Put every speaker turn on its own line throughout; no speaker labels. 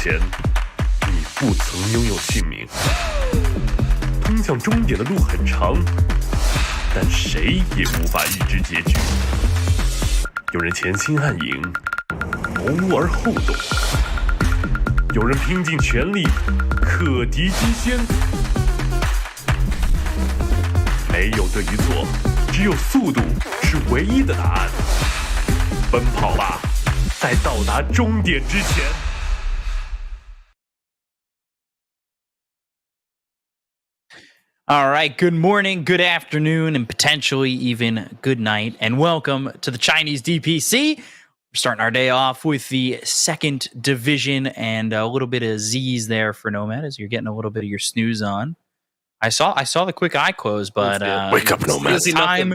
前，你不曾拥有姓名。通向终点的路很长，但谁也无法预知结局。有人前倾暗影，谋而后动；有人拼尽全力，克敌机先。没有对与错，只有速度是唯一的答案。奔跑吧，在到达终点之前。
All right, good morning, good afternoon, and potentially even good night, and welcome to the Chinese DPC. We're starting our day off with the second division and a little bit of Z's there for Nomad as you're getting a little bit of your snooze on. I saw the quick eye close, but
wake up, Nomad.
It's time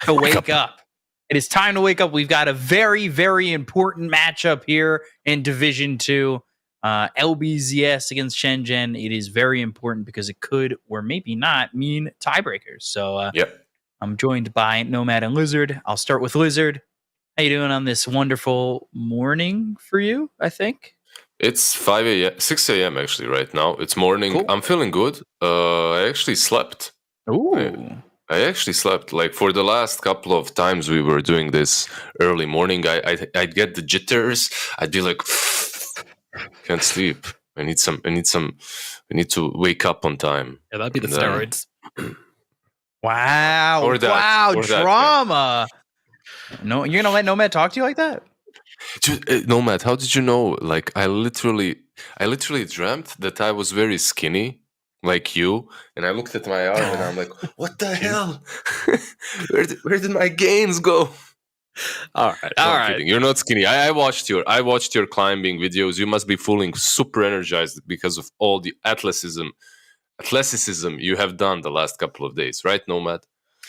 to wake up. It is time to wake up. We've got a very, very important matchup here in Division 2. LBZS against Shenzhen. It is very important because it could, or maybe not, mean tiebreakers. So I'm joined by Nomad and Lizard. I'll start with Lizard. How you doing on this wonderful morning for you, I think?
It's 6 a.m. actually right now. It's morning. Cool. I'm feeling good. I actually slept.
Ooh.
I actually slept. Like for the last couple of times we were doing this early morning, I'd get the jitters. I'd be like, can't sleep. I need to wake up on time.
Yeah, that'd be the steroids.
Wow.
Or that,
wow,
or
drama. No, you're gonna let Nomad talk to you like that?
Dude, Nomad, how did you know? Like I literally dreamt that I was very skinny, like you, and I looked at my arm and I'm like, what the hell? Where did my gains go?
All right.
Kidding. You're not skinny. I watched your climbing videos. You must be feeling super energized because of all the athleticism you have done the last couple of days, right, Nomad?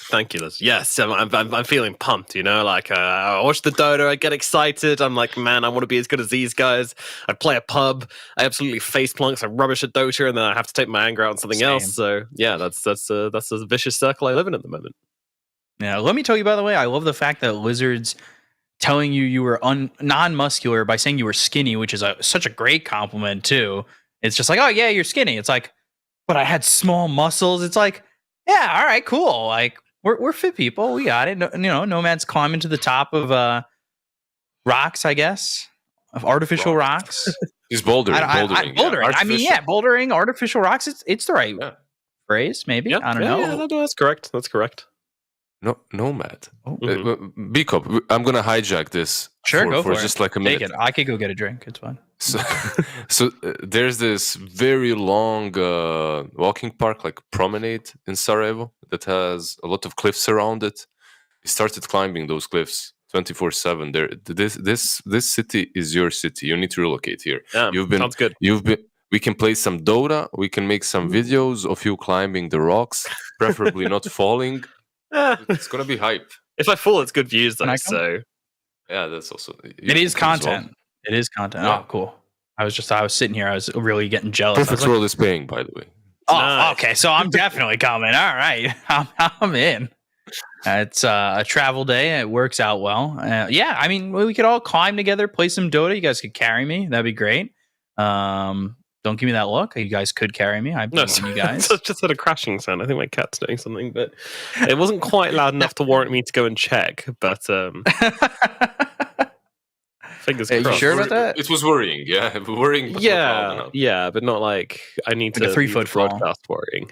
Thank you, Liz. Yes, I'm feeling pumped. You know, like I watch the Dota, I get excited. I'm like, man, I want to be as good as these guys. I play a pub. I absolutely face plunks. I rubbish at Dota, and then I have to take my anger out on something else. So yeah, that's a vicious circle I live in at the moment.
Yeah, let me tell you, by the way, I love the fact that Lizard's telling you were non-muscular by saying you were skinny, which is such a great compliment, too. It's just like, oh, yeah, you're skinny. It's like, but I had small muscles. It's like, yeah, all right, cool. Like, we're fit people. We got it. No, Nomad's climbing to the top of rocks, I guess, of artificial rocks.
He's bouldering.
Bouldering. I mean, yeah, bouldering, artificial rocks. It's the right phrase, maybe.
Yeah,
I don't know.
Yeah, that's correct. That's correct.
No, Nomad. B-Cop, I'm gonna hijack this.
Sure,
for just like a minute.
Take it. I could go get a drink. It's fine.
So there's this very long walking park, like promenade in Sarajevo, that has a lot of cliffs around it. We started climbing those cliffs 24/7. This city is your city. You need to relocate here.
Yeah, sounds good.
We can play some Dota. We can make some videos of you climbing the rocks, preferably not falling. It's gonna be hype.
If I fall, it's good views though. So
yeah, that's also.
It is content. Well. It is content. Yeah. Oh, cool. I was sitting here. I was really getting jealous.
Perfect World is paying, by the way.
Oh, nice. Okay. So I'm definitely coming. All right, I'm in. It's a travel day. It works out well. Yeah, I mean, we could all climb together, play some Dota. You guys could carry me. That'd be great. Don't give me that look. You guys could carry me. I believe in you guys.
It's just had a crashing sound. I think my cat's doing something, but it wasn't quite loud enough to warrant me to go and check. But fingers crossed.
Are you sure about that?
It was worrying. Yeah, worrying. But
yeah, but not like I need
like
to
a 3-foot fall.
Broadcast worrying.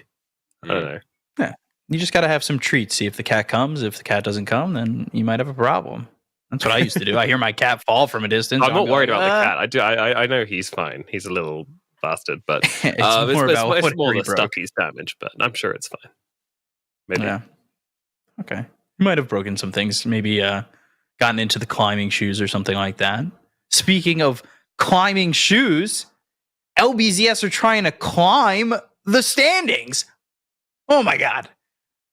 I don't know.
Yeah, you just got to have some treats. See if the cat comes. If the cat doesn't come, then you might have a problem. That's what I used to do. I hear my cat fall from a distance.
I'm not worried about the cat. I know he's fine. He's a little bastard, but it's more the stuff he's damaged, but I'm sure it's fine. Maybe.
Yeah. Okay. You might have broken some things, maybe gotten into the climbing shoes or something like that. Speaking of climbing shoes, LBZS are trying to climb the standings. Oh my God.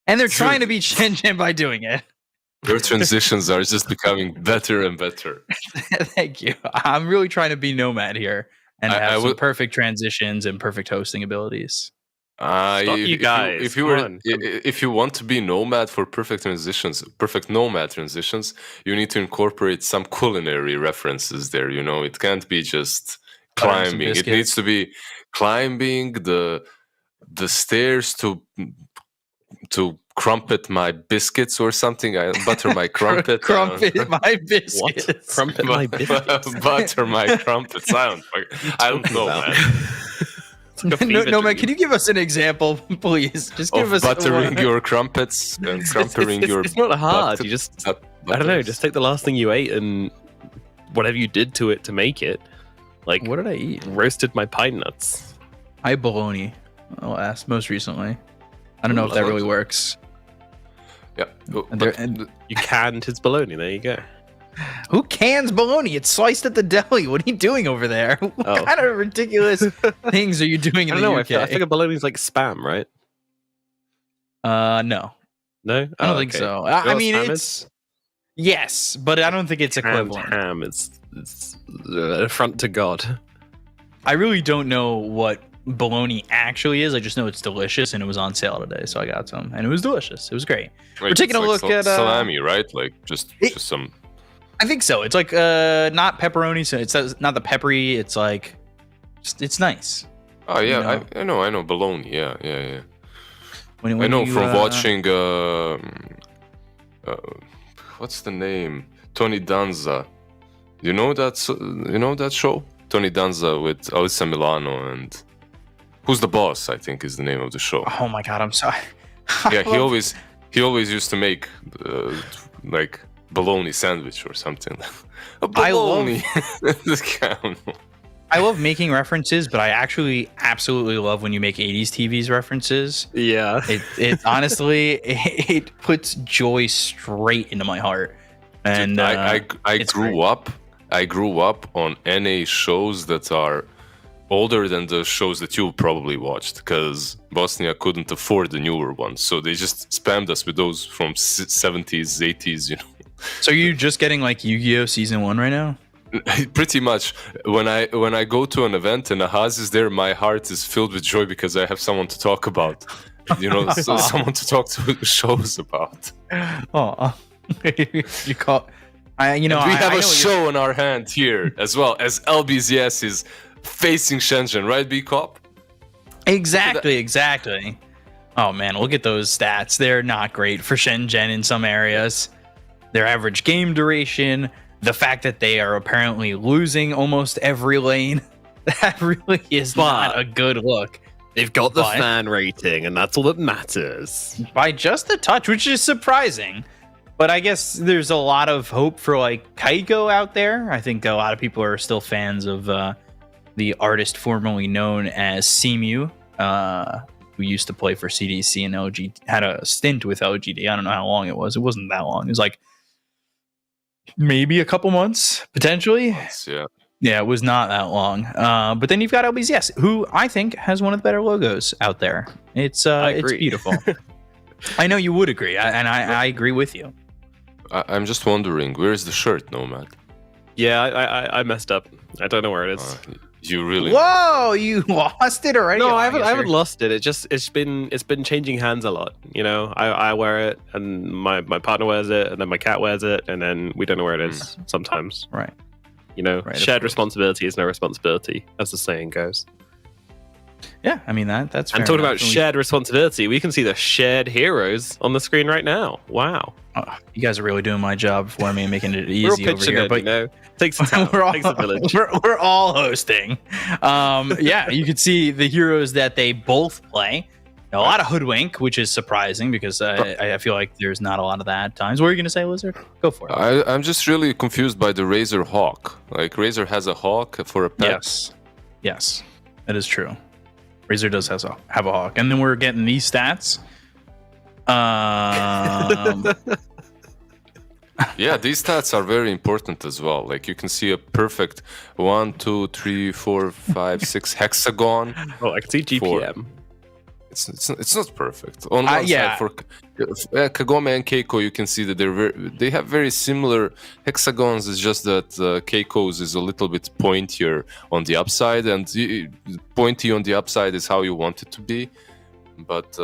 And they're trying to beat Shenzhen by doing it.
Your transitions are just becoming better and better.
Thank you. I'm really trying to be Nomad here and have some perfect transitions and perfect hosting abilities.
You guys.
If you want to be Nomad for perfect Nomad transitions, you need to incorporate some culinary references there. You know, it can't be just climbing. It
biscuits.
needs to be climbing the stairs to crumpet my biscuits or something. I butter my crumpet.
Crumpet my
What?
biscuits.
Crumpet my biscuits.
Butter my crumpets. I don't know,
about?
man.
It's like a
No,
fever
man.
dream.
Can you give us an example, please? Just give
Of
us
buttering
one.
your crumpets and crumpering your.
It's not hard.
butter-
You just,
but-
I don't know.
butters.
Just take the last thing you ate and whatever you did to it to make it. Like,
What did I eat?
roasted my pine nuts.
I had bologna. Last most recently. I don't know
Ooh,
if that
that
really
sounds-
works.
Yeah. Oh,
And there-
but
and-
You canned his bologna. There you go.
Who cans bologna? It's sliced at the deli. What are you doing over there? What
Oh.
kind of ridiculous things are you doing
I
in
don't
the
know.
UK?
I figure bologna's like spam, right?
No,
No,
I don't think so. I
what
mean,
spam
it's yes, but I don't think it's
Canned
equivalent.
ham. It's an affront to God.
I really don't know what bologna actually is. I just know it's delicious, and it was on sale today, so I got some, and it was delicious. It was great.
Like,
taking
it's
a
like
look at,
salami, right? Like just
it-
some.
I think so. It's like not pepperoni, so it's not the peppery. It's like it's nice.
Oh yeah,
you know.
I know bologna. Yeah.
When
I know
you,
from watching. What's the name? Tony Danza. You know that show? Tony Danza with Alyssa Milano and Who's the Boss? I think is the name of the show.
Oh my god, I'm sorry.
Yeah, he always used to make like bologna sandwich or something. A
I love-
bologna. I don't know.
I love making references, but I actually absolutely love when you make 80s TVs references.
Yeah.
It honestly it puts joy straight into my heart. And
I
it's
grew up. I grew up on NA shows that are older than the shows that you probably watched because Bosnia couldn't afford the newer ones, so they just spammed us with those from 70s, 80s. You know,
so you're just getting like Yu-Gi-Oh season 1 right now?
pretty much. When I go to an event and Ahaz is there, my heart is filled with joy because I have someone to talk about. You know, someone to talk to shows about.
Oh, you call. We
We have
I
a
know what
show on our hand here as well as LBZS is facing Shenzhen, right, B-Cop?
Exactly. Oh man, look at those stats. They're not great for Shenzhen in some areas. Their average game duration, the fact that they are apparently losing almost every lane, that really is not a good look.
They've got the
But-
fan rating, and that's all that matters.
By just a touch, which is surprising. But I guess there's a lot of hope for like Kaiko out there. I think a lot of people are still fans of the artist formerly known as Simu, who used to play for CDC and LG, had a stint with LGD. I don't know how long it was. It wasn't that long. It was like maybe a couple months, potentially.
Yeah.
Yeah, it was not that long. But then you've got LBZS, who I think has one of the better logos out there. It's
agree.
beautiful. I know you would agree, I agree with you.
I'm just wondering, where is the shirt, Nomad?
Yeah, I messed up. I don't know where it is.
You really?
Whoa, you lost it already?
No,
Oh,
I haven't
guess you're-
lost it. It's been changing hands a lot. You know, I wear it, and my partner wears it, and then my cat wears it, and then we don't know where it is sometimes.
Right.
You know,
Right, of
shared
course.
responsibility is no responsibility, as the saying goes.
Yeah, I mean that's. Fair
And talking
enough.
about shared responsibility, we can see the shared heroes on the screen right now. Wow,
You guys are really doing my job for me and making it
we're all
easy over
pitching
here.
it.
But
You know, takes a town,
we're all,
takes a village.
we're all hosting. Yeah, you could see the heroes that they both play. A lot of hoodwink, which is surprising because I feel like there's not a lot of that at times. What are you going to say, Lizard? Go for it.
I'm just really confused by the Razor Hawk. Like Razor has a hawk for a pet.
Yes, that is true. Razor does have a hawk, and then we're getting these stats.
Yeah, these stats are very important as well. Like you can see a perfect 1, 2, 3, 4, 5, 6 hexagon.
Oh, I can see GPM.
It's not perfect. On one
yeah.
side for Kagome and Keiko, you can see that they have very similar hexagons. It's just that Keiko's is a little bit pointier on the upside, and pointy on the upside is how you want it to be. But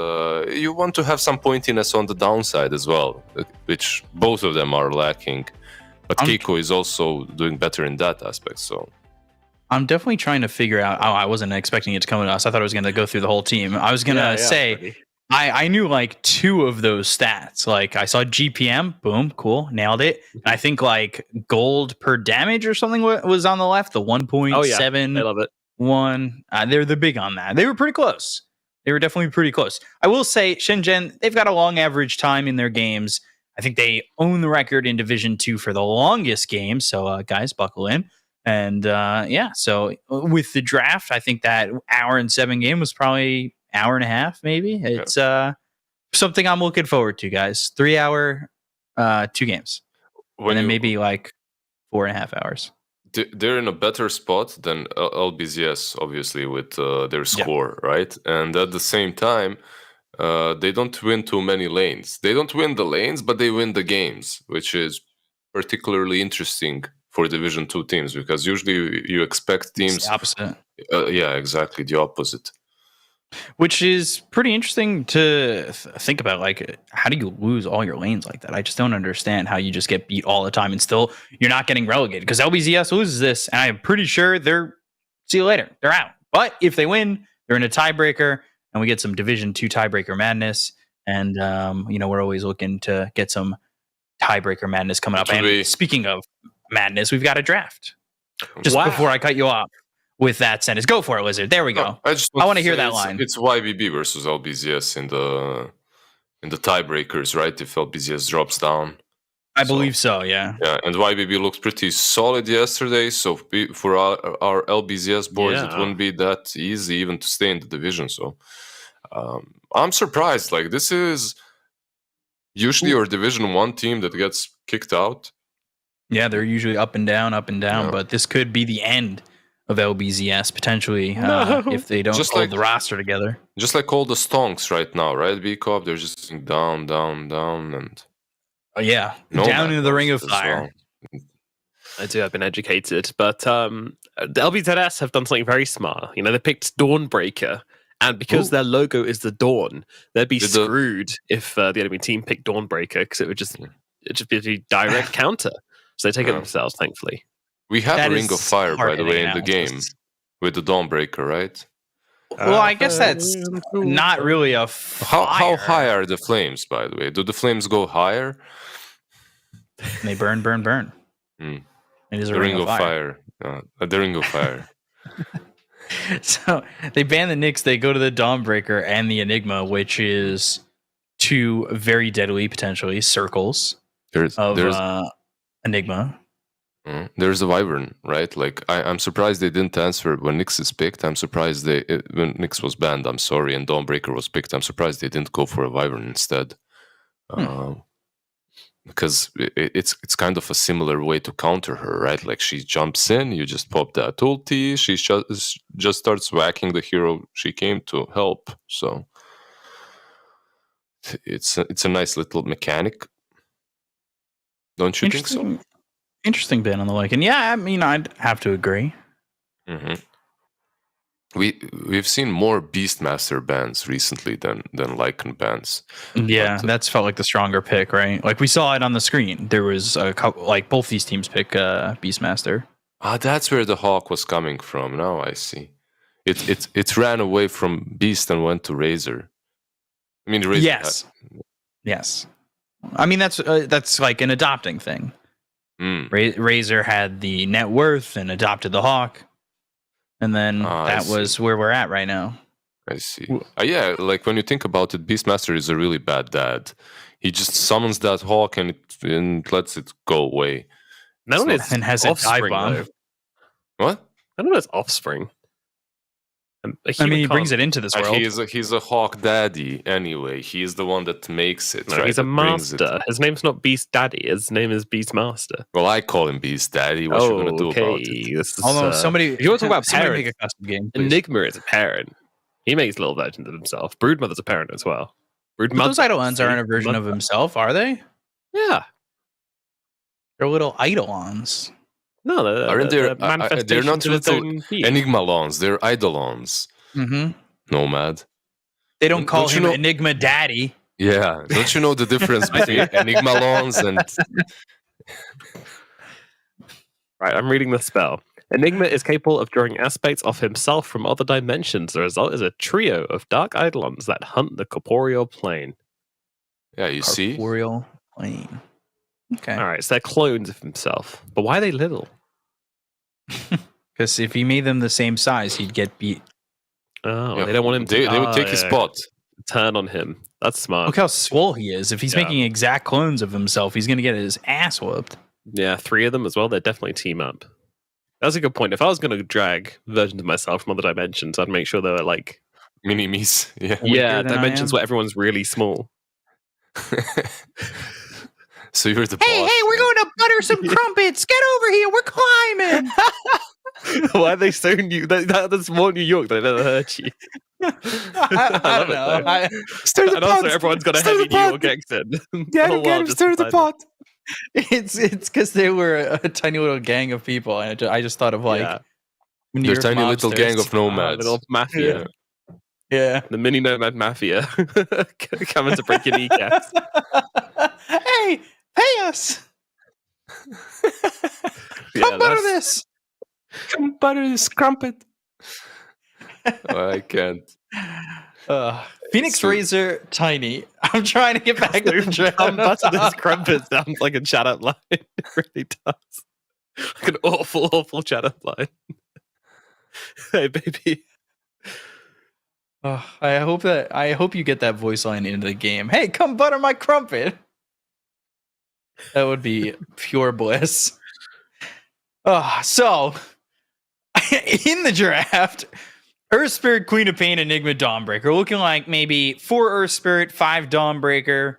you want to have some pointiness on the downside as well, which both of them are lacking. But Keiko is also doing better in that aspect. So
I'm definitely trying to figure out. Oh, I wasn't expecting it to come to us. I thought it was going to go through the whole team. I was going to say
pretty.
I knew like 2 of those stats. Like I saw GPM, boom, cool, nailed it. And I think like gold per damage or something was on the left, the 1.7.
I love it.
One. They're big on that. They were pretty close. They were definitely pretty close. I will say Shenzhen, they've got a long average time in their games. I think they own the record in Division 2 for the longest game. So guys, buckle in. And so with the draft, I think that hour and 7 game was probably hour and a half, maybe. It's something I'm looking forward to, guys. 3 hour, 2 games. And then maybe like 4.5 hours.
They're in a better spot than LBZS, obviously, with their score, right? And at the same time, they don't win too many lanes. They don't win the lanes, but they win the games, which is particularly interesting for Division 2 teams, because usually you expect teams...
It's the opposite.
Yeah, exactly, the opposite.
Which is pretty interesting to think about. Like, how do you lose all your lanes like that? I just don't understand how you just get beat all the time and still you're not getting relegated. Because LBZS loses this, and I'm pretty sure see you later. They're out. But if they win, they're in a tiebreaker, and we get some Division 2 tiebreaker madness. And we're always looking to get some tiebreaker madness coming up. And speaking of madness, we've got a draft. Just before I cut you off. With that sentence, go for it, Lizard. There we go. I want to hear that line.
It's YBB versus LBZS in the tiebreakers, right? If LBZS drops down,
I believe so. Yeah.
Yeah, and YBB looked pretty solid yesterday. So for our LBZS boys, it wouldn't be that easy even to stay in the division. So I'm surprised. Like, this is usually your Division 1 team that gets kicked out.
Yeah, they're usually up and down, but this could be the end of LBZS potentially if they don't hold the roster together.
Just like all the stonks right now, right? B-Cop, they're just down, and
down into the ring of fire.
Well.
I do. I've been educated, but the LBZS have done something very smart. They picked Dawnbreaker, and because their logo is the Dawn, they'd be screwed if the enemy team picked Dawnbreaker, because it would just be a direct counter. So they take it themselves, thankfully.
We have a Ring of Fire, by the way, in the game with the Dawnbreaker, right?
Well, I guess that's not really a fire.
How high are the flames, by the way? Do the flames go higher?
They burn. It is
the Ring of Fire. The Ring of Fire.
So they ban the Nyx, they go to the Dawnbreaker and the Enigma, which is 2 very deadly, potentially, circles of Enigma.
There's a Wyvern, right? Like, I'm surprised they didn't answer when Nyx is picked. I'm surprised when Nyx was banned, and Dawnbreaker was picked, I'm surprised they didn't go for a Wyvern instead. Because it's kind of a similar way to counter her, right? Like, she jumps in, you just pop that ulti, she just starts whacking the hero she came to help. So it's a nice little mechanic. Don't you think so?
Interesting ban on the Lycan. Yeah, I mean, I'd have to agree.
Mm-hmm. We've seen more Beastmaster bans recently than Lycan bans.
Yeah, that's felt like the stronger pick, right? Like, we saw it on the screen. There was a couple, like, both these teams pick Beastmaster.
That's where the Hawk was coming from. Now I see. It ran away from Beast and went to Razor. I mean, Razor.
Yes. I mean, that's like an adopting thing. Razor had the net worth and adopted the Hawk, and then that was where we're at right now.
I see. Yeah, like, when you think about it, Beastmaster is a really bad dad. He just summons that Hawk and lets it go away.
No one is
and has a dive bomb.
What?
I don't know. It's offspring.
I mean, he brings it into this world.
He's a Hawk daddy anyway. He's the one that makes it.
No,
right?
He's a master. His name's not Beast Daddy. His name is Beast Master.
Well, I call him Beast Daddy. What you gonna do about it?
Although
if you want to talk about parents,
make a custom game, please.
Enigma is a parent. He makes little versions of himself. Broodmother's a parent as well.
Those Eidolons aren't a version of himself, are they?
Yeah,
they're little Eidolons.
No,
they're not little Enigmalons. They're Eidolons.
Mm-hmm.
Nomad.
They don't call him Enigma Daddy.
Yeah, don't you know the difference between Enigmalons and?
Right, I'm reading the spell. Enigma is capable of drawing aspects of himself from other dimensions. The result is a trio of dark eidolons that hunt the corporeal plane.
Yeah, you see?
Corporeal plane. Okay.
All right, so they're clones of himself. But why are they little?
Because if he made them the same size, he'd get beat.
Oh,
Yeah,
they don't want him to.
They would take his spot.
Turn on him. That's smart.
Look how swole he is. If he's making exact clones of himself, he's going to get his ass whooped.
Yeah, 3 of them as well. They definitely team up. That's a good point. If I was going to drag versions of myself from other dimensions, I'd make sure they were like
Mini-me's. Yeah.
yeah,
than I
dimensions
am.
where everyone's really small.
So you're the
Hey,
boss.
we're going to butter some crumpets. Get over here. We're climbing.
Why are they so new? That's more New York than I've ever heard you.
I don't know.
And also, everyone's got a heavy New York accent.
Get him, stir the pot.
It's because they were a tiny little gang of people, and I just thought of like New
Their
York
tiny little
mobsters.
gang of nomads.
Little mafia.
Yeah.
The mini nomad mafia coming to break your kneecaps.
Hey, pay us. Come butter this.
Come butter this crumpet. I can't.
Phoenix
So-
Razor, tiny. I'm trying to get back to the draft.
Come butter this crumpet sounds like a chat up line. It really does. Like an awful chat up line. Hey, baby.
I hope you get that voice line into the game. Hey, come butter my crumpet. That would be pure bliss. So in the draft, Earth Spirit, Queen of Pain, Enigma, Dawnbreaker, looking like maybe 4 Earth Spirit, 5 Dawnbreaker,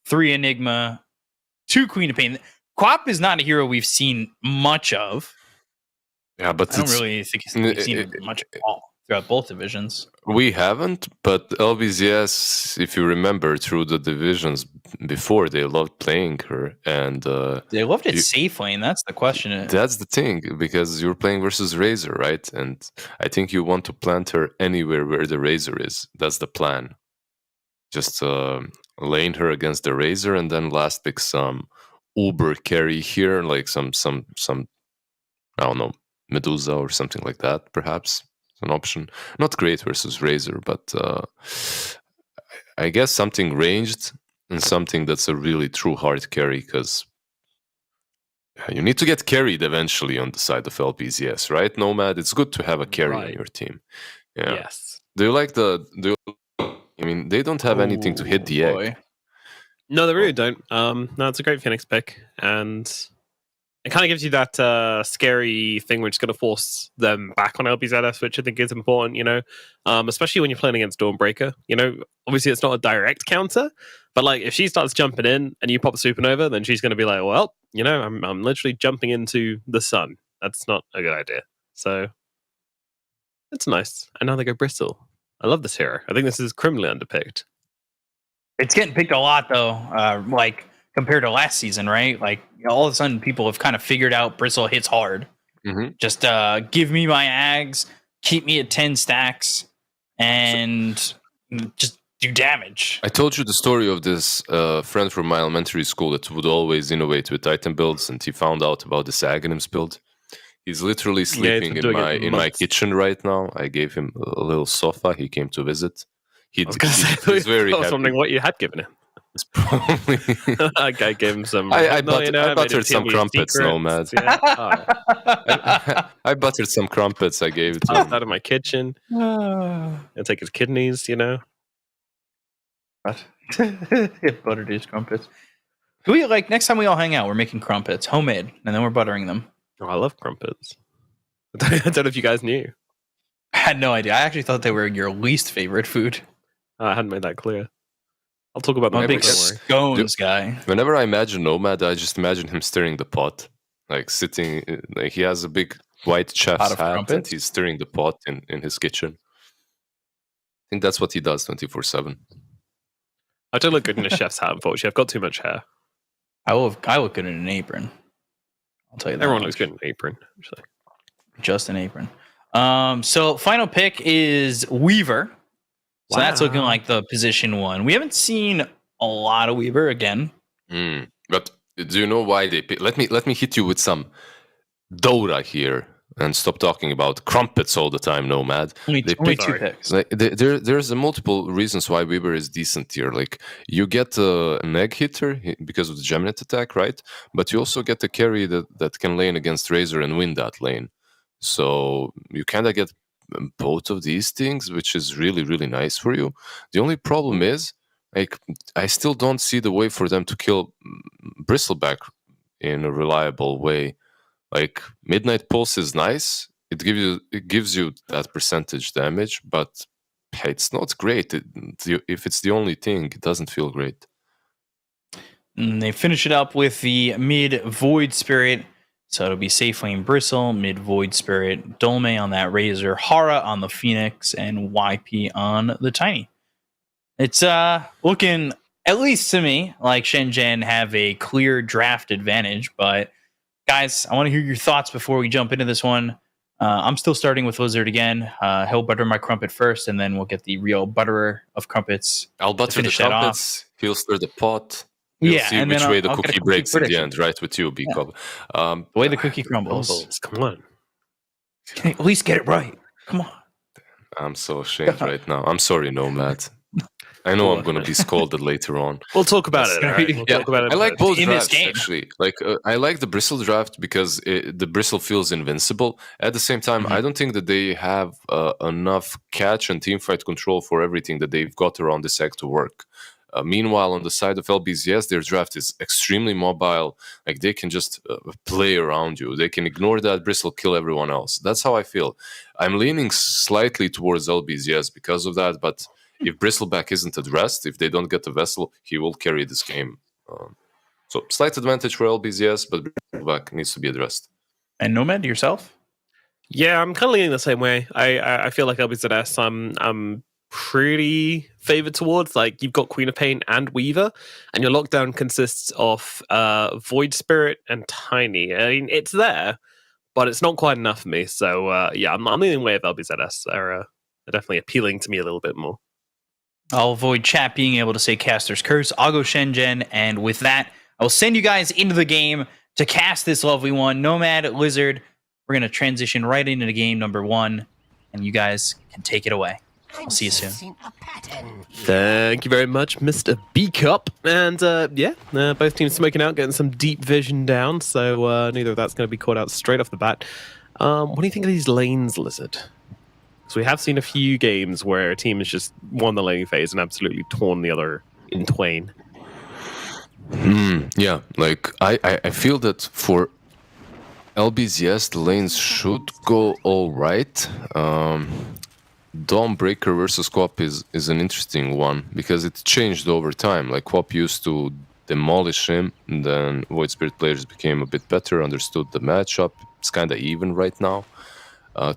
3 Enigma, 2 Queen of Pain. Quap is not a hero we've seen much of.
Yeah, but
I don't really think we've seen much at all throughout both divisions.
we haven't, but LBZS, if you remember, through the divisions before, they loved playing her, and
They loved it safe lane. That's the question.
that's the thing, because you're playing versus Razor, right? And I think you want to plant her anywhere where the Razor is. That's the plan. Just lane her against the Razor, and then last pick some Uber carry here, like some I don't know, Medusa or something like that, perhaps. An option. Not great versus Razor, but I guess something ranged and something that's a really true hard carry, because you need to get carried eventually on the side of LPZS, right? Nomad, it's good to have a carry on your team. Yeah.
Yes.
Do you like I mean, they don't have anything to hit the egg.
No, they really don't. No, it's a great Phoenix pick, and it kind of gives you that scary thing which is going to force them back on LBZS, which I think is important, you know, especially when you're playing against Dawnbreaker. You know, obviously it's not a direct counter, but like if she starts jumping in and you pop Supernova, then she's going to be like, well, you know, I'm literally jumping into the sun. That's not a good idea. So it's nice. And now they go Bristol. I love this hero. I think this is criminally underpicked.
It's getting picked a lot though, like compared to last season, right? Like all of a sudden people have kind of figured out Bristle hits hard.
Mm-hmm.
Just give me my ags, keep me at 10 stacks, and just do damage.
I told you the story of this friend from my elementary school that would always innovate with item builds, and he found out about this Aghanims build. He's literally sleeping in my kitchen right now. I gave him a little sofa. He came to visit. He's very
I was
happy.
wondering what you had given him.
It's probably
I gave him some.
I buttered some crumpets, Nomad.
Yeah.
I buttered some crumpets. I gave it to
Out
him.
of my kitchen. And take his kidneys, you know.
Buttered his crumpets. We like next time we all hang out, we're making crumpets, homemade, and then we're buttering them.
Oh, I love crumpets. I don't know if you guys knew.
I had no idea. I actually thought they were your least favorite food.
I hadn't made that clear. I'll talk about
I'm
them.
a big
Don't worry.
scones guy.
Whenever I imagine Nomad, I just imagine him stirring the pot, like sitting. Like he has a big white chef's
Pot of
hat, and
crumpets?
he's stirring the pot in his kitchen. I think that's what he does 24/7.
I don't look good in a chef's hat, unfortunately. I've got too much hair.
I look good in an apron. I'll tell you that.
Everyone
much.
looks good in an apron, actually.
Just an apron. So final pick is Weaver. So that's looking like the position 1. We haven't seen a lot of Weaver again.
But do you know why they pick? Let me hit you with some Dora here. and stop talking about crumpets all the time, Nomad.
Only
They
2
pick-
picks.
Like, there's a multiple reasons why Weaver is decent here. Like, you get an egg hitter because of the Gemnet attack, right? But you also get a carry that can lane against Razor and win that lane. So you kind of get both of these things, which is really, really nice for you. The only problem is, like, I still don't see the way for them to kill Bristleback in a reliable way. Like, Midnight Pulse is nice. It gives you that percentage damage, but it's not great. If it's the only thing, it doesn't feel great.
And they finish it up with the mid Void Spirit. So it'll be Safe Lane Bristle, mid Void Spirit, Dolme on that Razor, Hara on the Phoenix, and YP on the Tiny. It's looking, at least to me, like Shenzhen have a clear draft advantage. But guys, I want to hear your thoughts before we jump into this one. I'm still starting with Lizard again. He'll butter my crumpet first, and then we'll get the real butterer of crumpets.
I'll butter the
finish that off.
crumpets. He'll stir the pot. We'll see
and
which
then
way the
I'll get a
cookie
cookie
breaks in the
prediction.
end, right? With you, B-Cob.
The way the cookie crumbles.
Come on.
Can you at least get it right? Come on.
I'm so ashamed right now. I'm sorry, Nomad. I know I'm going to be scolded later on.
We'll talk about it. All right? We'll
Yeah,
talk about it.
I like both
In this
drafts,
game.
actually. Like, I like the Bristle draft because the Bristle feels invincible. At the same time, I don't think that they have enough catch and teamfight control for everything that they've got around this act to work. Meanwhile, on the side of LBZS, their draft is extremely mobile. Like, they can just play around you. They can ignore that Bristle, kill everyone else. That's how I feel. I'm leaning slightly towards LBZS because of that, but if Bristleback isn't addressed, if they don't get the Vessel, he will carry this game. So, slight advantage for LBZS, but Bristleback needs to be addressed.
And Nomad, yourself?
Yeah, I'm kind of leaning the same way. I feel like LBZS, I'm pretty favored towards. Like, you've got Queen of Pain and Weaver, and your lockdown consists of Void Spirit and Tiny. I mean, it's there, but it's not quite enough for me. So yeah, I'm leaning way of LBZS. They're definitely appealing to me a little bit more.
I'll avoid chat being able to say Caster's Curse. I'll go Shenzhen, and with that, I will send you guys into the game to cast this lovely one. Nomad, Lizard, we're going to transition right into the game number 1, and you guys can take it away. I'll see you soon.
Thank you very much, Mr. B-Cup. And yeah, both teams smoking out, getting some deep vision down, so neither of that's going to be caught out straight off the bat. What do you think of these lanes, Lizard? So we have seen a few games where a team has just won the laning phase and absolutely torn the other in twain.
Yeah, like, I feel that for LBZS, the lanes should go all right. Dawnbreaker versus Quap is an interesting one because it changed over time. Like, Quap used to demolish him, and then Void Spirit players became a bit better, understood the matchup. It's kind of even right now.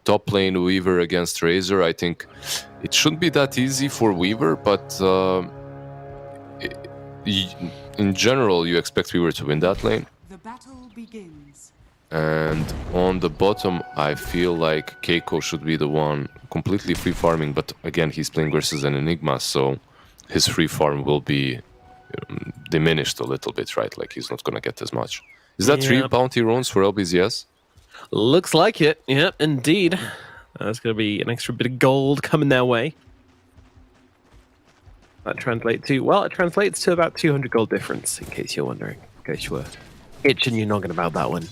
Top lane Weaver against Razor, I think it shouldn't be that easy for Weaver, but in general, you expect Weaver to win that lane.
The battle begins.
And on the bottom, I feel like Keiko should be the one completely free farming, but again, he's playing versus an Enigma, so his free farm will be diminished a little bit, right? Like, he's not going to get as much. Is that 3 bounty runes for LBZS?
Looks like it. Yep, indeed. There's going to be an extra bit of gold coming their way. That translates to, well, it translates to about 200 gold difference, in case you're wondering. In case you were itching your noggin about that one.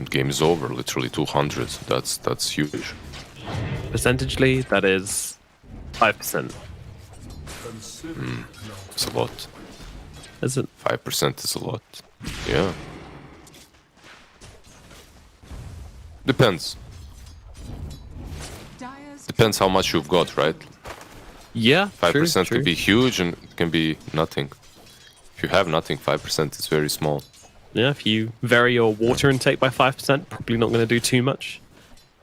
Game is over, literally 200. That's huge.
Percentagely, that is 5%.
It's a lot.
Is it?
5% is a lot. Yeah. Depends. Depends how much you've got, right?
Yeah,
5%
true.
could be huge and it can be nothing. If you have nothing, 5% is very small.
Yeah, if you vary your water intake by 5%, probably not going to do too much.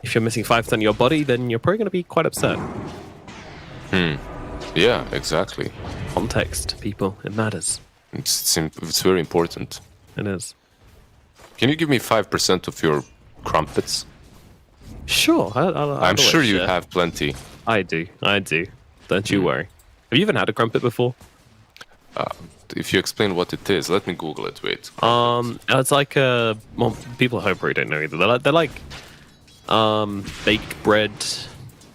If you're missing 5% of your body, then you're probably going to be quite upset.
Yeah, exactly.
Context, people, it matters.
It's very important.
It is.
Can you give me 5% of your crumpets?
Sure.
I'm sure you have plenty.
I do. Don't you worry. Have you even had a crumpet before?
if you explain what it is. Let me Google it. Wait.
It's like well, people at home probably don't know either. They're like baked bread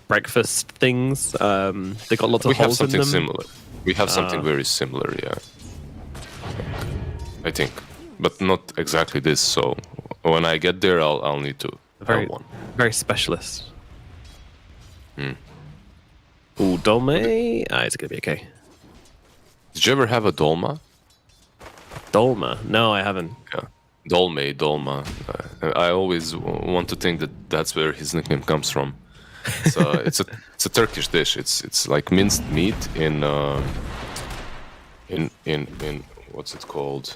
breakfast things. They got lots of
We have
holes in
something
them.
similar. We have something very similar, yeah. I think, but not exactly this. So when I get there, I'll need to have one.
Very specialist. Ooh, dolme. It's gonna be okay.
Did you ever have a dolma?
Dolma? No, I haven't.
Yeah, dolma. I always want to think that that's where his nickname comes from. So it's a Turkish dish. It's like minced meat in what's it called?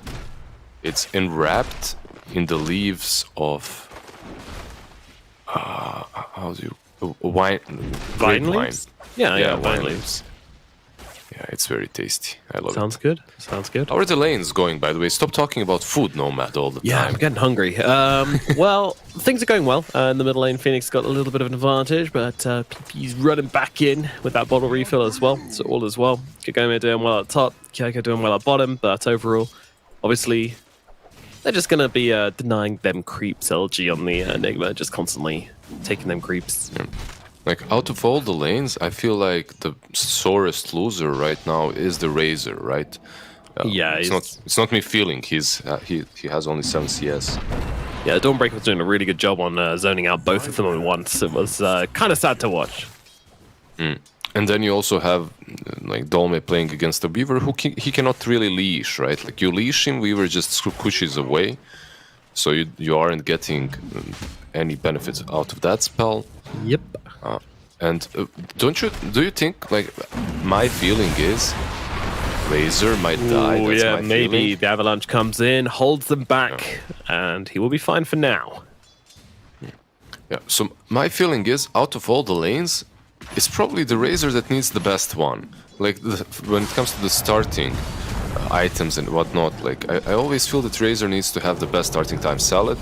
It's enwrapped in the leaves of how do you wine?
Vine
Grapevine.
leaves? Yeah,
wine
vine
leaves. Yeah, it's very tasty. I love
Sounds
it.
good. Sounds good.
How are the lanes going, by the way? Stop talking about food, Nomad, all the
Yeah,
time.
I'm getting hungry. Well, things are going well. In the middle lane, Phoenix got a little bit of an advantage, but PP's running back in with that bottle refill as well. So all as well. Kagome doing well at top, Kyoko doing well at bottom, but overall, obviously, they're just going to be denying them creeps, LG on the Enigma, just constantly taking them creeps.
Yeah. Like, out of all the lanes, I feel like the sorest loser right now is the Razor, right?
Yeah,
it's not me feeling. He has only 7 CS.
Yeah, Dawnbreaker was doing a really good job on zoning out both of them at once. It was kind of sad to watch.
And then you also have like Dolme playing against the Weaver, who he cannot really leash, right? Like, you leash him, Weaver just squishes away, so you aren't getting any benefits out of that spell.
Yep.
And do you think, like, my feeling is Razor might die?
Oh,
That's
yeah,
my
maybe
feeling.
the Avalanche comes in, holds them back, and he will be fine for now.
Yeah, so my feeling is, out of all the lanes, it's probably the Razor that needs the best one. Like, when it comes to the starting items and whatnot, like, I always feel that Razor needs to have the best starting time. Salad.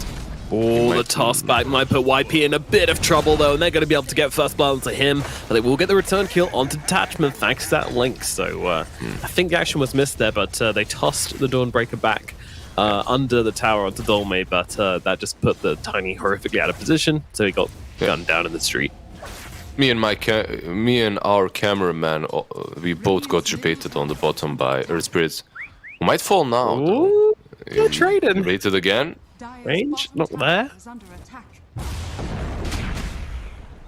Oh, the toss back might put YP in a bit of trouble, though, and they're going to be able to get first blood onto him, but they will get the return kill onto Detachment thanks to that link. So I think the action was missed there, but they tossed the Dawnbreaker back under the tower onto Dolme, but that just put the Tiny horrifically out of position, so he got gunned down in the street.
Me and our cameraman, we both got rebated on the bottom by Earth Spirits, who might fall now.
Ooh, they're trading.
Rated again.
Range? Not there.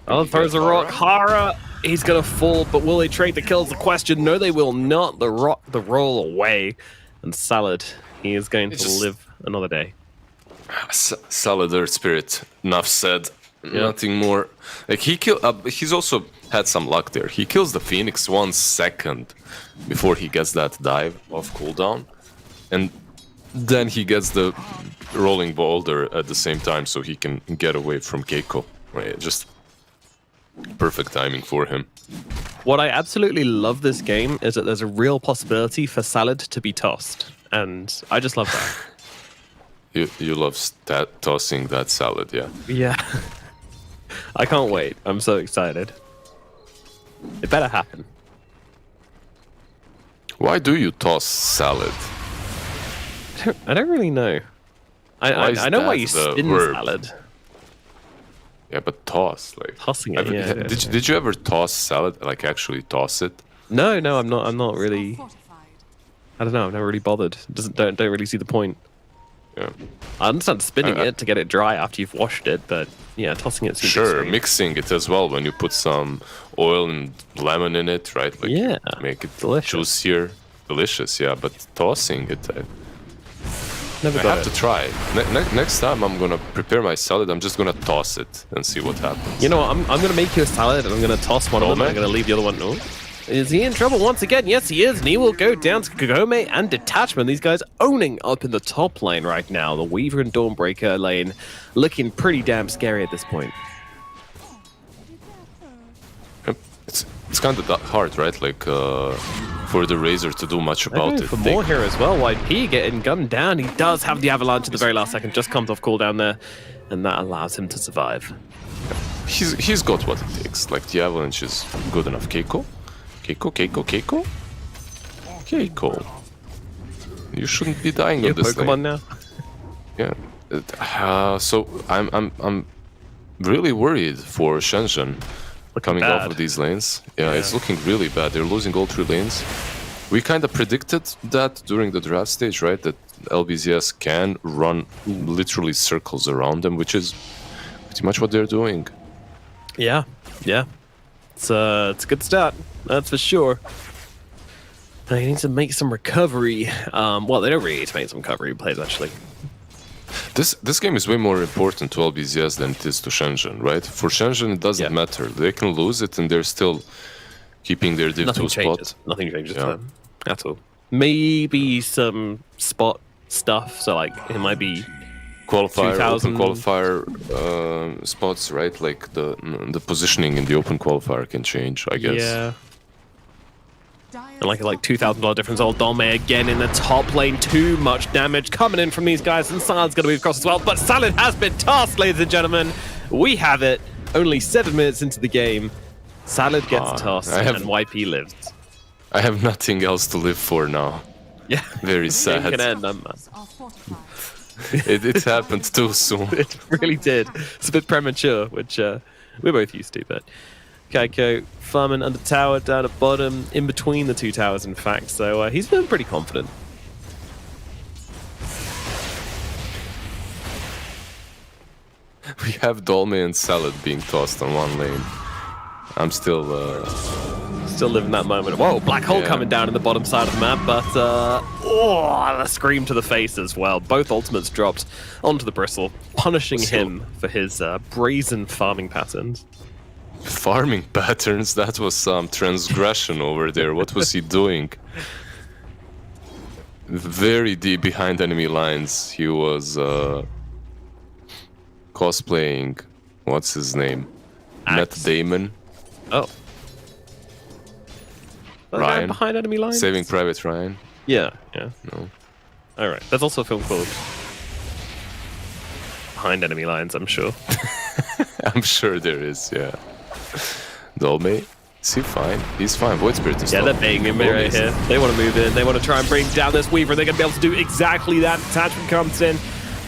Oh, throws a rock. Hara, he's gonna fall, but will they trade the kills? The question. No, they will not. The roll away. And Salad, he is going to live another day.
Salad Earth Spirit, enough said. Nothing more. Like, he's also had some luck there. He kills the Phoenix 1 second before he gets that dive off cooldown. And then he gets the rolling boulder at the same time, so he can get away from Keiko. Right, just perfect timing for him.
What I absolutely love this game is that there's a real possibility for Salad to be tossed, and I just love that.
You love tossing that salad, yeah.
Yeah. I can't wait. I'm so excited. It better happen.
Why do you toss salad?
I don't really know. I know why you spin
verb?
salad.
Yeah, but toss, like
Tossing it, yeah.
Did you ever toss salad? Like, actually toss it?
No, I'm not really. I don't know. I've never really bothered. Don't really see the point.
Yeah.
I understand spinning it to get it dry after you've washed it, but yeah, tossing it seems
Sure,
extreme.
mixing it as well when you put some oil and lemon in it, right? Like,
Yeah,
make it
delicious.
juicier, delicious. Yeah, but tossing it,
Never
I
got
have
it.
to try. Next time I'm gonna prepare my salad. I'm just gonna toss it and see what happens.
You know what? I'm gonna make you a salad and I'm gonna toss one of them.
Dolme?
I'm gonna leave the other one. Oh. Is he in trouble once again? Yes, he is, and he will go down to Kagome and Detachment. These guys owning up in the top lane right now. The Weaver and Dawnbreaker lane looking pretty damn scary at this point.
It's kind of hard, right? Like, for the Razor to do much about it.
For more here as well. YP getting gunned down. He does have the avalanche at the very last second. Just comes off cooldown there, and that allows him to survive.
He's got what it takes. Like, the avalanche is good enough. Keiko. You shouldn't be dying
You
on this
Pokemon
lane.
now.
Yeah. So I'm really worried for Shenzhen coming off
bad.
of these lanes. Yeah,
Yeah.
it's looking really bad. They're losing all 3 lanes. We kind of predicted that during the draft stage, right? That LBZS can run literally circles around them, which is pretty much what they're doing.
Yeah. It's a good start, that's for sure. They need to make some recovery. Well, they don't really need to make some recovery plays, actually.
This game is way more important to LBZS than it is to Shenzhen, right? For Shenzhen, it doesn't matter. They can lose it and they're still keeping their Div 2 spot.
Nothing changes
Yeah.
for them at all. Maybe some spot stuff. So like it might be
Qualifier,
2000
open qualifier spots, right? Like the positioning in the open qualifier can change, I guess.
yeah. And like $2,000 difference. Old Dolme again in the top lane. Too much damage coming in from these guys, and Salad's going to move across as well. But Salad has been tossed, ladies and gentlemen. We have it. Only 7 minutes into the game. Salad gets tossed, and YP lives.
I have nothing else to live for now.
Yeah,
Very
Game
sad.
can end.
Are fortified.
It happened too soon.
It really did. It's a bit premature, which we're both used to, but Kaiko farming under tower down at bottom, in between the 2 towers, in fact. So he's feeling pretty confident.
We have Dolme and Salad being tossed on one lane. I'm still
Still living that moment. Whoa, black hole
Yeah.
coming down in the bottom side of the map, but a scream to the face as well. Both ultimates dropped onto the bristle, punishing him for his brazen farming patterns.
farming patterns. That was some transgression over there. What was he doing? Very deep behind enemy lines. He was cosplaying. What's his name? Matt
Axe.
Damon.
Oh.
Ryan.
Behind enemy lines?
Saving Private Ryan.
Yeah.
No.
Alright, there's also a film called Behind Enemy Lines, I'm sure.
I'm sure there is, yeah. Dolme, is he fine? He's fine. Void Spirit is
Yeah,
not.
they're baiting him
Dolme
right
is-
here. They want to move in. They want to try and bring down this Weaver. They're going to be able to do exactly that. Detachment comes in.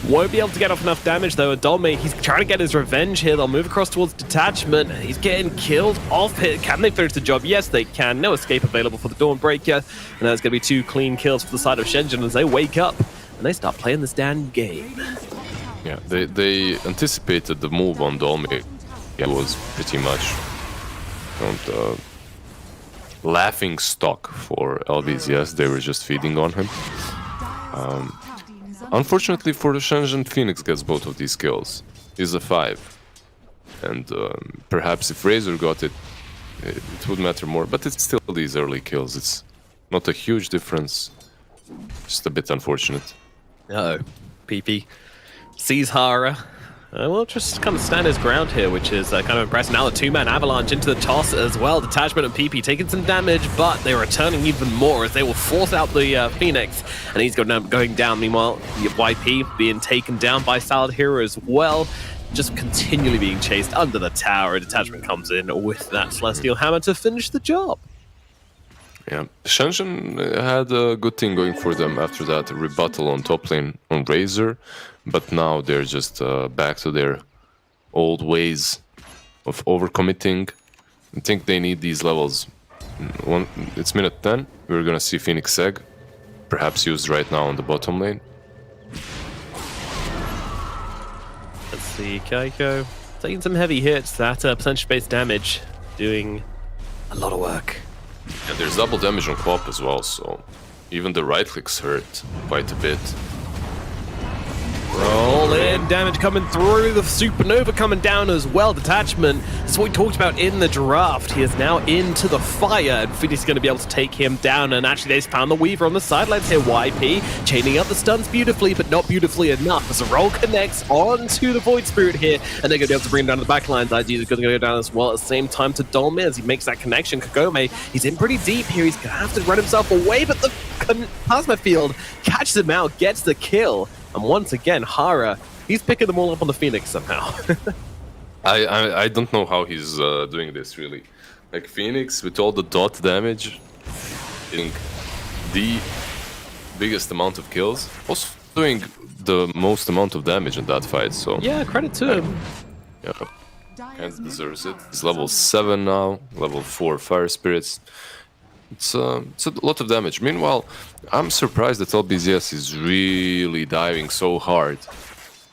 Won't be able to get off enough damage, though. And Dolme, he's trying to get his revenge here. They'll move across towards Detachment. He's getting killed off hit. Can they finish the job? Yes, they can. No escape available for the Dawnbreaker. And that's going to be 2 clean kills for the side of Shenzhen as they wake up and they start playing this damn game.
Yeah, they anticipated the move on Dolme. It was pretty much laughing stock for LBZS. They were just feeding on him. Unfortunately for the Shenzhen, Phoenix gets both of these kills. He's a 5. And perhaps if Razor got it, it would matter more. But it's still these early kills. It's not a huge difference. Just a bit unfortunate.
Uh-oh. PP sees Hara. Well, just kind of stand his ground here, which is kind of impressive. Now the 2-man avalanche into the toss as well. Detachment and PP taking some damage, but they're returning even more as they will force out the Phoenix, and he's going down. Meanwhile, the YP being taken down by Salad Hero as well, just continually being chased under the tower. Detachment comes in with that Celestial Hammer to finish the job.
Yeah, Shenzhen had a good thing going for them after that rebuttal on top lane on Razor, but now they're just back to their old ways of overcommitting. I think they need these levels. It's minute 10. We're gonna see Phoenix Egg, perhaps used right now on the bottom lane.
Let's see, Kaiko taking some heavy hits. That percentage-based damage doing a lot of work.
And there's double damage on Quap as well, so even the right clicks hurt quite a bit.
Roll in, damage coming through, the Supernova coming down as well. Detachment, that's what we talked about in the draft. He is now into the fire, and Phoenix is going to be able to take him down. And actually, they've found the Weaver on the sidelines here. YP chaining up the stuns beautifully, but not beautifully enough as the roll connects onto the Void Spirit here, and they're going to be able to bring him down to the back lines. IG is going to go down as well at the same time to Dolme as he makes that connection. Kagome, he's in pretty deep here. He's going to have to run himself away, but the plasma field catches him out, gets the kill. And once again, Hara, he's picking them all up on the Phoenix somehow.
I don't know how he's doing this, really. Like, Phoenix, with all the dot damage, I think the biggest amount of kills. Also doing the most amount of damage in that fight. So
Yeah, credit to him.
yeah, kind of deserves it. He's level 7 now, level 4 Fire Spirits. It's a lot of damage. Meanwhile, I'm surprised that LBZS is really diving so hard.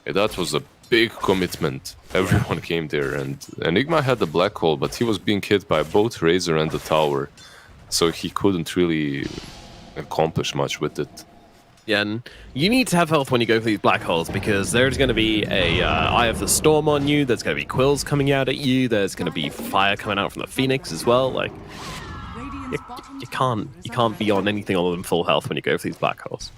Yeah, that was a big commitment. Everyone came there, and Enigma had the black hole, but he was being hit by both Razor and the tower, so he couldn't really accomplish much with it.
Yeah, and you need to have health when you go for these black holes because there's going to be a Eye of the Storm on you. There's going to be quills coming out at you. There's going to be fire coming out from the Phoenix as well. Like you can't be on anything other than full health when you go for these black holes.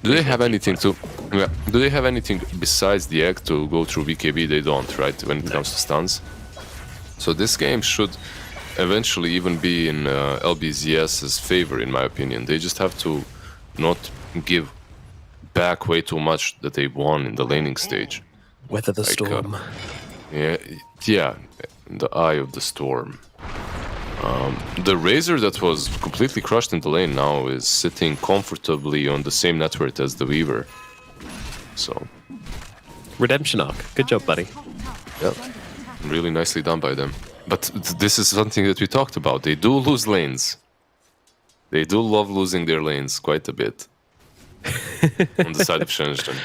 Do they have anything to? Yeah, do they have anything besides the egg to go through BKB? They don't, right? When it comes to stuns. So this game should eventually even be in LBZS's favor, in my opinion. They just have to not give back way too much that they won in the laning stage.
Weather the storm.
Yeah, the Eye of the Storm. The Razor that was completely crushed in the lane now is sitting comfortably on the same net worth as the Weaver. So,
Redemption arc. Good job, buddy.
yeah, really nicely done by them. But this is something that we talked about. They do lose lanes. They do love losing their lanes quite a bit. On the side of Shenzhen.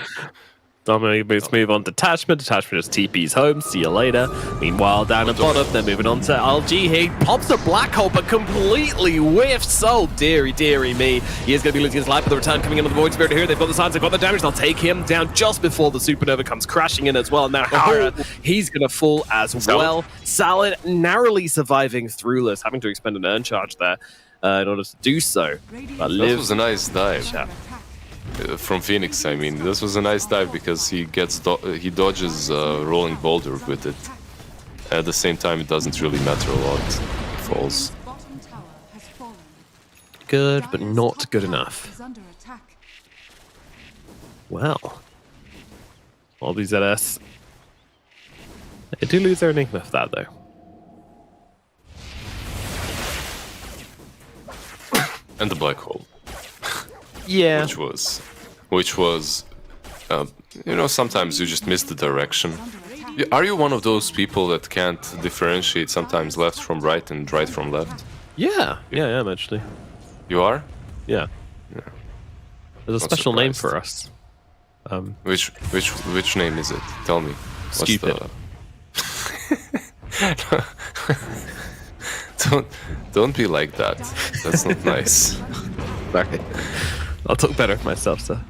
Let's move on to Detachment. Detachment just TP's home. See you later. Meanwhile, down at bottom, they're moving on to LG. He pops a black hole, but completely whiffs. Oh, dearie me. He is going to be losing his life, but the return coming into the Void Spirit here. They've got the signs, they've got the damage. They'll take him down just before the Supernova comes crashing in as well. And now Hara, he's going to fall as well. Salad narrowly surviving throughless, having to expend an urn charge there in order to do so. But
That was a nice dive.
Yeah.
From Phoenix, I mean, this was a nice dive because he gets he dodges rolling boulder with it. At the same time, it doesn't really matter a lot. It falls.
Good, but not good enough. Well, all these ZS. They do lose their Enigma for that, though.
And the black hole.
Yeah.
Which was, you know, sometimes you just miss the direction. Are you one of those people that can't differentiate sometimes left from right and right from left?
Yeah, I am actually.
You are?
Yeah. There's a
Not
special name
surprised.
for us.
Which name is it? Tell me. What's
Stupid.
Don't be like that. That's not nice.
Sorry. I'll talk better of myself, sir.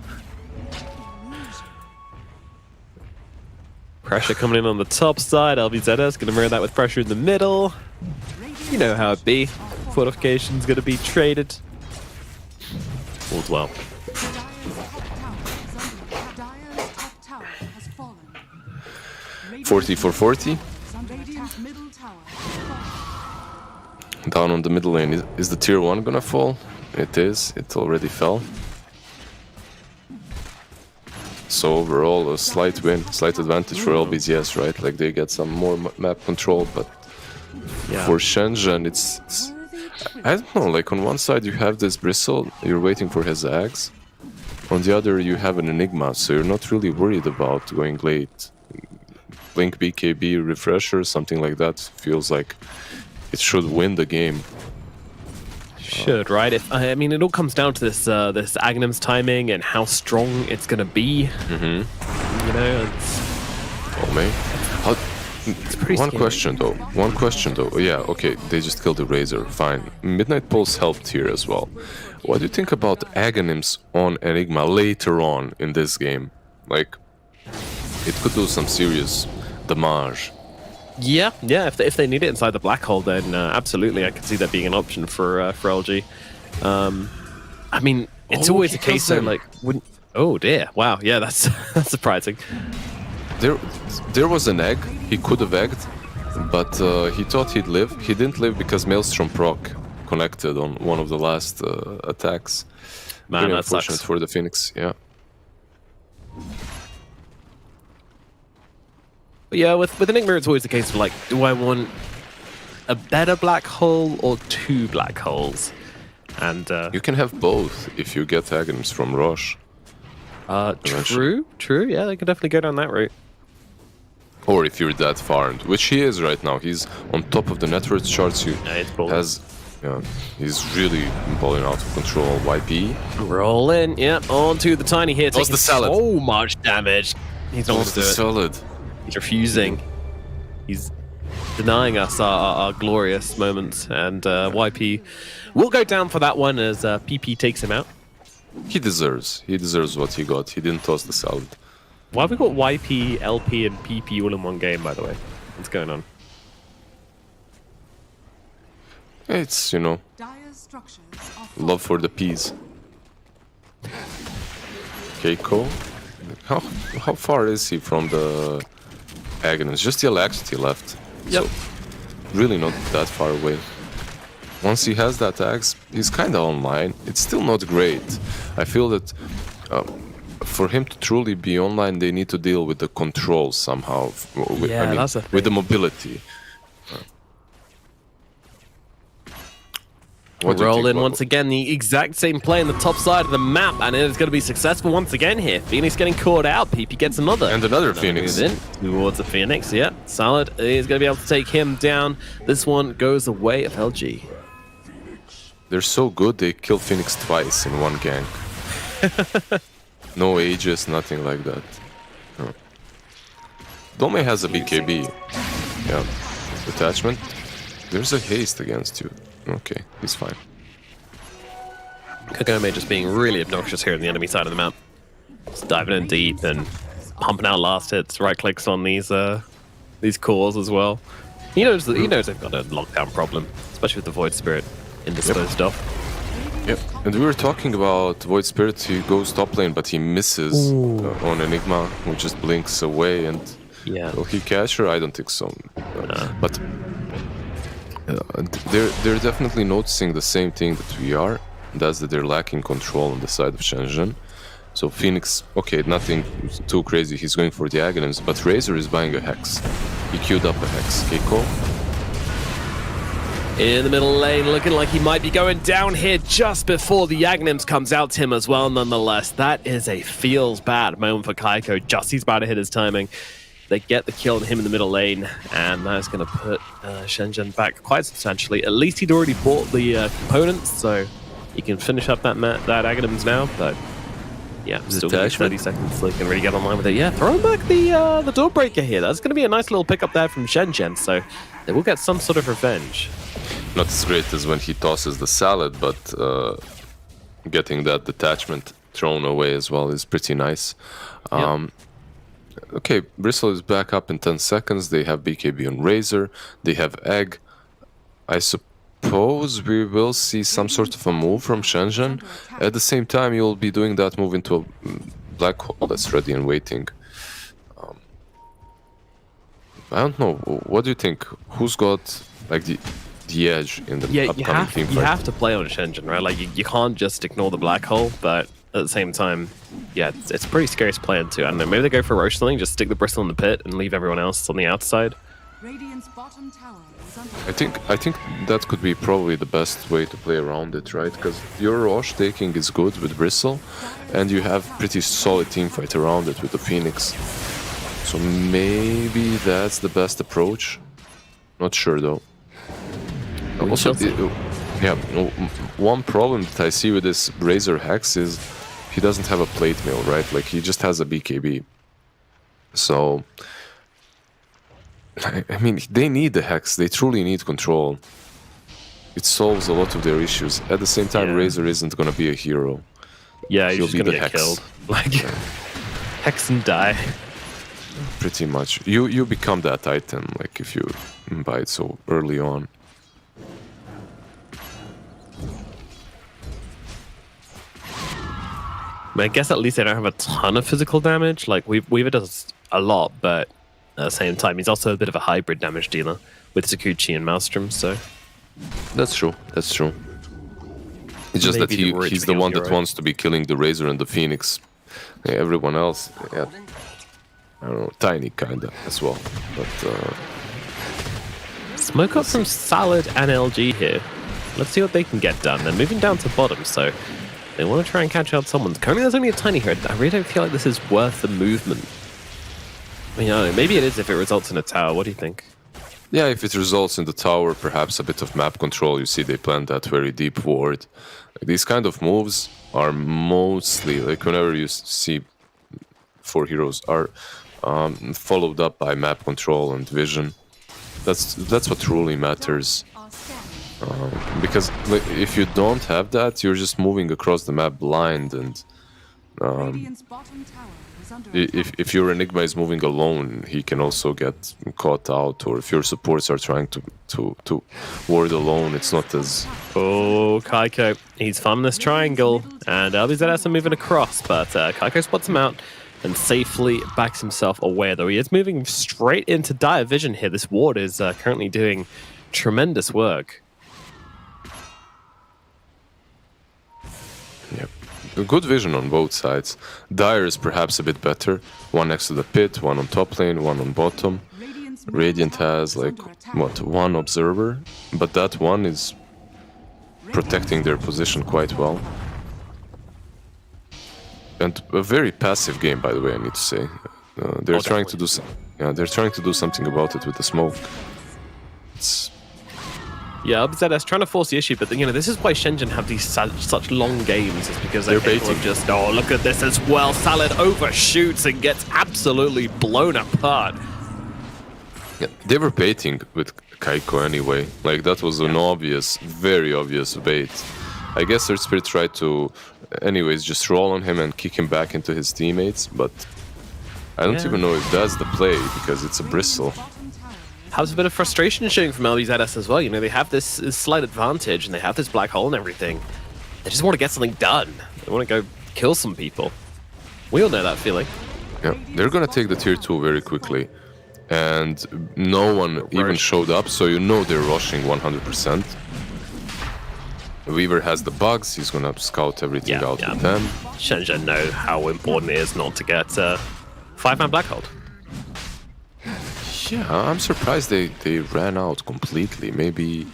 Pressure coming in on the top side. LBZS going to mirror that with pressure in the middle. You know how it be. Fortification's going to be traded. All's well.
Radiant's
40 for 40.
middle tower
Down on the middle lane. Is the tier 1 gonna fall? It is. It already fell. So overall, a slight win, slight advantage for LBZS, right? Like they get some more map control, but
Yeah.
for Shenzhen, it's I don't know. Like on one side you have this Bristle, you're waiting for his axe. On the other you have an Enigma, so you're not really worried about going late. Blink BKB refresher, something like that feels like it should win the game.
Should, right? I mean, it all comes down to this this Aghanim's timing and how strong it's going to be.
Mm-hmm.
You know,
Oh man.
pretty
One
scary.
question though. Yeah, okay, they just killed the Razor, fine. Midnight Pulse helped here as well. What do you think about Aghanims on Enigma later on in this game? Like, it could do some serious damage.
yeah. If they need it inside the black hole, then absolutely, I can see that being an option for LG. I mean, it's
Oh,
always
he
a case
kills
though,
them.
like, wouldn't. Oh dear! Wow, yeah, that's that's surprising.
There was an egg, he could have egged, but he thought he'd live. He didn't live because Maelstrom proc connected on one of the last attacks.
Man,
Very
that
unfortunate
sucks.
for the Phoenix, yeah.
But yeah, with Enigma, it's always the case of like, do I want a better black hole or two black holes? And
You can have both if you get Aghanim's from Rosh.
true. Yeah, they could definitely go down that route.
Or if you're that farmed, which he is right now. He's on top of the net worth charts. He
it's cool.
he's really balling out of control. YP.
Roll in, yep, onto the tiny here.
Toss
Taking
the salad.
so much damage. He's not going
Toss
to
the
do it.
solid.
He's refusing. He's denying us our glorious moments. And YP will go down for that one as PP takes him out.
He deserves what he got. He didn't toss the salad.
Why have we got YP, LP, and PP all in one game, by the way? What's going on?
It's,
Dire's structures are
love for the peas. Keiko. How far is he from the Aghanim's? Just the Alacrity left.
Yep.
So, really not that far away. Once he has that axe, he's kind of online. It's still not great. I feel that for him to truly be online, they need to deal with the controls somehow.
That's the
with the mobility. What do you
Roll
think,
in
Bobo?
once again, the exact same play on the top side of the map, and it is going to be successful once again here. Phoenix getting caught out. PP gets another.
And another Phoenix.
Move in towards the Phoenix, yeah. Salad is going to be able to take him down. This one goes the way of LG.
They're so good, they kill Phoenix twice in one gang. No ages, nothing like that. No. Dome has a BKB. Yeah. Detachment. There's a haste against you. Okay, he's fine.
Kagome just being really obnoxious here on the enemy side of the map. Just diving in deep and pumping out last hits, right clicks on these cores as well. He knows they've got a lockdown problem, especially with the Void Spirit indisposed of.
Yep. And we were talking about Void Spirit, he goes top lane, but he misses on Enigma, who just blinks away, and
Yeah.
will he catch her? I don't think so. But they're definitely noticing the same thing that we are. That's that they're lacking control on the side of Shenzhen. So Phoenix, okay, nothing too crazy. He's going for the Aghanims, but Razor is buying a Hex. He queued up a Hex. Keiko.
In the middle lane, looking like he might be going down here just before the Aghanims comes out to him as well, nonetheless. That is a feels bad moment for Kaiko. Just he's about to hit his timing. They get the kill on him in the middle lane, and that's going to put Shenzhen back quite substantially. At least he'd already bought the components, so he can finish up that Aghanims now, but yeah, still got 30 seconds so he can really get online with it. Yeah, throwing back the Doorbreaker here. That's going to be a nice little pickup there from Shenzhen, so they will get some sort of revenge.
Not as great as when he tosses the salad, but getting that detachment thrown away as well is pretty nice. Okay, Bristle is back up in 10 seconds. They have BKB on Razor. They have Egg. I suppose we will see some sort of a move from Shenzhen. At the same time, you'll be doing that move into a black hole that's ready and waiting. I don't know. What do you think? Who's got like the edge in the upcoming team fight?
You have to play on Shenzhen, right? Like you can't just ignore the black hole, but at the same time, yeah, it's a pretty scary to play into. I don't know, maybe they go for Roche or something, just stick the Bristle in the pit and leave everyone else on the outside.
Radiant's bottom tower is under
I think that could be probably the best way to play around it, right? Because your Roche taking is good with Bristle, and you have pretty solid team fight around it with the Phoenix. So maybe that's the best approach. Not sure though. Also, one problem that I see with this Razor Hex is he doesn't have a plate mill, right? Like he just has a BKB. So I mean, they need the Hex. They truly need control. It solves a lot of their issues. At the same time, Razor isn't gonna be a hero.
Yeah, he's
He'll
just
be
gonna
the
get
Hex.
killed. Like Hex and die.
Pretty much. You become that item, like if you buy it so early on.
I guess at least they don't have a ton of physical damage. Like Weaver does a lot, but at the same time, he's also a bit of a hybrid damage dealer with Sakuchi and Maelstrom. So
That's true. That's true. It's just that
Maybe the
he's the
original
one that
hero.
wants to be killing the Razor and the Phoenix. Yeah, everyone else, yeah, I don't know, tiny kinda as well. But
smoke up from Salad and LG here. Let's see what they can get done. They're moving down to bottom, so they want to try and catch out someone. Currently, there's only a tiny herd. I really don't feel like this is worth the movement. I mean, I don't know, maybe it is if it results in a tower. What do you think?
Yeah, if it results in the tower, perhaps a bit of map control. You see they plant that very deep ward. These kind of moves are mostly, like whenever you see 4 heroes, are followed up by map control and vision. That's what truly matters. Because like, if you don't have that, you're just moving across the map blind, and
Radiant's bottom tower is under attack.
if your Enigma is moving alone, he can also get caught out. Or if your supports are trying to ward alone, it's not as...
Oh, Kaiko. He's farming this triangle, and LBZS are moving across, but Kaiko spots him out and safely backs himself away, though he is moving straight into dire vision here. This ward is currently doing tremendous work.
Yep. Good vision on both sides. Dire is perhaps a bit better. One next to the pit, one on top lane, one on bottom. Radiant has like, what, 1 observer? But that one is protecting their position quite well. And a very passive game, by the way, I need to say. They're trying to do they're trying to do something about it with the smoke. It's...
Yeah, LBZS trying to force the issue, but you know, this is why Shenzhen have these such long games, is because they're capable of just, oh, look at this as well. Salad overshoots and gets absolutely blown apart.
Yeah, they were baiting with Kaiko anyway. Like, that was an obvious, very obvious bait. I guess Third Spirit tried to, anyways, just roll on him and kick him back into his teammates, but I don't even know if that's the play, because it's a bristle.
Has a bit of frustration showing from LBZS as well. You know, they have this slight advantage, and they have this black hole and everything. They just want to get something done. They want to go kill some people. We all know that feeling.
Yeah, they're gonna take the tier 2 very quickly. And no one even showed up, so you know they're rushing 100%. Weaver has the bugs, he's gonna scout everything out with them.
Shenzhen know how important it is not to get 5-man black hole.
Yeah, I'm surprised they ran out completely. Maybe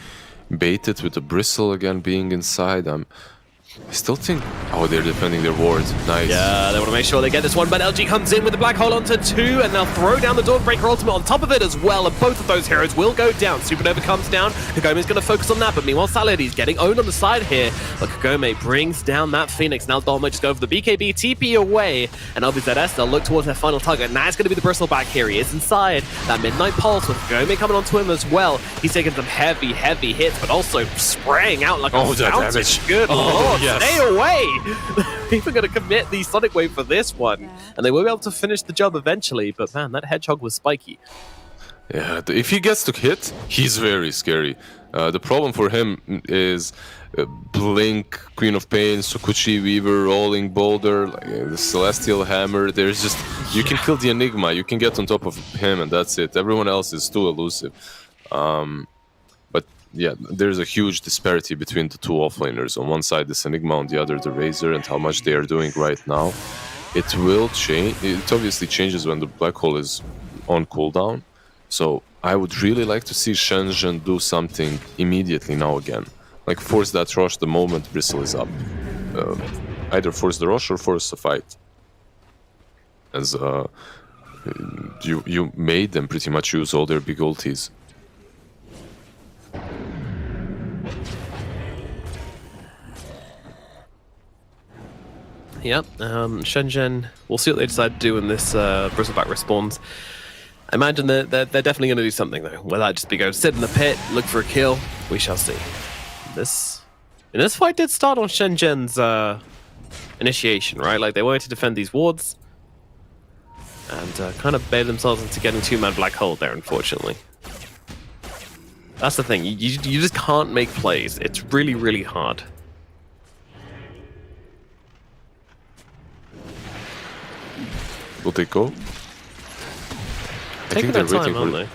baited with the bristle again being inside. I still think... Oh, they're defending their ward. Nice.
Yeah, they want to make sure they get this one, but LG comes in with the black hole onto 2, and they'll throw down the Dawnbreaker ultimate on top of it as well, and both of those heroes will go down. Supernova comes down, Kagome's going to focus on that, but meanwhile Salad, he's getting owned on the side here, but Kagome brings down that Phoenix. Now Dawn might just go for the BKB, TP away, and LBZS, they'll look towards their final target. Now it's going to be the Bristle back here. He is inside that Midnight Pulse with Kagome coming onto him as well. He's taking some heavy hits, but also spraying out like a fountain. Good lord, stay away! People are going to commit the Sonic Wave for this one, and they will be able to finish the job eventually, but man, that Hedgehog was spiky.
Yeah, if he gets to hit, he's very scary. The problem for him is Blink, Queen of Pain, Sokuchi, Weaver, Rolling Boulder, like, the Celestial Hammer. There's just... You can kill the Enigma, you can get on top of him, and that's it. Everyone else is too elusive. But yeah, there's a huge disparity between the two offlaners. On one side, this Enigma, on the other, the Razor, and how much they are doing right now. It will change. It obviously changes when the Black Hole is on cooldown. So I would really like to see Shenzhen do something immediately now again. Like force that rush the moment Bristle is up. Either force the rush or force the fight. As you made them pretty much use all their big ultis.
Yep, Shenzhen, we'll see what they decide to do when this Bristleback respawns. I imagine that they're definitely going to do something, though. Whether that just be go sit in the pit, look for a kill, we shall see. This fight did start on Shenzhen's initiation, right? Like, they wanted to defend these wards, and kind of bailed themselves into getting 2-man Black Hole there, unfortunately. That's the thing, you just can't make plays. It's really, really hard.
Will they go?
Taking their time, aren't they?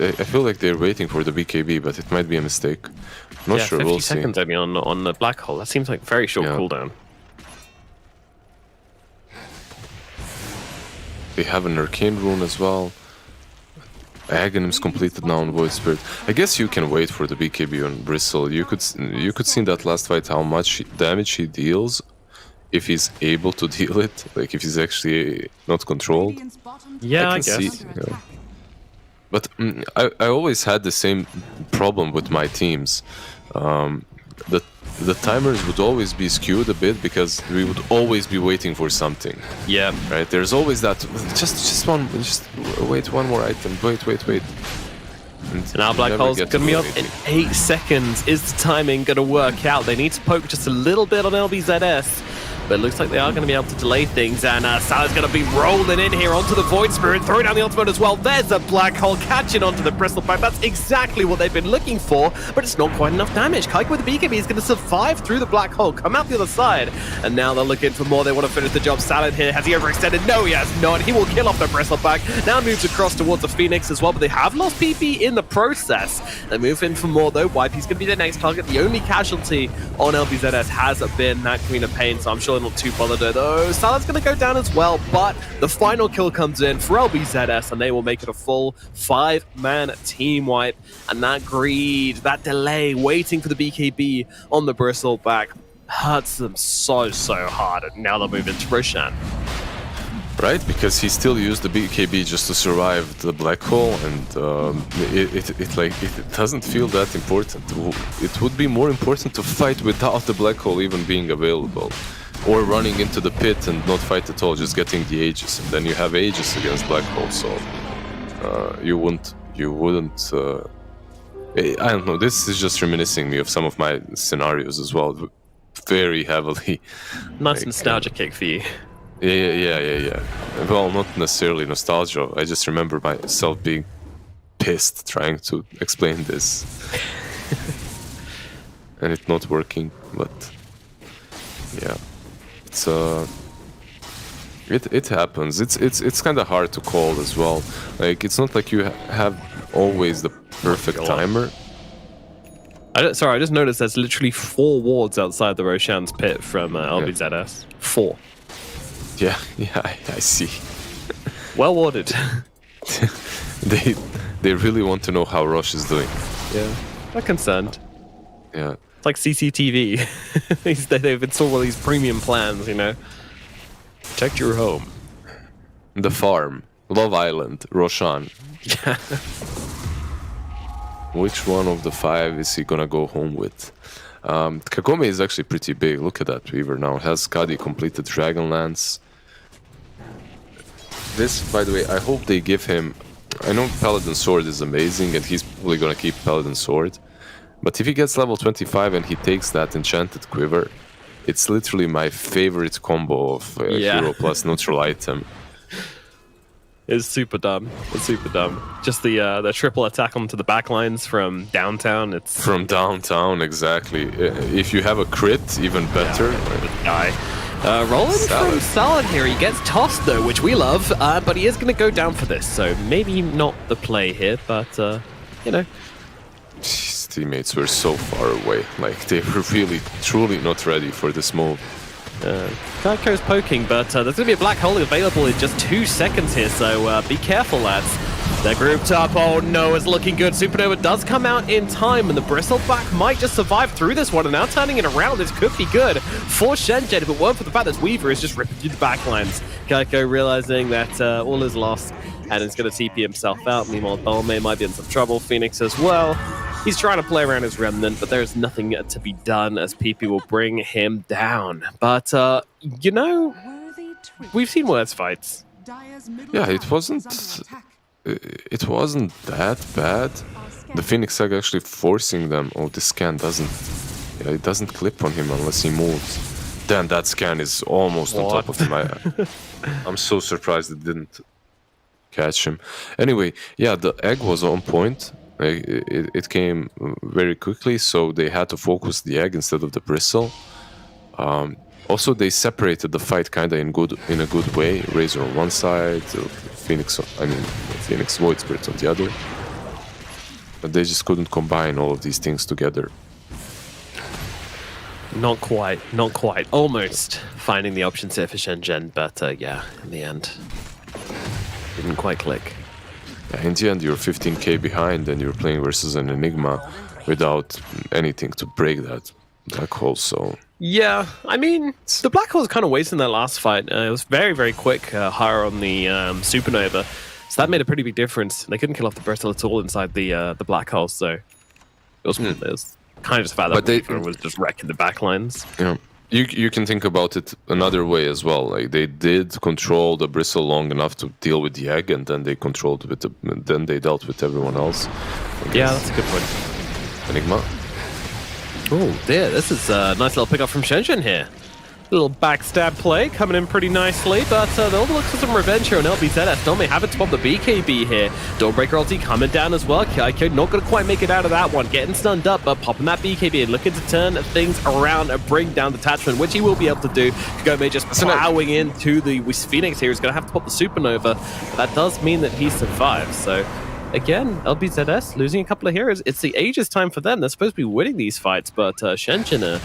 I feel like they're waiting for the BKB, but it might be a mistake. Not sure,
50
we'll see.
seconds only on the Black Hole. That seems like very short cooldown.
They have an Arcane Rune as well. Aghanim's completed now on Void Spirit. I guess you can wait for the BKB on Bristle. You could see in that last fight how much damage he deals if he's able to deal it, like if he's actually not controlled.
Yeah, I
can
guess.
see, you know. But I always had the same problem with my teams. The timers would always be skewed a bit because we would always be waiting for something.
Yeah.
Right? There's always that. Just wait one more item. Wait.
And our black hole's going to be up in 8 seconds. Is the timing going to work out? They need to poke just a little bit on LBZS. But it looks like they are going to be able to delay things, and Salah's going to be rolling in here onto the Void Spirit, throwing down the ultimate as well. There's a black hole catching onto the Bristle Pipe. That's exactly what they've been looking for, but it's not quite enough damage. Kaika with the BKB is going to survive through the black hole, come out the other side, and now they're looking for more. They want to finish the job. Salad here, has he overextended? No, he has not. He will kill off the Bristle Pipe. Now moves across towards the Phoenix as well, but they have lost PP in the process. They move in for more though. Wipey's going to be the next target. The only casualty on LBZS has been that Queen of Pain, so I'm sure they're not too bothered though. Salah's going to go down as well, but the final kill comes in for LBZS, and they will make it a full 5-man team wipe. And that greed, that delay, waiting for the BKB on the Bristleback hurts them so hard. And now they'll move into Roshan.
Right, because he still used the BKB just to survive the black hole, and it doesn't feel that important. It would be more important to fight without the black hole even being available, or running into the pit and not fight at all, just getting the Aegis, and then you have Aegis against black hole. So you wouldn't. I don't know. This is just reminiscing me of some of my scenarios as well, very heavily.
Nice nostalgia kick for you.
Yeah. Well, not necessarily nostalgia. I just remember myself being pissed trying to explain this. And it not working, but yeah. It happens. It's kind of hard to call as well. Like, it's not like you have always the perfect timer.
I just noticed there's literally 4 wards outside the Roshan's pit from LBZS. 4.
Yeah, I see.
Well warded.
They really want to know how Rosh is doing.
Yeah, they're concerned.
Yeah.
It's like CCTV. They've installed all these premium plans, you know. Protect your home.
The Farm, Love Island, Roshan. Which one of the 5 is he gonna go home with? Kagome is actually pretty big. Look at that Weaver now. Has Kadi completed Dragonlance? This, by the way, I hope they give him... I know Paladin Sword is amazing and he's probably gonna keep Paladin Sword. But if he gets level 25 and he takes that Enchanted Quiver, it's literally my favorite combo of hero plus neutral item.
It's super dumb. Just the triple attack onto the backlines from downtown. It's
from downtown, exactly. If you have a crit, even better.
Rolling from Salad here. He gets tossed though, which we love. But he is going to go down for this, so maybe not the play here. But you know,
his teammates were so far away. Like, they were really, truly not ready for this move.
Kaiko's poking, but there's going to be a black hole available in just 2 seconds here, so be careful, lads. They're grouped up. Oh no, it's looking good. Supernova does come out in time, and the Bristleback might just survive through this one, and now turning it around, this could be good for Shenzhen, if it weren't for the fact that Weaver is just ripping through the backlines. Kaiko realizing that all is lost, and is going to TP himself out. Meanwhile, Dolme might be in some trouble. Phoenix as well. He's trying to play around his Remnant, but there's nothing to be done as PP will bring him down. But, you know, we've seen worse fights.
Yeah, it wasn't that bad. The Phoenix Saga actually forcing them. Oh, this scan it doesn't clip on him unless he moves. Damn, that scan is almost on top of him. I'm so surprised it didn't catch him. Anyway, yeah, the egg was on point. It came very quickly, so they had to focus the egg instead of the bristle. Also, they separated the fight kind of in a good way. Razor on one side, Phoenix Void Spirit on the other. But they just couldn't combine all of these things together.
Not quite. Almost finding the options here for Shenzhen, but yeah, in the end, didn't quite click.
In the end, you're 15k behind and you're playing versus an Enigma without anything to break that black hole, so...
Yeah, I mean, the black hole was kind of wasted in that last fight. It was very, very quick, higher on the supernova, so that made a pretty big difference. They couldn't kill off the bristle at all inside the black hole, so it was kind of just about that Weaver was just wrecking the backlines.
Yeah. You can think about it another way as well. Like they did control the bristle long enough to deal with the egg, and then they controlled with then they dealt with everyone else.
Yeah, that's a good point.
Enigma.
Oh dear, this is a nice little pickup from Shenzhen here. A little backstab play coming in pretty nicely, but they'll look for some revenge here on LBZS. Don't they have it to pop the BKB here? Dawnbreaker ulti coming down as well. Kaiko not going to quite make it out of that one. Getting stunned up, but popping that BKB and looking to turn things around and bring down the detachment, which he will be able to do. Kagome just plowing into the Phoenix here. He's going to have to pop the Supernova. But that does mean that he survives, so... Again, LBZS losing a couple of heroes. It's the Aegis time for them. They're supposed to be winning these fights, but Shenzhen are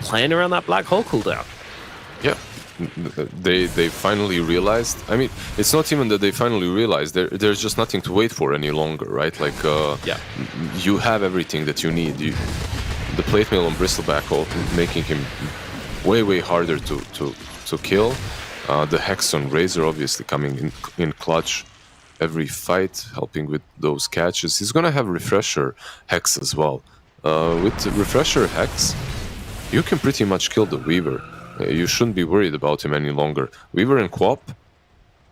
playing around that black hole cooldown.
Yeah, they finally realized. I mean, it's not even that they finally realized. There's just nothing to wait for any longer, right? Like, you have everything that you need. The plate mail on Bristleback hole making him way harder to kill. The Hex on Razor obviously coming in clutch. Every fight, helping with those catches. He's gonna have Refresher Hex as well. With Refresher Hex, you can pretty much kill the Weaver. You shouldn't be worried about him any longer. Weaver and Quap,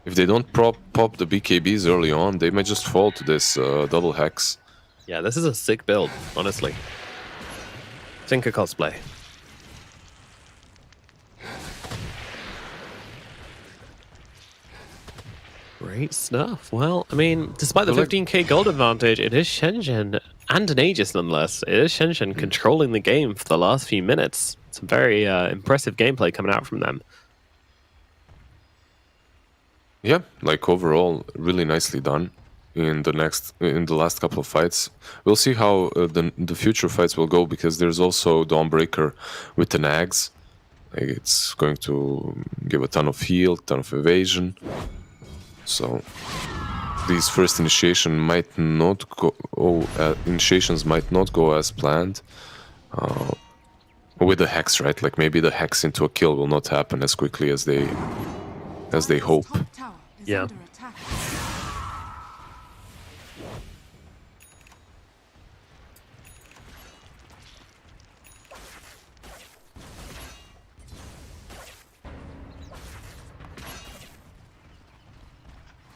if they don't pop the BKBs early on, they might just fall to this double Hex.
Yeah, this is a sick build, honestly. Tinker cosplay. Great stuff. Well, I mean, despite the 15k gold advantage, it is Shenzhen and an Aegis nonetheless. It is Shenzhen controlling the game for the last few minutes. Some very impressive gameplay coming out from them.
Yeah, like overall, really nicely done in the last couple of fights. We'll see how the future fights will go, because there's also Dawnbreaker with the Nags. It's going to give a ton of heal, ton of evasion. So these first initiations might not go as planned with the Hex, right? Like maybe the Hex into a kill will not happen as quickly as they hope.
Yeah.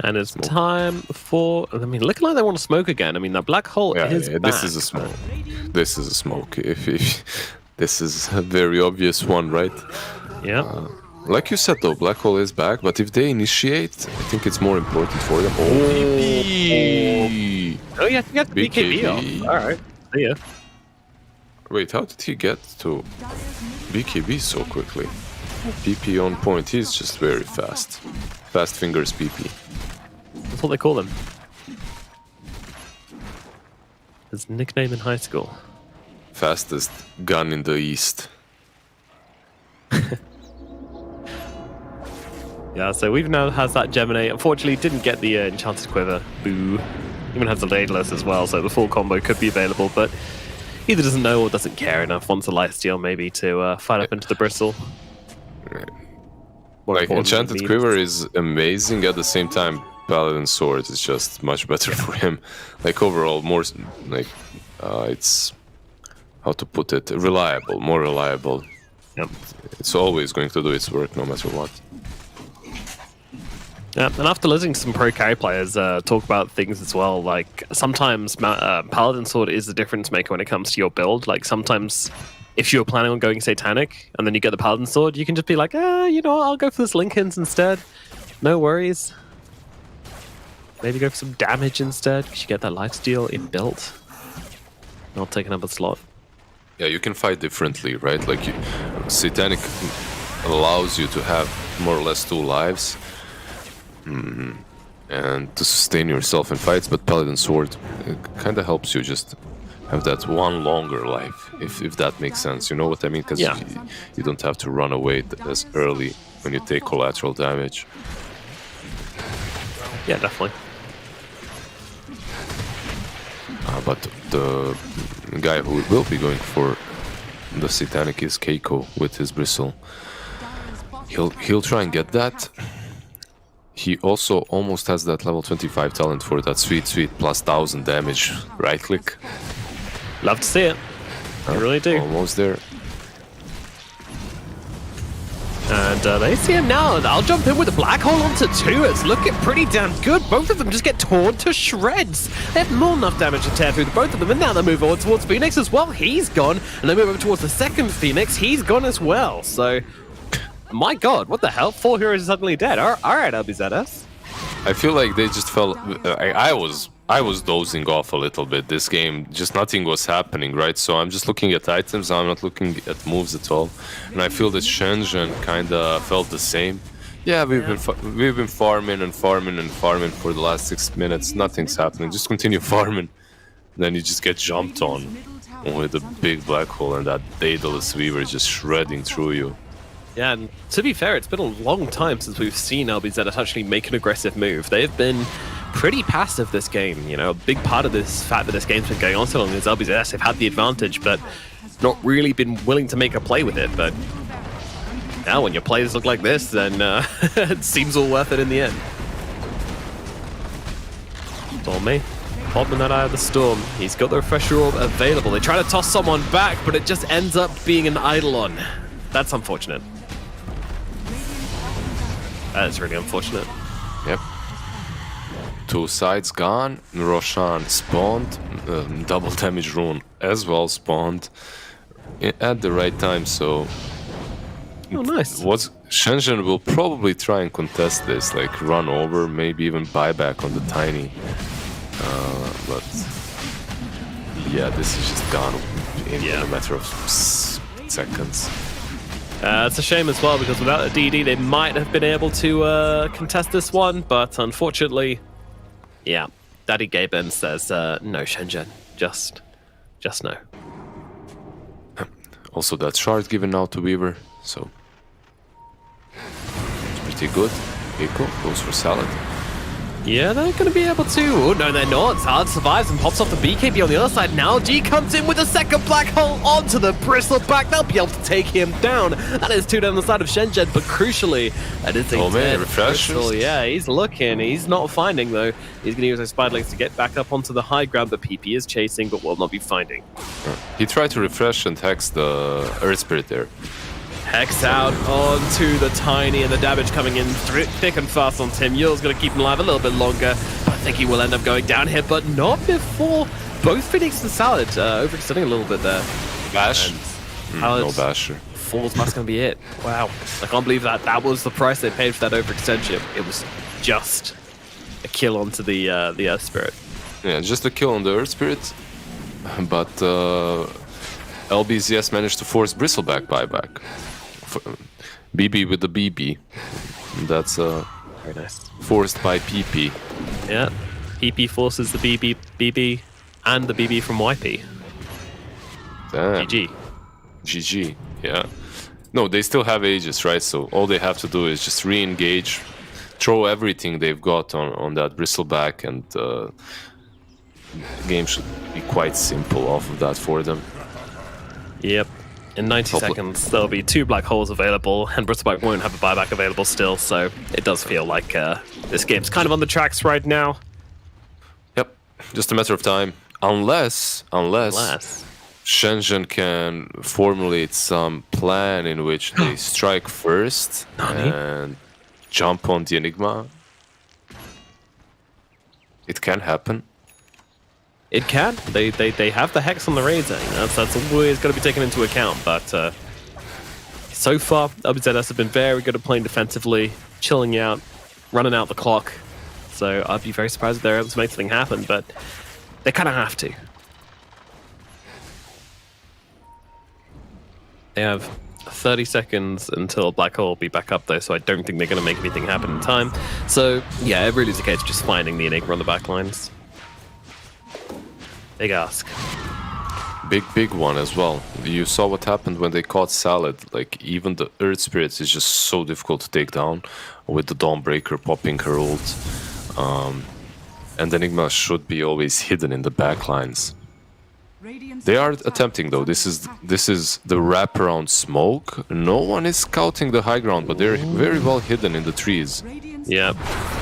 And it's time for... I mean, looking like they want to smoke again. I mean, that black hole is back.
This is a smoke. This is a smoke. If this is a very obvious one, right?
Yeah.
Like you said, though, black hole is back. But if they initiate, I think it's more important for them.
Oh, yeah, you got the BKB off. All right. See ya.
Wait, how did he get to BKB so quickly? PP on point. He's just very fast. Fast fingers PP.
That's what they call him. His nickname in high school.
Fastest gun in the East.
Yeah, so we've now has that Gemini. Unfortunately, didn't get the Enchanted Quiver. Boo. Even has the Daedalus as well, so the full combo could be available, but either doesn't know or doesn't care enough. Wants a lifesteal maybe to fight up into the bristle.
Like, Enchanted Quiver is amazing. At the same time, Paladin Sword is just much better for him. Like, overall, more, like, it's, how to put it, reliable, more reliable.
Yep.
It's always going to do its work, no matter what.
Yeah, and after listening to some pro carry players talk about things as well, like, sometimes Paladin Sword is the difference maker when it comes to your build. Like, sometimes... if you're planning on going Satanic, and then you get the Paladin Sword, you can just be like, you know what, I'll go for this Linken's instead. No worries. Maybe go for some damage instead, because you get that lifesteal in built. Not taking up a slot.
Yeah, you can fight differently, right? Like, Satanic allows you to have more or less 2 lives. And to sustain yourself in fights, but Paladin Sword kind of helps you just... have that one longer life, if that makes sense. You know what I mean? Because you don't have to run away as early when you take collateral damage.
Yeah, definitely.
But the guy who will be going for the Satanic is Keiko with his bristle. He'll try and get that. He also almost has that level 25 talent for that sweet plus 1000 damage. Right click.
Love to see it. I really do.
Almost there.
And they see him now, and I'll jump in with a black hole onto 2. It's looking pretty damn good. Both of them just get torn to shreds. They have more than enough damage to tear through both of them, and now they move on towards Phoenix as well. He's gone, and they move over towards the second Phoenix. He's gone as well. So, my God, what the hell? 4 heroes are suddenly dead. All right, LBZS.
I feel like they just fell. I was dozing off a little bit. This game, just nothing was happening, right? So I'm just looking at items. I'm not looking at moves at all. And I feel that Shenzhen kind of felt the same. Yeah, we've been farming and farming and farming for the last 6 minutes. Nothing's happening. Just continue farming. Then you just get jumped on with a big black hole, and that Daedalus Weaver just shredding through you.
Yeah, and to be fair, it's been a long time since we've seen LBZS actually make an aggressive move. They've been pretty passive this game, you know. A big part of this fact that this game's been going on so long is LBZS have had the advantage, but not really been willing to make a play with it. But now when your plays look like this, then it seems all worth it in the end. Stormy popping that eye of the storm. He's got the refresher orb available. They try to toss someone back, but it just ends up being an Eidolon. That's unfortunate. That is really unfortunate.
Yep. 2 sides gone. Roshan spawned. Double damage rune as well spawned at the right time. So,
Oh, nice.
Shenzhen will probably try and contest this, like run over, maybe even buy back on the tiny. But yeah, this is just gone in a matter of seconds.
It's a shame as well, because without a DD, they might have been able to contest this one, but unfortunately, yeah, Daddy Gaben says no, Shenzhen, just no.
Also, that shard given out to Weaver, so it's pretty good. Keiko goes for salad.
Yeah, they're going to be able to. Oh, no, they're not. Zard survives and pops off the BKB on the other side. Now G comes in with a second black hole onto the bristleback. They'll be able to take him down. That is 2 down the side of Shenzhen, but crucially, that is a dead Bristle. Yeah, he's looking. He's not finding, though. He's going to use those spider legs to get back up onto the high ground that PP is chasing, but will not be finding.
He tried to refresh and hex the Earth Spirit there.
Hex out onto the tiny, and the damage coming in thick and fast on Tim. Yule's going to keep him alive a little bit longer. I think he will end up going down here, but not before both Phoenix and Salad overextending a little bit there.
Bash? No basher.
Falls, that's going to be it. Wow. I can't believe that was the price they paid for that overextension. It was just a kill onto the Earth Spirit.
Yeah, just a kill on the Earth Spirit, but LBZS managed to force Bristleback buyback. BB with the BB. That's
very nice.
Forced by PP.
Yeah, PP forces the BB and the BB from YP.
Damn. GG, yeah. No, they still have Aegis, right? So all they have to do is just re-engage, throw everything they've got on that Bristleback, and the game should be quite simple off of that for them.
Yep. In 90 seconds, there'll be 2 black holes available, and Bristleback won't have a buyback available still, so it does feel like this game's kind of on the tracks right now.
Yep, just a matter of time. Unless Shenzhen can formulate some plan in which they strike first and jump on the Enigma. It can happen.
It can. They have the Hex on the Razor. That's always going to be taken into account. But so far, LBZS have been very good at playing defensively, chilling out, running out the clock. So I'd be very surprised if they're able to make something happen, but they kind of have to. They have 30 seconds until Black Hole will be back up, though, so I don't think they're going to make anything happen in time. So, yeah, it really is a case of just finding the Enigma on the back lines. Big ask.
Big one as well. You saw what happened when they caught Salad. Like, even the Earth Spirits is just so difficult to take down with the Dawnbreaker popping her ult. and Enigma should be always hidden in the back lines.
Radiant's
They are
top tower
attempting though.
under
This
attack.
is the wraparound smoke. No one is scouting the high ground, but they're very well hidden in the trees.
Radiant's
Yep.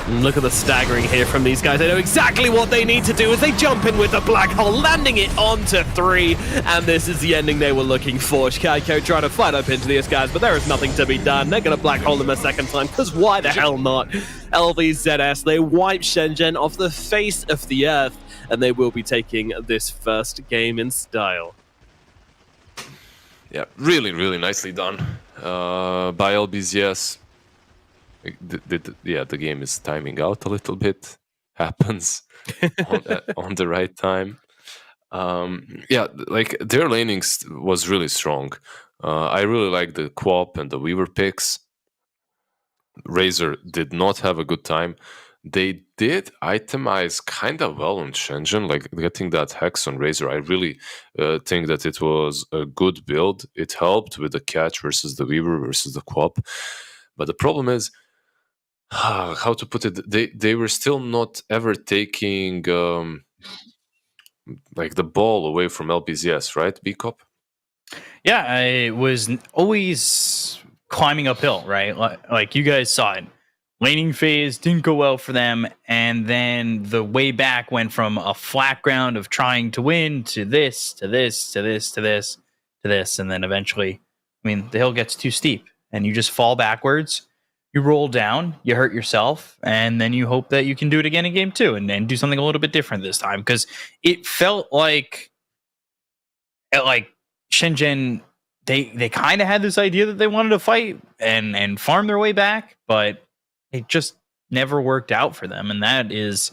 And look at the staggering here from these guys. They know exactly what they need to do as they jump in with the black hole, landing it onto 3. And this is the ending they were looking for. Kaiko trying to fight up into these guys, but there is nothing to be done. They're going to black hole them a second time, because why the hell not? LVZS, they wipe Shenzhen off the face of the earth, and they will be taking this first game in style.
Yeah, really, really nicely done by LBZS. The game is timing out a little bit. Happens on the right time. Yeah, like their laning was really strong. I really like the Quap and the Weaver picks. Razor did not have a good time. They did itemize kind of well on Shenzhen, like getting that Hex on Razor. I really think that it was a good build. It helped with the catch versus the Weaver versus the Quap. But the problem is, how to put it, they were still not ever taking like the ball away from LBZS, right, B-Cop?
Yeah, I was always climbing uphill, right? Like you guys saw it. Laning phase didn't go well for them, and then the way back went from a flat ground of trying to win to this, to this, to this, to this, to this, and then eventually, I mean, the hill gets too steep, and you just fall backwards. You roll down, you hurt yourself, and then you hope that you can do it again in game 2 and do something a little bit different this time, because it felt like Shenzhen, they kind of had this idea that they wanted to fight and farm their way back, but it just never worked out for them. And that is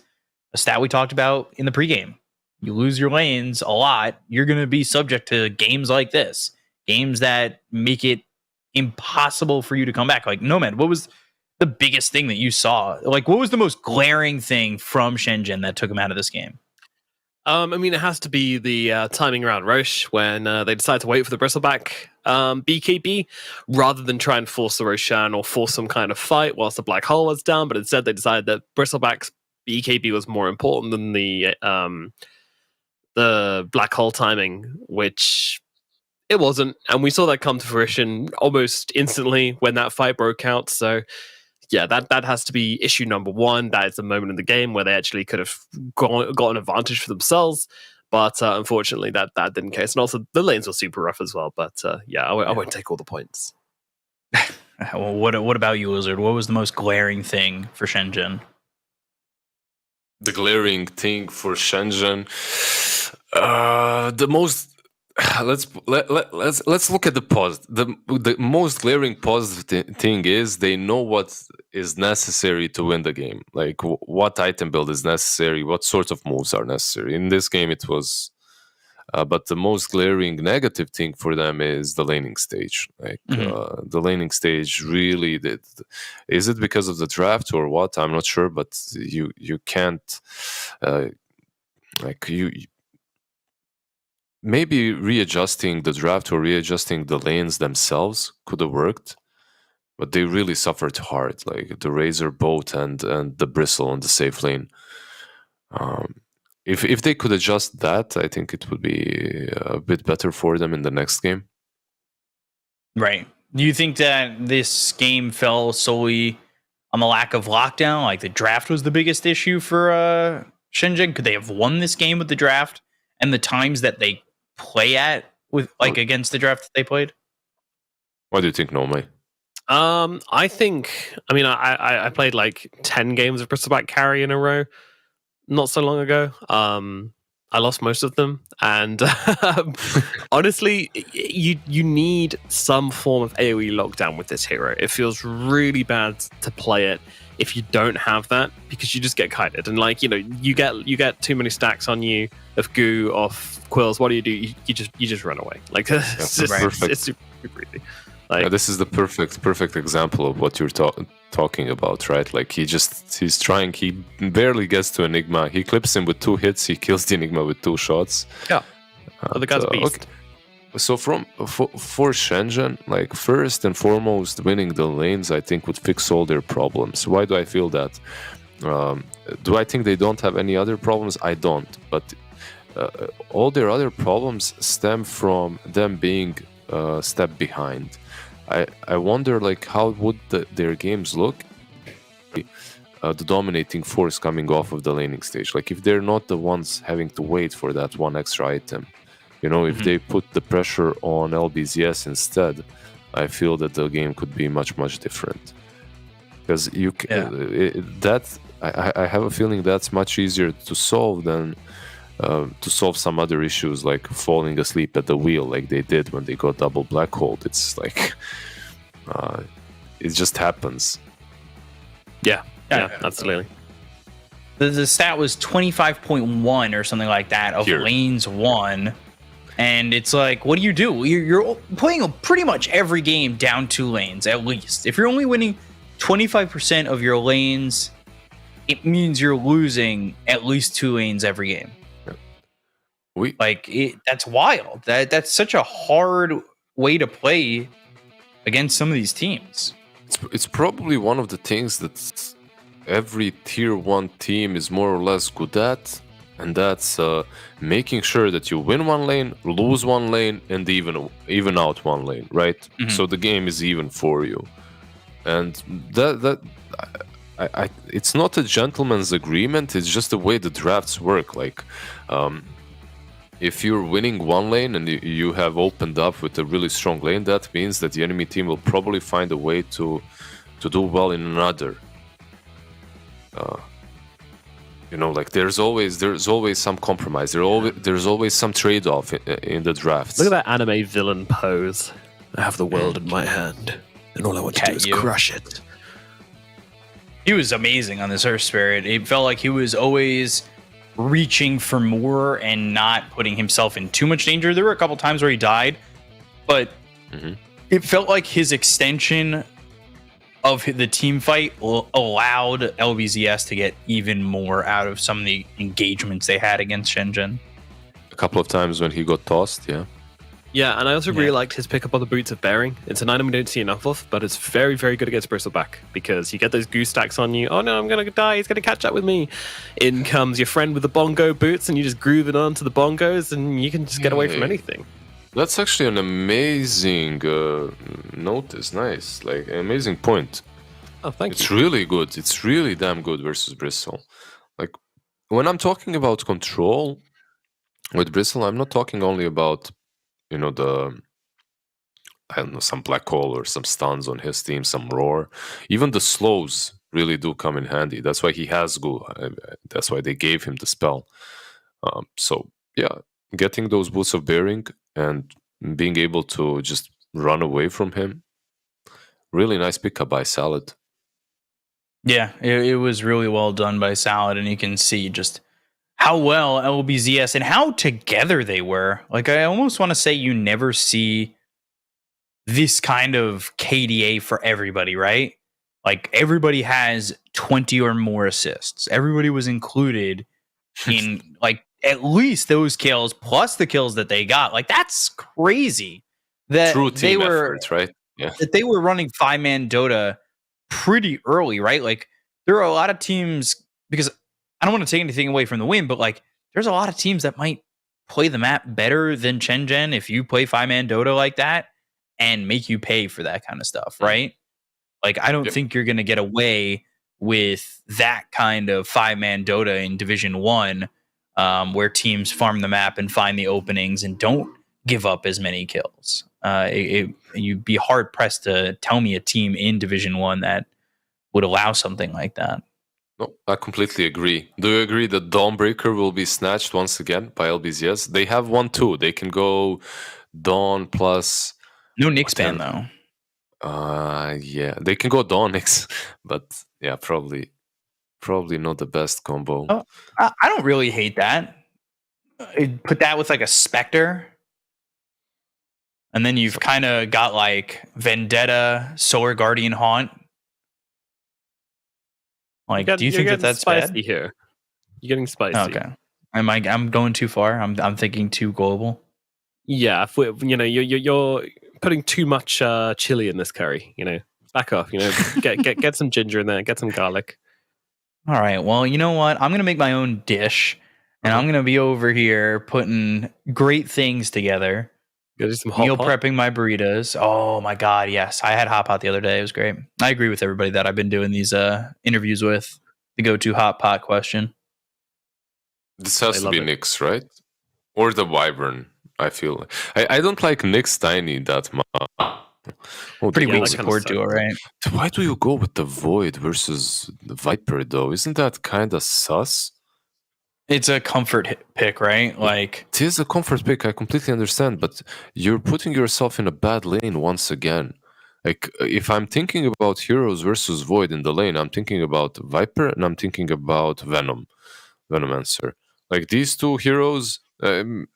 a stat we talked about in the pregame. You lose your lanes a lot, you're going to be subject to games like this, games that make it impossible for you to come back. Like, Nomad, what was the biggest thing that you saw? Like, what was the most glaring thing from Shenzhen that took him out of this game?
I mean, it has to be the timing around Roche when they decided to wait for the Bristleback BKB rather than try and force the Roshan or force some kind of fight whilst the Black Hole was down. But instead, they decided that Bristleback's BKB was more important than the Black Hole timing, which it wasn't. And we saw that come to fruition almost instantly when that fight broke out. So yeah, that has to be issue number 1. That is the moment in the game where they actually could have got an advantage for themselves. But unfortunately, that didn't case. And also, the lanes were super rough as well. But yeah, I won't take all the points.
Well, what about you, Lizard? What was the most glaring thing for Shenzhen?
The glaring thing for Shenzhen, the most. Let's look at the positive. The most glaring positive thing is they know what is necessary to win the game. Like what item build is necessary, what sort of moves are necessary. In this game, it was. But the most glaring negative thing for them is the laning stage. Like the laning stage really did. Is it because of the draft or what? I'm not sure. But you can't maybe readjusting the draft or readjusting the lanes themselves could have worked, but they really suffered hard, like the Razor boat and the Bristle on the safe lane. If they could adjust that, I think it would be a bit better for them in the next game.
Right. Do you think that this game fell solely on the lack of lockdown? Like the draft was the biggest issue for Shenzhen? Could they have won this game with the draft and the times that they play at with against the draft that they played?
What do you think, Nomai?
I think, I mean, I played like 10 games of Bristleback carry in a row not so long ago. I lost most of them, and honestly, you need some form of AoE lockdown with this hero. It feels really bad to play it if you don't have that, because you just get kited, and like, you know, you get too many stacks on you of goo, of quills. What do? You just run away. Like it's super easy. Like,
yeah, this is the perfect example of what you're talking about, right? Like he's trying, he barely gets to Enigma. He clips him with 2 hits. He kills the Enigma with 2 shots.
Yeah, the guy's a beast.
Okay. So for Shenzhen, like first and foremost, winning the lanes, I think would fix all their problems. Why do I feel that? Do I think they don't have any other problems? I don't. But all their other problems stem from them being a step behind. I wonder, like, how would their games look? The dominating force coming off of the laning stage. Like, if they're not the ones having to wait for that one extra item, you know, if they put the pressure on LBZS instead, I feel that the game could be much, much different. Because you I have a feeling that's much easier to solve than to solve some other issues like falling asleep at the wheel, like they did when they got double black hole. It's like it just happens.
Yeah, absolutely.
The stat was 25.1 or something like that of lanes won. And it's like, what do? You're playing pretty much every game down 2 lanes, at least. If you're only winning 25% of your lanes, it means you're losing at least 2 lanes every game. That's wild. That's such a hard way to play against some of these teams.
It's probably one of the things that every tier 1 team is more or less good at, and that's making sure that you win 1 lane, lose 1 lane, and even out 1 lane, right? Mm-hmm. So the game is even for you. And that it's not a gentleman's agreement. It's just the way the drafts work. Like, if you're winning 1 lane and you have opened up with a really strong lane, that means that the enemy team will probably find a way to do well in another. You know, like there's always some compromise. There's always some trade-off in the drafts.
Look at that anime villain pose. I have the world in my hand, and all I want to do is crush it.
He was amazing on this Earth Spirit. It felt like he was always reaching for more and not putting himself in too much danger. There were a couple times where he died, but it felt like his extension of the team fight allowed LBZS to get even more out of some of the engagements they had against Shenzhen.
A couple of times when he got tossed, yeah.
Yeah, and I also really liked his pickup on the Boots of Bearing. It's an item we don't see enough of, but it's very, very good against Bristleback because you get those goose stacks on you. Oh no, I'm going to die. He's going to catch up with me. In comes your friend with the bongo boots, and you just groove it onto the bongos, and you can just get away from anything.
That's actually an amazing notice. Nice. Like, an amazing point.
Oh, thank you.
It's really good. It's really damn good versus Bristle. Like, when I'm talking about control with Bristle, I'm not talking only about, you know, some black hole or some stuns on his team, some roar. Even the slows really do come in handy. That's why he has Gu. That's why they gave him the spell. So, yeah, getting those boots of bearing and being able to just run away from him, really nice pickup by Salad.
Yeah, it was really well done by Salad, and you can see just how well LBZS and how together they were. Like, I almost want to say you never see this kind of KDA for everybody, right? Like, everybody has 20 or more assists. Everybody was included in, like, at least those kills plus the kills that they got. Like, that's crazy. That
true team efforts, right? Yeah.
That they were running 5-man Dota pretty early, right? Like, there are a lot of teams, because I don't want to take anything away from the win, but like, there's a lot of teams that might play the map better than Shenzhen if you play 5-man Dota like that and make you pay for that kind of stuff, right? Like, I don't think you're going to get away with that kind of 5-man Dota in Division 1, where teams farm the map and find the openings and don't give up as many kills. You'd be hard pressed to tell me a team in Division 1 that would allow something like that.
No, I completely agree. Do you agree that Dawnbreaker will be snatched once again by LBZS? They have 1-2. They can go Dawn plus...
No Nyx ban, though.
Yeah. They can go Dawn Nyx, but yeah, probably not the best combo.
Oh, I don't really hate that. I'd put that with like a Spectre. And then you've kind of got like Vendetta, Solar Guardian Haunt. Like, do you think that's
spicy
bad?
Here? You're getting spicy.
Okay. I'm going too far. I'm thinking too global.
Yeah, you're putting too much chili in this curry. You know, back off. You know, get some ginger in there, get some garlic.
All right. Well, you know what? I'm gonna make my own dish, and I'm gonna be over here putting great things together.
Get you some hot
Meal
pot.
prepping my burritos. Oh my god, yes! I had hot pot the other day. It was great. I agree with everybody that I've been doing these interviews with. The go-to hot pot question.
This has
I
to
love
be
it.
Nyx, right? Or the Wyvern. I feel I don't like Nyx Tiny that much. Oh,
Pretty
they
weak
go
that kinda
support
sucks.
duo, right?
with- Why do you go with the Void versus the Viper though? Isn't that kind of sus?
It's a comfort pick, right? Like,
It is a comfort pick. I completely understand, but you're putting yourself in a bad lane once again. Like, if I'm thinking about heroes versus Void in the lane, I'm thinking about Viper and I'm thinking about Venomancer. Like these two heroes,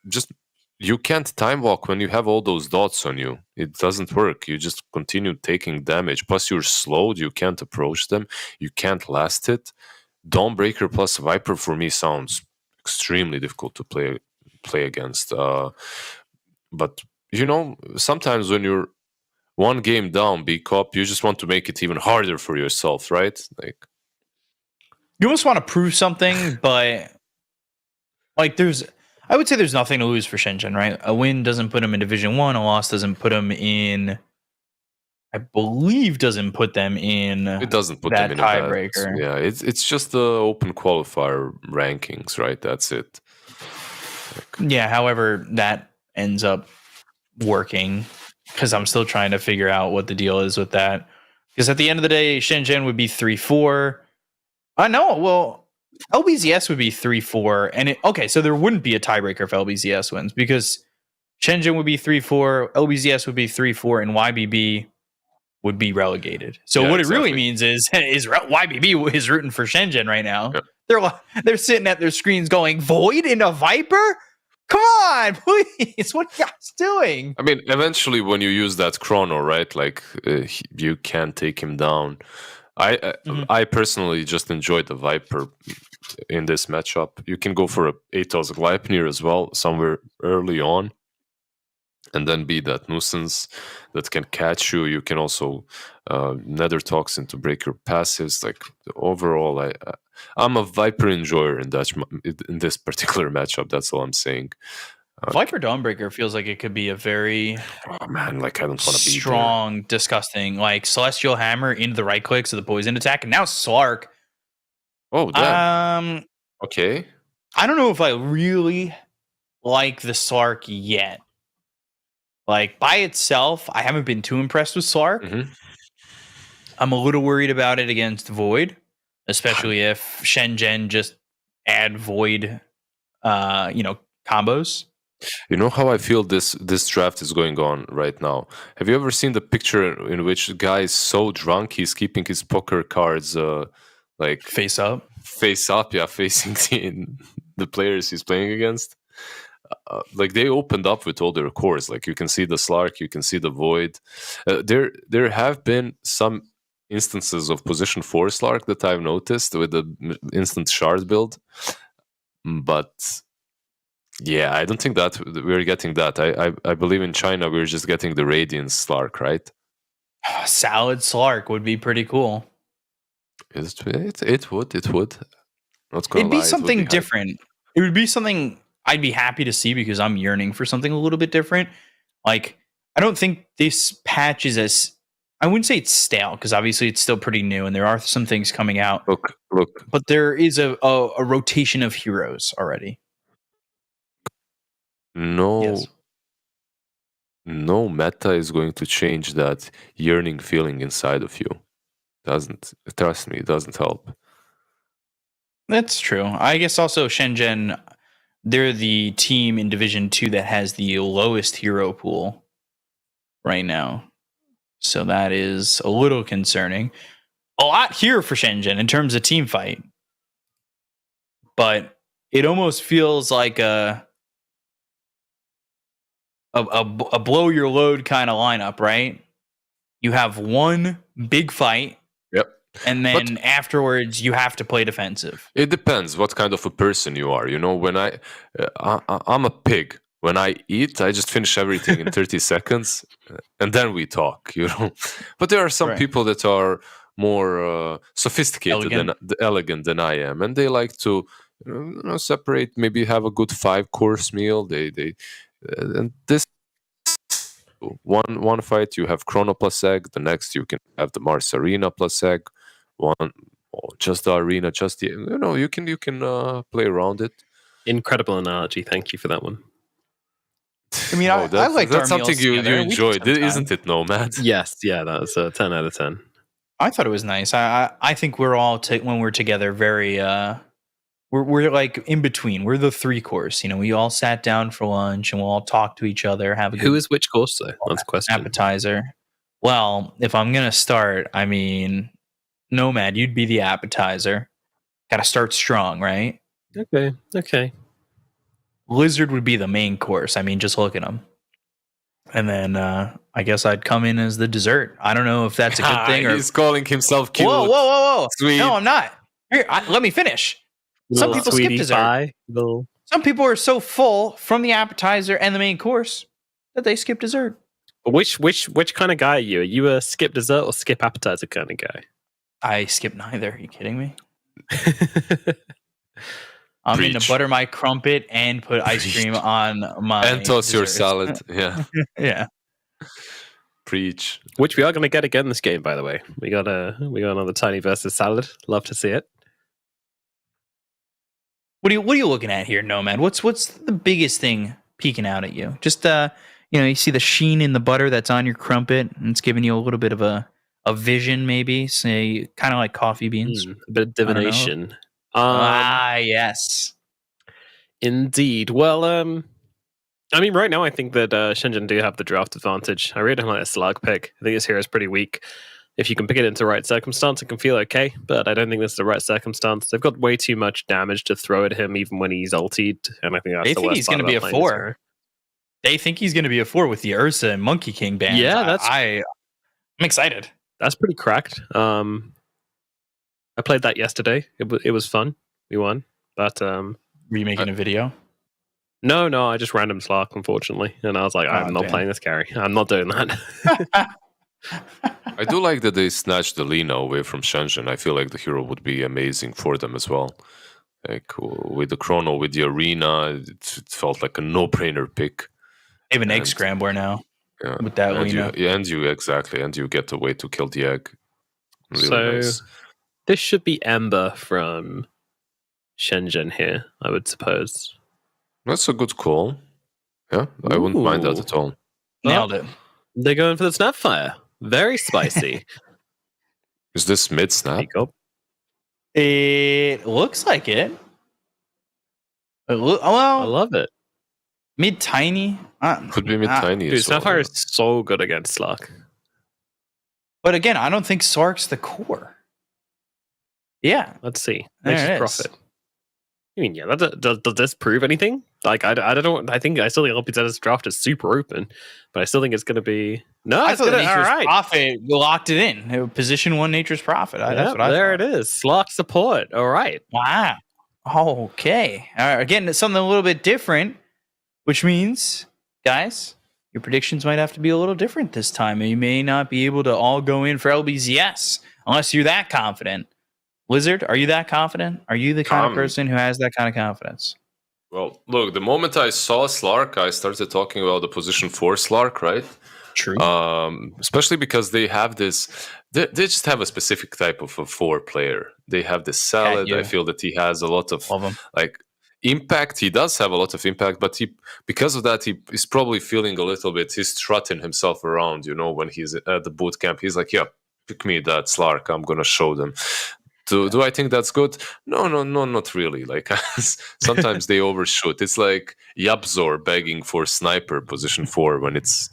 just you can't time walk when you have all those dots on you. It doesn't work. You just continue taking damage. Plus, you're slowed. You can't approach them. You can't last it. Dawnbreaker plus Viper for me sounds extremely difficult to play against. But sometimes when you're one game down, big up, you just want to make it even harder for yourself, right? Like,
you almost want to prove something, but like, I would say there's nothing to lose for Shenzhen, right? A win doesn't put him in Division 1, a loss doesn't put him in, I believe doesn't put them in
it doesn't put
that
them in a bad.
tiebreaker.
Yeah, it's just the open qualifier rankings, right? That's it.
Yeah, however, that ends up working because I'm still trying to figure out what the deal is with that. Because at the end of the day, Shenzhen would be 3-4. I know. Well, LBZS would be 3-4. And okay, so there wouldn't be a tiebreaker if LBZS wins because Shenzhen would be 3-4, LBZS would be 3-4, and YBB would be relegated. So
Yeah,
what it really
exactly.
means is YBB is rooting for Shenzhen right now.
Yeah.
They're sitting at their screens going, Void in a Viper? Come on, please. What are you guys doing?
I mean, eventually, when you use that chrono, right? Like, you can take him down. I personally just enjoyed the Viper in this matchup. You can go for a 8,000 Gleipnir as well, somewhere early on, and then be that nuisance that can catch you. You can also Nether Toxin to break your passives. Like, overall, I'm a Viper enjoyer in this particular matchup. That's all I'm saying.
Viper Dawnbreaker feels like it could be a very
Oh man, like I don't want to be
strong, disgusting, like Celestial Hammer into the right clicks of the poison attack, and now Slark.
there. Oh damn. Okay.
I don't know if I really like the Slark yet. Like by itself, I haven't been too impressed with Slark.
Mhm.
I'm a little worried about it against Void, especially if Shenzhen just add Void, combos.
You know how I feel this draft is going on right now? Have you ever seen the picture in which the guy is so drunk he's keeping his poker cards like
Face up.
face up, yeah, facing the players he's playing against? Like they opened up with all their cores. Like you can see the Slark, you can see the Void. There have been some instances of position 4 Slark that I've noticed with the instant shard build, but yeah, I don't think that we're getting that. I believe in China we're just getting the Radiance Slark, right?
Salad Slark would be pretty cool.
It would. Not gonna
It'd be
lie,
something
hype.
different. It would be something I'd be happy to see because I'm yearning for something a little bit different. Like, I don't think this patch is as, I wouldn't say it's stale because obviously it's still pretty new and there are some things coming out.
Look.
But there is a rotation of heroes already.
No,
Yes.
no meta is going to change that yearning feeling inside of you. Doesn't, trust me, it doesn't help.
That's true. I guess also Shenzhen, they're the team in Division 2 that has the lowest hero pool right now. So that is a little concerning. A lot here for Shenzhen in terms of team fight. But it almost feels like a blow your load kind of lineup, right? You have one big fight.
Yep.
And then afterwards, you have to play defensive.
It depends what kind of a person you are. You know, when I'm a pig. When I eat, I just finish everything in 30 seconds, and then we talk. You know, but there are some
Right.
people that are more sophisticated elegant than I am, and they like to separate. Maybe have a good 5-course meal. And this one fight you have Chrono plus egg. The next you can have the Mars Arena plus egg. Just the arena, just the you can play around it.
Incredible analogy. Thank you for that one.
I mean, I like
that's something you enjoyed, isn't it, Nomad?
Yes, yeah, that was a 10 out of 10.
I thought it was nice. I think we're all when we're together very we're like in between. We're the 3-course. We all sat down for lunch and we'll all talk to each other. Have a
Who is which course though? That's a question.
Appetizer. Well, if I'm gonna start, I mean, Nomad, you'd be the appetizer. Got to start strong, right?
Okay.
Lizard would be the main course. I mean, just look at him. And then I guess I'd come in as the dessert. I don't know if that's a good thing or
he's calling himself cute.
Whoa.
Sweet.
No, I'm not. Here, let me finish. Some people skip dessert. Some people are so full from the appetizer and the main course that they skip dessert.
Which kind of guy are you? Are you a skip dessert or skip appetizer kind of guy?
I skip neither. Are you kidding me? I'm going to butter my crumpet and put ice cream on my
and toss
dessert.
your salad. Yeah.
Yeah.
Preach.
Which we are going to get again this game, by the way. We got another tiny versus salad. Love to see it.
What are you looking at here, Nomad? What's the biggest thing peeking out at you? Just you see the sheen in the butter that's on your crumpet, and it's giving you a little bit of a vision, maybe. Say kind of like coffee beans.
A bit of divination.
Yes.
Indeed. Well, I mean, right now I think that Shenzhen do have the draft advantage. I really don't like a Slug pick. I think this hero is pretty weak. If you can pick it into the right circumstance, it can feel okay, but I don't think this is the right circumstance. They've got way too much damage to throw at him, even when he's ultied, and I think that's
they
the
think
worst
he's
part
going to be a
about playing this
4.
hero.
They think he's going to be a 4 with the Ursa and Monkey King band.
Yeah,
I'm excited.
That's pretty cracked. I played that yesterday. It was fun. We won, but
were you making a video?
No, I just random Slark, unfortunately, and I was like, I'm not playing this carry. I'm not doing that.
I do like that they snatched the Lina away from Shenzhen. I feel like the hero would be amazing for them as well. Like with the Chrono, with the Arena, it felt like a no-brainer pick.
They have an egg scrambler now. Yeah, with that Lina.
And you get a way to kill the egg.
Really nice. This should be Ember from Shenzhen here, I would suppose.
That's a good call. Yeah, I wouldn't mind that at all.
Nailed it.
They're going for the Snapfire. Very spicy.
Is this mid-snap?
It looks like it.
I love it.
Mid-tiny.
Could be mid-tiny.
Dude, Snapfire is so good against Slark.
But again, I don't think Slark's the core. Yeah.
Let's see. Makes profit. I mean, yeah, does this prove anything? Like, I still think LPZ's draft is super open, but I still think it's going to be... No,
I thought Nature's Prophet locked it in. Position 1 Nature's Prophet. That's what I thought.
There it is. Slark support. All right.
Wow. Okay. Again, it's something a little bit different, which means, guys, your predictions might have to be a little different this time. You may not be able to all go in for LB's yes, unless you're that confident. Lizard, are you that confident? Are you the kind of person who has that kind of confidence?
Well, look, the moment I saw Slark, I started talking about the position 4 Slark, right?
True.
Especially because they have this, they just have a specific type of a 4 player. They have this salad. I feel that he has a lot of like impact. He does have a lot of impact, but because of that, he is probably feeling a little bit, he's strutting himself around, when he's at the boot camp. He's like, yeah, pick me that Slark. I'm going to show them. Do I think that's good? No, not really. Like sometimes they overshoot. It's like Yabzor begging for sniper position 4 when it's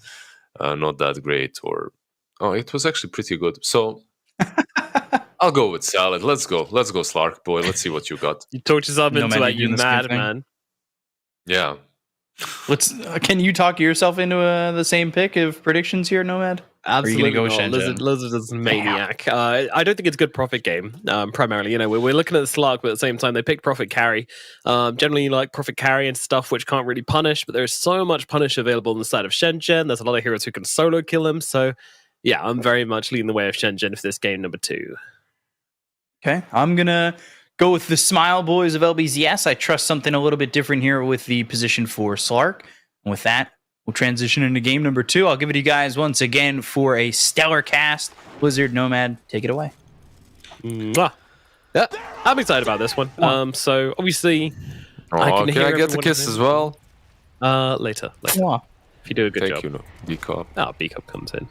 not that great. It was actually pretty good. So I'll go with salad. Let's go, Slark boy. Let's see what you got.
You talked yourself into that, you madman.
Yeah.
Can you talk yourself into the same pick of predictions here, Nomad?
Absolutely
go
not. Lizard is a maniac. I don't think it's a good profit game, primarily. We're looking at the Slark, but at the same time, they pick profit carry. Generally, you like profit carry and stuff which can't really punish, but there's so much punish available on the side of Shenzhen. There's a lot of heroes who can solo kill him, so Yeah, I'm very much leaning the way of Shenzhen for this game number 2.
Okay, I'm gonna go with the Smile Boys of LBZS. I trust something a little bit different here with the position for Slark. And with that, we'll transition into game number 2. I'll give it to you guys once again for a stellar cast. Blizzard Nomad, take it away.
Mwah. Yeah, I'm excited about this one. So obviously,
Oh, can I get the
everyone
kiss
in.
as well?
Later.
Mwah.
If you do a good
Thank
job.
you, D-Cop.
B Cup comes in.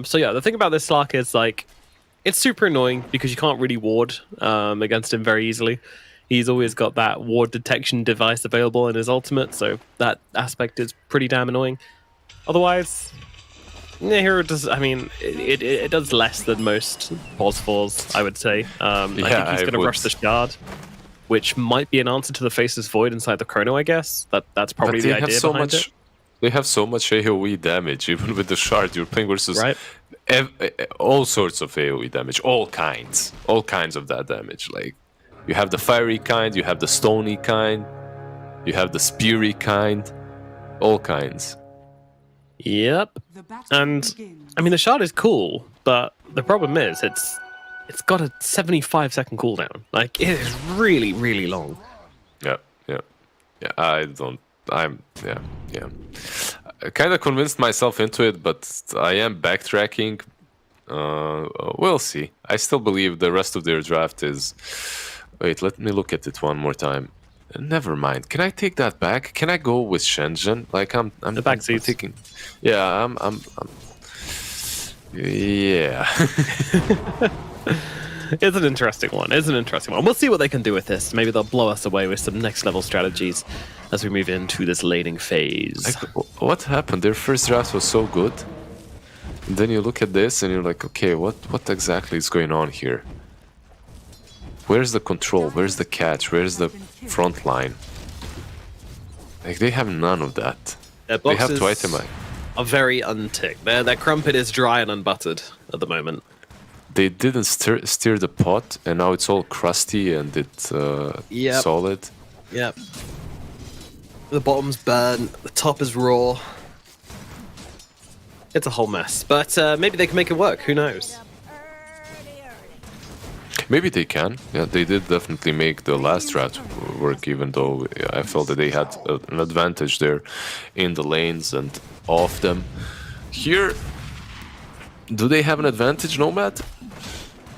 So yeah, the thing about this Slark is like, it's super annoying because you can't really ward against him very easily. He's always got that ward detection device available in his ultimate, so that aspect is pretty damn annoying. Otherwise, yeah, hero does. I mean, it does less than most pos 4s, I would say. I think he's going to rush the shard, which might be an answer to the Faceless Void inside the Chrono, I guess. That's probably the idea behind it.
They have so much AoE damage, even with the shard. You're playing versus
Right.
all sorts of AoE damage, all kinds of that damage. Like, you have the fiery kind, you have the stony kind, you have the speary kind, all kinds.
Yep.
The battle
And
begins.
I mean, the shard is cool, but the problem is it's got a 75-second cooldown. Like, it is really, really long.
Yeah. I kind of convinced myself into it, but I am backtracking. We'll see. I still believe the rest of their draft is. Wait, let me look at it one more time. Never mind. Can I take that back? Can I go with Shenzhen? Like I'm
The back seats.
taking. Yeah, I'm. Yeah.
It's an interesting one. We'll see what they can do with this. Maybe they'll blow us away with some next level strategies as we move into this laning phase.
Like, what happened? Their first draft was so good. And then you look at this and you're like, okay, what exactly is going on here? Where's the control? Where's the catch? Where's the front line? Like, they have none of that.
Their
They have to
boxes
itemize.
are very unticked. Their crumpet is dry and unbuttered at the moment.
They didn't steer the pot, and now it's all crusty and it's
Yep.
solid.
Yep. The bottom's burnt, the top is raw. It's a whole mess. But maybe they can make it work. Who knows?
Maybe they can. Yeah, they did definitely make the last draft work, even though I felt that they had an advantage there in the lanes and off them. Here, do they have an advantage, Nomad?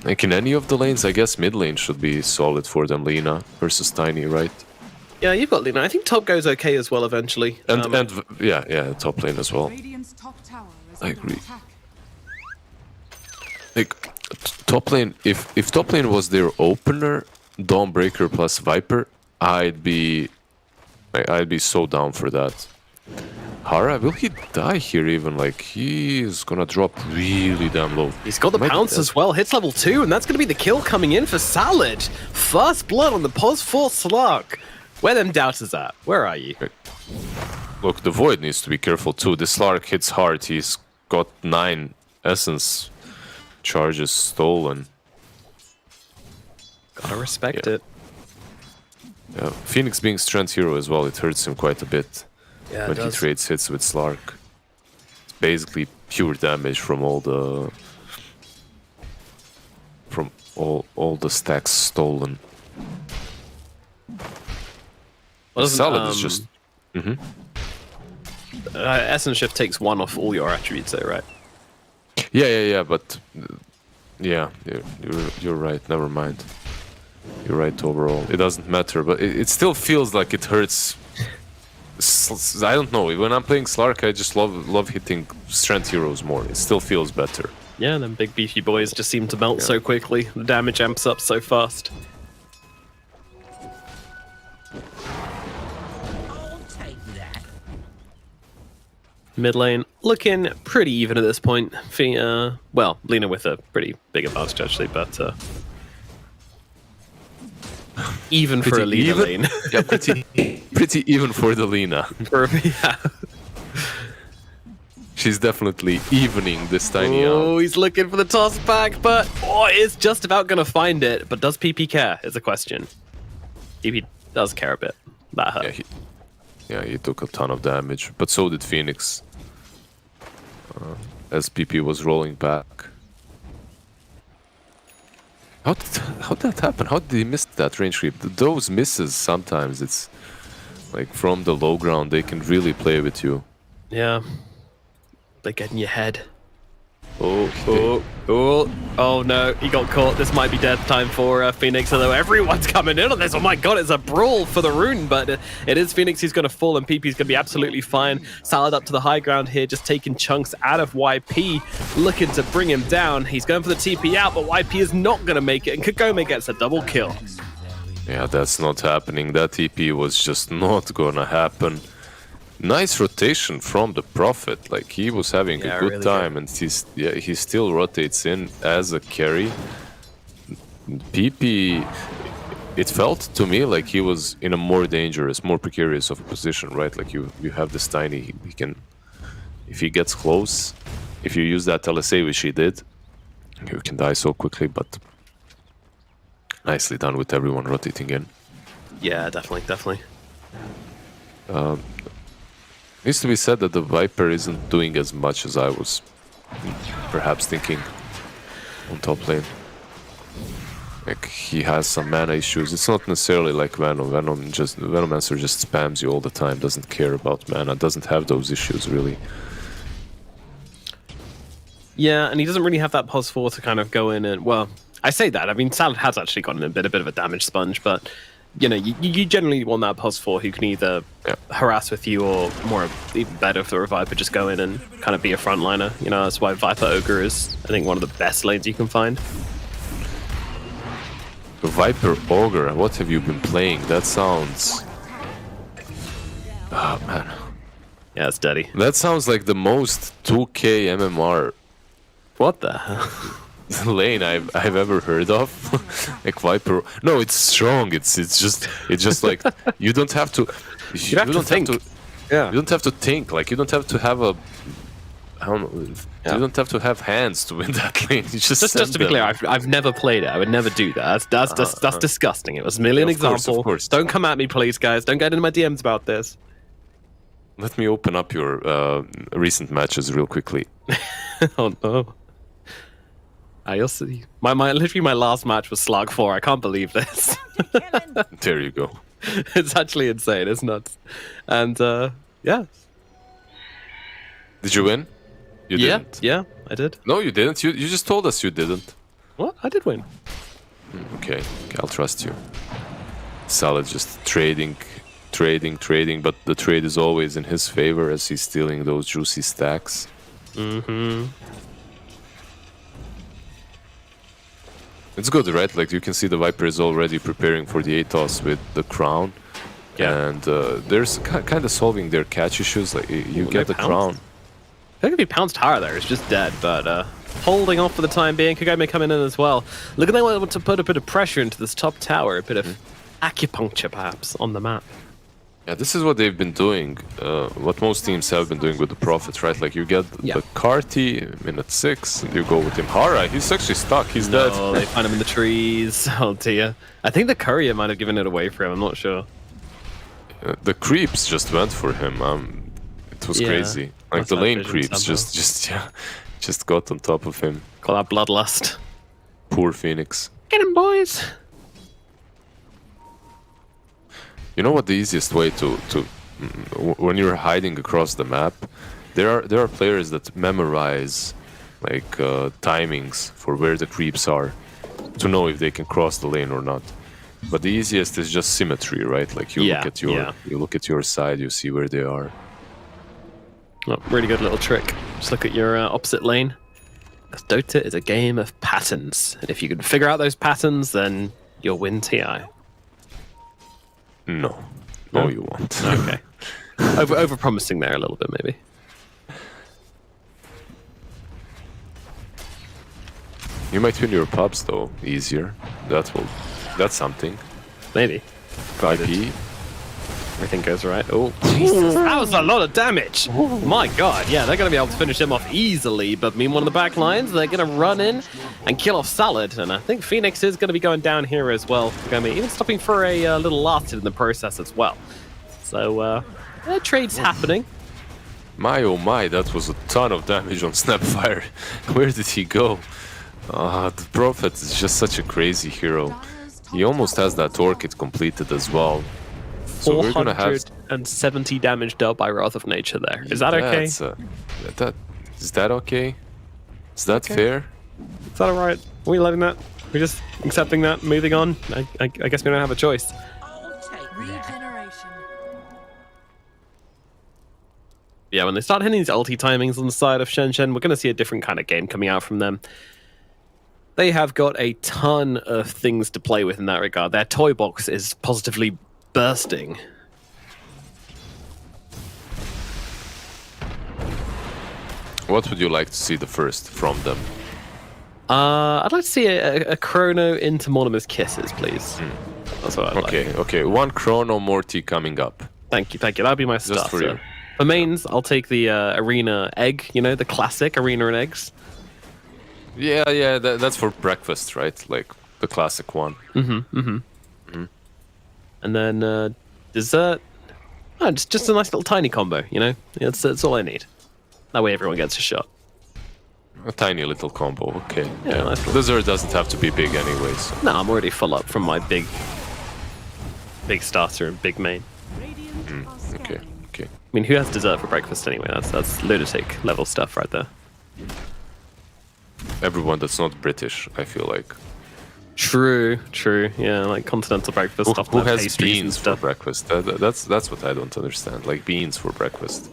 Like in any of the lanes, I guess mid lane should be solid for them. Lina versus Tiny, right?
Yeah, you've got Lina. I think top goes okay as well eventually.
And yeah, top lane as well.
Radiant's top tower is
I
under
agree.
attack.
Like top lane, if top lane was their opener, Dawnbreaker plus Viper, I'd be so down for that. Hara, will he die here even? Like, he's gonna drop really damn low.
He's got the
Might-
pounce as well. Hits level 2, and that's going to be the kill coming in for Salad. First blood on the pos 4 Slark. Where them doubters at? Where are you?
Look, the Void needs to be careful too. This Slark hits hard. He's got 9 essence charges stolen.
Gotta respect
Yeah.
it.
Yeah. Phoenix being strength hero as well, it hurts him quite a bit
Yeah,
when he trades hits with Slark. It's basically pure damage from all the stacks stolen. Salad is just
Essence Shift takes 1 off all your attributes, though, right?
yeah, but yeah, you're right. Never mind. You're right overall. It doesn't matter, but it still feels like it hurts. I don't know. When I'm playing Slark, I just love hitting strength heroes more. It still feels better.
Yeah, them big beefy boys just seem to melt so quickly. The damage amps up so fast. Mid lane looking pretty even at this point. Well, Lina with a pretty big advantage actually, but even for a Lina lane.
Yeah, pretty even for the Lina.
Yeah.
She's definitely evening this tiny
Oh,
out.
he's looking for the toss back, but it's just about gonna find it. But does PP care? Is a question. PP does care a bit. That hurt.
Yeah, he took a ton of damage, but so did Phoenix. as PP was rolling back. How did that happen? How did he miss that range creep? Those misses sometimes, it's like from the low ground, they can really play with you.
Yeah. They get in your head. Oh no, he got caught. This might be death time for Phoenix, although everyone's coming in on this. Oh my god, it's a brawl for the rune, but it is Phoenix who's going to fall, and PP's going to be absolutely fine. Salad up to the high ground here, just taking chunks out of YP, looking to bring him down. He's going for the TP out, but YP is not going to make it, and Kagome gets a double kill.
Yeah, that's not happening. That TP was just not going to happen. Nice rotation from the Prophet. Like, he was having a good
really
time, and he still rotates in as a carry. PP, it felt to me like he was in a more dangerous, more precarious of a position, right? Like, you have this tiny, he can, if he gets close, if you use that LSA, which he did, you can die so quickly, but nicely done with everyone rotating in.
Yeah, definitely.
Needs to be said that the Viper isn't doing as much as I was perhaps thinking on top lane. Like, he has some mana issues. It's not necessarily like Venom. Venomancer just spams you all the time, doesn't care about mana, doesn't have those issues really.
Yeah, and he doesn't really have that pulse 4 to kind of go in and, well, I say that. I mean, Salad has actually gotten a bit of a damage sponge, but you know, you generally want that pulse 4 who can either harass with you or, more even better if the Reviper, just go in and kind of be a frontliner. You know, that's why Viper Ogre is, I think, one of the best lanes you can find.
Viper Ogre, what have you been playing? That sounds... Oh, man.
Yeah, it's dirty.
That sounds like the most 2K MMR
What the hell?
lane I've ever heard of. Like Viper. No, it's strong. It's just like you don't have to. You
have to think. Yeah.
You don't have to think. Like, you don't have to have a. I don't know. You don't have to have hands to win that lane. You just
to be clear, I've never played it. I would never do that. That's disgusting. It was merely an example.
Of course.
Don't come at me, please, guys. Don't get into my DMs about this.
Let me open up your recent matches real quickly.
Oh no. You'll see. Literally my last match was Slug 4. I can't believe this.
There you go.
It's actually insane. It's nuts. And yeah.
Did you win? You didn't.
Yeah, I did.
No, you didn't. You just told us you didn't.
What? I did win.
Okay, I'll trust you. Salad just trading, but the trade is always in his favor as he's stealing those juicy stacks.
Mm-hmm.
It's good, right? Like, you can see the Viper is already preparing for the ATOS with the crown. Yeah. And there's kind of solving their catch issues. Like, you get the crown.
I think if he pounced higher there, it's just dead, but holding off for the time being. Kagome coming in as well. Look at they want to put a bit of pressure into this top tower, a bit of acupuncture perhaps on the map.
Yeah, this is what they've been doing, what most teams have been doing with the Prophets, right? Like, you get the Carty, minute 6, and you go with him. Hara, he's actually stuck, he's dead.
Oh, they find him in the trees. Oh dear. I think the courier might have given it away for him, I'm not sure.
The creeps just went for him, it was crazy. Like, the lane creeps just got on top of him.
Call that bloodlust.
Poor Phoenix.
Get him, boys!
You know what the easiest way to when you're hiding across the map, there are players that memorize like timings for where the creeps are to know if they can cross the lane or not. But the easiest is just symmetry, right? Like, you look at your side, you see where they are.
Oh, really good little trick. Just look at your opposite lane. Because Dota is a game of patterns, and if you can figure out those patterns, then you'll win TI.
No, you won't.
Okay. Over promising there a little bit, maybe.
You might win your pubs though easier. That's something.
Maybe.
IP.
Everything goes right. Oh, Jesus, that was a lot of damage. My God, yeah, they're going to be able to finish him off easily. But meanwhile, on the back lines, they're going to run in and kill off Salad. And I think Phoenix is going to be going down here as well. They're going to be even stopping for a little last hit in the process as well. So, trade's happening.
My oh my, that was a ton of damage on Snapfire. Where did he go? The Prophet is just such a crazy hero. He almost has that orchid completed as well. So we're gonna have
470 damage dealt by Wrath of Nature there. Is that okay?
Is that okay? Is that fair?
Is that alright? Are we letting that? We're just accepting that, moving on? I guess we don't have a choice.
Regeneration.
Yeah, when they start hitting these ulti timings on the side of Shenzhen, we're going to see a different kind of game coming out from them. They have got a ton of things to play with in that regard. Their toy box is positively bursting.
What would you like to see the first from them?
I'd like to see a Chrono into Monomus Kisses, please. That's what I'd like.
Okay. One Chrono Morty coming up.
Thank you. That'd be my
Just for
starter.
you.
For mains, I'll take the Arena Egg, the classic Arena and Eggs.
Yeah, that's for breakfast, right? Like the classic one.
And then dessert, just a nice little tiny combo, That's all I need. That way everyone gets a shot.
A tiny little combo, okay.
Yeah, nice little-
Dessert doesn't have to be big anyways.
No, I'm already full up from my big starter and big main.
Radiant are
Okay.
scanning.
I mean, who has dessert for breakfast anyway? That's lunatic level stuff right there.
Everyone that's not British, I feel like.
True. Yeah, like continental breakfast stuff.
Who has beans for breakfast? That's what I don't understand. Like beans for breakfast.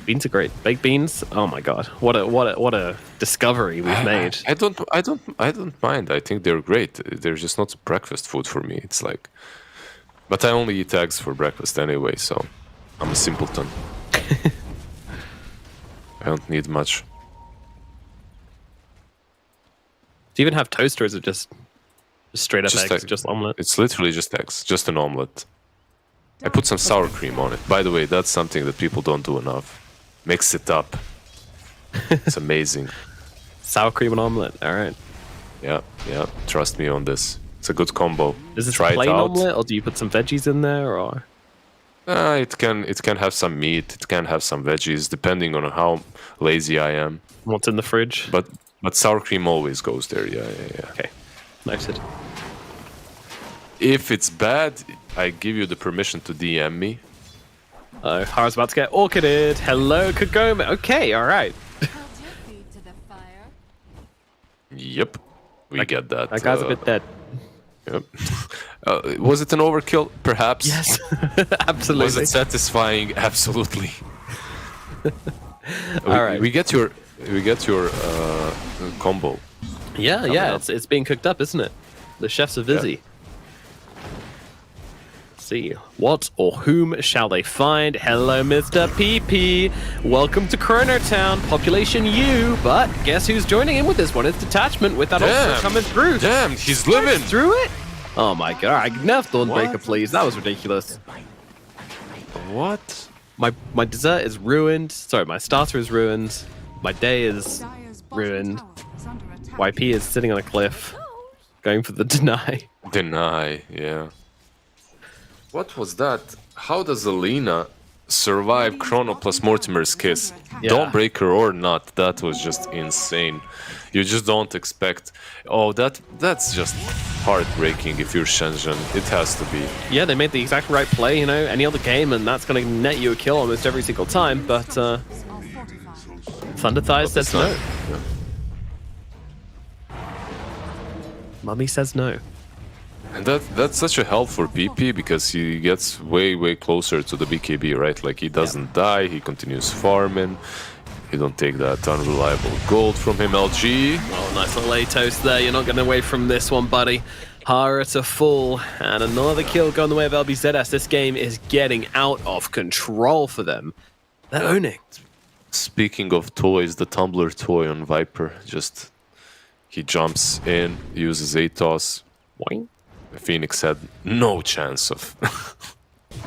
Beans are great. Baked beans. Oh my god, what a discovery we've made.
I don't mind. I think they're great. They're just not breakfast food for me. It's like, but I only eat eggs for breakfast anyway, so I'm a simpleton. I don't need much.
Do you even have toast, or is it just straight up eggs,
egg.
just omelet?
It's literally just eggs, just an omelet. I put some sour cream on it. By the way, that's something that people don't do enough. Mix it up. It's amazing.
Sour cream and omelet. All right.
Yeah. Trust me on this. It's a good combo.
Is this
Try
a plain
it out.
omelet, or do you put some veggies in there, or?
It can have some meat. It can have some veggies, depending on how lazy I am.
What's in the fridge?
But sour cream always goes there. Yeah.
Okay, noted.
If it's bad, I give you the permission to DM me.
Hara's about to get orchided. Hello, Kagome. Okay, all right.
Held your feet to the fire.
Yep, we get that.
That guy's a bit dead.
Yep. Was it an overkill? Perhaps.
Yes, absolutely.
Was it satisfying? Absolutely.
All right.
We get your combo.
Yeah.
up.
It's being cooked up, isn't it? The chefs are busy. See what or whom shall they find? Hello, Mr. PP. Welcome to Chrono Town, population U. But guess who's joining in with this one? It's Detachment with that ultra coming through.
Damn, he's living.
Through it. Oh my god! Nerf Dawnbreaker, please. That was ridiculous.
What?
My dessert is ruined. Sorry, my starter is ruined. My day is
Dire's bottom
ruined.
tower is under attack.
YP is sitting on a cliff, going for the deny.
Deny, yeah. What was that? How does Alina survive Chrono plus Mortimer's kiss?
Yeah.
Dawnbreaker or not, that was just insane. You just don't expect. Oh, that's just heartbreaking if you're Shenzhen. It has to be.
Yeah, they made the exact right play, any other game, and that's going to net you a kill almost every single time, but
Are fortified.
Thunder Thighs says
It's
no.
not- yeah.
Mummy says no.
And that's such a help for PP because he gets way closer to the BKB, right? Like he doesn't die, he continues farming. You don't take that unreliable gold from him, LG.
Oh, nice little A-toast there. You're not getting away from this one, buddy. Hara to full, and another kill going the way of LBZS. This game is getting out of control for them. They're owning.
Speaking of toys, the tumbler toy on Viper, he jumps in, uses ATOS.
Boing.
Phoenix had no chance of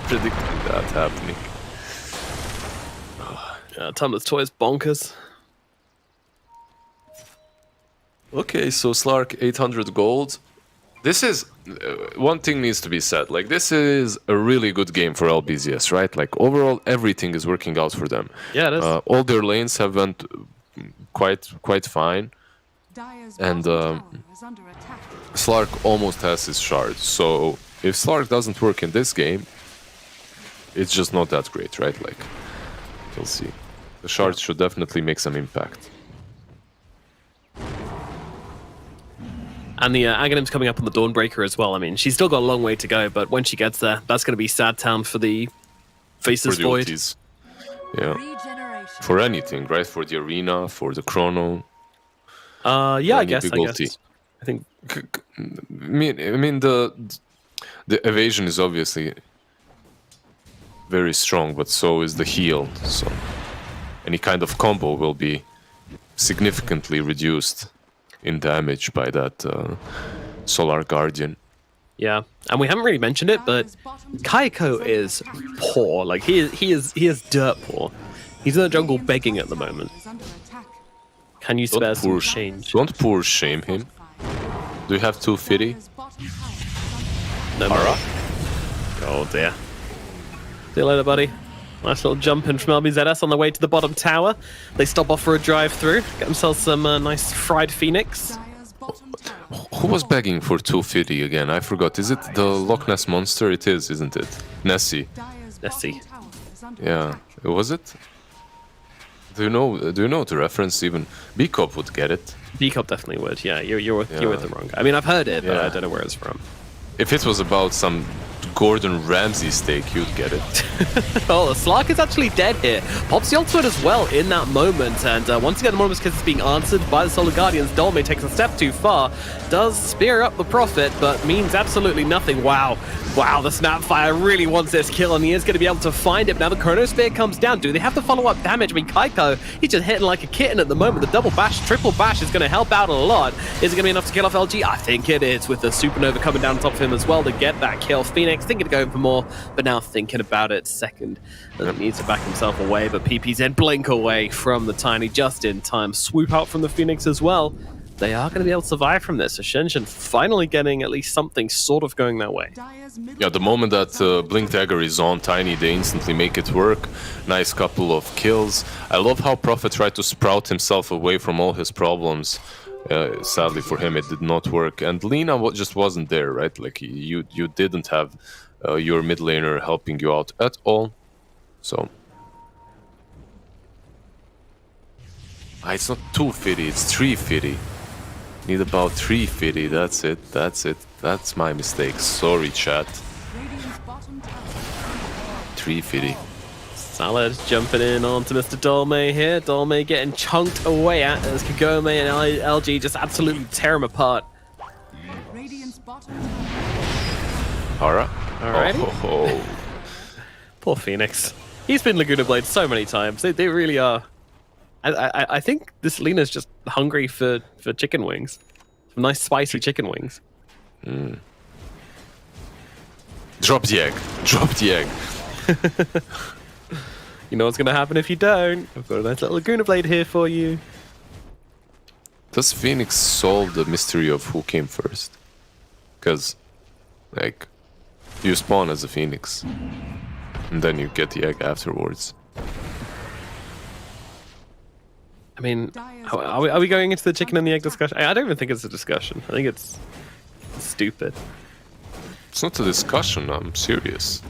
predicting that happening.
Tumbler's toy is bonkers.
Okay, so Slark 800 gold. This is one thing needs to be said. Like, this is a really good game for LBZS, right? Like, overall, everything is working out for them.
Yeah, it is.
All their lanes have went quite fine. And Slark almost has his shard. So if Slark doesn't work in this game, it's just not that great, right? Like, we'll see. The shard should definitely make some impact.
And the Aghanim's coming up on the Dawnbreaker as well. I mean, she's still got a long way to go, but when she gets there, that's going to be sad town for the Faceless
For the
Void.
ultis. Yeah. For anything, right? For the arena, for the chrono.
Yeah, I
any
guess.
big ulti.
I think.
I mean the evasion is obviously very strong, but so is the heal. So any kind of combo will be significantly reduced in damage by that Solar Guardian.
Yeah, and we haven't really mentioned it, but Kaiko is poor. Like he is dirt poor. He's in the jungle begging at the moment. Can you spare some change?
Don't poor shame him. Do you have 250?
No more. Oh dear. See you later, buddy. Nice little jump in from LBZS on the way to the bottom tower. They stop off for a drive-through, get themselves some nice fried phoenix.
Who was begging for 250 again? I forgot. Is it the Loch Ness monster? It is, isn't it? Nessie.
Nessie.
Yeah. Was it? Do you know the reference? Even B-Cop would get it.
B-Cop definitely would. Yeah, you're with the wrong guy. I mean, I've heard it, but
Yeah.
I don't know where it's from.
If it was about some Gordon Ramsay steak, you'd get it.
Oh, the Slark is actually dead here. Pops the ultimate as well in that moment, and once again, Anonymous Kiss is being answered by the Solar Guardians. Dolme takes a step too far, does spear up the Prophet, but means absolutely nothing. Wow, the Snapfire really wants this kill, and he is going to be able to find it. Now the Chronosphere comes down. Do they have to follow up damage? I mean, Kaiko, he's just hitting like a kitten at the moment. The double bash, triple bash is going to help out a lot. Is it going to be enough to kill off LG? I think it is, with the Supernova coming down on top of him as well to get that kill. Phoenix thinking of going for more, but now thinking about it. Second, needs to back himself away, but PPZ blink away from the Tiny just in time. Swoop out from the Phoenix as well. They are going to be able to survive from this. So Shenzhen finally getting at least something sort of going their way.
Yeah, the moment that Blink Dagger is on Tiny, they instantly make it work. Nice couple of kills. I love how Prophet tried to sprout himself away from all his problems. Sadly for him, it did not work. And Lina just wasn't there, right? Like, you didn't have your mid laner helping you out at all. So... it's not 250, it's 350. Need about 350, that's it. That's my mistake. Sorry, chat. 350.
Salad jumping in onto Mr. Dolme here. Dolme getting chunked away at as Kagome and LG just absolutely tear him apart.
Alright.
Alrighty.
Oh.
Poor Phoenix. He's been Laguna Blade so many times. They really are. I think this Lena's just hungry for chicken wings. Some nice spicy chicken wings.
Drop the egg. Drop the egg.
You know what's going to happen if you don't. I've got a nice little Laguna Blade here for you.
Does Phoenix solve the mystery of who came first? Because, like, you spawn as a Phoenix. And then you get the egg afterwards.
I mean, are we going into the chicken and the egg discussion? I don't even think it's a discussion. I think it's stupid.
It's not a discussion, I'm serious.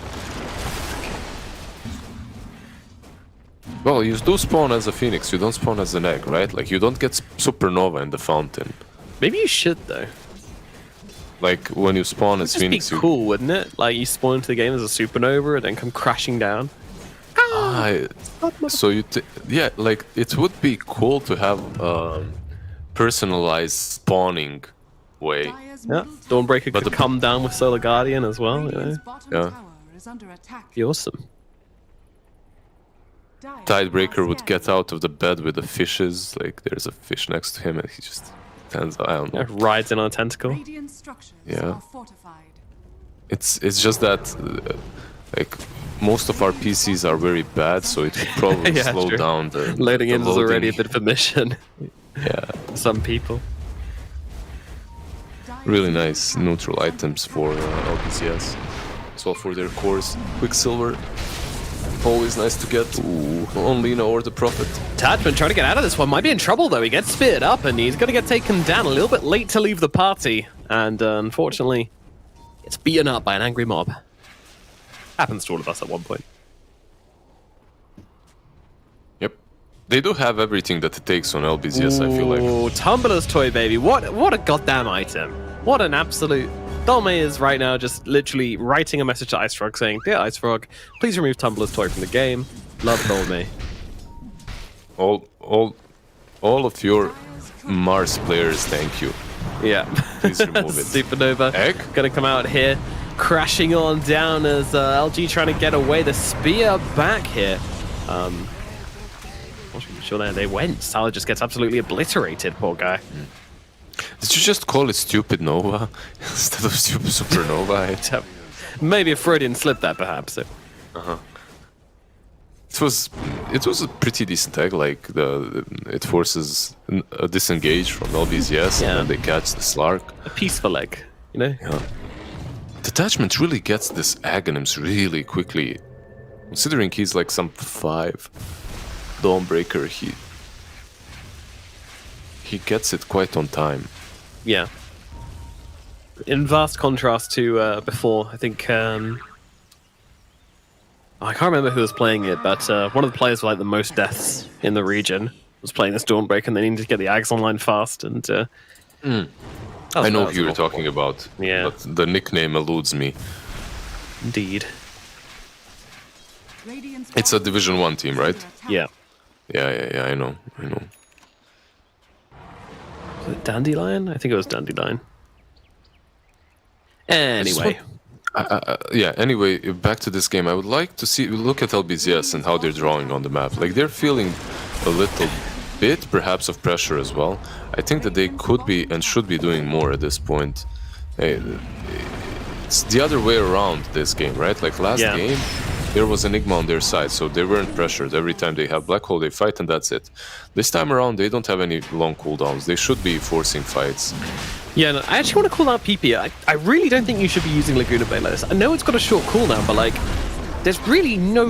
Well, you do spawn as a Phoenix, you don't spawn as an egg, right? Like, you don't get Supernova in the fountain.
Maybe you should, though.
Like, when you spawn as
It'd
Phoenix,
just be cool, wouldn't it? Like, you spawn into the game as a supernova and then come crashing down.
So yeah, like, it would be cool to have personalized spawning way.
Yeah, Dawnbreaker could come down with Solar Guardian as well. You know?
Yeah.
Be awesome.
Tidebreaker would get out of the bed with the fishes. Like, there's a fish next to him and he just stands, I don't know.
Yeah, rides in on a tentacle.
Yeah. It's just that like, most of our PCs are very bad, so it would probably
Yeah,
slow
true.
down the
Loading in is
loading.
already a bit of a mission.
Yeah.
For some people.
really nice neutral items for LBCS. As well for their cores. Quicksilver, always nice to get. On Lina or the Prophet.
Detachment trying to get out of this one. Might be in trouble, though. He gets speared up, and he's going to get taken down a little bit late to leave the party. And unfortunately, it's beaten up by an angry mob. Happens to all of us at one point.
Yep. They do have everything that it takes on LBCS, I feel like.
Oh, Tumblr's Toy Baby. What a goddamn item. What an absolute... Dolme is right now just literally writing a message to Ice Frog saying, "Dear Ice Frog, please remove Tumblr's Toy from the game. Love Dolme."
All of your Mars players, thank you.
Yeah.
Please remove it.
Supernova
Egg?
gonna come out here, crashing on down as LG trying to get away. The spear back here. Sure, there they went. Salah just gets absolutely obliterated, poor guy.
Did you just call it Stupid Nova instead of Stupid Supernova?
Maybe a Freudian slip there, perhaps.
It was a pretty decent tag. Like it forces a disengage from LBCS,
Yeah.
and then they catch the Slark.
A peaceful egg, you know?
Yeah. Detachment really gets this Aghanims really quickly. Considering he's like some 5 Dawnbreaker, he gets it quite on time.
Yeah. In vast contrast to before, I think... I can't remember who was playing it, but one of the players with like the most deaths in the region was playing this Dawnbreaker, and they needed to get the Ags online fast, and...
I know who you're talking about,
Yeah.
but the nickname eludes me.
Indeed.
It's a Division 1 team, right?
Yeah.
Yeah, I know.
Was it Dandelion? I think it was Dandelion. Anyway.
Anyway, back to this game. I would like to look at LBCS and how they're drawing on the map. Like, they're feeling a little bit, perhaps, of pressure as well. I think that they could be and should be doing more at this point. It's the other way around this game, right? Like, last game, there was Enigma on their side, so they weren't pressured. Every time they have Black Hole, they fight, and that's it. This time around, they don't have any long cooldowns. They should be forcing fights.
Yeah, no, I actually want to call out PP. I really don't think you should be using Laguna Bay like this. I know it's got a short cooldown, but like, there's really no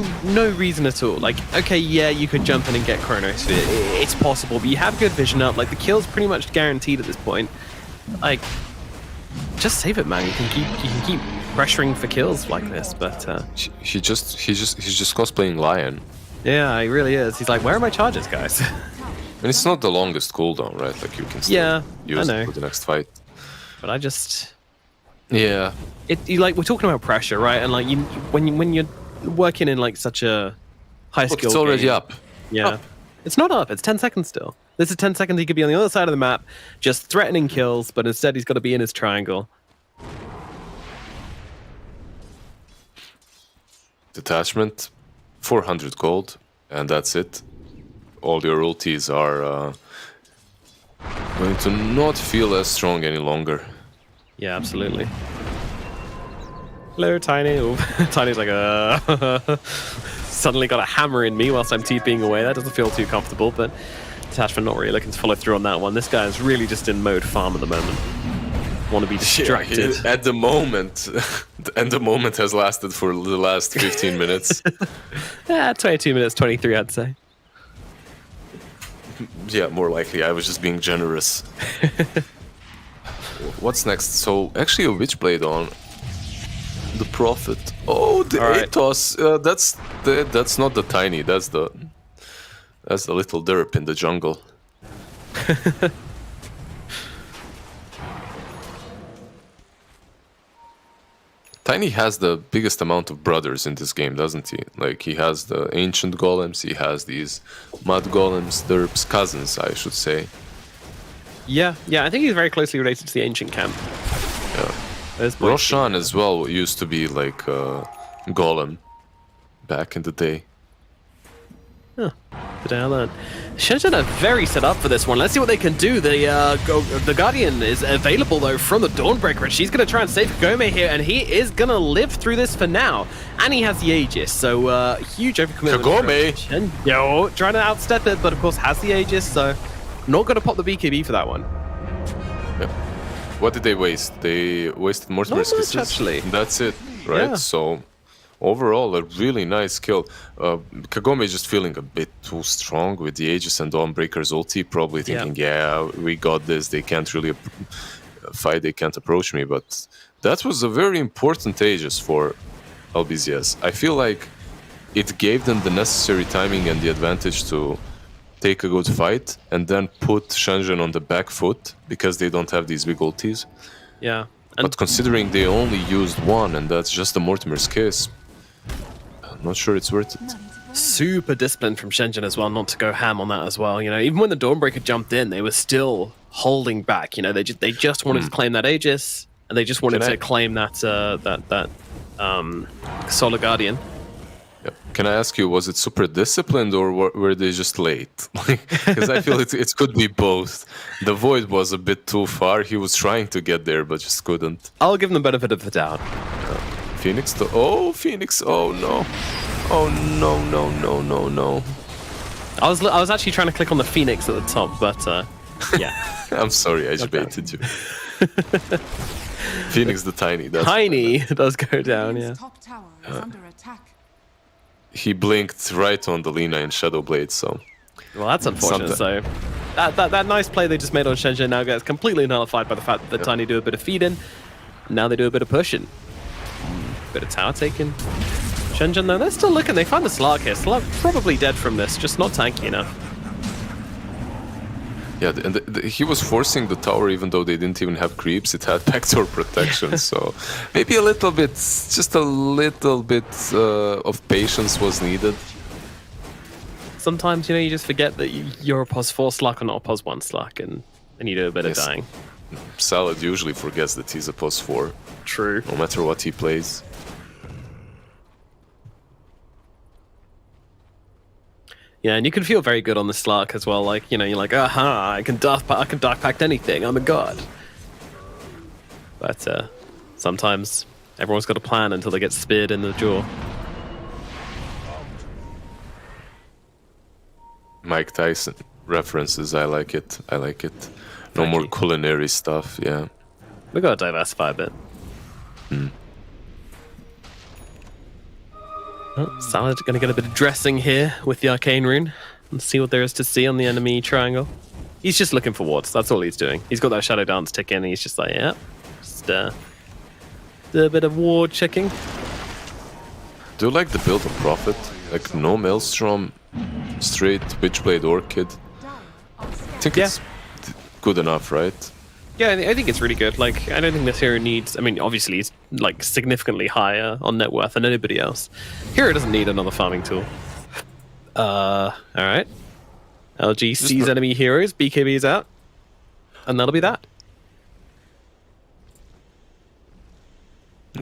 reason at all. Like, okay, yeah, you could jump in and get Chronos. It's possible, but you have good vision up. Like, the kill's pretty much guaranteed at this point. Like, just save it, man. You can keep pressuring for kills like this, but
He's just cosplaying Lion.
yeah, he really is. He's like, where are my charges, guys?
And it's not the longest cooldown, right? Like, you can still use it for the next fight.
But I just...
Yeah.
Like, we're talking about pressure, right? And like, when you're working in like such a high
Look,
skill
it's already
game,
up.
Yeah.
Up.
It's not up. It's 10 seconds still. This is 10 seconds. He could be on the other side of the map, just threatening kills, but instead he's got to be in his triangle.
Detachment, 400 gold, and that's it. All your ultis are going to not feel as strong any longer.
Yeah, absolutely. Hello, Tiny. Ooh, Tiny's like, suddenly got a hammer in me whilst I'm TPing away. That doesn't feel too comfortable, but Detachment not really looking to follow through on that one. This guy is really just in mode farm at the moment. Want to be distracted.
Yeah, at the moment, and the moment has lasted for the last 15 minutes.
Yeah, 22 minutes, 23, I'd say.
Yeah, more likely. I was just being generous. What's next? So, actually, a Witchblade on the Prophet. Oh, the Atos. That's not the Tiny. That's the little derp in the jungle. Tiny has the biggest amount of brothers in this game, doesn't he? Like, he has the ancient golems, he has these mud golems, derps, cousins, I should say.
Yeah, I think he's very closely related to the ancient camp.
Yeah. Roshan as well used to be like a golem back in the day.
Huh. Today I learned. Should have done a very set up for this one. Let's see what they can do. The Guardian is available though from the Dawnbreaker, and she's going to try and save Kagome here, and he is going to live through this for now. And he has the Aegis, so huge overcommitment.
Kagome!
Yo, trying to outstep it, but of course has the Aegis, so not going to pop the BKB for that one.
Yep. What did they waste? They wasted Mortimer's
much,
Kisses.
actually.
That's it, right?
Yeah.
So overall, a really nice kill. Kagome is just feeling a bit too strong with the Aegis and Dawnbreaker's ulti, probably thinking, yeah, we got this. They can't really fight. They can't approach me. But that was a very important Aegis for LBZS. I feel like it gave them the necessary timing and the advantage to take a good fight and then put Shenzhen on the back foot because they don't have these big ultis.
Yeah.
But considering they only used one and that's just the Mortimer's Kiss, I'm not sure it's worth it.
Super disciplined from Shenzhen as well, not to go ham on that as well. You know, even when the Dawnbreaker jumped in, they were still holding back. You know, they just wanted to claim that Aegis, and they just wanted to claim that Solar Guardian.
Yep. Can I ask you, was it super disciplined or were they just late? Because I feel it could be both. The Void was a bit too far. He was trying to get there, but just couldn't.
I'll give them the benefit of the doubt.
Phoenix, Phoenix, oh no. Oh no, no, no, no, no.
I was actually trying to click on the Phoenix at the top, but yeah.
I'm sorry, I baited you. Phoenix the Tiny. That's
Tiny does go down, yeah.
Top tower is under attack.
He blinked right on the Lina and Shadowblade, so...
Well, that's unfortunate. So that nice play they just made on Shenzhen now gets completely nullified by the fact that the Tiny do a bit of feeding. Now they do a bit of pushing. Bit of tower taking. Shenzhen, though, they're still looking. They found the Slark here. Slark probably dead from this, just not tanky enough.
Yeah, and he was forcing the tower even though they didn't even have creeps. It had backdoor protection, so maybe a little bit, just a little bit of patience was needed.
Sometimes, you know, you just forget that you're a +4 Slark or not a +1 Slark, and you do a bit of dying.
Salad usually forgets that he's a +4.
True.
No matter what he plays.
Yeah, and you can feel very good on the Slark as well. Like, you know, you're like, aha, I can dark pact anything. I'm a god. But sometimes everyone's got a plan until they get speared in the jaw.
Mike Tyson references. I like it. I like it. No more culinary stuff. Yeah.
We gotta diversify a bit. Oh, Salad gonna get a bit of dressing here with the Arcane Rune and see what there is to see on the enemy triangle. He's just looking for wards. That's all he's doing. He's got that Shadow Dance tick in and he's just like, yeah, just do a bit of ward checking.
Do you like the build of Prophet? Like no Maelstrom, straight Witchblade Orchid. I think it's good enough, right?
Yeah, I think it's really good. Like, I don't think this hero needs... I mean, obviously, he's, like, significantly higher on net worth than anybody else. Hero doesn't need another farming tool. Alright. LG sees enemy heroes, BKB is out. And that'll be that.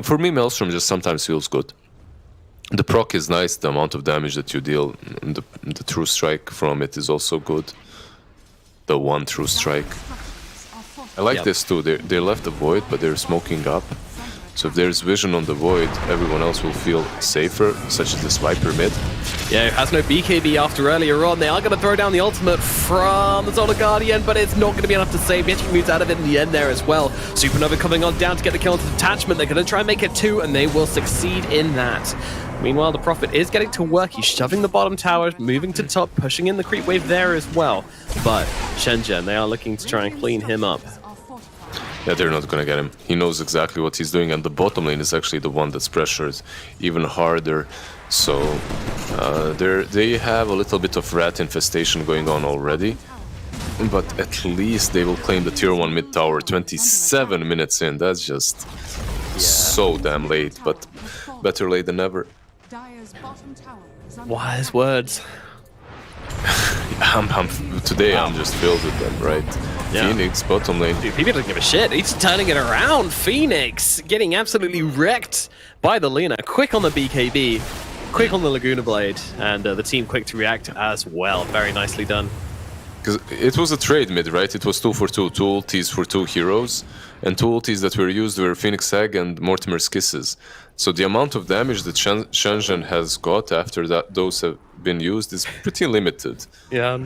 For me, Maelstrom just sometimes feels good. The proc is nice, the amount of damage that you deal, and the true strike from it is also good. The one true strike. I like this too. They left the Void, but they're smoking up. So if there's vision on the Void, everyone else will feel safer, such as this Viper mid.
Yeah, has no BKB after earlier on. They are going to throw down the ultimate from the Solar Guardian, but it's not going to be enough to save. He actually moves out of it in the end there as well. Supernova coming on down to get the kill onto detachment. They're going to try and make it 2, and they will succeed in that. Meanwhile, the Prophet is getting to work. He's shoving the bottom tower, moving to top, pushing in the creep wave there as well. But Shenzhen, they are looking to try and clean him up.
Yeah, they're not gonna get him. He knows exactly what he's doing, and the bottom lane is actually the one that's pressured even harder. So they have a little bit of rat infestation going on already. But at least they will claim the tier 1 mid tower 27 minutes in. That's just so damn late, but better late than never.
Wise words.
Today I'm just filled with them, right? Yeah. Phoenix, bottom lane.
Dude, people don't give a shit. He's turning it around. Phoenix getting absolutely wrecked by the Lina. Quick on the BKB, quick on the Laguna Blade, and the team quick to react as well. Very nicely done.
Because it was a trade mid, right? It was 2 for 2, 2 ultis for 2 heroes, and 2 ultis that were used were Phoenix Egg and Mortimer's Kisses. So the amount of damage that Shenzhen has got after that those have been used is pretty limited.
Yeah.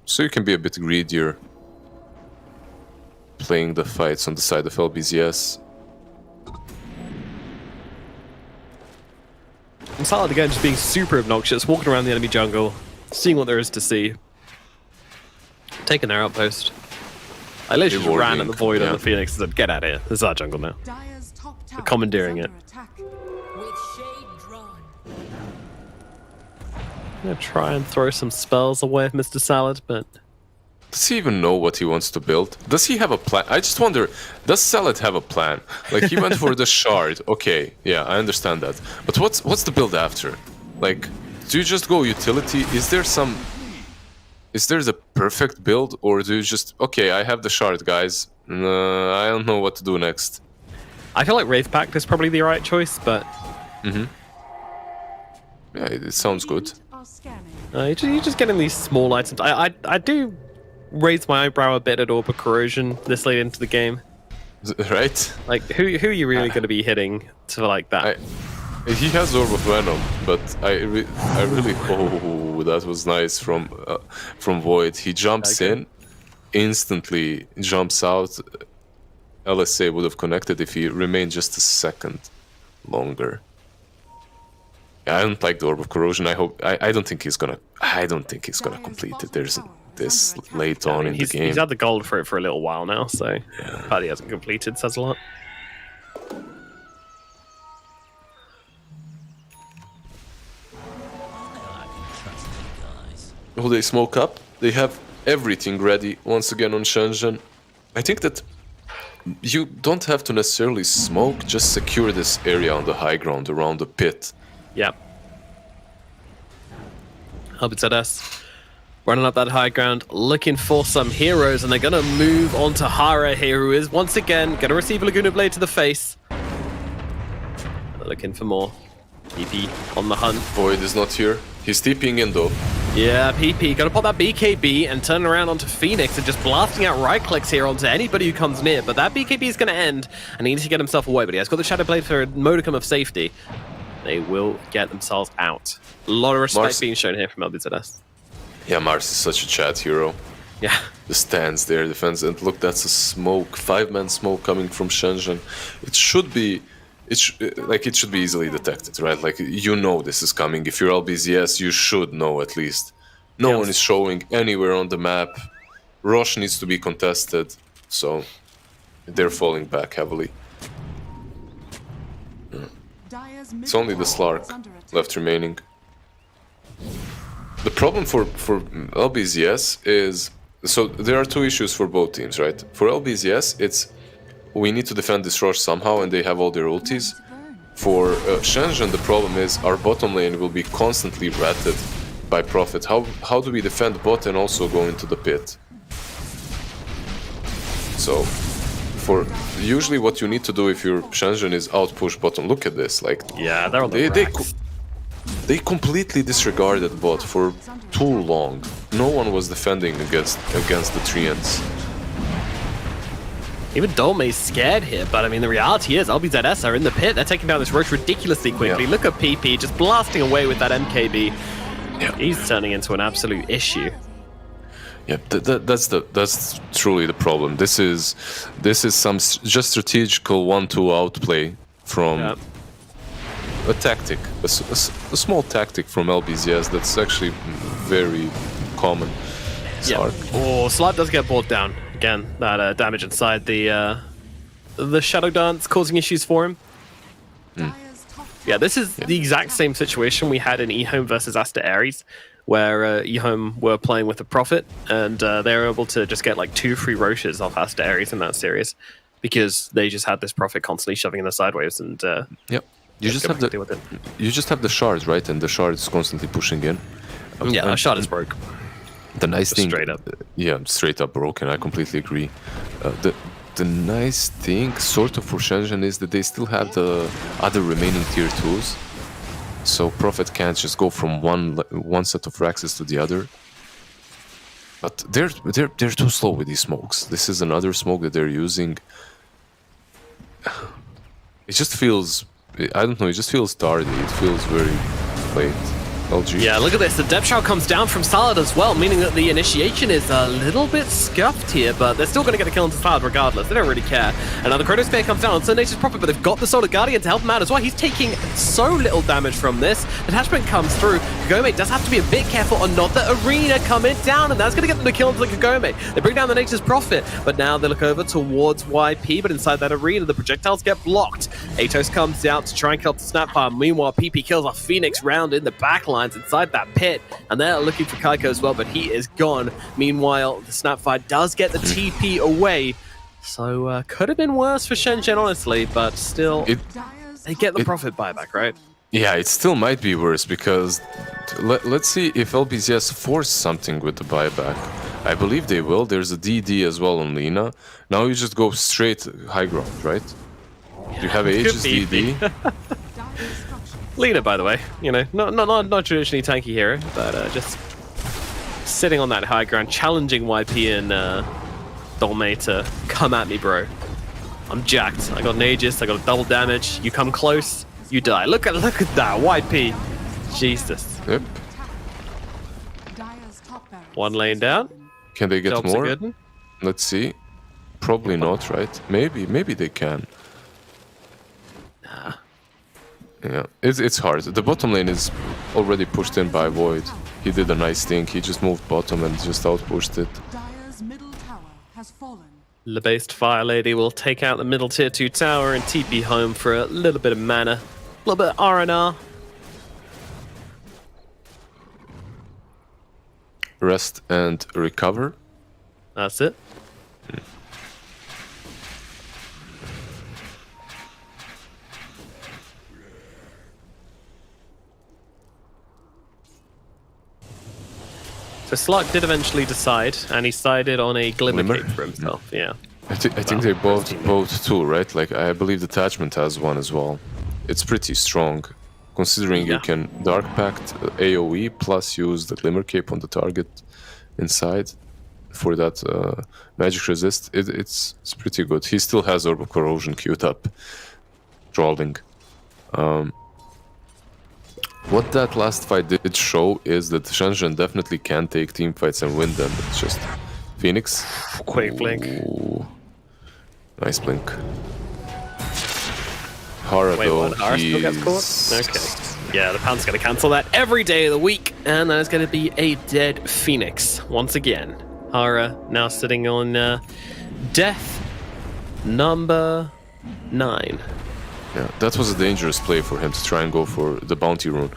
So you can be a bit greedier. playing the fights on the side of LBZS.
And Salad again just being super obnoxious, walking around the enemy jungle, seeing what there is to see. Taking their outpost. I literally just ran at the void on the Phoenix and said, get out of here. This is our jungle now.
Dire's top tower
Commandeering
is
it.
under attack.
With shade drawn.
I'm going to try and throw some spells away at Mr. Salad, but...
Does he even know what he wants to build? Does he have a plan? I just wonder, does Salad have a plan? Like, he went for the shard. Okay, yeah, I understand that. But what's the build after? Like, do you just go utility? Is there the perfect build? Or do you just, okay, I have the shard, guys. I don't know what to do next.
I feel like Wraith Pact is probably the right choice, but...
Yeah, it sounds good.
Are scanning.
You're just getting these small items. I do raise my eyebrow a bit at Orb of Corrosion this late into the game.
Right?
Like, who are you really going to be hitting to like that?
He has Orb of Venom, but I really oh, that was nice from Void. He jumps in, instantly jumps out. LSA would have connected if he remained just a second longer. I don't like the Orb of Corrosion. I don't think he's gonna complete it. There's this late on in the game.
He's had the gold for it for a little while now, so the fact he hasn't completed says a lot.
Oh, they smoke up. They have everything ready once again on Shenzhen. I think that you don't have to necessarily smoke, just secure this area on the high ground around the pit.
Yep. ZS running up that high ground, looking for some heroes, and they're going to move on to Hara here, who is once again going to receive a Laguna Blade to the face. They're looking for more. PP on the hunt.
Void is not here. He's TPing in though.
Yeah, PP gonna pop that BKB and turn around onto Phoenix and just blasting out right clicks here onto anybody who comes near. But that BKB is gonna end, and he needs to get himself away. But he has got the Shadow Blade for a modicum of safety. They will get themselves out. A lot of respect being shown here from LBZS.
Yeah, Mars is such a chat hero.
Yeah.
The stands there, defense, and look, that's a smoke, 5-man smoke coming from Shenzhen. It should be. It should be easily detected, right? Like, you know this is coming. If you're LBZS, you should know at least. No one is showing anywhere on the map. Rosh needs to be contested, so they're falling back heavily. It's only the Slark left remaining. The problem for LBZS is... So there are two issues for both teams, right? For LBZS, it's... We need to defend this Rosh somehow, and they have all their ultis. For Shenzhen, the problem is our bottom lane will be constantly ratted by Prophet. How do we defend bot and also go into the pit? So, usually what you need to do if you're Shenzhen is outpush bottom. Look at this, like,
yeah, they're on the
they completely disregarded bot for too long. No one was defending against the Treants.
Even Dolme's scared here, but I mean, the reality is LBZS are in the pit. They're taking down this Roach ridiculously quickly.
Yeah.
Look at PP just blasting away with that MKB.
Yeah.
He's turning into an absolute issue.
Yeah, that's truly the problem. This is some just strategical 1-2 outplay from a tactic, a small tactic from LBZS that's actually very common.
Yeah. Oh, Slide does get brought down. Again, that damage inside the Shadow Dance causing issues for him. Yeah, this is the exact same situation we had in EHOME versus Aster Ares, where EHOME were playing with the Prophet, and they were able to just get like 2 free Roches off Aster Ares in that series, because they just had this Prophet constantly shoving in the sideways, and
yep. You just have the shards, right? And the shard is constantly pushing in.
Yeah, the shard is broke.
The nice
Just
thing,
straight up.
Yeah, straight up broken. I completely agree. The nice thing, sort of, for Shenzhen is that they still have the other remaining tier 2s, so Prophet can't just go from one set of Raxes to the other. But they're too slow with these smokes. This is another smoke that they're using. It just feels, I don't know, it just feels tardy. It feels very late. LG.
Yeah, look at this. The depth shroud comes down from Salad as well, meaning that the initiation is a little bit scuffed here, but they're still going to get a kill into Salad regardless. They don't really care. Another Chronosphere comes down on Nature's Prophet, but they've got the Solar Guardian to help him out as well. He's taking so little damage from this. Detachment comes through. Kagome does have to be a bit careful on not the arena coming down, and that's going to get them to kill into the Kagome. They bring down the Nature's Prophet, but now they look over towards YP, but inside that arena, the projectiles get blocked. Atos comes out to try and kill the Snapfire. Meanwhile, PP kills a Phoenix round in the backlines inside that pit, and they're looking for Kaiko as well, but he is gone. Meanwhile, the Snapfire does get the TP away, so could have been worse for Shenzhen, honestly, but still, they get the profit buyback, right?
Yeah, it still might be worse because let's see if LBZS force something with the buyback. I believe they will. There's a DD as well on Lina. Now you just go straight high ground, right? You have Aegis DD.
Lina, by the way, you know, not traditionally tanky hero, but just sitting on that high ground, challenging YP and Dolme to come at me, bro. I'm jacked. I got an Aegis, I got a double damage. You come close, you die. Look at that, YP. Jesus.
Yep.
One lane down.
Can they get
Jobs are
more?
good.
Let's see. Probably not, right? Maybe they can.
Nah.
Yeah, it's hard. The bottom lane is already pushed in by Void. He did a nice thing. He just moved bottom and just outpushed it.
Dire's middle tower has fallen.
Le-based Fire Lady will take out the middle tier 2 tower and TP home for a little bit of mana. A little bit of R&R.
Rest and recover.
That's it. So Slug did eventually decide, and he decided on a Glimmer Cape for himself. Yeah.
I think they both two, right? Like I believe Detachment has one as well. It's pretty strong, considering you can Dark Pact AOE plus use the Glimmer Cape on the target inside for that magic resist. It's pretty good. He still has Orb of Corrosion queued up, trolling. What that last fight did show is that Shenzhen definitely can take team fights and win them. It's just Phoenix.
Quick blink.
Ooh. Nice blink. Hara
Wait,
though,
what? Hara still gets caught? Okay. Yeah, the Pound's going to cancel that every day of the week, and there's going to be a dead Phoenix once again. Hara now sitting on death number 9.
Yeah, that was a dangerous play for him to try and go for the bounty rune,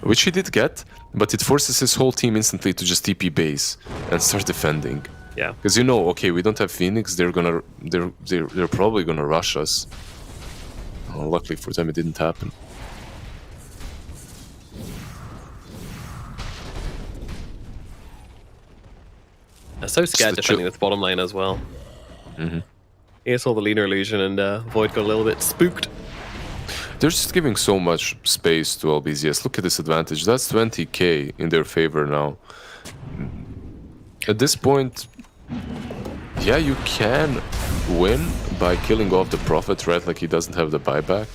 which he did get, but it forces his whole team instantly to just TP base and start defending.
Yeah,
because you know, okay, we don't have Phoenix. They're probably gonna rush us. Luckily for them, it didn't happen.
they're so scared defending this bottom lane as well. He saw the Lina illusion, and Void got a little bit spooked.
They're just giving so much space to LBZS. Look at this advantage. That's 20k in their favor now. At this point, yeah, you can win by killing off the Prophet, right? Like he doesn't have the buyback.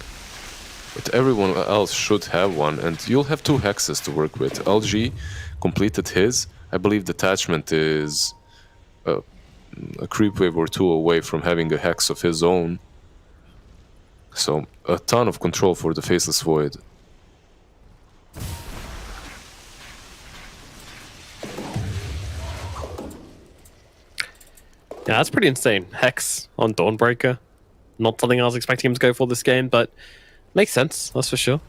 But everyone else should have one, and you'll have 2 hexes to work with. LG completed his. I believe Detachment is a creep wave or 2 away from having a hex of his own. So, a ton of control for the Faceless Void.
Yeah, that's pretty insane. Hex on Dawnbreaker. Not something I was expecting him to go for this game, but makes sense, that's for sure.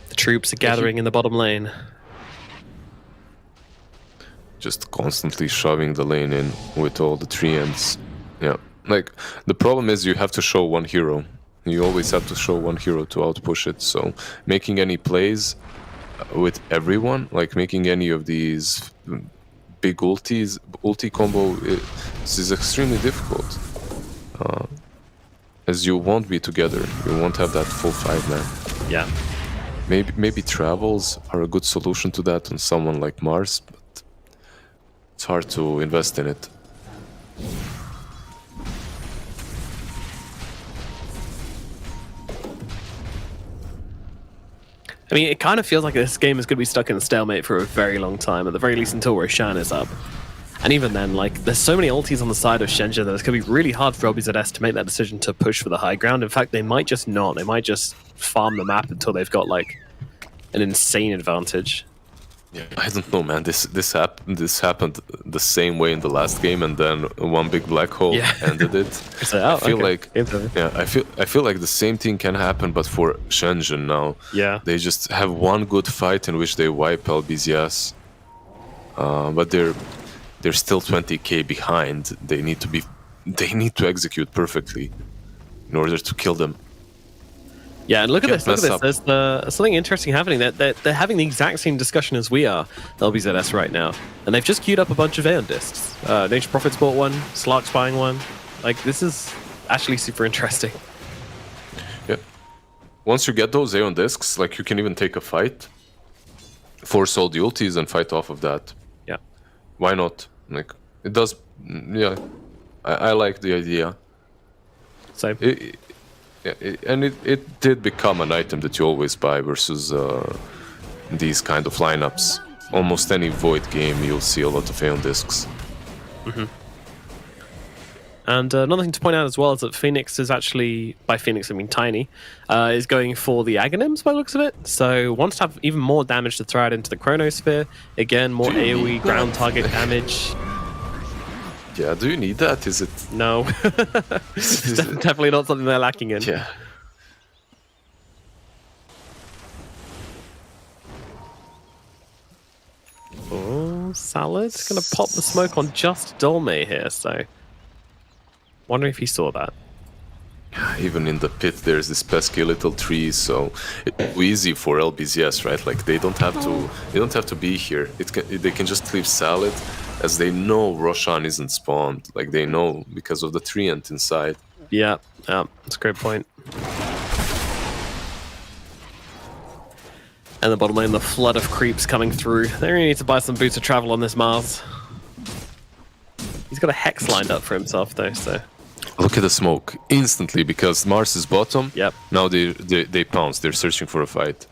The troops are gathering in the bottom lane.
Just constantly shoving the lane in with all the treants. Yeah, like the problem is you have to show one hero. You always have to show one hero to outpush it. So making any plays with everyone, like making any of these big ulti combo, is extremely difficult. As you won't be together, you won't have that full 5-man.
Yeah.
Maybe travels are a good solution to that on someone like Mars, but it's hard to invest in it.
I mean, it kind of feels like this game is going to be stuck in a stalemate for a very long time, at the very least until Roshan is up. And even then, like, there's so many ultis on the side of Shenzhen that it's going to be really hard for LBZS to make that decision to push for the high ground. In fact, they might just not. They might just farm the map until they've got, like, an insane advantage.
Yeah, I don't know, man. This happened the same way in the last game, and then one big black hole ended it.
So,
I feel
okay.
I feel like the same thing can happen, but for Shenzhen now.
Yeah.
They just have one good fight in which they wipe LBZS, but they're still 20k behind. They need to execute perfectly in order to kill them.
Yeah, and look at this.
Mess up.
There's something interesting happening. They're having the exact same discussion as we are, LBZS, right now. And they've just queued up a bunch of Aeon discs. Nature Prophet's bought one, Slark's buying one. Like, this is actually super interesting.
Yeah. Once you get those Aeon discs, like, you can even take a fight, force all the ultis and fight off of that.
Yeah.
Why not? Like, it does, yeah. I like the idea.
Same.
It did become an item that you always buy versus these kind of lineups. Almost any Void game, you'll see a lot of Aeon discs.
Mm-hmm. And another thing to point out as well is that Phoenix is actually, by Phoenix I mean Tiny, is going for the Aghanims by the looks of it. So wants to have even more damage to throw out into the Chronosphere. Again, more AoE ground target damage.
Yeah, do you need that? Is it?
No. It's definitely not something they're lacking in.
Yeah.
Oh, Salad's going to pop the smoke on just Dolme here, so... Wondering if he saw that.
Even in the pit, there's this pesky little tree, so it's easy for LBZS, right? Like, they don't have to be here. They can just leave Salad, as they know Roshan isn't spawned. Like, they know because of the treant inside.
Yeah, that's a great point. And the bottom lane, the flood of creeps coming through. They really need to buy some boots of travel on this Mars. He's got a Hex lined up for himself, though, so...
Look at the smoke instantly, because Mars is bottom.
Yep.
Now they pounce. They're searching for a fight.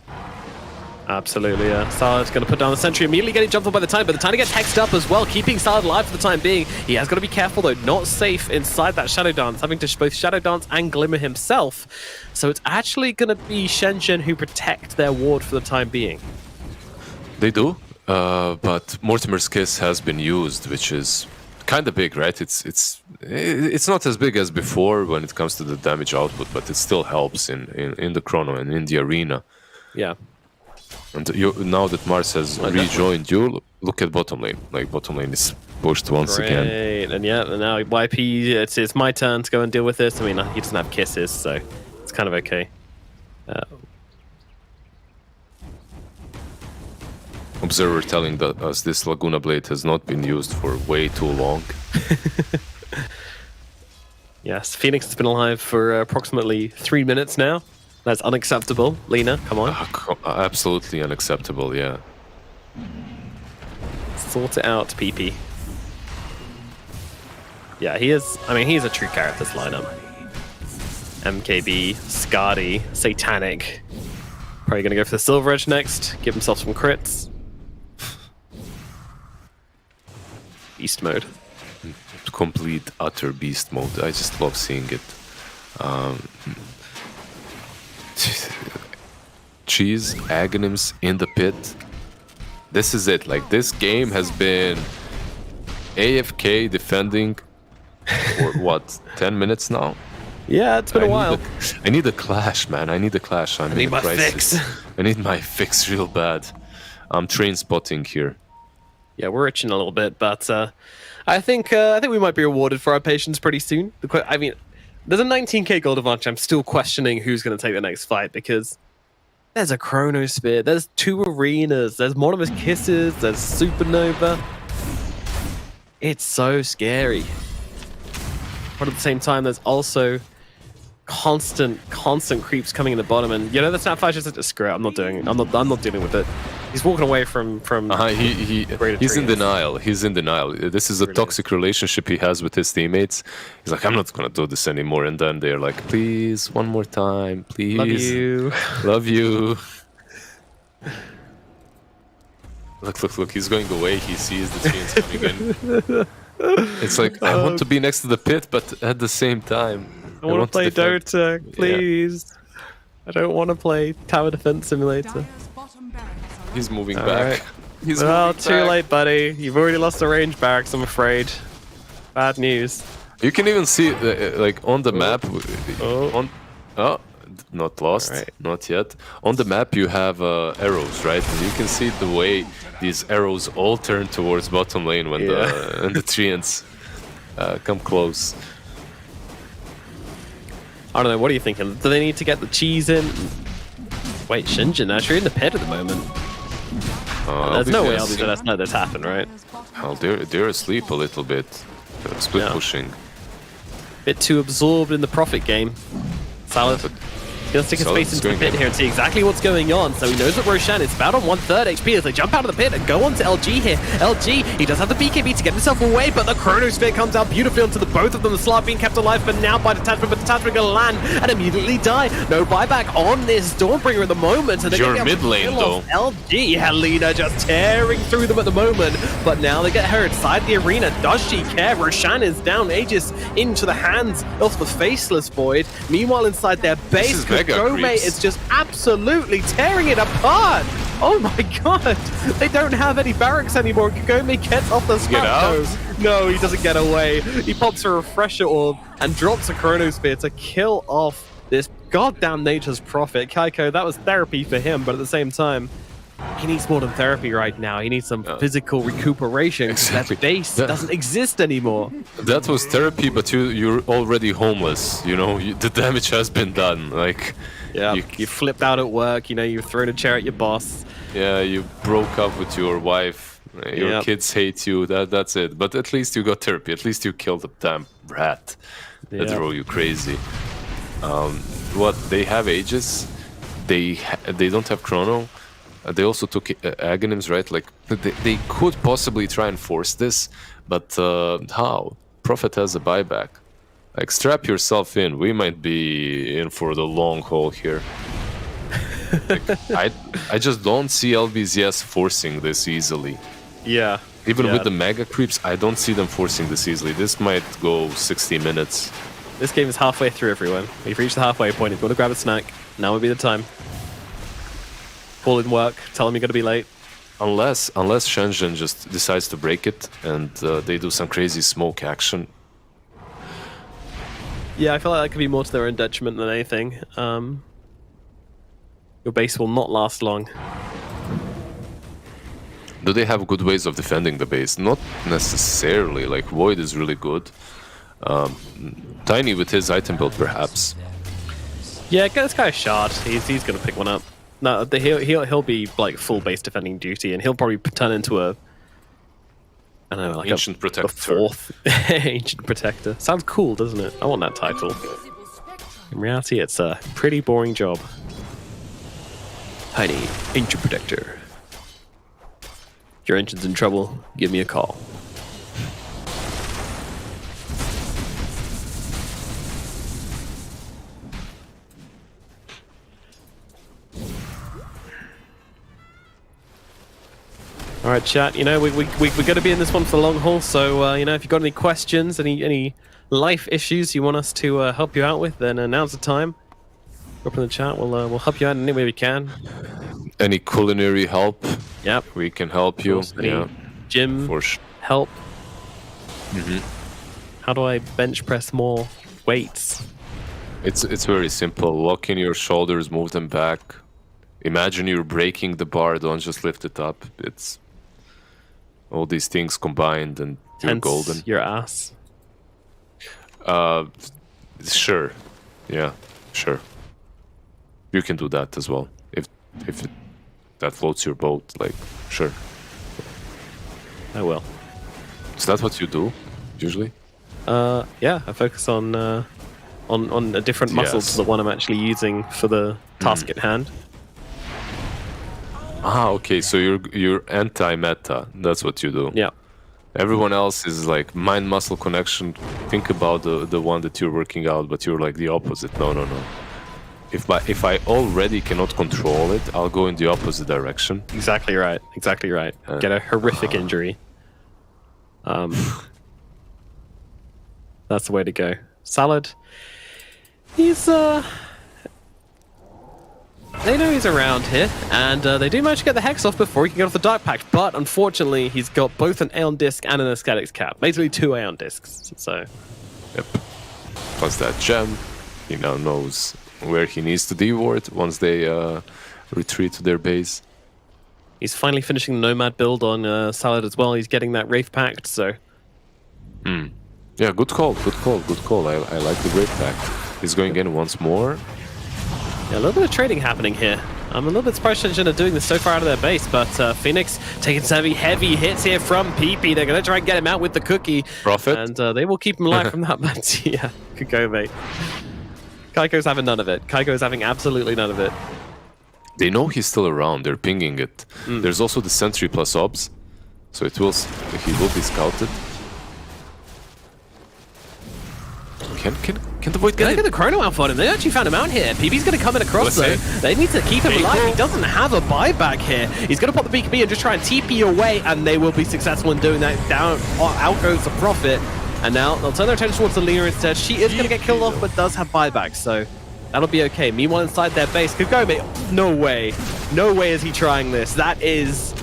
Absolutely, yeah. Salad's going to put down the sentry, immediately getting jumped on by the time, but the time to get hexed up as well, keeping Salad alive for the time being. He has got to be careful, though. Not safe inside that Shadow Dance, having to both Shadow Dance and Glimmer himself. So it's actually going to be Shenzhen who protect their ward for the time being.
They do, but Mortimer's Kiss has been used, which is kind of big, right? It's not as big as before when it comes to the damage output, but it still helps in the chrono and in the arena.
Yeah.
And now that Mars has rejoined you, look at bottom lane. Like, bottom lane is pushed once again.
And yeah, and now YP, it's my turn to go and deal with this. I mean, he doesn't have kisses, so it's kind of okay.
Observer telling us this Laguna Blade has not been used for way too long.
Yes, Phoenix has been alive for approximately 3 minutes now. That's unacceptable. Lena, come on.
Absolutely unacceptable, yeah.
Sort it out, PP. Yeah, he is. I mean, he's a true carrot, this lineup. MKB, Skadi, Satanic. Probably going to go for the Silver Edge next. Give himself some crits. Beast mode.
Complete, utter beast mode. I just love seeing it. Cheese, Aghanims in the pit. This is it. Like, this game has been AFK defending for what, 10 minutes now?
Yeah, it's been a while.
I need a clash, man. I need a clash. I
need my fix.
I need my fix real bad. I'm train spotting here.
Yeah, we're itching a little bit, but I think we might be rewarded for our patience pretty soon. I mean, there's a 19k gold advantage. I'm still questioning who's going to take the next fight, because there's a Chronosphere, there's 2 arenas, there's Mortimer's Kisses, there's Supernova. It's so scary. But at the same time, there's also constant creeps coming in the bottom, and you know the Snapfire just said, screw it, I'm not dealing with it. He's walking away from
he's in denial. He's in denial. This is a toxic relationship he has with his teammates. He's like, I'm not gonna do this anymore. And then they're like, please, one more time, please.
Love you.
Love you. Look, he's going away. He sees the Treants coming in. It's like, I want to be next to the pit, but at the same time...
I want to play
defend.
Dota, please. I don't want to play Tower Defense Simulator.
Dire's bottom barracks are
He's moving
All
back.
right.
He's
Well,
moving
too
back.
late, buddy. You've already lost the range barracks, I'm afraid. Bad news.
You can even see, like, on the map...
Oh.
Not lost.
Alright.
Not yet. On the map, you have arrows, right? And you can see the way these arrows all turn towards bottom lane when the Treants come close.
I don't know, what are you thinking? Do they need to get the cheese in? Wait, Shinjin, actually in the pit at the moment. There's no way
LBVS,
LBVS let this happen, right?
Dire's bottom
Well, they're asleep a little bit. Split
Yeah.
pushing.
Bit too absorbed in the profit game. Salad. He's gonna stick his
Salad's
face into the
going
pit
in.
here and see exactly what's going on. So he knows that Roshan is about on 1/3 HP as they jump out of the pit and go on to LG here. LG, he does have the BKB to get himself away, but the Chronosphere comes out beautifully onto the both of them. The Slav being kept alive for now by Detachment, but Detachment gonna land and immediately die. No buyback on this Stormbringer at the moment. And they're
Your
gonna be able
mid
to
lane,
kill off LG, Helena just tearing through them at the moment. But now they get her inside the arena. Does she care? Roshan is down. Aegis into the hands of the Faceless Void. Meanwhile, inside their base,
is mega
Kagome
creeps.
is just absolutely tearing it apart. Oh my god! They don't have any barracks anymore. Kagome gets off the
Get out.
spot. No, he doesn't get away. He pops a refresher orb and drops a Chronosphere to kill off this goddamn Nature's Prophet. Kaiko, that was therapy for him, but at the same time, he needs more than therapy right now. He needs some physical recuperation.
Exactly.
That base
That-
doesn't exist anymore.
That was therapy, but you're already homeless. You know, the damage has been done. Like,
Yeah,
You-
you flipped out at work. You know, you've thrown a chair at your boss.
yeah, you broke up with your wife. Your
Yep.
kids hate you. That's it. But at least you got therapy. At least you killed a damn rat that
Yep.
drove you crazy. What they have Aegis, they don't have Chrono. They also took Aghanims, right? Like they could possibly try and force this, but how? Prophet has a buyback. Like, strap yourself in. We might be in for the long haul here. Like, I just don't see LBZS forcing this easily.
Yeah.
Even
Yeah.
with the mega creeps, I don't see them forcing this easily. This might go 60 minutes.
This game is halfway through, everyone. We've reached the halfway point. If you want to grab a snack, now would be the time. Call in work. Tell them you're going to be late.
Unless Shenzhen just decides to break it and they do some crazy smoke action.
Yeah, I feel like that could be more to their own detriment than anything. Your base will not last long.
Do they have good ways of defending the base? Not necessarily. Like, Void is really good. Tiny with his item build, perhaps.
Yeah, get this guy a shard. He's going to pick one up. No, he'll be like full base defending duty, and he'll probably turn into a, I don't know, like
Ancient
a
Protector.
fourth Ancient Protector. Sounds cool, doesn't it? I want that title. In reality, it's a pretty boring job. Tiny Ancient Protector. If your engine's in trouble, give me a call. All right, chat. You know, we're going to be in this one for the long haul. So, you know, if you've got any questions, any life issues you want us to help you out with, then now's the time. Drop in the chat. We'll help you out in any way we can.
Any culinary help,
Yep.
we can help you.
Any
Yeah,
gym
for sure.
help. How do I bench press more weights?
It's very simple. Lock in your shoulders, move them back. Imagine you're breaking the bar. Don't just lift it up. It's all these things combined, and you're
Tense
golden.
your ass.
Sure. Yeah, sure. You can do that as well. If that floats your boat, like, sure.
I will.
Is that what you do usually?
Yeah, I focus on a different muscle
Yes.
to the one I'm actually using for the task at hand.
Ah, okay. So you're anti-meta. That's what you do.
Yeah.
Everyone else is like mind-muscle connection. Think about the one that you're working out, but you're like the opposite. No. if I already cannot control it, I'll go in the opposite direction.
Exactly right. Exactly right. Get a horrific injury. That's the way to go. Salad. He's they know he's around here, and they do manage to get the Hex off before he can get off the Dark Pact, but unfortunately he's got both an Aeon Disc and an Aesthetics Cap. Basically 2 Aeon Discs, so...
Yep. Plus that gem, he now knows where he needs to deward once they retreat to their base.
He's finally finishing the Nomad build on Salad as well. He's getting that Wraith Pact, so...
Yeah, good call, good call, good call. I like the Wraith Pact. He's going in once more.
Yeah, a little bit of trading happening here. I'm a little bit surprised Shenzhen are doing this so far out of their base, but Phoenix taking some heavy hits here from PP. They're going to try and get him out with the cookie.
Profit.
And they will keep him alive from that match. Yeah, good go, mate. Kaiko's having none of it. Kaiko's having absolutely none of it.
They know he's still around. They're pinging it. There's also the Sentry plus Obs, so he will be scouted. Can the Void get
They
it?
get the Chrono out for him. They actually found him out here. PB's going to come in across though. They need to keep him alive. He doesn't have a buyback here. He's going to pop the BKB and just try and TP away, and they will be successful in doing that. Out goes the Prophet, and now they'll turn their attention towards the Lina instead. She is going to get killed off, but does have buyback, so that'll be okay. Meanwhile, inside their base, could go, mate. No way. No way is he trying this. That is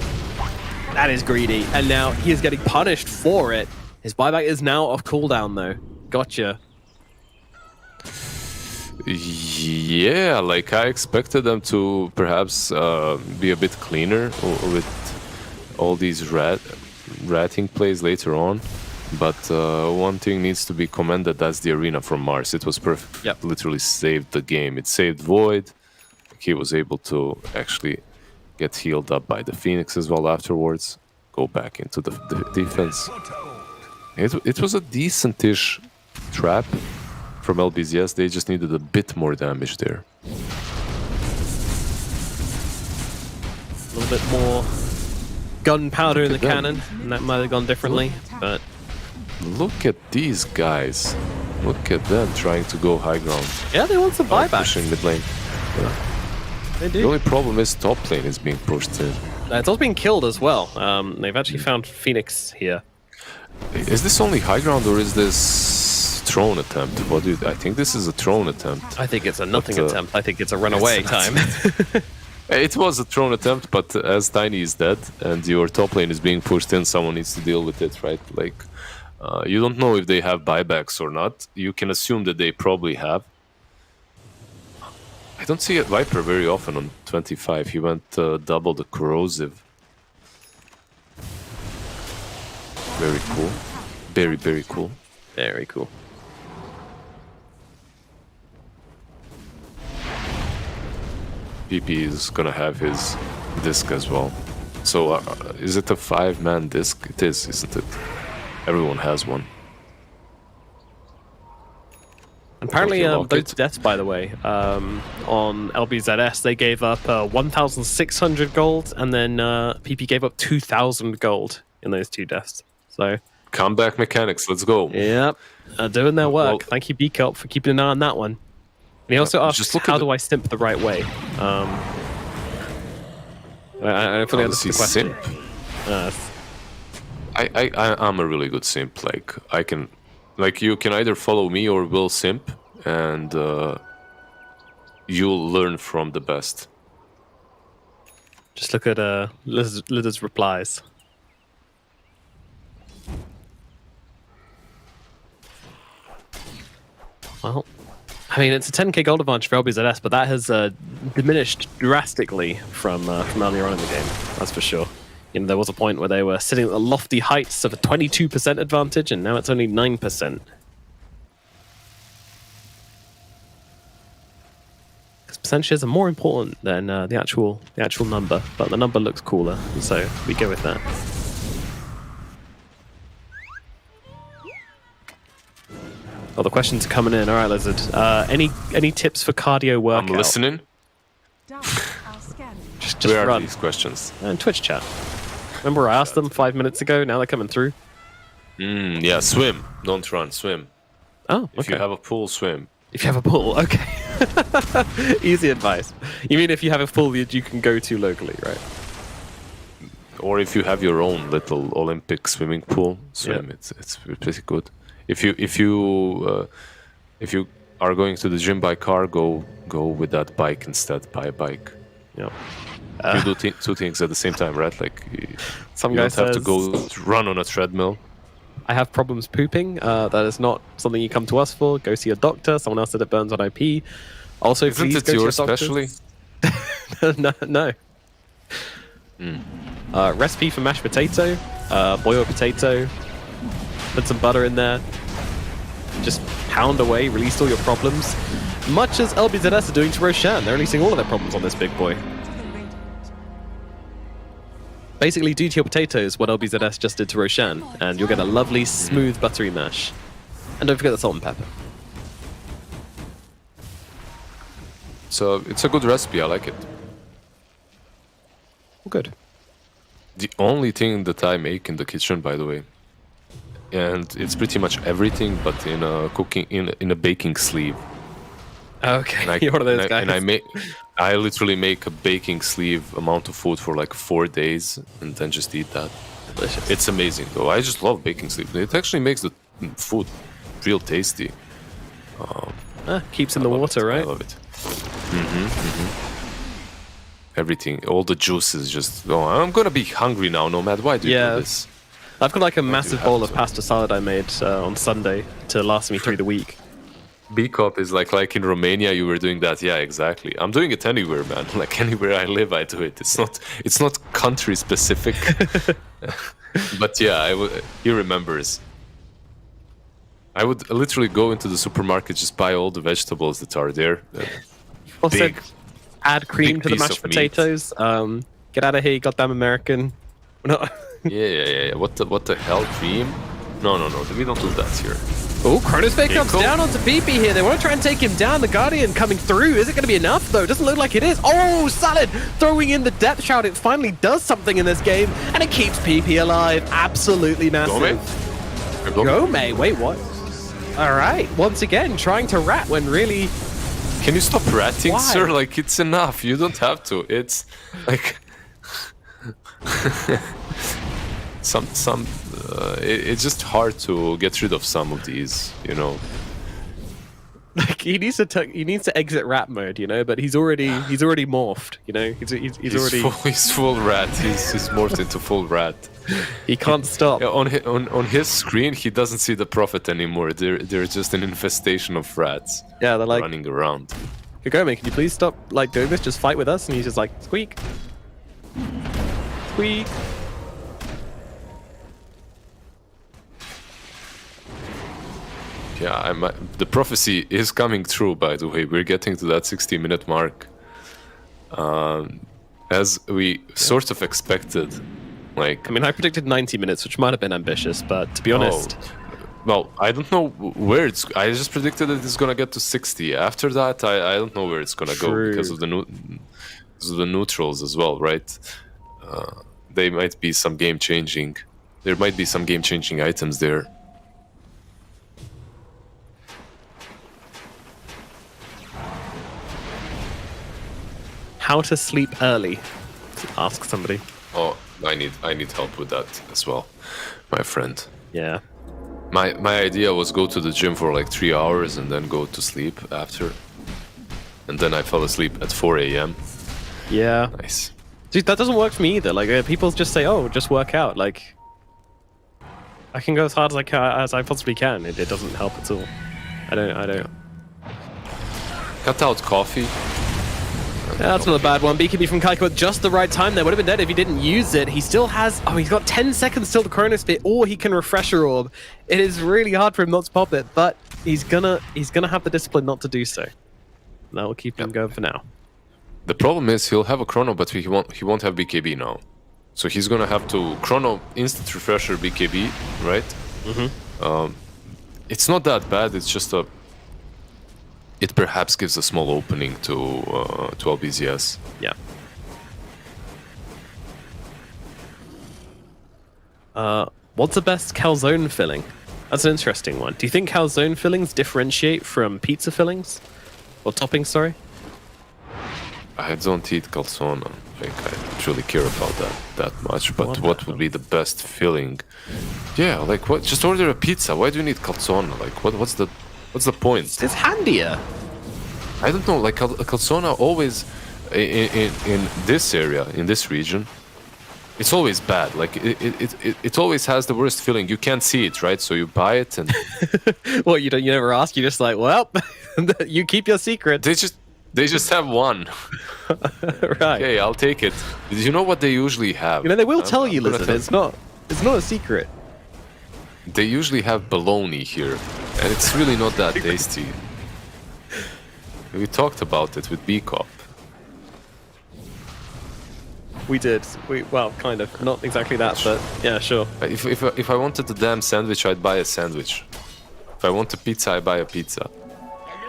greedy, and now he is getting punished for it. His buyback is now off cooldown, though. Gotcha.
Yeah, like I expected them to perhaps be a bit cleaner with all these ratting plays later on. But one thing needs to be commended, that's the arena from Mars. It was perfect.
Yep.
Literally saved the game. It saved Void. He was able to actually get healed up by the Phoenix as well afterwards. Go back into the defense. It was a decent-ish trap from LBZS. They just needed a bit more damage there.
A little bit more gunpowder in the cannon, and that might have gone differently, but...
Look at these guys. Look at them trying to go high ground.
Yeah, they want some buybacks.
Pushing mid lane. Yeah.
They do.
The only problem is top lane is being pushed in.
It's also being killed as well. They've actually found Phoenix here.
Is this only high ground or is this throne attempt? What do you, I think this is a throne attempt.
I think it's a nothing attempt. I think it's a runaway time.
It was a throne attempt, but as Tiny is dead and your top lane is being pushed in, someone needs to deal with it, right? Like, you don't know if they have buybacks or not. You can assume that they probably have. I don't see a Viper very often on 25. He went double the corrosive. Very cool. Very, very cool.
Very cool.
PP is gonna have his disc as well. So is it a 5-man disc? It is, isn't it? Everyone has one.
Apparently,
Okay,
those deaths, by the way, on LBZS, they gave up 1,600 gold, and then PP gave up 2,000 gold in those 2 deaths. So
Comeback mechanics, let's go.
yep, doing their work.
Well,
Thank you, BCup, for keeping an eye on that one. And he also asked, how do I simp the right way? I fully understand the question.
I'm a really good simp. Like I can, like you can either follow me or will simp, and you'll learn from the best.
Just look at Lizard's replies. Well, I mean, it's a 10k gold advantage for LBZS, but that has diminished drastically from earlier on in the game. That's for sure. You know, there was a point where they were sitting at the lofty heights of a 22% advantage, and now it's only 9%. Because percentages are more important than the actual number, but the number looks cooler, so we go with that. Oh, the questions are coming in. All right, Lizard. Any tips for cardio workout?
I'm listening.
Just
Where
run.
are these questions?
And Twitch chat. Remember I asked them 5 minutes ago? Now they're coming through.
Yeah, swim. Don't run, swim.
Oh,
If you
okay.
have a pool, swim.
If you have a pool, okay. Easy advice. You mean if you have a pool that you can go to locally, right?
Or if you have your own little Olympic swimming pool, swim. It's pretty good. If you are going to the gym by car, go with that bike instead. Buy a bike.
Yeah.
You do two things at the same time, right? Like
Some
you
guy
don't have to
says-
go run on a treadmill.
I have problems pooping. That is not something you come to us for. Go see a doctor. Someone else said it burns on IP. Also,
Isn't
please
it
go to your
yours
doctors.
specially?
No. Recipe for mashed potato. Boil a potato. Put some butter in there. Just pound away. Release all your problems. Much as LBZS are doing to Roshan. They're releasing all of their problems on this big boy.
To the radiant.
Basically, do to your potatoes what LBZS just did to Roshan, and you'll get a lovely, smooth, buttery mash. And don't forget the salt and pepper.
So it's a good recipe. I like it.
Well, good.
The only thing that I make in the kitchen, by the way, and it's pretty much everything, but in a in a baking sleeve.
Okay,
And I,
you're one of those
and
guys.
I literally make a baking sleeve amount of food for like 4 days, and then just eat that.
Delicious.
It's amazing, though. I just love baking sleeve. It actually makes the food real tasty.
Keeps in the
I love
water,
it.
right?
I love it. Everything, all the juices. Just I'm gonna be hungry now. No matter why do you
Yeah.
do this.
I've got like a massive bowl
have
of
to.
pasta salad I made on Sunday to last me through the week.
B-Cop is like in Romania you were doing that. Yeah, exactly. I'm doing it anywhere, man. Like anywhere I live, I do it. It's not country specific. But yeah, he remembers. I would literally go into the supermarket, just buy all the vegetables that are there.
Also,
Big-
add cream
big
to the
piece
mashed
of meat.
potatoes. Get out of here, you goddamn American. No.
Yeah. What the hell, cream? No. We don't do that here.
Oh, Chronospace comes
Cool.
down onto PP here. They want to try and take him down. The Guardian coming through. Is it going to be enough, though? Doesn't look like it is. Oh, Salad throwing in the depth shout. It finally does something in this game, and it keeps PP alive. Absolutely massive. Gome. Wait, what? All right. Once again, trying to rat when really...
Can you stop ratting,
Why?
sir? Like, it's enough. You don't have to. It's like... it's just hard to get rid of some of these, you know.
Like, he needs to exit rat mode, you know, but he's already morphed, you know. He's already...
He's full rat. He's morphed into full rat.
He can't stop.
Yeah, on his screen, he doesn't see the prophet anymore. They're just an infestation of rats
Yeah, they're like,
running around.
Kagome, can you please stop like doing this? Just fight with us. And he's just like, squeak. Squeak.
Yeah, the prophecy is coming true, by the way. We're getting to that 60-minute mark. As we sort of expected. Like,
I mean, I predicted 90 minutes, which might have been ambitious, but to be honest,
well, I don't know where it's... I just predicted that it's going to get to 60. After that, I don't know where it's going to go
True.
because of the neutrals as well, right? They might be some game-changing... There might be some game-changing items there.
how to sleep early? Ask somebody.
Oh, I need help with that as well, my friend.
Yeah.
My idea was go to the gym for like 3 hours and then go to sleep after. And then I fell asleep at 4 a.m.
Yeah.
Nice.
Dude, that doesn't work for me either. Like, people just say, "Oh, just work out." Like, I can go as hard as I possibly can. It doesn't help at all. I don't.
Cut out coffee.
Yeah, that's not a bad one. BKB from Kaiko at just the right time there. Would have been dead if he didn't use it. He still has... Oh, he's got 10 seconds till the Chronosphere, or he can Refresher Orb. It is really hard for him not to pop it, but he's gonna have the discipline not to do so. That will keep him going for now.
The problem is he'll have a chrono, but he won't have BKB now. So he's gonna have to chrono instant refresher BKB, right? Mm-hmm. It's not that bad. It's just a... It perhaps gives a small opening to LBZS.
Yeah. What's the best calzone filling? That's an interesting one. Do you think calzone fillings differentiate from pizza fillings? Or toppings, sorry?
I don't eat calzone. Like, I don't really care about that much. But what would be the best filling? Yeah, like what? Just order a pizza. Why do you need calzone? Like, what's the point?
It's handier.
I don't know. Like calzone always in this area, in this region, it's always bad. Like it always has the worst filling. You can't see it, right? So you buy it and
Well, you never ask. You're just like, well, you keep your secret.
they just have one.
Right.
Okay, I'll take it. Did you know what they usually have?
You know, they will tell
I'm
you,
gonna
listen. It's not a secret.
They usually have bologna here, and it's really not that tasty. We talked about it with B-Cop.
We did. Well, kind of. Not exactly that, but yeah, sure.
If I wanted a damn sandwich, I'd buy a sandwich. If I want a pizza, I buy a pizza.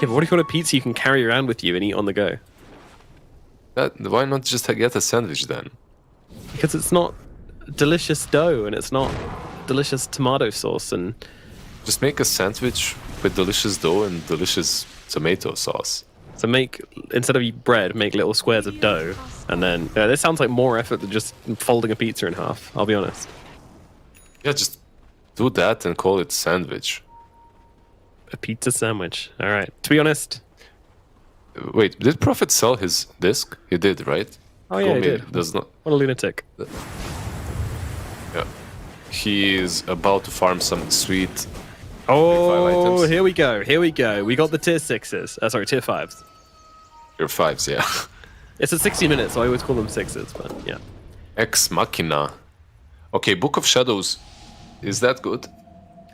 Yeah, but what if you want a pizza you can carry around with you and eat on the go?
Why not just get a sandwich then?
Because it's not delicious dough and it's not delicious tomato sauce and...
Just make a sandwich with delicious dough and delicious tomato sauce.
So instead of bread, make little squares of dough. And then, this sounds like more effort than just folding a pizza in half, I'll be honest.
Yeah, just do that and call it sandwich.
A pizza sandwich. All right. To be honest...
Wait, did Prophet sell his disc? He did, right?
Oh yeah, he
Gomi
did.
Does not.
What a lunatic.
Yeah. He is about to farm some sweet.
Oh,
items.
here we go. Here we go. We got the tier 6s. Sorry, tier 5s.
Tier 5s, yeah.
It's a 60 minutes, so I always call them 6s, but yeah.
Ex Machina. Okay, Book of Shadows. Is that good?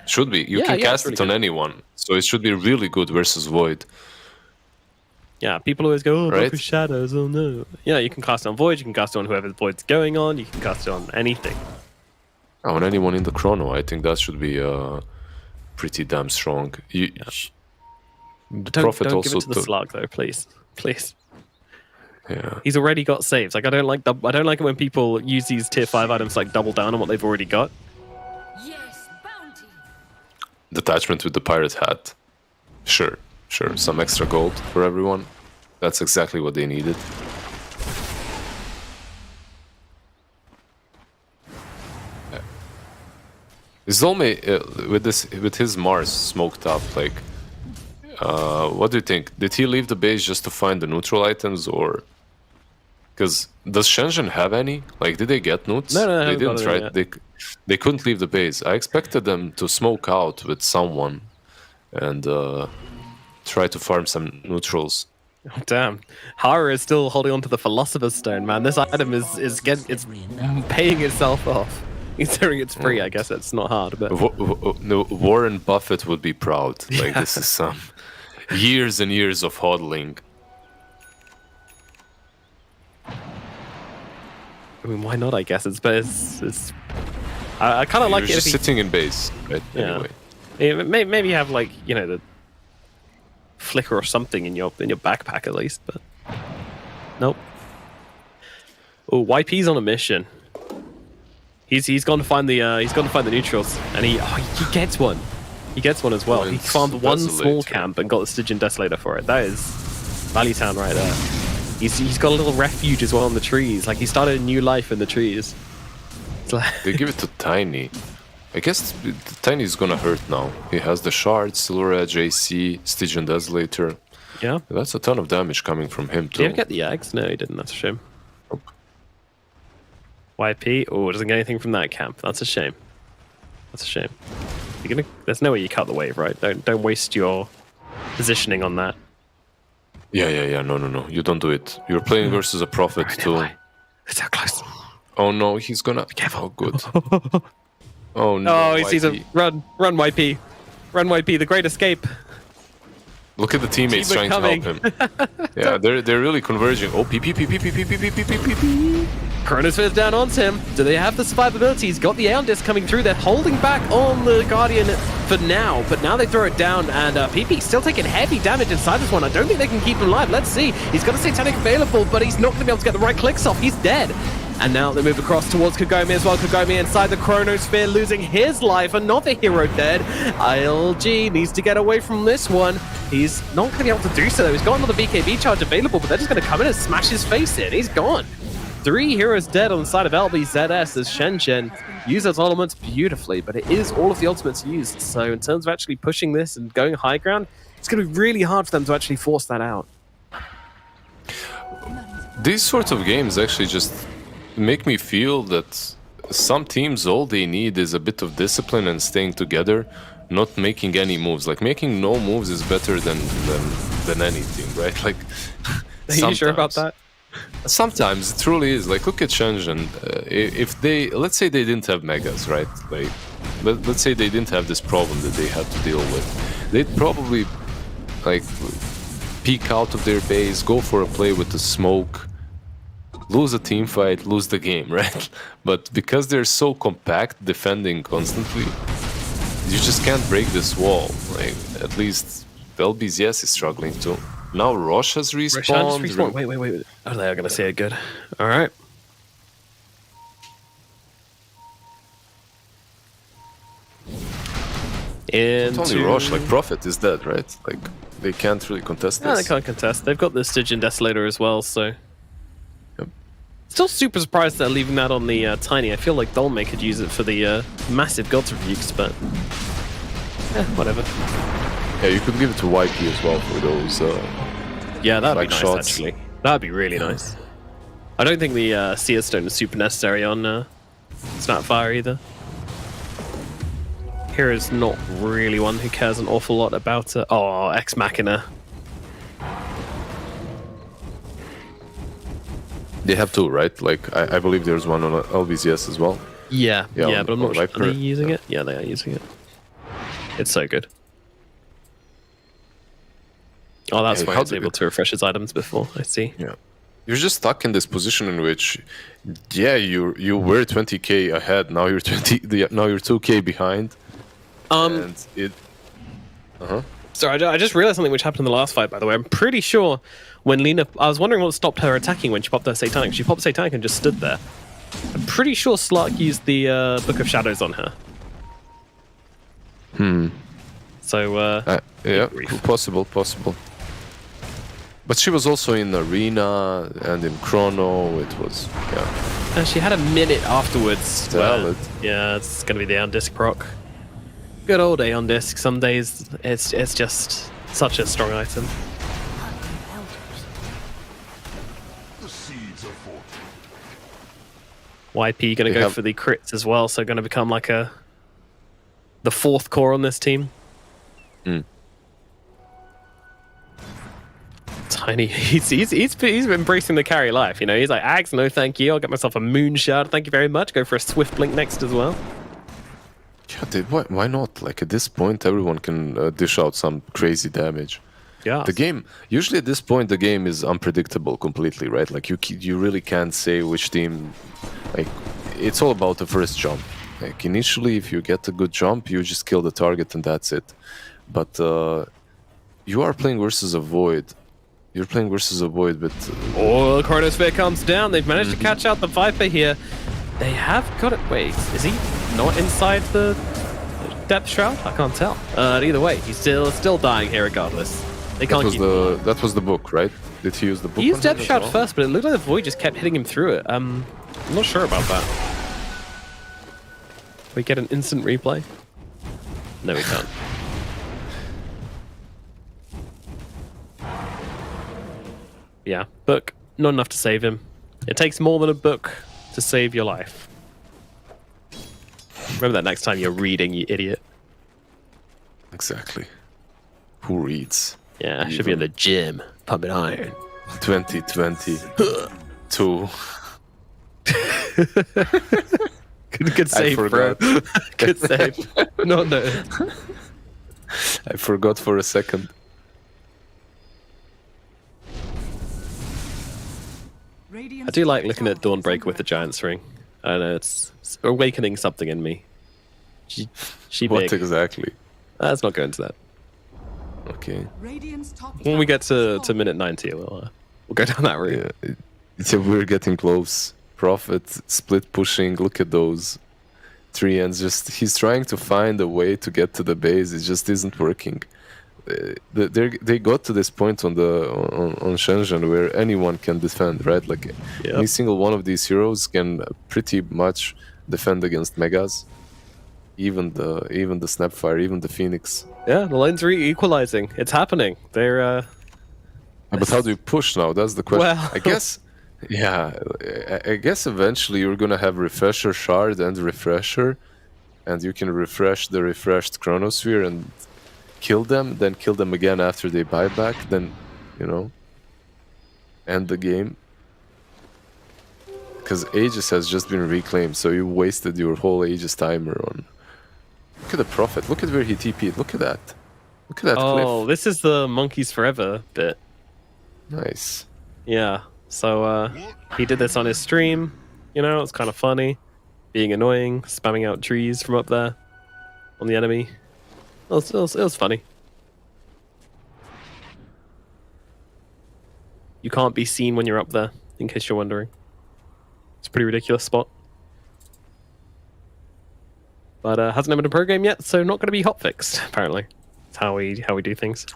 Should be. You can cast
really
it on
good.
anyone. So it should be really good versus Void.
Yeah, people always go, oh,
Right?
Book of Shadows, oh no. Yeah, you can cast it on Void, you can cast it on whoever the Void's going on, you can cast it on anything.
On anyone in the Chrono, I think that should be pretty damn strong. The Prophet
Don't
also
give it to the
took-
Slug though, please. Please.
Yeah.
He's already got saves. Like I don't like it when people use these tier 5 items to like double down on what they've already got.
Yes, bounty.
Detachment with the pirate hat. Sure. Some extra gold for everyone. That's exactly what they needed. Zolme, with his Mars smoked up, like, what do you think? Did he leave the base just to find the neutral items, or because does Shenzhen have any? Like, did they get newts?
No,
they
haven't got
didn't,
any
right? They couldn't leave the base. I expected them to smoke out with someone and try to farm some neutrals.
Oh, damn. Hara is still holding on to the Philosopher's Stone, man. This item is paying itself off. Considering it's free, I guess it's not hard, but...
No, Warren Buffett would be proud. Like, this is some years and years of hodling.
I mean, why not, I guess? I kind of like
You're
it
just
if
sitting in base, right?
Yeah.
Anyway.
Maybe have, like, you know, the flicker or something in your backpack at least, but... Nope. Oh, YP's on a mission. He's gone to find the neutrals, and he gets one. He gets one as well. He farmed one small camp and got the Stygian Desolator for it. That is Valley Town right there. He's got a little refuge as well in the trees. Like he started a new life in the trees. It's like
They give it to Tiny. I guess the Tiny is gonna hurt now. He has the Shard, Silver Edge, AC, Stygian Desolator.
yeah.
That's a ton of damage coming from him
Did he
too.
ever get the eggs? No, he didn't. That's a shame.
Nope.
YP? Oh, doesn't get anything from that camp. That's a shame. That's a shame. There's no way you cut the wave, right? Don't waste your positioning on that.
Yeah. No. You don't do it. You're playing versus a Prophet too.
It's so close.
Oh no, he's gonna. Oh, good. Oh no.
Oh, he sees him.
YP.
Run, YP. Run, YP. The Great Escape.
Look at the teammates
Keep it
trying to help him. Yeah, they're really converging. Oh, P.
Chronosphere's down onto him. Do they have the survivability? He's got the Aeon Disc coming through. They're holding back on the Guardian for now, but now they throw it down, and PP still taking heavy damage inside this one. I don't think they can keep him alive. Let's see. He's got a Satanic available, but he's not going to be able to get the right clicks off. He's dead. And now they move across towards Kagome as well. Kagome inside the Chronosphere, losing his life. Another hero dead. ILG needs to get away from this one. He's not going to be able to do so. He's got another BKB charge available, but they're just going to come in and smash his face in. He's gone. 3 heroes dead on the side of LBZS as Shen uses those ultimates beautifully, but it is all of the ultimates used. So in terms of actually pushing this and going high ground, it's going to be really hard for them to actually force that out.
These sorts of games actually just make me feel that some teams, all they need is a bit of discipline and staying together, not making any moves. Like, making no moves is better than anything, right? Like,
are you sure about that?
Sometimes it truly is. Like, look at Shenzhen. If they, let's say they didn't have megas, right? Like, let's say they didn't have this problem that they had to deal with, they'd probably like peek out of their base, go for a play with the smoke, lose a team fight, lose the game, right? But because they're so compact, defending constantly, you just can't break this wall. Like, at least LBZS is struggling too. Now Roche has respawned.
Wait. Oh, they are going to say it good. All right.
It's only Roche, like Prophet is dead, right? Like, they can't really contest this.
No, they can't contest. They've got the Stygian Desolator as well, so...
Yep.
Still super surprised they're leaving that on the Tiny. I feel like Dolme could use it for the massive Gods Rebukes, but... whatever.
Yeah, you could give it to YP as well for those
yeah, that'd be nice,
shots.
actually. That'd be really nice. I don't think the Seer Stone is super necessary on Snapfire either. Hero's not really one who cares an awful lot about it. Oh, Ex Machina.
They have two, right? Like, I believe there's one on LBZS as well.
Yeah,
on-
but I'm not
on
sure. Are
Viper.
they using it? Yeah, they are using it. It's so good. Oh, that's
Hey,
why I
how
was
did
able
it-
to refresh his items before. I see.
Yeah. You're just stuck in this position in which, yeah, you were 20k ahead. Now you're 2k behind. And it.
Sorry, I just realized something which happened in the last fight, by the way. I'm pretty sure when Lina... I was wondering what stopped her attacking when she popped her Satanic. She popped Satanic and just stood there. I'm pretty sure Slark used the Book of Shadows on her. So,
Yeah,
grief.
possible. But she was also in Arena and in Chrono. It was, yeah.
and she had a minute afterwards.
Valid.
Yeah, it's going to be the Aeon Disc proc. Good old Aeon Disc. Some days it's just such a strong item. YP going to go for the crits as well, so going to become like the fourth core on this team. Tiny, he's embracing the carry life. You know, he's like, Ags, no thank you. I'll get myself a moon shard. Thank you very much. Go for a swift blink next as well.
Yeah, why not? Like, at this point, everyone can dish out some crazy damage.
Yeah.
The game, usually at this point, the game is unpredictable completely, right? Like, you really can't say which team. Like, it's all about the first jump. Like, initially, if you get a good jump, you just kill the target and that's it. But you are playing versus a Void. You're playing versus a Void, but...
Oh, the Chronosphere comes down. They've managed to catch out the Viper here. They have got it. Wait, is he not inside the Depth Shroud? I can't tell. Either way, he's still dying here regardless. They can't keep him.
That was the book, right? Did he use the book?
He used
on
Depth
him as
Shroud
well?
first, but it looked like the Void just kept hitting him through it. I'm not sure about that. We get an instant replay? No, we can't. Yeah, book, not enough to save him. It takes more than a book to save your life. Remember that next time you're reading, you idiot.
Exactly. Who reads?
Yeah, should be in the gym, pumping iron.
2022.
Good save, bro. Good save. No.
I forgot for a second.
I do like looking at Dawnbreaker with the Giant's Ring. I know it's awakening something in me. She
What
big.
exactly?
Let's not go into that.
Okay.
When we get to minute 90, we'll go down that route.
Yeah, we're getting close. Prophet split pushing. Look at those 3 ends. Just he's trying to find a way to get to the base. It just isn't working. They got to this point on Shenzhen where anyone can defend, right? Like any single one of these heroes can pretty much defend against megas. Even the Snapfire, even the Phoenix.
Yeah, the lanes are equalizing. It's happening. They're
But how do you push now? That's the question.
Well-
I guess, yeah, I guess eventually you're gonna have Refresher Shard and Refresher, and you can refresh the refreshed Chronosphere and kill them, then kill them again after they buy back, then, you know, end the game. Because Aegis has just been reclaimed, so you wasted your whole Aegis timer on... Look at the Prophet, look at where he TP'd, look at that. Look at that cliff.
Oh, this is the Monkeys Forever bit.
Nice.
Yeah. So he did this on his stream. You know, it's kind of funny. Being annoying, spamming out trees from up there on the enemy. It was funny. You can't be seen when you're up there, in case you're wondering. It's a pretty ridiculous spot. But hasn't been a pro game yet, so not going to be hotfixed, apparently. That's how we do things.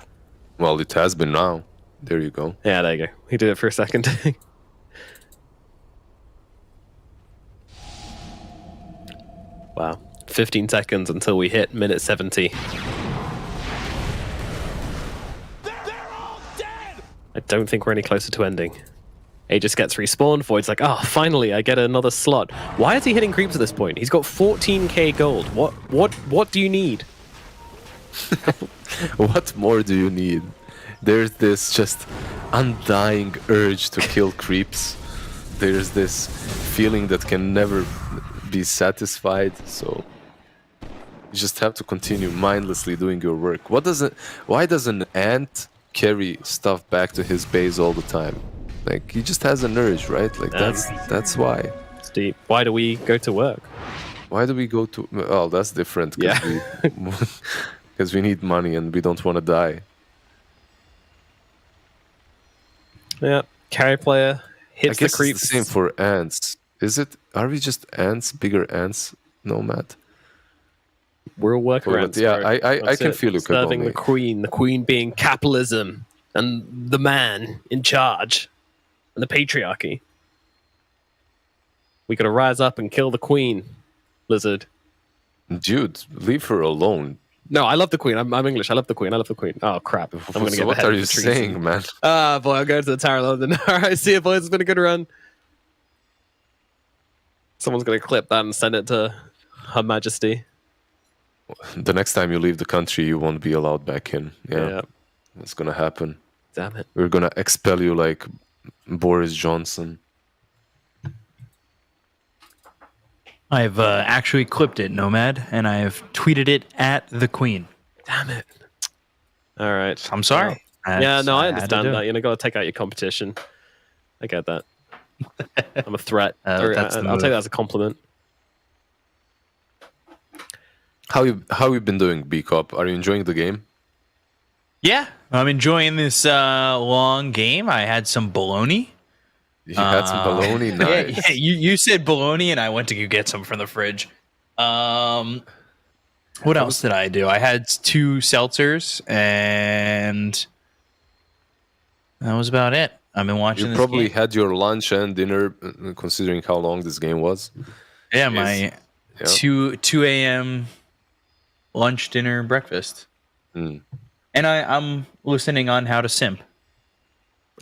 Well, it has been now. There you go.
Yeah, there you go. He did it for a second. Wow. 15 seconds until we hit minute 70. I don't think we're any closer to ending. Aegis gets respawned. Void's like, oh, finally, I get another slot. Why is he hitting creeps at this point? He's got 14k gold. What do you need?
What more do you need? There's this just undying urge to kill creeps. There's this feeling that can never be satisfied, so you just have to continue mindlessly doing your work. Why does an ant carry stuff back to his base all the time? Like, he just has an urge, right? Like, that's why.
It's deep. Why do we go to work?
Why do we go to... Oh, that's different.
Yeah.
Because we need money and we don't want to die.
Yeah. Carry player hits
I guess
the creeps.
it's the same for ants. Is it? Are we just ants? Bigger ants? Nomad?
We're workarounds.
Yeah,
bro.
I
That's
can
it.
feel you,
Serving the
Kagome.
queen being capitalism and the man in charge and the patriarchy. We gotta rise up and kill the queen, Lizard.
Dude, leave her alone.
No, I love the queen. I'm English. I love the queen. I love the queen. Oh crap! I'm gonna
So
get
what
beheaded
are you
for treason.
saying, man?
Ah, boy, I'm going to the Tower of London. All right, see you, boys. It's been a good run. Someone's gonna clip that and send it to Her Majesty.
The next time you leave the country, you won't be allowed back in. Yeah. It's gonna happen.
Damn it.
We're gonna expel you like Boris Johnson.
I've actually clipped it, Nomad, and I have tweeted it at the Queen.
Damn it. All right.
I'm sorry.
Yeah, no, I
had to
understand
do
that.
it.
You know, got to take out your competition. I get that. I'm a threat.
That's the
I'll take
move.
that as a compliment.
How you been doing, B-Cop? Are you enjoying the game?
Yeah, I'm enjoying this long game. I had some bologna.
You had some bologna, nice.
Yeah, you said bologna, and I went to go get some from the fridge. What else did I do? I had 2 seltzers, and that was about it. I've been watching.
You
this
probably
game.
had your lunch and dinner, considering how long this game was.
Yeah, my 2 a.m. lunch, dinner, breakfast, and I'm listening on how to simp.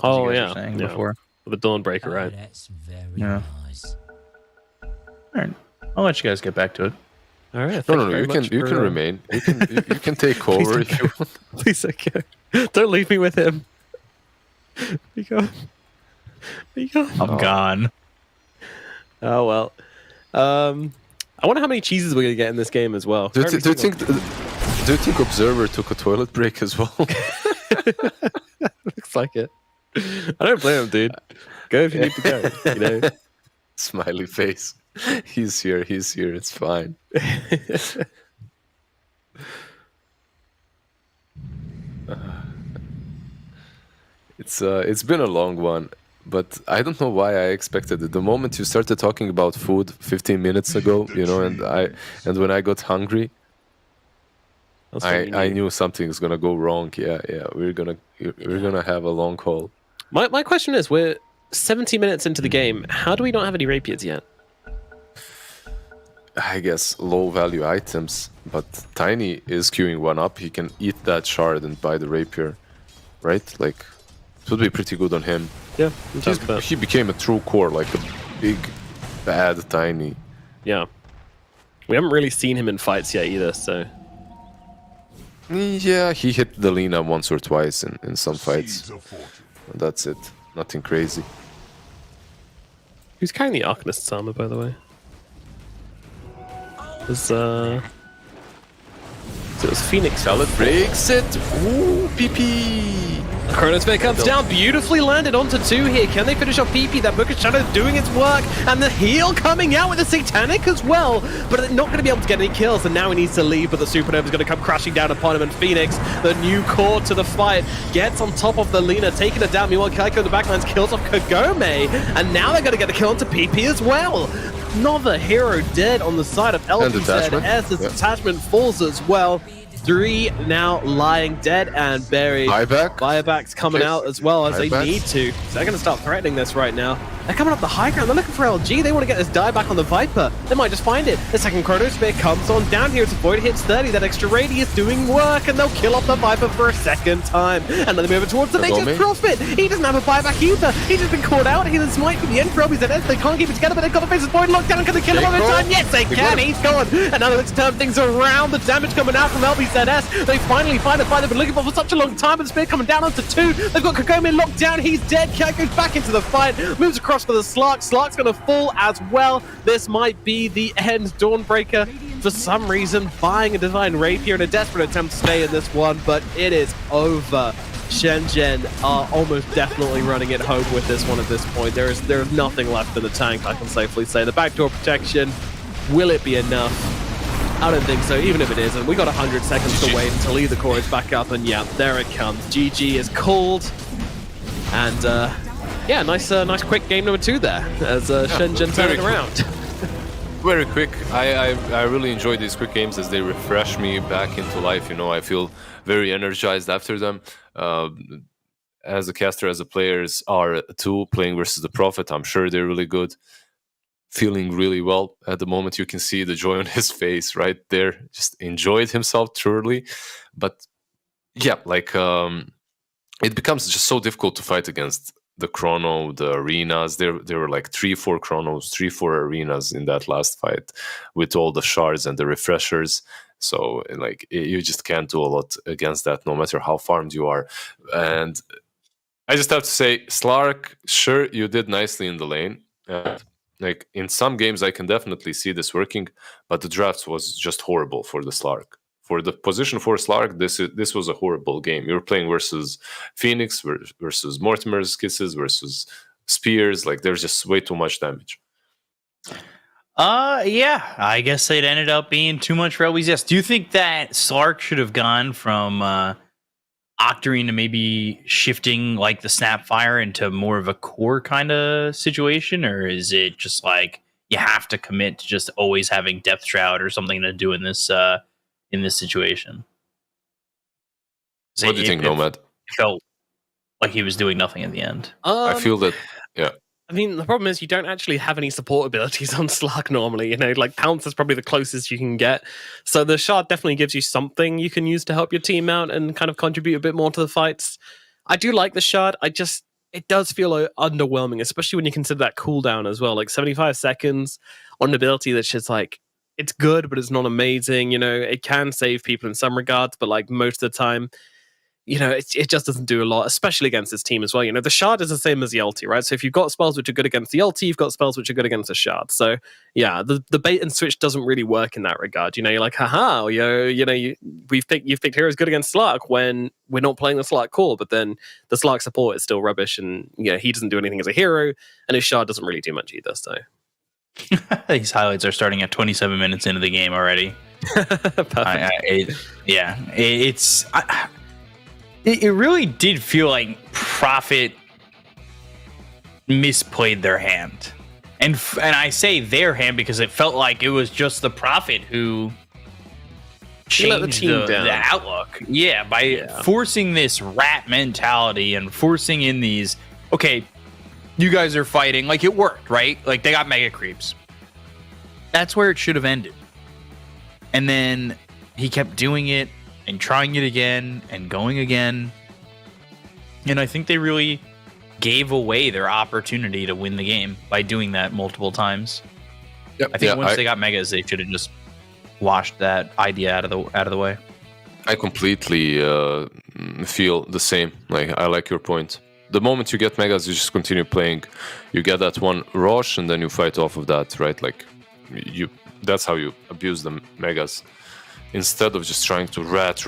Oh,
you guys
yeah.
were saying
Yeah.
before.
The Dawnbreaker, right?
That's very
Yeah.
nice.
All right, I'll let you guys get back to it.
All right.
No, you can remain. You can take over if you want.
Please don't go. Don't leave me with him. Be gone. Be gone.
I'm gone.
Oh well. I wonder how many cheeses we're gonna get in this game as well.
Do you think Observer took a toilet break as well?
Looks like it. I don't blame him, dude. Go if you need to go. You know.
Smiley face. He's here. It's fine. It's been a long one, but I don't know why I expected it. The moment you started talking about food 15 minutes ago, you know, and when I got hungry,
That's when you
I
knew.
knew something's gonna go wrong. Yeah, we're gonna have a long haul.
My question is, we're 70 minutes into the game. How do we not have any rapiers yet?
I guess low value items, but Tiny is queuing one up. He can eat that shard and buy the rapier, right? Like, it would be pretty good on him.
Yeah, it does, but
He became a true core, like a big, bad Tiny.
yeah. We haven't really seen him in fights yet either, so...
Yeah, he hit the Lina once or twice in some fights. And that's it. Nothing crazy.
Who's carrying the Arcanist's armor, by the way? It was Phoenix.
Salad breaks it. Ooh, PP.
Chronosphere comes down, beautifully landed onto 2 here. Can they finish off PP? That Book of Shadow doing its work, and the heal coming out with the Satanic as well, but they're not going to be able to get any kills, and now he needs to leave, but the Supernova is going to come crashing down upon him, and Phoenix, the new core to the fight, gets on top of the Lina, taking it down. Meanwhile, Kaiko in the backlines kills off Kagome, and now they're going to get the kill onto PP as well. Another hero dead on the side of LPZ as the detachment falls as well. 3 now lying dead and buried. Buyback's coming out as well as they need to. So they're going to start threatening this right now. They're coming up the high ground. They're looking for LG. They want to get this dieback on the Viper. They might just find it. The second Chronosphere comes on down here as the Void hits 30. That extra radius doing work, and they'll kill off the Viper for a second time. And then they move it towards the Nature's Prophet. He doesn't have a buyback either. He's just been caught out here. This might be the end for LBZS. They can't keep it together, but they've got the face of Void locked down. Can they kill him over time? Yes, they can. He's gone. And now let's turn things around. The damage coming out from LBZS. They finally find the fight they've been looking for such a long time, but the spear coming down onto 2. They've got Kagome locked down. He's dead. Cat goes back into the fight. Moves across for the Slark. Slark's going to fall as well. This might be the end. Dawnbreaker, for some reason, buying a Divine Rapier in a desperate attempt to stay in this one, but it is over. Shenzhen are almost definitely running it home with this one at this point. There is nothing left in the tank, I can safely say. The backdoor protection, will it be enough? I don't think so, even if it isn't. We got 100 seconds to wait until either core is back up, and yeah, there it comes. GG is called. And yeah, nice quick game number 2 there, as Shenzhen turning around.
Very quick. I really enjoy these quick games as they refresh me back into life. You know, I feel very energized after them. As a caster, as a players are too, playing versus the Prophet, I'm sure they're really good. Feeling really well at the moment. You can see the joy on his face right there. Just enjoyed himself truly. But yeah, like it becomes just so difficult to fight against the chrono, the arenas. There were like 3-4 chronos, 3-4 arenas in that last fight with all the shards and the refreshers. So like you just can't do a lot against that, no matter how farmed you are. And I just have to say, Slark, sure, you did nicely in the lane. Like in some games, I can definitely see this working, but the draft was just horrible for the Slark. For the position for Slark, this was a horrible game. You were playing versus Phoenix, versus Mortimer's Kisses, versus Spears. Like there's just way too much damage.
Yeah, I guess it ended up being too much for LBZS. Do you think that Slark should have gone from Octarine to maybe shifting like the Snapfire into more of a core kind of situation, or is it just like you have to commit to just always having Depth Shroud or something to do in this situation?
What do you think, Nomad?
It felt like he was doing nothing in the end.
I feel that, yeah.
I mean, the problem is you don't actually have any support abilities on Slark normally. You know, like Pounce is probably the closest you can get. So the shard definitely gives you something you can use to help your team out and kind of contribute a bit more to the fights. I do like the shard. It does feel underwhelming, especially when you consider that cooldown as well. Like 75 seconds on an ability that's just like, it's good, but it's not amazing. You know, it can save people in some regards, but like most of the time, you know, it just doesn't do a lot, especially against this team as well. You know, the shard is the same as the ulti, right? So if you've got spells which are good against the ulti, you've got spells which are good against the shard. So yeah, the bait and switch doesn't really work in that regard. You know, you're like, haha, you've picked heroes good against Slark when we're not playing the Slark core, but then the Slark support is still rubbish, and yeah, he doesn't do anything as a hero, and his shard doesn't really do much either. So
these highlights are starting at 27 minutes into the game already. It really did feel like Prophet misplayed their hand. And I say their hand because it felt like it was just the Prophet who changed the outlook. Yeah, by forcing this rat mentality and forcing in these, okay, you guys are fighting. Like, it worked, right? Like, they got mega creeps. That's where it should have ended. And then he kept doing it and trying it again and going again. And I think they really gave away their opportunity to win the game by doing that multiple times.
Yep.
I think once they got megas, they should have just washed that idea out of the way.
I completely feel the same. Like, I like your point. The moment you get megas, you just continue playing. You get that one rush, and then you fight off of that, right? Like, that's how you abuse the megas. Instead of just trying to rat.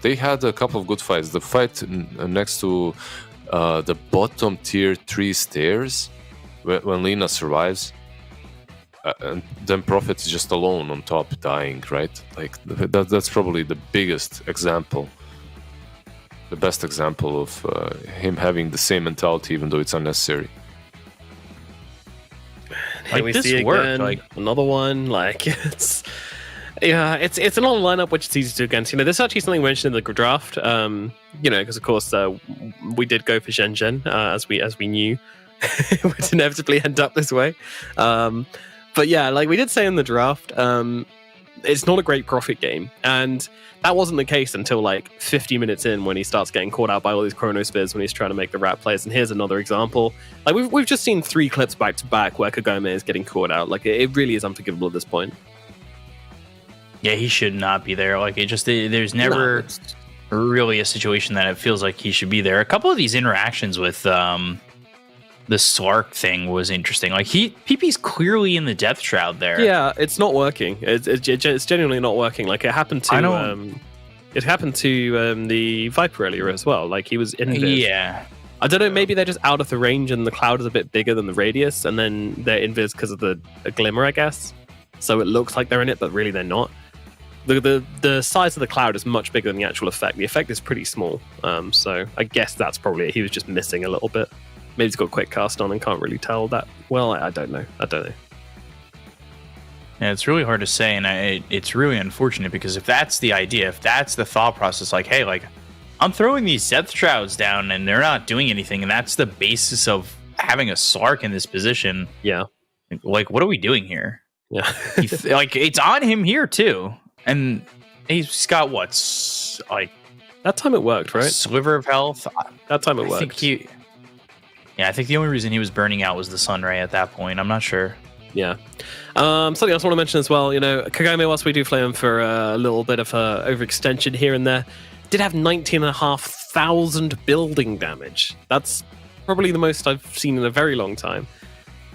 They had a couple of good fights. The fight next to the bottom tier 3 stairs, when Lina survives, and then Prophet is just alone on top, dying, right? Like, that's probably the biggest example, the best example of him having the same mentality, even though it's unnecessary.
Here we see again, like another one. Like, it's an old lineup which it's easy to against. This is actually something mentioned in the draft. Because of course we did go for Zhen Zhen as we knew it would inevitably end up this way. But yeah, like we did say in the draft, it's not a great Prophet game, and that wasn't the case until like 50 minutes in, when he starts getting caught out by all these chronospheres when he's trying to make the rat plays. And here's another example. Like, we've just seen 3 clips back to back where Kagome is getting caught out. Like, it really is unforgivable at this point.
Yeah, he should not be there. Like, there's never really a situation that it feels like he should be there. A couple of these interactions with the Slark thing was interesting. Like, PP's clearly in the Death Shroud there.
Yeah, it's not working. It's genuinely not working. Like, it happened to the Viper earlier as well. Like, he was in Viz.
Yeah.
I don't know, maybe they're just out of the range and the cloud is a bit bigger than the radius, and then they're in Viz because of the glimmer, I guess. So it looks like they're in it, but really they're not. The size of the cloud is much bigger than the actual effect. The effect is pretty small. So I guess that's probably it. He was just missing a little bit. Maybe he's got quick cast on and can't really tell that. Well, I don't know.
Yeah, it's really hard to say, and it's really unfortunate, because if that's the idea, if that's the thought process, like, hey, like, I'm throwing these Death Shrouds down and they're not doing anything, and that's the basis of having a Slark in this position.
Yeah.
Like, what are we doing here?
Yeah.
Like, it's on him here too, and he's got what's like
that time it worked, right?
Sliver of health.
That time it worked.
I think the only reason he was burning out was the sun ray at that point. I'm not sure.
Yeah. Something else I want to mention as well. Kagome, whilst we do play him for a little bit of overextension here and there, did have 19,500 building damage. That's probably the most I've seen in a very long time.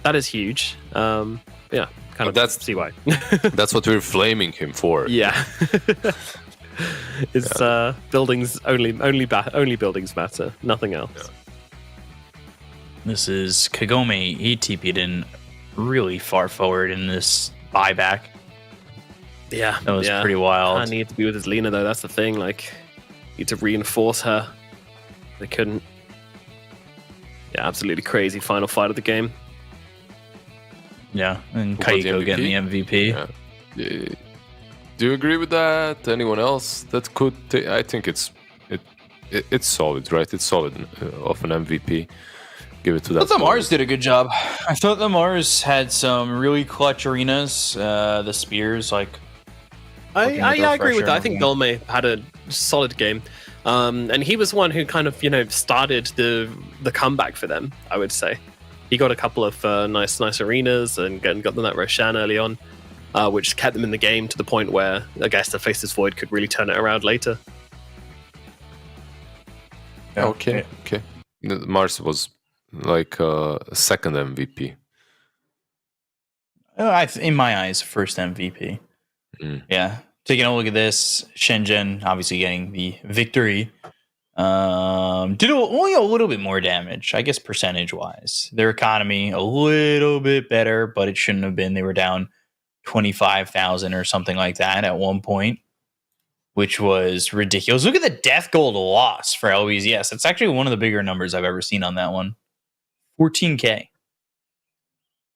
That is huge. Yeah, kind of.
That's
see why.
That's what we're flaming him for.
Yeah. It's buildings only buildings matter, nothing else.
Yeah.
This is Kagome. He TP'd in really far forward in this buyback.
Yeah,
that was pretty wild.
I need to be with his Lina though. That's the thing. Like, need to reinforce her. They couldn't. Yeah, absolutely crazy final fight of the game.
Yeah, and Kaiko getting the MVP.
Yeah. Do you agree with that? Anyone else that could? I think it's solid, right? It's solid of an MVP. Give it to that.
I thought the Mars did a good job. I thought the Mars had some really clutch arenas. The spears, like.
I agree with that. I think Dolme had a solid game, and he was one who kind of started the comeback for them. I would say he got a couple of nice arenas and got them that Roshan early on, which kept them in the game to the point where I guess the Faceless Void could really turn it around later.
Yeah. Okay. Mars was like second MVP.
In my eyes, first MVP. Yeah. Taking a look at this, Shenzhen obviously getting the victory. Did only a little bit more damage, I guess, percentage-wise. Their economy a little bit better, but it shouldn't have been. They were down 25,000 or something like that at one point, which was ridiculous. Look at the death gold loss for LBZS. It's actually one of the bigger numbers I've ever seen on that one. 14K.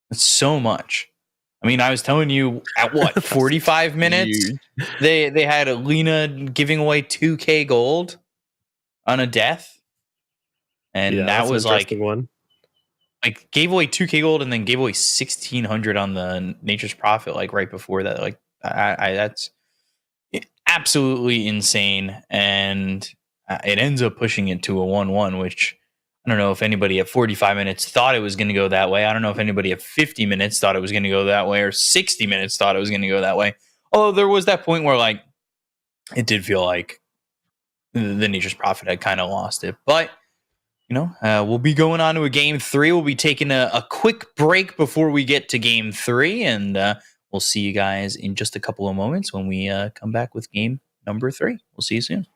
That's so much. I mean, I was telling you at what 45 minutes
Huge.
they had Lena giving away 2K gold on a death, and
Yeah,
that
that's an
was like
interesting one.
gave away 2K gold and then gave away 1,600 on the Nature's Prophet like right before that. Like I that's absolutely insane, and it ends up pushing it to a 1-1, which I don't know if anybody at 45 minutes thought it was going to go that way. I don't know if anybody at 50 minutes thought it was going to go that way, or 60 minutes thought it was going to go that way. Although there was that point where like it did feel like the Nature's Prophet had kind of lost it. But we'll be going on to a game 3. We'll be taking a quick break before we get to game 3, and we'll see you guys in just a couple of moments when we come back with game number 3. We'll see you soon.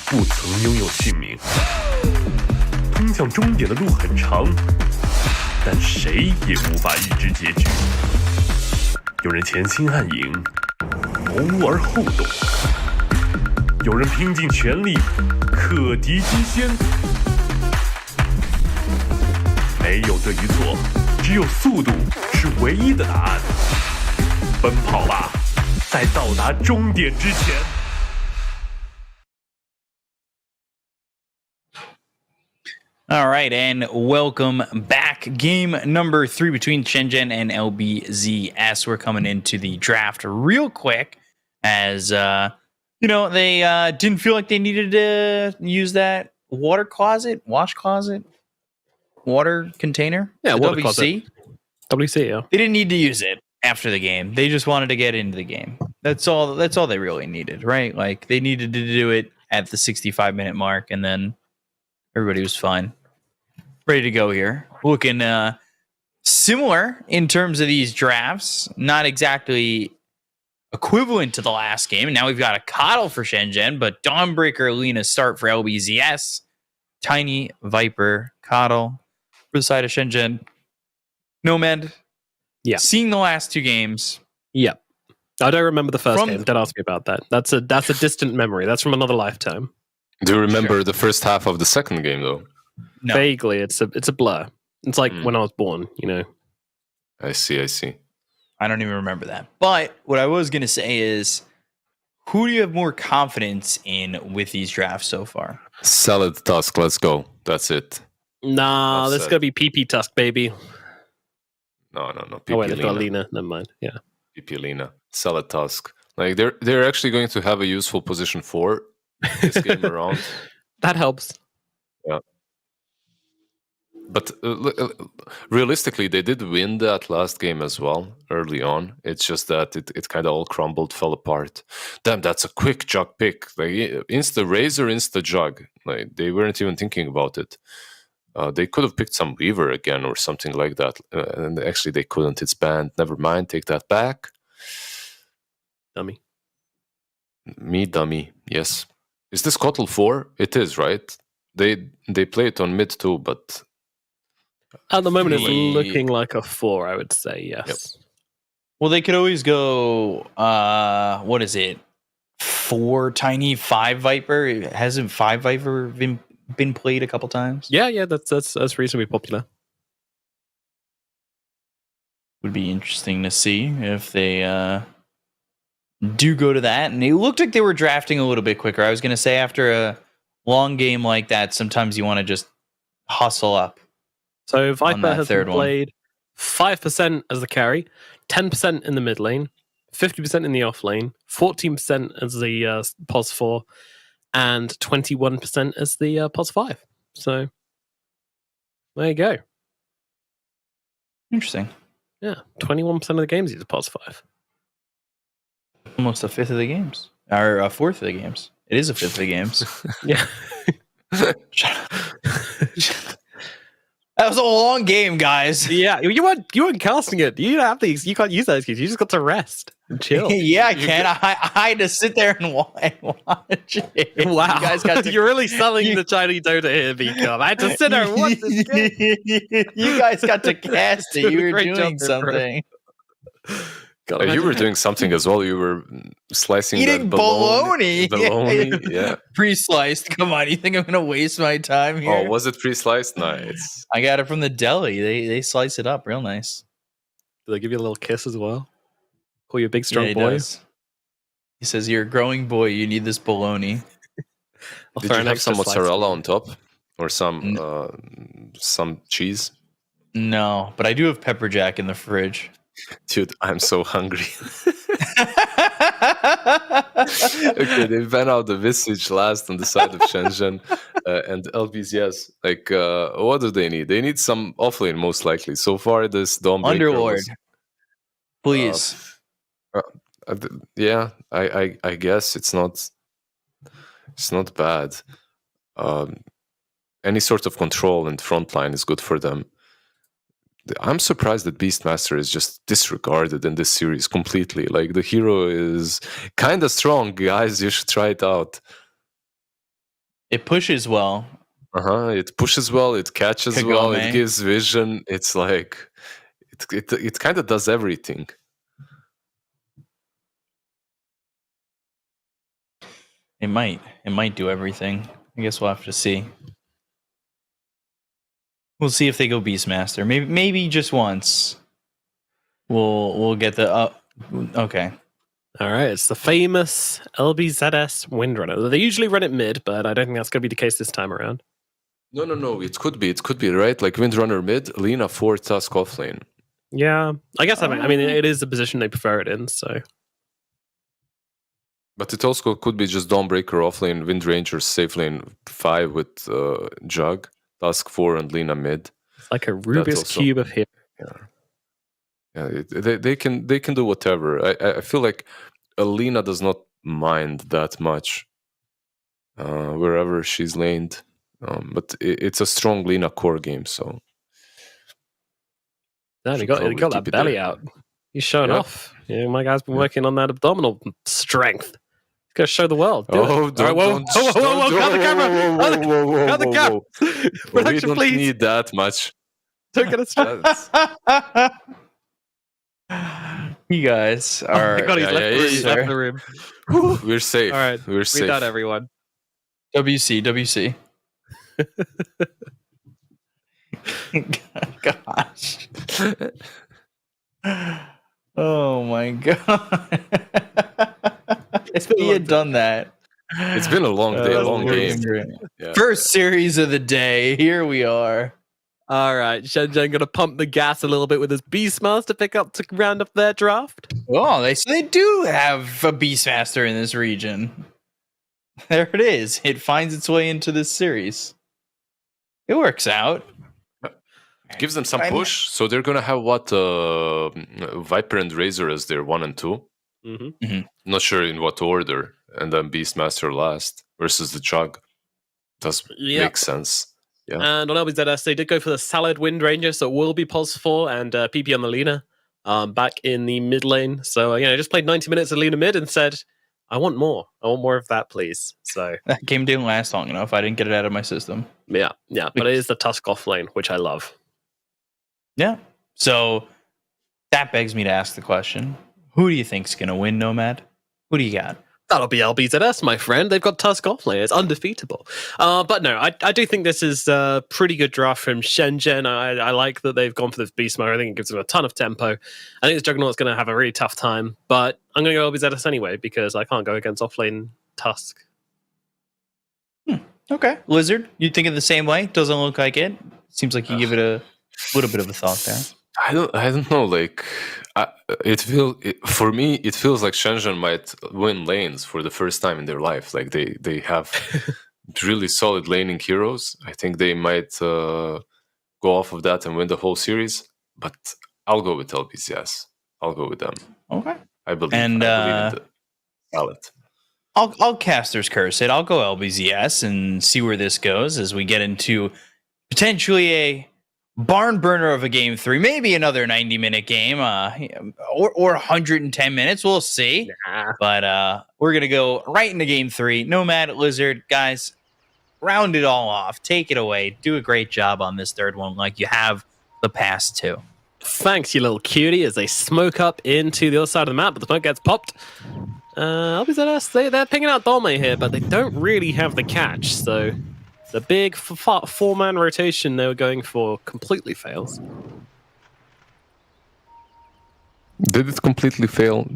不曾拥有姓名。通向终点的路很长，但谁也无法预知结局。有人前心暗影，谋而后动；有人拼尽全力，克敌机先。没有对与错，只有速度是唯一的答案。奔跑吧，在到达终点之前。
All right, and welcome back. Game number 3 between Shenzhen and LBZS. We're coming into the draft real quick as, they didn't feel like they needed to use that water closet, wash closet, water container.
Yeah,
the
water
WC.
closet. WC, yeah.
They didn't need to use it after the game. They just wanted to get into the game. That's all they really needed, right? Like, they needed to do it at the 65-minute mark, and then everybody was fine. Ready to go here. Looking similar in terms of these drafts. Not exactly equivalent to the last game. Now we've got a Coddle for Shenzhen, but Dawnbreaker Lina start for LBZS. Tiny Viper Coddle for the side of Shenzhen. Nomad.
Yeah.
Seeing the last 2 games.
Yep. I don't remember the first game. Don't ask me about that. That's a distant memory. That's from another lifetime.
Do you remember the first half of the second game though?
No.
Vaguely, it's a blur. It's like when I was born,
I see.
I don't even remember that. But what I was going to say is, who do you have more confidence in with these drafts so far?
Salad Tusk, let's go. That's it.
Nah,
That's
this is
it.
gonna be PP Tusk, baby.
No.
Oh wait, they've got Lena. Never mind. Yeah.
PP Lina. Salad Tusk. Like they're actually going to have a useful position 4 this game around.
That helps.
Yeah. But realistically, they did win that last game as well early on. It's just that it kind of all crumbled, fell apart. Damn, that's a quick jug pick. Like insta razor, insta jug. Like they weren't even thinking about it. They could have picked some Weaver again or something like that. And actually, they couldn't. It's banned. Never mind. Take that back.
Dummy.
Me dummy. Yes. Is this Kotl 4? It is, right? They play it on mid too, but.
At the moment, it's
The-
looking like a 4, I would say, yes.
Yep.
Well, they could always go, what is it? 4 Tiny, 5 Viper? Hasn't 5 Viper been played a couple times?
Yeah, that's reasonably popular.
Would be interesting to see if they do go to that. And it looked like they were drafting a little bit quicker. I was going to say after a long game like that, sometimes you want to just hustle up.
So Viper
that
has
third
been
one.
played 5% as the carry, 10% in the mid lane, 50% in the off lane, 14% as the POS 4, and 21% as the POS 5. So there you go.
Interesting.
Yeah, 21% of the games he's a POS 5.
Almost a fifth of the games. Or a fourth of the games. It is a fifth of the games.
Yeah.
That was a long game, guys.
Yeah, you weren't casting it. You don't have these. You can't use those keys. You just got to rest and chill.
Yeah, I can. I had to sit there and watch it.
Wow,
You guys got to,
you're really selling the Chinese Dota here, Beacom. I had to sit there and watch this game.
You guys got to cast it. You were
Great
doing
job there, bro.
something.
God,
You were doing something as well. You were slicing
Eating
that
bologna.
bologna. Yeah.
Pre-sliced. Come on, you think I'm gonna waste my time here?
Oh, was it pre-sliced? Nice.
I got it from the deli. They slice it up real nice.
Do they give you a little kiss as well? Call you a big
Yeah,
strong
he
boy?
does. He says, "You're a growing boy. You need this bologna."
I'll
Did
throw
you
an
have
extra
some
slice.
mozzarella on top, or some cheese?
No, but I do have pepper jack in the fridge.
Dude, I'm so hungry. Okay, they ban out the Vici last on the side of Shenzhen and LBZS. Like, what do they need? They need some offlane, most likely. So far, this Dawnbreaker
Underlord,
was-
please.
yeah, I guess it's not bad. Any sort of control and frontline is good for them. I'm surprised that Beastmaster is just disregarded in this series completely. Like, the hero is kind of strong, guys. You should try it out.
It pushes well.
It pushes well. It catches well. It
Kagome.
gives vision. It's like it kind of does everything.
It might do everything. I guess we'll have to see. We'll see if they go Beastmaster. Maybe just once. We'll get the okay.
All right, it's the famous LBZS Windrunner. They usually run it mid, but I don't think that's going to be the case this time around.
No. It could be, right? Like Windrunner mid, Lina 4, Tusk offlane.
Yeah, I guess I mean it is the position they prefer it in. So,
But it also could be just Dawnbreaker offlane, Wind Ranger safe lane 5 with Jug, Tusk 4 and Lina mid.
it's like a Rubik's
also-
cube of here.
Yeah, they can do whatever. I feel like Alina does not mind that much wherever she's laned, but it's a strong Lina core game. So
Damn, he
should
got
probably
that
keep it
belly
there.
out. He's showing
Yeah.
off. Yeah, my guy's been working on that abdominal strength. He's gonna show the world. Do it. All right, whoa, cut the camera. Cut the camera.
We
Production,
don't
please.
need that much.
Don't get us.
You guys
Oh my
are
god, he's
yeah,
left,
yeah,
the room, he's
yeah.
left the room.
We're safe.
All right,
we're
we
safe.
done, everyone.
WC. Gosh. Oh my god. If he had done that.
It's been a long day,
that
long
would've been
game.
great.
Yeah.
First series of the day. Here we are.
All right, Shenzhen gonna pump the gas a little bit with his Beastmaster pick up to round up their draft.
Oh, they do have a Beastmaster in this region. There it is. It finds its way into this series. It works out.
Gives them some
I'm-
push. So they're gonna have what Viper and Razor as their 1 and 2.
Mm-hmm.
Not sure in what order, and then Beastmaster last versus the Jug. Does
Yep.
make sense. Yeah.
And on LBZS, they did go for the Salad Wind Ranger, so it will be Pulse 4 and PP on the Lina back in the mid lane. So, just played 90 minutes of Lina mid and said, I want more. I want more of that, please. So,
That game didn't last long enough. I didn't get it out of my system.
yeah. But it is the Tusk off lane, which I love.
Yeah. So that begs me to ask the question: who do you think's gonna win, Nomad? Who do you got?
That'll be LBZS, my friend. They've got Tusk off lane. It's undefeatable. But no, I do think this is a pretty good draft from Shenzhen. I like that they've gone for this beast mode. I think it gives them a ton of tempo. I think this Juggernaut's going to have a really tough time, but I'm going to go LBZS anyway because I can't go against offlane Tusk.
Okay, Lizard, you thinking the same way? Doesn't look like it. Seems like you give it a little bit of a thought there.
I don't know. Like, for me, it feels like Shenzhen might win lanes for the first time in their life. Like they have really solid laning heroes. I think they might go off of that and win the whole series. But I'll go with LBCS. I'll go with them.
Okay,
I believe.
And,
I believe in the talent.
I'll Caster's Curse it. I'll go LBZS and see where this goes as we get into potentially a barn burner of a game 3, maybe another 90-minute game, or 110 minutes. We'll see. But we're gonna go right into game 3. Nomad, Lizard, guys, round it all off. Take it away. Do a great job on this third one, like you have the past 2.
Thanks, you little cutie, as they smoke up into the other side of the map, but the smoke gets popped. LBZS, they're picking out Dolme here, but they don't really have the catch, so the big four-man rotation they were going for completely fails.
Did it completely fail?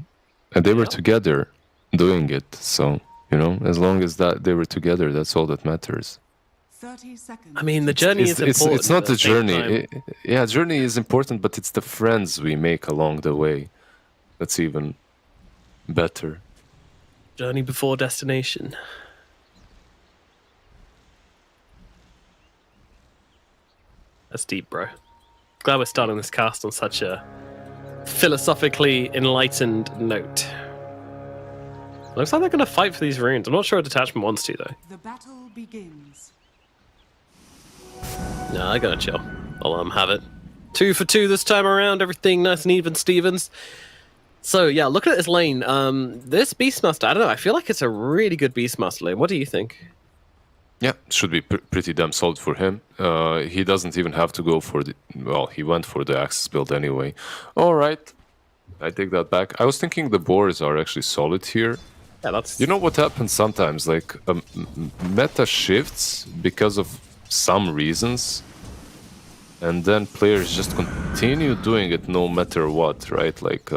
And they were together doing it. So, as long as that they were together, that's all that matters.
30 seconds.
I mean, the journey is important.
It's not
at
the
same
journey.
time.
Journey is important, but it's the friends we make along the way. That's even better.
Journey before destination. That's deep, bro. Glad we're starting this cast on such a philosophically enlightened note. Looks like they're going to fight for these runes. I'm not sure what Detachment wants to, though.
The battle begins.
No, I gotta chill. I'll let them have it. 2 for 2 this time around. Everything nice and even, Stevens. So, yeah, looking at this lane, this Beastmaster, I don't know, I feel like it's a really good Beastmaster lane. What do you think?
Yeah, should be pretty damn solid for him. He doesn't even have to go for the... Well, he went for the Axis build anyway. All right. I take that back. I was thinking the boars are actually solid here.
Yeah, that's
You know what happens sometimes? Like meta shifts because of some reasons, and then players just continue doing it no matter what, right? Like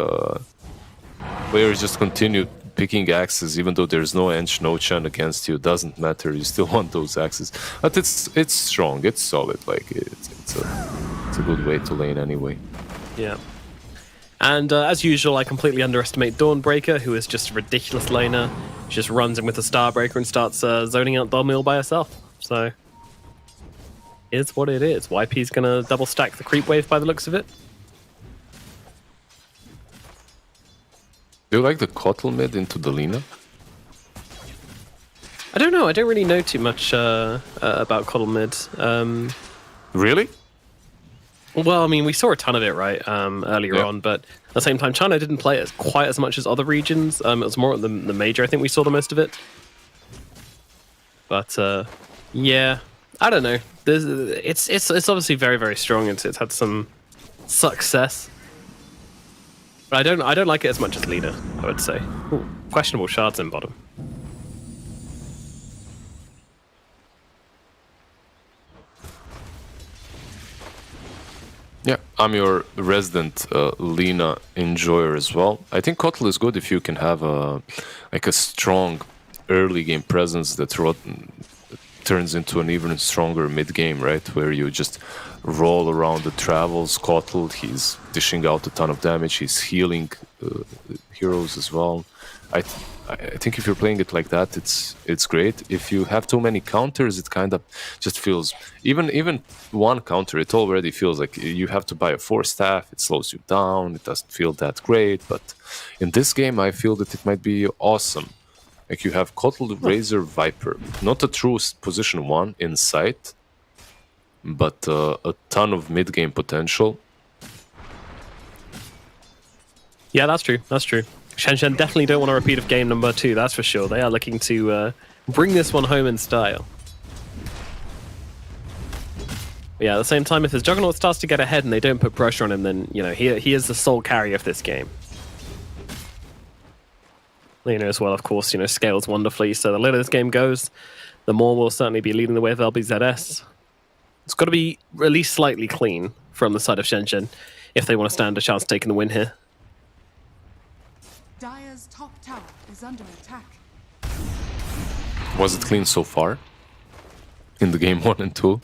players just continue picking axes even though there's no Ench, no Chen against you. Doesn't matter. You still want those axes, but it's strong. It's solid. Like it's a good way to lane anyway.
yeah. And as usual, I completely underestimate Dawnbreaker, who is just a ridiculous laner. She just runs in with the Starbreaker and starts zoning out Domil by herself. So, is what it is. YP's gonna double stack the creep wave by the looks of it.
Do you like the Kotl mid into the Lina?
I don't know. I don't really know too much about Coddle mid.
Really?
Well, I mean, we saw a ton of it, right, earlier
Yeah.
on, but at the same time, China didn't play it quite as much as other regions. It was more at the major, I think we saw the most of it. But, yeah, I don't know. It's obviously very, very strong. It's had some success. But I don't like it as much as Lina, I would say. Ooh, questionable shards in bottom.
Yeah, I'm your resident Lina enjoyer as well. I think Kotl is good if you can have a strong early game presence that turns into an even stronger mid game, right? Where you just roll around the travels. Kotl, he's dishing out a ton of damage. He's healing heroes as well. I think if you're playing it like that, it's great. If you have too many counters, it kind of just feels even one counter. It already feels like you have to buy a 4-staff. It slows you down. It doesn't feel that great. But in this game, I feel that it might be awesome. Like you have Kotl, Razor, Viper, not a true position 1 in sight, but a ton of mid game potential.
Yeah, that's true. That's true. Shenzhen definitely don't want a repeat of game number 2, that's for sure. They are looking to bring this one home in style. But yeah, at the same time, if his Juggernaut starts to get ahead and they don't put pressure on him, then, you know, he is the sole carry of this game. Lina as well, of course, you know, scales wonderfully. So the later this game goes, the more will certainly be leading the way of LBZS. It's got to be at least slightly clean from the side of Shenzhen if they want to stand a chance of taking the win here.
Dire's top tower is under attack.
Was it clean so far? In the game 1 and 2?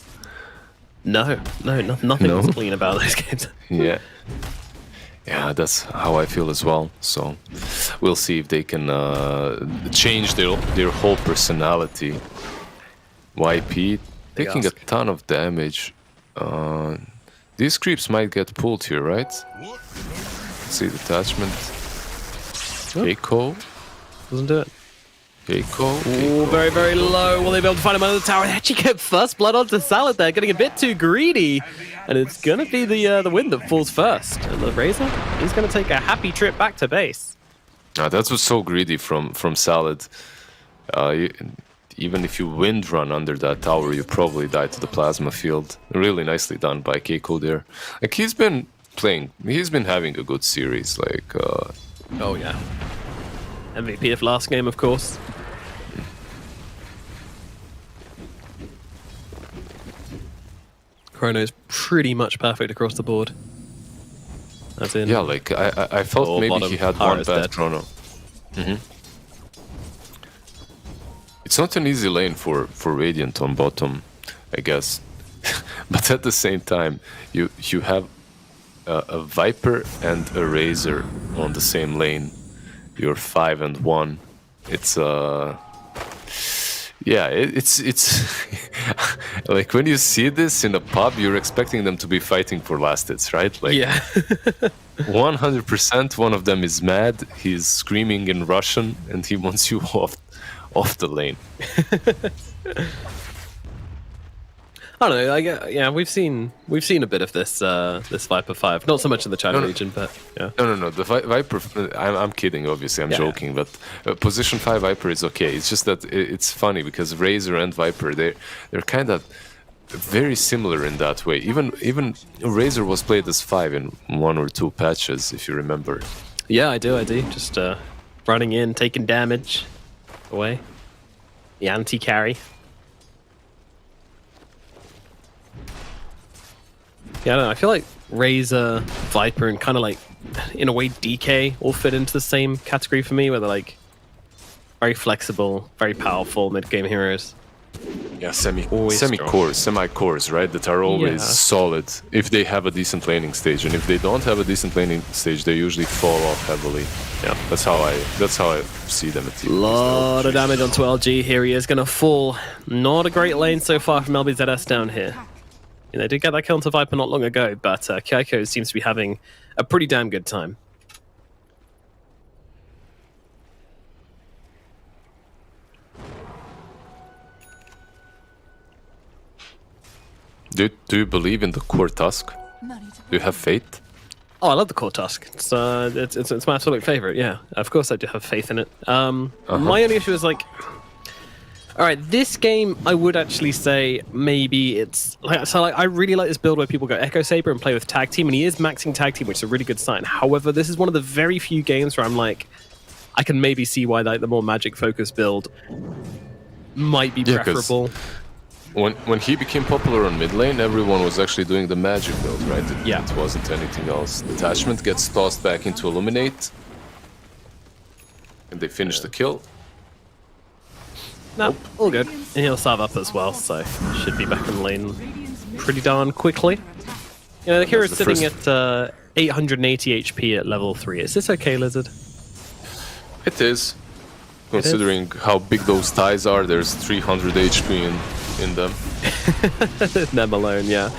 No, nothing was clean about those games.
Yeah. Yeah, that's how I feel as well. So we'll see if they can change their whole personality. YP taking a ton of damage. These creeps might get pulled here, right? See detachment. Keiko.
Doesn't do it.
Keiko.
Oh, very, very low. Will they be able to find him under the tower? They actually get first blood onto Salad there, getting a bit too greedy. And it's going to be the wind that falls first. And the Razor, he's going to take a happy trip back to base.
That was so greedy from Salad. Even if you wind run under that tower, you probably die to the plasma field. Really nicely done by Keiko there. Like he's been having a good series. Like
Oh, yeah. MVP of last game, of course. Chrono's pretty much perfect across the board. That's in.
yeah, like I felt
Oh,
maybe
bottom.
he had
Hara
one
is
bad
dead.
chrono. It's not an easy lane for Radiant on bottom, I guess. But at the same time, you have a Viper and a Razor on the same lane. You're 5-1. It's yeah, it's like when you see this in a pub, you're expecting them to be fighting for last hits, right? Like
Yeah.
100% one of them is mad. He's screaming in Russian and he wants you off the lane.
I don't know. Yeah, we've seen a bit of this this Viper 5. Not so much in the China region, but yeah.
No. The Viper. I'm kidding. Obviously, I'm
Yeah.
joking. But position 5 Viper is okay. It's just that it's funny because Razor and Viper they're kind of very similar in that way. Even Razor was played as 5 in 1 or 2 patches, if you remember.
Yeah, I do. Just running in, taking damage away. The anti-carry. Yeah, I don't know. I feel like Razor, Viper, and kind of like, in a way, DK all fit into the same category for me, where they're like very flexible, very powerful mid-game heroes.
Yeah,
Always
semi-cores, right? That are always
Yeah.
solid if they have a decent laning stage, and if they don't have a decent laning stage, they usually fall off heavily. Yeah, that's how I see them at TPs.
Lot of damage onto LG. Here he is going to fall. Not a great lane so far from LBZS down here. You know, they did get that kill onto Viper not long ago, but Kyoko seems to be having a pretty damn good time.
Do you believe in the core Tusk? Do you have faith?
Oh, I love the core Tusk. It's my absolute favorite. Yeah, of course I do have faith in it. My only issue is like, all right, this game I would actually say maybe it's like I really like this build where people go Echo Saber and play with tag team, and he is maxing tag team, which is a really good sign. However, this is one of the very few games where I'm like, I can maybe see why like the more magic focused build might be preferable.
When he became popular on mid lane, everyone was actually doing the magic build, right?
Yeah.
It wasn't anything else. Detachment gets tossed back into Illuminate, and they finish the kill.
No, all good. And he'll salve up as well, so should be back in lane pretty darn quickly. You know, the hero's
the
sitting at 880 HP at level 3. Is this okay, Lizard?
It is. Considering how big those ties are, there's 300 HP in them.
Them alone, yeah.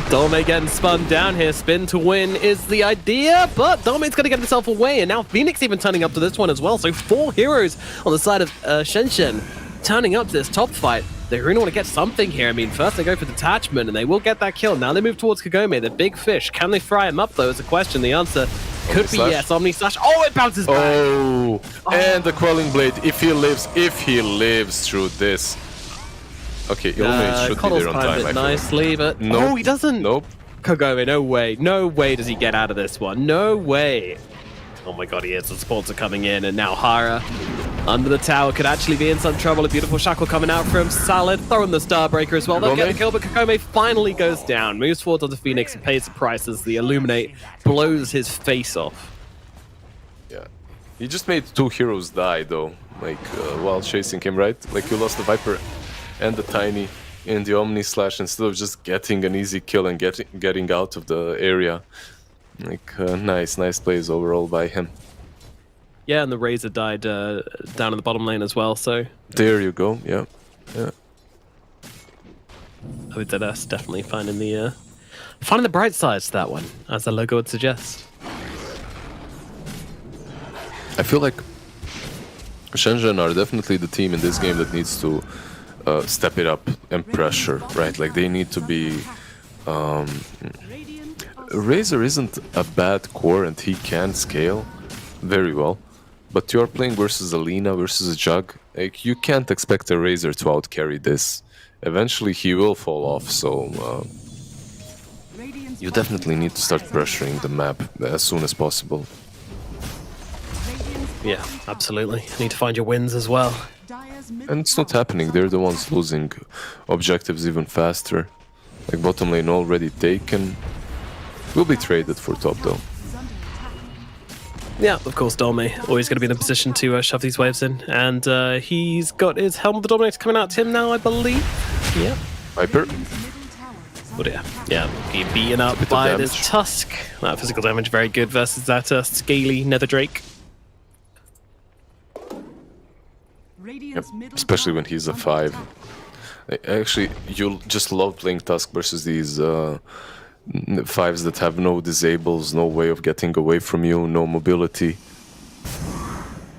Dolme getting spun down here. Spin to win is the idea, but Dolme's going to get himself away, and now Phoenix even turning up to this one as well. So 4 heroes on the side of Shenshen turning up to this top fight. They really want to get something here. I mean, first they go for detachment, and they will get that kill. Now they move towards Kagome, the big fish. Can they fry him up, though, is the question. The answer could be yes. Omni Slash. Oh, it bounces back!
Oh, and the Quelling Blade, if he lives through this. Okay, Illuminate should be there on time, I feel.
Nicely, but
Nope.
oh, he doesn't.
Nope.
Kagome, no way. No way does he get out of this one. No way. Oh my god, he is. The supports are coming in, and now Hara under the tower could actually be in some trouble. A beautiful shackle coming out from Salad, throwing the Starbreaker as well. They'll get the kill, but Kagome finally goes down. Moves forward onto Phoenix and pays the price as the Illuminate blows his face off.
Yeah. He just made 2 heroes die, though, like, while chasing him, right? Like, you lost the Viper and the Tiny in the Omni Slash instead of just getting an easy kill and getting out of the area. Like, nice plays overall by him.
Yeah, and the Razor died down in the bottom lane as well, so...
There you go, yeah.
I would say that's definitely finding the bright sides to that one, as the logo would suggest.
I feel like Shenzhen are definitely the team in this game that needs to step it up and pressure, right? Like, they need to be... Razor isn't a bad core and he can scale very well, but you're playing versus a Lina, versus a Jug. Like, you can't expect a Razor to outcarry this. Eventually he will fall off, so you definitely need to start pressuring the map as soon as possible.
Yeah, absolutely. Need to find your wins as well.
And it's not happening, they're the ones losing objectives even faster. Like, bottom lane already taken. Will be traded for top though.
Yeah, of course, Dolme always going to be in a position to shove these waves in. And he's got his Helm of the Dominator coming out to him now, I believe. Yeah.
Viper.
Oh dear. Yeah, being beaten up by this Tusk. That physical damage very good versus that scaly Nether Drake.
Yep. Especially when he's a 5. Actually, you'll just love playing Tusk versus these 5s that have no disables, no way of getting away from you, no mobility.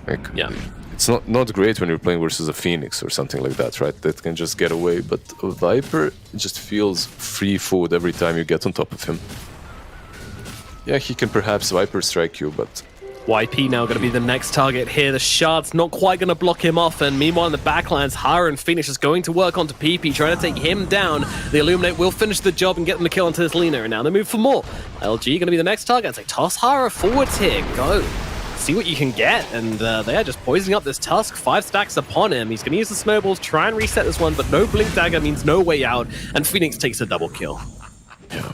Like,
yeah.
It's not great when you're playing versus a Phoenix or something like that, right? That can just get away, but a Viper just feels free food every time you get on top of him. Yeah, he can perhaps Viper strike you, but...
YP now going to be the next target here. The Shard's not quite going to block him off, and meanwhile in the backlines, Hara and Phoenix is going to work onto PP, trying to take him down. The Illuminate will finish the job and get them the kill onto this Lina, and now they move for more. LG going to be the next target as they toss Hara forwards here. Go. see what you can get, and they are just poisoning up this Tusk. 5 stacks upon him. He's going to use the snowballs, try and reset this one, but no Blink Dagger means no way out, and Phoenix takes a double kill.
Yeah.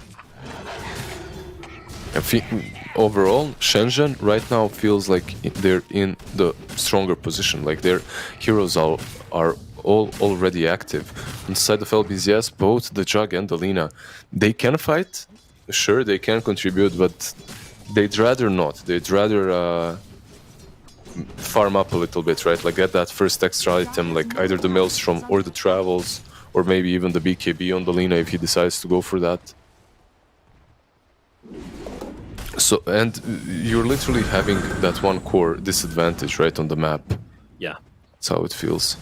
Overall, Shenzhen right now feels like they're in the stronger position. Like their heroes are all already active. Inside of LBZS, both the Jug and the Lina, they can fight. Sure, they can contribute, but they'd rather not. They'd rather farm up a little bit, right? Like get that first extra item, like either the Maelstrom or the Travels, or maybe even the BKB on the Lina if he decides to go for that. So, and you're literally having that one core disadvantage, right, on the map.
Yeah.
That's how it feels.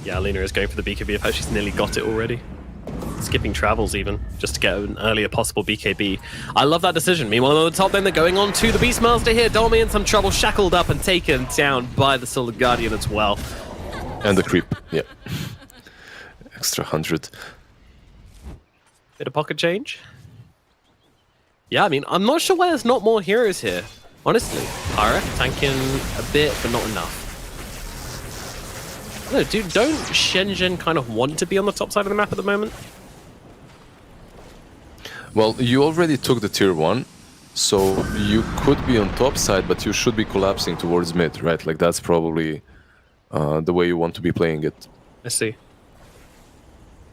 Yeah, Lina is going for the BKB. In fact, she's nearly got it already. Skipping Travels even, just to get an earlier possible BKB. I love that decision. Meanwhile, on the top lane, they're going on to the Beastmaster here. Dolmy in some trouble, shackled up and taken down by the Solar Guardian as well.
And the creep, yeah. Extra 100.
Bit of pocket change. Yeah, I mean, I'm not sure why there's not more heroes here. Honestly, Pyra tanking a bit, but not enough. No, dude, don't Shenzhen kind of want to be on the top side of the map at the moment?
Well, you already took the tier 1, so you could be on top side, but you should be collapsing towards mid, right? Like that's probably the way you want to be playing it.
I see.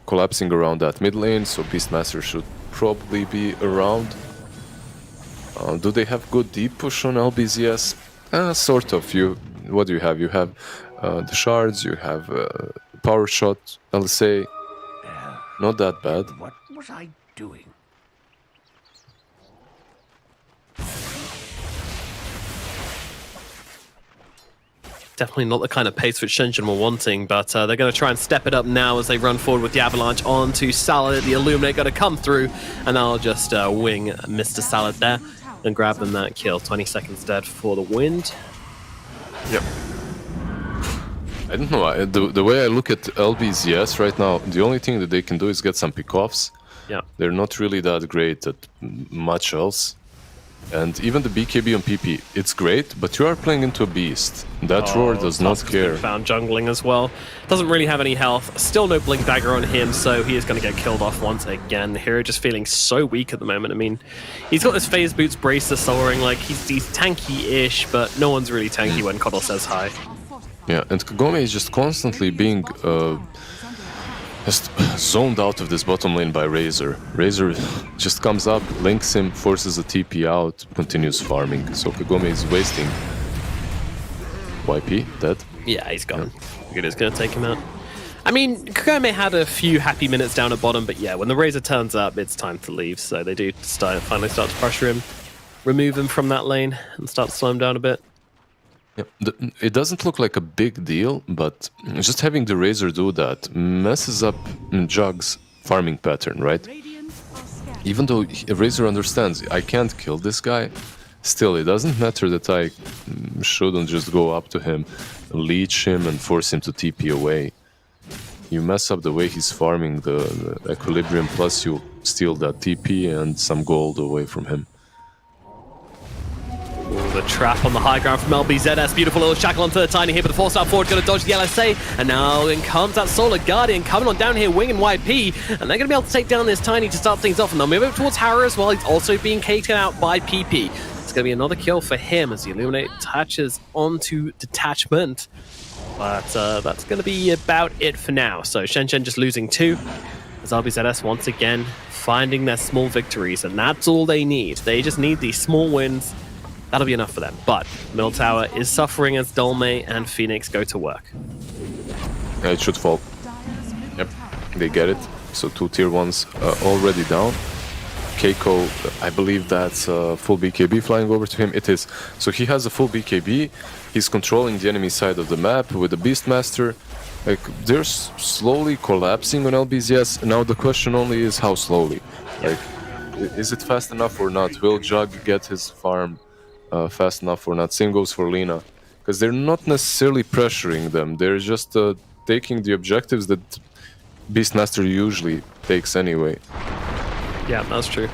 Collapsing around that mid lane, so Beastmaster should probably be around. Do they have good deep push on LBZS? Sort of. What do you have? You have the shards, you have power shot, LSA. Not that bad.
What was I doing?
Definitely not the kind of pace which Shenzhen were wanting, but they're going to try and step it up now as they run forward with the Avalanche onto Salad. The Illuminate going to come through, and I'll just wing Mr. Salad there and grab them that kill. 20 seconds dead for the Wind.
Yep. I don't know, the way I look at LBZS right now, the only thing that they can do is get some pickoffs.
Yeah.
They're not really that great at much else. And even the BKB on PP, it's great, but you are playing into a beast. That roar does not care.
Found jungling as well. Doesn't really have any health. Still no Blink Dagger on him, so he is going to get killed off once again. The hero just feeling so weak at the moment. I mean, he's got this Phase Boots Bracer soaring, like he's tanky-ish, but no one's really tanky when Koddle says hi.
Yeah, and Kagome is just constantly being just zoned out of this bottom lane by Razor. Razor just comes up, links him, forces a TP out, continues farming. So Kagome is wasting. YP, dead?
Yeah, he's gone. It is going to take him out. I mean, Kagome had a few happy minutes down at bottom, but yeah, when the Razor turns up, it's time to leave. So they do finally start to pressure him, remove him from that lane, and start to slow him down a bit.
Yeah, it doesn't look like a big deal, but just having the Razor do that messes up Jug's farming pattern, right? Even though Razor understands, I can't kill this guy, still, it doesn't matter that I shouldn't just go up to him, leech him, and force him to TP away. You mess up the way he's farming the equilibrium, plus you steal that TP and some gold away from him.
The trap on the high ground from LBZS. Beautiful little shackle onto the Tiny here, but the 4-star forward going to dodge the LSA. And now in comes that Solar Guardian coming on down here, Wing and YP. And they're going to be able to take down this Tiny to start things off. And they'll move over towards Harrow as well. He's also being taken out by PP. It's going to be another kill for him as the Illuminate attaches onto Detachment. But that's going to be about it for now. So Shenzhen just losing 2. As LBZS once again finding their small victories. And that's all they need. They just need these small wins. That'll be enough for them. But Mill Tower is suffering as Dolme and Phoenix go to work.
Yeah, it should fall. Yep, they get it. So 2 tier 1s already down. Keiko, I believe that's full BKB flying over to him. It is. So he has a full BKB. He's controlling the enemy side of the map with the Beastmaster. Like, they're slowly collapsing on LBZS. Now the question only is how slowly. Like, is it fast enough or not? Will Jug get his farm fast enough or not? Same goes for Lina, because they're not necessarily pressuring them, they're just taking the objectives that Beastmaster usually takes anyway.
Yeah, that's true.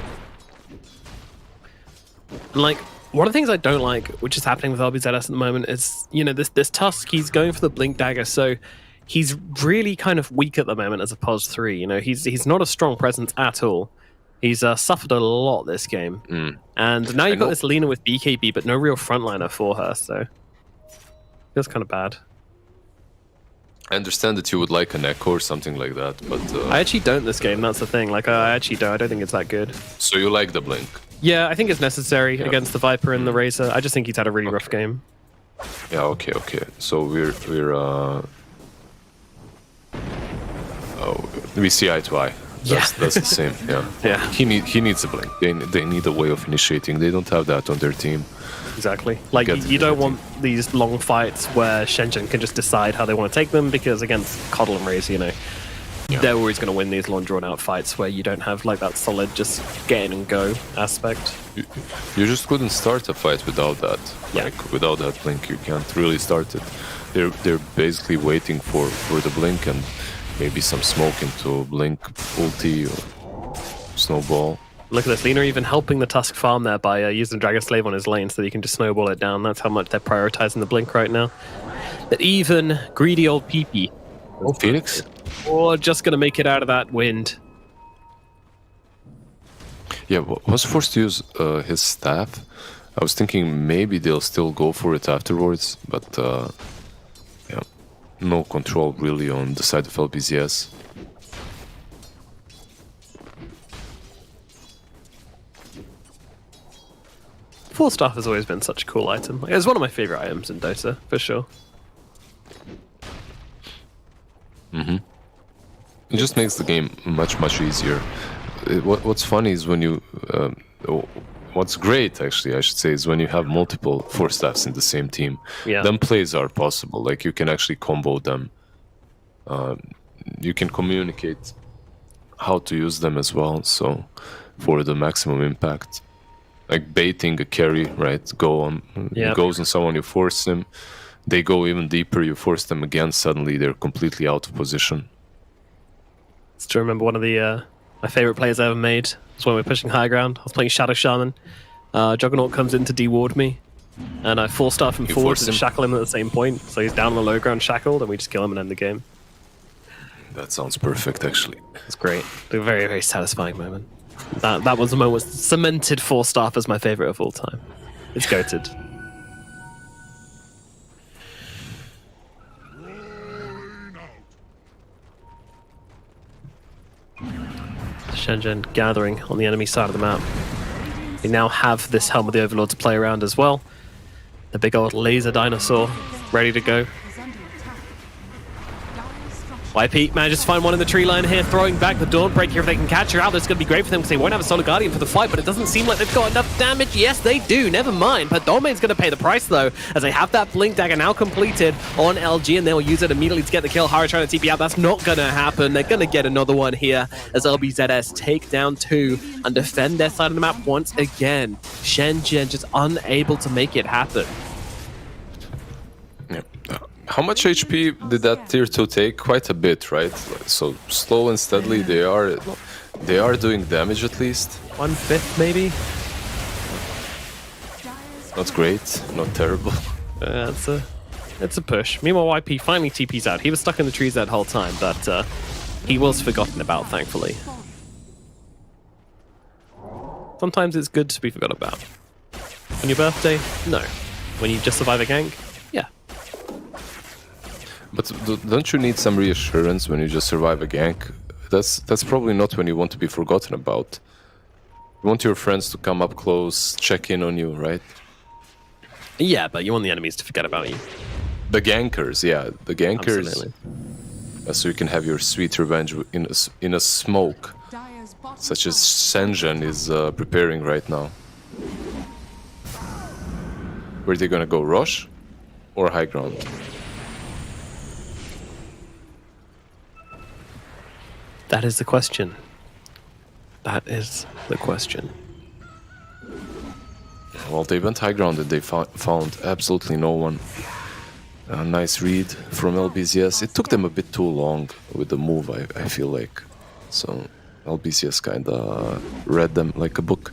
And like, One of the things I don't like, which is happening with LBZS at the moment, is, you know, this Tusk, he's going for the Blink Dagger, so he's really kind of weak at the moment as a POS 3. You know, he's not a strong presence at all. He's suffered a lot this game. And now you've got this Lina with BKB, but no real frontliner for her, so feels kind of bad.
I understand that you would like an Echo or something like that, but...
I actually don't this game, that's the thing. Like, I actually don't. I don't think it's that good.
So you like the Blink?
Yeah, I think it's necessary against the Viper and the Razor. I just think he's had a really rough game.
Yeah, okay. So we're we see eye to eye. That's the same. Yeah. He needs a Blink. They need a way of initiating. They don't have that on their team.
Exactly. Like, you don't want these long fights where Shenzhen can just decide how they want to take them, because against Coddle and Razor, you know, they're always going to win these long drawn out fights where you don't have like that solid just get in and go aspect.
You just couldn't start a fight without that.
Yeah.
Like, without that Blink, you can't really start it. They're basically waiting for the Blink and maybe some smoke into Blink ulti or snowball.
Look at this, Lina even helping the Tusk farm there by using Dragon Slave on his lane so that he can just snowball it down. That's how much they're prioritizing the Blink right now. But even greedy old PP.
Oh, Phoenix?
Or just going to make it out of that wind.
Yeah, was forced to use his staff. I was thinking maybe they'll still go for it afterwards, but yeah, no control really on the side of LBZS.
Full staff has always been such a cool item. It's one of my favorite items in Dota, for sure.
It just makes the game much easier. What's funny is when you... what's great, actually, I should say, is when you have multiple 4-staffs in the same team.
Yeah.
Then plays are possible. Like, you can actually combo them. You can communicate how to use them as well, so for the maximum impact. Like baiting a carry, right? Goes on someone, you force him. They go even deeper, you force them again, suddenly they're completely out of position.
Still remember one of the my favorite plays I ever made was when we were pushing high ground. I was playing Shadow Shaman. Juggernaut comes in to deward me, and I full staff him forward to shackle him at the same point. So he's down on the low ground shackled, and we just kill him and end the game.
That sounds perfect, actually.
It's great. A very, very satisfying moment. That was the moment cemented 4-staff as my favorite of all time. It's goated. Shenzhen gathering on the enemy side of the map. We now have this Helm of the Overlord to play around as well. The big old laser dinosaur ready to go. YP manages to find one in the tree line here, throwing back the Dawnbreaker. If they can catch her out, that's going to be great for them because they won't have a Solar Guardian for the fight, but it doesn't seem like they've got enough damage. Yes, they do. Never mind. But Domain's going to pay the price, though, as they have that Blink Dagger now completed on LG, and they'll use it immediately to get the kill. Hara trying to TP out. That's not going to happen. They're going to get another one here as LBZS take down 2 and defend their side of the map once again. Shenzhen just unable to make it happen.
Yeah. How much HP did that tier 2 take? Quite a bit, right? So slow and steadily they are doing damage at least.
1/5 maybe?
Not great, not terrible.
It's a push. Meanwhile, YP finally TP's out. He was stuck in the trees that whole time, but he was forgotten about, thankfully. Sometimes it's good to be forgotten about. On your birthday? No. When you just survive a gank? Yeah.
But don't you need some reassurance when you just survive a gank? That's probably not when you want to be forgotten about. You want your friends to come up close, check in on you, right?
Yeah, but you want the enemies to forget about you.
The gankers, yeah. The gankers.
Absolutely.
So you can have your sweet revenge in a smoke, such as Shenzhen is preparing right now. Where are they gonna go, Rosh or high ground?
That is the question. That is the question.
Well, they went high ground and they found absolutely no one. A nice read from LBZS. It took them a bit too long with the move, I feel like. So LBZS kinda read them like a book.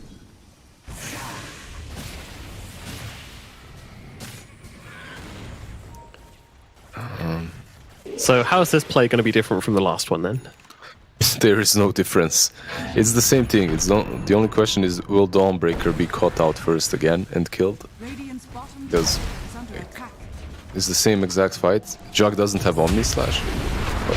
So how is this play going to be different from the last one then?
There is no difference. It's the same thing. It's not, the only question is, will Dawnbreaker be caught out first again and killed?
Radiant's bottom
Because
tower is under attack.
it's the same exact fight. Jug doesn't have Omni Slash. But,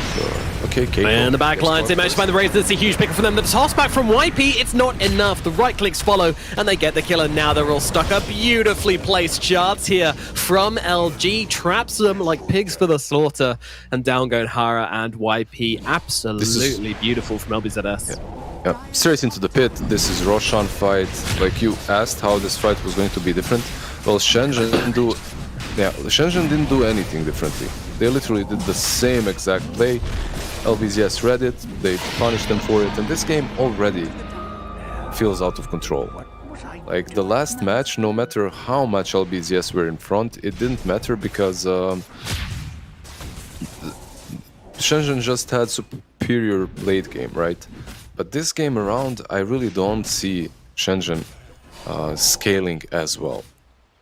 okay, Keiko.
And the back lines, they managed to find the Razor. It's a huge pick from them. The toss back from YP, it's not enough. The right clicks follow, and they get the kill, and now they're all stuck up. Beautifully placed charts here from LG. Traps them like pigs for the slaughter. And down go Hara and YP. Absolutely beautiful from LBZS.
Yeah, straight into the pit. This is Roshan fight. Like you asked how this fight was going to be different. Well, Shenzhen didn't do anything differently. They literally did the same exact play. LBZS read it, they punished them for it, and this game already feels out of control. Like the last match, no matter how much LBZS were in front, it didn't matter because Shenzhen just had superior late game, right? But this game around, I really don't see Shenzhen scaling as well.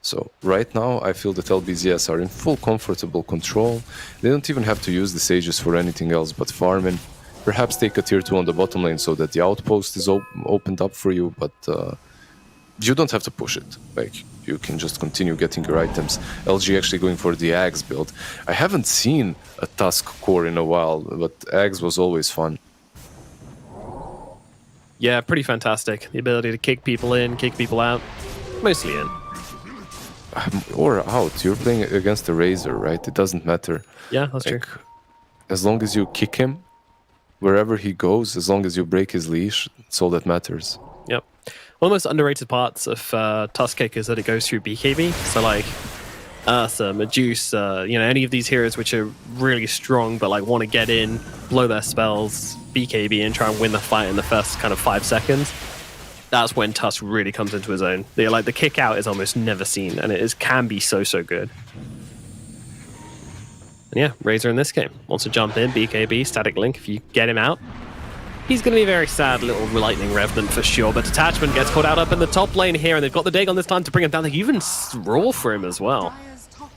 So right now, I feel that LBZS are in full comfortable control. They don't even have to use the Sages for anything else but farming. Perhaps take a tier 2 on the bottom lane so that the outpost is opened up for you, but you don't have to push it. Like, you can just continue getting your items. LG actually going for the Axe build. I haven't seen a Tusk core in a while, but Axe was always fun.
Yeah, pretty fantastic. The ability to kick people in, kick people out. Mostly in.
Or out. You're playing against the Razor, right? It doesn't matter.
Yeah, that's true.
As long as you kick him, wherever he goes, as long as you break his leash, it's all that matters.
Yep. One of the most underrated parts of Tusk Kick is that it goes through BKB. So like Ursa, Medusa, any of these heroes which are really strong but like want to get in, blow their spells, BKB and try and win the fight in the first kind of 5 seconds. That's when Tusk really comes into his own. The kick out is almost never seen, and it can be so good. And yeah, Razor in this game wants to jump in, BKB, static link. If you get him out, he's going to be a very sad little lightning revenant for sure. But Detachment gets caught out up in the top lane here, and they've got the Dagon this time to bring him down. They even roll for him as well.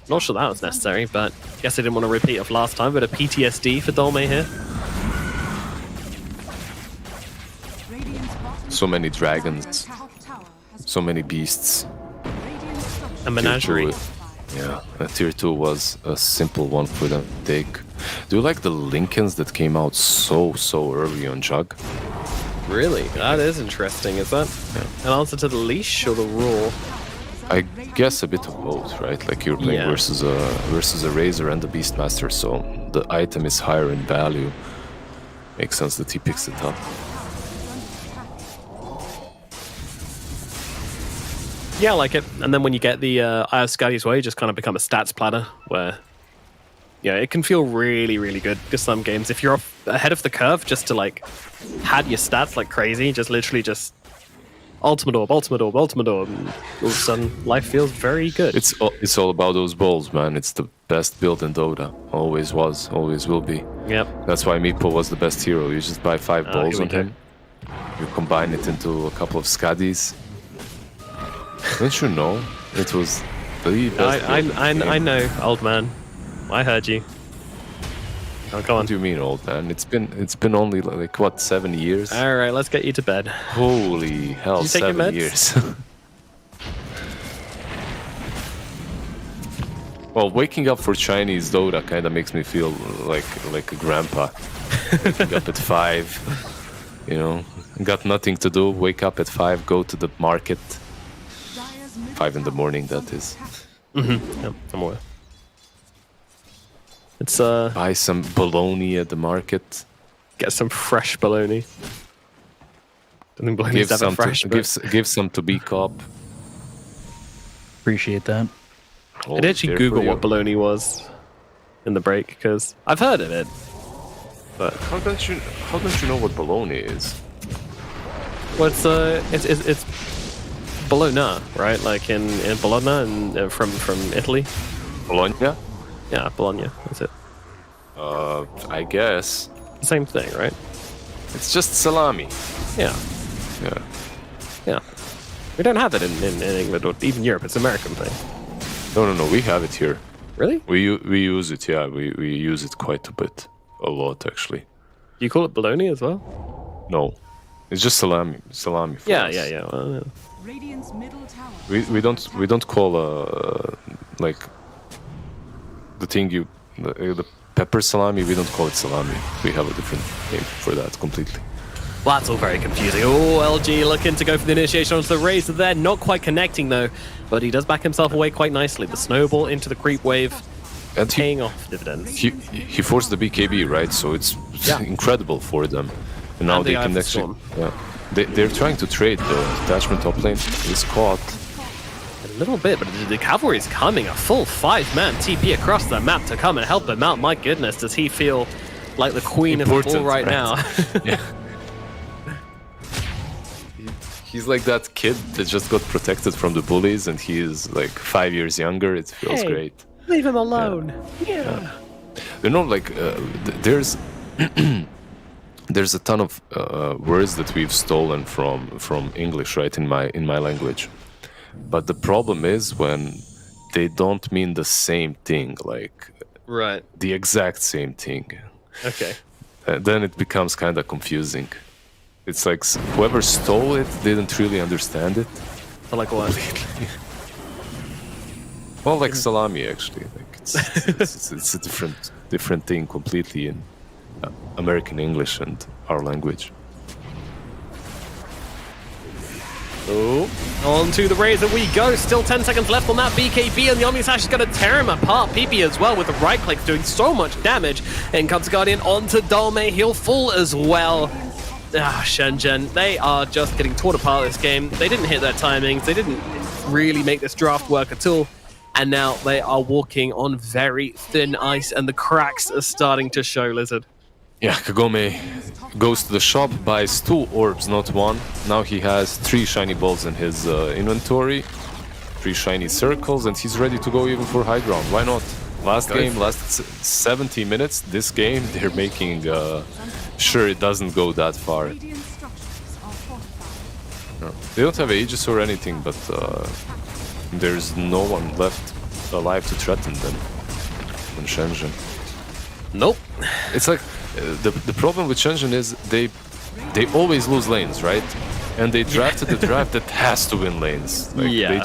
Not sure that was necessary, but guess they didn't want to repeat of last time. But a PTSD for Dolme here.
So many dragons, so many beasts.
A menagerie.
Yeah, a tier 2 was a simple one for them to take. Do you like the Lincolns that came out so early on Jug?
Really? That is interesting, is that? Yeah. An answer to the leash or the roar?
I guess a bit of both, right? Like you're playing versus a Razor and a Beastmaster, so the item is higher in value. Makes sense that he picks it up.
Yeah, I like it. And then when you get the Eye of Skadi's Way, you just kind of become a stats platter where, it can feel really good to some games. If you're ahead of the curve, just to like pad your stats like crazy, just literally just ultimate orb, and all of a sudden life feels very good.
It's all about those balls, man. It's the best build in Dota. Always was, always will be.
Yep.
That's why Meepo was the best hero. You just buy 5 balls on him. You combine it into a couple of Skadis. Don't you know? It was the best.
I know, old man. I heard you. Oh, go on.
What do you mean, old man? It's been only like what, 7 years?
All right, let's get you to bed.
Holy hell,
Did you take
7
your meds?
years. Well, waking up for Chinese Dota kind of makes me feel like a grandpa. Waking up at 5, got nothing to do. Wake up at 5, go to the market. 5 in the morning, that is.
Mm-hmm. Yep, I'm aware. It's
buy some bologna at the market.
Get some fresh bologna. I think bologna's ever fresh.
Give some to B-Cop.
Appreciate that.
I did actually Google what bologna was in the break because I've heard of it. But
how don't you know what bologna is?
Well, it's Bologna, right? Like in Bologna and from Italy.
Bologna?
Yeah, Bologna. That's it.
I guess.
Same thing, right?
It's just salami.
Yeah. We don't have it in England or even Europe. It's an American thing.
No. We have it here.
Really?
We use it, yeah. We use it quite a bit, a lot actually.
Do you call it bologna as well?
No, it's just salami. Salami. For
Yeah,
us.
yeah. Well, yeah.
Radiant's middle tower.
We don't call like the thing the pepper salami. We don't call it salami. We have a different name for that completely.
Well, that's all very confusing. Oh, LG looking to go for the initiation onto the Razor there. Not quite connecting, though. But he does back himself away quite nicely. The snowball into the creep wave,
And
paying off dividends.
he forced the BKB, right? So it's incredible for them. And now
And
they
the
can
Eye of
actually...
Storm.
Yeah. They're trying to trade the detachment top lane. Is caught.
A little bit, but the cavalry is coming. A full 5-man TP across the map to come and help him out. My goodness, does he feel like the queen of the ball
Important,
right
right?
now?
Yeah. He's like that kid that just got protected from the bullies, and he is like 5 years younger. It feels
Hey.
great.
Leave him alone. Yeah.
You know, like there's there's a ton of words that we've stolen from English, right? In my language, but the problem is when they don't mean the same thing, like
Right.
the exact same thing.
Okay.
Then it becomes kind of confusing. It's like whoever stole it didn't really understand it.
So like what?
Well, like salami, actually. Like it's a different thing completely in American English and our language.
Oh, on to the Razor we go. Still 10 seconds left on that BKB, and the Omnislash is going to tear him apart. PP as well with the right click doing so much damage. In comes Guardian onto Dolme. He'll fall as well. Shenzhen, they are just getting torn apart this game. They didn't hit their timings. They didn't really make this draft work at all. And now they are walking on very thin ice, and the cracks are starting to show, Lizard.
Yeah, Kagome goes to the shop, buys 2 orbs, not 1. Now he has 3 shiny balls in his inventory, 3 shiny circles, and he's ready to go even for high ground. Why not? Last 70 minutes. This game, they're making sure it doesn't go that far.
Radiant structures are fortified.
No. They don't have Aegis or anything, but there's no one left alive to threaten them in Shenzhen.
Nope.
It's like the problem with Shenzhen is they always lose lanes, right? And they drafted the draft that has to win lanes. Like,
Yeah.
they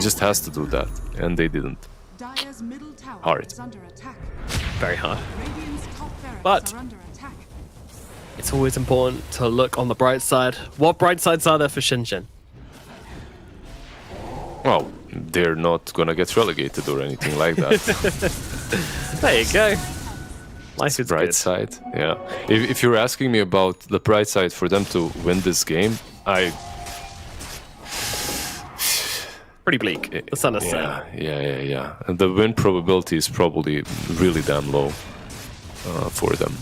just has to do that, and they didn't.
Dire's middle tower
Hard.
is under attack.
Very hard.
Radiant's top barracks
But-
are under attack.
It's always important to look on the bright side. What bright sides are there for Shenzhen?
Well, they're not gonna get relegated or anything like that.
There you go. Life is
Bright
good.
side, yeah. If you're asking me about the bright side for them to win this game,
Pretty bleak. The sun is set.
yeah. And the win probability is probably really damn low for them.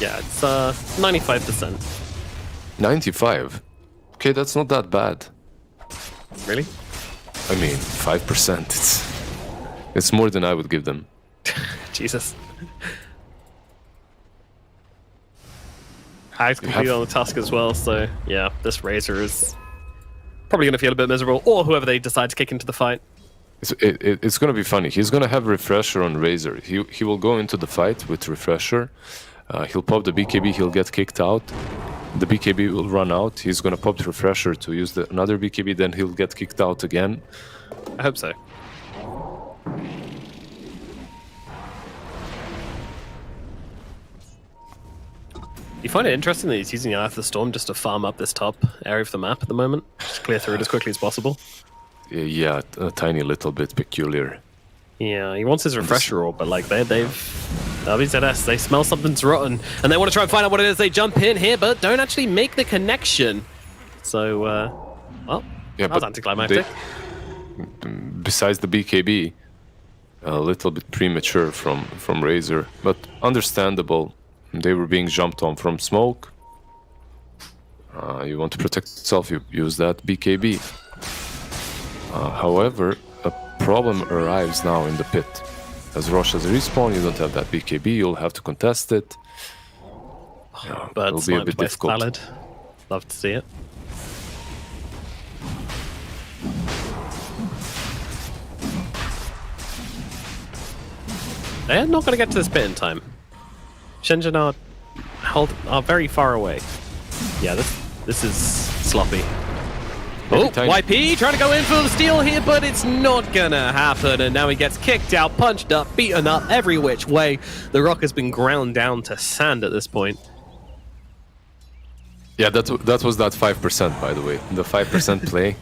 Yeah, it's 95%.
95. Okay, that's not that bad.
Really?
I mean, 5%. It's more than I would give them.
Jesus. Hag's completely on the task as well, so yeah, this Razor is probably going to feel a bit miserable, or whoever they decide to kick into the fight.
It's going to be funny. He's going to have Refresher on Razor. He will go into the fight with Refresher. He'll pop the BKB, he'll get kicked out. The BKB will run out. He's going to pop the Refresher to use another BKB, then he'll get kicked out again.
I hope so. You find it interesting that he's using Eye of the Storm just to farm up this top area of the map at the moment? Just clear through it as quickly as possible?
Yeah, a tiny little bit peculiar.
Yeah, he wants his refresher orb, but like they've WZS, they smell something's rotten, and they want to try and find out what it is. They jump in here, but don't actually make the connection. So, well,
Yeah,
that was
but
anticlimactic.
Besides the BKB, a little bit premature from Razor, but understandable. They were being jumped on from smoke. You want to protect yourself, you use that BKB. However, a problem arrives now in the pit. As Rosh has a respawn, you don't have that BKB, you'll have to contest it.
But
it'll be a bit difficult.
Valid. Love to see it. They're not going to get to this bit in time. Shenzhen are very far away. Yeah, this is sloppy. Oh, YP trying to go in for the steal here, but it's not gonna happen. And now he gets kicked out, punched up, beaten up every which way. The rock has been ground down to sand at this point.
Yeah, that was that 5%, by the way. The 5% play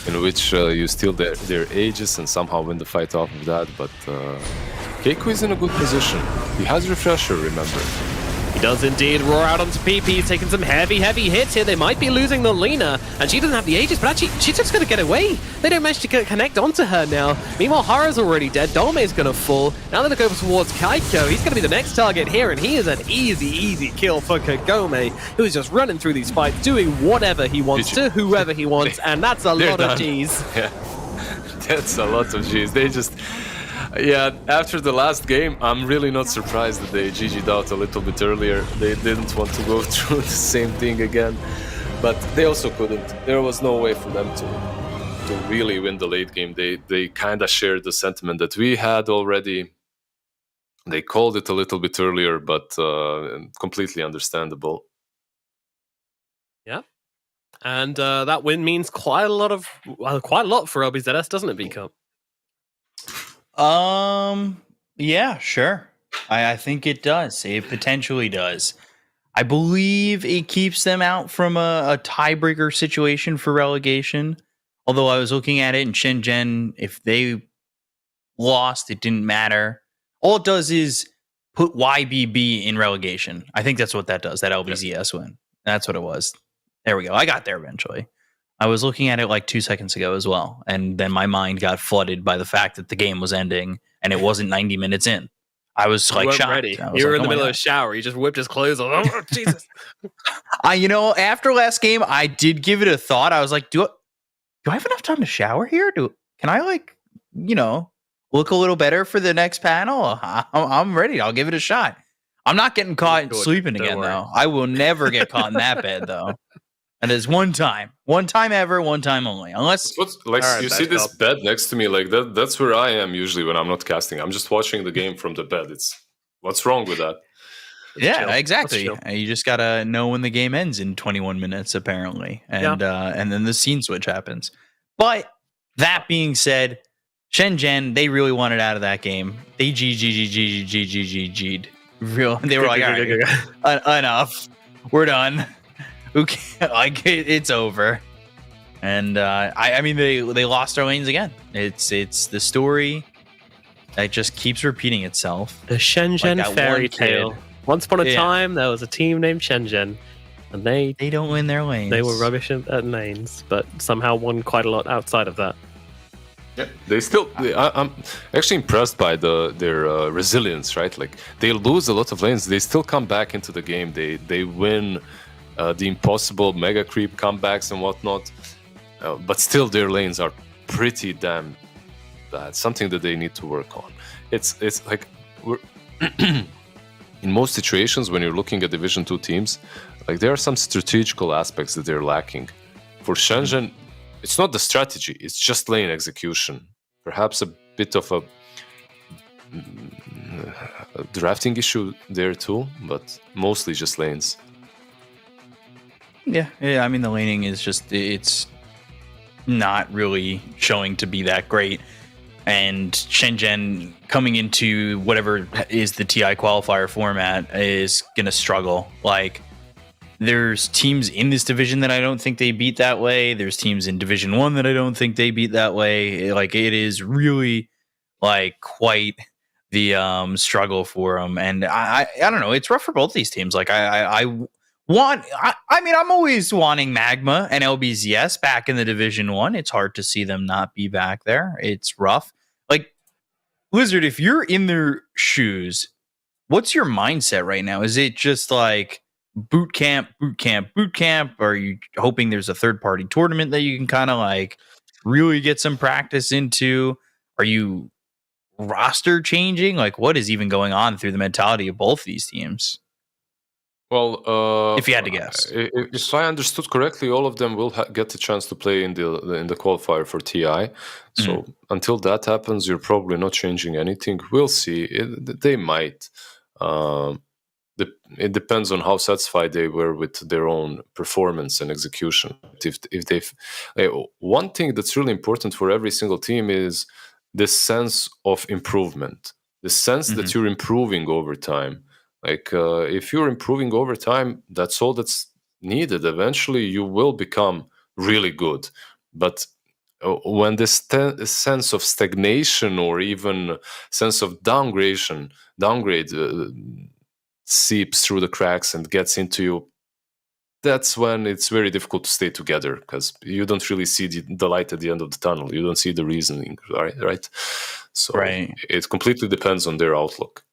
in which you steal their ages and somehow win the fight off of that. But Keiko is in a good position. He has Refresher, remember.
He does indeed roar out onto PP. He's taking some heavy hits here. They might be losing the Lena, and she doesn't have the Aegis, but actually, she's just going to get away. They don't manage to connect onto her now. Meanwhile, Hara's already dead. Dome's going to fall. Now they're going to go towards Kaiko. He's going to be the next target here, and he is an easy kill for Kagome, who's just running through these fights, doing whatever he wants to whoever he wants, and that's a lot of Gs.
Yeah, that's a lot of Gs. They just... Yeah, after the last game, I'm really not surprised that they GG'd out a little bit earlier. They didn't want to go through the same thing again, but they also couldn't. There was no way for them to really win the late game. They kind of shared the sentiment that we had already. They called it a little bit earlier, but completely understandable.
Yeah, and that win means quite a lot for LBZS, doesn't it, B-Cup?
Yeah, sure. I think it does. It potentially does. I believe it keeps them out from a tiebreaker situation for relegation. Although I was looking at it in Shenzhen, if they lost, it didn't matter. All it does is put YBB in relegation. I think that's what that does, that LBZS win. That's what it was. There we go. I got there eventually. I was looking at it like 2 seconds ago as well, and then my mind got flooded by the fact that the game was ending and it wasn't 90 minutes in. I was like shocked.
Ready. You were in the middle of a shower. You just whipped his clothes on. Oh, Jesus.
After last game, I did give it a thought. I was like, do I have enough time to shower here? Can I look a little better for the next panel? I'm ready. I'll give it a shot. I'm not getting caught sleeping again, though. I will never get caught in that bed, though. And it's one time ever, one time only. Unless
you see this bed next to me, like that's where I am usually when I'm not casting. I'm just watching the game from the bed. What's wrong with that?
Yeah, exactly. You just gotta know when the game ends in 21 minutes, apparently, and then the scene switch happens. But that being said, Shenzhen, they really wanted out of that game. They GG'd. They were like, all right, enough. We're done. It's over. And I mean they lost their lanes again. It's the story that just keeps repeating itself.
The Shenzhen fairy tale. Once upon a time there was a team named Shenzhen, and they
don't win their lanes.
They were rubbish at lanes, but somehow won quite a lot outside of that.
Yeah, I'm actually impressed by their resilience, right? Like they lose a lot of lanes, they still come back into the game. They win the impossible mega creep comebacks and whatnot, but still their lanes are pretty damn bad. Something that they need to work on. It's like we're in most situations when you're looking at Division 2 teams, like there are some strategical aspects that they're lacking. For Shenzhen, it's not the strategy; it's just lane execution. Perhaps a bit of a drafting issue there too, but mostly just lanes.
Yeah. I mean, the laning is it's not really showing to be that great. And Shenzhen coming into whatever is the TI qualifier format is going to struggle. Like, there's teams in this division that I don't think they beat that way. There's teams in Division 1 that I don't think they beat that way. Like, it is really, like, quite the struggle for them. And I don't know. It's rough for both these teams. Like, I'm always wanting Magma and LBZS back in the Division 1. It's hard to see them not be back there. It's rough. Like, Blizzard, if you're in their shoes, what's your mindset right now? Is it just like boot camp? Are you hoping there's a third-party tournament that you can kind of like really get some practice into? Are you roster changing? Like, what is even going on through the mentality of both these teams?
Well,
If you had to guess.
if I understood correctly, all of them will get a chance to play in the qualifier for TI. So until that happens, you're probably not changing anything. We'll see. They might. Um, it depends on how satisfied they were with their own performance and execution. If they, one thing that's really important for every single team is this sense of improvement, the sense that you're improving over time. Like if you're improving over time, that's all that's needed. Eventually, you will become really good. But when this sense of stagnation or even sense of downgrade seeps through the cracks and gets into you, that's when it's very difficult to stay together because you don't really see the light at the end of the tunnel. You don't see the reasoning, right? So it completely depends on their outlook.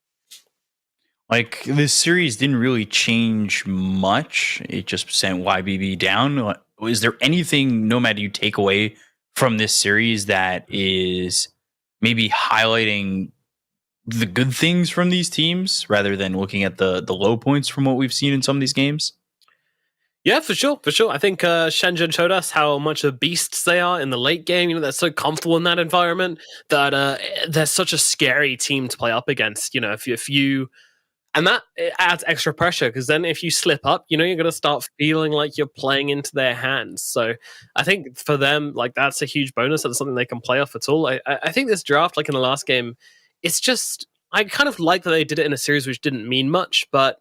Like, this series didn't really change much. It just sent YBB down. Is there anything, Nomad, you take away from this series that is maybe highlighting the good things from these teams rather than looking at the low points from what we've seen in some of these games?
Yeah, for sure. I think Shenzhen showed us how much of beasts they are in the late game. You know, they're so comfortable in that environment that they're such a scary team to play up against. You know, if you and that it adds extra pressure because then if you slip up, you know, you're going to start feeling like you're playing into their hands. So I think for them, like, that's a huge bonus. That's something they can play off at all. I think this draft, like in the last game, it's just, I kind of like that they did it in a series which didn't mean much, but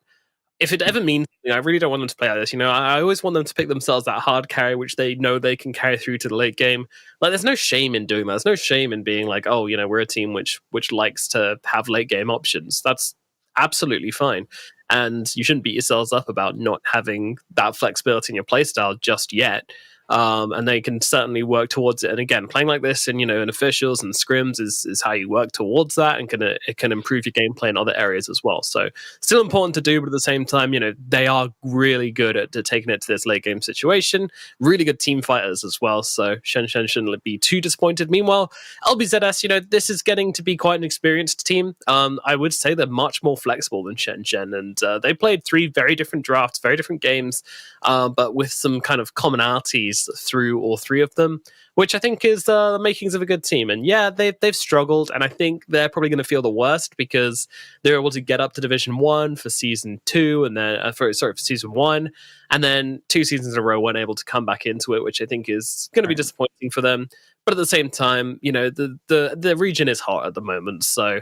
if it ever means something, I really don't want them to play like this. You know, I always want them to pick themselves that hard carry, which they know they can carry through to the late game. Like, there's no shame in doing that. There's no shame in being like, oh, you know, we're a team which likes to have late game options. That's absolutely fine. And you shouldn't beat yourselves up about not having that flexibility in your playstyle just yet. And they can certainly work towards it. And again, playing like this in, you know, in officials and scrims is how you work towards that, and it can improve your gameplay in other areas as well. So still important to do, but at the same time, you know, they are really good at taking it to this late game situation. Really good team fighters as well. So Shenzhen shouldn't be too disappointed. Meanwhile, LBZS, you know, this is getting to be quite an experienced team. I would say they're much more flexible than Shenzhen, and they played 3 very different drafts, very different games, but with some kind of commonalities through all 3 of them, which I think is the makings of a good team. And yeah, they've struggled, and I think they're probably going to feel the worst because they're able to get up to Division 1 for Season 2, and then for Season 1, and then 2 seasons in a row weren't able to come back into it, which I think is going to be disappointing for them. But at the same time, you know, the region is hot at the moment, so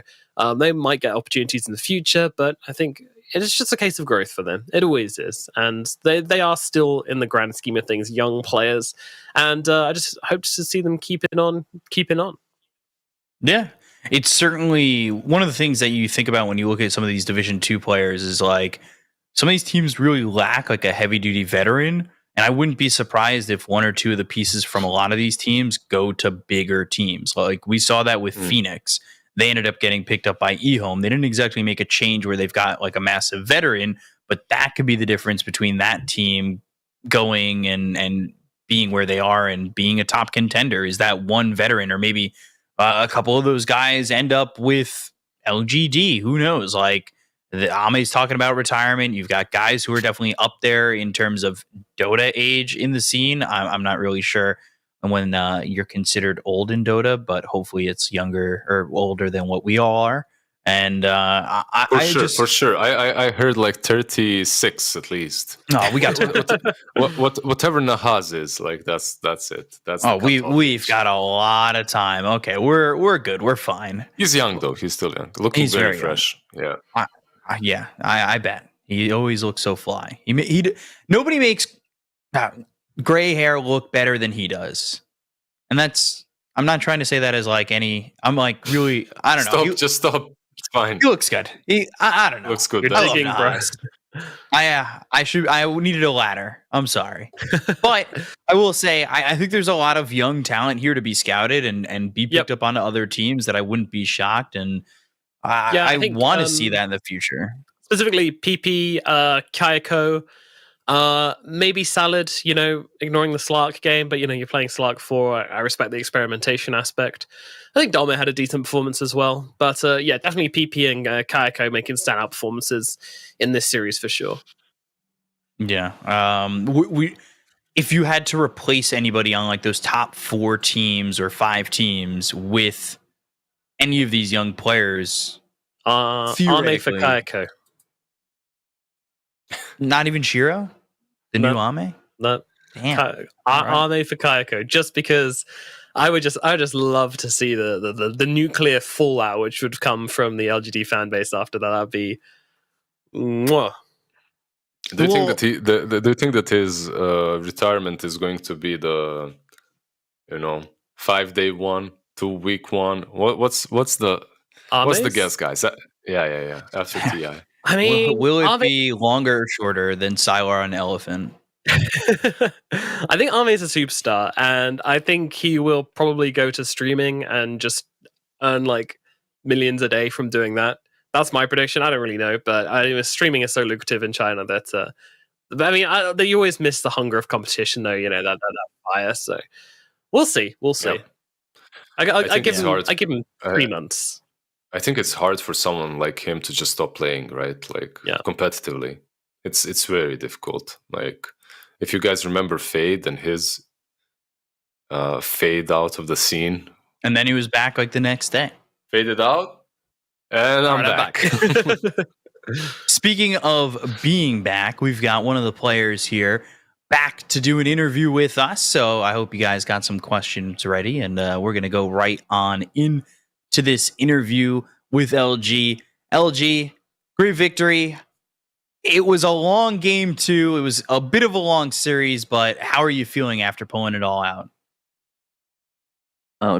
they might get opportunities in the future, but I think it's just a case of growth for them. It always is. And they are still, in the grand scheme of things, young players. And I just hope to see them keeping on.
Yeah. It's certainly one of the things that you think about when you look at some of these Division 2 players is like, some of these teams really lack like a heavy duty veteran. And I wouldn't be surprised if 1 or 2 of the pieces from a lot of these teams go to bigger teams. Like we saw that with Phoenix. They ended up getting picked up by EHOME. They didn't exactly make a change where they've got like a massive veteran, but that could be the difference between that team going and being where they are and being a top contender, is that one veteran, or maybe a couple of those guys end up with LGD. Who knows? Like, Ame's talking about retirement. You've got guys who are definitely up there in terms of Dota age in the scene. I'm not really sure when you're considered old in Dota, but hopefully it's younger or older than what we all are. And
for sure. I heard like 36 at least.
No, we got
whatever Nahaz is, like that's it. That's
we've got a lot of time. Okay, we're good. We're fine.
He's young though. He's still young. Looking very fresh. Young.
Yeah. I bet he always looks so fly. Nobody makes gray hair look better than he does, and that's. I'm not trying to say that as like any. I'm like really. I don't know.
Just stop. It's fine.
He looks good. I don't know.
Looks good.
You're digging, bro.
I needed a ladder. I'm sorry, but I will say I think there's a lot of young talent here to be scouted and be picked up onto other teams that I wouldn't be shocked, and I want to see that in the future.
Specifically, PP, Kayako. Maybe Salad, you know, ignoring the Slark game, but, you know, you're playing Slark 4. I respect the experimentation aspect. I think Dome had a decent performance as well. But, yeah, definitely PP and Kayako making standout performances in this series for sure.
Yeah. We if you had to replace anybody on like those top 4 teams or 5 teams with any of these young players,
Ame for
theoretically,
Kayako.
not even Shiro, the
No.
new Ame.
No.
Damn. All right.
Ame for Kayako, just because I would just love to see the nuclear fallout which would come from the LGD fan base after that. That'd be mwah.
Do you think
Well-
that do you think that his retirement is going to be the 5-day one, 2-week one? What's the
Ame's?
guess, guys? Yeah. After TI.
I mean,
Will it
Ame-
be longer or shorter than Sylar and Elephant?
I think Ame is a superstar, and I think he will probably go to streaming and just earn like millions a day from doing that. That's my prediction. I don't really know, but streaming is so lucrative in China that. I mean, you always miss the hunger of competition, though. That bias. So we'll see. We'll see.
Yep.
I give him 3 months.
I think it's hard for someone like him to just stop playing, right? Like competitively, it's very difficult. Like if you guys remember Fade and his fade out of the scene,
and then he was back like the next day.
Faded out, and I'm back.
Speaking of being back, we've got one of the players here back to do an interview with us. So I hope you guys got some questions ready, and we're going to go right on into this interview with LG. LG, great victory. It was a long game too. It was a bit of a long series, but how are you feeling after pulling it all out?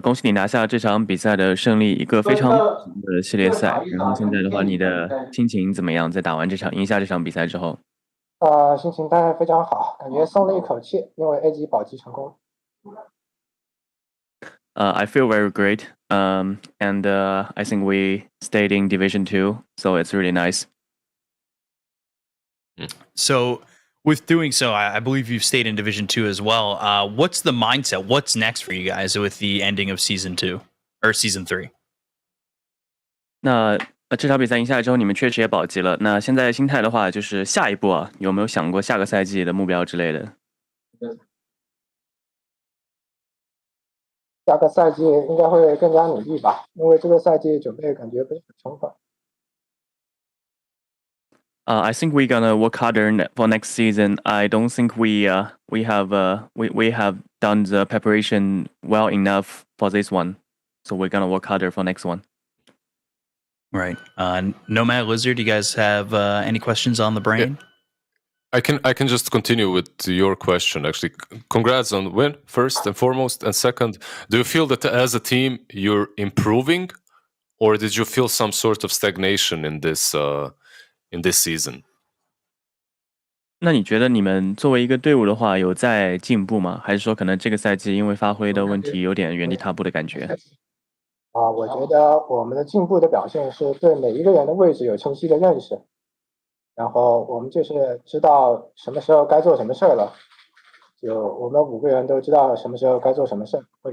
恭喜你拿下这场比赛的胜利，一个非常的系列赛。然后现在的话，你的心情怎么样？在打完赢下这场比赛之后，
心情当然非常好，感觉松了一口气，因为 A 级保级成功。
I feel very great. And I think we stayed in Division 2, so it's really nice.
So, with doing so, I believe you've stayed in Division 2 as well. What's the mindset? What's next for you guys with the ending of Season 2 or Season 3?
那这场比赛赢下来之后，你们确实也保级了。那现在心态的话，就是下一步啊，有没有想过下个赛季的目标之类的？
下个赛季应该会更加努力吧，因为这个赛季准备感觉不是很充分。
I think we're gonna work harder for next season. I don't think we have done the preparation well enough for this one, so we're gonna work harder for next one.
Right. Nomad Lizard, do you guys have any questions on the brain?
Yeah. I can just continue with your question. Actually, congrats on win first and foremost, and second, do you feel that as a team you're improving, or did you feel some sort of stagnation in this season?
那你觉得你们作为一个队伍的话，有在进步吗？还是说可能这个赛季因为发挥的问题，有点原地踏步的感觉？
我觉得我们的进步的表现是对每一个人的位置有清晰的认识，然后我们就是知道什么时候该做什么事儿了。就我们5个人都知道什么时候该做什么事，或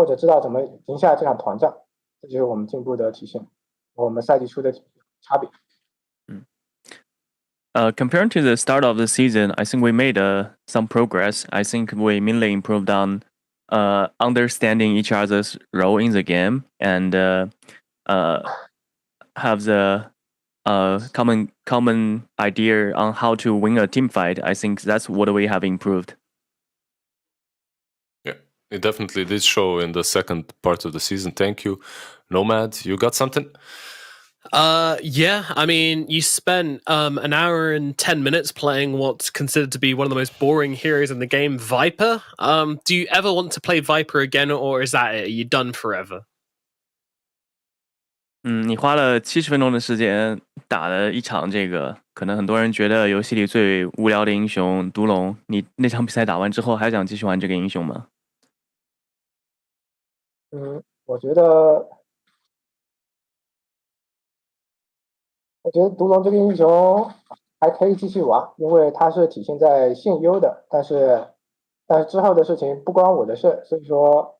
者知道怎么赢下这场团战，这就是我们进步的体现，我们赛季初的差别。
Compared to the start of the season, I think we made some progress. I think we mainly improved on understanding each other's role in the game and have the common idea on how to win a team fight. I think that's what we have improved.
Yeah, it definitely did show in the second part of the season. Thank you. Nomad, you got something?
Yeah, I mean, you spent an hour and 10 minutes playing what's considered to be one of the most boring heroes in the game, Viper. Do you ever want to play Viper again, or is that it? Are you done forever?
你花了70分钟的时间打了一场这个，可能很多人觉得游戏里最无聊的英雄毒龙。你那场比赛打完之后，还想继续玩这个英雄吗？
我觉得毒龙这个英雄还可以继续玩，因为它是体现在现优的，但是之后的事情不关我的事，所以说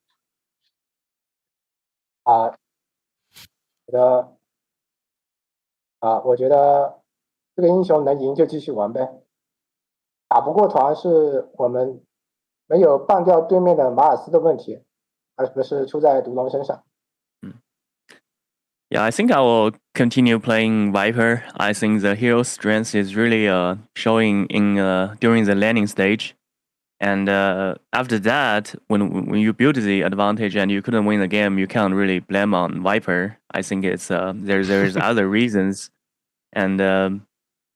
我觉得这个英雄能赢就继续玩呗，打不过团是我们没有办掉对面的马尔斯的问题，而不是出在毒龙身上。
Yeah, I think I will continue playing Viper. I think the hero strength is really showing in during the landing stage. And after that, when you build the advantage and you couldn't win the game, you can't really blame on Viper. I think it's there's other reasons. And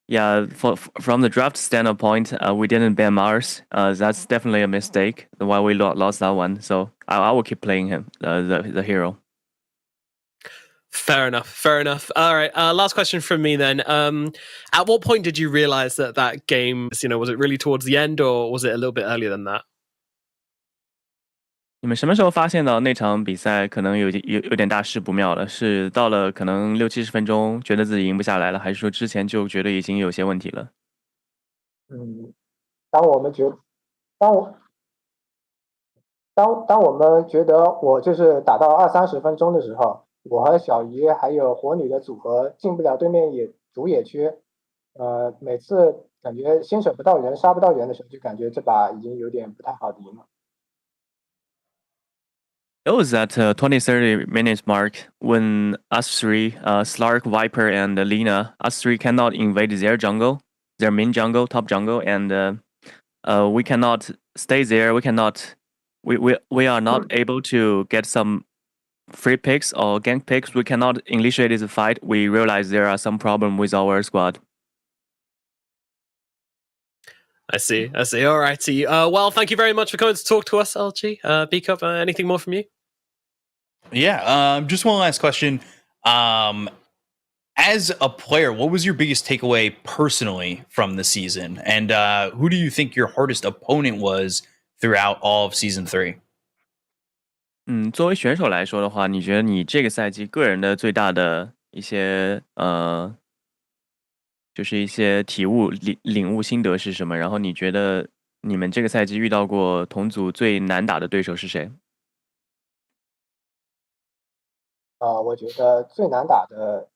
yeah, from the draft standpoint, we didn't ban Mars. That's definitely a mistake. Why we lost that one. So I will keep playing him, the hero.
Fair enough. Fair enough. All right. Last question from me then. At what point did you realize that game? Was it really towards the end, or was it a little bit earlier than that?
你们什么时候发现到那场比赛可能有点大事不妙了？是到了可能60-70分钟，觉得自己赢不下来了，还是说之前就觉得已经有些问题了？
当我们觉得我就是打到20-30分钟的时候，我和小姨还有火女的组合进不了对面主野区，每次感觉先手不到人杀不到人的时候，就感觉这把已经有点不太好赢了。
It was at 20-30 minutes mark when us three, Slark, Viper, and Lina, us three cannot invade their jungle, their main jungle, top jungle, and we cannot stay there. We are not able to get some free picks or gank picks. We cannot initiate the fight. We realize there are some problem with our squad.
I see. All righty. Well, thank you very much for coming to talk to us, LG. B-Cup, anything more from you?
Yeah, just one last question. As a player, what was your biggest takeaway personally from the season? And who do you think your hardest opponent was throughout all of Season 3?
作为选手来说的话，你觉得你这个赛季个人的最大的一些就是一些体悟、领悟、心得是什么？然后你觉得你们这个赛季遇到过同组最难打的对手是谁？
我觉得最难打的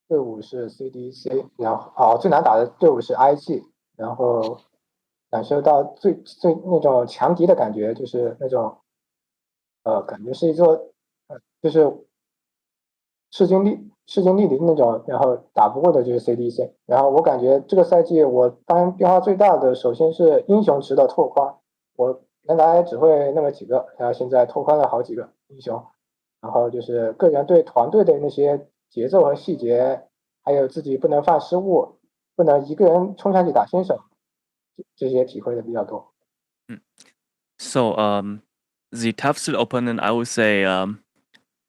队伍是 CDC， 然后最难打的队伍是 IG， 然后感受到最那种强敌的感觉，就是那种感觉是一座就是势均力敌那种，然后打不过的就是 CDC。然后我感觉这个赛季我当然变化最大的，首先是英雄池的拓宽，我原来只会那么几个，然后现在拓宽了好几个英雄。然后就是个人对团队的那些节奏和细节，还有自己不能犯失误，不能一个人冲上去打新手，这些体会的比较多。
So the toughest opponent, I would say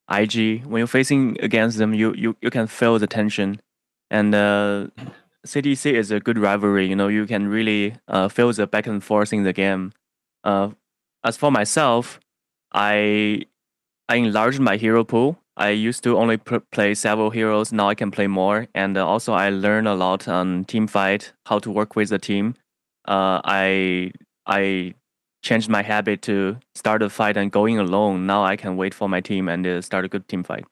IG. When you're facing against them, you can feel the tension, and CDC is a good rivalry. You can really feel the back and forth in the game. As for myself, I enlarged my hero pool. I used to only play several heroes. Now I can play more, and also I learned a lot on team fight, how to work with the team. I changed my habit to start a fight and going alone. Now I can wait for my team and start a good team fight.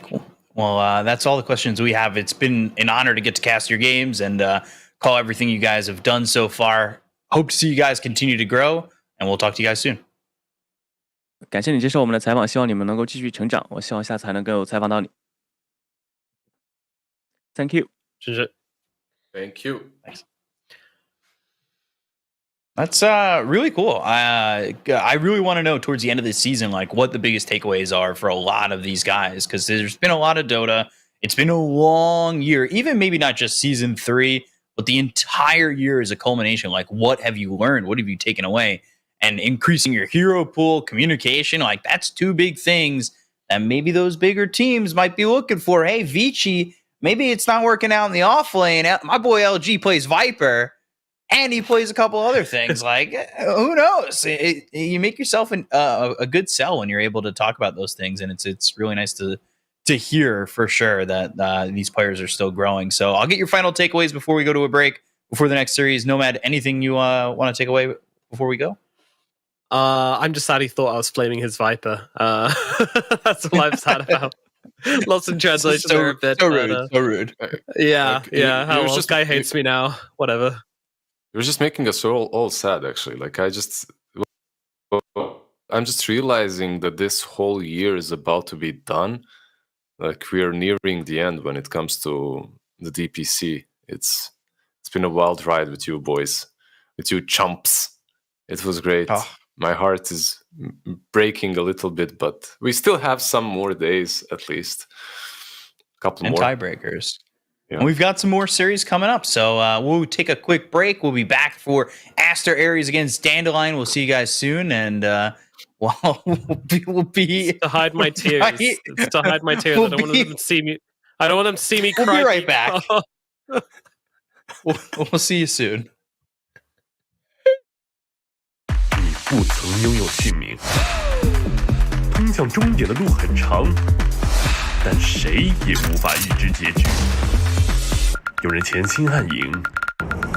Cool. Well, that's all the questions we have. It's been an honor to get to cast your games and call everything you guys have done so far. Hope to see you guys continue to grow, and we'll talk to you guys soon.
感谢你接受我们的采访，希望你们能够继续成长。我希望下次还能够采访到你。Thank you.
Thank you.
Thanks. That's really cool. I really want to know towards the end of this season, like what the biggest takeaways are for a lot of these guys, because there's been a lot of Dota. It's been a long year, even maybe not just Season 3, but the entire year is a culmination. Like, what have you learned? What have you taken away? And increasing your hero pool, communication, like that's two big things that maybe those bigger teams might be looking for. Hey, Vici, maybe it's not working out in the off lane. My boy LG plays Viper, and he plays a couple other things. Like, who knows? You make yourself a good sell when you're able to talk about those things, and it's really nice to hear for sure that these players are still growing. So I'll get your final takeaways before we go to a break, before the next series. Nomad, anything you want to take away before we go?
I'm just sad he thought I was flaming his Viper. That's all I'm sad about. Lost in translation there a bit.
So
but,
rude. So rude.
yeah,
Like,
yeah.
it
How
was
well, this
just-
guy hates me now. Whatever.
You're just making us all sad, actually. Like, I'm just realizing that this whole year is about to be done. Like, we are nearing the end when it comes to the DPC. It's been a wild ride with you boys, with you chumps. It was great.
Oh.
My heart is breaking a little bit, but we still have some more days, at least. A couple
And
more.
tiebreakers.
Yeah.
And we've got some more series coming up. So we'll take a quick break. We'll be back for Aster Aries against Dandelion. We'll see you guys soon. And we'll be
To hide my tears.
Right.
It's to hide my tears.
We'll
I don't want
be-
them to see me. I don't want them to see me
We'll be
cry.
right back. we'll see you soon.
你不曾拥有姓名。通向终点的路很长，但谁也无法预知结局。有人前心暗影，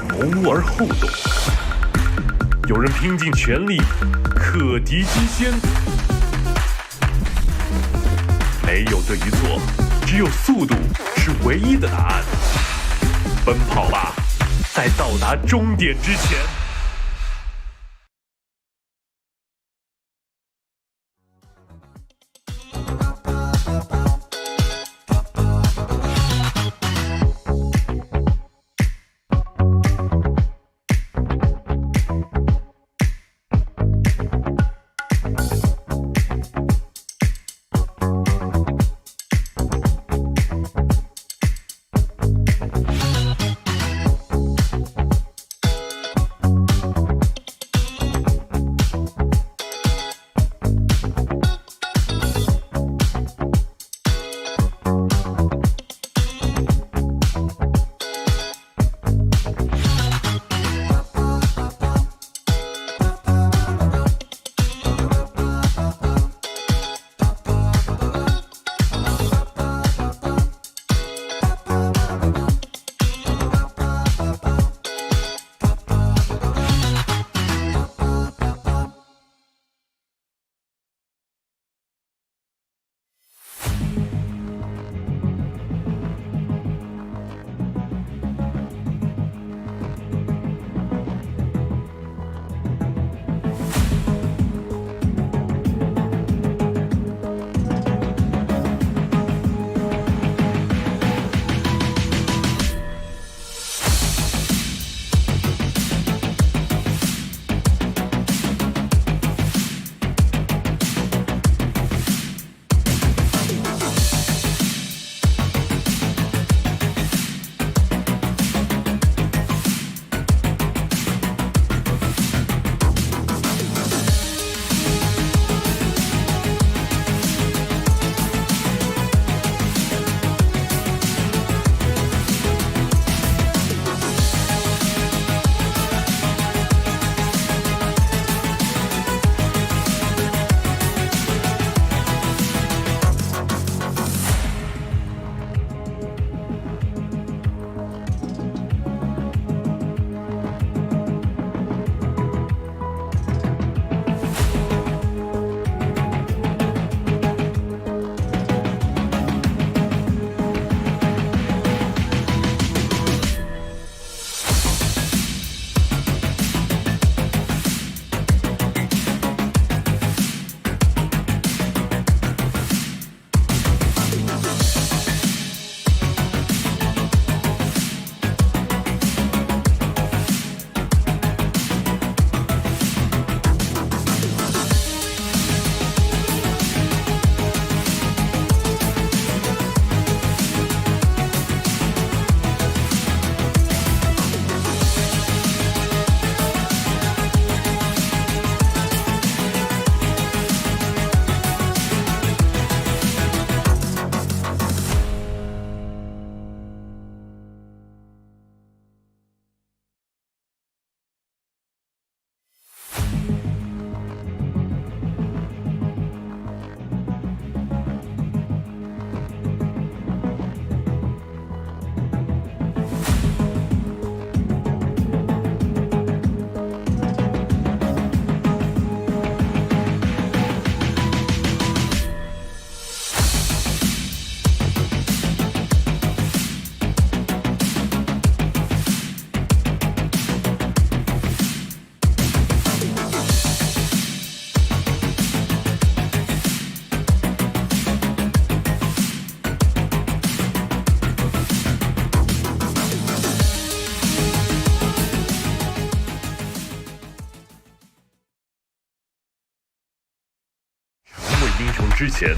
谋而后动；有人拼尽全力，克敌机先。没有对与错，只有速度是唯一的答案。奔跑吧，在到达终点之前。英雄之前，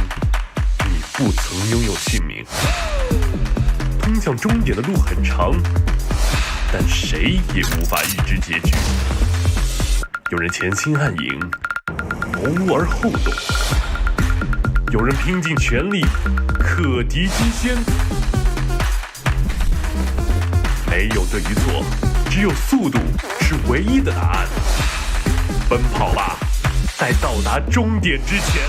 你不曾拥有姓名。通向终点的路很长，但谁也无法预知结局。有人潜心暗影，谋而后动；有人拼尽全力，克敌机先。没有对与错，只有速度是唯一的答案。奔跑吧，在到达终点之前。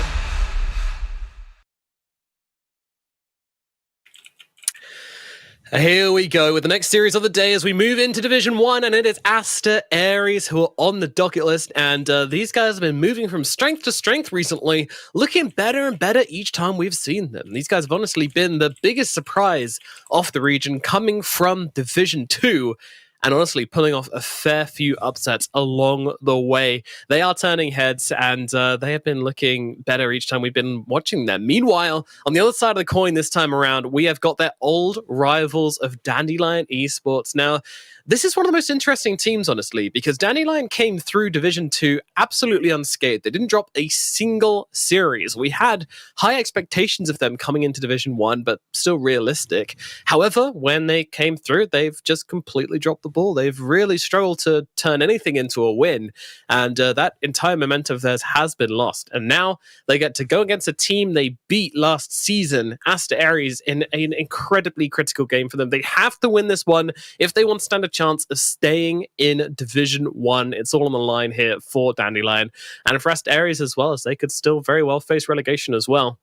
Here we go with the next series of the day as we move into Division 1, and it is Aster Aries who are on the docket list, and these guys have been moving from strength to strength recently, looking better and better each time we've seen them. These guys have honestly been the biggest surprise of the region, coming from Division 2, and honestly pulling off a fair few upsets along the way. They are turning heads, and they have been looking better each time we've been watching them. Meanwhile, on the other side of the coin this time around, we have got their old rivals of Dandelion Esports. Now, this is one of the most interesting teams, honestly, because Dandelion came through Division 2 absolutely unscathed. They didn't drop a single series. We had high expectations of them coming into Division 1, but still realistic. However, when they came through, they've just completely dropped the ball. They've really struggled to turn anything into a win, and that entire momentum of theirs has been lost. And now they get to go against a team they beat last season, Aster Aries, in an incredibly critical game for them. They have to win this one if they want to stand a chance of staying in Division 1. It's all on the line here for Dandelion, and for Aster Aries as well, as they could still very well face relegation as well.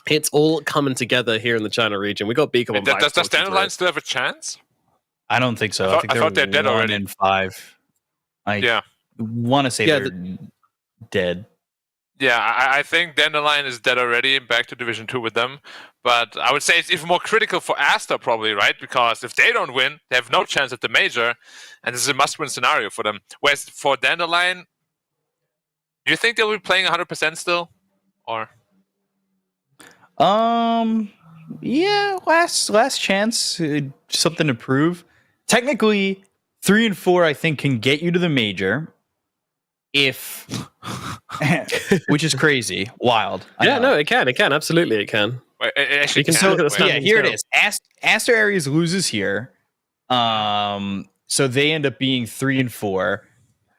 It's all coming together here in the China region. We got Beacon on.
Does Dandelion still have a chance?
I don't think so.
I thought they're dead already.
1-5. I want to say they're dead.
Yeah, I think Dandelion is dead already, back to Division 2 with them. But I would say it's even more critical for Aster probably, right? Because if they don't win, they have no chance at the major, and this is a must-win scenario for them. Whereas for Dandelion, do you think they'll be playing 100% still? Or?
Yeah, last chance, something to prove. Technically, 3 and 4, I think, can get you to the major. If, which is crazy, wild.
Yeah, no, it can, absolutely, it can.
Actually,
here it is. Aster Aries loses here, so they end up being 3 and 4,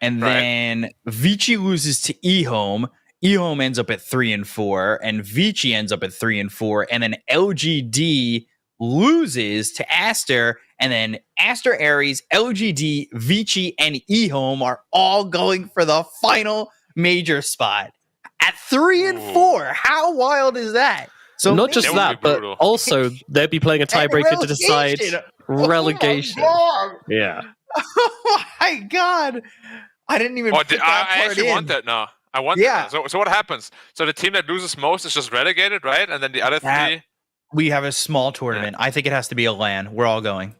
and then Vici loses to EHOME. EHOME ends up at 3 and 4, and Vici ends up at 3 and 4, and then LGD loses to Aster, and then Aster Aries, LGD, Vici, and EHOME are all going for the final major spot at 3 and 4. How wild is that? So
not just that, but also they'd be playing a tiebreaker to decide relegation. Yeah.
Oh my god! I didn't even.
I actually want that now. I want that. So what happens? So the team that loses most is just relegated, right? And then the other three.
We have a small tournament. I think it has to be a LAN. We're all going.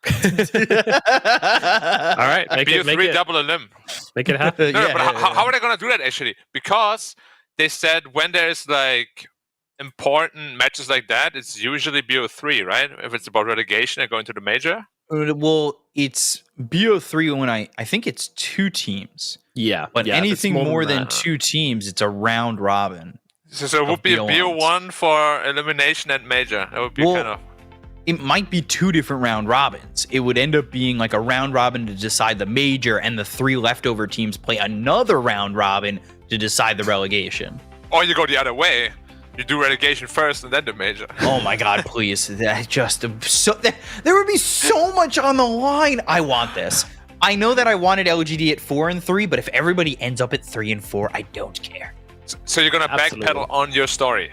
All right, make it
double a limb.
Make it happen.
How are they going to do that actually? Because they said when there's like important matches like that, it's usually BO3, right? If it's about relegation and going to the major.
Well, it's BO3 when I think it's 2 teams.
Yeah,
but anything more than 2 teams, it's a round robin.
So it would be a BO1 for elimination and major. That would be kind of.
It might be 2 different round robins. It would end up being like a round robin to decide the major, and the 3 leftover teams play another round robin to decide the relegation.
Or you go the other way. You do relegation first and then the major.
Oh my god, please. There would be so much on the line. I want this. I know that I wanted LGD at 4 and 3, but if everybody ends up at 3 and 4, I don't care.
So you're going to backpedal on your story?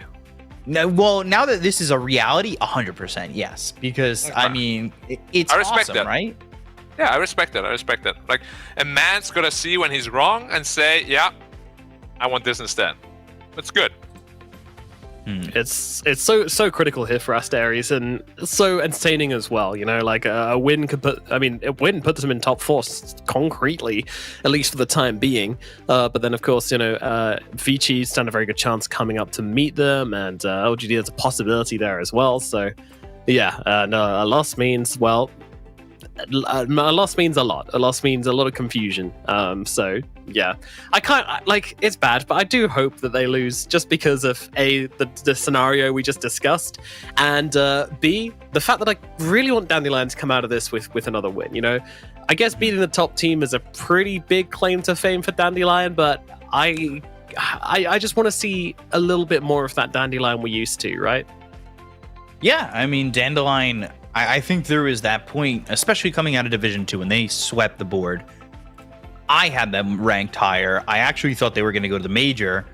No, well, now that this is a reality, 100% yes. Because, I mean, it's awesome, right?
Yeah, I respect that. Like, a man's going to see when he's wrong and say, yeah, I want this instead. That's good.
It's so critical here for Aster Aries, and so entertaining as well. You know, like a win could puts them in top 4 concretely, at least for the time being. But then, of course, you know, Vici stand a very good chance coming up to meet them, and LGD has a possibility there as well. So, yeah, no, a loss means, well, a loss means a lot. A loss means a lot of confusion. So yeah, I can't like it's bad, but I do hope that they lose just because of the scenario we just discussed, and B, the fact that I really want Dandelion to come out of this with another win. You know, I guess beating the top team is a pretty big claim to fame for Dandelion, but I just want to see a little bit more of that Dandelion we used to, right?
Yeah, I mean, Dandelion, I think there was that point, especially coming out of Division 2 when they swept the board. I had them ranked higher. I actually thought they were going to go to the major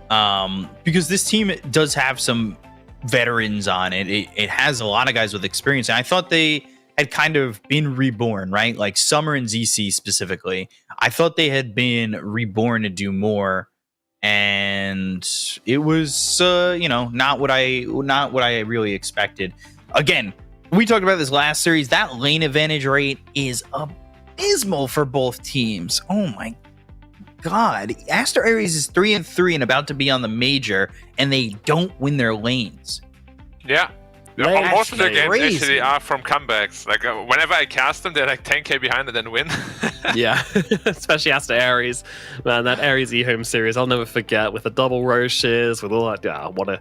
because this team does have some veterans on it. It has a lot of guys with experience. And I thought they had kind of been reborn, right? Like Summer and ZC specifically. I thought they had been reborn to do more. And it was, not what I really expected. Again, we talked about this last series. That lane advantage rate is abysmal for both teams. Oh my god, Aster Aries is 3-3 and about to be on the major, and they don't win their lanes.
Yeah.
That's
Most of their games
crazy.
actually are from comebacks. Like whenever I cast them, they're like 10k behind and then win.
Yeah, especially Aster Aries. Man, that Aries EHOME series, I'll never forget, with the double Roches, with all that.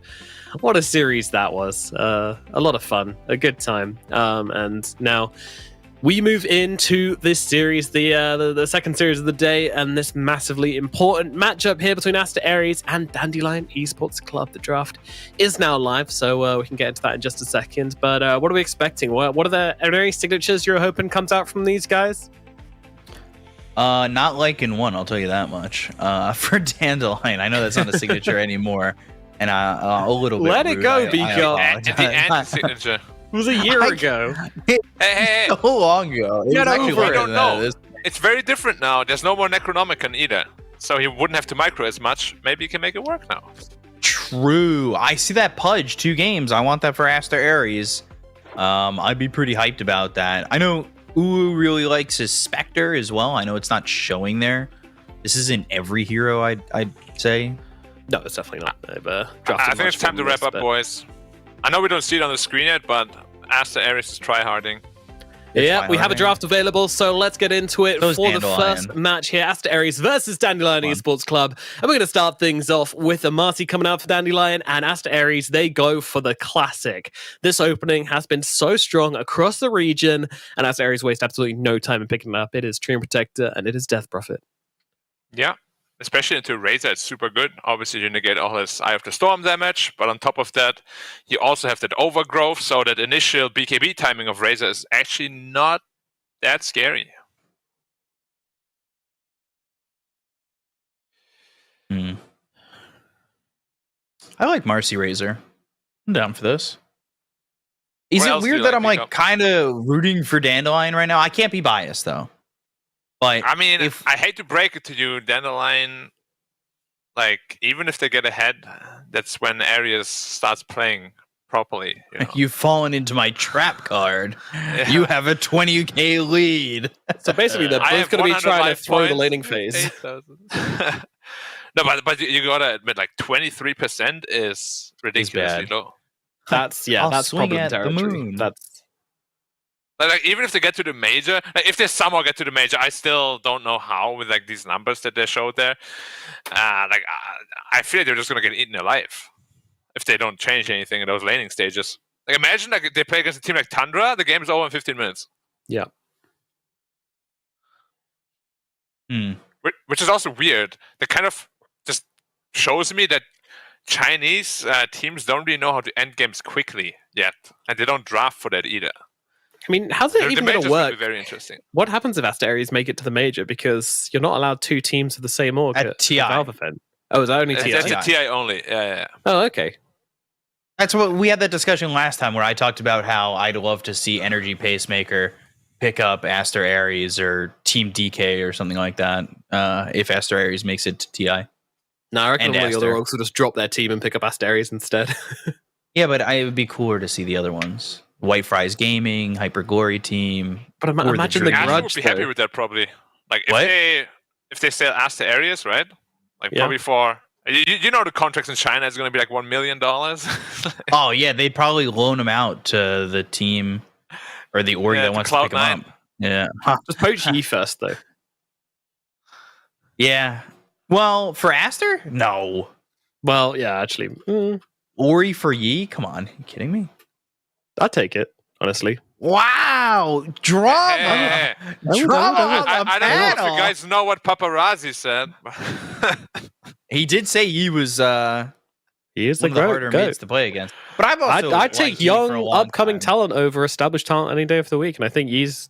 What a series that was. A lot of fun, a good time. And now we move into this series, the second series of the day, and this massively important matchup here between Aster Aries and Dandelion Esports Club. The draft is now live, so we can get into that in just a second. But what are we expecting? What are there any signatures you're hoping comes out from these guys?
Not like in one, I'll tell you that much. For Dandelion, I know that's not a signature anymore, and a little bit.
Let it
rude.
go,
I
Beacon.
apologize.
The anti-signature.
It was a year ago.
Hey.
So long ago. It
Get
was actually
over it.
longer
I don't
than
know.
that.
It's very different now. There's no more Necronomicon either. So he wouldn't have to micro as much. Maybe he can make it work now.
True. I see that Pudge 2 games. I want that for Aster Aries. I'd be pretty hyped about that. I know Ulu really likes his Spectre as well. I know it's not showing there. This isn't every hero, I'd say.
No, it's definitely not.
I think it's time to wrap up, boys. I know we don't see it on the screen yet, but Aster Aries is tryharding.
Yeah, we have a draft available, so let's get into it
Those
for
Dandelion.
the first match here. Aster Aries versus Dandelion Esports Club. And we're going to start things off with a Marty coming out for Dandelion, and Aster Aries, they go for the classic. This opening has been so strong across the region, and Aster Aries waste absolutely no time in picking it up. It is Treant Protector, and it is Death Prophet.
Yeah. Especially into Razor, it's super good. Obviously, you negate all his Eye of the Storm damage, but on top of that, you also have that overgrowth, so that initial BKB timing of Razor is actually not that scary.
I like Marcy Razor. I'm down for this. Is
What
it
else do you
weird that
like,
I'm like
Nico?
kind of rooting for Dandelion right now? I can't be biased though. But
I mean,
if
I hate to break it to you, Dandelion, like, even if they get ahead, that's when Aries starts playing properly. You know?
you've fallen into my trap card, you have a 20k lead.
So basically, they're
I
both
have
going to be
100
trying to
life
throw the
points,
laning phase.
8,000. No, but you gotta admit, like 23% is ridiculously
bad.
low.
That's
I'll
that's
swing
problem
at the
territory.
moon.
That's
Like even if they get to the major, like, if they somehow get to the major, I still don't know how with like these numbers that they showed there. I feel like they're just gonna get eaten alive if they don't change anything in those laning stages. Like imagine like they play against a team like Tundra, the game is over in 15 minutes.
yeah.
Which is also weird. That kind of just shows me that Chinese teams don't really know how to end games quickly yet, and they don't draft for that either.
I mean, how's it
The
even going
major's
to
gonna
work?
be very interesting.
What happens if Aster Aries make it to the major? Because you're not allowed 2 teams of the same org
At TI.
Valve event. Oh, is that only TI?
That's a TI only. Yeah.
Oh, okay.
That's what we had that discussion last time where I talked about how I'd love to see Energy Pacemaker pick up Aster Aries or Team DK or something like that if Aster Aries makes it to TI.
No, I reckon
And
all the other
Aster.
orgs will just drop their team and pick up Aster Aries instead.
Yeah, but it would be cooler to see the other ones. White Fries Gaming, Hyper Glory Team.
But
Or the
imagine the
Dream.
Asher would
grudge.
be happy
though.
with that probably. Like
What?
if they sell Aster Aries, right? Like
Yeah.
probably for you know the contracts in China is going to be like $1 million.
Oh, yeah, they'd probably loan them out to the team or the org
Yeah,
that
to
wants to pick them
Cloud9.
up. Yeah.
Just poach Yi first, though.
Yeah. Well, for Aster? No.
Well, yeah, actually.
Ori for Yi? Come on. Are you kidding me?
I'd take it, honestly.
Wow. Drama.
Hey,
Drama on the
I don't know if
panel.
you guys know what Paparazzi said.
He did say Yi was
He is
one
the
of the harder
goat.
mates to play against. But I've also
I'd take
liked Yi for a
young,
long
upcoming
time.
talent over established talent any day of the week, and I think Yi's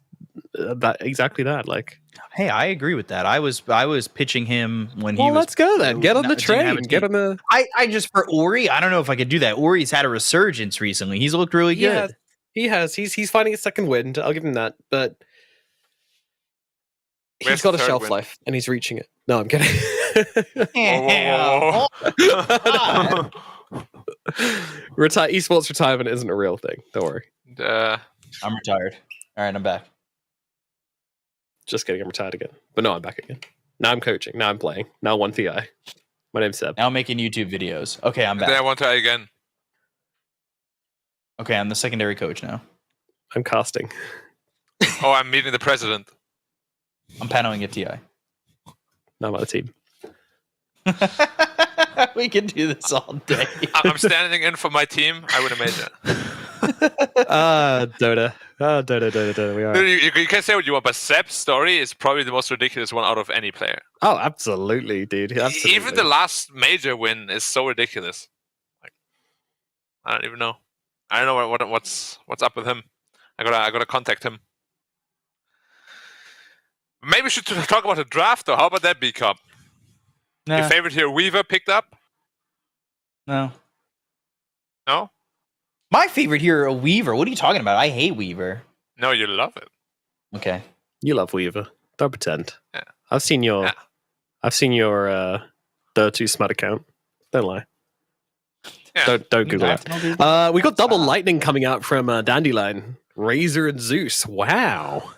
exactly that. Like,
Hey, I agree with that. I was pitching him when he
well,
was.
let's go then. Get on the
didn't have a
train. Get
team.
on the.
I just for Ori, I don't know if I could do that. Ori's had a resurgence recently. He's looked really good.
He has. He's finding his second wind. I'll give him that. But
Where's
he's got
the
a
third
shelf
wind?
life, and he's reaching it. No, I'm kidding.
Whoa.
Esports retirement isn't a real thing. Don't worry.
I'm retired. All right, I'm back.
Just kidding. I'm retired again. But no, I'm back again. Now I'm coaching. Now I'm playing. Now 1TI. My name's Seb.
Now I'm making YouTube videos. Okay, I'm
Then I
back.
want to try again.
Okay, I'm the secondary coach now.
I'm casting.
Oh, I'm meeting the president.
I'm paneling at TI.
Now I'm on the team.
We can do this all day.
I'm standing in for my team. I would have made that.
Dota. Dota. We are.
Dude, you can say what you want, but Seb's story is probably the most ridiculous one out of any player.
Oh, absolutely, dude. Absolutely.
Even the last major win is so ridiculous. Like, I don't even know. I don't know what's up with him. I gotta contact him. Maybe we should talk about the draft though. How about that, B Cup?
Nah,
Your favorite here, Weaver, picked up?
no.
No?
My favorite hero, Weaver. What are you talking about? I hate Weaver.
No, you love it.
Okay.
You love Weaver. Don't pretend.
Yeah.
I've seen your
Yeah.
Dota Smut account. Don't lie.
Yeah.
Don't Google that. We got double lightning coming out from Dandelion, Razor, and Zeus. Wow.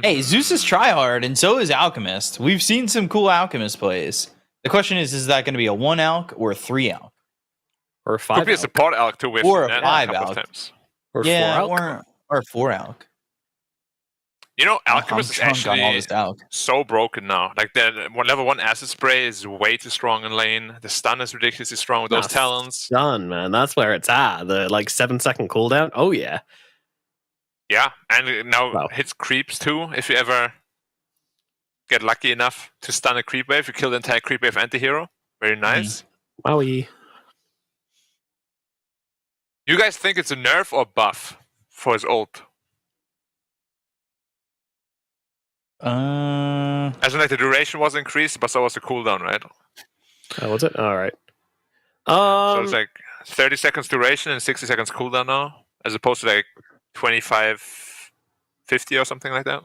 Hey, Zeus is tryhard, and so is Alchemist. We've seen some cool Alchemist plays. The question is that going to be a 1 Alch or a 3 Alch?
Or a 5
Could be a support Alc too with
Or a
Nana
5
couple of
Alc.
times.
or
Yeah,
4 Alch.
or a 4 Alch.
You know,
I'm
Alchemist is
drunk on all
actually
this Alch.
so broken now. Like the level 1 acid spray is way too strong in lane. The stun is ridiculously strong with those
That's
talents.
Done, man. That's where it's at. The 7-second cooldown. Oh yeah.
Yeah, and it now
Wow.
hits creeps too. If you ever get lucky enough to stun a creep wave, you kill the entire creep wave anti-hero. Very nice.
Wowie.
You guys think it's a nerf or buff for his ult? As in, like, the duration was increased, but so was the cooldown, right?
Oh, was it? All right.
So it's like 30 seconds duration and 60 seconds cooldown now, as opposed to like 25, 50 or something like that.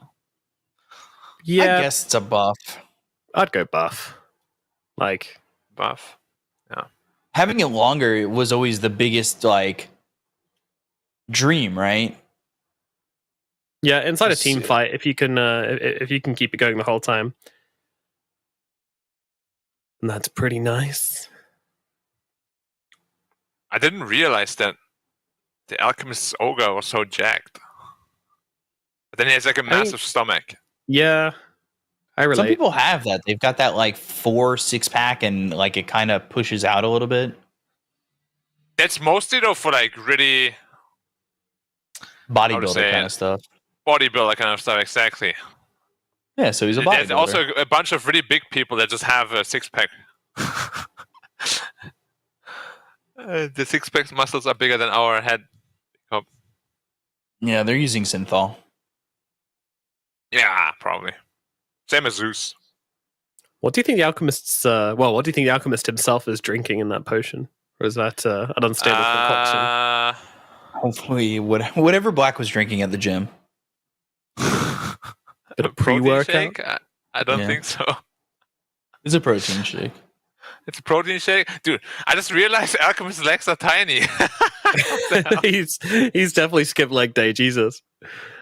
Yeah,
I guess it's a buff.
I'd go buff. Like,
Buff.
Having it longer was always the biggest dream, right?
yeah, inside a
Just-
team fight, if you can keep it going the whole time, and that's pretty nice.
I didn't realize that the Alchemist's Ogre was so jacked. But then he has like a massive stomach.
Yeah, I relate.
Some people have that. They've got that 4-6 pack, and it kind of pushes out a little bit.
That's mostly though for like really
Bodybuilder
say
kind
it?
of stuff.
bodybuilder kind of stuff, exactly.
Yeah, so he's a bodybuilder.
There's also a bunch of really big people that just have a 6-pack. The 6-pack muscles are bigger than our head.
Yeah, they're using synthol.
Yeah, probably. Same as Zeus.
What do you think the alchemist's? What do you think the alchemist himself is drinking in that potion? Or is that an unstable concoction?
Hopefully, whatever Black was drinking at the gym.
Bit of
Protein
pre-workout.
shake? I don't
Yeah.
think so.
It's a protein shake.
It's a protein shake? Dude, I just realized Alchemist's legs are tiny.
he's definitely skipped leg day. Jesus,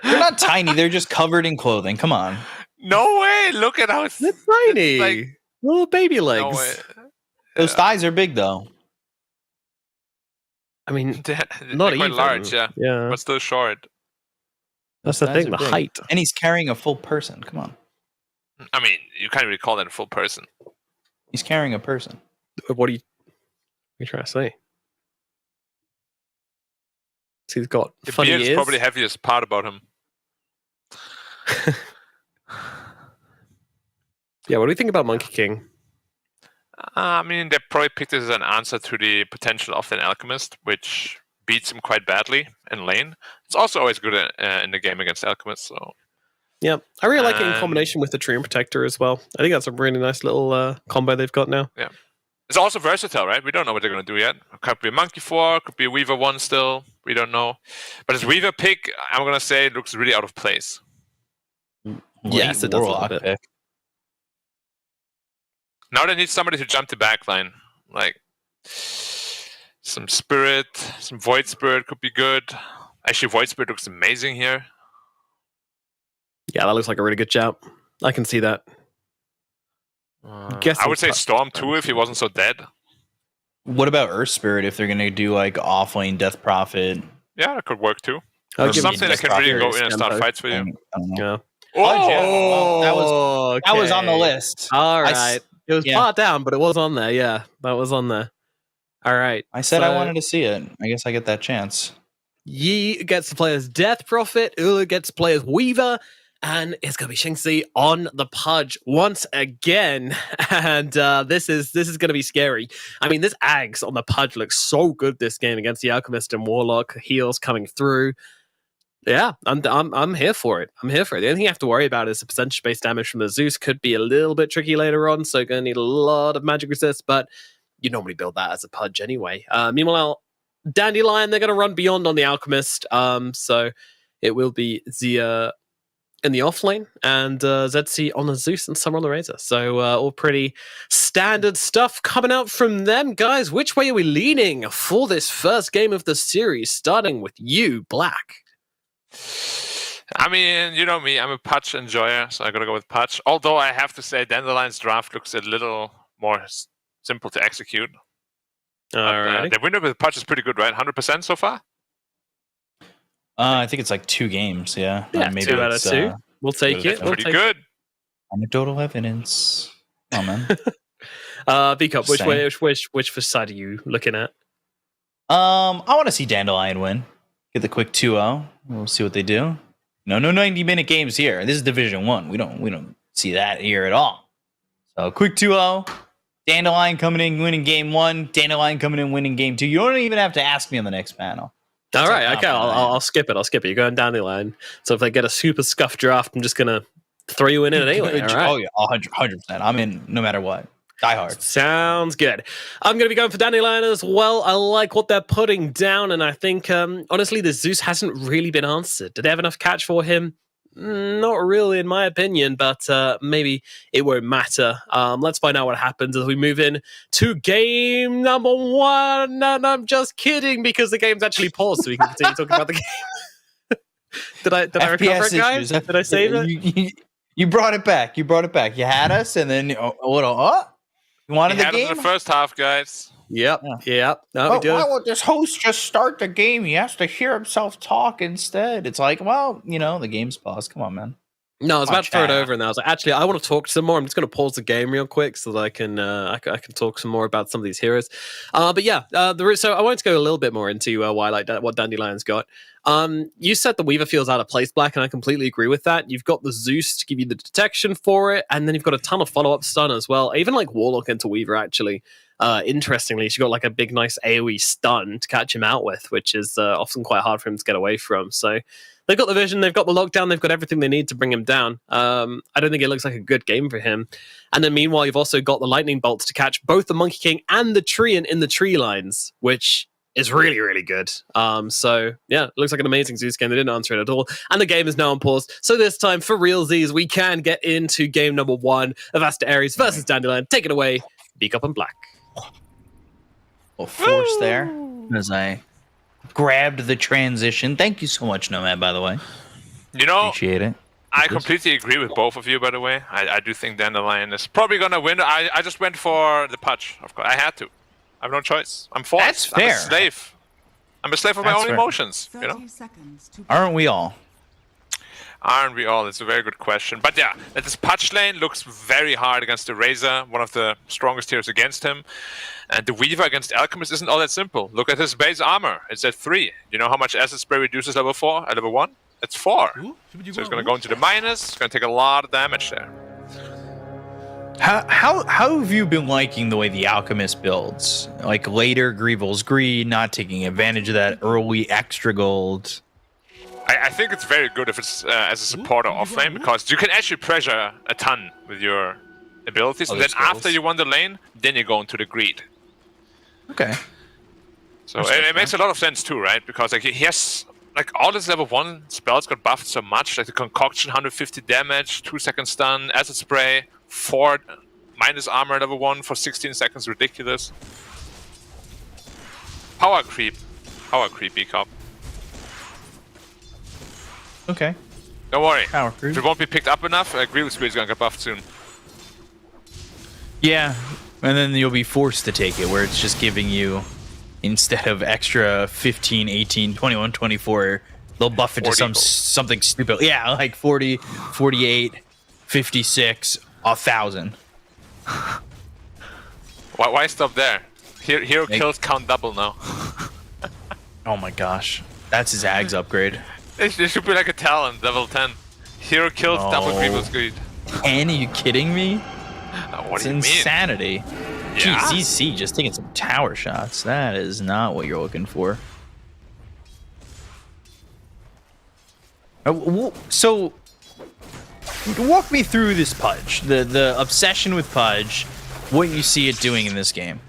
They're not tiny. They're just covered in clothing. Come on.
No way! Look at how
they're tiny,
like-
little baby
No
legs.
way.
Those thighs are big, though.
I mean,
They're
not
quite
even
large, yeah.
Yeah,
But still short.
That's the
Guys
thing,
are
the
big.
height.
And he's carrying a full person. Come on.
I mean, you can't really call that a full person.
He's carrying a person.
What are you trying to say? So he's got
The
funny
beard's
ears.
probably the heaviest part about him.
Yeah, what do you think about Monkey King?
I mean, they probably picked this as an answer to the potential of an Alchemist, which beats him quite badly in lane. It's also always good in the game against Alchemists. So
Yeah, I really like it in combination with the Treant Protector as well. I think that's a really nice little combo they've got now.
yeah, it's also versatile, right? We don't know what they're going to do yet. Could be a Monkey 4, could be a Weaver 1 still. We don't know. But his Weaver pick, I'm going to say, it looks really out of place.
Yes, it does a little bit.
Pick.
Now they need somebody to jump the backline. Like some Spirit, some Void Spirit could be good. Actually, Void Spirit looks amazing here.
Yeah, that looks like a really good jump. I can see that.
I would say Storm too if he wasn't so dead.
What about Earth Spirit if they're going to do like offlane Death Prophet?
Yeah, that could work too.
I'll
Or
give
something
you
that can really
Death
go in and start fights for you.
I don't know.
Yeah.
Oh,
That was on the list.
All
I
right. It was
yeah.
part down, but it was on there. Yeah, that was on there. All right.
I said I
So
wanted to see it. I guess I get that chance.
Yi gets to play as Death Prophet. Ula gets to play as Weaver. And it's going to be Xingzi on the Pudge once again. And this is going to be scary. I mean, this Ags on the Pudge looks so good this game against the Alchemist and Warlock. Heals coming through. Yeah, I'm here for it. I'm here for it. The only thing you have to worry about is the percentage-based damage from the Zeus could be a little bit tricky later on, so you're going to need a lot of magic resist, but you normally build that as a Pudge anyway. Meanwhile, Dandelion, they're going to run beyond on the Alchemist, so it will be Zia in the off lane, and ZC on the Zeus and Summer on the Razor. So all pretty standard stuff coming out from them. Guys, which way are we leaning for this first game of the series, starting with you, Black?
I mean, you know me, I'm a Pudge enjoyer, so I gotta go with Pudge. Although I have to say, Dandelion's draft looks a little more simple to execute.
All right.
The winner with Pudge is pretty good, right? 100% so far?
I think it's like 2 games. Yeah,
Yeah,
maybe
2 out of
it's,
2. We'll take it. We'll
Pretty
take
good.
Anecdotal evidence. Oh man.
B-Cup, which side are you looking at?
I want to see Dandelion win. Get the quick 2-0. We'll see what they do. No 90-minute games here. This is Division 1. We don't see that here at all. So quick 2-0. Dandelion coming in, winning game 1. Dandelion coming in, winning game 2. You don't even have to ask me on the next panel.
All right,
how
okay, I'll skip it. You're going down the line. So if they get a super scuffed draft, I'm just gonna throw you in it anyway. All right.
Oh yeah, 100%. I'm in no matter what. Die hard.
Sounds good. I'm going to be going for Dandelion as well. I like what they're putting down, and I think, honestly, the Zeus hasn't really been answered. Did they have enough catch for him? Not really, in my opinion, but maybe it won't matter. Let's find out what happens as we move in to game number 1. And I'm just kidding, because the game's actually paused, so we can continue talking about the game. Did I recover it, guys? Did I save it?
You brought it back. You had us, and then you wanted
He
the
had us
game?
in the first half, guys.
Yep. No, we do.
Why would this host just start the game? He has to hear himself talk instead. It's like, well, the game's paused. Come on, man.
No, I was about to throw it
Watch out.
over, and I was like, actually, I want to talk some more. I'm just going to pause the game real quick so that I can talk some more about some of these heroes. But yeah, so I wanted to go a little bit more into why I like what Dandelion's got. You said the Weaver feels out of place, Black, and I completely agree with that. You've got the Zeus to give you the detection for it, and then you've got a ton of follow-up stun as well. Even like Warlock into Weaver, actually. Interestingly, she got like a big, nice AoE stun to catch him out with, which is often quite hard for him to get away from. So they've got the vision, they've got the lockdown, they've got everything they need to bring him down. I don't think it looks like a good game for him. And then meanwhile, you've also got the lightning bolts to catch both the Monkey King and the Treant in the tree lines, which is really, really good. So yeah, it looks like an amazing Zeus game. They didn't answer it at all. And the game is now on pause. So this time, for real Z's, we can get into game number 1 of Asta Ares versus Dandelion. Take it away, Beak-Up and Black.
Well, force there as I grabbed the transition. Thank you so much, Nomad, by the way. Appreciate it.
I completely agree with both of you, by the way. I do think Dandelion is probably going to win. I just went for the Pudge, of course. I had to. I have no choice. I'm forced.
That's fair.
I'm a slave. I'm a slave of my own emotions,
30 seconds to
Aren't we all?
Aren't we all? It's a very good question. But yeah, this Pudge lane looks very hard against the Razor, one of the strongest heroes against him. And the Weaver against Alchemist isn't all that simple. Look at his base armor. It's at 3. You know how much Acid Spray reduces level 4? At level 1? It's 4. So it's going to go into the minus. It's going to take a lot of damage there.
How have you been liking the way the Alchemist builds? Like later Grievel's Greed, not taking advantage of that early extra gold.
I think it's very good if it's as a supporter offlane, because you can actually pressure a ton with your abilities, and then after you won the lane, then you go into the greed.
Okay.
So it makes a lot of sense too, right? Because like he has like all his level 1 spells got buffed so much, like the Concoction 150 damage, 2-second stun, Acid Spray, 4 minus armor level 1 for 16 seconds, ridiculous. Power creep, Ecop.
Okay.
Don't worry.
Power creep.
If it won't be picked up enough, Grievous Spear is gonna get buffed soon.
Yeah, and then you'll be forced to take it, where it's just giving you, instead of extra 15, 18, 21, 24, they'll buff it to something stupid. Yeah, like 40, 48, 56, 1,000.
Why stop there? Hero kills count double now.
Oh my gosh. That's his Ags upgrade.
It should be like a talent, level 10. Hero kills double Grievous Greed.
10? Are you kidding me?
What
It's
do you
insanity.
mean?
Gee,
Yeah.
ZC just taking some tower shots. That is not what you're looking for. So, walk me through this Pudge. The obsession with Pudge. What you see it doing in this game.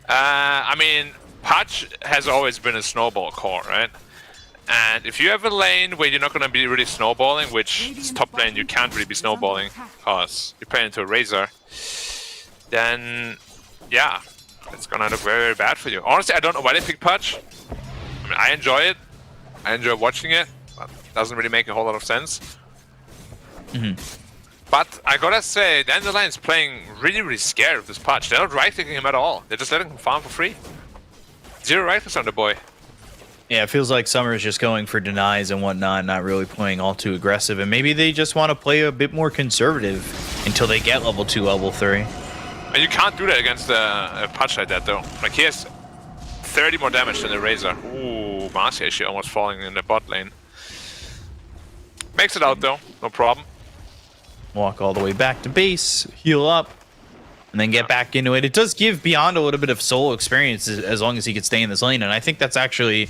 I mean, Pudge has always been a snowball core, right? And if you have a lane where you're not going to be really snowballing, which is top lane you can't really be snowballing because you're playing into a Razor, then yeah, it's going to look very, very bad for you. Honestly, I don't know why they picked Pudge. I mean, I enjoy it. I enjoy watching it, but it doesn't really make a whole lot of sense. But I gotta say, Dandelion's playing really, really scared of this Pudge. They're not right-clicking him at all. They're just letting him farm for free. 0 right-clicks on the boy.
Yeah, it feels like Summer is just going for denies and whatnot, not really playing all too aggressive. And maybe they just want to play a bit more conservative until they get level 2, level 3.
And you can't do that against a Pudge like that, though. Like, he has 30 more damage than the Razor. Ooh, Marcy actually almost falling in the bot lane. Makes it out, though. No problem.
Walk all the way back to base, heal up, and then get back into it. It does give Beyond a little bit of solo experience as long as he could stay in this lane. And I think that's actually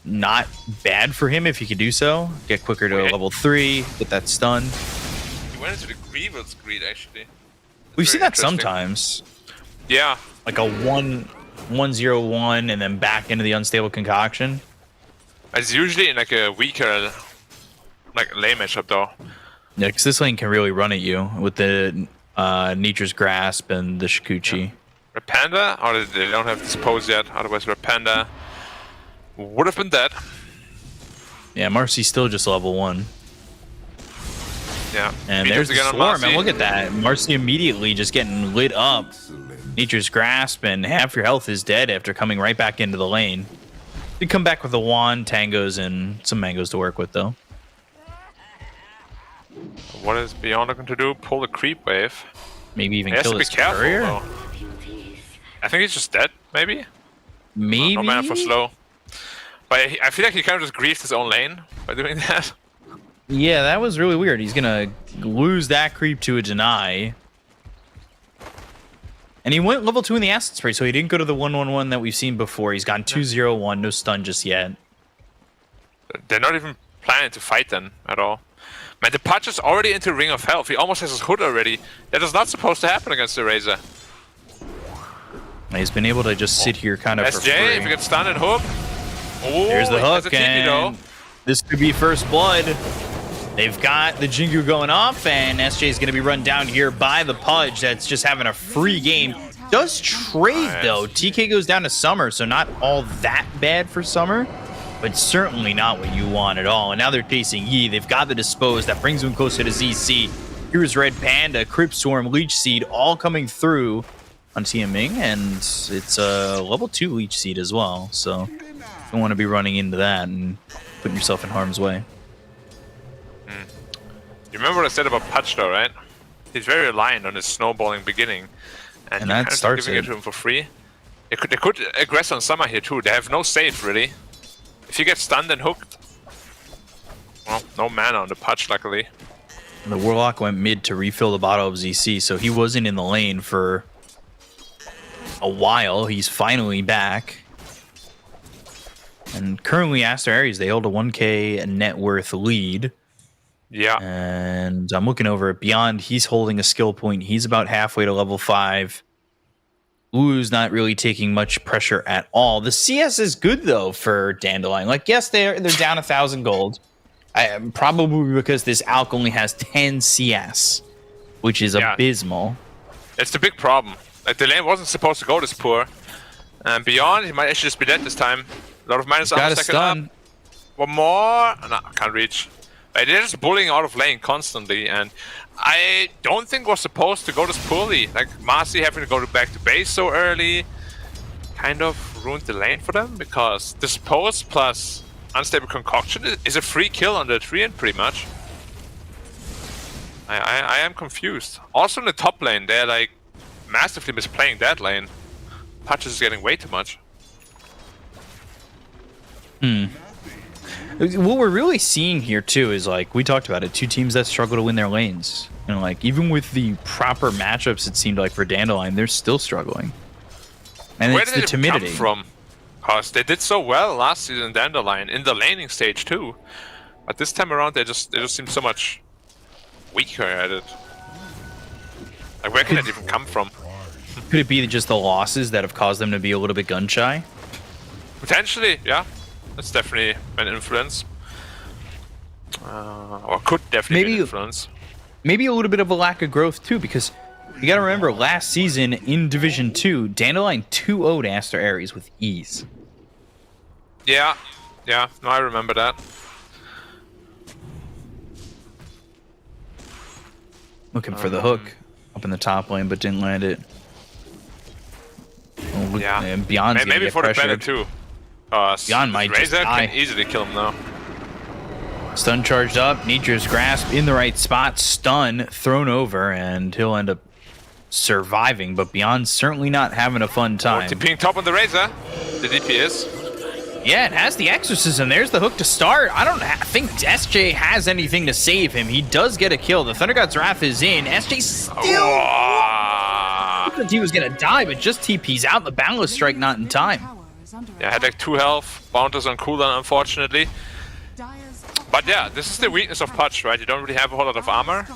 not bad for him if he could do so. Get quicker to level 3, get that stun.
He went into the Grievous Greed, actually.
We've seen that sometimes.
Yeah.
Like a 1-0-1 and then back into the Unstable Concoction.
It's usually in like a weaker like lane matchup, though.
Yeah, because this lane can really run at you with the Nature's Grasp and the Shikuchi.
Yeah. Rapanda? Or they don't have Dispose yet, otherwise Rapanda would have been dead.
Yeah, Marcy's still just level 1.
Yeah.
And there's the Swarm, and look at that. Marcy immediately just getting lit up. Nature's Grasp, and half your health is dead after coming right back into the lane. You come back with a wand, tangos, and some mangoes to work with, though.
What is Beyond looking to do? Pull the creep wave.
Maybe even
he has
kill
to be
this
careful,
courier?
though. I think he's just dead, maybe?
Maybe?
No mana for slow. But I feel like he kind of just griefed his own lane by doing that.
Yeah, that was really weird. He's gonna lose that creep to a deny. And he went level 2 in the Acid Spray, so he didn't go to the 1-1-1 that we've seen before. He's gone 2-0-1, no stun just yet.
They're not even planning to fight then at all. Man, the Pudge is already into Ring of Health. He almost has his hood already. That is not supposed to happen against the Razor.
And he's been able to just sit here kind of for free.
SJ, if you get stunned and hook. Ooh,
there's the hook,
TP,
and this could be first blood. They've got the Jingu going off, and SJ is going to be run down here by the Pudge that's just having a free game. Does trade, though. TK goes down to Summer, so not all that bad for Summer, but certainly not what you want at all. And now they're chasing Yi. They've got the Dispose. That brings them closer to ZC. Here's Red Panda, Crypt Swarm, Leech Seed, all coming through on TMing, and it's a level 2 Leech Seed as well, so you don't want to be running into that and putting yourself in harm's way.
You remember what I said about Patch though, right? He's very reliant on his snowballing beginning. And you
that
kind of
starts
giving it
it.
to him for free. They could aggress on Summer here too. They have no save really. If you get stunned and hooked, well, no mana on the Patch luckily.
The Warlock went mid to refill the bottle of ZC, so he wasn't in the lane for a while. He's finally back. And currently, Aster Aries, they hold a 1k net worth lead.
Yeah.
And I'm looking over at Beyond. He's holding a skill point. He's about halfway to level 5. Lulu's not really taking much pressure at all. The CS is good, though, for Dandelion. Like, yes, they're down 1,000 gold. Probably because this Alk only has 10 CS, which is abysmal.
It's the big problem. Like, the lane wasn't supposed to go this poor. And Beyond, he might actually just be dead this time. A lot of minus on the second up. One more. No, I can't reach. Like, they're just bullying out of lane constantly, and I don't think we're supposed to go this poorly. Like, Marcy having to go back to base so early kind of ruined the lane for them, because Dispose plus Unstable Concoction is a free kill on the Treant, pretty much. I am confused. Also in the top lane, they're like massively misplaying that lane. Patches is getting way too much.
What we're really seeing here too is, like we talked about it, two teams that struggle to win their lanes. And like even with the proper matchups, it seemed like for Dandelion, they're still struggling. And
Where
it's
did
the
it
timidity.
come from? Because they did so well last season, Dandelion, in the laning stage too. But this time around, they just seem so much weaker at it. Like, where can it even come from?
Could it be just the losses that have caused them to be a little bit gun shy?
Potentially, yeah. That's definitely an influence. Or could definitely be an influence.
Maybe a little bit of a lack of growth too, because you gotta remember last season in Division 2, Dandelion 2-0'd Aster Aries with ease.
Yeah, no, I remember that.
Looking for the hook up in the top lane, but didn't land it. Oh,
Yeah,
and Beyond's
maybe for the better too.
Beyond might just
Razor
die.
can easily kill him though.
Stun charged up, Nidra's grasp in the right spot, stun thrown over, and he'll end up surviving, but Beyond's certainly not having a fun time.
TPing top on the Razor. The DP is.
Yeah, it has the Exorcism. There's the hook to start. I don't think SJ has anything to save him. He does get a kill. The Thunder God's Wrath is in. SJ still... I thought he was going to die, but just TP's out. The Boundless Strike not in time.
Yeah, had like 2 health. Bounters on cooldown, unfortunately. But yeah, this is the weakness of Patch, right? You don't really have a whole lot of armor.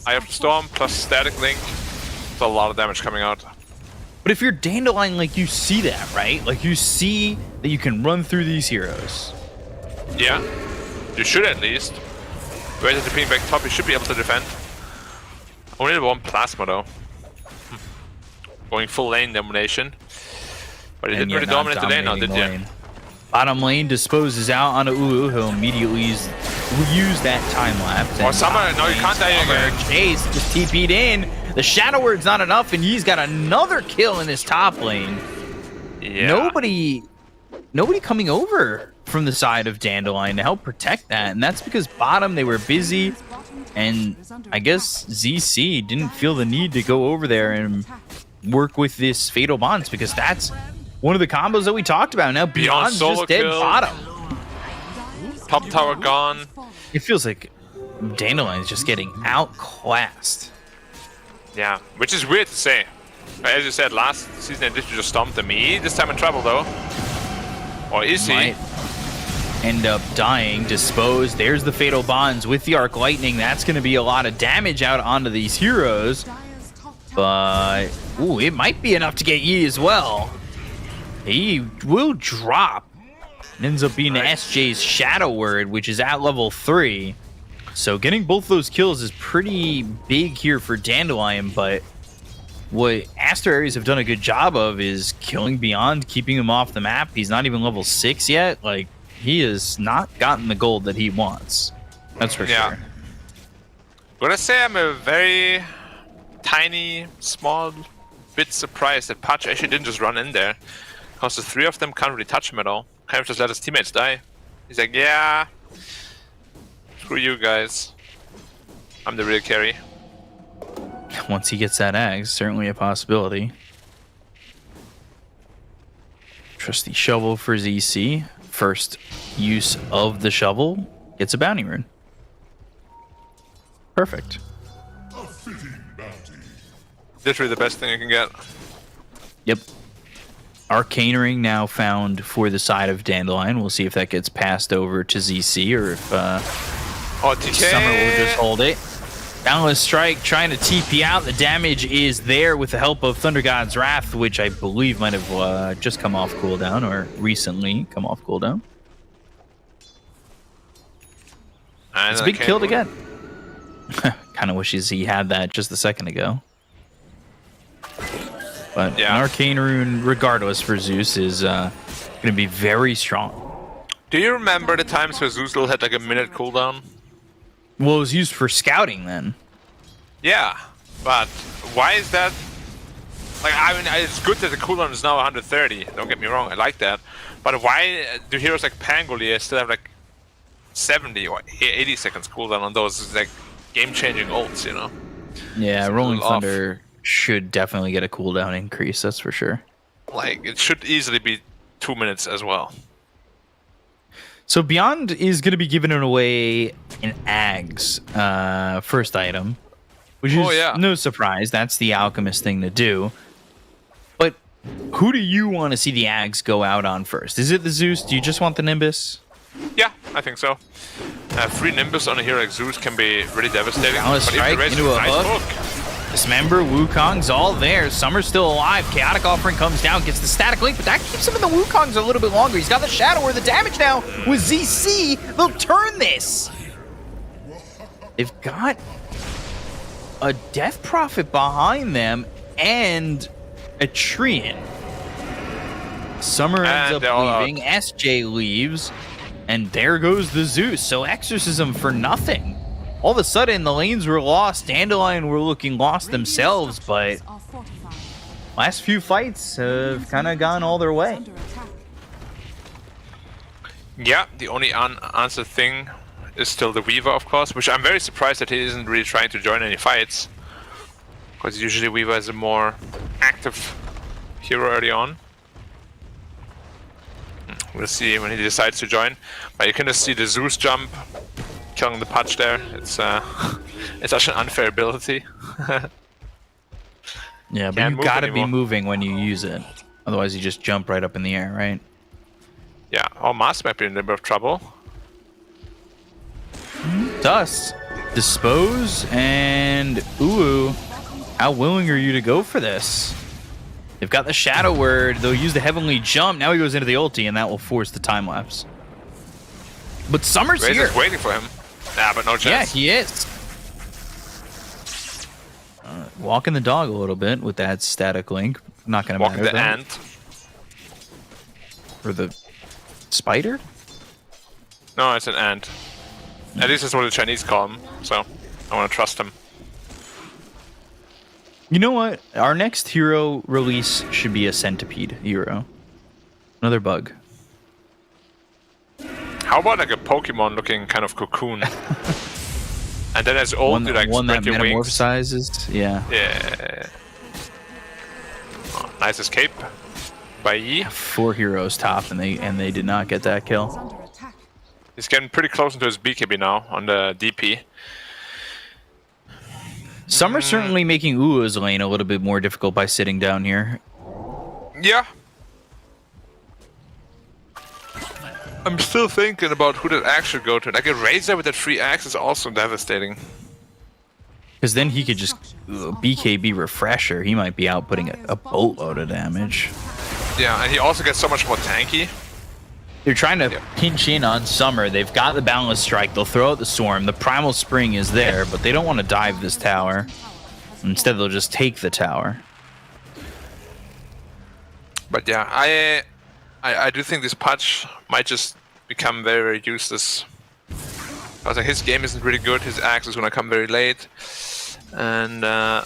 Eye of the Storm plus Static Link. There's a lot of damage coming out.
But if you're Dandelion, like, you see that, right? Like, you see that you can run through these heroes.
Yeah, you should at least. Razor to ping back top, you should be able to defend. Only the 1 plasma though. Going full lane domination. But he didn't really dominate the lane now, did you?
Bottom lane disposes out onto Ulu. He'll immediately use that time lapse.
Or Summer, no, you can't die again.
Chase just TP'd in. The Shadow Word's not enough, and he's got another kill in his top lane.
Yeah.
Nobody coming over from the side of Dandelion to help protect that, and that's because bottom, they were busy, and I guess ZC didn't feel the need to go over there and work with this Fatal Bonds, because that's one of the combos that we talked about. Now Beyond's
solo
just dead
kill.
bottom.
Top tower gone.
It feels like Dandelion's just getting outclassed.
Yeah, which is weird to say. As you said, last season they just stomped them. He this time in trouble though. Or is he?
Might end up dying, disposed. There's the Fatal Bonds with the Arc Lightning. That's going to be a lot of damage out onto these heroes. But, ooh, it might be enough to get Yi as well. He will drop. It ends up being SJ's Shadow Word, which is at level 3. So getting both those kills is pretty big here for Dandelion, but what Aster Aries have done a good job of is killing Beyond, keeping him off the map. He's not even level 6 yet. Like, he has not gotten the gold that he wants. That's for sure.
I'm gonna say I'm a very tiny, small bit surprised that Patch actually didn't just run in there. Because the 3 of them can't really touch him at all. Kind of just let his teammates die. He's like, yeah, screw you guys. I'm the real carry.
Once he gets that axe, certainly a possibility. Trusty shovel for ZC. First use of the shovel gets a bounty rune. Perfect.
Literally the best thing you can get.
Yep. Arcane ring now found for the side of Dandelion. We'll see if that gets passed over to ZC or if
TK.
Summer will just hold it. Boundless Strike trying to TP out. The damage is there with the help of Thunder God's Wrath, which I believe might have just come off cooldown or recently come off cooldown.
And
It's a big kill to get. Kind of wishes he had that just a second ago. But
Yeah.
an Arcane Rune, regardless for Zeus, is going to be very strong.
Do you remember the times where Zeusel had like a minute cooldown?
Well, it was used for scouting then.
Yeah, but why is that? Like, I mean, it's good that the cooldown is now 130. Don't get me wrong, I like that. But why do heroes like Pangolier still have like 70 or 80 seconds cooldown on those like game-changing ults? You know?
Yeah,
It's a
Rolling
little off.
Thunder should definitely get a cooldown increase. That's for sure.
Like, it should easily be 2 minutes as well.
So Beyond is going to be giving away an Ags first item, which is no surprise. That's the Alchemist thing to do. But who do you want to see the Ags go out on first? Is it the Zeus? Do you just want the Nimbus?
Yeah, I think so. Free Nimbus on a hero like Zeus can be really devastating.
Boundless
But if you
Strike
raise
into a
nice
hook. Dismember, Wukong's all there. Summer's still alive. Chaotic Offering comes down, gets the static link, but that keeps him in the Wukong's a little bit longer. He's got the Shadow or the damage now. With ZC, they'll turn this. They've got a Death Prophet behind them and a Treant. Summer ends
And they're all
up leaving. SJ leaves. And there goes the Zeus. So Exorcism for nothing. All of a sudden, the lanes were lost. Dandelion were looking lost themselves, but last few fights have kind of gone all their way.
Yeah, the only unanswered thing is still the Weaver, of course, which I'm very surprised that he isn't really trying to join any fights. Because usually Weaver is a more active hero early on. We'll see when he decides to join. But you can just see the Zeus jump, killing the Pudge there. It's it's such an unfair ability.
Yeah, but
Can't
you
move
gotta
anymore.
be moving when you use it. Otherwise, you just jump right up in the air, right?
Yeah, oh, Mars might be in a little bit of trouble.
Dust, dispose, and ooh, how willing are you to go for this? They've got the Shadow Word. They'll use the Heavenly Jump. Now he goes into the ulti, and that will force the time lapse. But Summer's here.
Razor's waiting for him. Yeah, but no
Yeah,
chance.
he is. Walking the dog a little bit with that static link. Not gonna
Walking
matter.
the
though.
ant.
Or the spider?
No, it's an ant. At least that's what the Chinese call him, so I want to trust him.
You know what? Our next hero release should be a centipede hero. Another bug.
How about like a Pokemon looking kind of cocoon? And then as old, you like
one that
spread your wings.
metamorphosizes. Yeah.
Yeah. Oh, nice escape by Yi.
4 heroes top, and they did not get that kill.
He's getting pretty close into his BKB now on the DP.
Summer's certainly making Uo's lane a little bit more difficult by sitting down here.
Yeah. I'm still thinking about who that axe should go to. Like a Razor with that free axe is also devastating.
Because then he could just BKB refresher. He might be outputting a boatload of damage.
Yeah, and he also gets so much more tanky.
They're trying to pinch in on Summer. They've got the Boundless Strike. They'll throw out the Storm. The Primal Spring is there, but they don't want to dive this tower. Instead, they'll just take the tower.
But yeah, I do think this Pudge might just become very, very useless. Because like, his game isn't really good. His axe is going to come very late. And a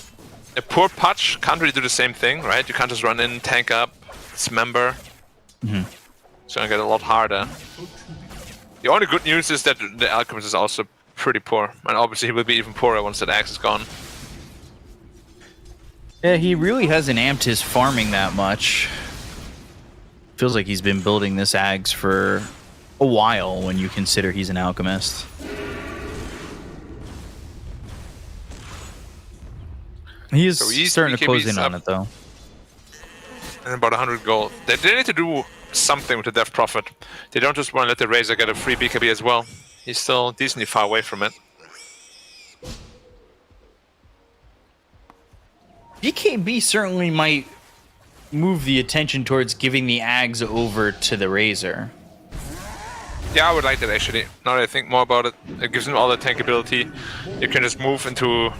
poor Pudge can't really do the same thing, right? You can't just run in, tank up, dismember.
Mm-hmm.
It's going to get a lot harder. The only good news is that the Alchemist is also pretty poor. And obviously he will be even poorer once that axe is gone.
Yeah, he really hasn't amped his farming that much. Feels like he's been building this axe for a while when you consider he's an alchemist. He's
So he's
starting to close
BKB's
in on
up.
it, though.
And about 100 gold. They need to do something with the Death Prophet. They don't just want to let the Razor get a free BKB as well. He's still decently far away from it.
BKB certainly might move the attention towards giving the Ags over to the Razor.
Yeah, I would like that actually. Now that I think more about it, it gives him all the tankability. You can just move into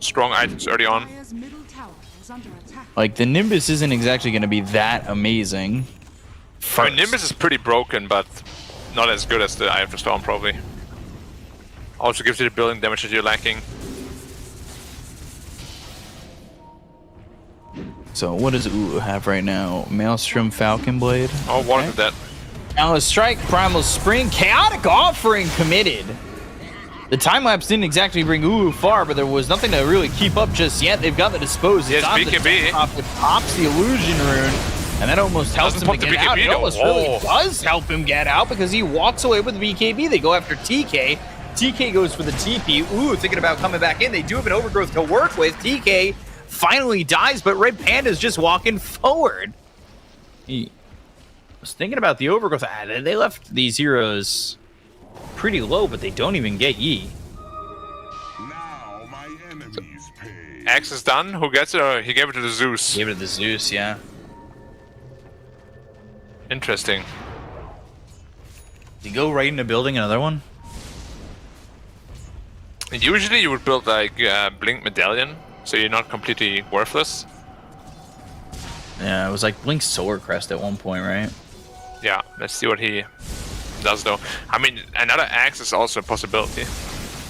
strong items early on.
Dire's middle tower is under attack.
Like, the Nimbus isn't exactly going to be that amazing.
I mean, Nimbus is pretty broken, but not as good as the Eye of the Storm, probably. Also gives you the building damage that you're lacking.
So, what does Ulu have right now? Maelstrom, Falcon Blade?
Oh, one of that.
Alice Strike, Primal Spring, Chaotic Offering committed. The time lapse didn't exactly bring Ulu far, but there was nothing to really keep up just yet. They've got the dispose.
Yes, BKB.
It pops the illusion rune, and that almost helps him
Doesn't
to
pop the
get out.
BKB
It
though.
almost really does help him get out because he walks away with the BKB. They go after TK. TK goes for the TP. Ooh, thinking about coming back in. They do have an overgrowth to work with. TK finally dies, but Red Panda's just walking forward. He was thinking about the overgrowth. They left these heroes pretty low, but they don't even get Yi.
Now my enemies pay.
Axe is done. Who gets it? Or he gave it to the Zeus.
Gave it to the Zeus, yeah.
Interesting.
Did he go right into building another one?
Usually you would build like Blink Medallion, so you're not completely worthless.
Yeah, it was like Blink's Solar Crest at one point, right?
Yeah, let's see what he does though. I mean, another axe is also a possibility.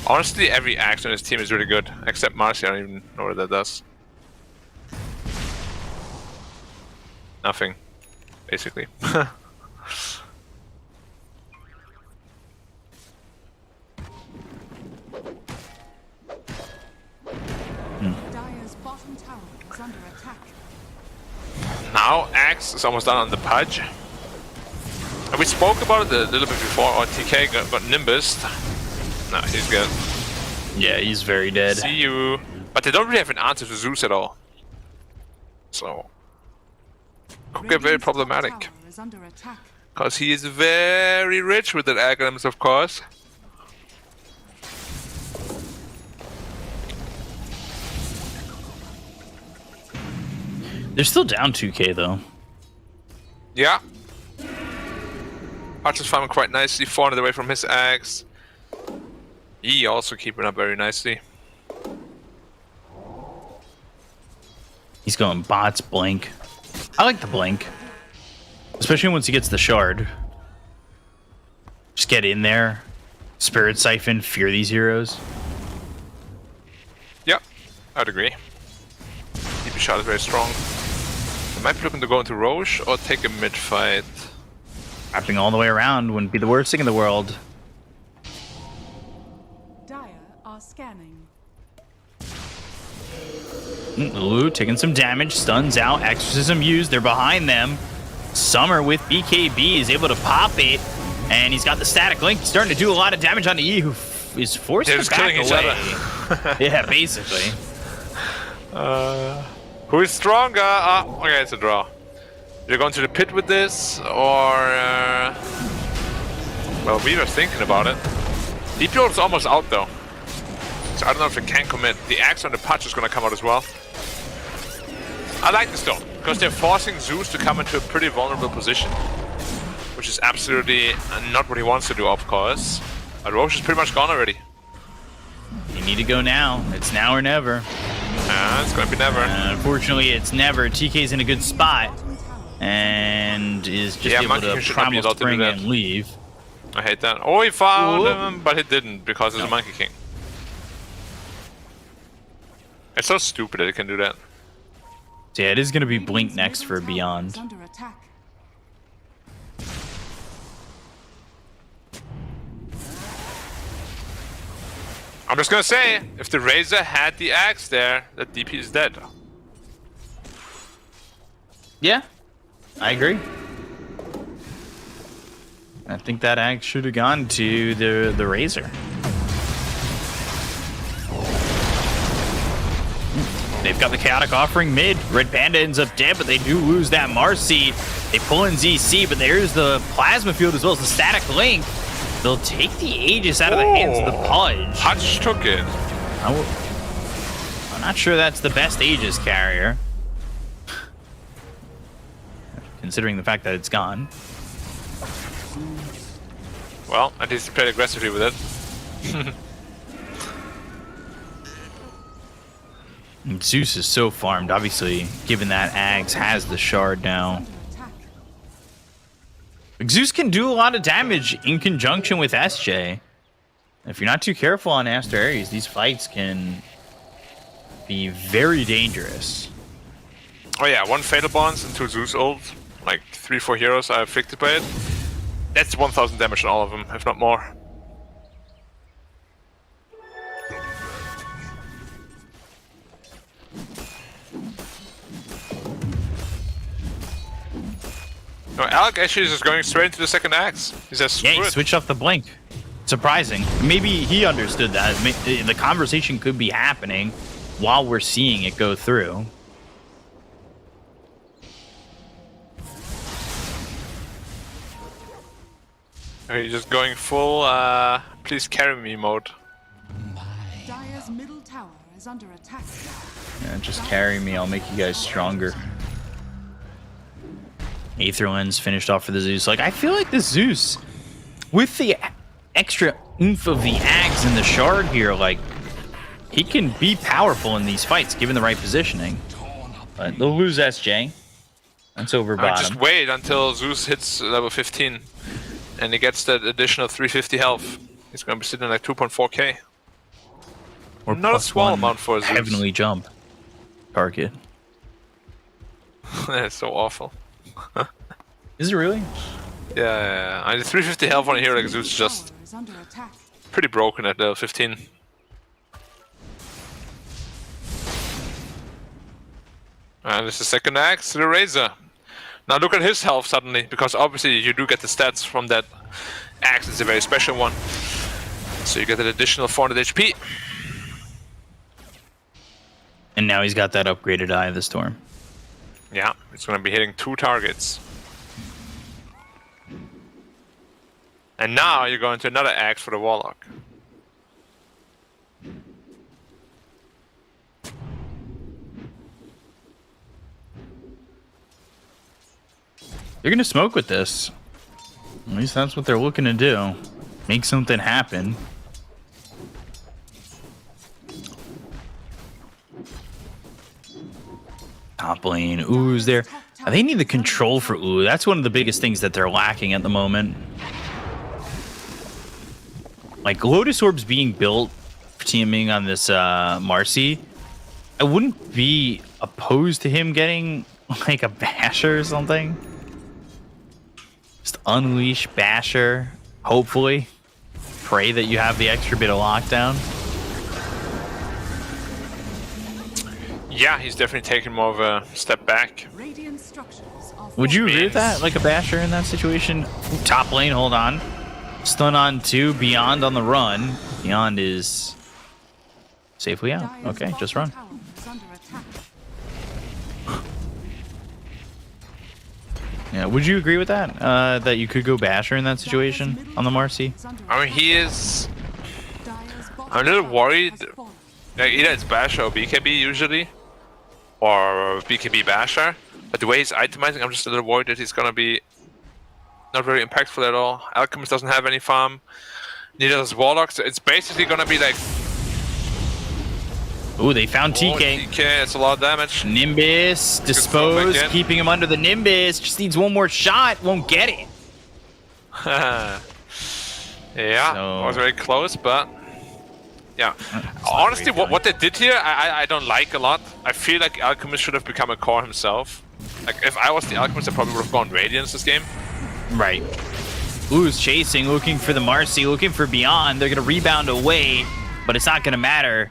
Honestly, every axe on his team is really good, except Marcy. I don't even know what that does. Nothing, basically.
Dire's bottom tower is under attack.
Now, Axe is almost done on the Pudge. And we spoke about it a little bit before, or TK got Nimbus. No, he's good.
Yeah, he's very dead.
See you. But they don't really have an answer to Zeus at all. So, could get very
Radiant's top
problematic.
tower is under attack.
Because he is very rich with the Aghanims, of course.
They're still down 2k though.
Yeah. Archer's farming quite nicely, 400 away from his axe. He also keeping up very nicely.
He's going bots, blink. I like the blink. Especially once he gets the shard. Just get in there. Spirit Siphon, fear these heroes.
Yep, I'd agree. DP shot is very strong. I might be looking to go into Roche or take a mid fight.
Wrapping all the way around wouldn't be the worst thing in the world.
Dire are scanning.
Lulu taking some damage, stuns out, exorcism used, they're behind them. Summer with BKB is able to pop it, and he's got the static link. He's starting to do a lot of damage on E, who is forced
They're
to
just
back
killing each
away. Yeah, basically.
Who is stronger? Okay, it's a draw. You're going to the pit with this, or... Well, we were thinking about it. DPO is almost out, though. So I don't know if it can commit. The axe on the punch is going to come out as well. I like this, though, because they're forcing Zeus to come into a pretty vulnerable position. Which is absolutely not what he wants to do, of course. But Roche is pretty much gone already.
You need to go now. It's now or never.
It's going to be never.
Unfortunately, it's never. TK's in a good spot. And is just able
Monkey
to
King should not be
primal
allowed to do
spring
that.
and leave.
I hate that. Oh, he found
Whoop.
him, but he didn't because it's a Monkey King. It's so stupid that it can do that.
So yeah, it is going to be Blink
Radiant's
next
middle
for
tower
Beyond.
is under attack.
I'm just gonna say, if the Razor had the axe there, the DP is dead.
Yeah, I agree. I think that axe should have gone to the Razor. They've got the Chaotic Offering mid. Red Panda ends up dead, but they do lose that Marcy. They pull in ZC, but there's the Plasma Field as well as the Static Link. They'll take the Aegis out of the hands of the Pudge.
Pudge took it.
I'm not sure that's the best Aegis carrier, considering the fact that it's gone.
Well, at least he played aggressively with it.
Zeus is so farmed, obviously, given that Axe has the shard now. Zeus can do a lot of damage in conjunction with SJ. If you're not too careful on Aster Ares, these fights can be very dangerous.
Oh yeah, 1 Fatal Bonds and 2 Zeus ult. Like 3-4 heroes are afflicted by it. That's 1000 damage on all of them, if not more. No, Alec actually is just going straight into the second axe. He says,
Yeah, he switched off the blink. Surprising. Maybe he understood that. The conversation could be happening while we're seeing it go through.
He's just going full, please carry me mode.
Dire's middle tower is under attack.
Yeah, just carry me, I'll make you guys stronger. Aether Lens finished off for the Zeus. Like, I feel like the Zeus, with the extra oomph of the Axe and the Shard here, like, he can be powerful in these fights, given the right positioning. But they'll lose SJ. That's over bottom.
Just wait until Zeus hits level 15. And he gets that additional 350 health. He's going to be sitting at like 2.4k.
Or
not a small amount for Zeus.
Heavenly Jump target.
That's so awful.
Is it really?
Yeah. I mean, 350 health on a hero like Zeus is just pretty broken at level 15. And it's the second axe to the Razor. Now look at his health suddenly, because obviously you do get the stats from that axe. It's a very special one. So you get an additional 400 HP.
And now he's got that upgraded Eye of the Storm.
Yeah, it's going to be hitting 2 targets. And now you're going to another axe for the Warlock.
They're going to smoke with this. At least that's what they're looking to do. Make something happen. Top lane. Ooh's there. They need the control for Ooh. That's one of the biggest things that they're lacking at the moment. Like, Lotus Orbs being built for teaming on this Marcy, I wouldn't be opposed to him getting, like, a Basher or something. Just unleash Basher, hopefully. Pray that you have the extra bit of lockdown.
Yeah, he's definitely taking more of a step back.
Would you agree with that? Like a Basher in that situation? Top lane, hold on. Stun on 2, Beyond on the run. Beyond is safely out. Okay, just run. Yeah, would you agree with that? That you could go Basher in that situation on the Marcy?
I mean, he is... I'm a little worried. Like, either it's Basher or BKB usually. Or BKB Basher. But the way he's itemizing, I'm just a little worried that he's gonna be not very impactful at all. Alchemist doesn't have any farm. Neither does Warlock, so it's basically gonna be like...
Ooh, they found TK.
TK, it's a lot of damage.
Nimbus, dispose, keeping him under the Nimbus. Just needs one more shot, won't get it.
Yeah, it was very close, but... Yeah, honestly, what they did here, I don't like a lot. I feel like Alchemist should have become a core himself. Like, if I was the Alchemist, I probably would have gone Radiance this game.
Right. Ooh's chasing, looking for the Marcy, looking for Beyond. They're going to rebound away. but it's not going to matter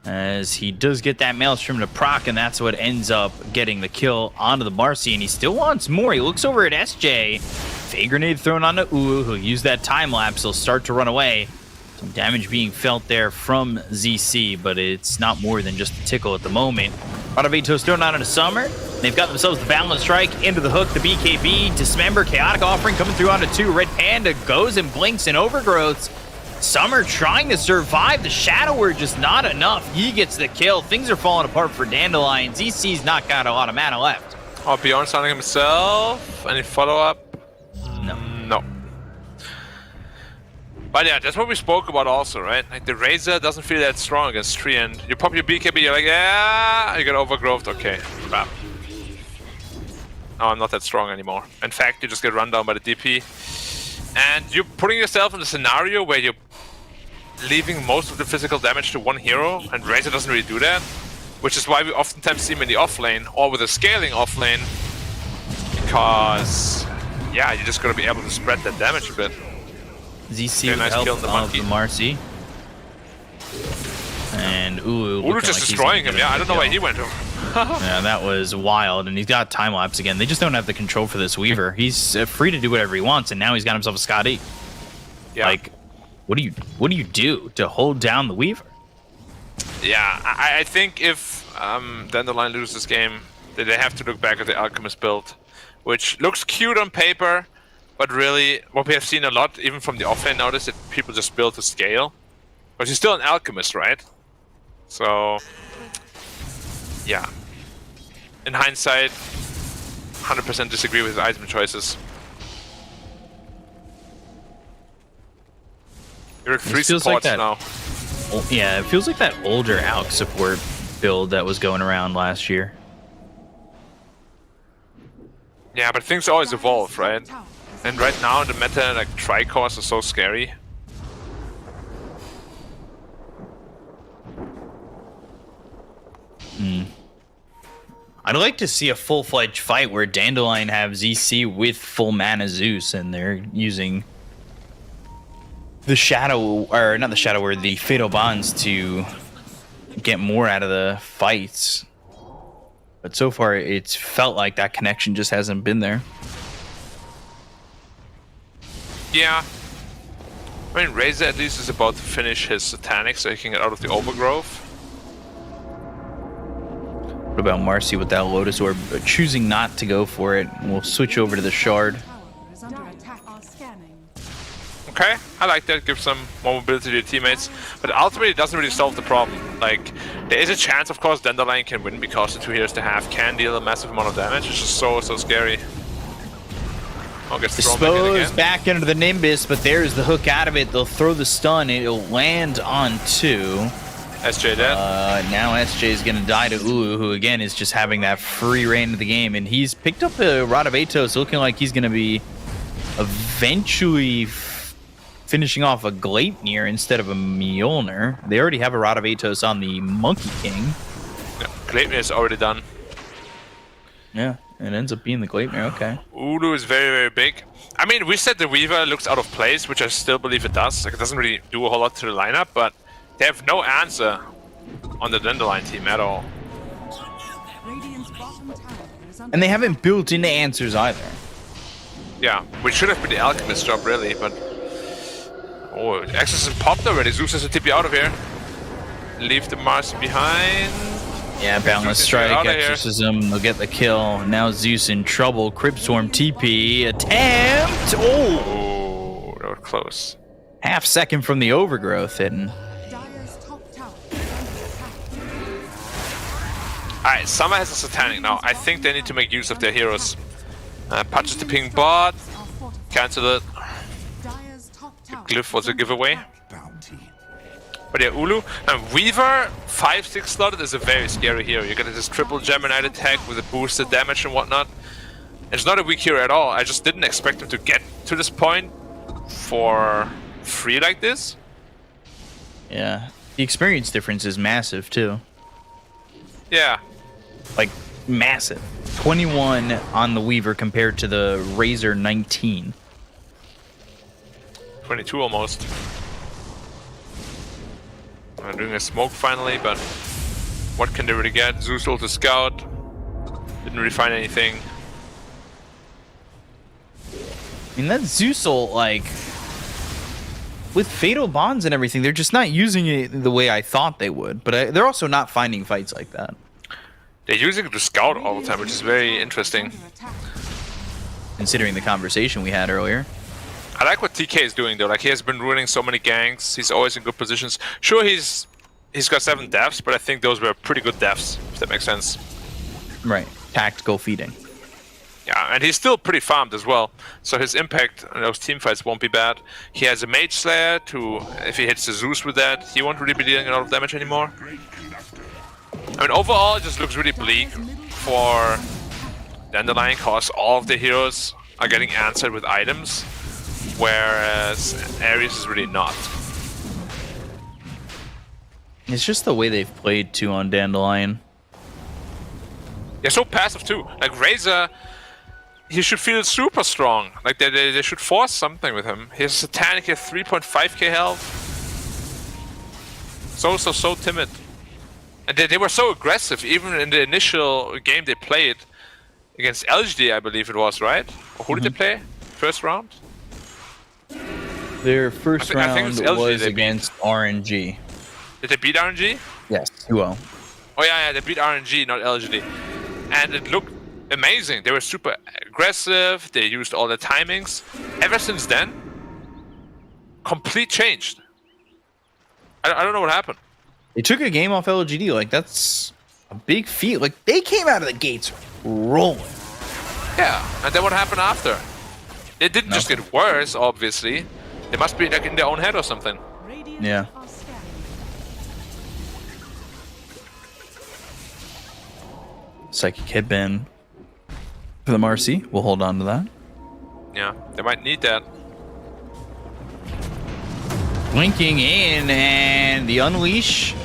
as he does get that Maelstrom to proc, and that's what ends up getting the kill onto the Marcy, and he still wants more. He looks over at SJ. Fade grenade thrown onto Ulu, who'll use that time lapse. He'll start to run away. Some damage being felt there from ZC, but it's not more than just a tickle at the moment. Radavetos thrown out into Summer. They've got themselves the Balance Strike into the hook, the BKB, Dismember, Chaotic Offering coming through onto 2. Red Panda goes and blinks in Overgrowths. Summer trying to survive. The Shadow Word just not enough. He gets the kill. Things are falling apart for Dandelion. ZC's not got a lot of mana left.
Oh, Bjorn sounding himself. Any follow-up?
No.
No. But yeah, that's what we spoke about also, right? Like the Razor doesn't feel that strong against 3, and you pop your BKB, you're like, yeah, you get Overgrowth, okay. Bam. No, I'm not that strong anymore. In fact, you just get run down by the DP. And you're putting yourself in a scenario where you're leaving most of the physical damage to one hero, and Razor doesn't really do that. Which is why we oftentimes see him in the offlane, or with a scaling offlane. Because, yeah, you're just going to be able to spread that damage a bit.
ZC
Okay, nice
with
kill
help
on the
of the Marcy. And Ulu
Ulu just destroying him, yeah, I don't know why he went to him.
Yeah, that was wild, and he's got time lapse again. They just don't have the control for this Weaver. He's free to do whatever he wants, and now he's got himself a Scotty.
Yeah.
Like, what do you do to hold down the Weaver?
Yeah, I think if Dandelion loses this game, then they have to look back at the Alchemist build, which looks cute on paper, but really, what we have seen a lot, even from the offlane now, is that people just build to scale. But he's still an Alchemist, right? So, yeah. In hindsight, 100% disagree with his item choices. You're at 3 supports
like that,
now.
Yeah, it feels like that older Alch support build that was going around last year.
Yeah, but things always evolve, right? And right now, the meta, like, Tricores are so scary.
I'd like to see a full-fledged fight where Dandelion have ZC with full mana Zeus, and they're using the Shadow, or not the Shadow, or the Fatal Bonds to get more out of the fights. But so far, it's felt like that connection just hasn't been there.
Yeah. I mean, Razor at least is about to finish his Satanic so he can get out of the Overgrowth.
What about Marcy with that Lotus Orb, choosing not to go for it? We'll switch over to the Shard.
Okay, I like that. Gives some more mobility to your teammates. But ultimately, it doesn't really solve the problem. Like, there is a chance, of course, Dandelion can win because the 2 heroes they have can deal a massive amount of damage. It's just so scary. Oh, gets thrown
back into the Nimbus, but there's the hook out of it. They'll throw the stun. It'll land on 2.
SJ dead.
Now SJ is going to die to Ulu, who again is just having that free reign of the game. And he's picked up a Radavetos, looking like he's going to be eventually finishing off a Gleipnir instead of a Mjolnir. They already have a Radavetos on the Monkey King.
Yeah, Gleipnir is already done.
Yeah, it ends up being the Gleipnir, okay.
Ulu is very, very big. I mean, we said the Weaver looks out of place, which I still believe it does. Like, it doesn't really do a whole lot to the lineup, but they have no answer on the Dandelion team at all.
And they haven't built into answers either.
Yeah, which should have been the Alchemist job, really, but... Oh, Access is popped already. Zeus has to tip you out of here. Leave the Mars behind.
Yeah, Boundless Strike, Exorcism, they'll get the kill. Now Zeus in trouble. Cryptstorm TP attempt! Oh,
that was close.
Half second from the Overgrowth hidden.
Alright, Summer has a Satanic now. I think they need to make use of their heroes. Punches the ping bot. Cancel it. The glyph was a giveaway. But yeah, Ulu. And Weaver, 5-6 slotted is a very scary hero. You get this triple Gemini attack with a boosted damage and whatnot. It's not a weak hero at all. I just didn't expect him to get to this point for free like this.
Yeah, the experience difference is massive too.
Yeah.
Like, massive. 21 on the Weaver compared to the Razor 19.
22 almost. I'm doing a smoke finally, but what can they really get? Zeus ult to scout. Didn't really find anything.
I mean, that Zeus ult, like, with fatal bonds and everything, they're just not using it the way I thought they would. But they're also not finding fights like that.
They're using it to scout all the time, which is very interesting.
Considering the conversation we had earlier.
I like what TK is doing though. Like, he has been ruining so many ganks. He's always in good positions. Sure, he's got 7 deaths, but I think those were pretty good deaths, if that makes sense.
Right. Tactical feeding.
Yeah, and he's still pretty farmed as well. So his impact on those team fights won't be bad. He has a Mage Slayer to, if he hits the Zeus with that, he won't really be dealing a lot of damage anymore. I mean, overall, it just looks really bleak for Dandelion, cause all of the heroes are getting answered with items, whereas Ares is really not.
It's just the way they've played too on Dandelion.
They're so passive too. Like Razor, he should feel super strong. Like they should force something with him. He has Satanic at 3.5k health. So timid. And they were so aggressive, even in the initial game they played against LGD, I believe it was, right? Or who did they play? First round?
Their first
I think
round
it's LG
was
they
against RNG.
Did they beat RNG?
Yes. Well.
Oh yeah, they beat RNG, not LGD. And it looked amazing. They were super aggressive. They used all the timings. Ever since then, complete changed. I don't know what happened.
They took a game off LGD. Like, that's a big feat. Like, they came out of the gates rolling.
Yeah, and then what happened after? It didn't just get worse, obviously. They must be like in their own head or something.
Yeah. Psychic headband for the Marcy. We'll hold on to that.
Yeah, they might need that.
Blinking in, and the unleash.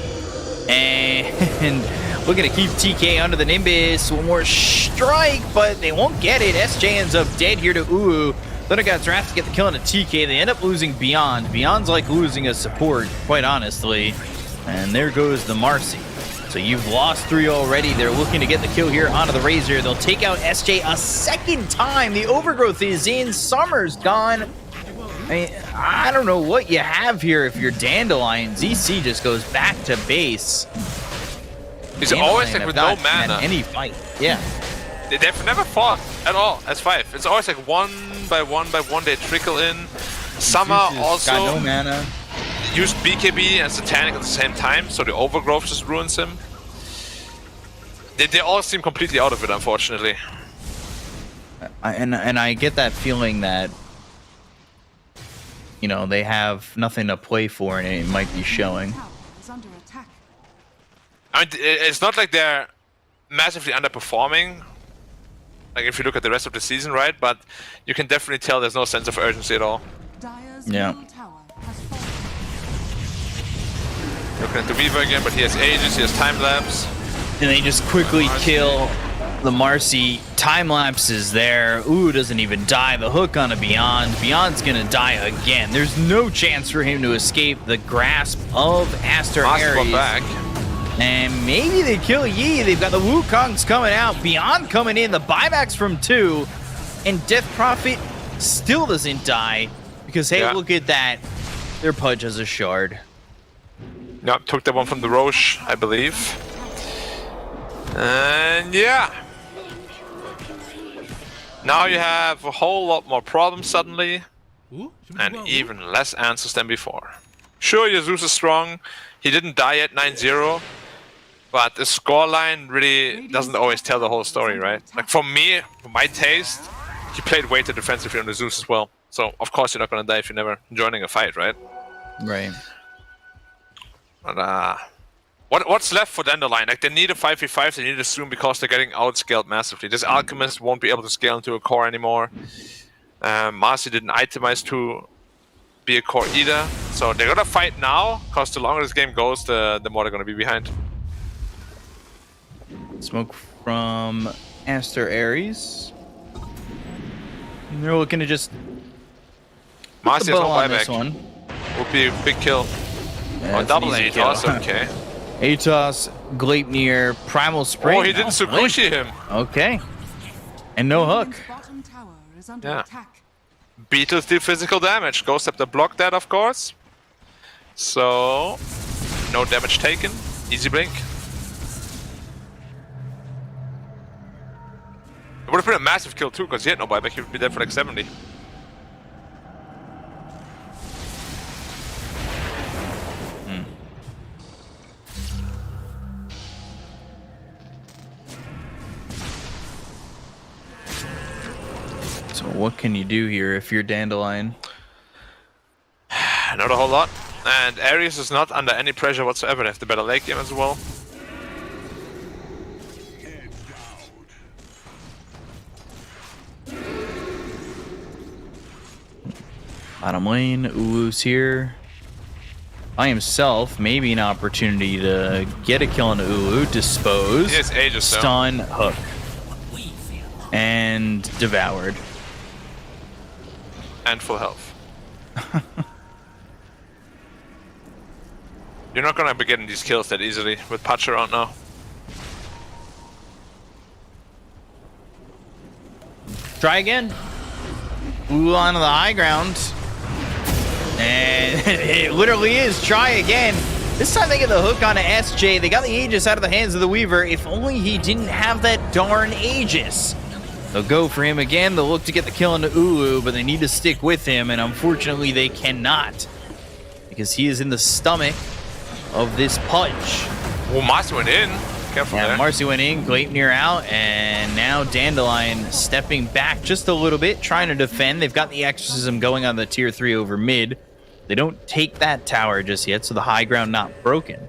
And we're going to keep TK under the Nimbus. One more strike, but they won't get it. SJ ends up dead here to Uu. Thundergods Wrath to get the kill on a TK. They end up losing Beyond. Beyond's like losing a support, quite honestly. And there goes the Marcy. So you've lost 3 already. They're looking to get the kill here onto the Razor. They'll take out SJ a second time. The Overgrowth is in. Summer's gone. I mean, I don't know what you have here if you're Dandelion. ZC just goes back to base.
He's always like with no
Had
mana.
any fight. Yeah.
They've never fought at all as 5. It's always like one by one they trickle in. Summer also
got no mana.
used BKB and Satanic at the same time, so the Overgrowth just ruins him. They all seem completely out of it, unfortunately.
And I get that feeling that, you know, they have nothing to play for, and it might be showing.
I mean, it's not like they're massively underperforming, like if you look at the rest of the season, right? But you can definitely tell there's no sense of urgency at all.
Yeah.
Looking at the Weaver again, but he has Aegis, he has time lapse.
And they just quickly kill the Marcy. Time lapse is there. Ooh, doesn't even die. The hook on a Beyond. Beyond's gonna die again. There's no chance for him to escape the grasp of Aster Ares.
Back.
And maybe they kill Yi. They've got the Wukongs coming out. Beyond coming in. The buybacks from 2. And Death Prophet still doesn't die. Because, hey, look at that. Their Pudge has a shard.
Yep, took that one from the Roche, I believe. And yeah. Now you have a whole lot more problems suddenly. And even less answers than before. Sure, Jesus is strong. He didn't die at 9-0. But the scoreline really doesn't always tell the whole story, right? Like for me, for my taste, he played way too defensively on the Zeus as well. So of course you're not gonna die if you're never joining a fight, right?
Right.
But what's left for Dandelion? Like they need a 5v5, they need it soon because they're getting outscaled massively. This Alchemist won't be able to scale into a core anymore. Marcy didn't itemize to be a core either. So they're gonna fight now, because the longer this game goes, the more they're gonna be behind.
Smoke from Aster Ares. And they're looking to just
Marcy has no
on this
buyback.
one.
Would be a big kill. Oh, double ATOS, okay.
ATOS, Gleipnir, Primal Spring.
Oh, he didn't Tsukushi him.
Okay. And no hook.
Radiant's bottom tower is under
Yeah.
attack.
Beetles do physical damage. Ghost Scepter blocked that, of course. So, no damage taken. Easy blink. It would have been a massive kill too, because he had no buyback. He would be dead for like 70.
So what can you do here if you're Dandelion?
Not a whole lot. And Ares is not under any pressure whatsoever. They have the better late game as well.
Bottom lane, Ulu's here. By himself, maybe an opportunity to get a kill on Ulu, dispose,
He has Aegis, so.
stun, hook, and devoured.
And full health. You're not gonna be getting these kills that easily with Patch around now.
Try again. Ulu onto the high ground. And it literally is try again. This time they get the hook onto SJ. They got the Aegis out of the hands of the Weaver. If only he didn't have that darn Aegis. They'll go for him again. They'll look to get the kill into Ulu, but they need to stick with him, and unfortunately they cannot. Because he is in the stomach of this punch.
Well, Marcy went in. Careful
Yeah,
there.
Marcy went in, Gleipnir out, and now Dandelion stepping back just a little bit, trying to defend. They've got the Exorcism going on the tier 3 over mid. They don't take that tower just yet, so the high ground not broken.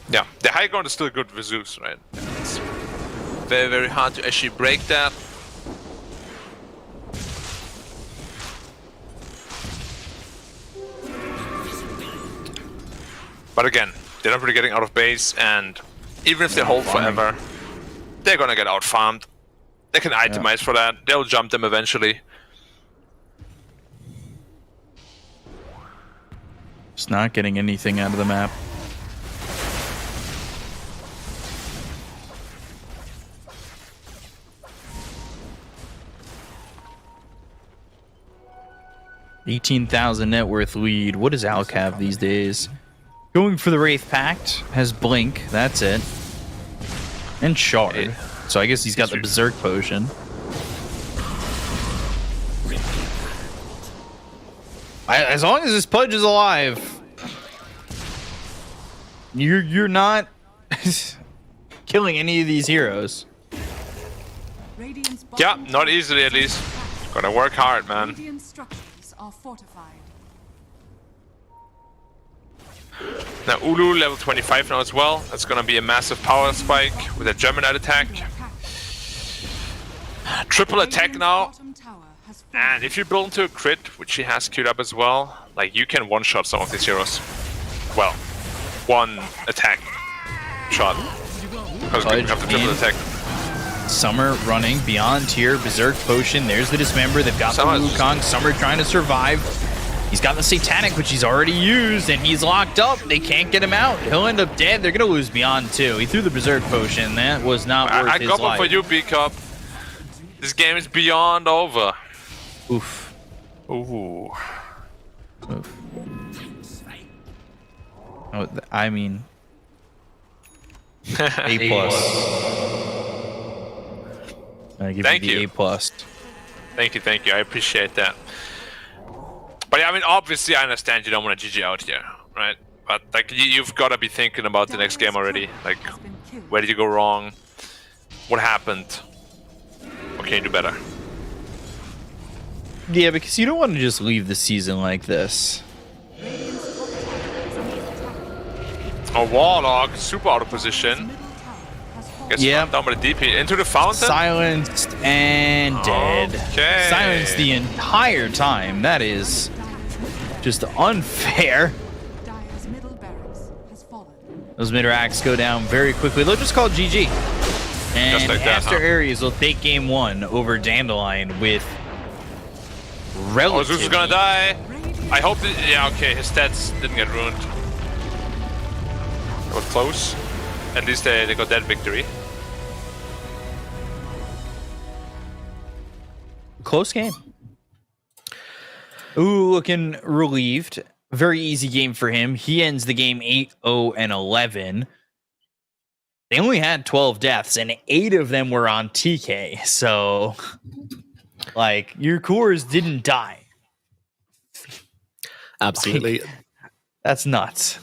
Yeah, the high ground is still good with Zeus, right? It's very, very hard to actually break that. But again, they're not really getting out of base, and even if they hold forever, they're gonna get out farmed. They can itemize for that. They'll jump them eventually.
Just not getting anything out of the map. $18,000 net worth lead. What does Alc have these days? Going for the Wraith Pact. Has Blink. That's it. And Shard. So I guess he's got the Berserk Potion. As long as this Pudge is alive, you're not killing any of these heroes.
Radiant's
Yeah,
bottom
not
tower
easily
is
at
under
least.
attack.
Gotta work hard, man.
Radiant structures are fortified.
Now Ulu level 25 now as well. That's gonna be a massive power spike with a Gemini attack. Triple attack
Radiant's
now.
bottom tower has fallen.
And if you build into a crit, which he has queued up as well, like you can one-shot some of these heroes. Well, one attack shot. Because you have the triple attack.
Summer running beyond tier, Berserk Potion. There's the Dismember. They've got the
Summer's-
Wukong. Summer trying to survive. He's got the Satanic, which he's already used, and he's locked up. They can't get him out. He'll end up dead. They're going to lose beyond too. He threw the Berserk Potion. That was not worth
I
his
got one
life.
for you, B-Cup. This game is beyond over.
Oof.
Ooh.
Oof. Oh, I mean, A plus. I give
Thank
you the
you.
A plus.
Thank you. I appreciate that. But yeah, I mean, obviously, I understand you don't want to GG out here, right? But like, you've got to be thinking about the next game already. Like,
Has been killed.
where did you go wrong? What happened? What can you do better?
Yeah, because you don't want to just leave the season like this.
Radiant's top tower is under attack.
A Warlock, super out of position.
Middle tower has fallen.
Gets
Yeah.
knocked down by the DP. Into the fountain.
Silenced and dead.
Okay.
Silenced the entire time. That is just unfair.
Dire's middle barracks has fallen.
Those mid-racks go down very quickly. They'll just call GG. And
Just like that,
Aster
huh?
Ares will take game 1 over Dandelion with
Oh,
relatively...
Zeus is gonna die. I hope that, yeah, okay, his stats didn't get ruined. was close. At least they got that victory.
Close game. Ooh, looking relieved. Very easy game for him. He ends the game 8-0-11. They only had 12 deaths, and 8 of them were on TK. So, like, your cores didn't die.
Absolutely.
Like, that's nuts.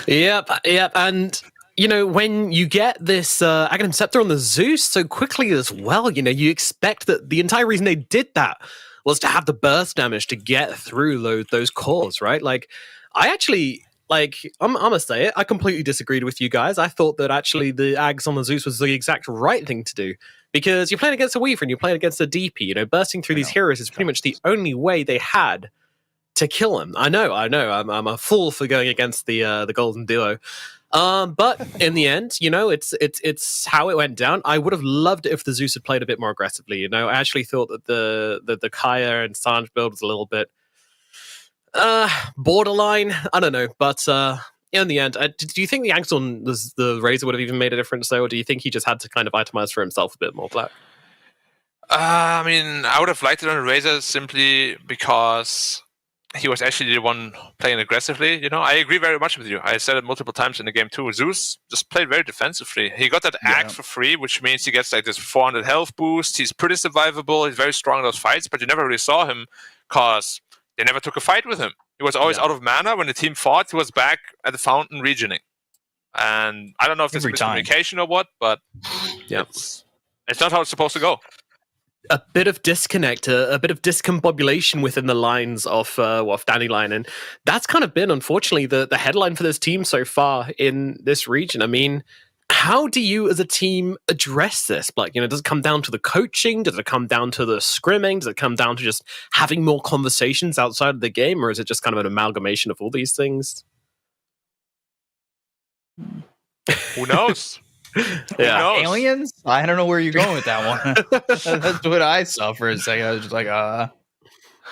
Yep. And, you know, when you get this Aghanim Scepter on the Zeus so quickly as well, you know, you expect that the entire reason they did that was to have the burst damage to get through those cores, right? Like, I actually... Like, I'm going to say it, I completely disagreed with you guys. I thought that actually the Ags on the Zeus was the exact right thing to do. Because you're playing against a Weaver and you're playing against a DP. You know, bursting through these heroes is pretty much the only way they had to kill him. I know. I'm a fool for going against the Golden Duo. But in the end, you know, it's how it went down. I would have loved it if the Zeus had played a bit more aggressively. You know, I actually thought that the Kaya and Sanj build was a little bit borderline. I don't know, but in the end, do you think the Ags on the Razor would have even made a difference though, or do you think he just had to kind of itemize for himself a bit more, Black?
I mean, I would have liked it on the Razor simply because he was actually the one playing aggressively. You know, I agree very much with you. I said it multiple times in the game too. Zeus just played very defensively. He got that axe for free, which means he gets like this 400 health boost. He's pretty survivable. He's very strong in those fights, but you never really saw him because they never took a fight with him. He was always out of mana. When the team fought, he was back at the fountain regioning. And I don't know if this is miscommunication or what, but it's not how it's supposed to go.
A bit of disconnect, a bit of discombobulation within the lines of Dandelion. And that's kind of been, unfortunately, the headline for this team so far in this region. I mean, how do you as a team address this? Like, you know, does it come down to the coaching? Does it come down to the scrimming? Does it come down to just having more conversations outside of the game? Or is it just kind of an amalgamation of all these things?
Who knows?
Aliens? I don't know where you're going with that one. That's what I saw for a second. I was just like,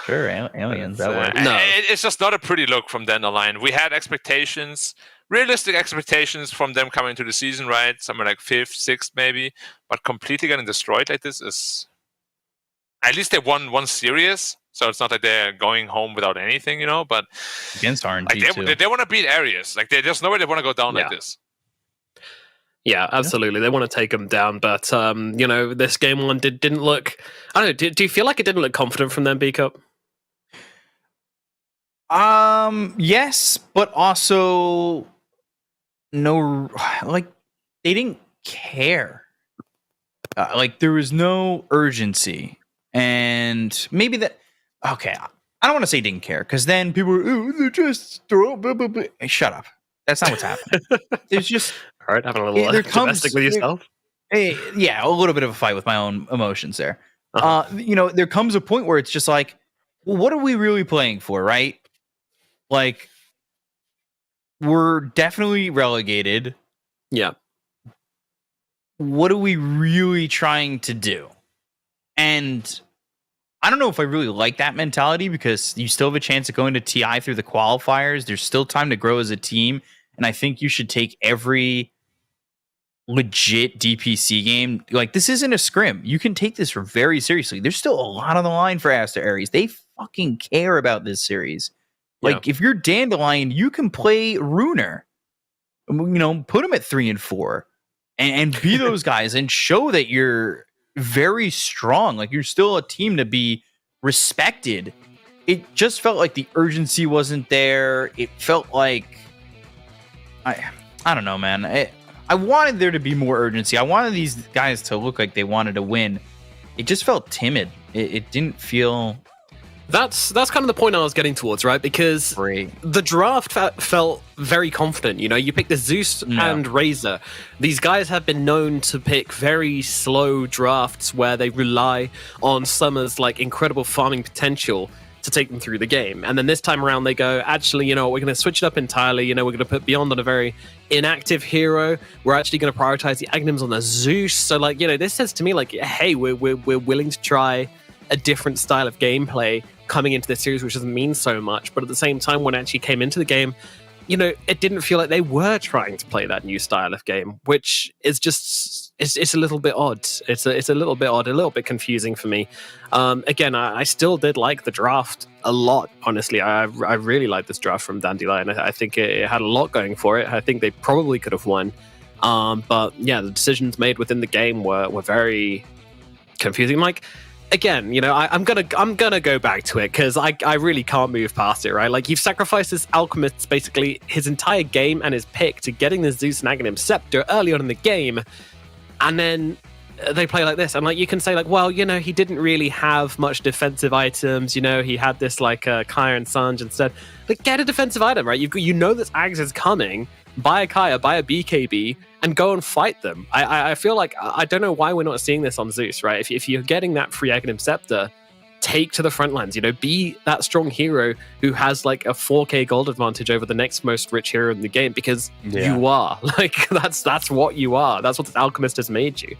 sure, aliens. That works.
No. It's just not a pretty look from Dandelion. We had expectations, realistic expectations from them coming into the season, right? Somewhere like 5th, 6th maybe. But completely getting destroyed like this is... At least they won one series, so it's not like they're going home without anything, you know? But
against RNG,
like they want to beat Aries. Like, there's no way they want to go down like this.
Yeah, absolutely. They want to take them down, but you know, this game one didn't look. I don't know. Do you feel like it didn't look confident from them, B-Cup?
Yes, but also no. Like, they didn't care. Like, there was no urgency, and maybe that. Okay, I don't want to say didn't care because then people were, they just throw. Blah, blah, blah. Hey, shut up. That's not what's happening. There's just.
All right, having a little domestic with yourself.
Yeah, a little bit of a fight with my own emotions there. You know, there comes a point where it's just like, well, what are we really playing for, right? Like, we're definitely relegated.
Yeah.
What are we really trying to do? And I don't know if I really like that mentality because you still have a chance of going to TI through the qualifiers. There's still time to grow as a team. And I think you should take every legit DPC game. Like, this isn't a scrim. You can take this very seriously. There's still a lot on the line for Aster Aries. They fucking care about this series. Like, if you're Dandelion, you can play Runer. You know, put them at 3 and 4 and be those guys and show that you're very strong. Like, you're still a team to be respected. It just felt like the urgency wasn't there. It felt like I don't know, man. I wanted there to be more urgency. I wanted these guys to look like they wanted to win. It just felt timid. It didn't feel...
That's kind of the point I was getting towards, right? Because the draft felt very confident. You know, you pick the Zeus and Razor. These guys have been known to pick very slow drafts where they rely on Summer's like incredible farming potential to take them through the game. And then this time around they go, actually, you know, we're going to switch it up entirely. You know, we're going to put Beyond on a very inactive hero. We're actually going to prioritize the Aghanims on the Zeus. So, like, you know, this says to me, like, hey, we're willing to try a different style of gameplay coming into this series, which doesn't mean so much. But at the same time, when it actually came into the game, it didn't feel like they were trying to play that new style of game, which is just it's a little bit odd. It's a little bit odd, a little bit confusing for me. Again, I still did like the draft a lot. Honestly, I really liked this draft from Dandelion. I think it had a lot going for it. I think they probably could have won, but yeah, the decisions made within the game were very confusing. Like, again, I'm gonna go back to it because I really can't move past it, right? Like, you've sacrificed this alchemist, basically his entire game and his pick to getting the Zeus and Aghanim scepter early on in the game, and then they play like this. And like, you can say like, well, he didn't really have much defensive items. He had this like Kaya and Sanj instead. But get a defensive item, right? You know that Ags is coming. Buy a Kaya, buy a BKB, and go and fight them. I feel like, I don't know why we're not seeing this on Zeus, right? If you're getting that free Aghanim Scepter, take to the front lines, be that strong hero who has like a 4k gold advantage over the next most rich hero in the game, because you are. Like, that's what you are. That's what this Alchemist has made you.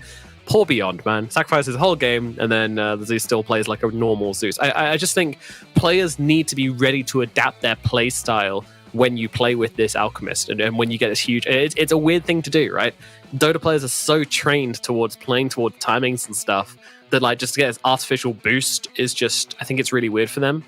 Poor Beyond, man. Sacrifices the whole game, and then the Zeus still plays like a normal Zeus. I just think players need to be ready to adapt their play style when you play with this Alchemist, and when you get this huge, it's a weird thing to do, right? Dota players are so trained towards playing towards timings and stuff that like just to get this artificial boost is just, I think it's really weird for them.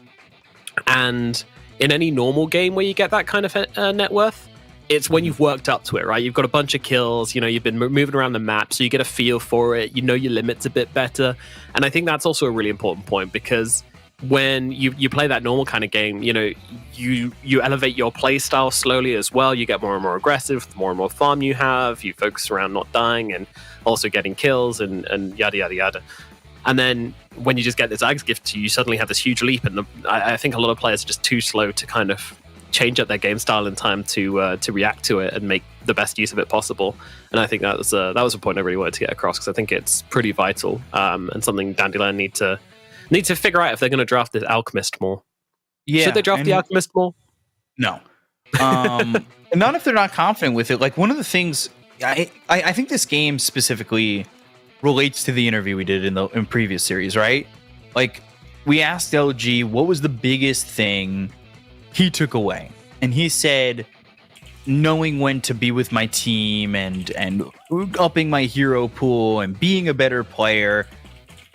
And in any normal game where you get that kind of net worth, it's when you've worked up to it, right? You've got a bunch of kills, you've been moving around the map, so you get a feel for it, your limits a bit better. And I think that's also a really important point, because when you play that normal kind of game, you elevate your play style slowly as well. You get more and more aggressive, the more and more farm you have. You focus around not dying and also getting kills and yada, yada, yada. And then when you just get this Ags gift to you, you suddenly have this huge leap. And I think a lot of players are just too slow to kind of change up their game style in time to react to it and make the best use of it possible. And I think that was a point I really wanted to get across, because I think it's pretty vital, and something Dandelion need to figure out if they're going to draft this Alchemist more. Yeah, should they draft the Alchemist more?
No. Not if they're not confident with it. Like, one of the things, I think this game specifically relates to the interview we did in previous series, right? Like, we asked LG what was the biggest thing he took away, and he said knowing when to be with my team and upping my hero pool and being a better player.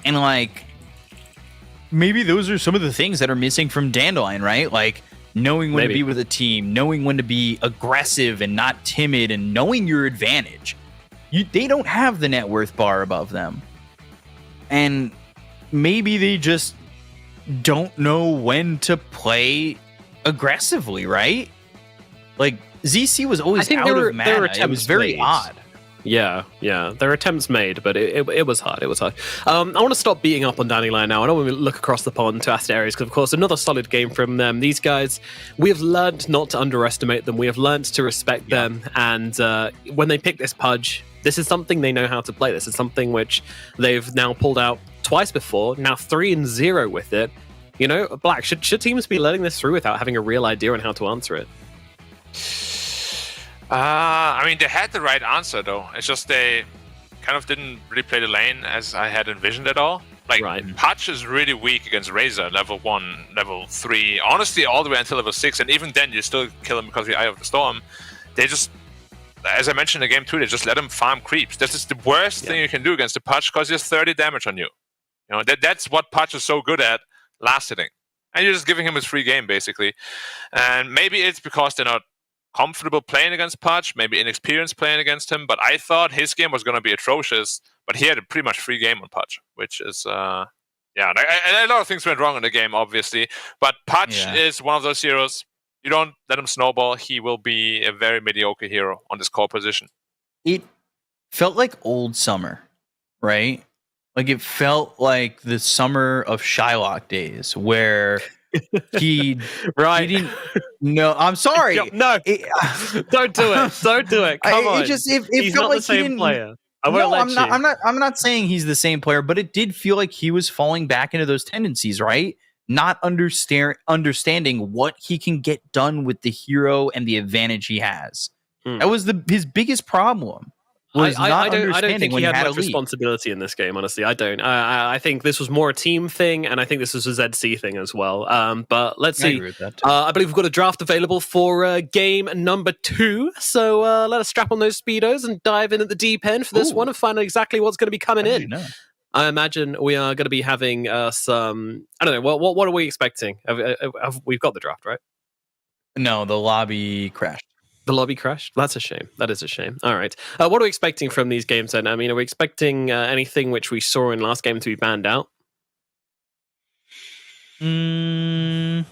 And like, maybe those are some of the things that are missing from Dandelion, right? Like, knowing when to be with a team, knowing when to be aggressive and not timid, and knowing your advantage. They don't have the net worth bar above them. And maybe they just don't know when to play aggressively, right? Like, ZC was always out of mana. It was very odd.
Yeah, there are attempts made, but it was hard. It was hard. I want to stop beating up on Dandelion now. I don't want to look across the pond to Asterios, because, of course, another solid game from them. These guys, we have learned not to underestimate them. We have learned to respect them. And when they pick this Pudge, this is something they know how to play. This is something which they've now pulled out twice before, now 3-0 with it. Black, should teams be letting this through without having a real idea on how to answer it?
I mean, they had the right answer, though. It's just they kind of didn't really play the lane as I had envisioned at all. Like, Pudge is really weak against Razor, level 1, level 3, honestly, all the way until level 6, and even then, you still kill him because of the Eye of the Storm. They just, as I mentioned in the game too, they just let him farm creeps. This is the worst thing you can do against the Pudge, because he has 30 damage on you. That's what Pudge is so good at, last hitting. And you're just giving him his free game, basically. And maybe it's because they're not comfortable playing against Pudge, maybe inexperienced playing against him, but I thought his game was going to be atrocious, but he had a pretty much free game on Pudge, which is, and a lot of things went wrong in the game, obviously, but Pudge is one of those heroes, you don't let him snowball, he will be a very mediocre hero on this core position.
It felt like old summer, right? Like, it felt like the summer of Shylock days, where he didn't. No, I'm sorry.
No, don't do it. Don't do it. Come on. He's
felt
not
like
the same player.
I'm not saying he's the same player, but it did feel like he was falling back into those tendencies, right? Not understanding what he can get done with the hero and the advantage he has. That was his biggest problem. was
I
not
don't
understanding
think
when
he
he
had
had a
much
lead.
responsibility in this game. Honestly, I don't. I think this was more a team thing, and I think this was a ZC thing as well. But let's
I
see.
agree with that too.
I believe we've got a draft available for game number 2. So let us strap on those speedos and dive in at the deep end for this
Ooh.
one and find out exactly what's going to be coming
How did
in.
you know?
I imagine we are going to be having some. I don't know. What are we expecting? We've got the draft, right?
No, the lobby crashed.
The lobby crashed? That's a shame. That is a shame. All right. What are we expecting from these games then? I mean, are we expecting anything which we saw in last game to be banned out?
Maybe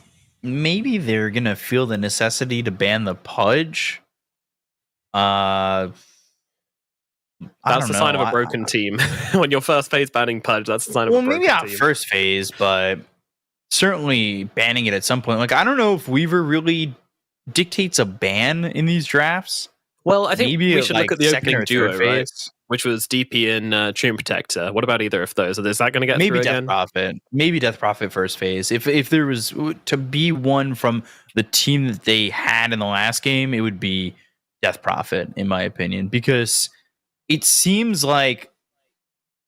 they're gonna feel the necessity to ban the Pudge.
That's the sign of a broken team. When your first phase banning Pudge, that's the sign of a broken team.
Well, maybe not first phase, but certainly banning it at some point. Like, I don't know if Weaver really dictates a ban in these drafts.
Well, I think
maybe
we should look at the
second
opening
or
duo,
third
right?
phase.
Which was DP and Tomb Protector. What about either of those? Is that going to get
Maybe
through
Death
again?
Prophet. Maybe Death Prophet first phase. If there was to be one from the team that they had in the last game, it would be Death Prophet, in my opinion, because it seems like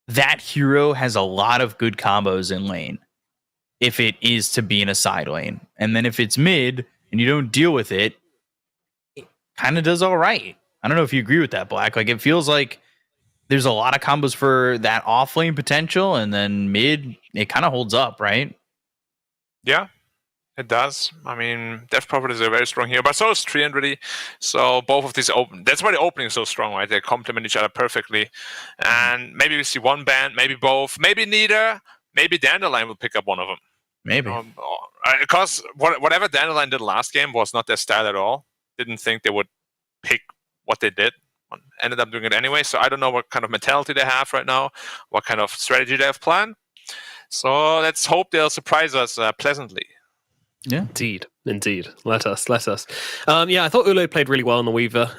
that hero has a lot of good combos in lane if it is to be in a side lane. And then if it's mid and you don't deal with it, it kind of does all right. I don't know if you agree with that, Black. Like, it feels like there's a lot of combos for that off lane potential, and then mid, it kind of holds up, right?
Yeah, it does. I mean, Death Prophet is a very strong hero, but so is Treant really. So both of these that's why the opening is so strong, right? They complement each other perfectly. And maybe we see one band, maybe both, maybe neither. Maybe Dandelion will pick up one of them.
Maybe.
Because whatever Dandelion did last game was not their style at all. Didn't think they would pick what they did. Ended up doing it anyway. So I don't know what kind of mentality they have right now, what kind of strategy they have planned. So let's hope they'll surprise us pleasantly.
Yeah,
indeed. Let us. Yeah, I thought Ulo played really well on the Weaver.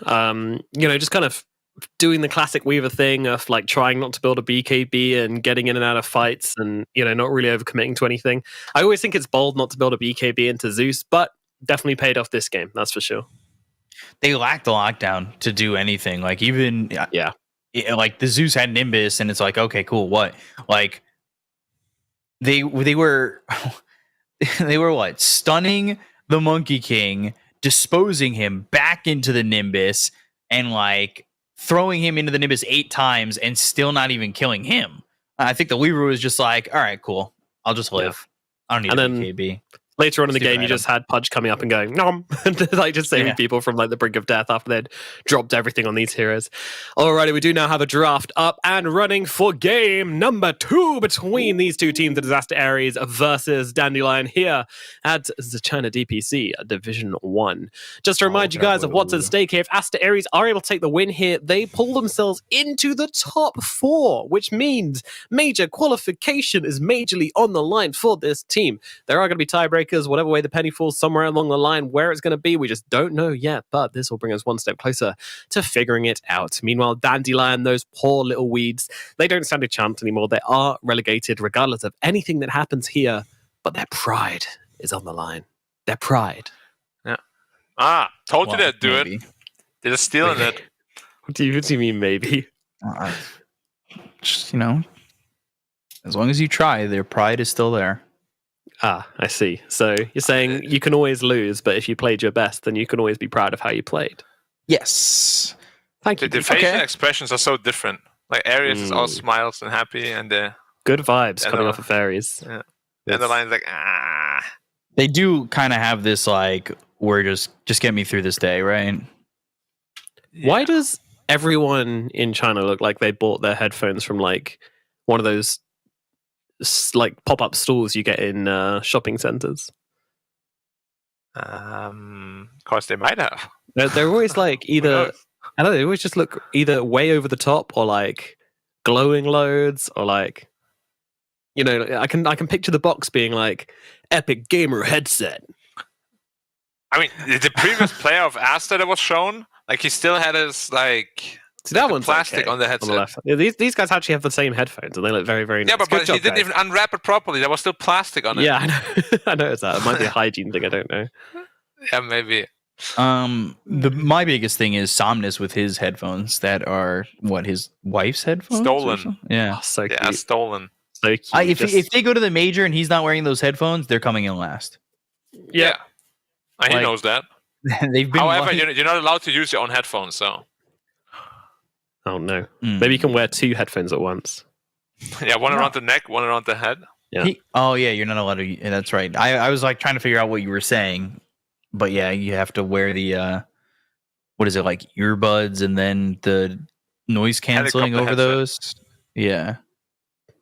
Just kind of doing the classic Weaver thing of like trying not to build a BKB and getting in and out of fights, and not really overcommitting to anything. I always think it's bold not to build a BKB into Zeus, but definitely paid off this game. That's for sure.
They lacked the lockdown to do anything. Like, even like the Zeus had Nimbus, and it's like, okay, cool. What? Like, they were they were what? Stunning the Monkey King, disposing him back into the Nimbus, and like throwing him into the Nimbus 8 times, and still not even killing him. I think the Weaver was just like, all right, cool. I'll just live. I don't need a BKB.
Later on in the game, you just had Pudge coming up and going, nom, and like just saving people from like the brink of death after they'd dropped everything on these heroes. Alrighty, we do now have a draft up and running for game number 2 between these two teams, the Disaster Ares versus Dandelion here at the China DPC Division 1. Just to remind you guys of what's at stake here. If Aster Ares are able to take the win here, they pull themselves into the top 4, which means major qualification is majorly on the line for this team. There are going to be tiebreakers, whatever way the penny falls, somewhere along the line. Where it's going to be, we just don't know yet, but this will bring us one step closer to figuring it out. Meanwhile, Dandelion, those poor little weeds, they don't stand a chance anymore. They are relegated regardless of anything that happens here, but their pride is on the line. Their pride.
Yeah. Told you they'd do
maybe.
it. They're just stealing it.
What do you mean, maybe?
Just, as long as you try, their pride is still there.
Ah, I see. So you're saying you can always lose, but if you played your best, then you can always be proud of how you played.
Yes.
Thank you.
The facial expressions are so different. Like, Ares is all smiles and happy, and
good vibes coming off of Ares.
Yeah. And the line's like,
They do kind of have this, like, we're just get me through this day, right?
Yeah.
Why does everyone in China look like they bought their headphones from, like, one of those like pop-up stores you get in shopping centers?
Of course they might have.
They're always like either, I don't know, they always just look either way over the top or like glowing loads, or like, I can picture the box being like Epic Gamer headset.
I mean, the previous player of Asta that was shown, like, he still had his like.
See, that one's
plastic
okay,
on the headset.
On the left. Yeah, these guys actually have the same headphones, and they look very, very nice.
Yeah, but he didn't even unwrap it properly. There was still plastic on it.
Yeah, I know. I noticed that. It might be a hygiene thing. I don't know.
Yeah, maybe.
My biggest thing is Somnus with his headphones that are his wife's headphones?
Stolen.
Yeah.
Oh, so
Yeah,
cute.
stolen.
So cute.
If they go to the major and he's not wearing those headphones, they're coming in last.
Yeah.
And he
Like,
knows that.
They've been.
However, you're not allowed to use your own headphones, so.
Oh no. Maybe you can wear 2 headphones at once.
Yeah, one around the neck, one around the head.
Yeah.
You're not allowed to. That's right. I was like trying to figure out what you were saying, but yeah, you have to wear the what is it, like earbuds and then the noise canceling
Helicopter
over
headset.
those. Yeah.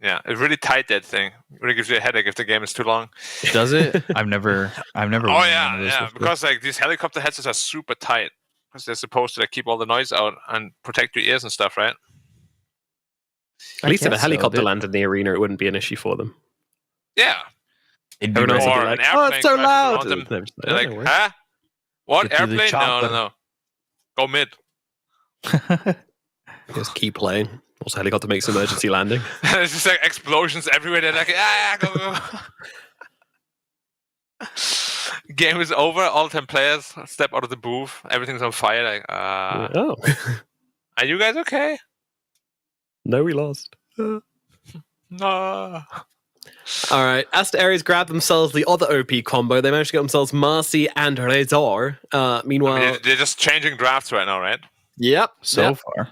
Yeah, it's really tight, that thing. It really gives you a headache if the game is too long.
Does it? I've never.
Oh
worn one of
yeah,
those
yeah.
before.
Because like these helicopter headsets are super tight because they're supposed to like keep all the noise out and protect your ears and stuff, right?
At least if a
guess so,
helicopter
dude.
landed in the arena, it wouldn't be an issue for them.
Yeah.
It'd be
Everyone else
great.
would be
Or
like,
an
"Oh,
airplane
it's so
crashes
loud!"
around them.
They're just
They're like,
"Oh, no worries."
huh? What
Get to the
airplane? No,
chopper.
no. Go mid.
Just keep playing. Also, helicopter makes emergency landing.
It's just like explosions everywhere. They're like, go. Game is over. All 10 players step out of the booth. Everything's on fire. Like,
Oh,
are you guys okay?
no, we lost.
No.
All right, Asta Ares grabbed themselves the other OP combo. They managed to get themselves Marcy and Razor. Meanwhile,
I mean, they're just changing drafts right now, right?
yep.
far.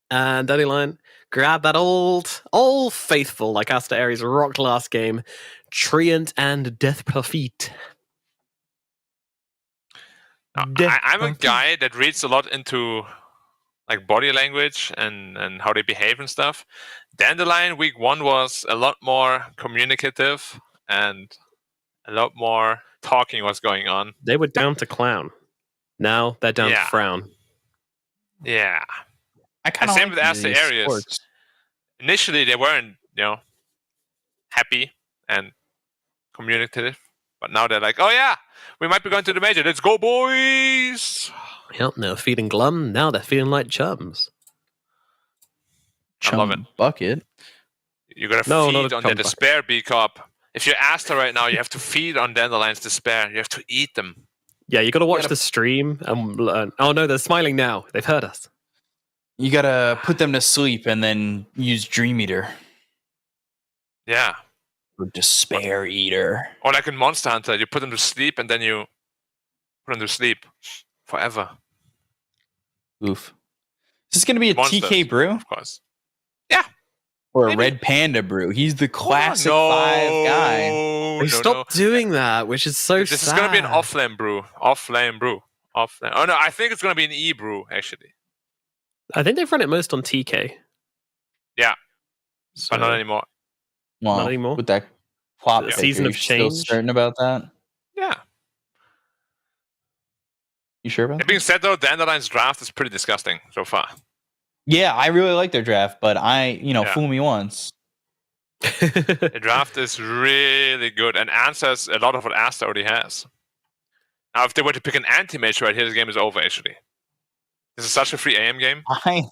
And Dandelion grabbed that old faithful, like Asta Ares rocked last game, Treant and Death Prophet.
I'm a guy that reads a lot into like body language and how they behave and stuff. Dandelion week 1 was a lot more communicative and a lot more talking what's going on.
They were down to clown. Now they're down to
Yeah.
frown.
Yeah.
I
And
kind of
same with Asta Aries. Initially, they weren't, happy and communicative, but now they're like, oh yeah, we might be going to the major. Let's go, boys!
Yep, they were feeling glum. Now they're feeling like chums.
I love it.
Bucket.
You gotta
No,
feed
not a
on
chum
their
bucket.
despair, B-Cup. If you're Asta right now, you have to feed on Dandelion's despair. You have to eat them.
Yeah, you got to watch the stream and learn. Oh no, they're smiling now. They've heard us.
You gotta put them to sleep and then use Dream Eater
Yeah.
or Despair Eater.
Or like in Monster Hunter, you put them to sleep and then you put them to sleep forever.
Oof. Is this gonna be a
Monsters,
TK brew
of course.
or a
maybe.
Red Panda brew? He's the classic
no,
5 guy.
They stopped doing that, which is so
This
sad.
is gonna be an off-lane brew. Off-lane brew. Off-lane. Oh no, I think it's gonna be an E brew actually,
I think they've run it most on TK.
Yeah.
So,
but not anymore.
Well,
Not anymore?
with that plot
The
picker,
season of
you're still
change?
certain about that?
Yeah.
You sure about
That
that?
being said, though, Dandelion's draft is pretty disgusting so far.
Yeah, I really like their draft, but
Yeah.
fool me once.
The draft is really good and answers a lot of what Asta already has. Now, if they were to pick an anti-mage right here, this game is over, actually. This is such a free AM game.
I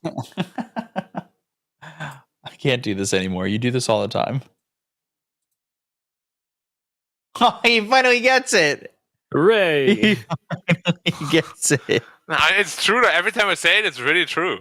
can't do this anymore. You do this all the time. Oh, he finally gets it.
Hooray!
He finally gets it.
No, it's true, though. Every time I say it, it's really true.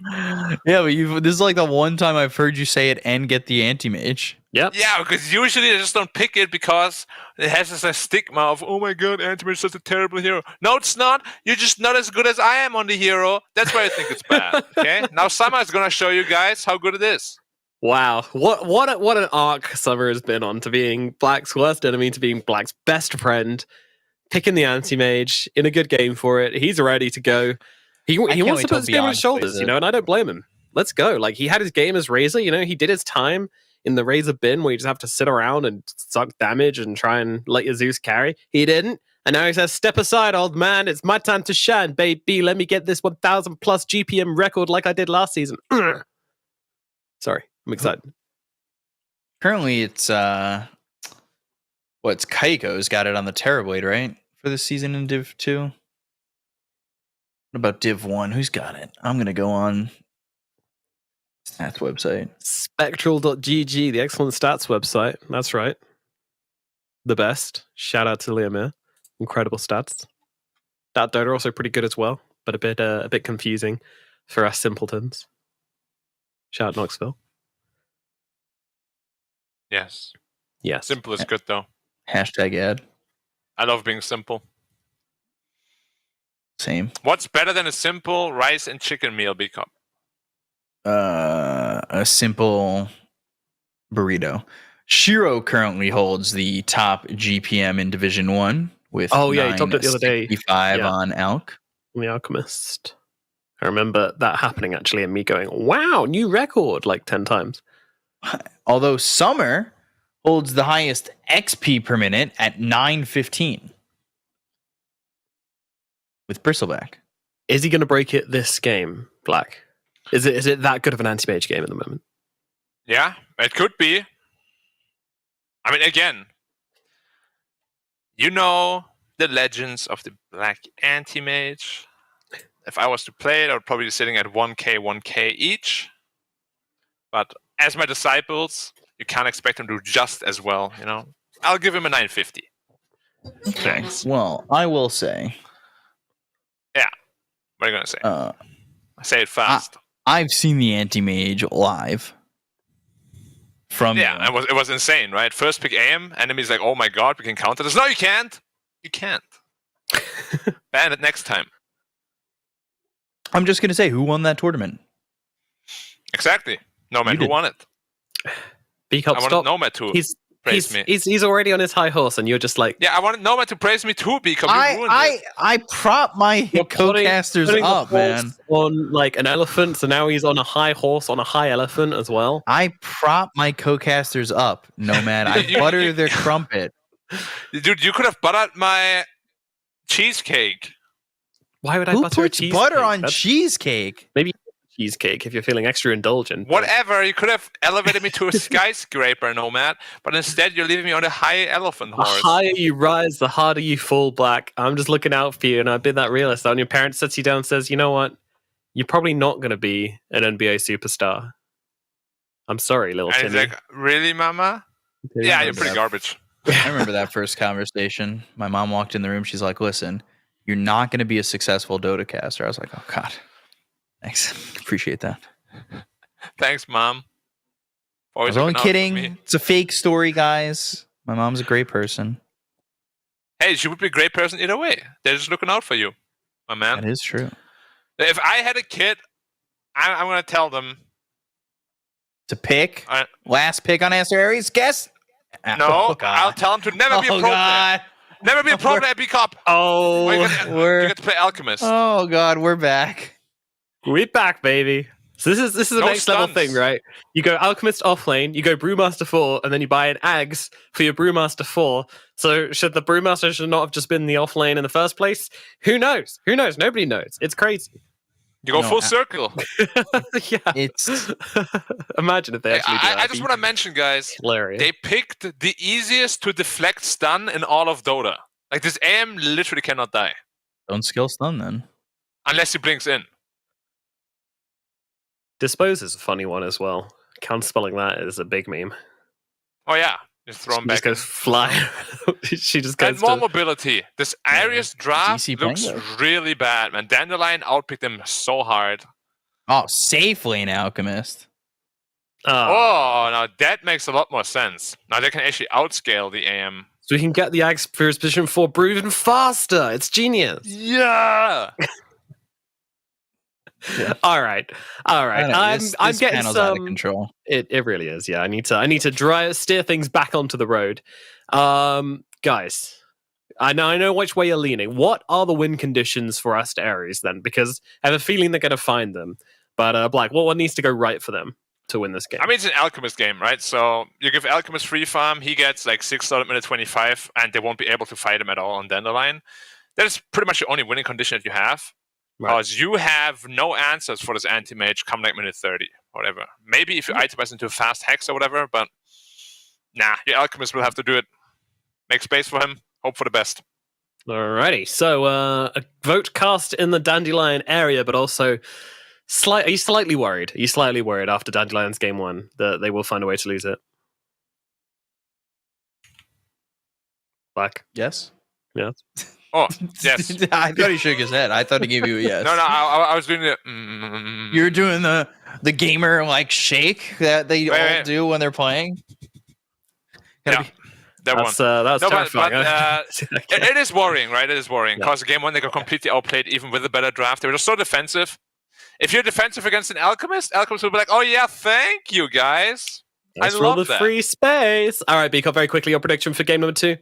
Yeah, but this is like the one time I've heard you say it and get the anti-mage.
Yep.
Yeah, because usually they just don't pick it because it has this stigma of, oh my god, anti-mage is such a terrible hero. No, it's not. You're just not as good as I am on the hero. That's why I think it's bad. Okay? Now Summer is going to show you guys how good it is.
Wow, what an arc Summer has been on, to being Black's worst enemy to being Black's best friend, picking the anti-mage in a good game for it. He's ready to go. He
can't
wants
wait
to
till
put his game on
Beyond
his shoulders,
plays it.
and I don't blame him. Let's go. Like, he had his game as Razor, he did his time in the Razor bin where you just have to sit around and suck damage and try and let your Zeus carry. He didn't. And now he says, step aside, old man. It's my time to shine, baby. Let me get this 1,000 plus GPM record like I did last season. Sorry, I'm excited.
Currently, it's Kaiko's got it on the Terrorblade, right? For this season in Div 2. What about Div 1? Who's got it? I'm gonna go on Stats website.
Spectral.gg, the excellent stats website. That's right. The best. Shout out to Liamir. Incredible stats. That Dota also pretty good as well, but a bit confusing for us simpletons. Shout out Knoxville.
Yes.
Yes.
Simple is good though.
Hashtag ad.
I love being simple.
Same.
What's better than a simple rice and chicken meal, B-Cup?
A simple burrito. Shiro currently holds the top GPM in Division 1 with
Oh, yeah, he topped it the other day.
965
Yeah.
on Elk.
The Alchemist. I remember that happening actually, and me going, "Wow, new record!" like 10 times.
Although Summer holds the highest XP per minute at 915 with Bristleback.
Is he going to break it this game, Black? Is it that good of an anti-mage game at the moment?
Yeah, it could be. I mean, again, you know the legends of the Black Anti-Mage. If I was to play it, I would probably be sitting at 1k each. But as my disciples, you can't expect them to do just as well, you know? I'll give him a 950.
Thanks. Well, I will say.
Yeah. What are you going to say? Say it fast.
I've seen the Anti-Mage live.
Yeah, it was insane, right? First pick AM, enemy's like, oh my god, we can counter this. No, you can't. You can't. Ban it next time.
I'm just going to say, who won that tournament?
Exactly. Nomad, who won it?
B-Cup,
I wanted Nomad to praise me.
He's already on his high horse, and you're just like...
Yeah, I wanted Nomad to praise me too, B-Cup. You ruined it.
I prop my co-casters up, man.
On like an elephant, so now he's on a high horse on a high elephant as well.
I prop my co-casters up, Nomad. I butter their crumpet.
Dude, you could have buttered my cheesecake.
Why would I
Who
butter a
puts
cheesecake?
butter on cheesecake?
Maybe cheesecake if you're feeling extra indulgent.
Whatever, you could have elevated me to a skyscraper, Nomad, but instead you're leaving me on a high elephant
The
horse.
higher you rise, the harder you fall, Black. I'm just looking out for you, and I've been that realist. When your parent sits you down and says, you know what? You're probably not going to be an NBA superstar. I'm sorry, little
And he's
Timmy.
like, really, mama? Yeah, you're pretty garbage.
I remember that first conversation. My mom walked in the room. She's like, listen, you're not going to be a successful Dota caster. I was like, oh, God. Thanks. Appreciate that.
Thanks, Mom.
I was only kidding. It's a fake story, guys. My mom's a great person.
Hey, she would be a great person either way. They're just looking out for you, my man.
That is true.
If I had a kid, I'm going to tell them.
To pick? Last pick on Aster Aries? Guess?
No,
Oh, God.
I'll tell them to never be a pro player. Never be a pro player, B-Cup.
Oh,
you get to play Alchemist.
Oh, God, we're back.
We're back, baby. So this is a
No
next level
stuns.
thing, right? You go Alchemist offlane, you go Brewmaster 4, and then you buy an Ags for your Brewmaster 4. So should the Brewmaster should not have just been the offlane in the first place? Who knows? Who knows? Nobody knows. It's crazy.
You go full circle.
Yeah.
It's
Imagine if they actually do that.
I just want to mention, guys,
Hilarious.
they picked the easiest to deflect stun in all of Dota. Like, this AM literally cannot die.
don't skill stun then.
Unless he blinks in.
Dispose is a funny one as well. Counterspelling that is a big meme.
Oh, yeah. Just throw him
She
back
just goes fly. She just goes
and more
to...
mobility. This Arius draft
DC
looks
Pango.
really bad, man. Dandelion outpicked him so hard.
Oh, safe lane Alchemist.
Oh, now that makes a lot more sense. Now they can actually outscale the AM.
So we can get the Ags for his position 4 brew even faster. It's genius.
Yeah!
All right. I'm
This
getting
panel's out of
some.
control.
It really is. Yeah, I need to steer things back onto the road. Guys, I know which way you're leaning. What are the win conditions for Aster Aries then? Because I have a feeling they're going to find them. But Black, what needs to go right for them to win this game?
I mean, it's an Alchemist game, right? So you give Alchemist free farm, he gets like 6 out of minute 25, and they won't be able to fight him at all on Dandelion. That is pretty much the only winning condition that you have.
Right.
Because you have no answers for this anti-mage come like minute 30, whatever. Maybe if you itemize into a fast hex or whatever, but nah, your Alchemist will have to do it. Make space for him, hope for the best.
Alrighty, so a vote cast in the Dandelion area, but also are you slightly worried? Are you slightly worried after Dandelion's game 1 that they will find a way to lose it? Black?
Yes.
Yeah.
Oh, yes.
I thought he shook his head. I thought he gave you a yes.
No, I was doing it.
You're doing the gamer like shake that they all
Wait.
do when they're playing.
Yeah, that one.
That's
No,
terrifying.
it is worrying, right? It is worrying because game one they got completely outplayed, even with a better draft. They were just so defensive. If you're defensive against an alchemist will be like, "Oh yeah, thank you guys."
Let's
I
roll
love
the
that.
free space. All right, Beacon, very quickly, your prediction for game number 2.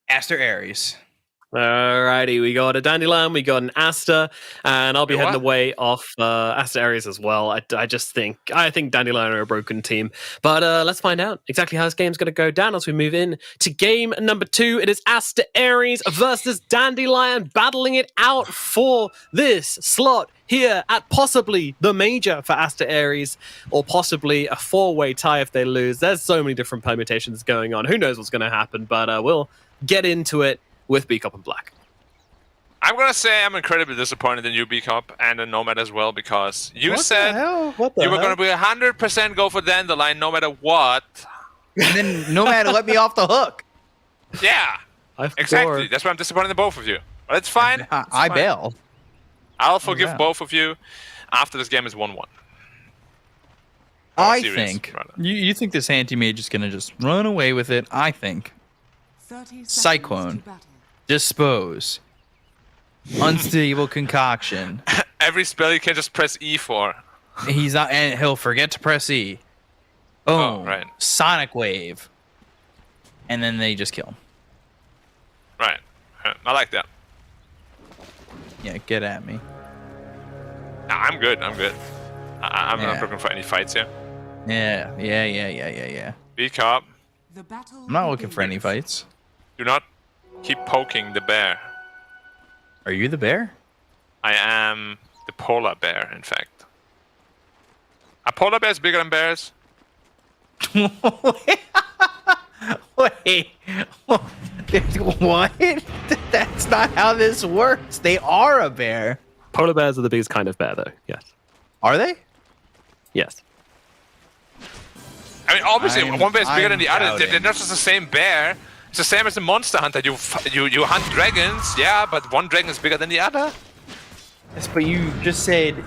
Aster Aries.
Alrighty, we got a Dandelion, we got an Aster, and I'll be
You
heading
what?
the way off Aster Aries as well. I think Dandelion are a broken team, but let's find out exactly how this game's going to go down as we move in to game number 2. It is Aster Aries versus Dandelion, battling it out for this slot here at possibly the major for Aster Aries, or possibly a 4-way tie if they lose. There's so many different permutations going on. Who knows what's going to happen, but we'll get into it with B-Cup and Black.
I'm gonna say I'm incredibly disappointed in you, B-Cup, and in Nomad as well, because you
What
said
the hell? What the
you were
hell?
gonna be 100% go for Dandelion no matter what.
And then Nomad let me off the hook.
Yeah, exactly. That's why I'm disappointed in both of you. But it's fine. It's
I
fine.
bail.
I'll forgive
yeah.
both of you after this game is 1-1.
I
series,
think
rather.
you think this anti-mage is gonna just run away with it. I think
30 seconds
Cyclone.
to battle.
Dispose. Unstable concoction.
Every spell you can just press E for.
He's not, and he'll forget to press E. Oh,
right.
Sonic Wave. And then they just kill him.
Right. I like that.
Yeah, get at me.
Nah, I'm good. I'm
Yeah.
not looking for any fights here.
Yeah.
B-Cup,
The battle
I'm not looking for any
begins.
fights.
do not keep poking the bear.
Are you the bear?
I am the polar bear, in fact. Are polar bears bigger than bears?
Wait. What? That's not how this works. They are a bear.
Polar bears are the biggest kind of bear, though. Yes.
Are they?
Yes.
I mean, obviously,
I'm-
one bear is bigger than
I'm
the other. They're
doubting.
not just the same bear. It's the same as a monster hunter. You hunt dragons, yeah, but one dragon is bigger than the other.
Yes, but you just said,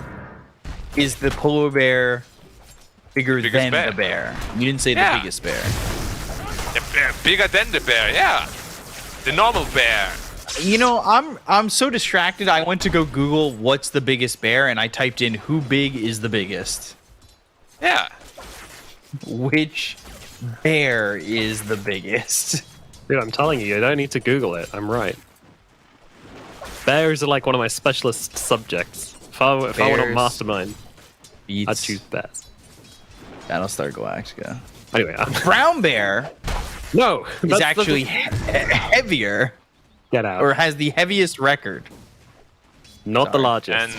is the polar bear bigger
Biggest
than
bear.
the bear? You didn't say
Yeah.
the biggest bear.
The bear bigger than the bear, yeah. The normal bear.
You know, I'm so distracted. I went to go Google what's the biggest bear, and I typed in who big is the biggest.
Yeah.
Which bear is the biggest?
Dude, I'm telling you, don't need to Google it. I'm right. Bears are like one of my specialist subjects. If I were on
Bears.
Mastermind,
Beats
I'd choose bears.
Battlestar Galactica.
Anyway,
Brown bear
no,
is actually heavier,
get out.
or has the heaviest record.
Not the
sorry.
largest.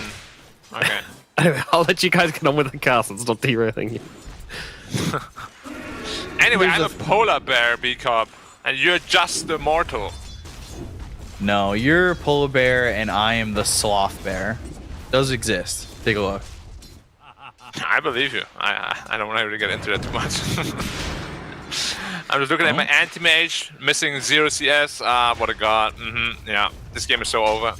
And okay.
Anyway, I'll let you guys get on with the cast. It's not derailing you.
Anyway,
There's
I'm
a-
a polar bear, B-Cup, and you're just the mortal.
No, you're a polar bear, and I am the sloth bear. Those exist. Take a look.
I believe you. I don't want to really get into that too much. I'm just looking at my anti-mage, missing 0 CS. What a god. Yeah, this game is so over.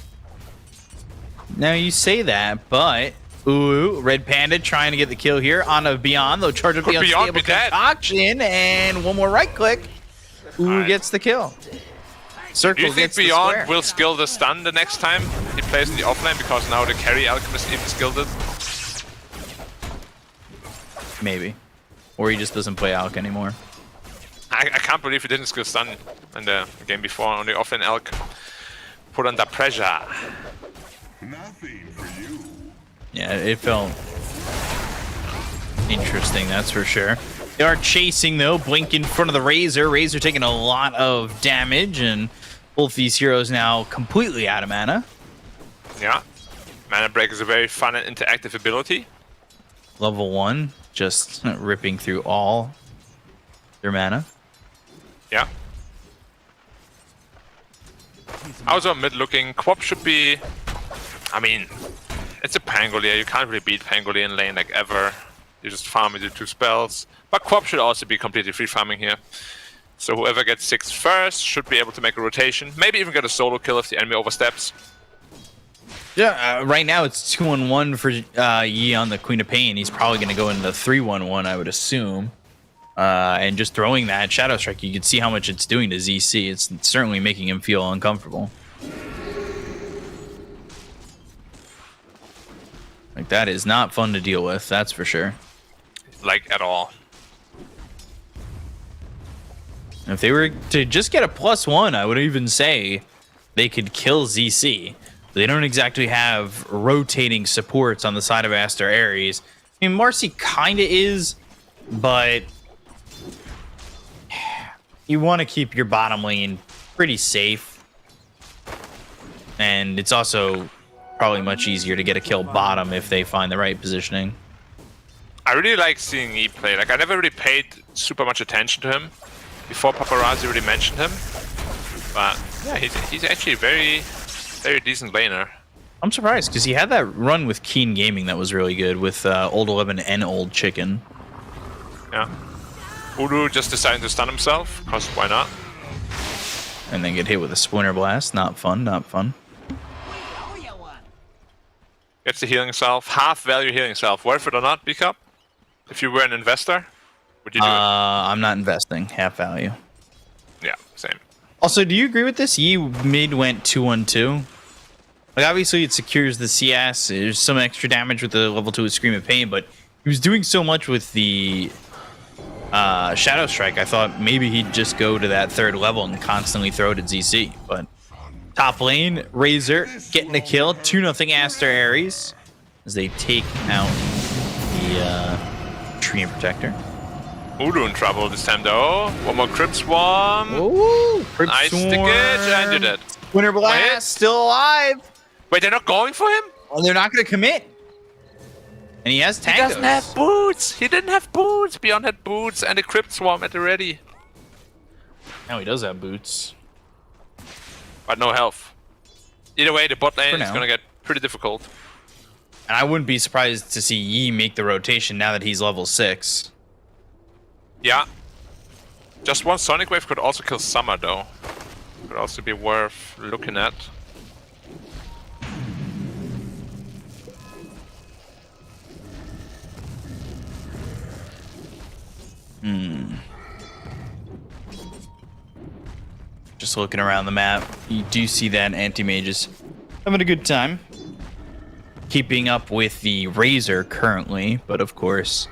Now you say that, but ooh, Red Panda trying to get the kill here on a Beyond. They'll charge up the
Could Beyond
unstable
be dead?
concoction, and one more right click. Ooh,
Alright.
gets the kill.
Do
Circle
you think
gets the
Beyond
square.
will skill the stun the next time he plays in the offlane, because now the carry alchemist even skilled it?
Maybe, or he just doesn't play Alk anymore.
I can't believe he didn't skill stun in the game before. Only offlane Elk put under pressure.
Nothing for you.
Yeah, it felt interesting, that's for sure. They are chasing, though. Blink in front of the Razor. Razor taking a lot of damage, and both these heroes now completely out of mana.
Yeah. Mana Break is a very fun and interactive ability.
Level 1, just ripping through all their mana.
Yeah. Also mid looking. Quap should be... I mean, it's a Pangolier. You can't really beat Pangolier in lane like ever. You just farm with your 2 spells. But Quap should also be completely free farming here. So whoever gets 6 first should be able to make a rotation. Maybe even get a solo kill if the enemy oversteps.
Yeah, right now it's 2-on-1 for Yi on the Queen of Pain. He's probably going to go into 3-1-1, I would assume. And just throwing that Shadow Strike, you can see how much it's doing to ZC. It's certainly making him feel uncomfortable. Like, that is not fun to deal with, that's for sure.
Like, at all.
If they were to just get a +1, I would even say they could kill ZC. They don't exactly have rotating supports on the side of Aster Ares. I mean, Marcy kind of is, but you want to keep your bottom lane pretty safe. And it's also probably much easier to get a kill bottom if they find the right positioning.
I really like seeing E play. Like, I never really paid super much attention to him before Paparazzi really mentioned him. But yeah, he's actually very decent laner.
I'm surprised because he had that run with Keen Gaming that was really good with Old 11 and Old Chicken.
Yeah. Udu just deciding to stun himself, because why not?
And then get hit with a Splinter Blast. Not fun, not fun.
Gets to healing self, half value healing self. Worth it or not, B-Cup? If you were an investor, would you do it?
I'm not investing. Half value.
Yeah, same.
Also, do you agree with this? Yi mid went 2-1-2. Like, obviously, it secures the CS. There's some extra damage with the level 2 with Scream of Pain, but he was doing so much with the Shadow Strike. I thought maybe he'd just go to that 3rd level and constantly throw it at ZC. But top lane, Razor getting a kill. 2-0 Aster Ares as they take out the Treant Protector.
Udu in trouble this time, though. One more Crypt Swarm.
Ooh, Crypt
Nice
Swarm.
stickage, and you're dead.
Winter Blast, still alive.
Wait, they're not going for him?
Well, they're not going to commit. And he has tangos.
He doesn't have boots. He didn't have boots. Beyond had boots and a Crypt Swarm at the ready.
Now he does have boots.
But no health. Either way, the bot lane is
now.
going to get pretty difficult.
And I wouldn't be surprised to see Yi make the rotation now that he's level 6.
Yeah. Just one Sonic Wave could also kill Summer, though. Could also be worth looking at.
Just looking around the map, you do see that Anti-Mage is having a good time. Keeping up with the Razor currently, but of course,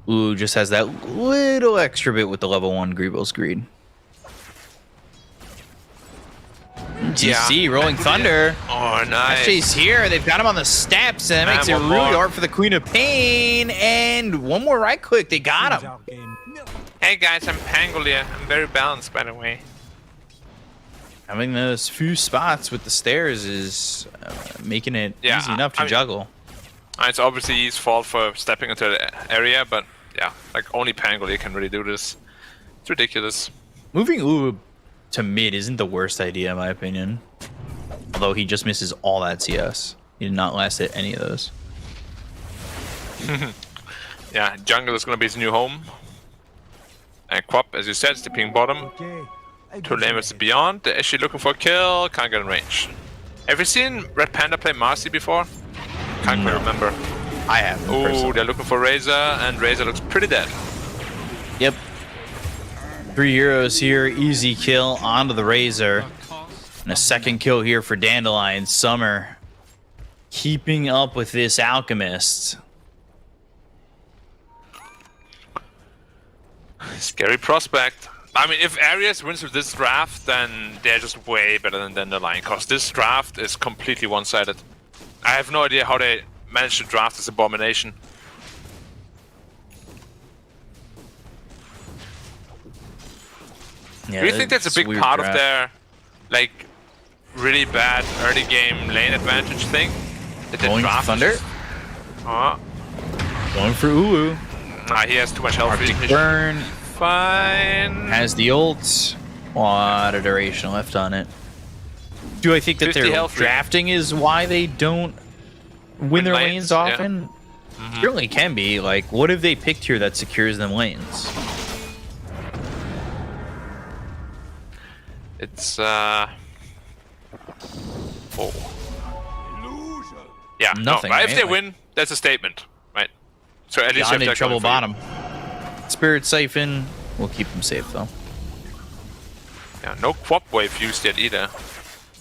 Ulu just has that little extra bit with the level 1 Grievous Greed. DC, Rolling Thunder.
Oh, nice.
SJ's here. They've got him on the steps, and that makes it
one
really
more.
hard for the Queen of Pain. And one more right click. They got him.
Hey guys, I'm Pangolier. I'm very balanced, by the way.
Having those few spots with the stairs is making it easy enough to juggle.
It's obviously his fault for stepping into the area, but yeah, like only Pangolier can really do this. It's ridiculous.
Moving Ulu to mid isn't the worst idea in my opinion. Although he just misses all that CS. He did not last hit any of those.
Yeah, jungle is going to be his new home. And Quap, as you said, is the ping bottom. 2 lanes beyond. They're actually looking for a kill. Can't get in range. Have you seen Red Panda play Marcy before? Can't quite remember.
I have.
Oh, they're looking for Razor, and Razor looks pretty dead.
Yep. 3 heroes here. Easy kill onto the Razor. And a second kill here for Dandelion. Summer keeping up with this Alchemist.
Scary prospect. I mean, if Arias wins with this draft, then they're just way better than Dandelion, because this draft is completely one-sided. I have no idea how they managed to draft this abomination.
Yeah,
Do you think that's a big
weird
part
draft.
of their, like, really bad early game lane advantage thing? That they
Going
draft
Thunder? Going for Ulu.
Nah, he has too much health.
Arctic Burn.
Fine.
Has the ult. A lot of duration left on it. Do I think that
50
their
health free.
drafting is why they don't win their lanes
yeah.
often? Certainly can be. Like, what have they picked here that secures them lanes?
It's oh. Yeah,
Nothing,
no. But if
right?
they
Like-
win, that's a statement, right? So at least you
Beyond
have
in
that
trouble
going for you.
bottom. Spirit Siphon will keep them safe though.
Yeah, no Quap Wave used yet either.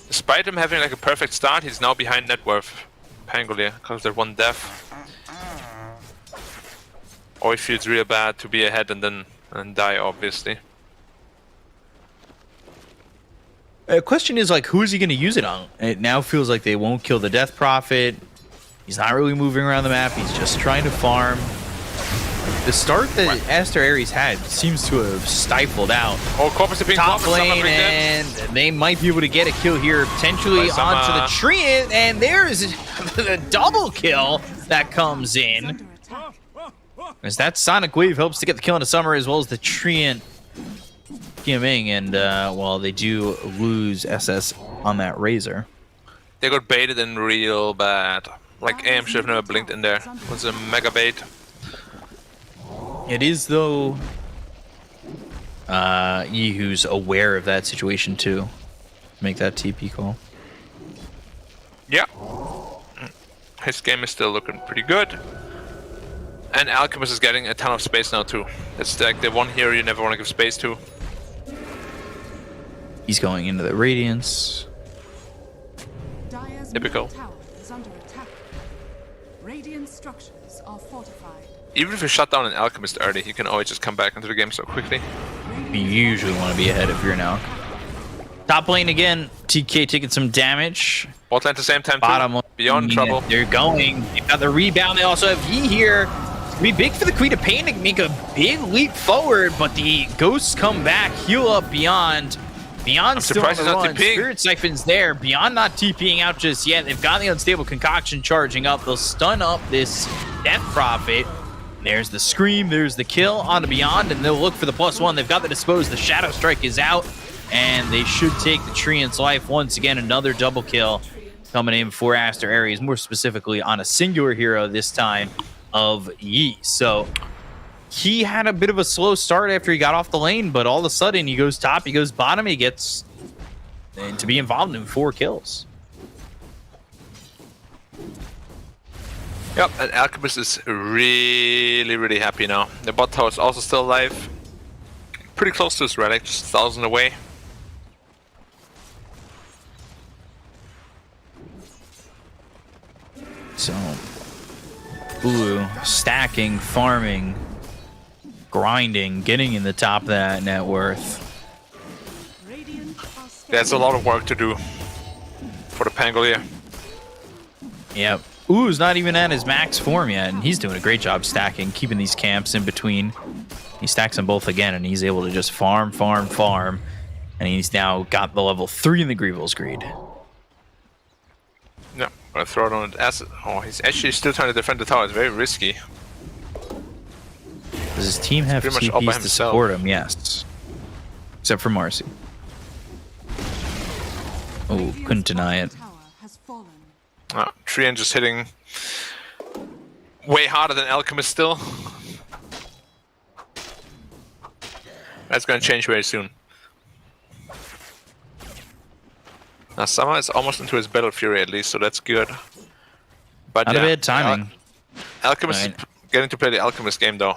Despite him having like a perfect start, he's now behind net worth Pangolier because they're one death. Or it feels real bad to be ahead and die, obviously.
The question is like, who is he going to use it on? It now feels like they won't kill the Death Prophet. He's not really moving around the map. He's just trying to farm. The start that Aster Ares had seems to have stifled out.
Oh, Corpus is being
Top
Corpus,
lane, and they might be able to get a kill here, potentially
By some,
onto the Treant, and there's the double kill that comes in. As that Sonic Wave helps to get the kill in the summer, as well as the Treant PMing, and well, they do lose SS on that Razor.
They got baited in real bad. Like AM should have never blinked in there. It was a mega bait.
It is, though, who's aware of that situation too. Make that TP call.
Yeah. His game is still looking pretty good. And Alchemist is getting a ton of space now too. It's like the one hero you never want to give space to.
He's going into the Radiance.
Dire's
Typical.
middle tower is under attack. Radiant structures are fortified.
Even if you shut down an Alchemist early, you can always just come back into the game so quickly.
You usually want to be ahead if you're an Alch. Top lane again. TK taking some damage.
Bot lane at the same time
Bottom
too.
lane,
Beyond trouble.
They're going. They've got the rebound. They also have Yi here. It'd be big for the Queen of Pain to make a big leap forward, but the ghosts come back, heal up Beyond. Beyond still on
surprised
the
he's not
run.
TPing.
Spirit Siphon's there. Beyond not TPing out just yet. They've got the Unstable Concoction charging up. They'll stun up this Death Prophet. There's the Scream. There's the kill onto Beyond, and they'll look for the +1. They've got the Dispose. The Shadow Strike is out, and they should take the Treant's life once again. Another double kill coming in for Aster Ares, more specifically on a singular hero this time of Yi. So he had a bit of a slow start after he got off the lane, but all of a sudden he goes top, he goes bottom, he gets to be involved in 4 kills.
Yep, and Alchemist is really, really happy now. The bot tower is also still alive. Pretty close to his relic, just 1,000 away.
So, ooh, stacking, farming, grinding, getting in the top of that net worth.
There's a lot of work to do for the Pangolier.
Yep. Ooh's not even at his max form yet, and he's doing a great job stacking, keeping these camps in between. He stacks them both again, and he's able to just farm, and he's now got the level 3 in the Grieval's Greed.
Yeah, gonna throw it on the asset. Oh, he's actually still trying to defend the tower. It's very risky.
Does his team have
pretty much all by
TPs to
himself.
support him? Yes. Except for Marcy. Oh, couldn't deny it.
Treant just hitting way harder than Alchemist still. That's gonna change very soon. Now Summer is almost into his Battle Fury at least, so that's good. But
Not a bad timing.
Alchemist
Right.
is getting to play the Alchemist game though.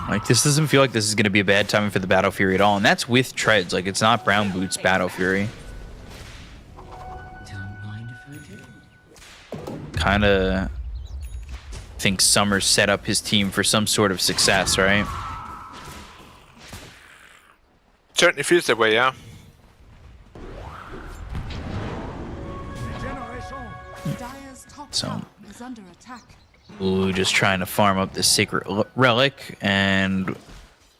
Like, this doesn't feel like this is going to be a bad timing for the Battle Fury at all, and that's with treads. Like, it's not Brown Boots Battle Fury. Kind of think Summer set up his team for some sort of success, right?
Certainly feels that way, yeah.
So,
Is under attack.
ooh, just trying to farm up this Sacred Relic, and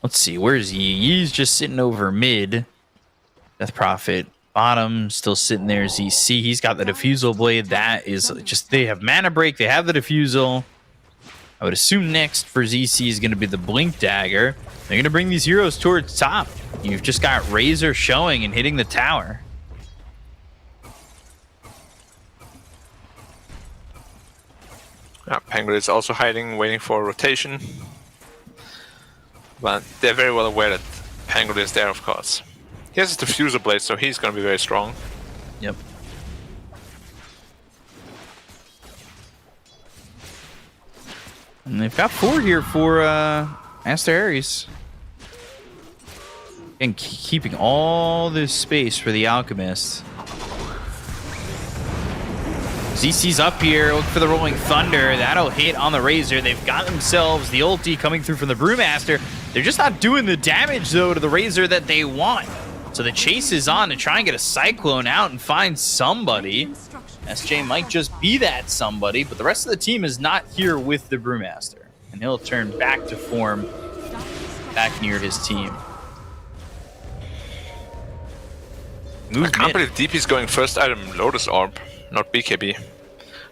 let's see, where's Yi? Yi's just sitting over mid. Death Prophet bottom, still sitting there. ZC, he's got the Diffusal Blade. That is just, they have Mana Break, they have the Diffusal. I would assume next for ZC is going to be the Blink Dagger. They're going to bring these heroes towards top. You've just got Razor showing and hitting the tower.
Yeah, Penguin is also hiding, waiting for a rotation. But they're very well aware that Pangolier is there, of course. He has his diffuser blade, so he's gonna be very strong.
Yep. And they've got 4 here for Aster Ares. And keeping all this space for the Alchemist. ZC's up here, look for the Rolling Thunder. That'll hit on the Razor. They've got themselves the ulti coming through from the Brewmaster. They're just not doing the damage, though, to the Razor that they want. So the chase is on to try and get a Cyclone out and find somebody. SJ might just be that somebody, but the rest of the team is not here with the Brewmaster. And he'll turn back to form back near his team.
I can't believe DP's going first item Lotus Orb, not BKB.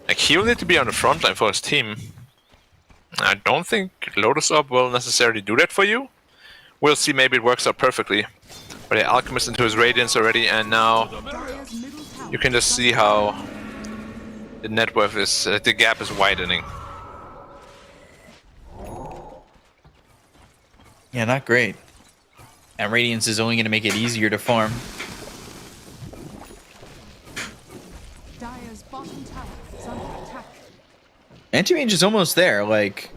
Like, he'll need to be on the front line for his team. I don't think Lotus Orb will necessarily do that for you. We'll see, maybe it works out perfectly. But the Alchemist into his Radiance already, and now you can just see how the net worth is, the gap is widening.
Yeah, not great. And Radiance is only going to make it easier to farm.
Dire's bottom tower is under attack.
Anti-Mage is almost there. Like,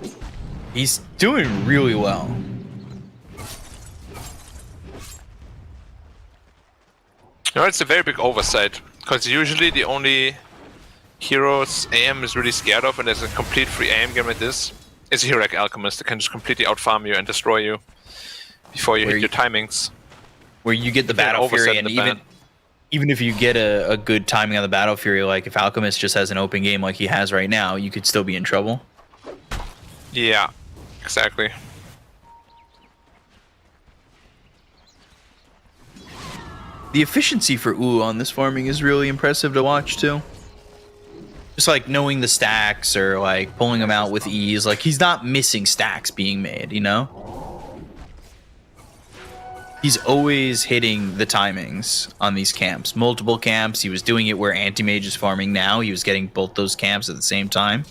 he's doing really well.
You know, it's a very big oversight, because usually the only heroes AM is really scared of, and there's a complete free AM game like this, is a hero like Alchemist that can just completely outfarm you and destroy you before you hit your timings.
Where you get the Battle Fury, and even if you get a good timing on the Battle Fury, like if Alchemist just has an open game like he has right now, you could still be in trouble.
Yeah, exactly.
The efficiency for Ulu on this farming is really impressive to watch too. Just like knowing the stacks or like pulling them out with ease. Like he's not missing stacks being made, you know? He's always hitting the timings on these camps. Multiple camps. He was doing it where Anti-Mage is farming now. He was getting both those camps at the same time.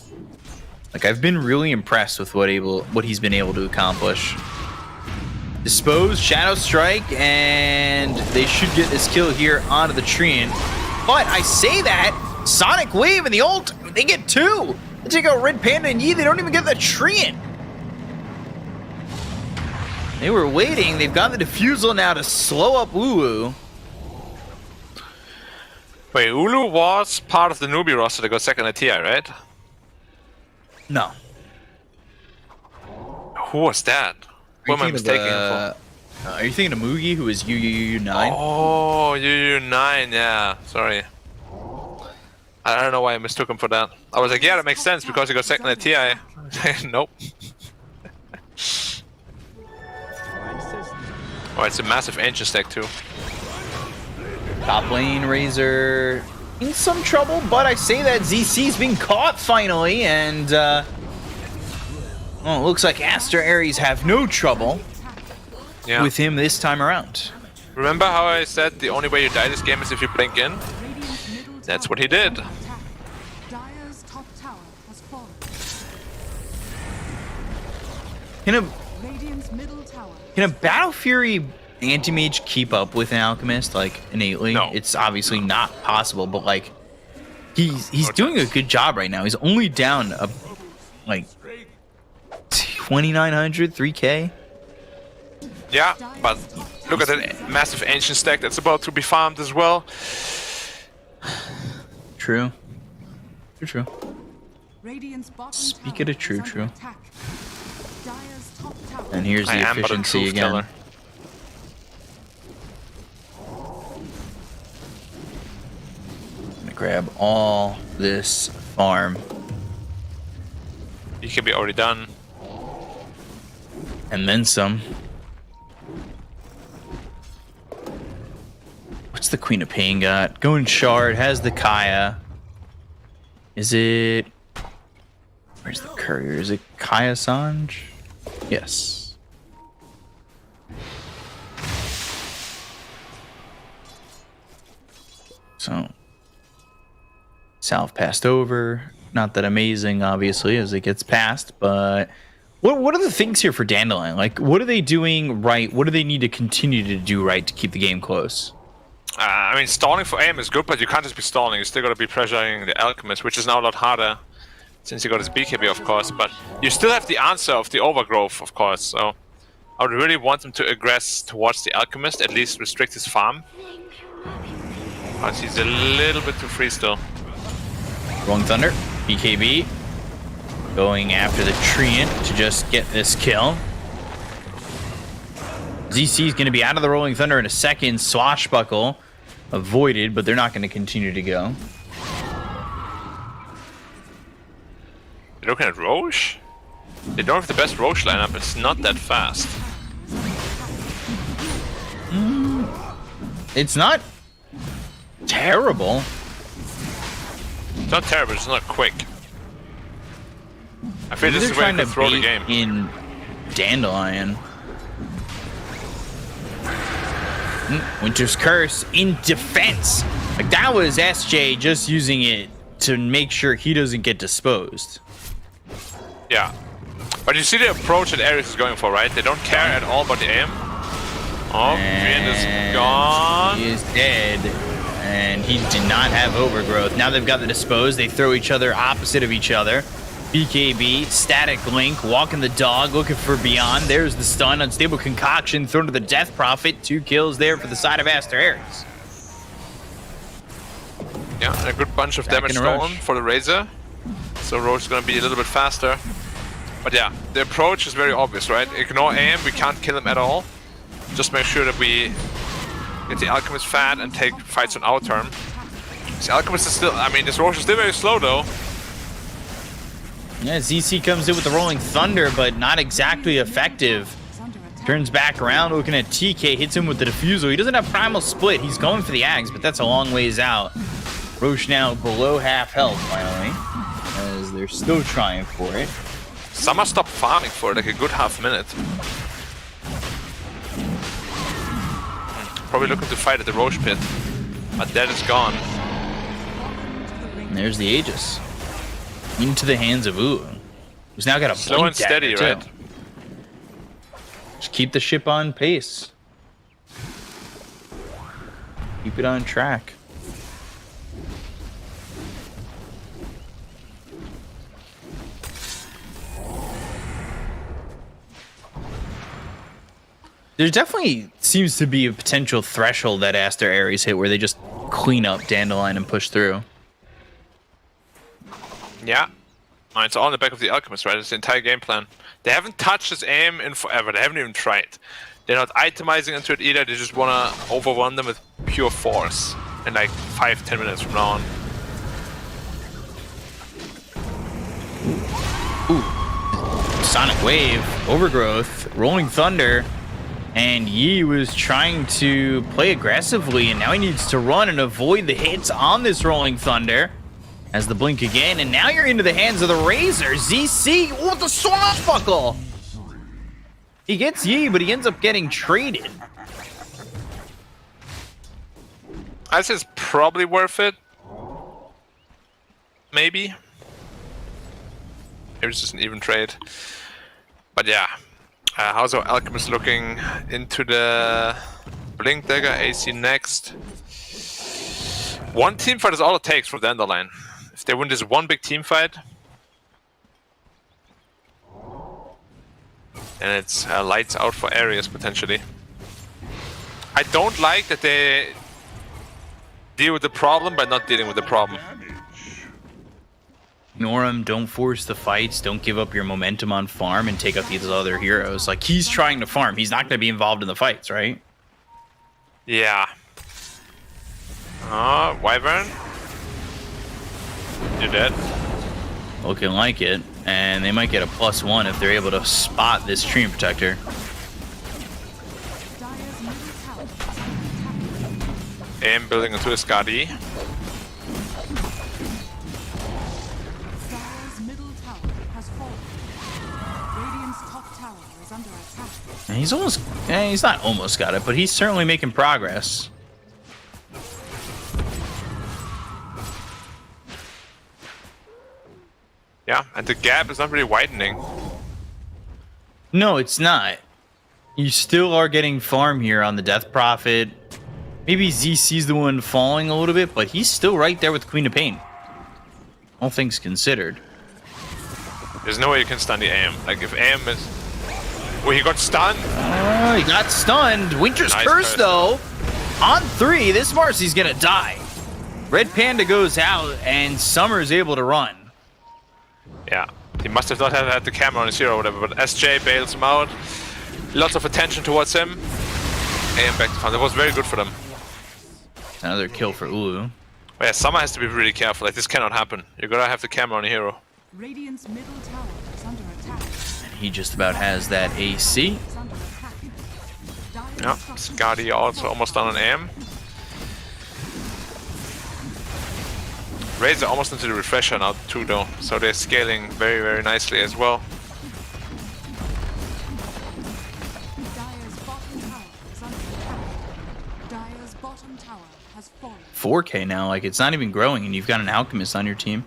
Like, I've been really impressed with what he's been able to accomplish. Dispose, Shadow Strike, and they should get this kill here onto the Treant. But I say that, Sonic Wave and the ult, they get 2. They take out Red Panda and Yi, they don't even get the Treant. They were waiting. They've got the Diffusal now to slow up Ulu.
Wait, Ulu was part of the newbie roster that got second at TI, right?
No.
Who was that? Who am I mistaking him for?
Are you thinking of Mugi, who is UU9?
Oh, UU9, yeah. Sorry. I don't know why I mistook him for that. I was like, yeah, that makes sense because he got second at TI. Nope. Oh, it's a massive ancient stack too.
Top lane Razor in some trouble, but I say that ZC's been caught finally, and well, it looks like Aster Ares have no trouble with him this time around.
Remember how I said the only way you die this game is if you blink in? That's what he did.
Dire's top tower has fallen. Radiant's middle tower.
Can a Battle Fury Anti-Mage keep up with an Alchemist, like, innately?
No.
It's obviously not possible, but, like, he's doing a good job right now. He's only down, like, 2,900, 3K.
Yeah, but look at that massive ancient stack that's about to be farmed as well.
True. True.
Radiant's bottom
Speak it a true.
attack. Dire's top tower.
And here's
I
the
am but a
efficiency
truth
again.
teller.
Gonna grab all this farm.
He can be already done.
And then some. What's the Queen of Pain got? Going Shard, has the Kaya. Is it... Where's the courier? Is it Kaya Sanj? Yes. So... Salve passed over. Not that amazing, obviously, as it gets passed, but What are the things here for Dandelion? Like, what are they doing right? What do they need to continue to do right to keep the game close?
I mean, stalling for aim is good, but you can't just be stalling. You still got to be pressuring the Alchemist, which is now a lot harder since you got his BKB, of course. But you still have the answer of the overgrowth, of course. So I would really want him to aggress towards the Alchemist, at least restrict his farm. But he's a little bit too free still.
Rolling Thunder, BKB, going after the Treant to just get this kill. ZC is going to be out of the Rolling Thunder in a second. Swashbuckle avoided, but they're not going to continue to go.
You're looking at Roche? They don't have the best Roche lineup. It's not that fast.
It's not terrible.
It's not terrible, it's not quick. I feel this
They're
is where you
trying
can
to
throw the
bait
game.
in Dandelion. Winter's Curse in defense. Like, that was SJ just using it to make sure he doesn't get disposed.
Yeah. But you see the approach that Ares is going for, right? They don't care at all about the aim. Oh, Treant is gone.
He is dead. And he did not have overgrowth. Now they've got the dispose. They throw each other opposite of each other. BKB, static link, walking the dog, looking for beyond. There's the stun, unstable concoction, thrown to the Death Prophet. 2 kills there for the side of Aster Ares.
Yeah, and a good bunch of damage stolen for the Razor. So Roche is going to be a little bit faster. But yeah, the approach is very obvious, right? Ignore aim, we can't kill him at all. Just make sure that we get the Alchemist fat and take fights on our turn. This Alchemist is still, I mean, this Roche is still very slow though.
Yeah, ZC comes in with the Rolling Thunder, but not exactly effective. Turns back around, looking at TK, hits him with the Diffusal. He doesn't have Primal Split. He's going for the Ags, but that's a long ways out. Roche now below half health, finally, as they're still trying for it.
Summer stopped farming for like a good half minute. Probably looking to fight at the Roche pit, but that is gone.
And there's the Aegis. Into the hands of Uu, who's now got a
slow and steady, right?
Just keep the ship on pace. Keep it on track. There definitely seems to be a potential threshold that Aster Ares hit where they just clean up Dandelion and push through.
Yeah. It's all in the back of the Alchemist, right? It's the entire game plan. They haven't touched his aim in forever. They haven't even tried. They're not itemizing into it either. They just want to overrun them with pure force in like 5-10 minutes from now on.
Ooh. Sonic Wave, Overgrowth, Rolling Thunder, and Yi was trying to play aggressively, and now he needs to run and avoid the hits on this Rolling Thunder. As the blink again, and now you're into the hands of the Razor. ZC with the Swashbuckle! He gets Yi, but he ends up getting traded.
I'd say it's probably worth it. Maybe. Maybe it's just an even trade. But yeah. How's our Alchemist looking into the Blink Dagger? AC next. One team fight is all it takes for Dandelion. If they win this one big team fight, and it's lights out for Ares potentially. I don't like that they deal with the problem by not dealing with the problem.
Ignore him, don't force the fights, don't give up your momentum on farm and take out these other heroes. Like, he's trying to farm, he's not going to be involved in the fights, right?
Yeah. Wyvern. You're dead.
Looking like it. And they might get a +1 if they're able to spot this Treant Protector.
Aim building into a Skadi.
And he's almost... he's not almost got it, but he's certainly making progress.
Yeah, and the gap is not really widening.
No, it's not. You still are getting farm here on the Death Prophet. Maybe ZC's the one falling a little bit, but he's still right there with Queen of Pain. All things considered.
There's no way you can stun the AM. Like, if AM is... Well, he got stunned.
He got stunned. Winter's
Nice
Curse,
curse.
though. On 3, this Marcy's gonna die. Red Panda goes out, and Summer's able to run.
Yeah. He must have not had the camera on his hero or whatever, but SJ bails him out. Lots of attention towards him. AM back to farm. That was very good for them.
Another kill for Ulu.
But yeah, Summer has to be really careful. Like, this cannot happen. You're gonna have the camera on your hero.
Radiant's middle tower is under attack.
And he just about has that AC.
It's under attack. Dire's
Yeah.
structures
Skadi also almost done on AM. Raids are almost into the refresher now too, though. So they're scaling very, very nicely as well.
Dire's bottom tower is under attack. Dire's bottom tower has fallen.
4K now, like it's not even growing, and you've got an Alchemist on your team.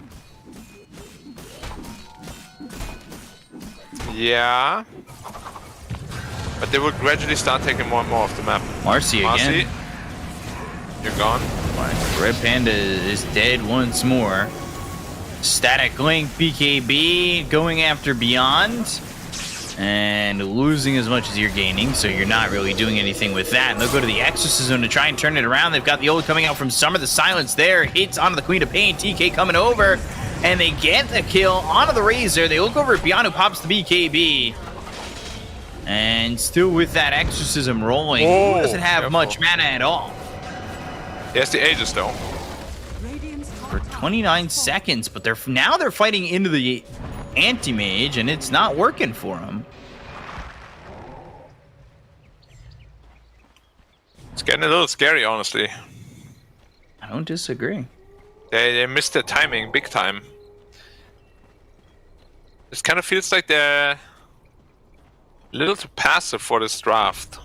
Yeah. But they will gradually start taking more and more of the map.
Marcy again.
You're gone.
Red Panda is dead once more. Static Link, BKB going after Beyond. And losing as much as you're gaining, so you're not really doing anything with that. And they'll go to the Exorcism to try and turn it around. They've got the ult coming out from Summer. The silence there hits onto the Queen of Pain. TK coming over. And they get the kill onto the Razor. They look over at Beyond, who pops the BKB. And still with that Exorcism rolling.
Whoa,
Doesn't have
careful.
much mana at all.
He has the Aegis though.
Radiant's top
For
tower
29
has fallen.
seconds, but they're fighting into the anti-mage, and it's not working for them.
It's getting a little scary, honestly.
I don't disagree.
They missed their timing big time. This kind of feels like they're a little too passive for this draft.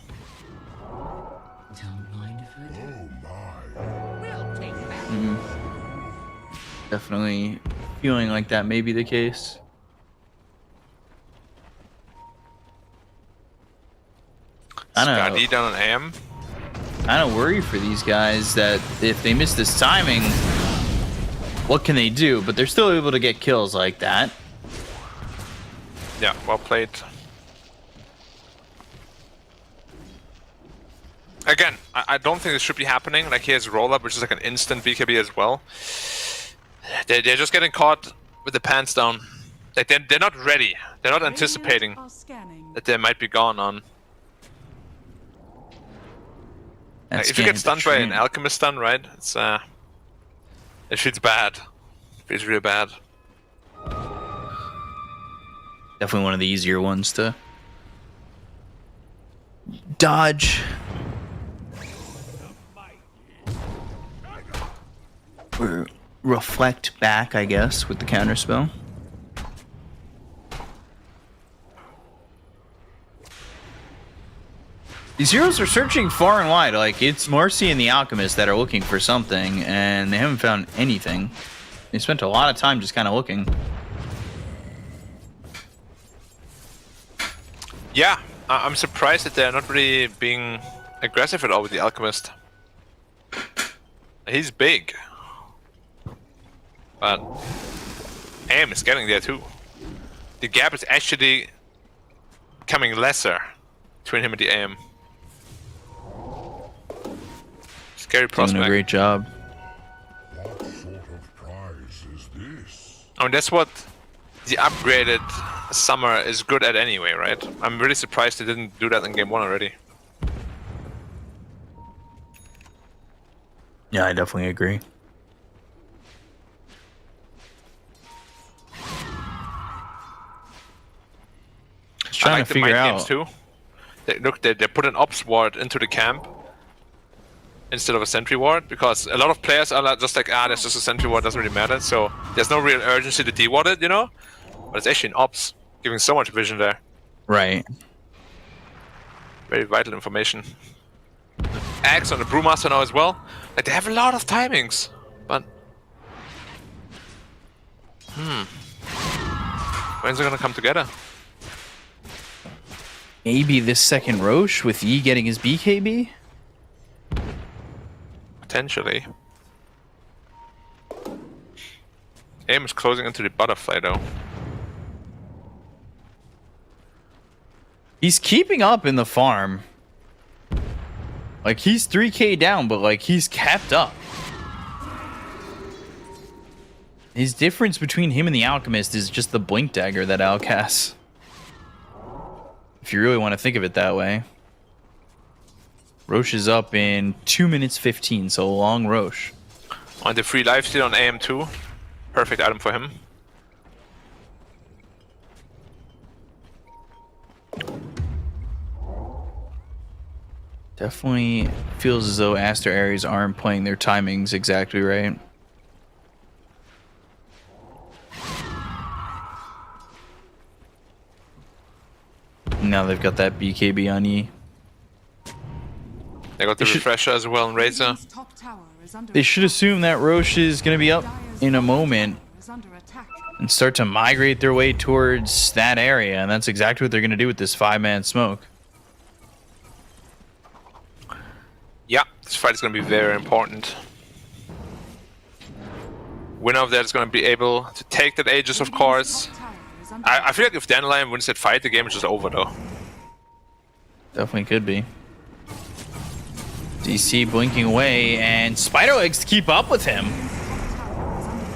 Definitely feeling like that may be the case. I don't know.
Skadi down on AM.
I don't worry for these guys that if they miss this timing, what can they do? But they're still able to get kills like that.
Yeah, well played. Again, I don't think this should be happening. Like, he has roll up, which is like an instant BKB as well. They're just getting caught with the pants down. Like, they're not ready. They're not
Radiant
anticipating
are scanning.
that they might be gone on. Like,
That's
if you get
getting
stunned by an
train.
alchemist stun, right? It's it feels bad. It feels real bad.
Definitely one of the easier ones to dodge. Or reflect back, I guess, with the counterspell. These heroes are searching far and wide. Like, it's Marcy and the Alchemist that are looking for something, and they haven't found anything. They spent a lot of time just kind of looking.
Yeah, I'm surprised that they're not really being aggressive at all with the alchemist. He's big. But AM is getting there too. The gap is actually becoming lesser between him and the AM. Scary
Doing
prospect.
a great job.
What sort of prize is this?
I mean, that's what the upgraded Summer is good at anyway, right? I'm really surprised they didn't do that in game 1 already.
Yeah, I definitely agree. Just
I
trying
like
to
the
figure
mind games
out.
too. They put an ops ward into the camp instead of a sentry ward, because a lot of players are just like, there's just a sentry ward, doesn't really matter, so there's no real urgency to de-ward it, you know? But it's actually an ops, giving so much vision there.
Right.
Very vital information. Axe on the Brewmaster now as well. Like, they have a lot of timings, but... When's it gonna come together?
Maybe this second Roche with Yi getting his BKB?
Potentially. Aim is closing into the butterfly though.
He's keeping up in the farm. Like, he's 3k down, but like, he's kept up. His difference between him and the Alchemist is just the blink dagger that Al casts. If you really want to think of it that way. Roche is up in 2 minutes 15, so long Roche.
On the free lifesteal on AM2. Perfect item for him.
Definitely feels as though Aster Ares aren't playing their timings exactly right. Now they've got that BKB on E.
They got the refresher as well in Razor.
Radiant's top tower is under
They should assume that Roche is going to be up in a moment
is under attack.
and start to migrate their way towards that area, and that's exactly what they're going to do with this 5-man smoke.
Yeah, this fight is going to be very important. Winner of that is going to be able to take that Aegis, of course.
Top tower is under
I feel like if Dandelion wins that fight, the game is just over though.
Definitely could be. DC blinking away, and Spiderlegs keep up with him.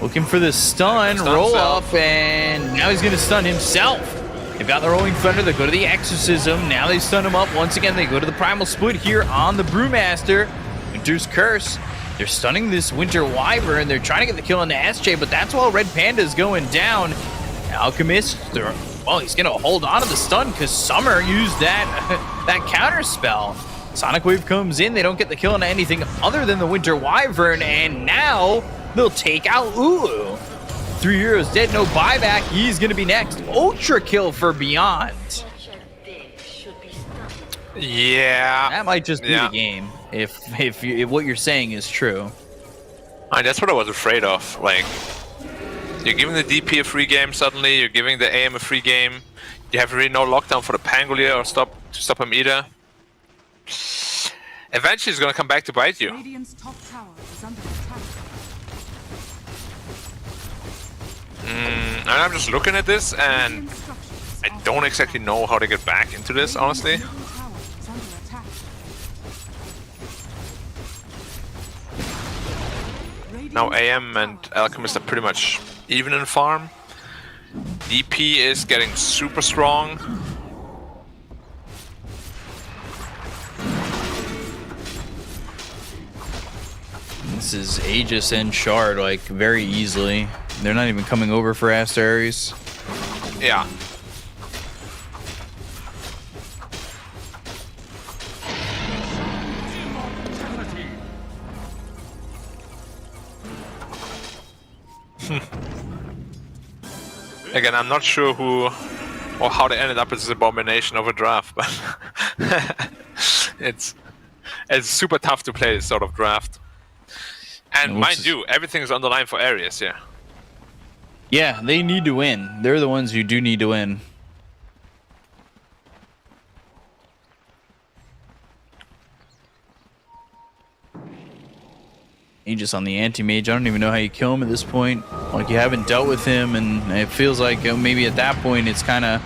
Looking for the stun,
Stun
roll
himself.
up, and now he's going to stun himself. They've got the Rolling Thunder, they go to the Exorcism, now they stun him up. Once again, they go to the Primal Split here on the Brewmaster. Winter's Curse. They're stunning this Winter Wyvern, they're trying to get the kill on the SJ, but that's while Red Panda's going down. Alchemist, well, he's going to hold on to the stun because Summer used that, that counter spell. Sonic Wave comes in, they don't get the kill on anything other than the Winter Wyvern, and now they'll take out Ulu. 3 heroes dead, no buyback. He's gonna be next. Ultra kill for Beyond.
Yeah.
That might just be the game if what you're saying is true.
That's what I was afraid of. Like, you're giving the DP a free game suddenly. You're giving the AM a free game. You have really no lockdown for the Pangolier or to stop him either. Eventually, he's gonna come back to bite you.
Radiant's top tower is under attack.
And I'm just looking at this, and I don't exactly know how to get back into this, honestly.
Middle tower is under attack.
Now AM and Alchemist are pretty much even in farm. DP is getting super strong.
This is Aegis and Shard, like, very easily. They're not even coming over for Aster Ares.
Yeah. Again, I'm not sure who or how they ended up with this abomination of a draft, but it's super tough to play this sort of draft. And mind you, everything is on the line for Ares here.
Yeah, they need to win. They're the ones who do need to win. Aegis on the anti-mage. I don't even know how you kill him at this point. Like, you haven't dealt with him, and it feels like maybe at that point it's kind of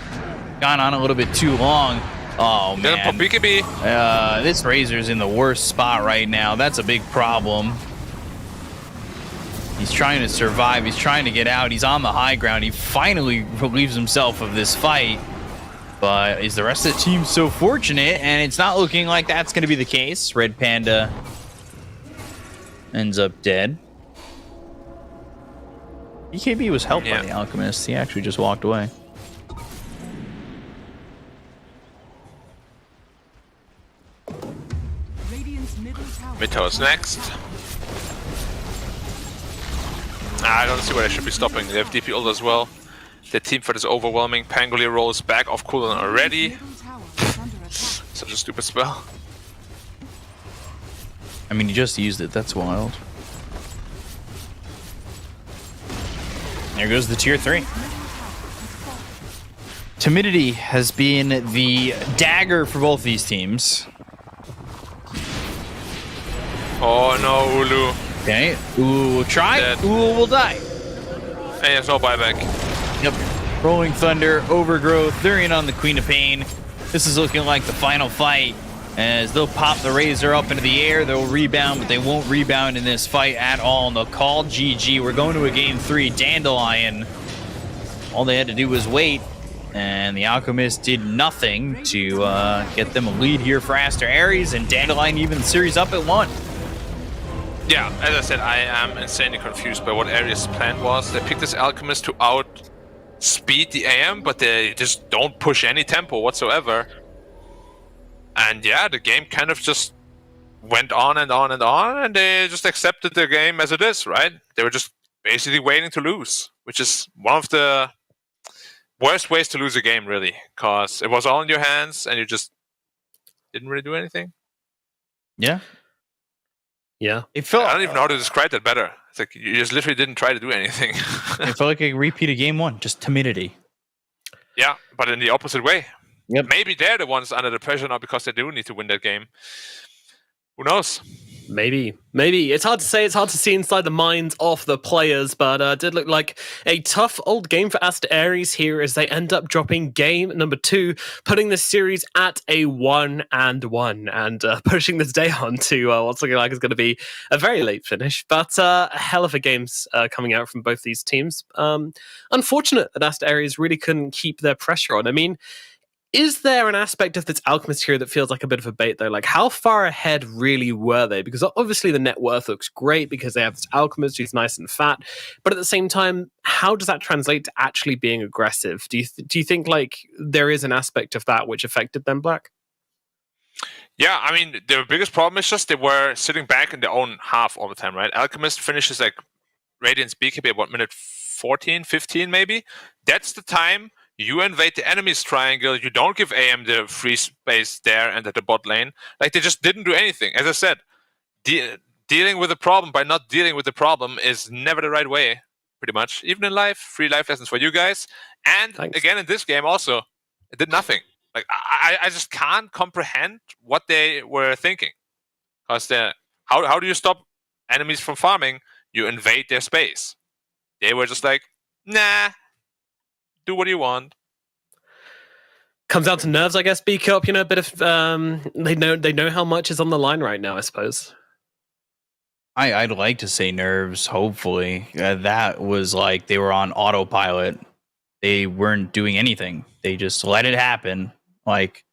gone on a little bit too long. Oh, man. This Razor's in the worst spot right now. That's a big problem. He's trying to survive. He's trying to get out. He's on the high ground. He finally relieves himself of this fight. But is the rest of the team so fortunate? And it's not looking like that's going to be the case. Red Panda ends up dead. BKB was helped by the Alchemist. He actually just walked away.
Mid tower's next. I don't see where they should be stopping. They have DP ult as well. The team fight is overwhelming. Pangolier rolls back off cooldown already. Such a stupid spell.
I mean, he just used it. That's wild. There goes the tier 3. Timidity has been the dagger for both these teams.
Oh no, Ulu.
Okay, Ulu will try.
Dead.
Ulu will die.
And there's no buyback.
Yep. Rolling Thunder, Overgrowth, they're in on the Queen of Pain. This is looking like the final fight, as they'll pop the Razor up into the air. They'll rebound, but they won't rebound in this fight at all. And they'll call GG. We're going to a game 3. Dandelion. All they had to do was wait, and the Alchemist did nothing to get them a lead here for Aster Ares, and Dandelion even the series up at 1.
Yeah, as I said, I am insanely confused by what Ares' plan was. They picked this Alchemist to outspeed the AM, but they just don't push any tempo whatsoever. And yeah, the game kind of just went on and on and on, and they just accepted the game as it is, right? They were just basically waiting to lose, which is one of the worst ways to lose a game, really, because it was all in your hands, and you just didn't really do anything.
Yeah.
Yeah.
It felt,
I don't even know how to describe that better. It's like you just literally didn't try to do anything.
it felt like a repeat of game 1, just timidity.
Yeah, but in the opposite way.
Yep.
Maybe they're the ones under the pressure now because they do need to win that game. Who knows?
Maybe. It's hard to say. It's hard to see inside the minds of the players, but it did look like a tough old game for Aster Ares here as they end up dropping game number 2, putting this series at a 1-1 and pushing this day on to what's looking like is going to be a very late finish, but a hell of a games coming out from both these teams. Unfortunate that Aster Ares really couldn't keep their pressure on. I mean, is there an aspect of this Alchemist here that feels like a bit of a bait, though? Like, how far ahead really were they? Because obviously the net worth looks great because they have this Alchemist who's nice and fat. But at the same time, how does that translate to actually being aggressive? Do you think, like, there is an aspect of that which affected them, Black?
Yeah, I mean, the biggest problem is just they were sitting back in their own half all the time, right? Alchemist finishes, like, Radiant's BKB at, what, minute 14, 15 maybe? That's the time you invade the enemy's triangle, you don't give AM the free space there and at the bot lane. Like, they just didn't do anything. As I said, dealing with the problem by not dealing with the problem is never the right way, pretty much. Even in life, free life lessons for you guys. And
Thanks.
Again, in this game also, it did nothing. Like, I just can't comprehend what they were thinking. Because how do you stop enemies from farming? You invade their space. They were just like, nah, do what you want.
Comes down to nerves, I guess. B Cup, a bit of they know how much is on the line right now, I suppose.
I'd like to say nerves, hopefully. That was like they were on autopilot. They weren't doing anything. They just let it happen. Like,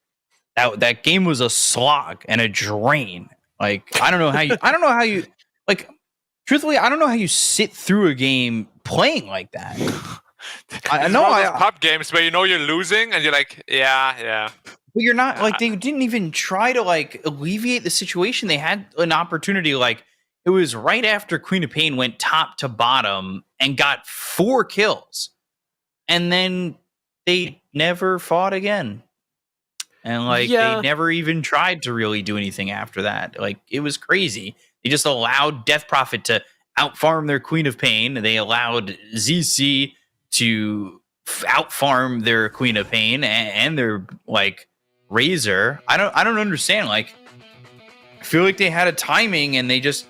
that game was a slog and a drain. Like, I don't know how you like, truthfully, I don't know how you sit through a game playing like that. I know
pub games where you're losing and you're like, yeah.
But you're not, like, they didn't even try to, like, alleviate the situation. They had an opportunity, like, it was right after Queen of Pain went top to bottom and got 4 kills. And then they never fought again. And, like, they never even tried to really do anything after that. Like, it was crazy. They just allowed Death Prophet to outfarm their Queen of Pain. They allowed ZC to outfarm their Queen of Pain and their, like, Razor. I don't understand. Like, I feel like they had a timing and they just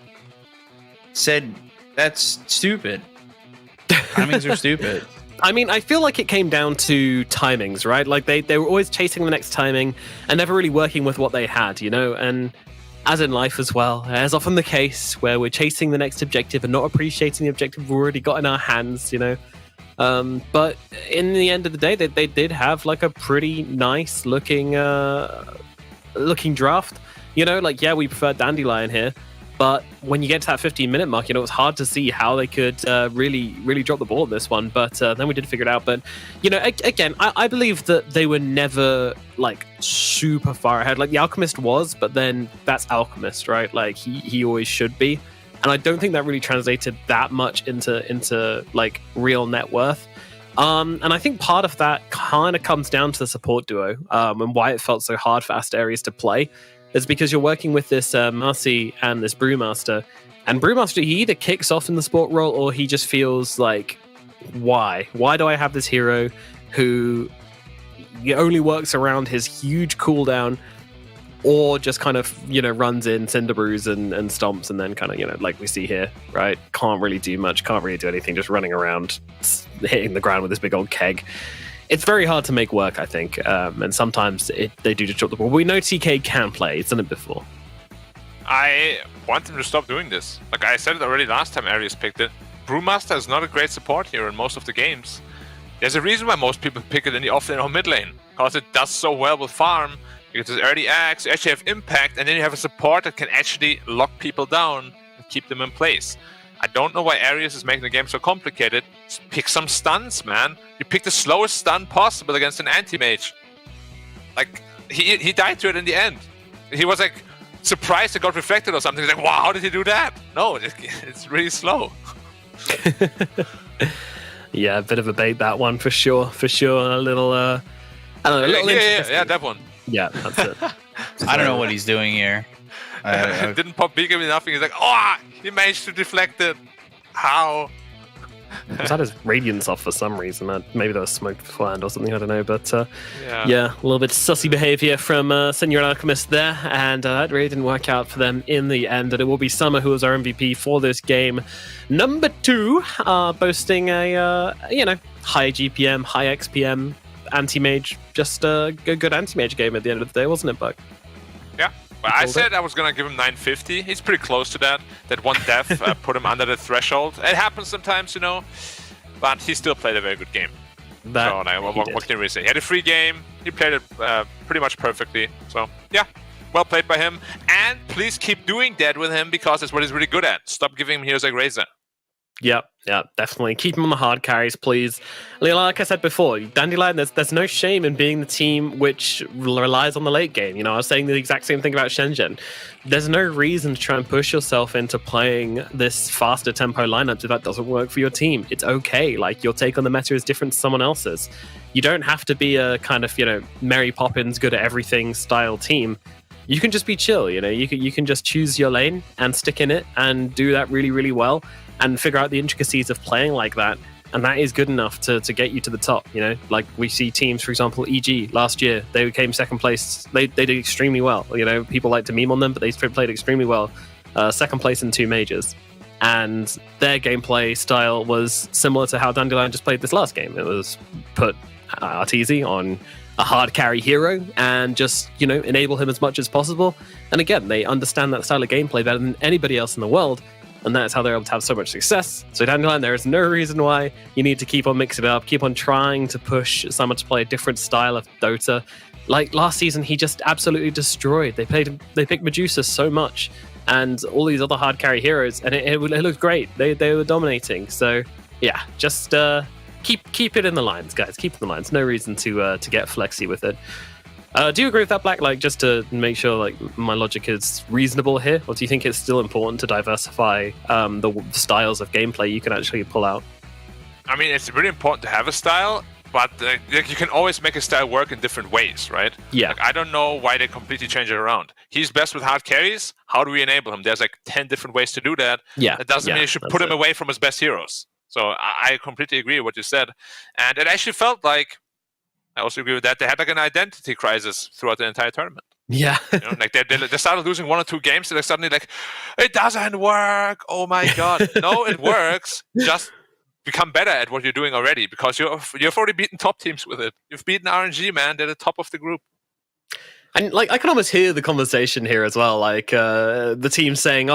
said that's stupid. Timings are stupid.
I mean, I feel like it came down to timings, right? Like, they were always chasing the next timing and never really working with what they had, and as in life as well, as often the case, where we're chasing the next objective and not appreciating the objective we've already got in our hands, But in the end of the day, they did have, like, a pretty nice looking draft. We prefer Dandelion here, but when you get to that 15-minute mark, it was hard to see how they could really drop the ball in this one. But then we did figure it out. But again, I believe that they were never, like, super far ahead. Like, the Alchemist was, but then that's Alchemist, right? Like, he always should be. And I don't think that really translated that much into like, real net worth. And I think part of that kind of comes down to the support duo and why it felt so hard for Aster Ares to play. Is because you're working with this Marcy and this Brewmaster. And Brewmaster, he either kicks off in the support role or he just feels like, why? Why do I have this hero who, he only works around his huge cooldown, or just kind of, runs in Cinder Brews and stomps, and then kind of, like we see here, right? Can't really do much, can't really do anything, just running around, hitting the ground with this big old keg. It's very hard to make work, I think, and sometimes they do just drop the ball. We know TK can play, he's done it before.
I want him to stop doing this. Like I said it already last time Arius picked it. Brewmaster is not a great support hero in most of the games. There's a reason why most people pick it in the offlane or mid lane, because it does so well with farm. You get this early axe, you actually have impact, and then you have a support that can actually lock people down and keep them in place. I don't know why Arius is making the game so complicated. Just pick some stuns, man. You pick the slowest stun possible against an anti-mage. Like, he died to it in the end. He was like surprised it got reflected or something. He's like, wow, how did he do that? No, it's really slow.
Yeah, a bit of a bait, that one, for sure. A little, I don't know, a little
yeah, that one.
Yeah, that's it.
I don't know what he's doing here.
Didn't pop big enough. He's like, oh, he managed to deflect it. How?
Was that his radiance off for some reason? Maybe that was smoked beforehand or something, I don't know. But yeah, a little bit sussy behavior from Senior Alchemist there, and that really didn't work out for them in the end. And it will be Summer who was our MVP for this game. Number 2, boasting a high GPM, high XPM anti-mage, just a good anti-mage game at the end of the day, wasn't it, Buck?
Yeah. Well, I said I was going to give him 950. He's pretty close to that. That one death put him under the threshold. It happens sometimes, but he still played a very good game. What can you really say? He had a free game. He played it pretty much perfectly. So, yeah, well played by him. And please keep doing that with him, because that's what he's really good at. Stop giving him heroes like Razor.
Yep, definitely. Keep him on the hard carries, please. Like I said before, Dandelion, there's no shame in being the team which relies on the late game. I was saying the exact same thing about Shenzhen. There's no reason to try and push yourself into playing this faster tempo lineup if that doesn't work for your team. It's okay. Like, your take on the meta is different to someone else's. You don't have to be a kind of, Mary Poppins, good at everything style team. You can just be chill, you can just choose your lane and stick in it and do that really, really well, and figure out the intricacies of playing like that. And that is good enough to get you to the top, Like we see teams, for example, EG last year, they came second place. They did extremely well. People like to meme on them, but they played extremely well. Second place in 2 majors. And their gameplay style was similar to how Dandelion just played this last game. It was put Arteezy on a hard carry hero and just, enable him as much as possible. And again, they understand that style of gameplay better than anybody else in the world. And that's how they're able to have so much success. So Dandelion, there is no reason why you need to keep on mixing it up, keep on trying to push someone to play a different style of Dota. Like last season, he just absolutely destroyed. They picked Medusa so much, and all these other hard carry heroes, and it looked great. They were dominating. So yeah, just keep it in the lines, guys. Keep it in the lines. No reason to get flexy with it. Do you agree with that, Black? Like, just to make sure my logic is reasonable here, or do you think it's still important to diversify the styles of gameplay you can actually pull out?
I mean, it's really important to have a style, but you can always make a style work in different ways, right?
Yeah.
I don't know why they completely change it around. He's best with hard carries. How do we enable him? There's 10 different ways to do that.
Yeah.
That doesn't mean you should put him away from his best heroes. So I completely agree with what you said. And it actually felt like, I also agree with that, they had an identity crisis throughout the entire tournament.
Yeah.
They started losing 1 or 2 games, and they're suddenly like, it doesn't work. Oh my God. No, it works. Just become better at what you're doing already, because you've already beaten top teams with it. You've beaten RNG, man. They're the top of the group.
And I can almost hear the conversation here as well. The team saying,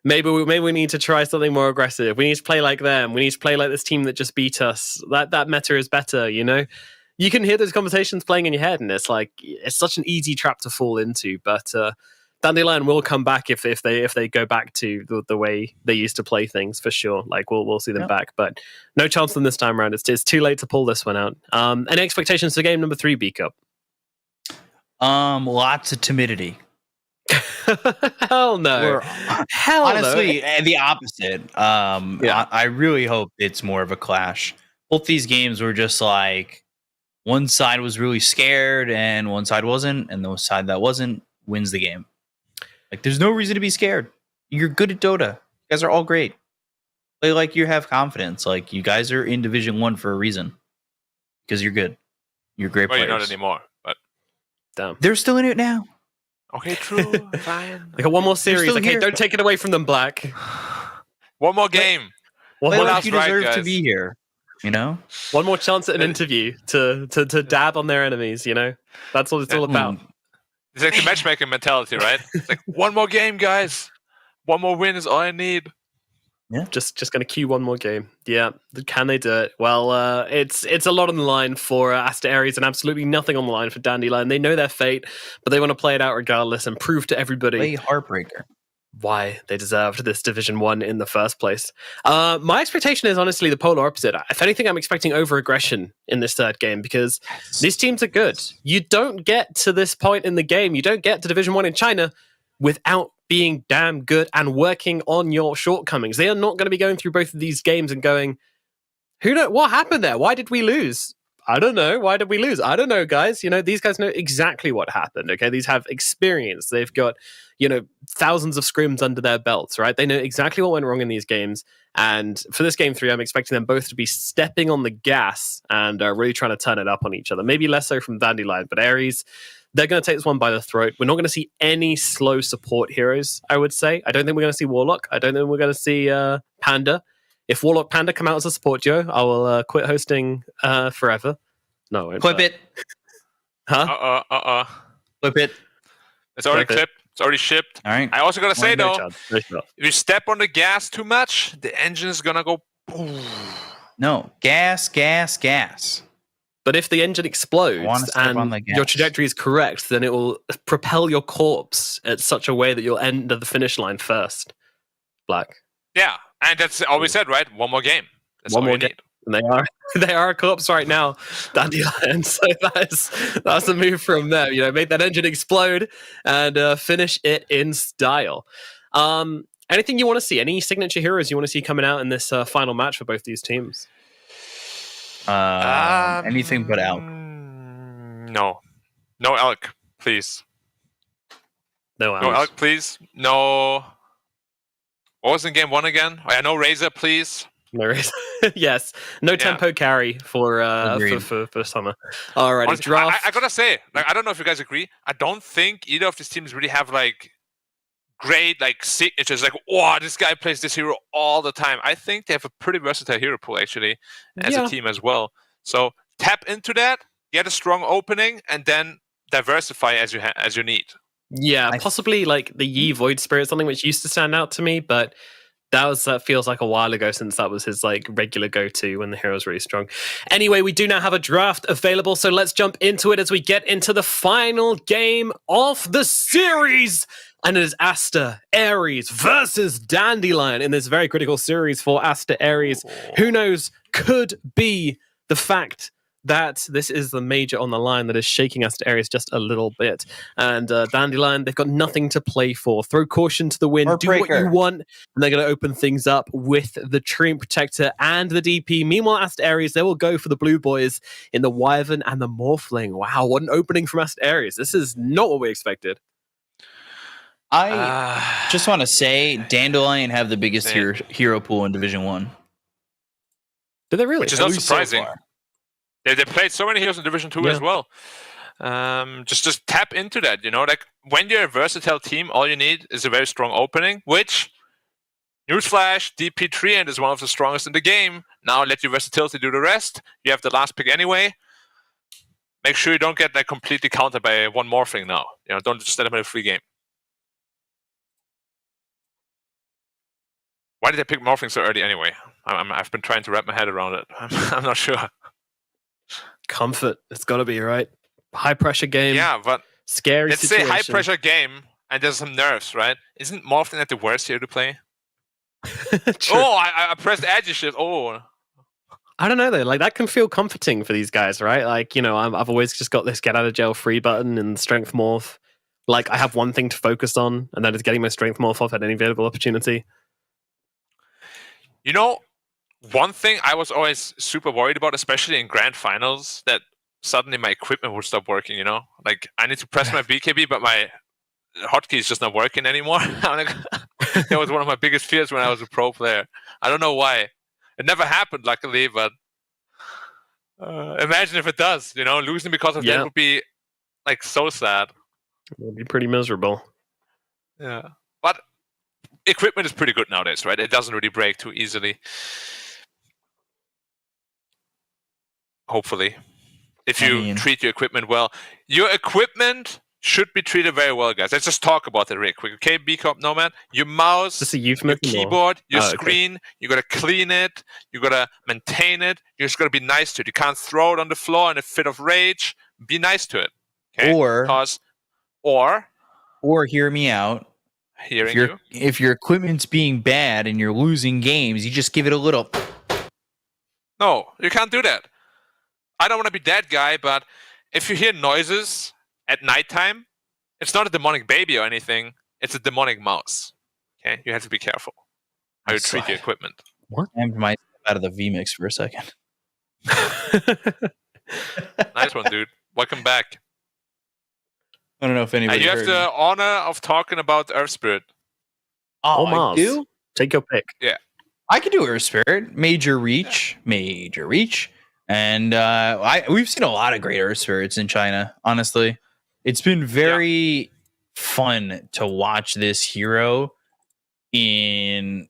maybe we need to try something more aggressive. We need to play like them. We need to play like this team that just beat us. That meta is better, You can hear those conversations playing in your head, and it's it's such an easy trap to fall into. But Dandelion will come back if they go back to the way they used to play things, for sure. We'll see them back, but no chance for them this time around. It's too late to pull this one out. Any expectations for game number 3, B-Cup?
Lots of timidity.
Hell no.
Honestly, the opposite. I really hope it's more of a clash. Both these games were just one side was really scared and one side wasn't, and the side that wasn't wins the game. There's no reason to be scared. You're good at Dota. You guys are all great. Play you have confidence. You guys are in Division 1 for a reason, because you're good. You're great
Well,
players.
you're not anymore. But
Damn.
They're still in it now.
okay, true. Fine.
They got one more series.
still
Okay,
here.
don't take it away from them, Black.
One more game.
One
Play
more,
like
last
you
ride,
deserve to
guys.
be here. You know.
one more chance at an interview to dab on their enemies. You know, that's what it's all about.
It's like the matchmaking mentality, right? It's like one more game, guys. One more win is all I need.
Just going to queue one more game. Yeah, can they do it? Well, it's a lot on the line for Asta Ares and absolutely nothing on the line for Dandelion. They know their fate, but they want to play it out regardless and prove to everybody
Play Heartbreaker.
why they deserved this Division 1 in the first place. My expectation is honestly the polar opposite. If anything, I'm expecting over-aggression in this third game because these teams are good. You don't get to this point in the game, you don't get to Division 1 in China without being damn good and working on your shortcomings. They are not going to be going through both of these games and going, what happened there? Why did we lose? I don't know. Why did we lose? I don't know, guys. You know, these guys know exactly what happened. Okay, these have experience. They've got, thousands of scrims under their belts, right? They know exactly what went wrong in these games. And for this game 3, I'm expecting them both to be stepping on the gas and really trying to turn it up on each other. Maybe less so from Dandelion, but Ares, they're going to take this one by the throat. We're not going to see any slow support heroes, I would say. I don't think we're going to see Warlock. I don't think we're going to see Panda. If Warlock Panda come out as a support duo, I will quit hosting forever. No, I won't,
Clip
but-
it.
Huh?
Clip it.
It's already
Clip it.
clipped. It's already shipped.
All right.
I also gotta say
No
though,
chance. No shot.
if you step on the gas too much, the engine is gonna go boom.
No. Gas, gas, gas.
But if the engine explodes
wanna step on the
and
gas.
your trajectory is correct, then it will propel your corpse at such a way that you'll end at the finish line first. Black.
Yeah, and that's all we said, right? One more game. That's
One
all
more
you
game.
need.
And they are a corpse right now, Dandelion. So that's a move from them. Make that engine explode and finish it in style. Anything you want to see? Any signature heroes you want to see coming out in this final match for both these teams?
Anything but Elk.
No Elk, please.
No,
No Elk, please. No. What was in game 1 again? Oh, yeah, no Razor, please.
No reason. Yes, no tempo carry for summer. Alrighty,
Honestly,
draft.
I gotta say, I don't know if you guys agree. I don't think either of these teams really have great signatures. Wow, this guy plays this hero all the time. I think they have a pretty versatile hero pool actually as a team as well. So tap into that, get a strong opening, and then diversify as you need.
Yeah, possibly the Yi Void Spirit, something which used to stand out to me, but that feels like a while ago since that was his regular go-to when the hero was really strong. Anyway, we do now have a draft available, so let's jump into it as we get into the final game of the series. And it is Asta Ares versus Dandelion in this very critical series for Asta Ares. Who knows, could be the fact that this is the major on the line that is shaking Asta Ares just a little bit. And Dandelion, they've got nothing to play for. Throw caution to the wind, do what you want, and they're going to open things up with the Treant Protector and the DP. Meanwhile, Asta Ares, they will go for the Blue Boys in the Wyvern and the Morphling. Wow, what an opening from Asta Ares. This is not what we expected.
I just want to say Dandelion have the biggest hero pool in Division 1.
Did they really?
Which is not surprising. They played so many heroes in Division 2 as well. Just tap into that, when you're a versatile team, all you need is a very strong opening, which, newsflash, DP3 and is one of the strongest in the game. Now let your versatility do the rest. You have the last pick anyway. Make sure you don't get completely countered by one more thing now. Don't just let them in a free game. Why did they pick Morphling so early anyway? I've been trying to wrap my head around it. I'm not sure.
Comfort. It's got to be, right? High pressure game.
Yeah, but
scary
let's
situation.
say high pressure game and there's some nerves, right? Isn't Morphling the worst here to play? Oh, I pressed edge shift. Oh.
I don't know though. That can feel comforting for these guys, right? I've always just got this get out of jail free button and strength morph. I have one thing to focus on, and that is getting my strength morph off at any available opportunity.
One thing I was always super worried about, especially in grand finals, that suddenly my equipment would stop working, I need to press my BKB, but my hotkey is just not working anymore. That was one of my biggest fears when I was a pro player. I don't know why. It never happened, luckily, but Imagine if it does. Losing because of that would be like so sad.
It would be pretty miserable.
Yeah, but equipment is pretty good nowadays, right? It doesn't really break too easily. Hopefully, if you treat your equipment well, your equipment should be treated very well, guys. Let's just talk about that real quick, okay? B-Corp Nomad, your mouse,
Just a
your
euphemism.
keyboard, your
okay.
screen, you gotta clean it, you gotta maintain it, you just gotta be nice to it. You can't throw it on the floor in a fit of rage. Be nice to it. Okay?
Or hear me out. If your equipment's being bad and you're losing games, you just give it a little.
No, you can't do that. I don't want to be that guy, but if you hear noises at nighttime, it's not a demonic baby or anything. It's a demonic mouse. Okay, you have to be careful how you treat your equipment.
What? I amped myself out of the VMix for a second.
Nice one, dude. Welcome back.
I don't know if anybody.
You have the honor of talking about Earth Spirit.
Oh,
Mars.
I do?
Take your pick.
Yeah.
I can do Earth Spirit. Major reach. And we've seen a lot of great Earth Spirits in China, honestly. It's been very fun to watch this hero in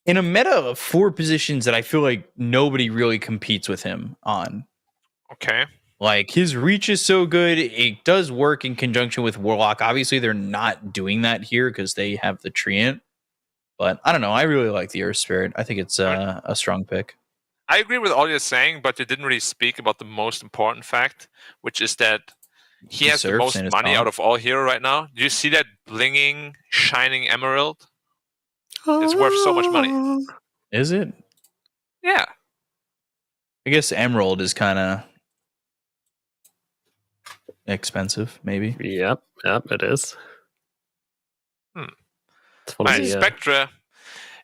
a meta of 4 positions that I feel like nobody really competes with him on.
Okay.
Like, his reach is so good. It does work in conjunction with Warlock. Obviously, they're not doing that here because they have the Treant. But I don't know. I really like the Earth Spirit. I think it's a strong pick.
I agree with all you're saying, but you didn't really speak about the most important fact, which is that he has the most money out of all hero right now. Do you see that blinging, shining emerald? It's worth so much money.
Is it?
Yeah.
I guess emerald is kind of expensive, maybe.
Yep, it is.
Spectre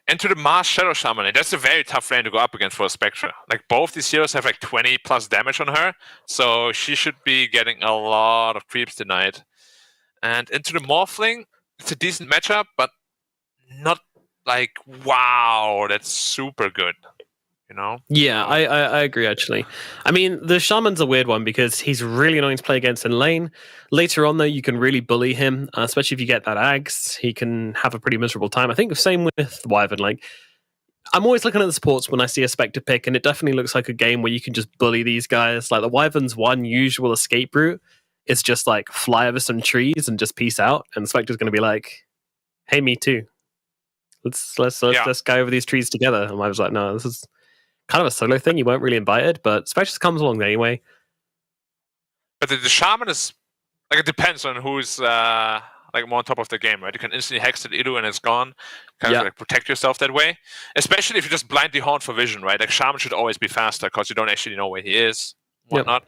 into the Mars Shadow Shaman. That's a very tough lane to go up against for a Spectre. Like, both these heroes have like 20 plus damage on her, so she should be getting a lot of creeps tonight. And into the Morphling, it's a decent matchup, but not like, wow, that's super good.
Yeah, I agree, actually. I mean, the Shaman's a weird one because he's really annoying to play against in lane. Later on, though, you can really bully him, especially if you get that Ags. He can have a pretty miserable time. I think the same with Wyvern. Like, I'm always looking at the supports when I see a Spectre pick, and it definitely looks like a game where you can just bully these guys. Like, the Wyvern's one usual escape route is just, like, fly over some trees and just peace out, and the Spectre's going to be like, hey, me too. Let's go over these trees together. And I was like, no, this is kind of a solo thing. You weren't really invited, but Spectre comes along anyway.
But the Shaman is like, it depends on who's like more on top of the game, right? You can instantly hex it, Idu, and it's gone. Kind of like protect yourself that way. Especially if you just blindly haunt for vision, right? Like, Shaman should always be faster because you don't actually know where he is, whatnot.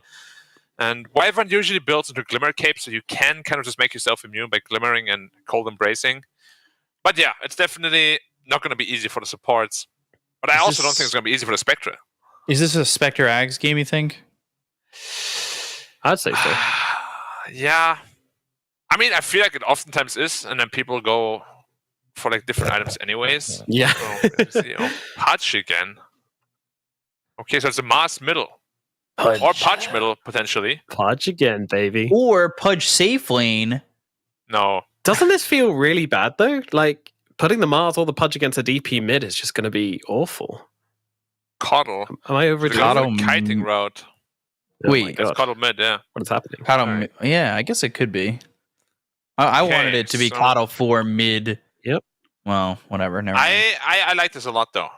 And Wyvern usually builds into Glimmer Cape, so you can kind of just make yourself immune by glimmering and cold embracing. But yeah, it's definitely not going to be easy for the supports. But I also don't think it's going to be easy for the Spectre.
Is this a Spectre Ags game, you think?
I'd say so.
Yeah. I mean, I feel like it oftentimes is, and then people go for like different items anyways.
Yeah.
So, Pudge again. Okay, so it's a Mars middle. Pudge. Or Pudge middle, potentially.
Pudge again, baby.
Or Pudge safe lane.
No.
Doesn't this feel really bad, though? Like, putting the Mars or the Pudge again's a DP mid is just going to be awful.
Coddle.
Am I over
Coddle kiting route?
Wait,
it's Coddle mid, yeah.
What is happening?
Coddle, yeah, I guess it could be. I wanted it to be Coddle 4 mid.
Yep.
Well, whatever. Never mind.
I like this a lot, though.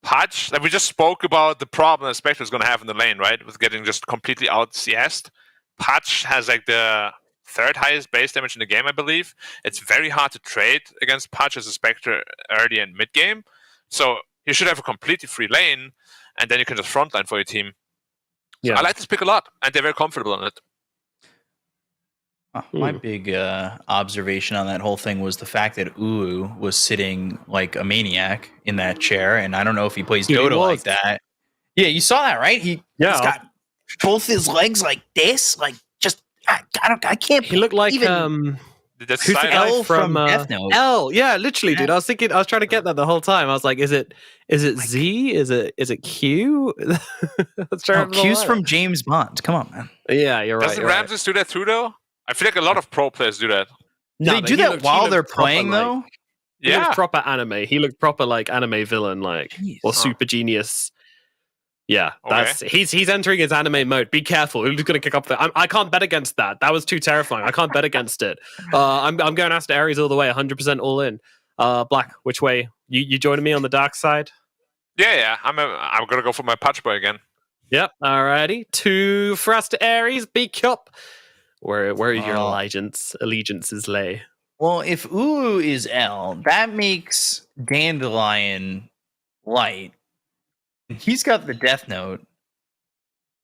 Pudge, like, we just spoke about the problem that Spectre is going to have in the lane, right? With getting just completely out CS'd. Pudge has like the 3rd highest base damage in the game, I believe. It's very hard to trade against Pudge as a Spectre early and mid game. So you should have a completely free lane, and then you can just frontline for your team. So I like this pick a lot, and they're very comfortable on it.
My big observation on that whole thing was the fact that Uu was sitting like a maniac in that chair, and I don't know if he plays Dota like that. Yeah, you saw that, right? He's got both his legs like this, like just I can't.
He looked like
the That's
Who's the
silent.
guy
L from
from
Death Note.
L? Yeah, literally, dude. I was trying to get that the whole time. I was like, is it Z? Is it Q? Let's try
No, Q's from James Bond. Come on, man.
Yeah, you're right.
Doesn't
you're right.
Ramses do that too, though? I feel like a lot of pro players do that.
Do
No,
they
but
do
he
that
looked- he
while
looked
they're
proper,
playing,
like-
though?
He
Yeah.
looked proper anime. He looked proper like anime villain, like
Jeez.
or super genius. Yeah,
Okay.
that's he's entering his anime mode. Be careful. He's going to kick up there. I can't bet against that. That was too terrifying. I can't bet against it. I'm going Asta Ares all the way, 100% all in. Black, which way? You joining me on the dark side?
Yeah. I'm gonna go for my Patch Boy again.
Yep. Alrighty. 2 for Asta Ares. Beak up. Where your allegiances lay?
Well, if Ulu is L, that makes Dandelion light. He's got the Death Note,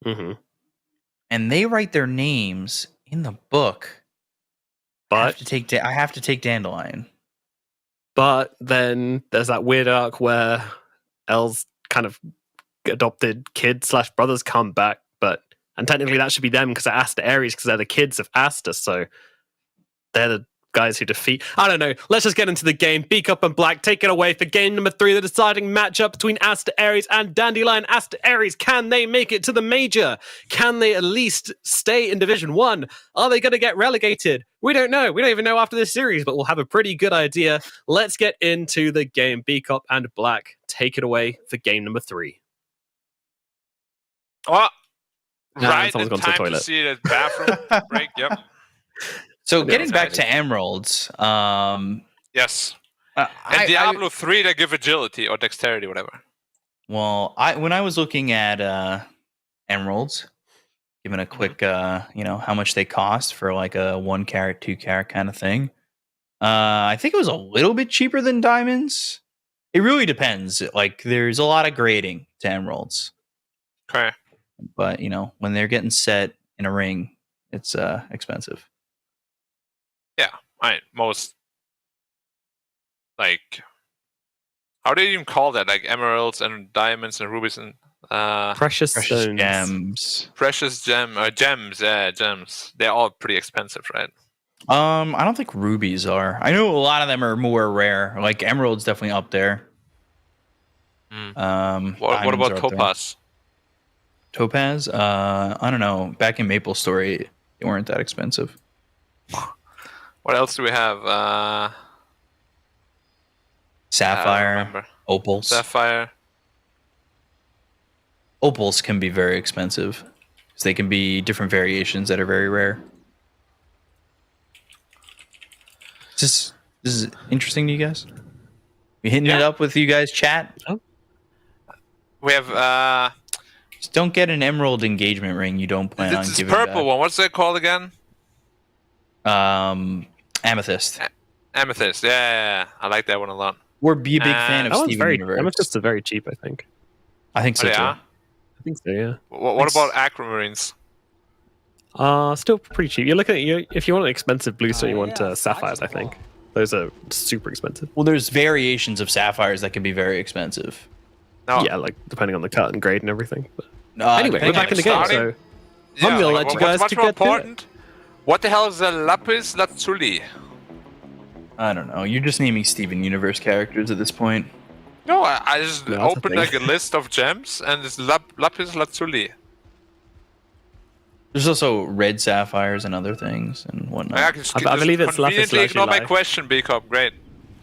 Mm-hmm.
and they write their names in the book. I have to take Dandelion.
But then there's that weird arc where L's kind of adopted kids / brothers come back, and technically that should be them because they're Asta Ares because they're the kids of Asta, so they're the guys who defeat. I don't know. Let's just get into the game. Beak up and Black, take it away for game number 3, the deciding matchup between Asta Ares and Dandelion. Asta Ares, can they make it to the major? Can they at least stay in Division 1? Are they going to get relegated? We don't know. We don't even know after this series, but we'll have a pretty good idea. Let's get into the game. Beak up and Black, take it away for game number 3.
Oh,
Nah,
right
someone's
in
gone to the
time to
toilet.
see the bathroom break. Yep.
So
Yeah,
getting back
exciting.
to Emeralds,
Yes.
and
And Diablo 3, they give agility or dexterity, whatever.
when I was looking at Emeralds, giving a quick, how much they cost for like a 1 carat, 2 carat kind of thing. I think it was a little bit cheaper than diamonds. It really depends. Like, there's a lot of grading to Emeralds,
Okay.
but when they're getting set in a ring, it's expensive.
Yeah. Right. Most, like, how do you even call that? Like emeralds and diamonds and rubies and
Precious stones.
gems.
precious gems. Yeah, gems. They're all pretty expensive, right?
I don't think rubies are. I know a lot of them are more rare. Like emeralds, definitely up there.
What
diamonds
about
are up there.
topaz?
Topaz? I don't know. Back in Maple Story, they weren't that expensive.
What else do we have? I don't
Sapphire,
remember.
opals.
Sapphire.
Opals can be very expensive because they can be different variations that are very rare. This is interesting to you guys? You hitting it
Yeah.
up with you guys chat?
We have
Just don't get an emerald engagement ring you don't plan on
this
giving
purple
back.
one. What's that called again?
Amethyst.
Amethyst. Yeah. I like that one a lot.
Or be a big fan of
That one's
Steven
very.
Universe.
That one's just very cheap, I think.
I think so
Oh,
too.
yeah?
I think so. Yeah.
What about aquamarines?
Still pretty cheap. You're looking at if you want an expensive blue stone, you want sapphires. I think those are super expensive.
Well, there's variations of sapphires that can be very expensive.
No.
Yeah, like depending on the cut and grade and everything. But
depending
anyway, we're back
on
in the game,
starting.
so
Yeah,
I'm gonna
like,
let you
what's
guys
much
to
more
get to it.
important. What the hell is a lapis lazuli?
I don't know. You're just naming Steven Universe characters at this point.
No, I just
No, that's a
opened
thing.
like a list of gems and it's lapis lazuli.
There's also red sapphires and other things and whatnot.
I, can
I believe it's lapis
conveniently ignore my
lazuli.
question, B-Cop. Great.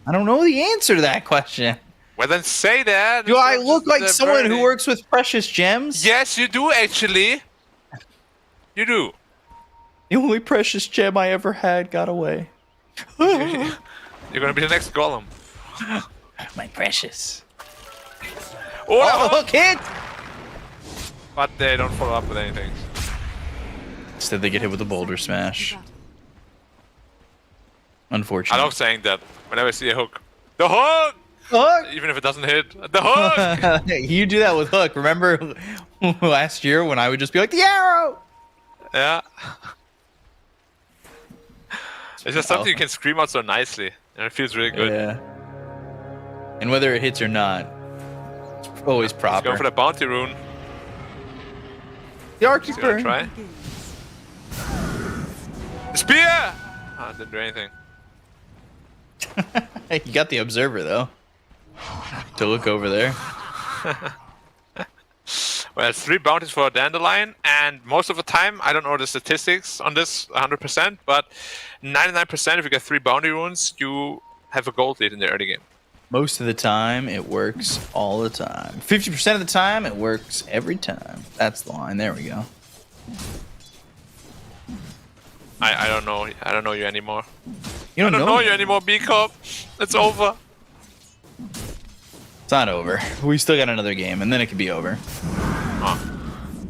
I don't know the answer to that question.
Well, then say that.
Do I
It's
look
just
like
a
someone who
birdie.
works with precious gems?
Yes, you do actually. You do.
The only precious gem I ever had got away.
You're gonna be the next golem.
My precious.
Oh,
Oh, kid!
but they don't follow up with anything.
Instead, they get hit with a boulder smash.
Battle.
I
Unfortunately.
love saying that whenever I see a hook. The hook!
Hook!
Even if it doesn't hit. The hook!
You do that with Hook. Remember last year when I would just be like, the arrow!
Yeah. It's just something you can scream out so nicely, and it feels really good.
Yeah. And whether it hits or not, it's always
Let's
proper.
go for the bounty rune.
The
Gonna
Archkeeper.
try. The spear! Oh, didn't do anything.
You got the observer though to look over there.
Well, it's 3 bounties for a Dandelion, and most of the time, I don't know the statistics on this 100%, but 99% if you get 3 bounty runes, you have a gold lead in the early game.
Most of the time, it works all the time. 50% of the time, it works every time. That's the line. There we go.
I don't know. I don't know you anymore.
You don't,
I don't know you anymore, B-Corp. It's over.
It's not over. We still got another game, and then it could be over.
Oh,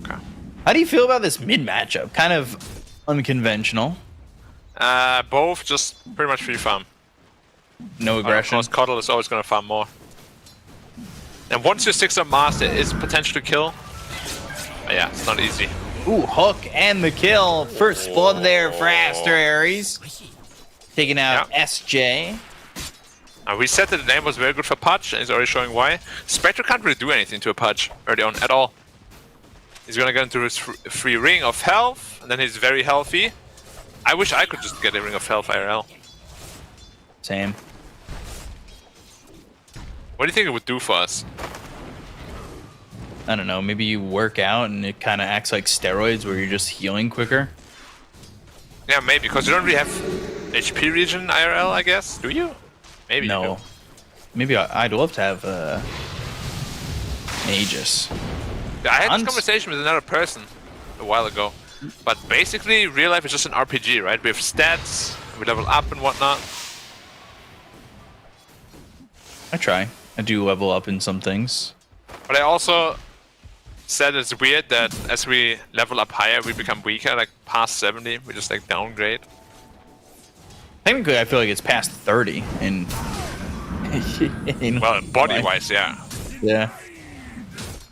okay.
How do you feel about this mid matchup? Kind of unconventional.
Both just pretty much free farm.
No aggression.
Of course, Coddle is always going to farm more. And once you 6-up Master, it's potential to kill. But yeah, it's not easy.
Ooh, hook and the kill. First blood there for Aster Ares. Taking out SJ.
We said that the name was very good for Pudge, and he's already showing why. Spectre can't really do anything to a Pudge early on at all. He's gonna get into his free ring of health, and then he's very healthy. I wish I could just get a ring of health IRL.
Same.
What do you think it would do for us?
I don't know. Maybe you work out and it kind of acts like steroids where you're just healing quicker.
Yeah, maybe, because you don't really have HP regen IRL, I guess. Do you? Maybe
no.
you do.
Maybe I'd love to have Aegis.
I had this conversation with another person a while ago. But basically, real life is just an RPG, right? We have stats, we level up and whatnot.
I try. I do level up in some things.
But I also said it's weird that as we level up higher, we become weaker, like past 70, we just like downgrade.
Technically, I feel like it's past 30 in
well, body-wise, yeah.
Yeah.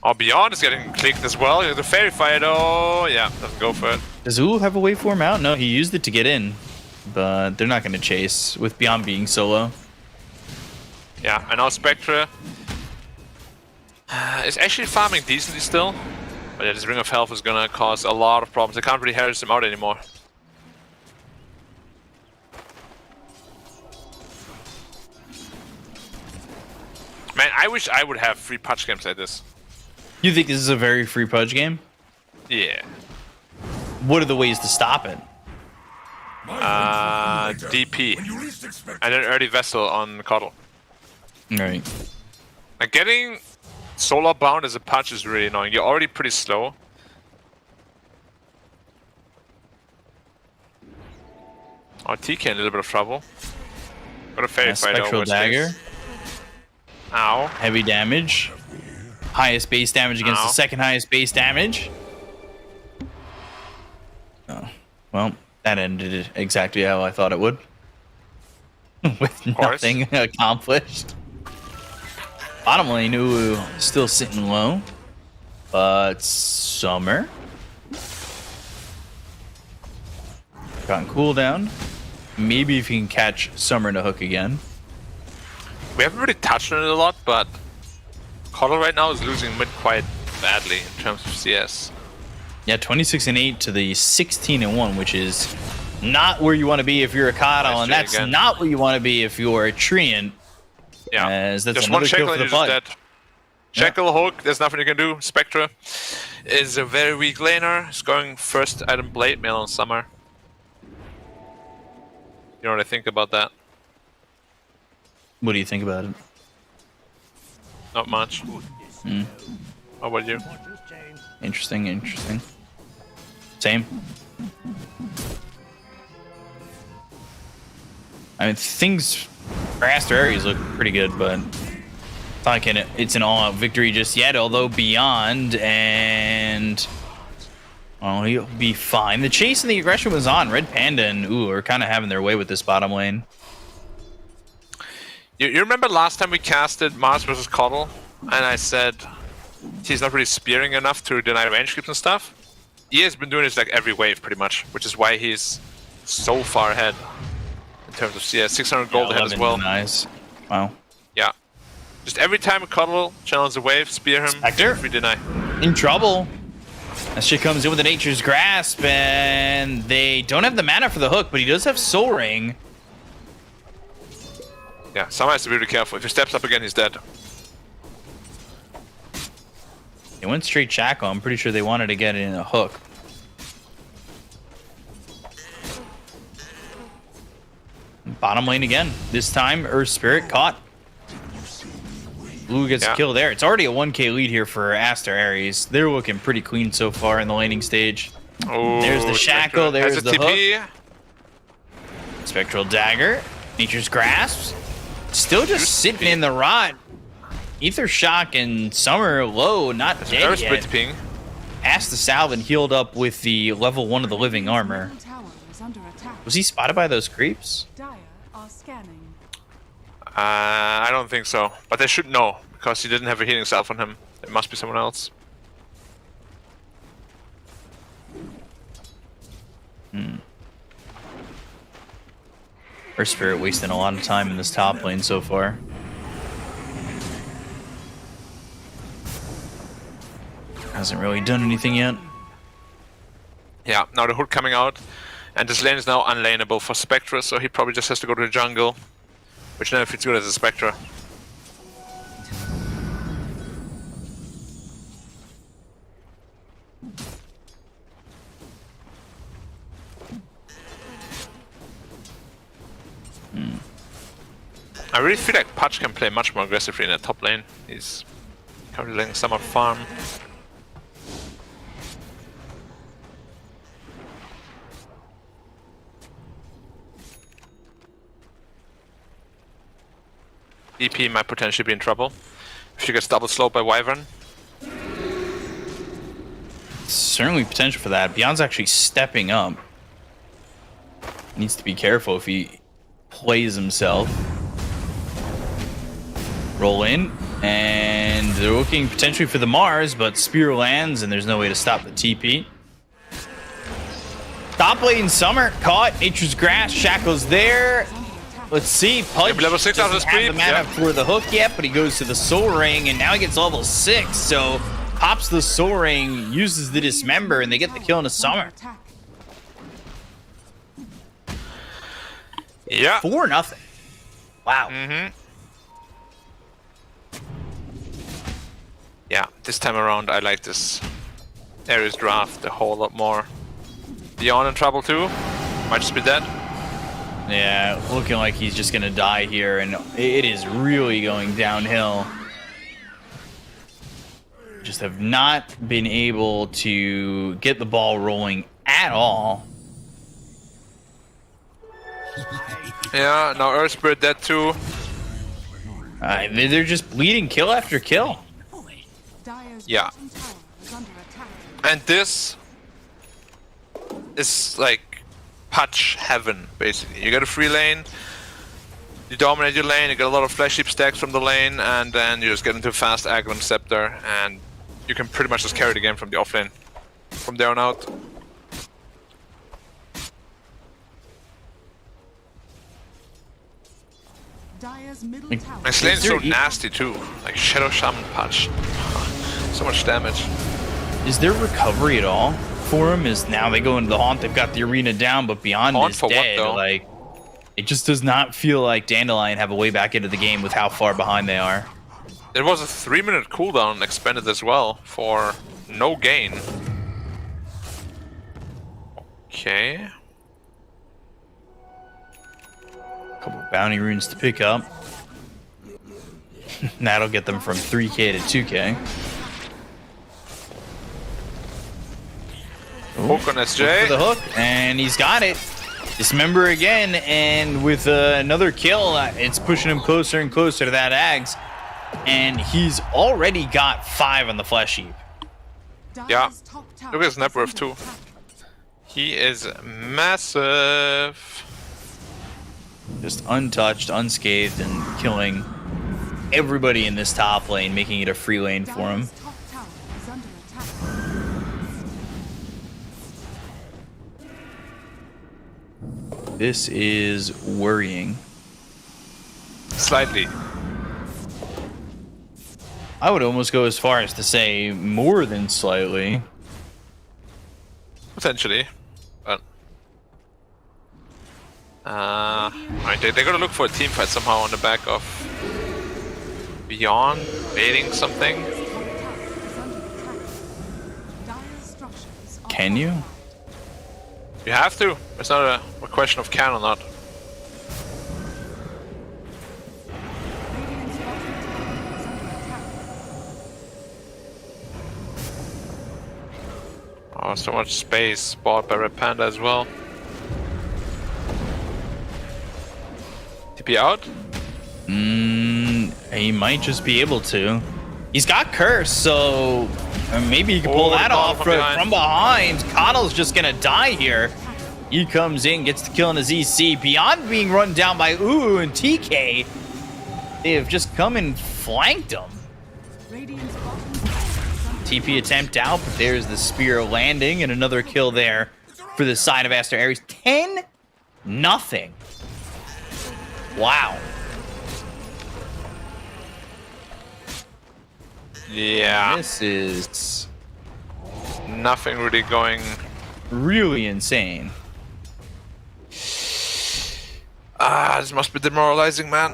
Oh, Beyond is getting clicked as well. The Fairy Fire, though, yeah, doesn't go for it.
Does Ul have a waveform out? No, he used it to get in. But they're not going to chase with Beyond being solo.
Yeah, and now Spectre is actually farming decently still. But yeah, this Ring of Health is going to cause a lot of problems. I can't really harass him out anymore. Man, I wish I would have free Pudge games like this.
You think this is a very free Pudge game?
Yeah.
What are the ways to stop it?
DP. And an early Vessel on Coddle.
Right.
Like getting Solar Bound as a Pudge is really annoying. You're already pretty slow. Oh, TK in a little bit of trouble. Got a Fairy Fight
Spectral Dagger.
Ow.
Heavy damage. Highest base damage against the second highest base damage. Oh, well, that ended exactly how I thought it would. With nothing accomplished. Bottom lane, ooh, still sitting low. But Summer. Gotten cooldown. Maybe if you can catch Summer in a hook again.
We haven't really touched on it a lot, but Coddle right now is losing mid quite badly in terms of CS.
Yeah, 26-8 to the 16-1, which is not where you want to be if you're a Coddle, and that's not where you want to be if you're a Treant.
Yeah,
as that's
just one
kill
Shackle
for
and
the
you're just
butt.
dead. Shackle, hook, there's nothing you can do. Spectre is a very weak laner. He's going first item Blade Mail on Summer. You know what I think about that?
What do you think about it?
Not much.
Mm.
How about you?
Interesting, interesting. Same. I mean, things for Aster Ares look pretty good, but it's not like it's an all-out victory just yet, although Beyond and... well, he'll be fine. The chase and the aggression was on. Red Panda and Ooh are kind of having their way with this bottom lane.
You remember last time we casted Mars versus Coddle, and I said he's not really spearing enough to deny range creeps and stuff? He has been doing this like every wave pretty much, which is why he's so far ahead in terms of CS. 600 gold ahead as well.
Nice. Wow.
Yeah. Just every time a Coddle challenges a wave, spear him,
Spectre?
free deny.
In trouble. That shit comes in with a Nature's Grasp, and they don't have the mana for the hook, but he does have Soul Ring.
Yeah, someone has to be really careful. If he steps up again, he's dead.
They went straight Shackle. I'm pretty sure they wanted to get in a hook. Bottom lane again. This time, Earth Spirit caught. Blue gets a kill there. It's already a 1k lead here for Aster Ares. They're looking pretty clean so far in the laning stage.
Oh,
There's the Shackle. There's the
TP.
hook. Spectral Dagger. Nature's Grasp. Still just sitting in the rot. Ether Shock and Summer low, not dead yet.
Ping.
Asked the Salve and healed up with the level 1 of the living armor. Was he spotted by those creeps?
Dire are scanning.
I don't think so. But they should know, because he didn't have a healing salve on him. It must be someone else.
Earth Spirit wasting a lot of time in this top lane so far. Hasn't really done anything yet.
Yeah, now the hook coming out. And this lane is now unlaneable for Spectra, so he probably just has to go to the jungle. Which never fits good as a Spectra. I really feel like Pudge can play much more aggressively in the top lane. He's currently letting someone farm. EP might potentially be in trouble if she gets double slowed by Wyvern.
Certainly potential for that. Beyond's actually stepping up. Needs to be careful if he plays himself. Roll in, and they're looking potentially for the Mars, but Spear lands, and there's no way to stop the TP. Top lane Summer caught. Nature's Grass, Shackle's there. Let's see, Pudge
level 6 out of
doesn't
the
have the mana for the hook yet, but he goes to the Soul Ring, and now he gets level 6, so pops the Soul Ring, uses the Dismember, and they get the kill in the Summer.
Yeah.
4-0. Wow.
Yeah, this time around I like this Ares draft a whole lot more. Beyond in trouble too. Might just be dead.
Yeah, looking like he's just gonna die here, and it is really going downhill. Just have not been able to get the ball rolling at all.
Yeah, now Earth Spirit dead too.
They're just bleeding kill after kill.
Yeah. And this is like Pudge heaven, basically. You get a free lane, you dominate your lane, you get a lot of flash heap stacks from the lane, and then you just get into fast aggro and scepter, and you can pretty much just carry the game from the offlane from there on out. This lane is so nasty too, like Shadow Shaman Pudge. So much damage.
Is there recovery at all for him? Is now they go into the Haunt, they've got the arena down, but Beyond
Haunt
is
for
dead.
what, though?
Like, it just does not feel like Dandelion have a way back into the game with how far behind they are.
There was a 3-minute cooldown expended as well for no gain. Okay.
Couple bounty runes to pick up. That'll get them from 3k to 2k.
Hook on SJ.
Look for the hook, and he's got it. Dismember again, and with another kill, it's pushing him closer and closer to that Ags. And he's already got 5 on the flesh heap.
Yeah. Look at his net worth too. He is massive.
Just untouched, unscathed, and killing everybody in this top lane, making it a free lane for him. This is worrying.
Slightly.
I would almost go as far as to say more than slightly.
Potentially. But Alright, they're gonna look for a team fight somehow on the back of Beyond, baiting something.
Can you?
You have to. It's not a question of can or not. Oh, so much space bought by Red Panda as well. TP out?
He might just be able to. He's got Curse, so maybe he can pull that off from behind. Coddle's just gonna die here. He comes in, gets the kill on his EC. Beyond being run down by Uu and TK, they have just come and flanked him. TP attempt out, but there's the spear landing and another kill there for the side of Aster Ares. 10-0. Wow.
Yeah.
This is
nothing really going.
Really insane.
This must be demoralizing, man.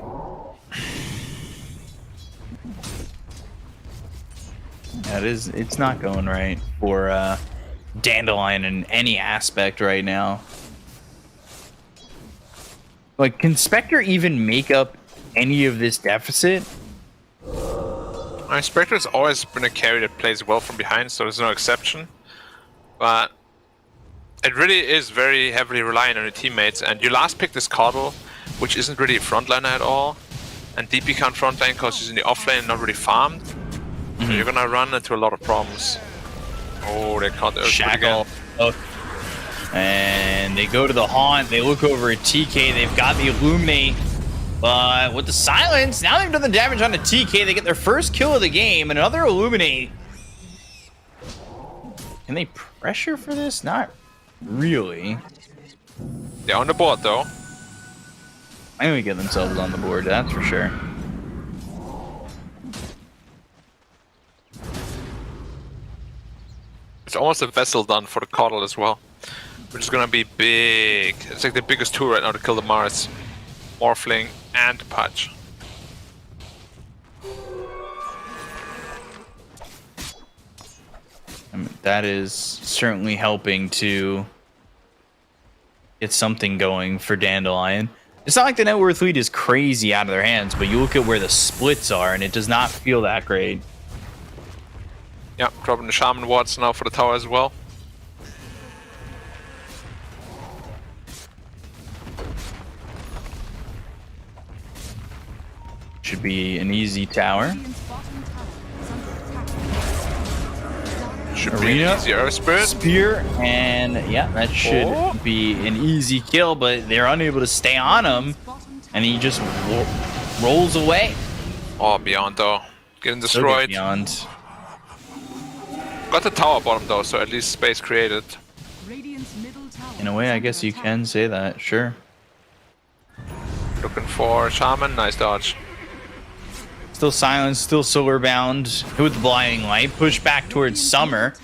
Yeah, it's not going right for Dandelion in any aspect right now. Like, can Spectre even make up any of this deficit?
Spectre's always been a carry that plays well from behind, so there's no exception. But it really is very heavily reliant on your teammates, and you last picked this Coddle, which isn't really a frontliner at all, and DP can't frontline because he's in the offlane and not really farmed. So you're gonna run into a lot of problems. Oh, they caught the
Shackle. Oh. And they go to the Haunt. They look over at TK. They've got the Illuminate. But with the silence, now they've done the damage on the TK. They get their first kill of the game. And another Illuminate. Can they pressure for this? Not really.
They're on the board, though.
I think we get themselves on the board, that's for sure.
It's almost a vessel done for the Coddle as well, which is gonna be big. It's like the biggest tool right now to kill the Mars, Morphling, and Pudge.
I mean, that is certainly helping to get something going for Dandelion. It's not like the net worth lead is crazy out of their hands, but you look at where the splits are, and it does not feel that great.
Yeah, dropping the Shaman wards now for the tower as well.
Should be an easy tower.
Should be an easy Earth Spirit.
Spear, and yeah, that should be an easy kill, but they're unable to stay on him, and he just rolls away.
Oh, Beyond though. Getting destroyed.
Beyond.
Got the tower bottom though, so at least space created.
In a way, I guess you can say that, sure.
Looking for Shaman, nice dodge.
Still silenced, still solar bound. With the blinding light, push back towards Summer.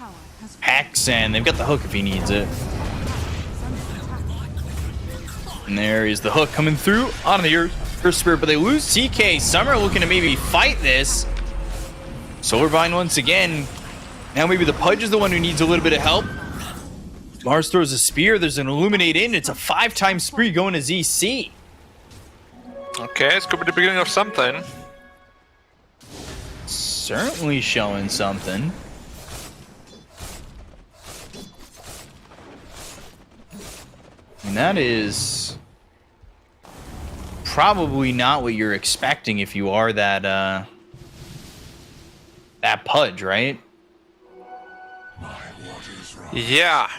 Hex, and they've got the hook if he needs it. And there is the hook coming through on the Earth Spirit, but they lose TK. Summer looking to maybe fight this. Solar Bind once again. Now maybe the Pudge is the one who needs a little bit of help. Mars throws a spear. There's an Illuminate in. It's a 5-time spree going to ZC.
Okay, it's could be the beginning of something.
Certainly showing something. And that is probably not what you're expecting if you are that that Pudge, right?
Yeah.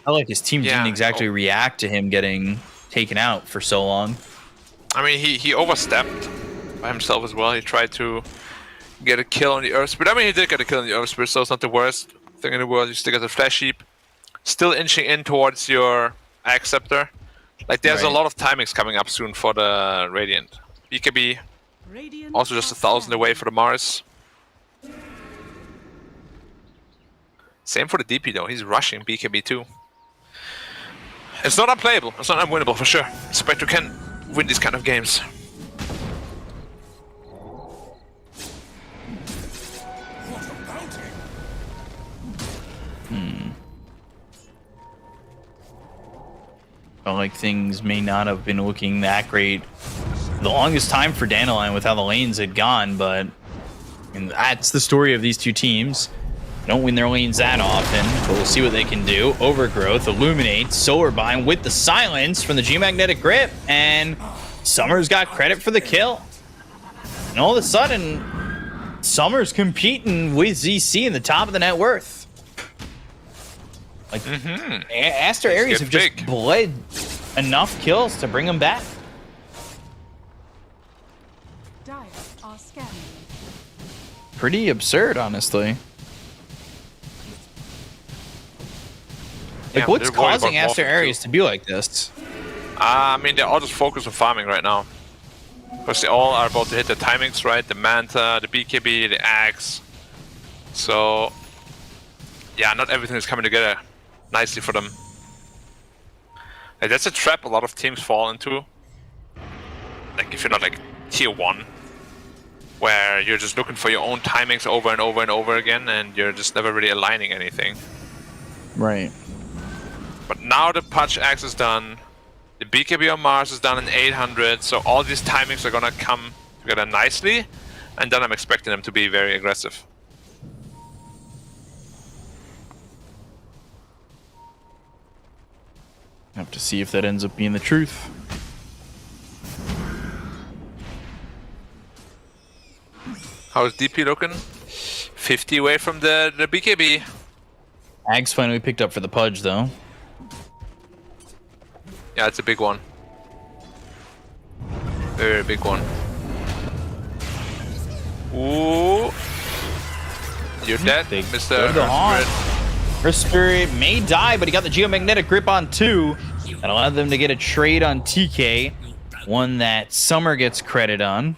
I like his team didn't exactly react to him getting taken out for so long.
I mean, he overstepped by himself as well. He tried to get a kill on the Earth Spirit. I mean, he did get a kill on the Earth Spirit, so it's not the worst thing in the world. You still get the Flash Heap. Still inching in towards your Acceptor. Like, there's a lot of timings coming up soon for the Radiant. BKB, also just 1,000 away for the Mars. Same for the DP though, he's rushing BKB too. It's not unplayable. It's not unwinnable for sure. Spectre can win these kind of games.
Felt like things may not have been looking that great the longest time for Dandelion with how the lanes had gone, but that's the story of these two teams. They don't win their lanes that often, but we'll see what they can do. Overgrowth illuminates Solarbind with the silence from the Geomagnetic Grip, and Summer's got credit for the kill. And all of a sudden, Summer's competing with ZC in the top of the net worth. Like, Aster Ares have just bled enough kills to bring them back.
Dire are scanning.
Pretty absurd, honestly. Like, what's
they're worried
causing
about
Aster
morphing
Ares to be like this?
I mean, they're all just focused on farming right now. Because they all are about to hit the timings, right? The Manta, the BKB, the Axe. So, yeah, not everything is coming together nicely for them. Like, that's a trap a lot of teams fall into. Like, if you're not like tier 1, where you're just looking for your own timings over and over and over again, and you're just never really aligning anything.
Right.
But now the Punch Axe is done, the BKB on Mars is done in 800, so all these timings are gonna come together nicely, and then I'm expecting them to be very aggressive.
Have to see if that ends up being the truth.
How's DP looking? 50 away from the BKB.
Ags finally picked up for the Pudge, though.
Yeah, it's a big one. Very big one. Ooh. You're dead, Mr.
Her Spirit may die, but he got the Geomagnetic Grip on 2. That allowed them to get a trade on TK. One that Summer gets credit on.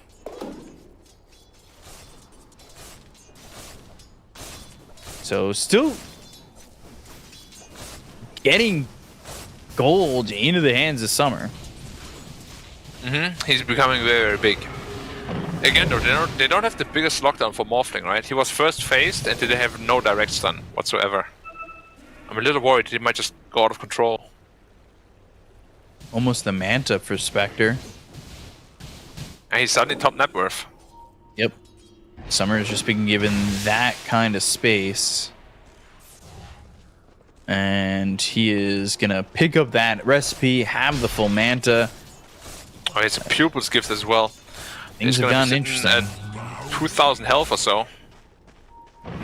So still getting gold into the hands of Summer.
He's becoming very, very big. Again, though, they don't have the biggest lockdown for Morphling, right? He was first phased and they have no direct stun whatsoever. I'm a little worried he might just go out of control.
Almost the Manta for Spectre.
And he's suddenly top net worth.
Yep. Summer has just been given that kind of space. And he is going to pick up that recipe, have the full Manta.
Oh, it's a Pupil's gift as well.
Things have gotten interesting.
At 2,000 health or so.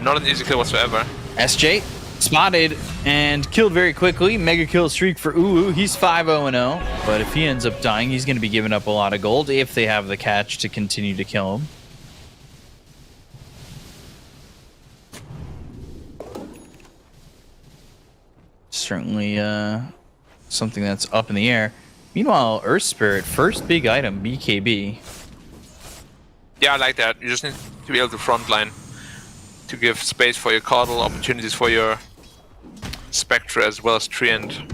Not an easy kill whatsoever.
SJ spotted and killed very quickly. Mega kill streak for Uwu. He's 5-0-0. But if he ends up dying, he's going to be giving up a lot of gold if they have the catch to continue to kill him. Certainly something that's up in the air. Meanwhile, Earth Spirit, first big item, BKB.
Yeah, I like that. You just need to be able to frontline to give space for your Coddle, opportunities for your Spectre as well as Treant.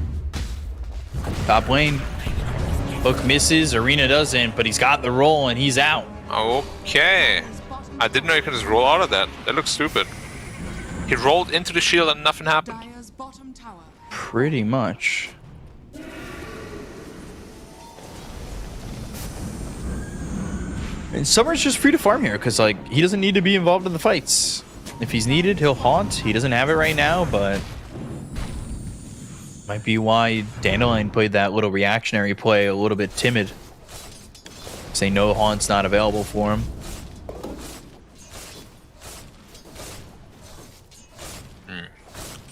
Top lane. Hook misses, Arena doesn't, but he's got the roll and he's out.
Okay. I didn't know you could just roll out of that. That looks stupid. He rolled into the shield and nothing happened.
Dire's bottom tower.
Pretty much. And Summer's just free to farm here because, like, he doesn't need to be involved in the fights. If he's needed, he'll haunt. He doesn't have it right now, but might be why Dandelion played that little reactionary play a little bit timid. Say no, haunt's not available for him.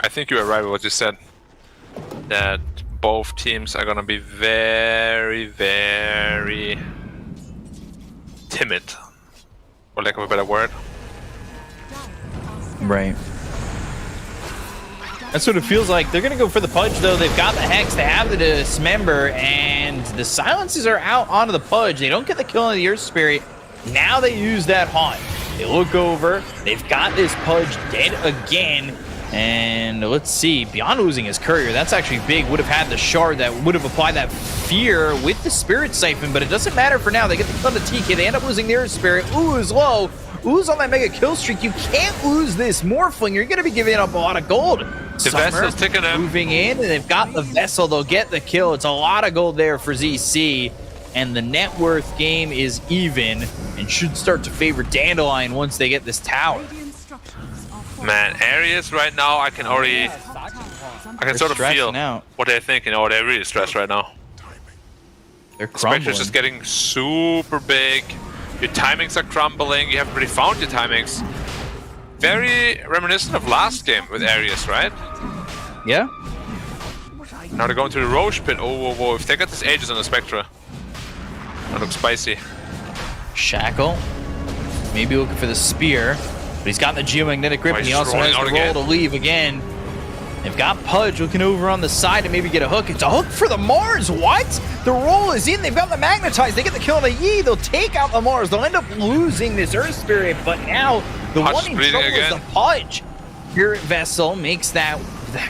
I think you were right with what you said. That both teams are gonna be very, very timid, for lack of a better word.
Right. That's what it feels like. They're gonna go for the Pudge, though. They've got the Hex, they have the Dismember, and the silences are out onto the Pudge. They don't get the kill on the Earth Spirit. Now they use that Haunt. They look over. They've got this Pudge dead again. And let's see, beyond losing his courier, that's actually big. Would have had the shard that would have applied that fear with the spirit siphon, but it doesn't matter for now. They get the kill on the TK. They end up losing their spirit. Ooze low. Ooze on that mega kill streak. You can't lose this Morphling. You're going to be giving up a lot of gold.
The vessel's ticking in.
Moving in, and they've got the vessel. They'll get the kill. It's a lot of gold there for ZC. And the net worth game is even and should start to favor Dandelion once they get this tower.
Man, Aries right now, I can already, sort of feel
out.
what they're thinking. Oh, they're really stressed right now.
They're
Spectre's
crumbling.
just getting super big. Your timings are crumbling. You haven't really found your timings. Very reminiscent of last game with Aries, right?
Yeah.
Now they're going to the Roche pit. Oh, whoa, whoa. If they got this Aegis on the Spectre, that looks spicy.
Shackle. Maybe looking for the spear. But he's got the geomagnetic grip,
Oh,
and he
he's
also has
rolling
the
out
roll
again.
to leave again. They've got Pudge looking over on the side to maybe get a hook. It's a hook for the Mars. What? The roll is in. They've got the magnetize. They get the kill on the Yi. They'll take out the Mars. They'll end up losing this Earth Spirit, but now the
Pudge
one in
bleeding
trouble is
again.
the Pudge. Spirit Vessel makes that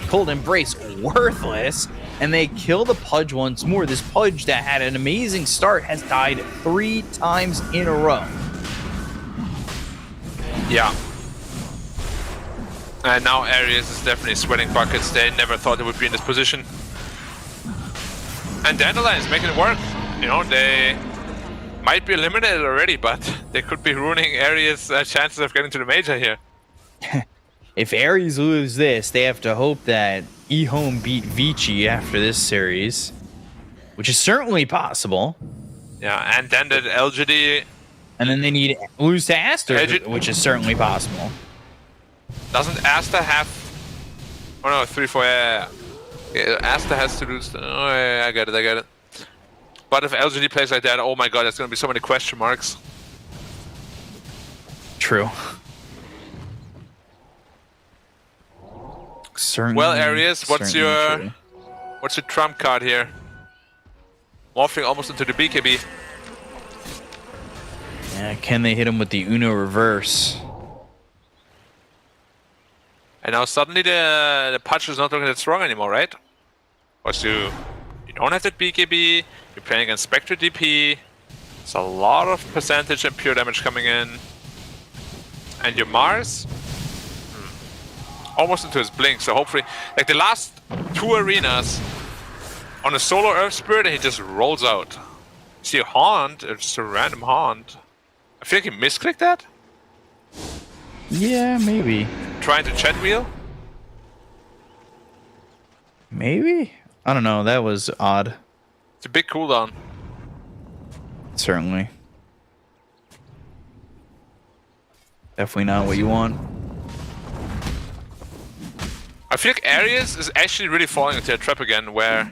cold embrace worthless, and they kill the Pudge once more. This Pudge that had an amazing start has died 3 times in a row.
Yeah. And now Aries is definitely sweating buckets. They never thought they would be in this position. And Dandelion is making it work. You know, they might be eliminated already, but they could be ruining Aries' chances of getting to the major here.
If Aries lose this, they have to hope that EHOME beat Vici after this series, which is certainly possible.
Yeah, and then the LGD
And then they need lose to Aster,
Edge-
which is certainly possible.
doesn't Asta have... Oh no, 3-4, yeah. Asta has to lose... Oh yeah, I get it. But if LGD plays like that, oh my god, there's gonna be so many question marks.
True. Certainly.
Well, Aries, what's
certainly
your
true.
trump card here? Morphing almost into the BKB.
Yeah, can they hit him with the Uno reverse?
And now suddenly the punch is not looking that strong anymore, right? Because you don't have that BKB, you're playing against Spectre DP, it's a lot of percentage and pure damage coming in. And your Mars? Almost into his blink, so hopefully... Like the last 2 arenas, on a solo Earth Spirit and he just rolls out. See a Haunt, it's just a random Haunt. I feel like he misclicked that?
Yeah, maybe.
Trying to chat wheel?
Maybe? I don't know. That was odd.
It's a big cooldown.
Certainly. Definitely not what you want.
I feel like Aries is actually really falling into a trap again where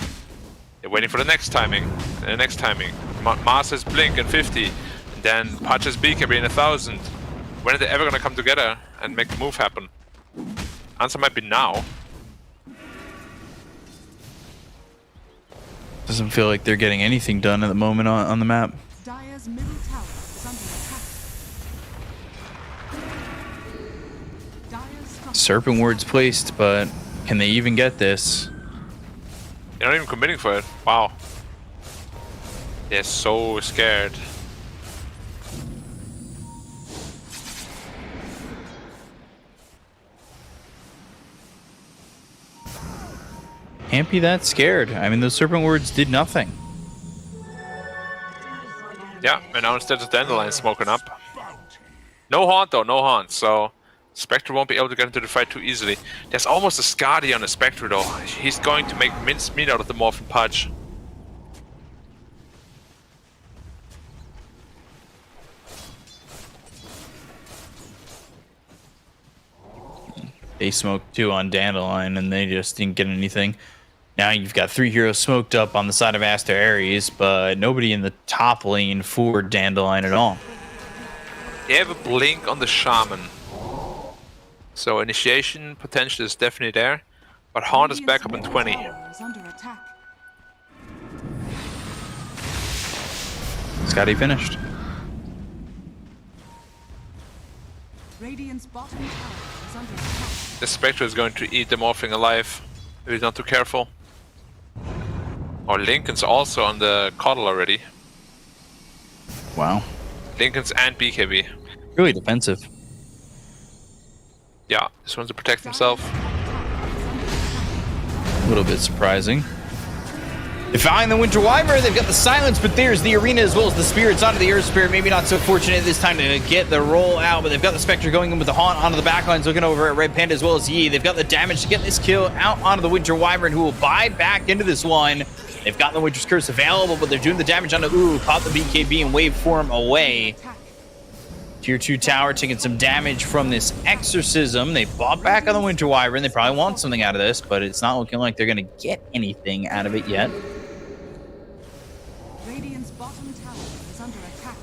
they're waiting for the next timing. And the next timing. Mars has Blink in 50. And then Pudge's BKB in 1000. When are they ever gonna come together and make the move happen? Answer might be now.
Doesn't feel like they're getting anything done at the moment on the map.
Dire's middle tower is under attack. Dire's structures
Serpent Ward's placed, but can they even get this?
They're not even committing for it. Wow. They're so scared.
Can't be that scared. I mean, those Serpent Words did nothing.
Yeah, and now instead of Dandelion smoking up. No Haunt though, no Haunt, so Spectre won't be able to get into the fight too easily. There's almost a Skadi on the Spectre though. He's going to make mincemeat out of the Morphin Pudge.
They smoked 2 on Dandelion, and they just didn't get anything. Now you've got 3 heroes smoked up on the side of Aster Ares, but nobody in the top lane for Dandelion at all.
They have a blink on the Shaman. So initiation potential is definitely there. But Haunt is back up in 20.
is under attack.
Scotty finished.
Radiant's bottom tower is is under attack.
The Spectre is going to eat the Morphling alive if he's not too careful. Or Lincoln's also on the Coddle already.
Wow.
Lincoln's and BKB.
Really defensive.
Yeah, just wants to protect himself.
A little bit surprising. They find the Winter Wyvern, they've got the Silence, but there's the Arena as well as the Spirits onto the Earth Spirit. Maybe not so fortunate this time to get the roll out, but they've got the Spectre going in with the Haunt onto the backlines, looking over at Red Panda as well as Yi. They've got the damage to get this kill out onto the Winter Wyvern, who will bide back into this one. They've got the Winter's Curse available, but they're doing the damage onto caught the BKB and wave form away. Tier 2 tower taking some damage from this Exorcism. They bought back on the Winter Wyvern. They probably want something out of this, but it's not looking like they're going to get anything out of it yet.
Radiant's bottom tower is under attack.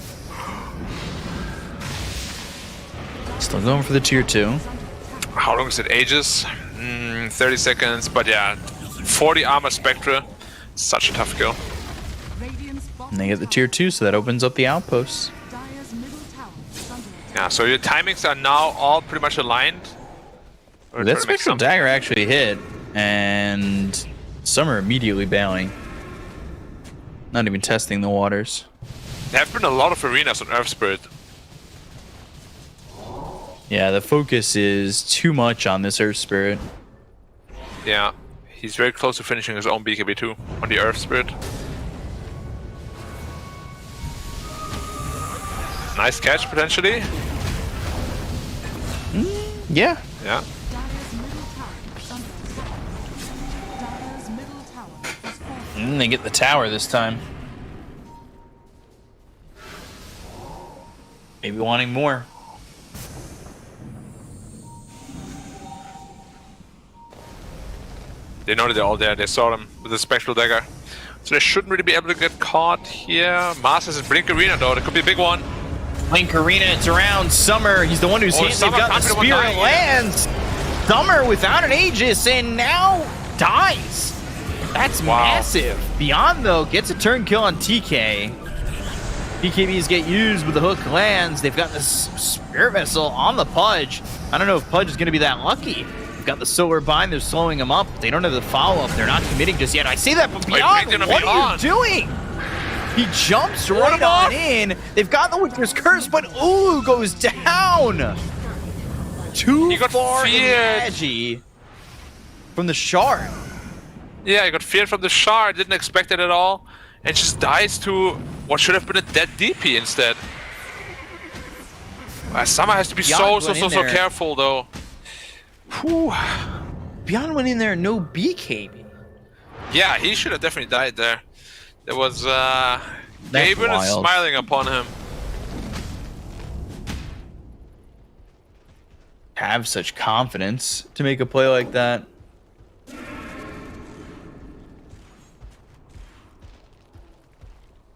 Still going for the Tier 2.
How long is it? Ages? 30 seconds, but yeah. 40 armor Spectre. Such a tough kill.
Radiant's bottom
And they get the Tier 2, so that opens up the outposts.
Dire's middle tower is under attack.
Yeah, so your timings are now all pretty much aligned.
That Spectral Dagger actually hit, and some are immediately bailing. Not even testing the waters.
There have been a lot of arenas on Earth Spirit.
Yeah, the focus is too much on this Earth Spirit.
Yeah, he's very close to finishing his own BKB too on the Earth Spirit. Nice catch potentially.
Yeah.
Yeah.
Dire's middle tower is under attack. Dire's middle tower has fallen.
And they get the tower this time. Maybe wanting more.
They know that they're all there. They saw them with the Spectral Dagger. So they shouldn't really be able to get caught here. Masters and Blink Arena though. That could be a big one.
Blink Arena, it's around Summer. He's the one who's hit. They've
Summer
got the
can't be the one
Spirit
dying.
lands. Summer without an Aegis and now dies. That's massive. Beyond though gets a turn kill on TK. BKBs get used with the hook lands. They've got this Spirit Vessel on the Pudge. I don't know if Pudge is going to be that lucky. They've got the Solar Bind. They're slowing him up. They don't have the follow-up. They're not committing just yet. I see that, but Beyond, what are you doing? He jumps right on in. They've got the Winter's Curse, but Ulu goes down. Too far in Magi from the Shard.
Yeah, he got feared from the Shard. Didn't expect it at all. And just dies to what should have been a dead DP instead. Summer has to be so careful though.
Whew. Beyond went in there, no BKB.
Yeah, he should have definitely died there. There was Gaben is smiling upon him.
Have such confidence to make a play like that.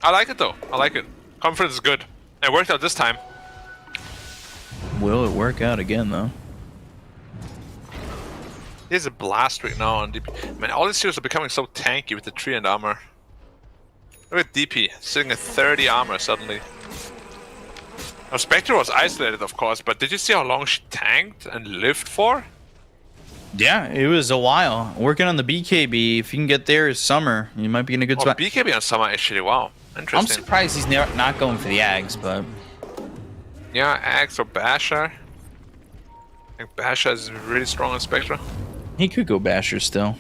I like it though. I like it. Confidence is good. It worked out this time.
Will it work out again though?
Here's a blast right now on DP. Man, all these heroes are becoming so tanky with the 3 and armor. Look at DP, sitting at 30 armor suddenly. Now Spectre was isolated of course, but did you see how long she tanked and lived for?
Yeah, it was a while. Working on the BKB, if you can get there, is Summer. You might be in a good spot.
BKB on Summer actually, wow. Interesting.
I'm surprised he's not going for the Ags, but...
Yeah, Ags or Basher. I think Basher is really strong on Spectre.
He could go Basher still.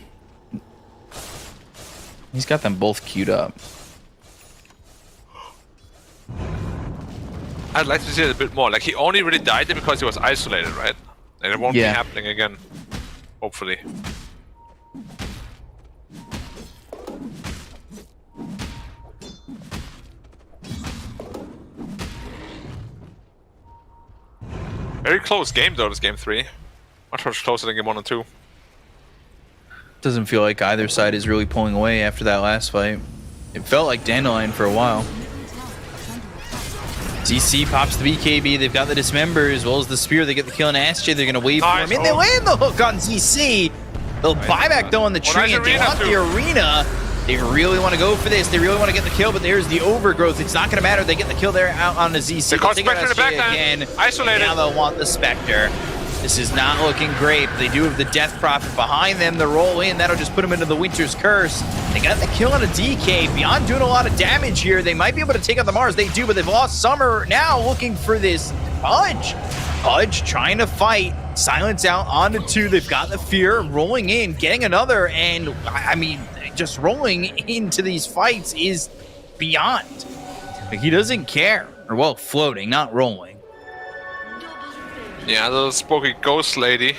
He's got them both queued up.
I'd like to see it a bit more. Like, he only really died there because he was isolated, right? And it won't be happening again. Hopefully. Very close game though, this game 3. Much closer than game 1 and 2.
Doesn't feel like either side is really pulling away after that last fight. It felt like Dandelion for a while. ZC pops the BKB. They've got the Dismember as well as the Spear. They get the kill on SJ. They're going to wait for him. And they land the hook on ZC. They'll buy back though on the tree. And they want the arena. They really want to go for this. They really want to get the kill, but there's the overgrowth. It's not going to matter. They get the kill there out on the ZC.
They caught Spectre in the back again. Isolated.
Now they'll want the Spectre. This is not looking great. They do have the Death Prophet behind them. The roll in, that'll just put them into the Winter's Curse. They got the kill on a DK. Beyond doing a lot of damage here. They might be able to take out the Mars. They do, but they've lost Summer. Now looking for this Pudge. Pudge trying to fight. Silence out onto 2. They've got the Fear rolling in, getting another. And I mean, just rolling into these fights is beyond. Like, he doesn't care. Or, well, floating, not rolling.
Yeah, the little spooky ghost lady.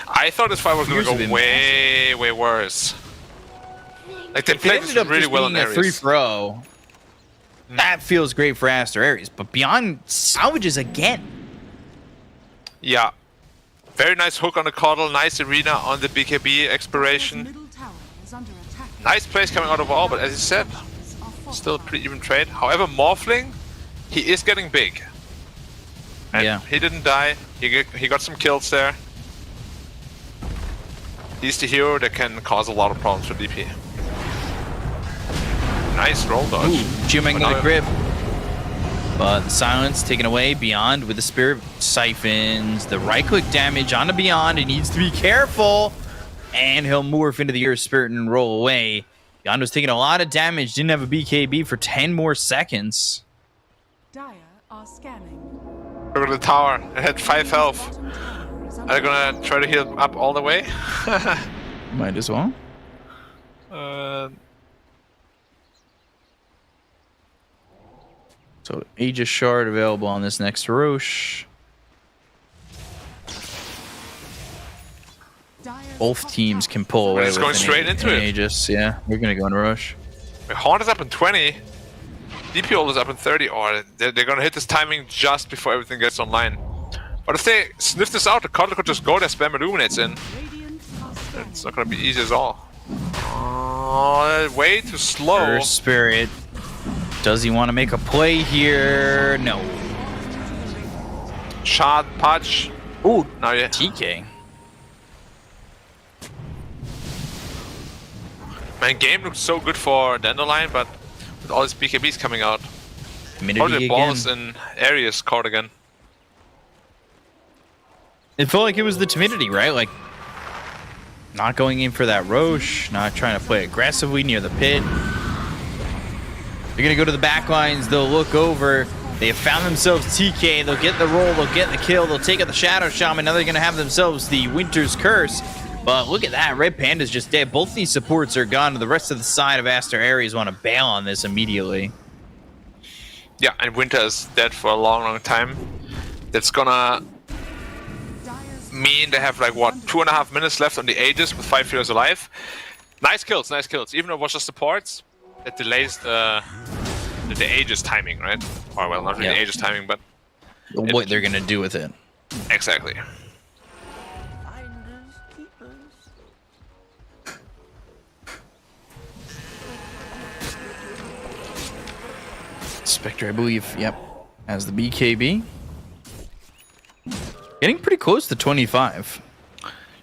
I thought this fight was going to go way, way worse. Like, they played this really well in areas.
3-0. That feels great for Aster Ares, but Beyond salvages again.
Yeah. Very nice hook on the Coddle, nice arena on the BKB expiration.
Middle tower is under attack.
Nice plays coming out of all, but as you said, still a pretty even trade. However, Morphling, he is getting big. And
yeah.
He didn't die. He got some kills there. He's the hero that can cause a lot of problems for DP. Nice roll dodge.
Geomagnetic the grip. But the silence taken away. Beyond with the Spirit Siphons. The right click damage onto Beyond. He needs to be careful. And he'll morph into the Earth Spirit and roll away. Beyond was taking a lot of damage. Didn't have a BKB for 10 more seconds.
Dire are scanning.
Look at the tower. It had 5 health. Are they gonna try to heal up all the way?
Might as well. So Aegis Shard available on this next Roche. Both teams can pull away.
It's going straight into it.
Aegis, yeah. We're gonna go in Roche.
Horn is up in 20. DP ult is up in 30, or they're gonna hit this timing just before everything gets online. But if they sniff this out, the Coddle could just go there, spam Illuminates in. It's not gonna be easy at all. Oh, way too slow.
Earth Spirit. Does he want to make a play here? No.
Shot, Pudge.
Ooh,
now yeah.
TK.
Man, game looks so good for Dandelion, but with all these BKBs coming out. All the balls in areas caught again.
It felt like it was the timidity, right? Like, not going in for that Roche, not trying to play aggressively near the pit. They're going to go to the back lines. They'll look over. They have found themselves TK. They'll get the roll. They'll get the kill. They'll take out the Shadow Shaman. Now they're going to have themselves the Winter's Curse. But look at that. Red Panda's just dead. Both these supports are gone. The rest of the side of Aster Ares want to bail on this immediately.
Yeah, and Winter is dead for a long, long time. That's gonna mean they have like, what, 2.5 minutes left on the Aegis with 5 heroes alive. Nice kills, nice kills. Even though it was just supports, it delays the Aegis timing, right? Or, well, not really the Aegis timing, but...
what they're going to do with it.
Exactly.
Spectre, I believe, yep, has the BKB. Getting pretty close to 25.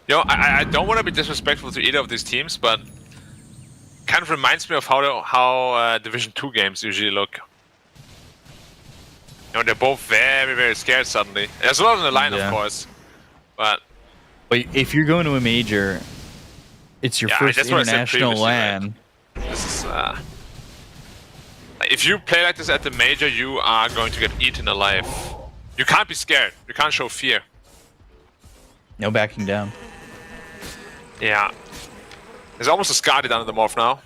You know, I don't want to be disrespectful to either of these teams, but kind of reminds me of how Division 2 games usually look. You know, they're both very, very scared suddenly. There's a lot on the line, of course, but
if you're going to a major, it's your first international LAN.
Right? This is if you play like this at the major, you are going to get eaten alive. You can't be scared. You can't show fear.
No backing down.
Yeah. There's almost a Skadi down in the morph now.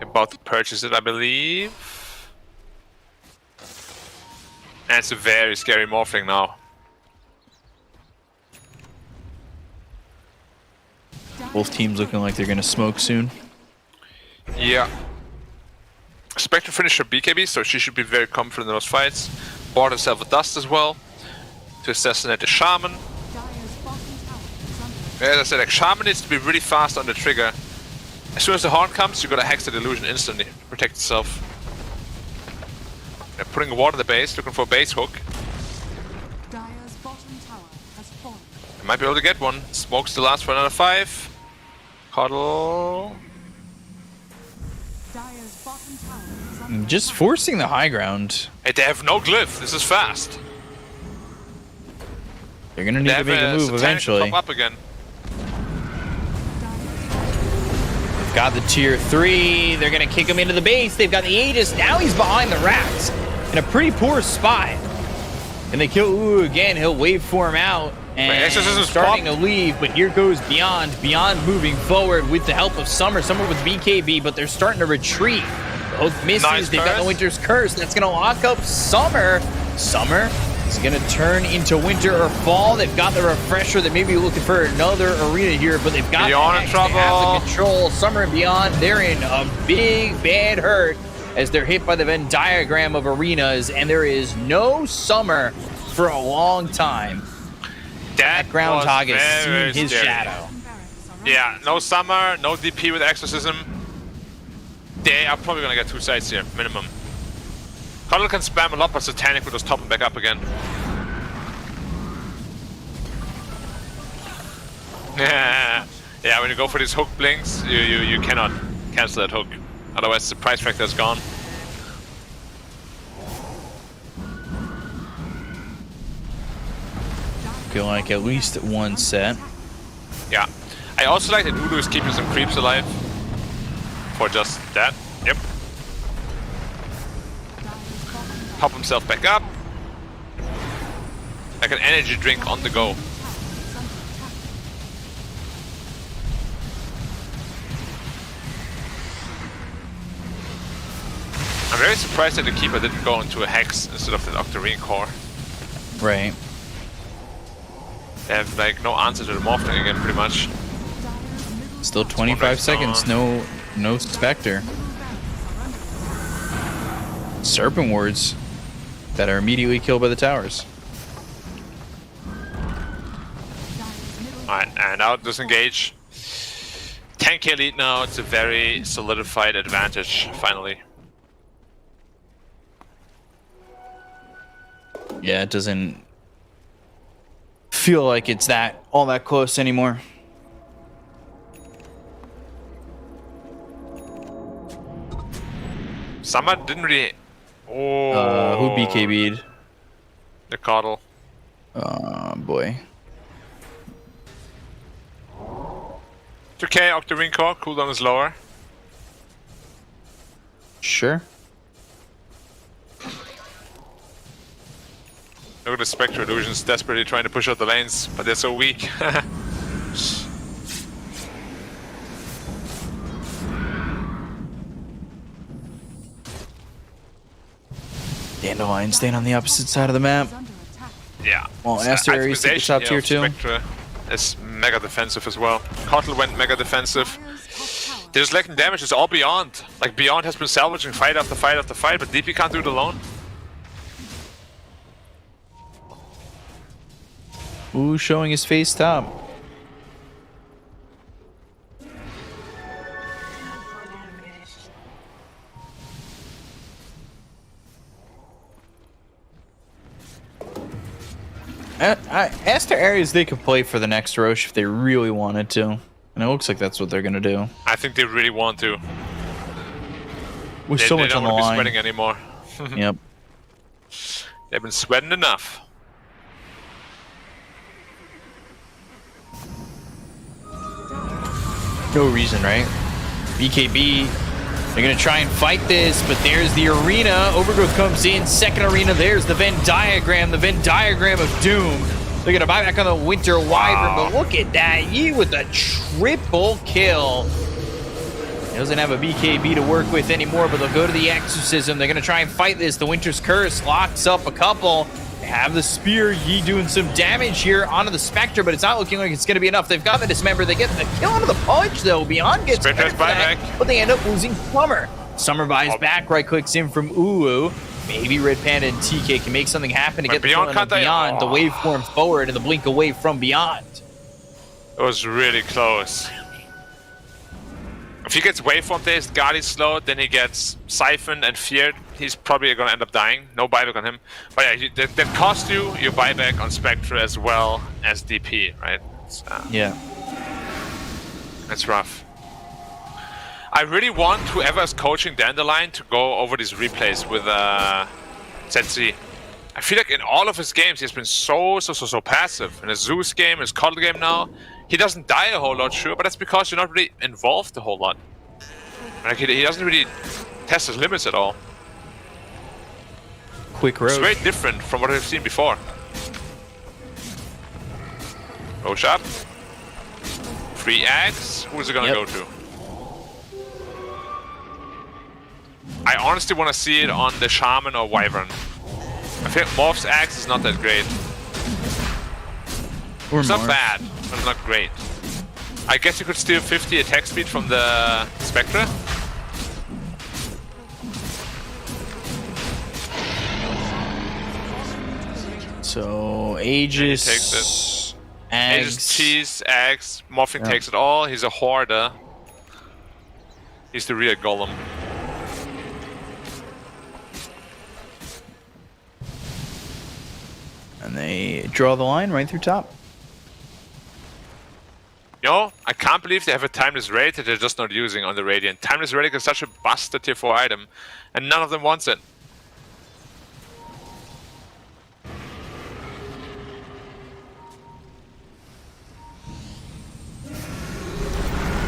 About to purchase it, I believe. And it's a very scary morphling now.
Both teams looking like they're going to smoke soon.
Yeah. Spectre finished her BKB, so she should be very confident in those fights. Bought herself a dust as well to assassinate the Shaman. As I said, like, Shaman needs to be really fast on the trigger. As soon as the horn comes, you gotta hex the delusion instantly to protect itself. They're putting a ward in the base, looking for a base hook.
Dire's bottom tower has fallen.
They might be able to get one. Smoke still lasts for another 5. Coddle.
Dire's bottom tower is under
Just forcing the high ground.
Hey, they have no glyph. This is fast.
They're gonna need
They
to
have
make a move
Satanic
eventually.
pop up again.
Got the tier 3. They're gonna kick him into the base. They've got the Aegis. Now he's behind the racks in a pretty poor spot. And they kill Ooh again. He'll waveform out and
Exorcism's
starting
pop.
to leave. But here goes Beyond. Beyond moving forward with the help of Summer. Summer with BKB, but they're starting to retreat. Hook misses.
Nice
They've got the
curse.
Winter's Curse. That's gonna lock up Summer. Summer is gonna turn into Winter or Fall. They've got the Refresher. They may be looking for another arena here, but they've got
Beyond
the
in
X. They have
trouble.
the control. Summer and Beyond, they're in a big bad hurt as they're hit by the Venn diagram of arenas, and there is no Summer for a long time.
That
Groundhog
was
has
very
seen his
scary.
shadow.
Yeah, no Summer, no DP with Exorcism. They are probably gonna get 2 sides here, minimum. Cuddle can spam a lot, but Satanic will just top him back up again. Yeah, when you go for these hook blinks, you cannot cancel that hook. Otherwise the price factor is gone.
Feel like at least one set.
Yeah. I also like that Ulu is keeping some creeps alive. For just that. Yep. Pop himself back up. Like an energy drink on the go. I'm very surprised that the Keeper didn't go into a Hex instead of the Octarine Core.
Right.
They have like no answer to the Morphling again, pretty much.
Still 25 seconds. No Spectre. Serpent Wards that are immediately killed by the towers.
Alright, and now disengage. 10k lead now. It's a very solidified advantage, finally.
Yeah, it doesn't feel like it's all that close anymore.
Summer didn't really. Oh.
Who BKB'd?
The Coddle.
Oh boy.
2k Octarine Core. Cooldown is lower.
Sure.
Look at the Spectre Illusions desperately trying to push out the lanes, but they're so weak.
Dandelion staying on the opposite side of the map.
Yeah.
Well, Aster Ares took the top tier too.
Spectre is mega defensive as well. Kotl went mega defensive. They're just lacking damage. It's all Beyond. Like, Beyond has been salvaging fight after fight after fight, but DP can't do it alone.
Ooh, showing his face top. Aster Ares, they could play for the next Roche if they really wanted to. And it looks like that's what they're going to do.
I think they really want to.
With
They
so much
don't
on the
want to be
line.
sweating anymore.
Yep.
They've been sweating enough.
No reason, right? BKB, they're going to try and fight this, but there's the arena. Overgrowth comes in. Second arena, there's the Venn diagram of doom. They're going to buy back on the Winter Wyvern, but look at that. Yi with a triple kill. He doesn't have a BKB to work with anymore, but they'll go to the Exorcism. They're going to try and fight this. The Winter's Curse locks up a couple. They have the Spear. Yi doing some damage here onto the Spectre, but it's not looking like it's going to be enough. They've got the Dismember. They get the kill onto the punch, though. Beyond gets
Spectre's
credit for that,
buyback.
but they end up losing Summer. Summer buys back, right-clicks in from Ulu. Maybe Red Panda and TK can make something happen to
But
get the
Beyond
kill on
can't they-
Beyond. The
Oh.
waveform forward and the blink away from Beyond.
It was really close. If he gets waveform dazed, guard is slow, then he gets siphoned and feared. He's probably gonna end up dying. No buyback on him. But yeah, that cost you your buyback on Spectre as well as DP, right?
Yeah.
That's rough. I really want whoever is coaching Dandelion to go over these replays with Zetsi. I feel like in all of his games, he's been so passive. In his Zeus game, his Cuddle game now, he doesn't die a whole lot, sure, but that's because you're not really involved a whole lot. Like, he doesn't really test his limits at all.
Quick
It's
road.
very different from what I've seen before. Rosh up. 3 eggs. Who's it gonna
Yep.
go to? I honestly want to see it on the Shaman or Wyvern. I think Morph's axe is not that great.
Or
It's not
more.
bad, but it's not great. I guess you could steal 50 attack speed from the Spectre.
So
he takes
Aegis,
Aegis,
Eggs.
cheese, eggs. Morphing
Yeah.
takes it all. He's a hoarder. He's the real golem.
And they draw the line right through top.
You know, I can't believe they have a Timeless Raid that they're just not using on the Radiant. Timeless Relic is such a busted tier 4 item, and none of them wants it.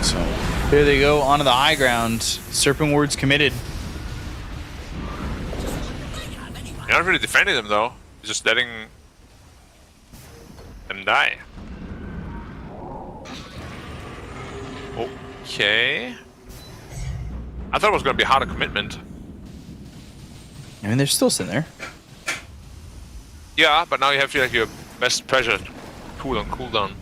So here they go onto the high ground. Serpent Ward's committed.
You're not really defending them though. You're just letting them die. Okay. I thought it was going to be a harder commitment.
I mean, they're still sitting there.
Yeah, but now you have like your best pressure cooldown.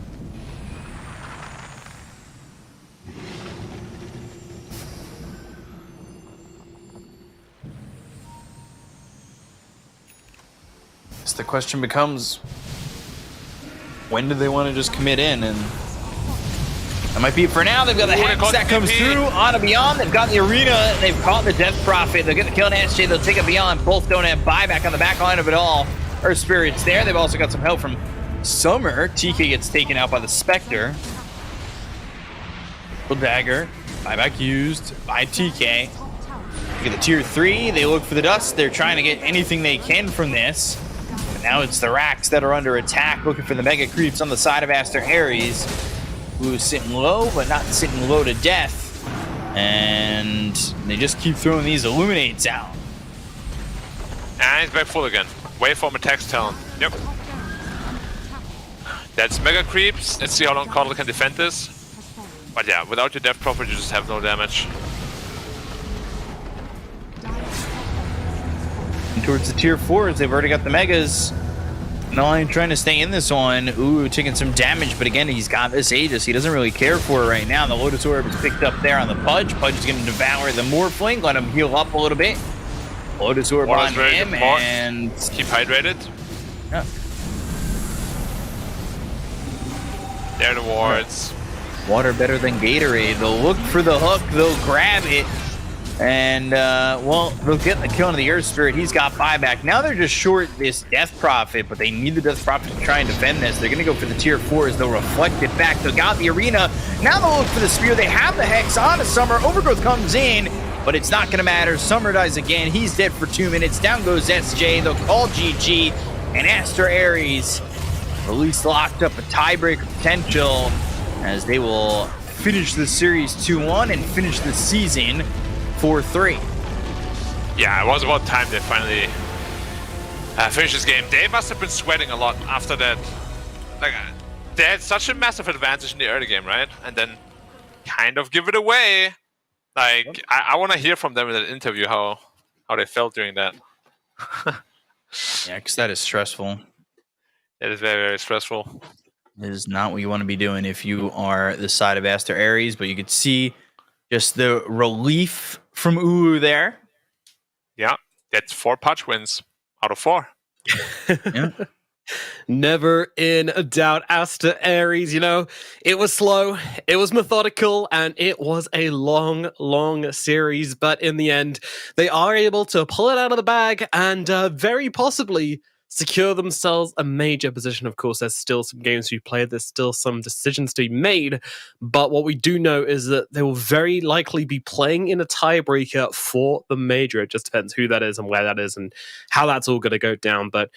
So the question becomes, when do they want to just commit in? And that might be it for now. They've got the
Ooh, they
Hex
caught
that
the
comes
DP.
through on a Beyond. They've got the Arena. They've caught the Death Prophet. They'll get the kill on SJ. They'll take a Beyond. Both don't have buyback on the back line of it all. Earth Spirit's there. They've also got some help from Summer. TK gets taken out by the Spectre. Full dagger. Buyback used by TK. Look at the tier 3. They look for the dust. They're trying to get anything they can from this. But now it's the Racks that are under attack, looking for the mega creeps on the side of Aster Ares, who's sitting low, but not sitting low to death. And they just keep throwing these Illuminates out.
And he's back full again. Waveform attacks talent. Yep. That's mega creeps. Let's see how long Coddle can defend this. But yeah, without your Death Prophet, you just have no damage.
And towards the tier 4s, they've already got the Megas. Nine trying to stay in this one. Ooh, taking some damage, but again, he's got this Aegis. He doesn't really care for it right now. The Lotus Orb is picked up there on the Pudge. Pudge is going to devour the Morphling, let him heal up a little bit. Lotus Orb
Water's
on
very
him,
good for-
and
Keep hydrated.
yeah.
There are the wards.
Water better than Gatorade. They'll look for the hook. They'll grab it. And, well, they'll get the kill on the Earth Spirit. He's got buyback. Now they're just short this Death Prophet, but they need the Death Prophet to try and defend this. They're going to go for the tier 4s. They'll reflect it back. They got the Arena. Now they'll look for the Spear. They have the Hex on a Summer. Overgrowth comes in, but it's not going to matter. Summer dies again. He's dead for 2 minutes. Down goes SJ. They'll call GG. And Aster Ares at least locked up a tiebreaker potential as they will finish the series 2-1 and finish the season 4-3.
Yeah, it was about time they finally finished this game. They must have been sweating a lot after that. Like, they had such a massive advantage in the early game, right? And then kind of give it away. Like, I want to hear from them in that interview how they felt during that.
Yeah, because that is stressful.
It is very, very stressful.
It is not what you want to be doing if you are the side of Aster Ares, but you could see just the relief from Ulu there.
Yeah, that's 4 Pudge wins out of 4.
Yeah.
Never in a doubt. Aster Ares, you know, it was slow, it was methodical, and it was a long, long series. But in the end, they are able to pull it out of the bag and very possibly secure themselves a major position. Of course, there's still some games to be played. There's still some decisions to be made. But what we do know is that they will very likely be playing in a tiebreaker for the major. It just depends who that is and where that is and how that's all going to go down. But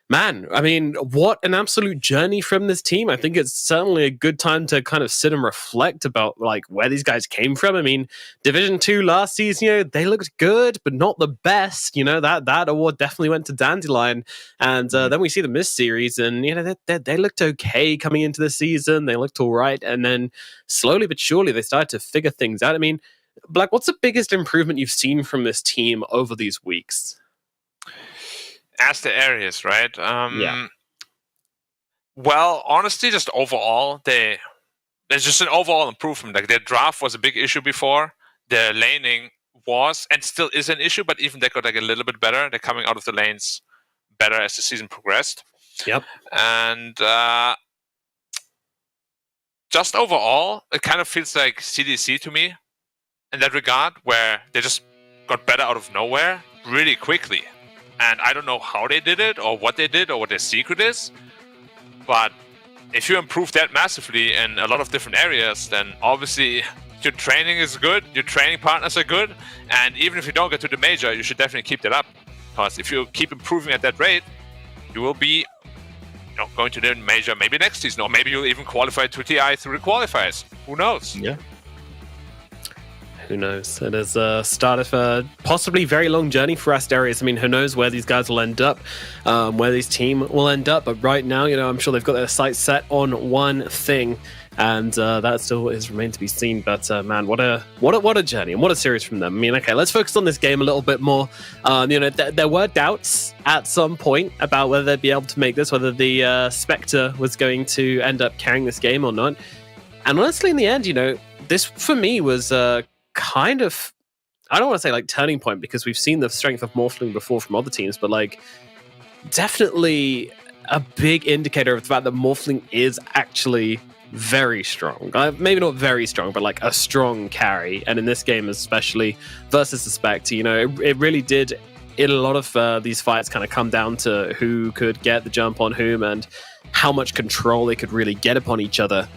man, I mean, what an absolute journey from this team. I think it's certainly a good time to kind of sit and reflect about like where these guys came from. I mean, Division 2 last season, they looked good, but not the best. That award definitely went to Dandelion. And then we see them this series, and they looked okay coming into the season. They looked all right. And then slowly but surely they started to figure things out. I mean, Black, what's the biggest improvement you've seen from this team over these weeks?
As the areas, right?
Yeah.
Well, honestly, just overall, there's just an overall improvement. Like their draft was a big issue before. Their laning was and still is an issue, but even they got like a little bit better. They're coming out of the lanes better as the season progressed.
Yep.
And just overall, it kind of feels like CDC to me in that regard, where they just got better out of nowhere really quickly. And I don't know how they did it or what they did or what their secret is. But if you improve that massively in a lot of different areas, then obviously your training is good, your training partners are good. And even if you don't get to the major, you should definitely keep that up. Because if you keep improving at that rate, you will be going to the major maybe next season. Or maybe you'll even qualify to TI through the qualifiers. Who knows?
Yeah. Who knows? It is a start of a possibly very long journey for Asterius. I mean, who knows where these guys will end up, where this team will end up. But right now, I'm sure they've got their sights set on one thing, and that still is remained to be seen. But man, what a journey and what a series from them. I mean, okay, let's focus on this game a little bit more. There were doubts at some point about whether they'd be able to make this, whether the Spectre was going to end up carrying this game or not. And honestly, in the end, this for me was kind of, I don't want to say like turning point, because we've seen the strength of Morphling before from other teams, but like definitely a big indicator of the fact that Morphling is actually very strong. Maybe not very strong, but like a strong carry. And in this game especially versus the Spectre, it really did in a lot of these fights kind of come down to who could get the jump on whom and how much control they could really get upon each other.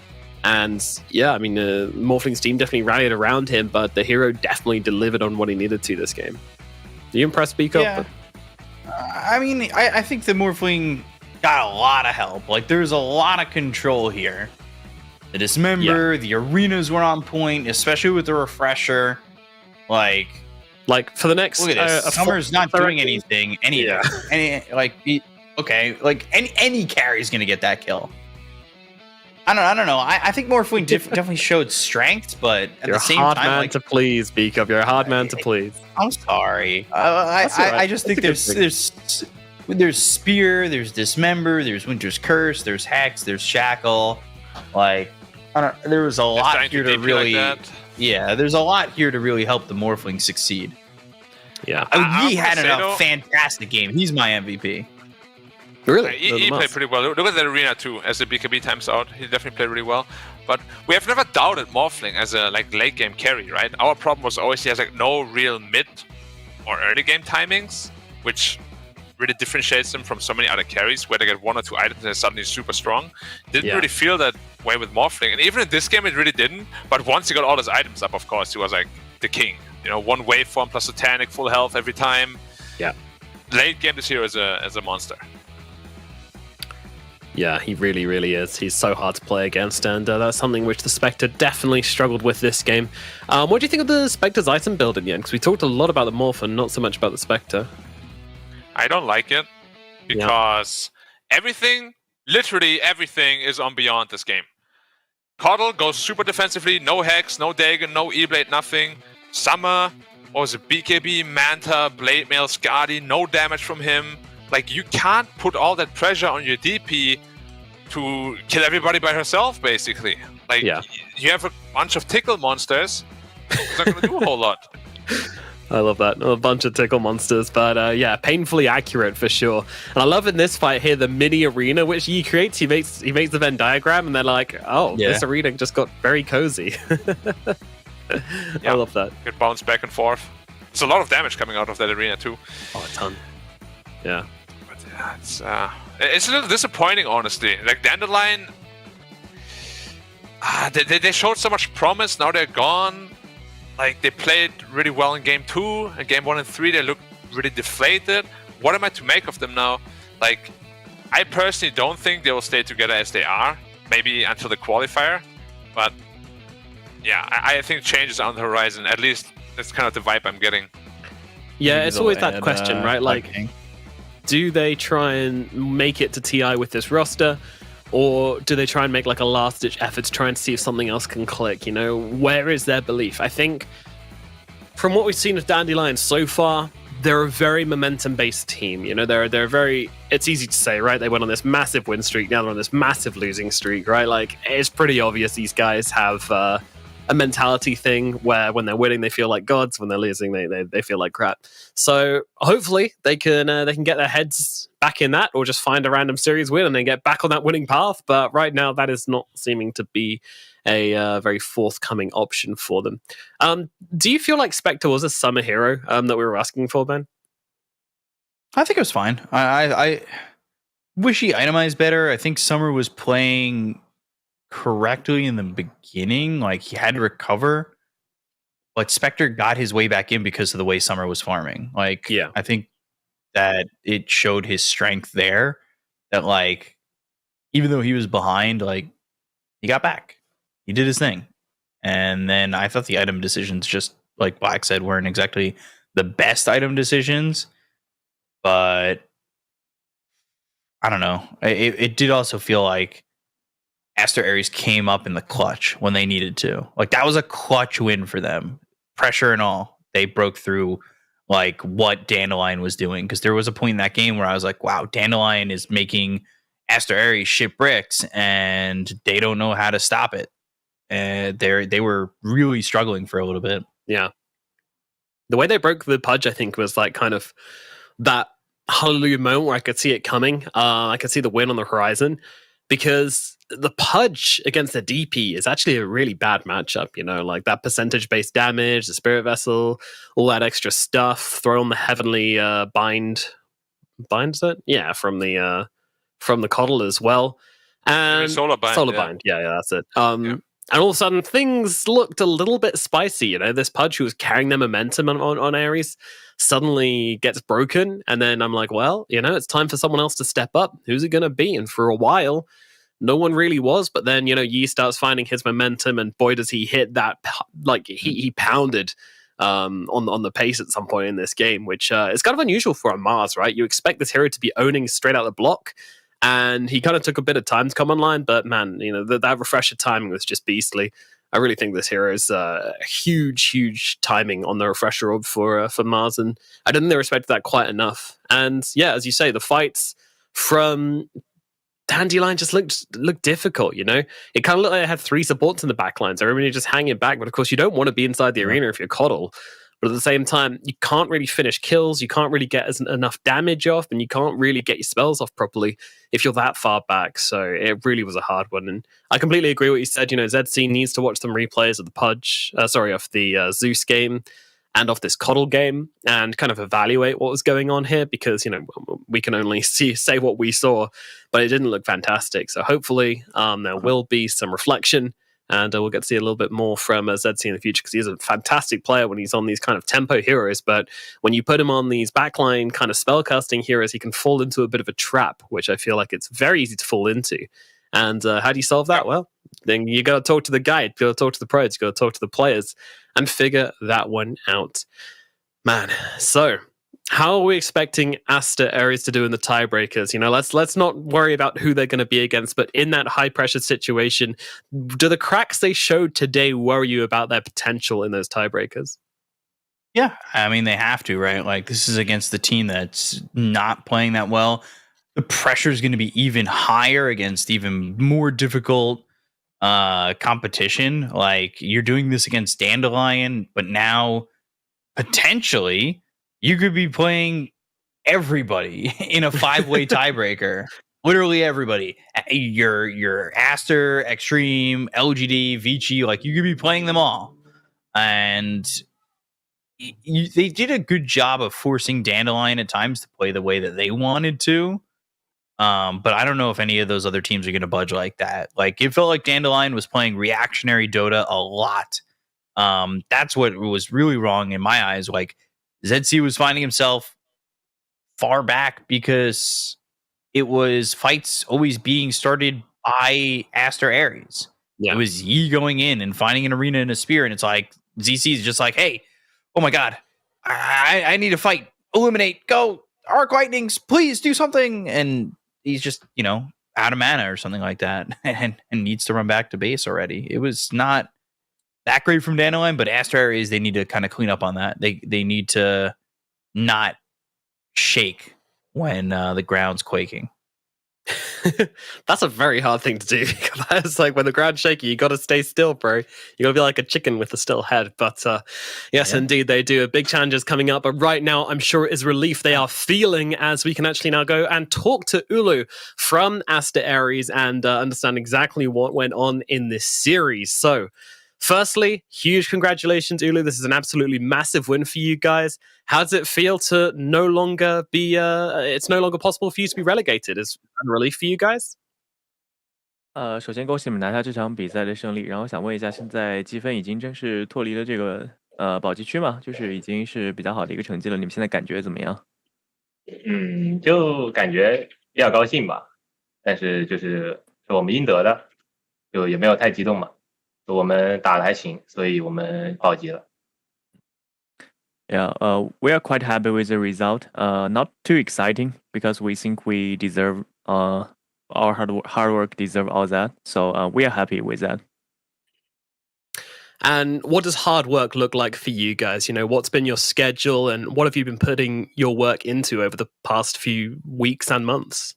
And yeah, I mean, Morphling's team definitely rallied around him, but the hero definitely delivered on what he needed to this game. Are you impressed, Biko?
Yeah. I mean, I think the Morphling got a lot of help. Like, there's a lot of control here. The Dismember, the arenas were on point, especially with the refresher. Like
for the next...
Look at this. Summer's not doing anything. Any carry's going to get that kill. I don't know. I think Morphling definitely showed strength, but at the same time,
you're a hard man to please, Beakup. You're a hard man to please.
I'm sorry. I just think there's Spear, there's Dismember, there's Winter's Curse, there's Hex, there's Shackle. There was a lot here to really. There's a lot here to really help the Morphling succeed.
Yeah,
he had a fantastic game. He's my MVP.
Really?
He played pretty well. Look at the arena too, as the BKB times out. He definitely played really well. But we have never doubted Morphling as a late game carry, right? Our problem was always he has no real mid or early game timings, which really differentiates them from so many other carries where they get one or two items and they're suddenly super strong. Didn't really feel that way with Morphling. And even in this game it really didn't. But once he got all his items up, of course, he was like the king. One waveform plus Satanic, full health every time.
Yeah.
Late game this hero is a monster.
Yeah, he really, really is. He's so hard to play against, and that's something which the Spectre definitely struggled with this game. What do you think of the Spectre's item build in the end? Because we talked a lot about the Morph and not so much about the Spectre.
I don't like it, because literally everything is on Beyond this game. Coddle goes super defensively, no Hex, no Dagon, no E-Blade, nothing. Summer, was it BKB, Manta, Blade Mail, Skadi, no damage from him. Like, you can't put all that pressure on your DP to kill everybody by herself, basically. Like, you have a bunch of tickle monsters. It's not going to do a whole lot.
I love that. A bunch of tickle monsters, but painfully accurate for sure. And I love in this fight here the mini arena which he creates. He makes the Venn diagram, and they're like, this arena just got very cozy. I love that.
Good bounce back and forth. There's a lot of damage coming out of that arena too.
Oh, a ton. Yeah.
It's a little disappointing, honestly. Like Dandelion, they showed so much promise. Now they're gone. Like they played really well in game 2 and game 1 and 3. They looked really deflated. What am I to make of them now? Like, I personally don't think they will stay together as they are. Maybe until the qualifier, but yeah, I think changes on the horizon. At least that's kind of the vibe I'm getting.
Yeah,
Maybe
it's
they'll
always that
add,
question, right? Like,
Lightning.
do they try and make it to TI with this roster, or do they try and make like a last-ditch effort to try and see if something else can click? You know, where is their belief? I think from what we've seen of Dandelion so far, they're a very momentum-based team. You know, they're very. It's easy to say, right? They went on this massive win streak, now they're on this massive losing streak, right? Like, it's pretty obvious these guys have a mentality thing where when they're winning they feel like gods, when they're losing they feel like crap. So hopefully they can get their heads back in that, or just find a random series win and then get back on that winning path. But right now that is not seeming to be a very forthcoming option for them. Do you feel like Spectre was a summer hero that we were asking for, Ben?
I think it was fine. I wish he itemized better. I think Summer was playing correctly in the beginning. Like, he had to recover, but Spectre got his way back in because of the way Summer was farming. Like,
Yeah.
I think that it showed his strength there, that like, even though he was behind, like, he got back, he did his thing. And then I thought the item decisions, just like Black said, weren't exactly the best item decisions, but I don't know. It did also feel like Aster Ares came up in the clutch when they needed to. Like, that was a clutch win for them. Pressure and all. They broke through like what Dandelion was doing. Because there was a point in that game where I was like, wow, Dandelion is making Aster Ares shit bricks and they don't know how to stop it. And they were really struggling for a little bit.
Yeah. The way they broke the Pudge, I think, was like kind of that hallelujah moment where I could see it coming. I could see the win on the horizon, because the Pudge against the DP is actually a really bad matchup. You know, like that percentage-based damage, the Spirit Vessel, all that extra stuff. Throw on the Heavenly Bind set, yeah, from the Coddle as well, and
Solar Bind.
Bind. Yeah, that's it. And all of a sudden, things looked a little bit spicy. You know, this Pudge who was carrying their momentum on Ares suddenly gets broken. And then I'm like, well, you know, it's time for someone else to step up. Who's it going to be? And for a while, no one really was. But then, you know, Yi starts finding his momentum, and boy, does he hit that. Like, he pounded on the pace at some point in this game, which is kind of unusual for a Mars, right? You expect this hero to be owning straight out the block. And he kind of took a bit of time to come online, but man, you know, that refresher timing was just beastly. I really think this hero is huge timing on the refresher orb for Mars, and I didn't think they respected that quite enough. And yeah, as you say, the fights from Dandelion just looked difficult. You know, it kind of looked like it had 3 supports in the backlines. Everybody just hanging back, but of course, you don't want to be inside the arena if you're Coddle. But at the same time, you can't really finish kills, you can't really get enough damage off, and you can't really get your spells off properly if you're that far back. So it really was a hard one. And I completely agree with what you said. You know, ZC needs to watch some replays of the of the Zeus game and of this Coddle game, and kind of evaluate what was going on here, because, you know, we can only say what we saw, but it didn't look fantastic. So hopefully there will be some reflection, and we'll get to see a little bit more from ZC in the future, because he's a fantastic player when he's on these kind of tempo heroes. But when you put him on these backline kind of spellcasting heroes, he can fall into a bit of a trap, which I feel like it's very easy to fall into. And how do you solve that? Well, then you got to talk to the guide, you got to talk to the pros, you got to talk to the players, and figure that one out. Man, so how are we expecting Aster Ares to do in the tiebreakers? You know, let's not worry about who they're going to be against, but in that high pressure situation, do the cracks they showed today worry you about their potential in those tiebreakers?
Yeah, I mean, they have to, right? Like, this is against the team that's not playing that well. The pressure is going to be even higher against even more difficult competition. Like, you're doing this against Dandelion, but now potentially you could be playing everybody in a 5-way tiebreaker. Literally everybody. Your Aster, Extreme, LGD, Vici, like, you could be playing them all. And they did a good job of forcing Dandelion at times to play the way that they wanted to. But I don't know if any of those other teams are going to budge like that. Like, it felt like Dandelion was playing reactionary Dota a lot. That's what was really wrong in my eyes. Like, ZC was finding himself far back because it was fights always being started by Aster Ares.
Yeah.
It was Yi going in and finding an arena in a spear, and it's like ZC is just like, hey, oh my god, I need to fight, eliminate, go, Arc Lightnings, please do something, and he's just out of mana or something like that, and needs to run back to base already. It was not that great from Dandelion, but Aster Ares, they need to kind of clean up on that. They need to not shake when the ground's quaking.
That's a very hard thing to do, because it's like when the ground's shaky, you got to stay still, bro. You got to be like a chicken with a still head. But yes, indeed, they do. Big challenges coming up. But right now, I'm sure it is relief they are feeling as we can actually now go and talk to Ulu from Aster Ares and understand exactly what went on in this series. So, firstly, huge congratulations, Ulu. This is an absolutely massive win for you guys. How does it feel to no longer be, it's no longer possible for you to be relegated? Is that a relief for you guys?
首先恭喜你们拿下这场比赛的胜利。然后想问一下，现在积分已经正式脱离了这个保级区嘛？就是已经是比较好的一个成绩了。你们现在感觉怎么样？
就感觉比较高兴吧，但是就是我们应得的，就也没有太激动嘛。我们打得还行，所以我们保级了。
Yeah, we are quite happy with the result. Not too exciting because we think we deserve our hard work deserve all that. So we are happy with that.
And what does hard work look like for you guys? What's been your schedule and what have you been putting your work into over the past few weeks and months?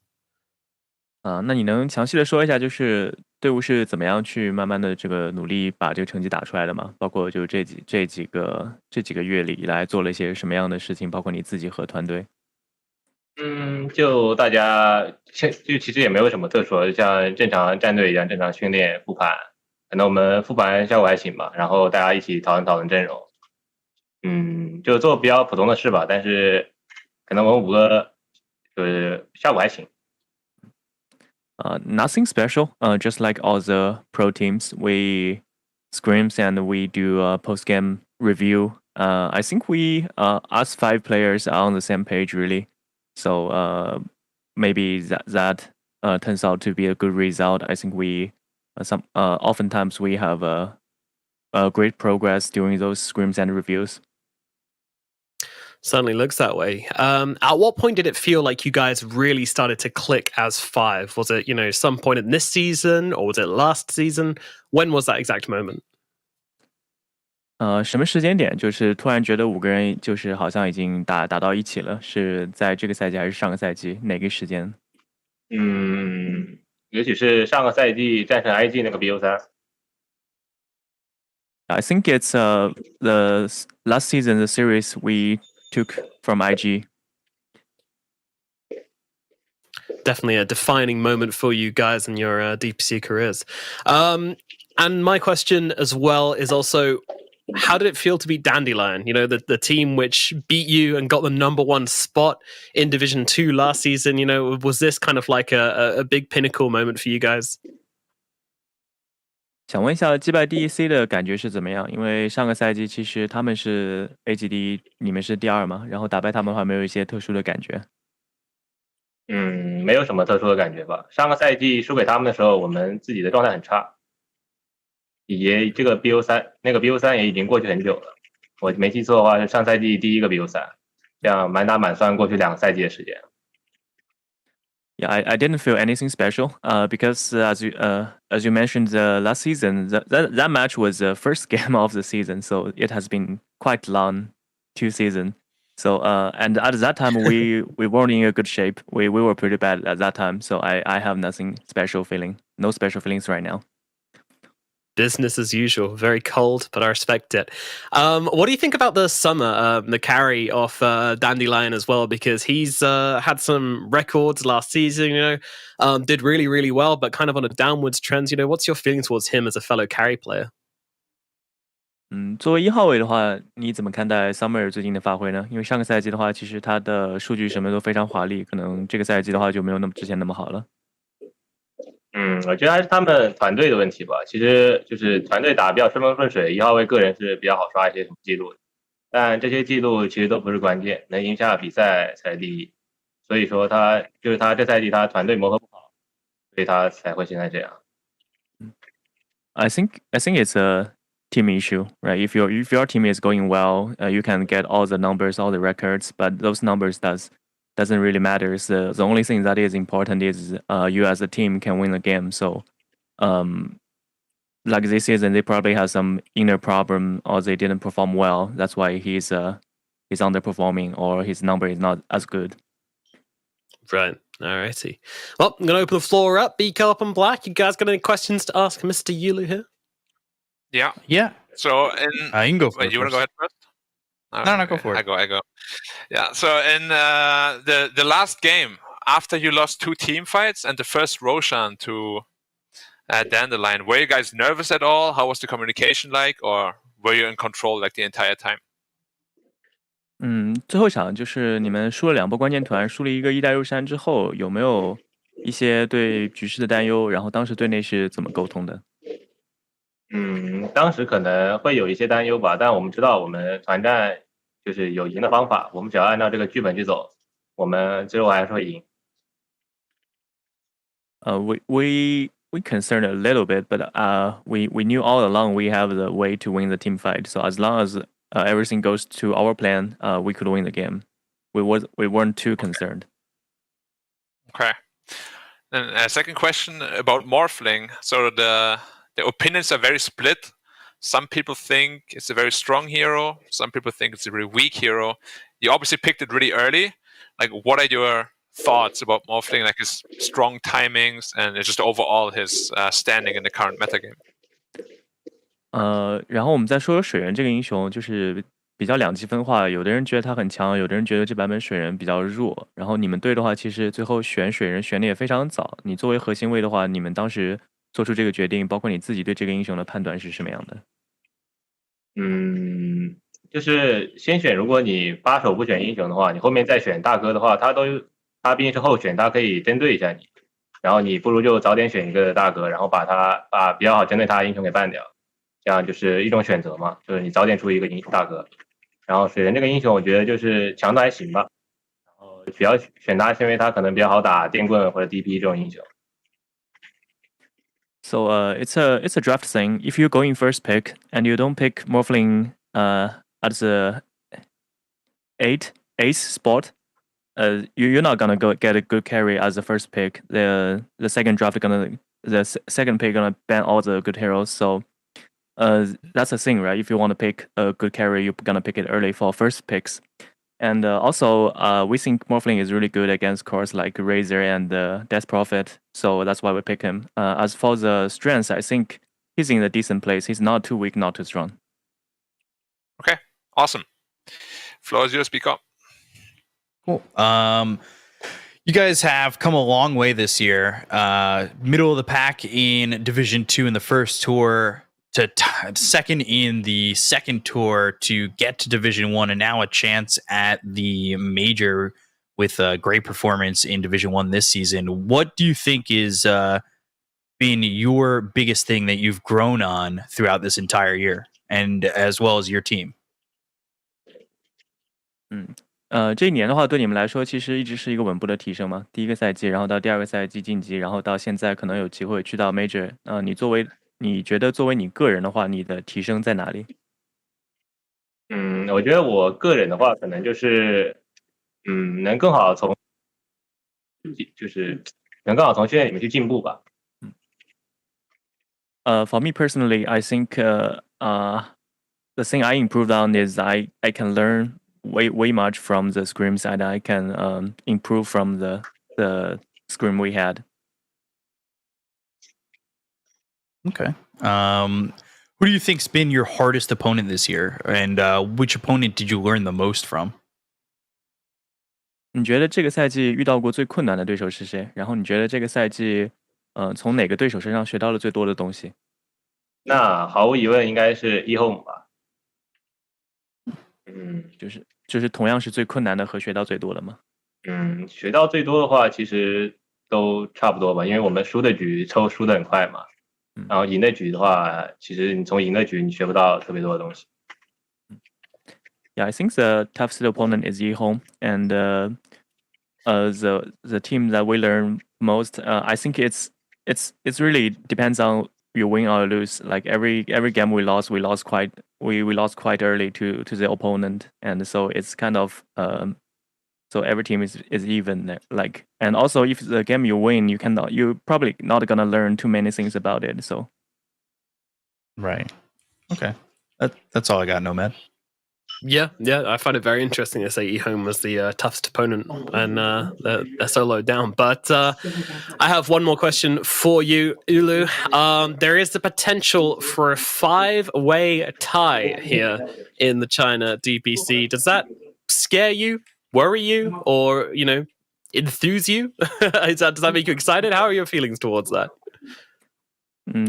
那你能详细的说一下，就是队伍是怎么样去慢慢的这个努力把这个成绩打出来的吗？包括就这几个月里以来做了一些什么样的事情，包括你自己和团队。
就大家就其实也没有什么特殊的，就像正常战队一样，正常训练复盘。可能我们复盘效果还行吧，然后大家一起讨论阵容。就做比较普通的事吧，但是可能我们5个就是效果还行。
Nothing special. Just like all the pro teams, we scrims and we do a post-game review. I think we, us 5 players, are on the same page really. So maybe that turns out to be a good result. I think we oftentimes we have a great progress during those scrims and reviews.
Certainly looks that way. At what point did it feel like you guys really started to click as 5? Was it, some point in this season or was it last season? When was that exact moment?
什么时间点？就是突然觉得5个人就是好像已经打到一起了，是在这个赛季还是上个赛季？哪个时间？
也许是上个赛季战胜 IG 那个 BO3。I
think it's the last season the series we took from IG.
Definitely a defining moment for you guys in your DPC careers. And my question as well is also, how did it feel to beat Dandelion? The team which beat you and got the #1 spot in Division 2 last season. Was this kind of like a big pinnacle moment for you guys?
想问一下，击败 DEC 的感觉是怎么样？因为上个赛季其实他们是 A 级第一，你们是第2嘛，然后打败他们的话，没有一些特殊的感觉？
没有什么特殊的感觉吧。上个赛季输给他们的时候，我们自己的状态很差，也这个 BO3 那个 BO3 也已经过去很久了。我没记错的话，是上赛季第1个 BO3，这样满打满算过去2个赛季的时间。
Yeah, I didn't feel anything special because as you mentioned last season, that match was the first game of the season, so it has been quite long 2 seasons. So and at that time we weren't in a good shape. We were pretty bad at that time. So I have nothing special feeling, no special feelings right now.
Business as usual. Very cold, but I respect it. What do you think about the summer, the carry of Dandelion as well? Because he's had some records last season, did really, really well, but kind of on a downwards trend. What's your feeling towards him as a fellow carry player?
作为1号位的话，你怎么看待 Summer 最近的发挥呢？因为上个赛季的话，其实他的数据什么都非常华丽，可能这个赛季的话就没有之前那么好了。
我觉得还是他们团队的问题吧。其实就是团队打得比较顺风顺水，1号位个人是比较好刷一些什么记录的，但这些记录其实都不是关键，能赢下比赛才是第一。所以说他这赛季他团队磨合不好，所以他才会现在这样。
I think it's a team issue, right? If your team is going well, you can get all the numbers, all the records, but those numbers doesn't really matter. So the only thing that is important is you as a team can win the game. So, like this season, they probably have some inner problem or they didn't perform well. That's why he's underperforming or his number is not as good.
Right. Alrighty. Well, I'm going to open the floor up. B Carp and Black, you guys got any questions to ask Mr. Yulu here?
Yeah.
Yeah.
So
you can go for it.
You want to go ahead first?
No, go for it.
I go. Yeah. So in the last game, after you lost 2 team fights and the first Roshan to Dandelion, were you guys nervous at all? How was the communication like, or were you in control like the entire time?
最后一场就是你们输了2波关键团，输了一个一代入山之后，有没有一些对局势的担忧？然后当时队内是怎么沟通的？
当时可能会有一些担忧吧，但我们知道我们团战就是有赢的方法，我们只要按照这个剧本去走，我们最后还是会赢。
We concerned a little bit, but we knew all along we have the way to win the team fight. So as long as everything goes to our plan, we could win the game. We weren't too concerned.
Okay. And a second question about Morphling. So the opinions are very split. Some people think it's a very strong hero. Some people think it's a very weak hero. You obviously picked it really early. Like, what are your thoughts about Morphling, like his strong timings and just overall his standing in the current meta game?
然后我们再说水人这个英雄，就是比较两极分化，有的人觉得他很强，有的人觉得这版本水人比较弱。然后你们队的话，其实最后选水人选的也非常早。你作为核心位的话，你们当时做出这个决定，包括你自己对这个英雄的判断是什么样的？
就是先选，如果你8手不选英雄的话，你后面再选大哥的话，他毕竟是后选，他可以针对一下你，然后你不如就早点选一个大哥，然后把比较好针对他的英雄给办掉，这样就是一种选择嘛，就是你早点出一个大哥。然后水人这个英雄，我觉得就是强度还行吧，然后主要选他是因为他可能比较好打电棍或者 DP 这种英雄。
So it's a draft thing. If you go in first pick and you don't pick Morphling at the eighth spot, you're not gonna get a good carry as the first pick. The second second pick gonna ban all the good heroes. So that's the thing, right? If you want to pick a good carry, you're gonna pick it early for first picks. And also, we think Morphling is really good against cores like Razor and Death Prophet, so that's why we pick him. As for the strengths, I think he's in a decent place. He's not too weak, not too strong.
Okay, awesome. Floor is yours, speak up.
Cool. You guys have come a long way this year. Middle of the pack in Division 2 in the first tour, to second in the second tour to get to Division 1, and now a chance at the major with a great performance in Division 1 this season. What do you think is been your biggest thing that you've grown on throughout this entire year, and as well as your team?
这一年的话，对你们来说其实一直是一个稳步的提升嘛。第一个赛季，然后到第2个赛季晋级，然后到现在可能有机会去到 Major。你觉得作为你个人的话，你的提升在哪里？
我觉得我个人的话，可能就是能更好从训练里面去进步吧。
For me personally, I think the thing I improved on is I can learn way much from the scrims, and I can improve from the scrim we had.
Okay. Who do you think's been your hardest opponent this year, and which opponent did you learn the most from?
你觉得这个赛季遇到过最困难的对手是谁？然后你觉得这个赛季，从哪个对手身上学到了最多的东西？
那毫无疑问应该是EHOME吧。
就是同样是最困难的和学到最多的吗？
学到最多的话，其实都差不多吧，因为我们输的局输的很快嘛，然后赢的局的话，其实你从赢的局你学不到特别多的东西。
Yeah, I think the toughest opponent is EHOME, and the team that we learn most. I think it's really depends on you win or lose. Like every game we lost quite early to the opponent, and so it's kind of so every team is even. Like, and also if the game you win, you're probably not gonna learn too many things about it. So
Right. Okay. That's all I got, Nomad.
Yeah, I find it very interesting to say EHOME was the toughest opponent and they're so low down. But I have one more question for you, Ulu. There is the potential for a 5-way tie here in the China DPC. Does that scare you, worry you, or, enthuse you? Does that make you excited? How are your feelings towards that?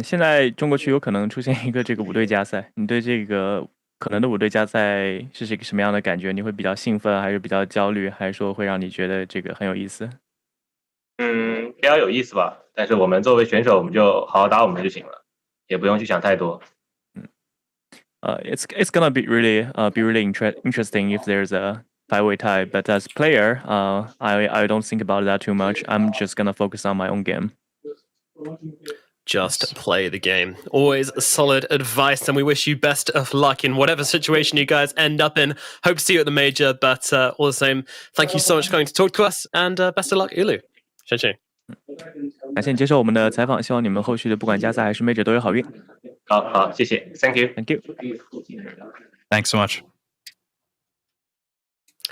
现在中国区有可能出现一个这个5队加赛，你对这个可能的5队加赛是一个什么样的感觉？你会比较兴奋，还是比较焦虑，还是说会让你觉得这个很有意思？
比较有意思吧。但是我们作为选手，我们就好好打我们就行了，也不用去想太多。
It's gonna be really interesting if there's a 5-way tie. But as player, I don't think about that too much. I'm just gonna focus on my own game.
Just play the game. Always solid advice, and we wish you best of luck in whatever situation you guys end up in. Hope to see you at the major, but all the same, thank you so much for coming to talk to us, and best of luck, Ulu. 谢谢。
感谢你接受我们的采访，希望你们后续的不管加赛还是 major 都有好运。
好，谢谢 ，Thank you.
Thanks so much.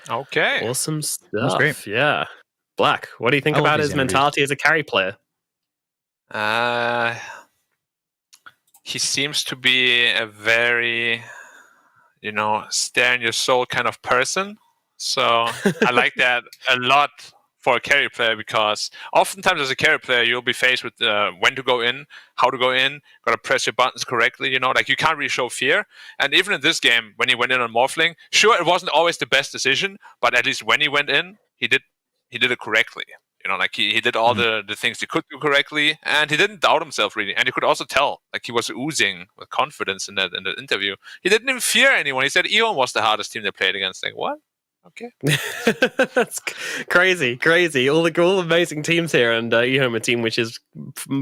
Okay.
Awesome stuff.
That's great.
Yeah. Black, what do you think about his mentality as a carry player?
He seems to be a very, stare in your soul kind of person. So I like that a lot for a carry player, because oftentimes as a carry player, you'll be faced with when to go in, how to go in, got to press your buttons correctly, like you can't really show fear. And even in this game, when he went in on Morphling, sure, it wasn't always the best decision, but at least when he went in, he did it correctly. He did all the things he could do correctly, and he didn't doubt himself really. And you could also tell, he was oozing with confidence in that interview. He didn't even fear anyone. He said EHOME was the hardest team they played against. Like, what? Okay.
That's crazy. All the amazing teams here, and EHOME, a team which is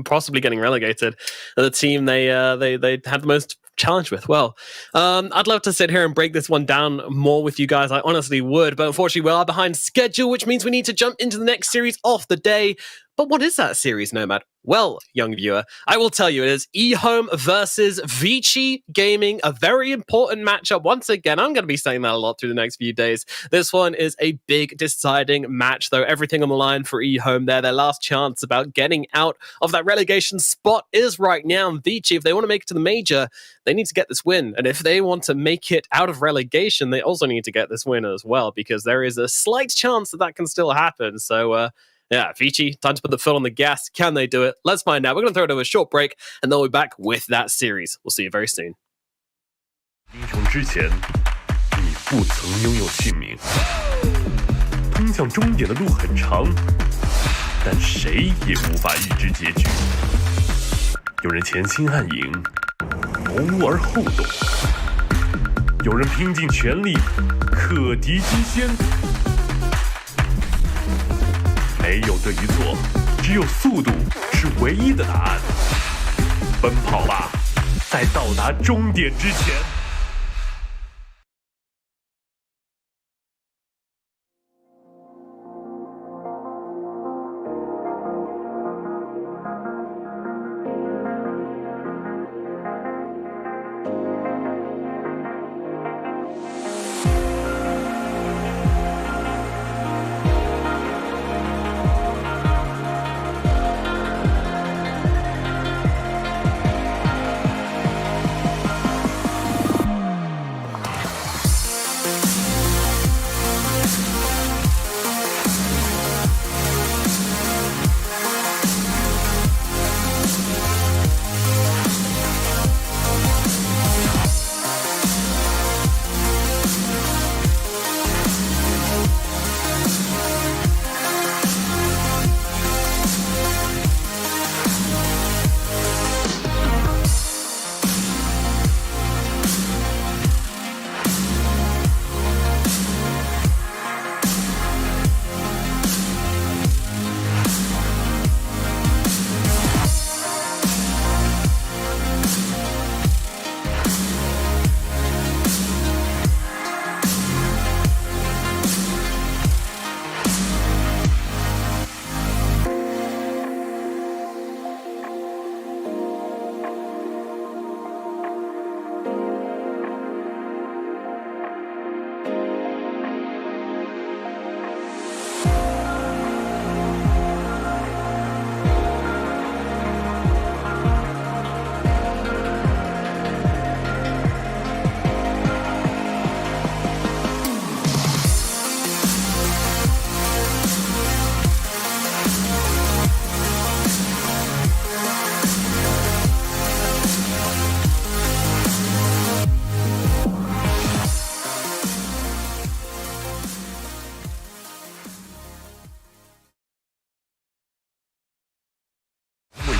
possibly getting relegated, the team they had the most challenge with. Well, I'd love to sit here and break this one down more with you guys. I honestly would, but unfortunately we are behind schedule, which means we need to jump into the next series of the day. But what is that series, Nomad? Well, young viewer, I will tell you, it is EHOME versus Vici Gaming, a very important matchup. Once again, I'm going to be saying that a lot through the next few days. This one is a big deciding match, though. Everything on the line for EHOME there. Their last chance about getting out of that relegation spot is right now. And Vici, if they want to make it to the major, they need to get this win. And if they want to make it out of relegation, they also need to get this win as well, because there is a slight chance that can still happen. So, yeah, Vici, time to put the foot on the gas. Can they do it? Let's find out. We're going to throw it over a short break, and then we'll be back with that series. We'll see you very soon.
英雄之前，你不曾拥有姓名。通向终点的路很长，但谁也无法预知结局。有人前倾暗影，谋而后动；有人拼尽全力，克敌机先。没有对与错，只有速度是唯一的答案。奔跑吧，在到达终点之前。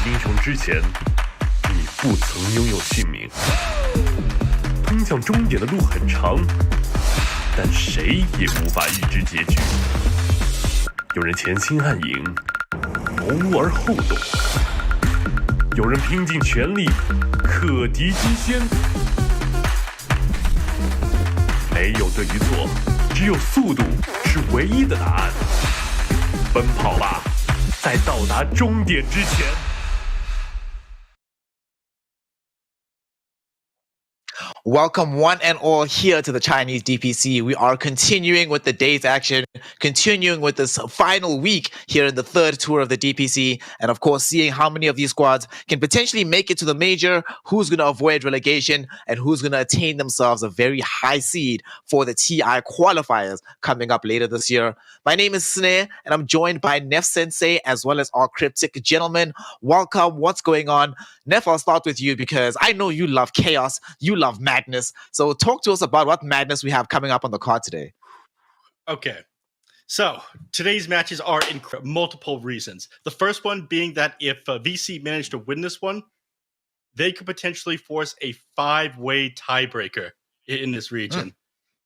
英雄之前，你不曾拥有姓名。通向终点的路很长，但谁也无法预知结局。有人前倾暗影，谋而后动；有人拼尽全力，克敌机先。没有对与错，只有速度是唯一的答案。奔跑吧，在到达终点之前。
Welcome one and all here to the Chinese DPC. We are continuing with the day's action, continuing with this final week here in the third tour of the DPC, and of course seeing how many of these squads can potentially make it to the major, who's going to avoid relegation, and who's going to attain themselves a very high seed for the TI qualifiers coming up later this year. My name is Snare, and I'm joined by Nef Sensei as well as our cryptic gentlemen. Welcome. What's going on? Nef, I'll start with you because I know you love chaos, you love madness. So talk to us about what madness we have coming up on the card today.
Okay. So today's matches are in multiple reasons. The first one being that if Vici managed to win this one, they could potentially force a 5-way tiebreaker in this region.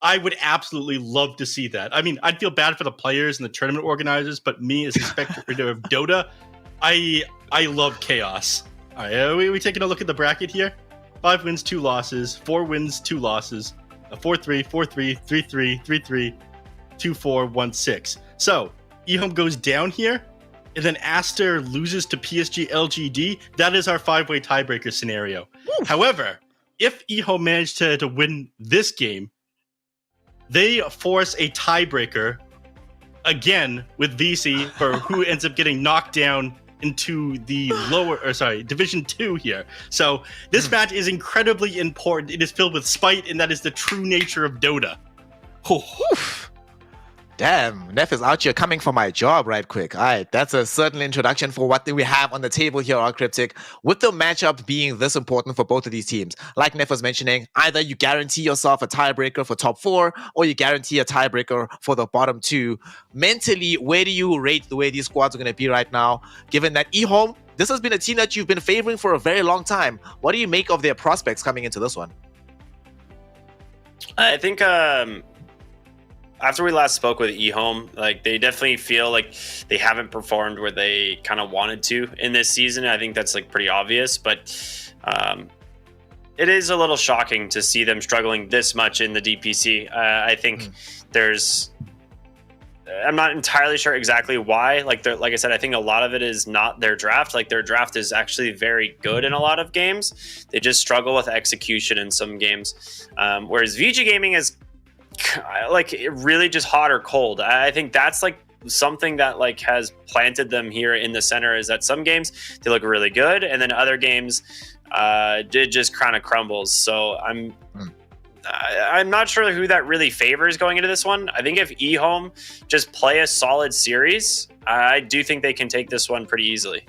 I would absolutely love to see that. I mean, I'd feel bad for the players and the tournament organizers, but me as a spectator of Dota, I love chaos. All right, we taking a look at the bracket here. 5 wins, 2 losses. 4 wins, 2 losses. 4-3, 4-3, 3-3, 3-3, 2-4, 1-6. So EHOME goes down here, and then Aster loses to PSG LGD. That is our 5-way tiebreaker scenario. Woo. However, if EHOME managed to win this game, they force a tiebreaker again with Vici for who ends up getting knocked down into the Division 2 here. So this match is incredibly important. It is filled with spite, and that is the true nature of Dota.
Damn, Nef is out here coming for my job right quick. All right, that's a certain introduction for what we have on the table here on Cryptic. With the matchup being this important for both of these teams, like Nef was mentioning, either you guarantee yourself a tiebreaker for top 4, or you guarantee a tiebreaker for the bottom 2. Mentally, where do you rate the way these squads are going to be right now, given that EHOME, this has been a team that you've been favoring for a very long time. What do you make of their prospects coming into this one?
I think after we last spoke with EHOME, like they definitely feel like they haven't performed where they kind of wanted to in this season. I think that's like pretty obvious, but it is a little shocking to see them struggling this much in the DPC. I think I'm not entirely sure exactly why. Like I said, I think a lot of it is not their draft. Like their draft is actually very good in a lot of games. They just struggle with execution in some games. Whereas Vici Gaming is like really just hot or cold. I think that's like something that like has planted them here in the center, is that some games they look really good, and then other games it just kind of crumbles. So I'm not sure who that really favors going into this one. I think if EHOME just play a solid series, I do think they can take this one pretty easily.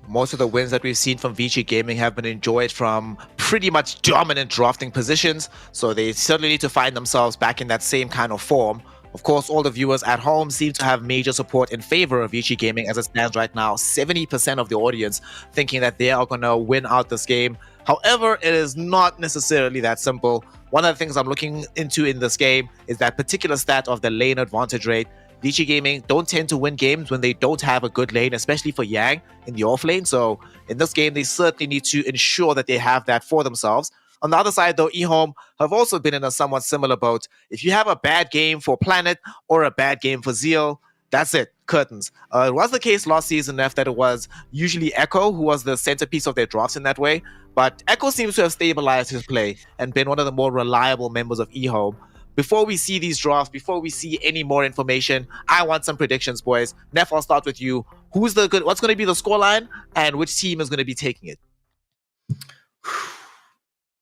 Most of the wins that we've seen from Vici Gaming have been enjoyed from pretty much dominant drafting positions, so they certainly need to find themselves back in that same kind of form. Of course, all the viewers at home seem to have major support in favor of Vici Gaming as it stands right now. 70% of the audience thinking that they are going to win out this game. However, it is not necessarily that simple. One of the things I'm looking into in this game is that particular stat of the lane advantage rate. Vici Gaming don't tend to win games when they don't have a good lane, especially for Yang in the off lane. So in this game, they certainly need to ensure that they have that for themselves. On the other side, though, EHOME have also been in a somewhat similar boat. If you have a bad game for Planet or a bad game for Zeal, that's it. Curtains. It was the case last season, Nef, that it was usually Echo who was the centerpiece of their drafts in that way. But Echo seems to have stabilized his play and been one of the more reliable members of EHOME. Before we see these drafts, before we see any more information, I want some predictions, boys. Nef, I'll start with you. What's going to be the scoreline, and which team is going to be taking it?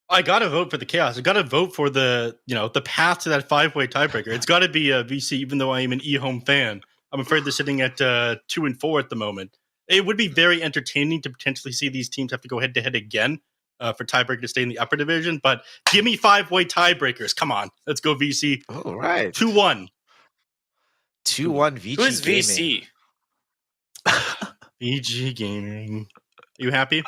I gotta vote for the chaos. I gotta vote for the path to that 5-way tiebreaker. It's got to be VC, even though I am an EHOME fan. I'm afraid they're sitting at 2 and 4 at the moment. It would be very entertaining to potentially see these teams have to go head to head again for tiebreaker to stay in the upper division. But give me 5-way tiebreakers. Come on, let's go VC.
All right,
2-1.
2-1 Vici.
Who's VC?
VG Gaming. You happy?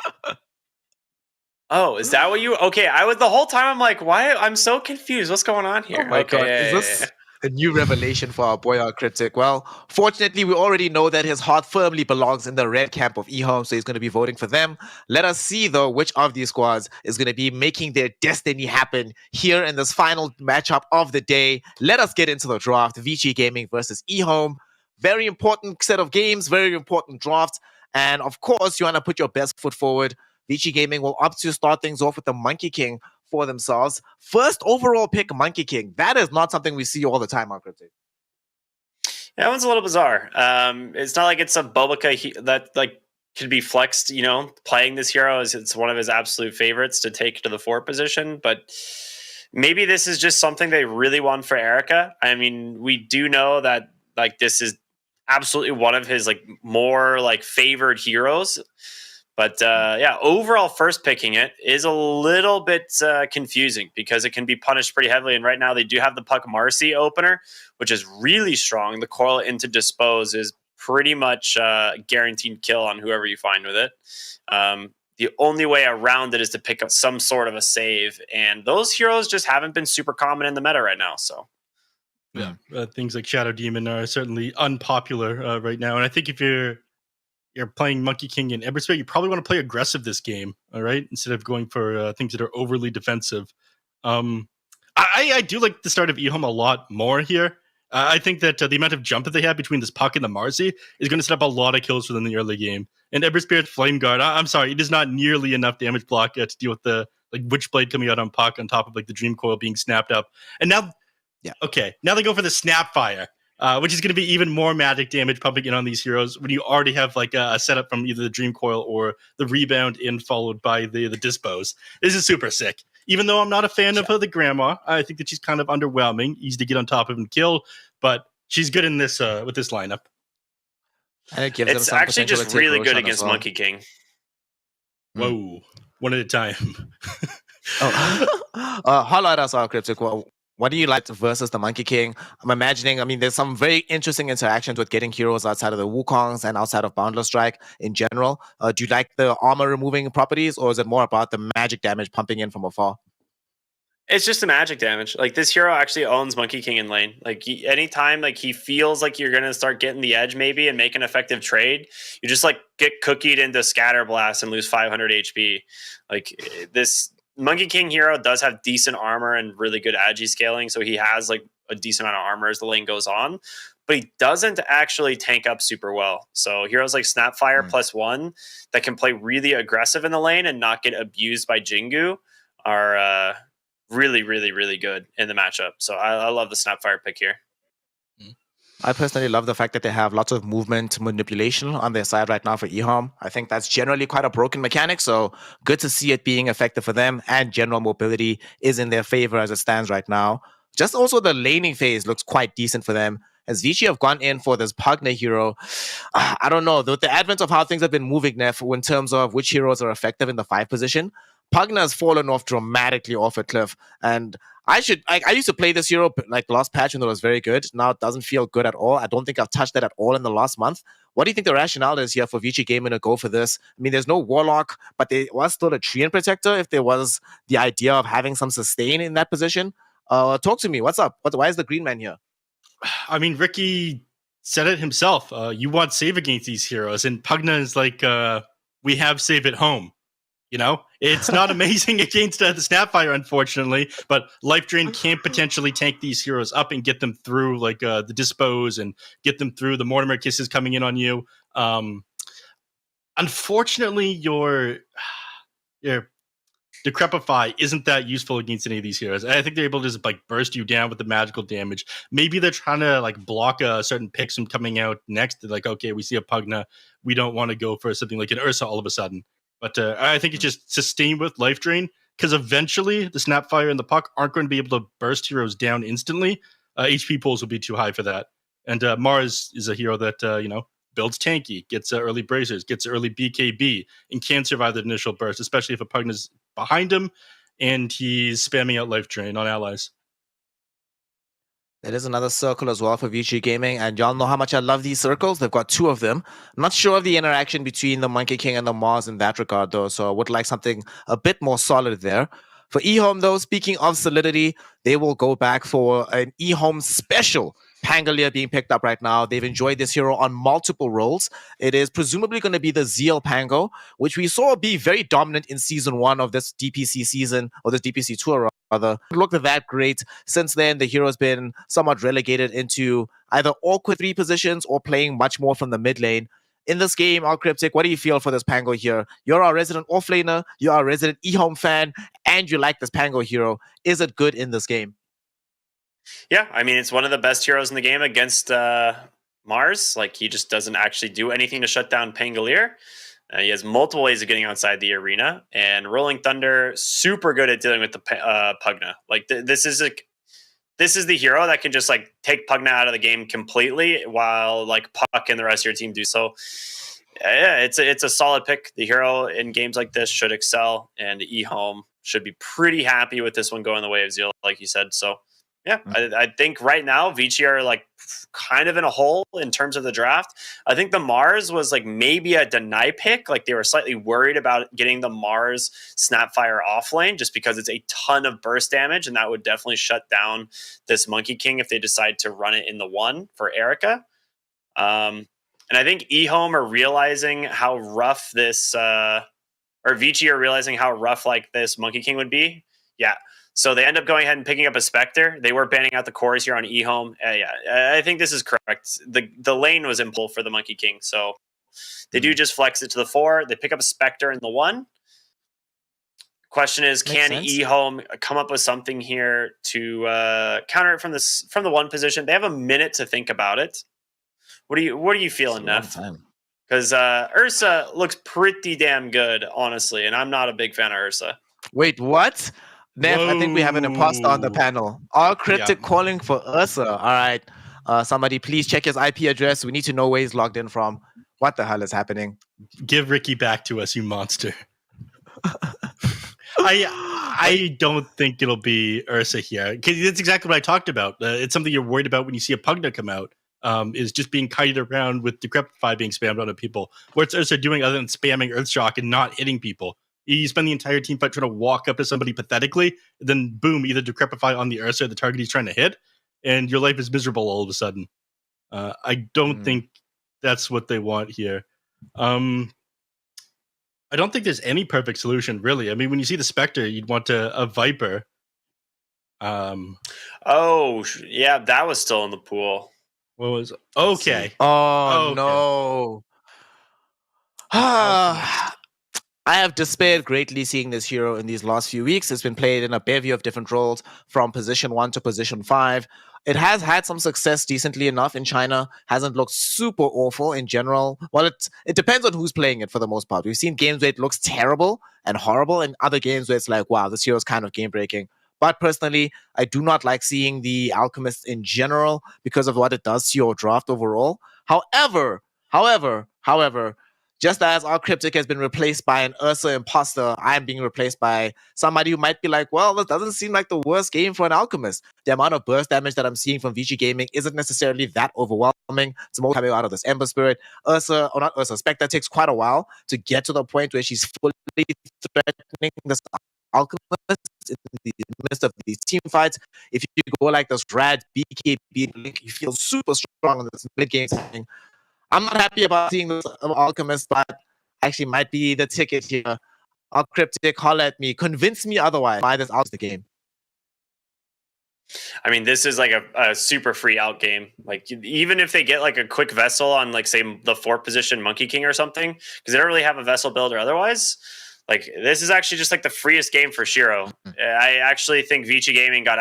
Oh, is that what you? Okay, I was the whole time. I'm like, why? I'm so confused. What's going on here?
Oh my
Okay,
god, is this a new revelation for our boy, our critic? Well, fortunately, we already know that his heart firmly belongs in the red camp of EHOME, so he's going to be voting for them. Let us see, though, which of these squads is going to be making their destiny happen here in this final matchup of the day. Let us get into the draft. Vici Gaming versus EHOME. Very important set of games, very important draft. And of course, you want to put your best foot forward. Vici Gaming will opt to start things off with the Monkey King for themselves. First overall pick, Monkey King. That is not something we see all the time, Critic.
That one's a little bizarre. It's not like it's a Bobica that like could be flexed. You know, playing this hero is it's one of his absolute favorites to take to the 4 position, but maybe this is just something they really want for Erica. I mean, we do know that like this is absolutely one of his like more like favored heroes. But yeah, overall, first picking it is a little bit confusing because it can be punished pretty heavily. And right now, they do have the Puck Marcy opener, which is really strong. The coil into dispose is pretty much guaranteed kill on whoever you find with it. The only way around it is to pick up some sort of a save, and those heroes just haven't been super common in the meta right now. So.
Yeah, things like Shadow Demon are certainly unpopular right now, and I think if you're playing Monkey King in Embersphere, you probably want to play aggressive this game, all right, instead of going for things that are overly defensive. I do like the start of EHOME a lot more here. I think that the amount of jump that they have between this Puck and the Marcy is going to set up a lot of kills for them in the early game. And Emberspirit's Flame Guard, I'm sorry, it is not nearly enough damage block to deal with the like Witchblade coming out on Puck on top of like the Dream Coil being snapped up. And now, now they go for the Snapfire. Which is going to be even more magic damage pumping in on these heroes when you already have like a setup from either the Dream Coil or the Rebound in followed by the Dispose. This is super sick. Even though I'm not a fan of the Grandma, I think that she's kind of underwhelming, easy to get on top of and kill, but she's good in this with this lineup.
And it gives
it's
them some
actually just really good against
well.
Monkey King.
Whoa, one at a time.
Highlight us, our Cryptic. What do you like versus the Monkey King? I'm imagining, I mean, there's some very interesting interactions with getting heroes outside of the Wukongs and outside of Boundless Strike in general. Do you like the armor removing properties, or is it more about the magic damage pumping in from afar?
It's just the magic damage. Like this hero actually owns Monkey King in lane. Like anytime like he feels like you're gonna start getting the edge maybe and make an effective trade, you just like get cookied into Scatter Blast and lose 500 HP. Like this Monkey King hero does have decent armor and really good agi scaling, so he has like a decent amount of armor as the lane goes on, but he doesn't actually tank up super well. So heroes like Snapfire +1 that can play really aggressive in the lane and not get abused by Jingu are really, really, really good in the matchup. So I love the Snapfire pick here.
I personally love the fact that they have lots of movement manipulation on their side right now for EHOME. I think that's generally quite a broken mechanic, so good to see it being effective for them, and general mobility is in their favor as it stands right now. Just also the laning phase looks quite decent for them. As Vici have gone in for this Pugna hero, I don't know, with the advent of how things have been moving, Neff, in terms of which heroes are effective in the 5 position, Pugna has fallen off dramatically off a cliff, and I used to play this hero like last patch when it was very good. Now it doesn't feel good at all. I don't think I've touched that at all in the last month. What do you think the rationale is here for Vici Gaming to go for this? I mean, there's no Warlock, but there was still a Treant Protector if there was the idea of having some sustain in that position. Talk to me. What's up? Why is the green man here?
I mean, Ricky said it himself. You want save against these heroes, and Pugna is like, we have save at home. You know, it's not amazing against the Snapfire, unfortunately, but Life Drain can potentially tank these heroes up and get them through like the Dispose and get them through the Mortimer Kisses coming in on you. Unfortunately, your Decrepify isn't that useful against any of these heroes. I think they're able to just like burst you down with the magical damage. Maybe they're trying to like block a certain picks from coming out next. They're like, okay, we see a Pugna. We don't want to go for something like an Ursa all of a sudden. But I think it's just sustained with Life Drain, because eventually the Snapfire and the Puck aren't going to be able to burst heroes down instantly. HP pools will be too high for that. And Mars is a hero that, builds tanky, gets early bracers, gets early BKB, and can survive the initial burst, especially if a Pugna's behind him and he's spamming out Life Drain on allies.
There is another circle as well for Vici Gaming, and y'all know how much I love these circles. They've got 2 of them. I'm not sure of the interaction between the Monkey King and the Mars in that regard, though, so I would like something a bit more solid there. For EHOME, though, speaking of solidity, they will go back for an EHOME special. Pangolier being picked up right now. They've enjoyed this hero on multiple roles. It is presumably going to be the Zeal Pango, which we saw be very dominant in Season 1 of this DPC season, or this DPC tour, rather. Looked that great. Since then, the hero's been somewhat relegated into either awkward 3 positions or playing much more from the mid lane. In this game, our Cryptic, what do you feel for this Pango here? You're our resident offlaner, you're our resident EHOME fan, and you like this Pango hero. Is it good in this game?
Yeah, I mean, it's one of the best heroes in the game against Mars. Like, he just doesn't actually do anything to shut down Pangolier. He has multiple ways of getting outside the arena, and Rolling Thunder super good at dealing with the Pugna. Like this is the hero that can just like take Pugna out of the game completely, while like Puck and the rest of your team do so. Yeah, it's a solid pick. The hero in games like this should excel, and EHOME should be pretty happy with this one going the way of Zeal, like you said. So yeah, I think right now Vici are like kind of in a hole in terms of the draft. I think the Mars was like maybe a deny pick. Like they were slightly worried about getting the Mars Snapfire off lane just because it's a ton of burst damage, and that would definitely shut down this Monkey King if they decide to run it in the 1 for Erica. And I think EHOME are realizing how rough this, or Vici are realizing how rough like this Monkey King would be. Yeah. So they end up going ahead and picking up a Spectre. They were banning out the cores here on EHOME. Yeah, I think this is correct. The lane was in pull for the Monkey King. So they do just flex it to the 4. They pick up a Spectre in the 1. Question is, can EHOME come up with something here to counter it from the 1 position? They have a minute to think about it. What are you feeling, Neff? Because Ursa looks pretty damn good, honestly, and I'm not a big fan of Ursa.
Wait, what? Neff, I think we have an imposter on the panel. Our Cryptic calling for Ursa. All right. Somebody please check his IP address. We need to know where he's logged in from. What the hell is happening?
Give Ricky back to us, you monster. I don't think it'll be Ursa here. Because that's exactly what I talked about. It's something you're worried about when you see a Pugna come out. Is just being kited around with Decrepify being spammed on people. What's Ursa doing other than spamming Earthshock and not hitting people? You spend the entire team fight trying to walk up to somebody pathetically, then boom, either Decrepify on the Ursa, the target he's trying to hit, and your life is miserable all of a sudden. I don't think that's what they want here. I don't think there's any perfect solution, really. I mean, when you see the Spectre, you'd want a Viper.
Oh, yeah, that was still in the pool.
What was okay?
Oh no! I have despaired greatly seeing this hero in these last few weeks. It's been played in a bevy of different roles, from position 1 to position 5. It has had some success decently enough in China. Hasn't looked super awful in general. Well, it depends on who's playing it for the most part. We've seen games where it looks terrible and horrible, and other games where it's like, wow, this hero is kind of game breaking. But personally, I do not like seeing the Alchemist in general because of what it does to your draft overall. However, just as our Cryptic has been replaced by an Ursa imposter, I am being replaced by somebody who might be like, well, this doesn't seem like the worst game for an Alchemist. The amount of burst damage that I'm seeing from Vici Gaming isn't necessarily that overwhelming. It's more coming out of this Ember Spirit. Spectre takes quite a while to get to the point where she's fully threatening this Alchemist in the midst of these team fights. If you go like this Rad BKB Link, you feel super strong in this mid game thing. I'm not happy about seeing this Alchemist, but actually might be the ticket here. Our Cryptic, holler at me, convince me otherwise. Buy this out of the game.
I mean, this is like a super free out game. Like, even if they get like a quick vessel on, like, say, the 4th position Monkey King or something, because they don't really have a vessel build or otherwise. Like, this is actually just like the freest game for Shiro. I actually think Vici Gaming got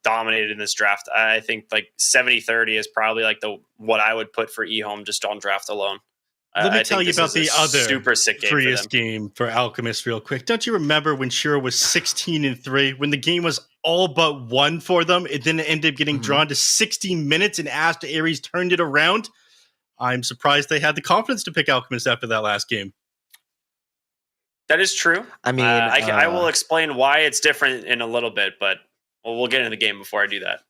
dominated in this draft. I think like 70-30 is probably like what I would put for EHOME just on draft alone.
Let me tell you about the other
super sick game
freest game for Alchemist real quick. Don't you remember when Shiro was 16-3, when the game was all but won for them? It then ended up getting drawn to 16 minutes and Ash Ares turned it around. I'm surprised they had the confidence to pick Alchemist after that last game.
That is true.
I mean,
I will explain why it's different in a little bit, but we'll get into the game before I do that.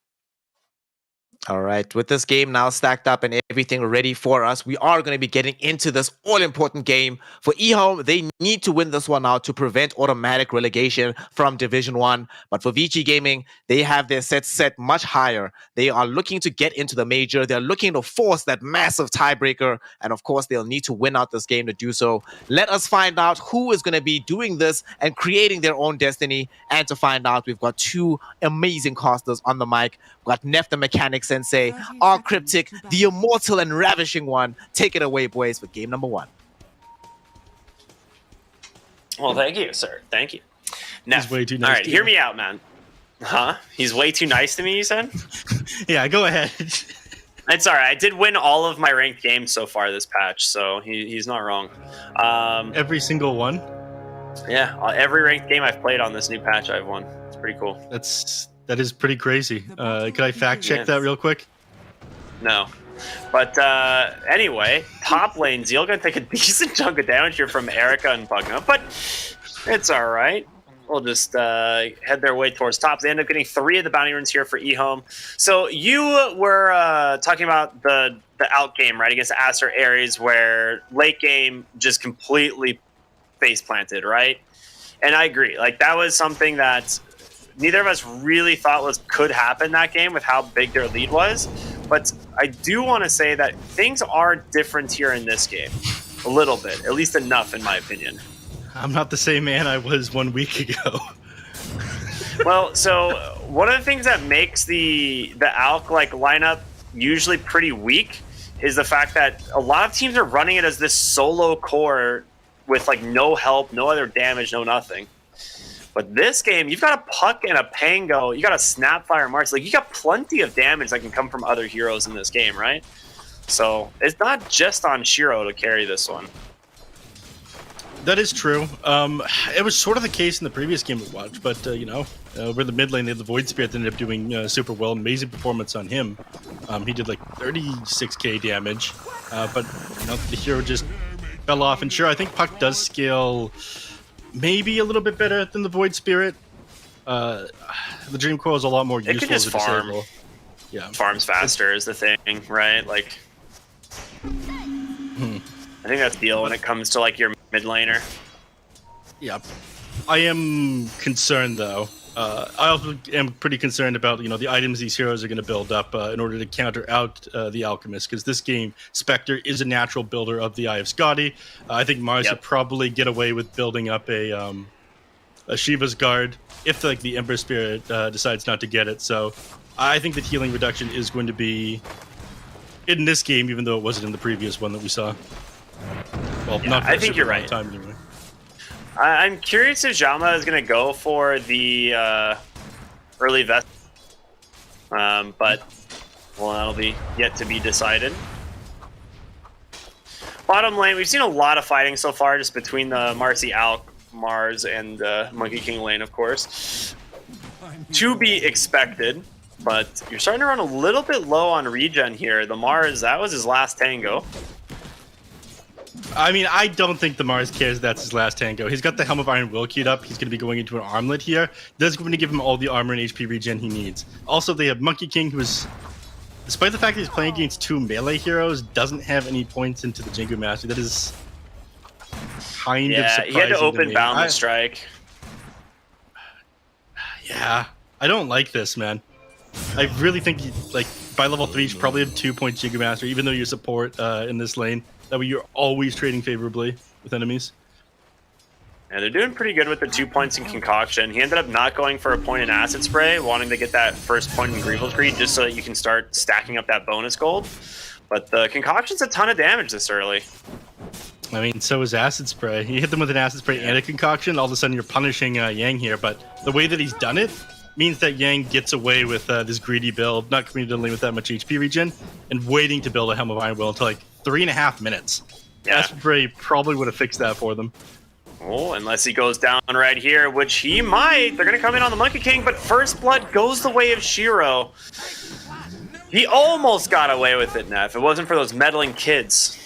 All right, with this game now stacked up and everything ready for us, we are going to be getting into this all-important game. For EHOME, they need to win this one out to prevent automatic relegation from Division 1. But for Vici Gaming, they have their sets set much higher. They are looking to get into the major. They're looking to force that massive tiebreaker. And of course, they'll need to win out this game to do so. Let us find out who is going to be doing this and creating their own destiny. And to find out, we've got two amazing casters on the mic. We've got Neff the Mechanic Sensei, our Cryptic, the immortal and ravishing one. Take it away, boys, for game number 1.
Well, thank you, sir. Thank you.
He's way too nice.
All right,
to
hear
you.
me out, man. Huh? He's way too nice to me, you said?
Yeah, go ahead.
It's all right. I did win all of my ranked games so far this patch, so he's not wrong.
Every single one?
Yeah, every ranked game I've played on this new patch, I've won. It's pretty cool.
That is pretty crazy. Could I fact check that real quick?
No. But anyway, top lane, Zeal gonna take a decent chunk of damage here from Erica and Pugna, but it's all right. We'll just head their way towards top. They end up getting 3 of the bounty runes here for EHOME. So you were talking about the out game, right, against Aster Ares, where late game just completely face planted, right? And I agree. Like, that was something that neither of us really thought could happen that game with how big their lead was. But I do want to say that things are different here in this game. A little bit. At least enough, in my opinion.
I'm not the same man I was 1 week ago.
Well, so one of the things that makes the Alk lineup usually pretty weak is the fact that a lot of teams are running it as this solo core with no help, no other damage, no nothing. But this game, you've got a Puck and a Pango, you got a Snapfire Mars, you got plenty of damage that can come from other heroes in this game, right? So it's not just on Shiro to carry this one.
That is true. It was sort of the case in the previous game we watched, but over the mid lane, they had the Void Spirit that ended up doing super well. Amazing performance on him. He did 36k damage, but the hero just fell off. And sure, I think Puck does scale maybe a little bit better than the Void Spirit. The Dream Coil is a lot more useful.
It could just
as a
farm.
disable. Yeah,
farms faster is the thing, right? I think that's the deal when it comes to your mid laner.
Yeah, I am concerned though. I also am pretty concerned about the items these heroes are going to build up in order to counter out the Alchemist, because this game Spectre is a natural builder of the Eye of Scotty. I think Mars would probably get away with building up a Shiva's Guard if the Ember Spirit decides not to get it. So I think that healing reduction is going to be in this game, even though it wasn't in the previous one that we saw. Well,
Yeah,
not for
I
a
think
super
you're
long
right.
time anyway.
I'm curious if Jama is going to go for the early vest, but that'll be yet to be decided. Bottom lane, we've seen a lot of fighting so far, just between the Marcy Alk, Mars, and Monkey King lane, of course. To be expected, but you're starting to run a little bit low on regen here. The Mars, that was his last tango.
I mean, I don't think the Mars cares that's his last tango. He's got the Helm of Iron Will queued up. He's going to be going into an armlet here. That's going to give him all the armor and HP regen he needs. Also, they have Monkey King, who is, despite the fact that he's playing against 2 melee heroes, doesn't have any points into the Jingu Mastery. That is kind of surprising.
He had to open
me.
Boundless Strike.
Yeah, I don't like this, man. I really think, by level 3, you should probably have 2-point Jingu Mastery, even though you're support in this lane. That way you're always trading favorably with enemies.
Yeah, they're doing pretty good with the 2 points in Concoction. He ended up not going for a point in Acid Spray, wanting to get that first point in Grievous Greed just so that you can start stacking up that bonus gold. But the Concoction's a ton of damage this early.
I mean, so is Acid Spray. You hit them with an Acid Spray and a Concoction, all of a sudden you're punishing Yang here. But the way that he's done it means that Yang gets away with this greedy build, not coming to the lane with that much HP regen, and waiting to build a Helm of Iron Will until 3.5 minutes.
Yeah.
Acid Spray probably would have fixed that for them.
Oh, unless he goes down right here, which he might. They're going to come in on the Monkey King, but First Blood goes the way of Shiro. He almost got away with it, Neff. If it wasn't for those meddling kids.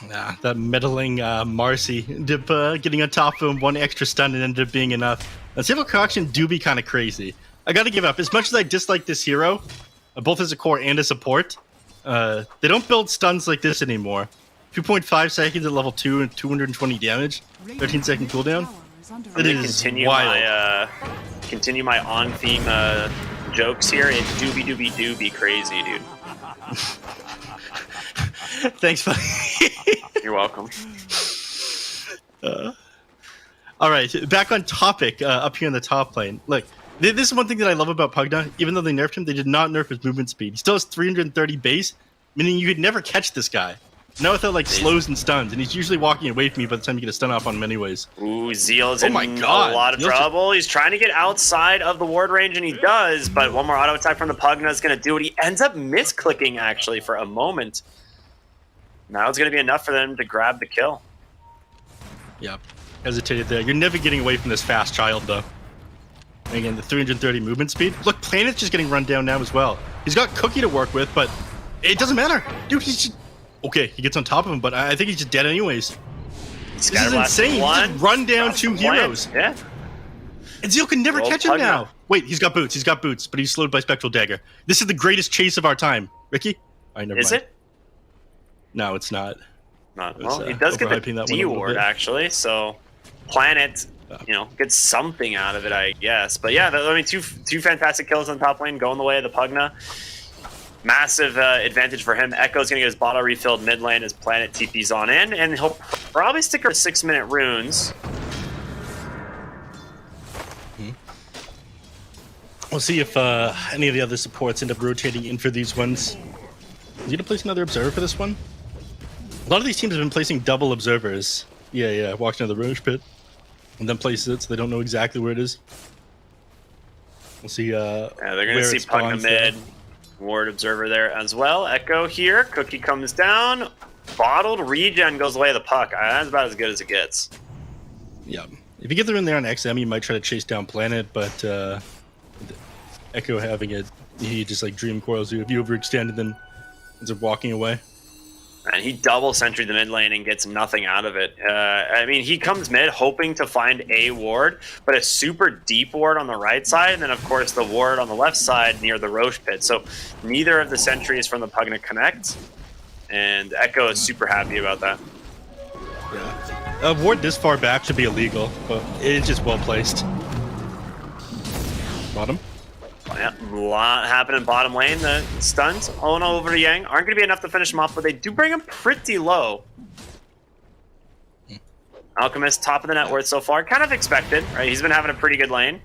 Nah, that meddling Marcy getting on top of him, 1 extra stun and ended up being enough. And Civil Concoction do be kind of crazy. I got to give up. As much as I dislike this hero, both as a core and a support. They don't build stuns like this anymore. 2.5 seconds at level 2 and 220 damage. 13-second cooldown. It is wild.
Continue my on-theme jokes here. It doobie crazy, dude.
Thanks, buddy.
You're welcome.
All right, back on topic. Up here in the top lane. Look, this is one thing that I love about Pugna. Even though they nerfed him, they did not nerf his movement speed. He still has 330 base, meaning you could never catch this guy. Not without like slows and stuns, and he's usually walking away from you by the time you get a stun off on him anyways.
Ooh, Zeal's in a lot of trouble. He's trying to get outside of the ward range, and he does, but one more auto attack from the Pugna is going to do it. He ends up misclicking, actually, for a moment. Now it's going to be enough for them to grab the kill.
Yep. Hesitated there. You're never getting away from this fast child, though. And again, the 330 movement speed. Look, Planet's just getting run down now as well. He's got Cookie to work with, but it doesn't matter. Dude, he's just... Okay, he gets on top of him, but I think he's just dead anyways. This is insane. He just run down 2 heroes.
Yeah.
And Zeal can never catch him now. Wait, he's got boots, but he's slowed by Spectral Dagger. This is the greatest chase of our time. Ricky? Never mind.
Is it?
No, it's not.
Well, he does get the D ward, actually, so Planet, gets something out of it, I guess. But yeah, I mean, two fantastic kills on top lane going the way of the Pugna. Massive advantage for him. Echo's going to get his bottle refilled mid lane as Planet TP's on in, and he'll probably stick around 6-minute runes.
We'll see if any of the other supports end up rotating in for these ones. Is he going to place another observer for this one? A lot of these teams have been placing double observers. Yeah, walks into the Roche pit and then places it so they don't know exactly where it is. We'll see.
Yeah, they're going to see Pugna mid. Ward observer there as well. Echo here. Cookie comes down. Bottled regen goes away the puck. That's about as good as it gets.
Yeah. If you get in there on XM, you might try to chase down Planet, but Echo having it, he just like dream coils you. If you overextend, then ends up walking away.
And he double sentry the mid lane and gets nothing out of it. I mean, he comes mid hoping to find a ward, but a super deep ward on the right side, and then of course the ward on the left side near the Roche pit. So neither of the sentries from the Pugna connect, and Echo is super happy about that.
Yeah, a ward this far back should be illegal, but it's just well placed. Bottom.
Yeah, a lot happening bottom lane. The stuns all over to Yang aren't going to be enough to finish him off, but they do bring him pretty low. Alchemist, top of the net worth so far. Kind of expected, right? He's been having a pretty good lane.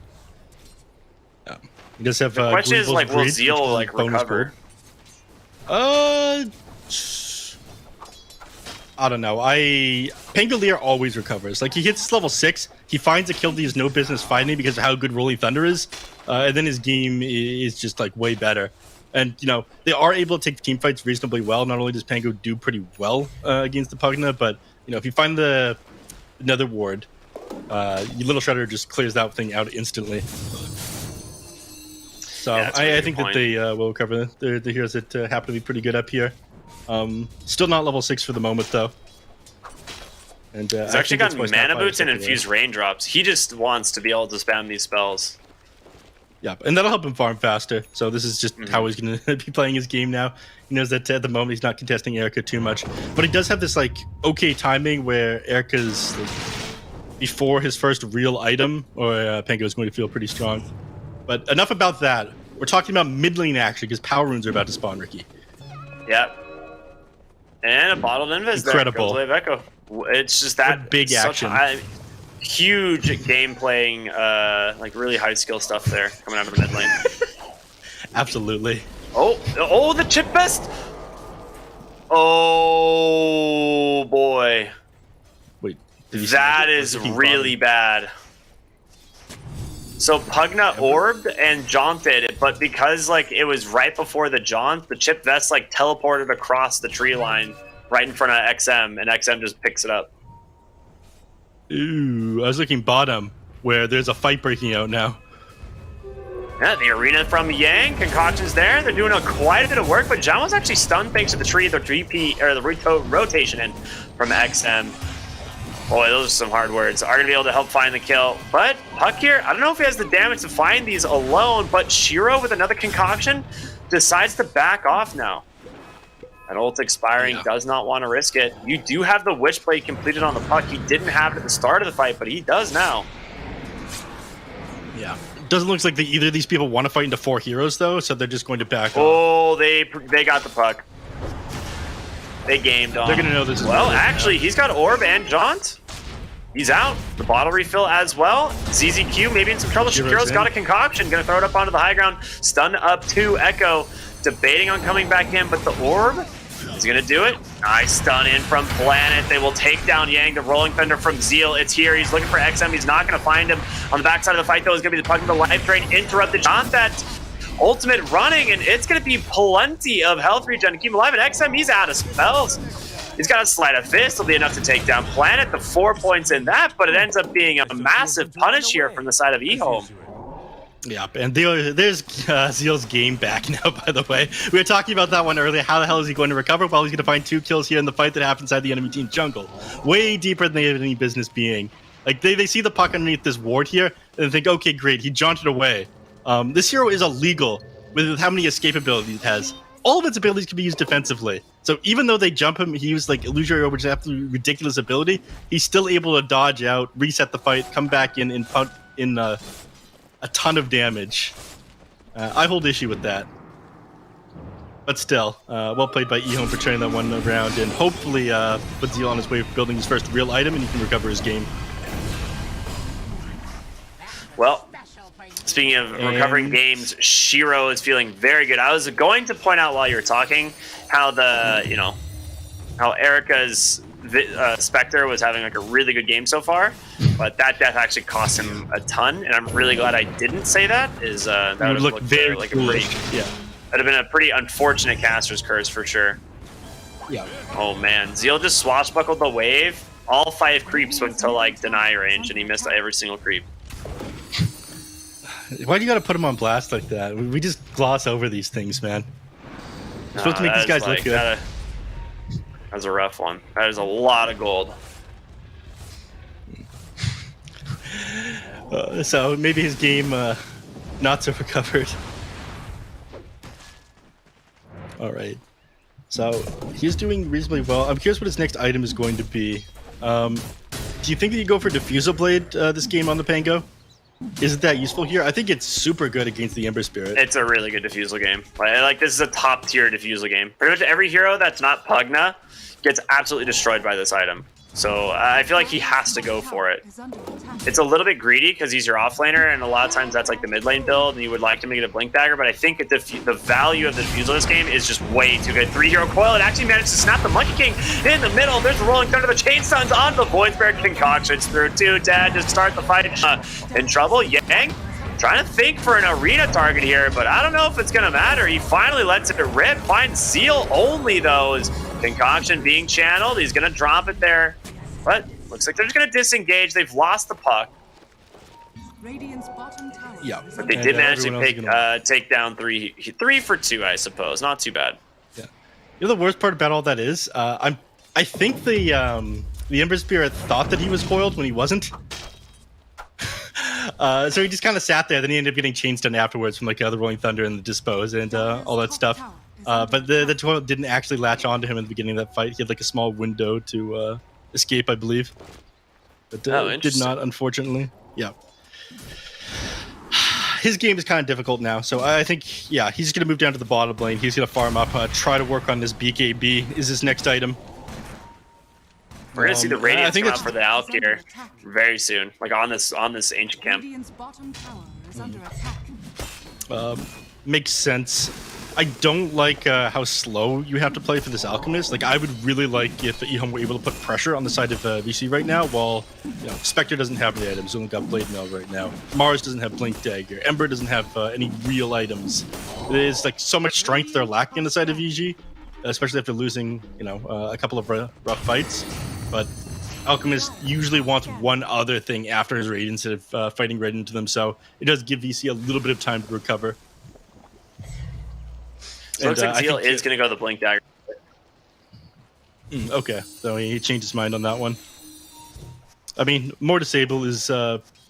Yeah. He does have,
the question is, like, will Zeal, like, recover?
I don't know. Pangolier always recovers. Like, he hits level 6, he finds a kill that he has no business finding because of how good Rolling Thunder is, and then his game is just, like, way better. And, they are able to take team fights reasonably well. Not only does Pango do pretty well against the Pugna, but, if you find another ward, Little Shredder just clears that thing out instantly. So yeah, I think that they will recover. They're the heroes that happen to be pretty good up here. Still not level 6 for the moment, though. And
he's actually got mana boots and infused raindrops. He just wants to be able to spam these spells.
Yeah, and that'll help him farm faster. So this is just how he's going to be playing his game now. He knows that at the moment he's not contesting Erica too much, but he does have this okay timing where Erica's before his first real item, or Pango is going to feel pretty strong. But enough about that. We're talking about mid lane action because power runes are about to spawn, Ricky.
Yep. And a bottled invis.
Incredible.
There goes Echo. It's just that
big action.
Huge game playing, really high skill stuff there coming out of the mid lane.
Absolutely.
Oh, the chip best. Oh boy.
Wait.
That is really bad. So Pugna orbed and jaunted, but because it was right before the jaunt, the chip vest teleported across the tree line right in front of XM, and XM just picks it up.
Ooh, I was looking bottom, where there's a fight breaking out now.
Yeah, the arena from Yang, concoctions there. They're doing quite a bit of work, but John was actually stunned thanks to the tree, the DP or the rotation in from XM. Boy, those are some hard words. Are going to be able to help find the kill. But Puck here, I don't know if he has the damage to find these alone, but Shiro with another concoction decides to back off now. An ult expiring, does not want to risk it. You do have the Witchblade completed on the puck. He didn't have it at the start of the fight, but he does now.
Yeah. Doesn't look like either of these people want to fight into 4 heroes, though, so they're just going to back off.
Oh, they got the puck. They gamed on.
They're going to know this is
well, actually, he's got Orb and Jaunt. He's out. The bottle refill as well. ZZQ maybe in some trouble. Shakiro's got a concoction. Going to throw it up onto the high ground. Stun up to Echo. Debating on coming back in, but the Orb is going to do it. Nice stun in from Planet. They will take down Yang. The Rolling Thunder from Zeal. It's here. He's looking for XM. He's not going to find him. On the backside of the fight, though, is going to be the puck of the life drain. Interrupted. Not that ultimate running, and it's going to be plenty of health regen to keep him alive. And XM, he's out of spells. He's got a sleight of fist. Will be enough to take down Planet. The 4 points in that, but it ends up being a massive punish here from the side of EHOME.
Yeah, and there's Zeal's game back now, by the way. We were talking about that one earlier. How the hell is he going to recover? Well, he's going to find 2 kills here in the fight that happened inside the enemy team jungle. Way deeper than they have any business being. Like, they see the puck underneath this ward here, and they think, okay, great, he jaunted away. This hero is illegal with how many escape abilities it has. All of its abilities can be used defensively. So even though they jump him, he used like Illusionary, which is an absolutely ridiculous ability, he's still able to dodge out, reset the fight, come back in a ton of damage. I hold issue with that. But still, well played by EHOME for turning that one around, and hopefully put Zeal on his way of building his first real item, and he can recover his game.
Well, speaking of recovering games, Shiro is feeling very good. I was going to point out while you were talking how how Erica's Spectre was having like a really good game so far, but that death actually cost him a ton, and I'm really glad I didn't say that. That would have looked very like a pretty, that'd have been a pretty unfortunate caster's curse for sure.
Yeah.
Oh man, Zeal just swashbuckled the wave. All 5 creeps went to like deny range, and he missed every single creep.
Why do you got to put him on blast like that? We just gloss over these things, man. We're supposed to make these guys look good.
That's a rough one. That is a lot of gold.
So maybe his game not so recovered. All right. So he's doing reasonably well. I'm curious what his next item is going to be. Do you think that you go for Diffusal Blade this game on the Pango? Isn't that useful here? I think it's super good against the Ember Spirit.
It's a really good Diffusal game. Like this is a top tier Diffusal game. Pretty much every hero that's not Pugna gets absolutely destroyed by this item. So I feel like he has to go for it. It's a little bit greedy because he's your offlaner, and a lot of times that's like the mid lane build, and you would like him to get a Blink Dagger, but I think the value of the Diffusal in this game is just way too good. 3-hero coil, it actually managed to snap the Monkey King in the middle. There's the Rolling Thunder, the Chain Stuns on the Void Spirit concoctions through 2. Dad just start the fight in trouble. Yang trying to think for an arena target here, but I don't know if it's going to matter. He finally lets it rip. Finds Zeal only, though, is Concoction being channeled. He's going to drop it there. But looks like they're just going to disengage. They've lost the puck.
Yeah,
but they did manage to take down 3 for 2, I suppose. Not too bad.
Yeah. You know the worst part about all that is, I think the Ember Spirit thought that he was coiled when he wasn't. So he just kind of sat there. Then he ended up getting chain stun afterwards from like the Rolling Thunder and the Dispose and all that stuff. But the coil didn't actually latch onto him in the beginning of that fight. He had like a small window to escape, I believe. But did not, unfortunately. Yeah. His game is kind of difficult now, so I think, yeah, he's going to move down to the bottom lane. He's going to farm up, try to work on this BKB is his next item.
We're going to see the Radiance come out for the Alkir very soon, like on this Ancient Camp.
Makes sense. I don't like how slow you have to play for this Alchemist. Like, I would really like if EHOME were able to put pressure on the side of Vici right now, while Spectre doesn't have the items. He's only got Blade Mail right now. Mars doesn't have Blink Dagger. Ember doesn't have any real items. There's like so much strength they're lacking on the side of VG, especially after losing a couple of rough fights. But Alchemist usually wants one other thing after his raid instead of fighting right into them, so it does give VC a little bit of time to recover.
So it looks like Zeal is going to go the Blink Dagger.
Okay, so he changed his mind on that one. I mean, more disable is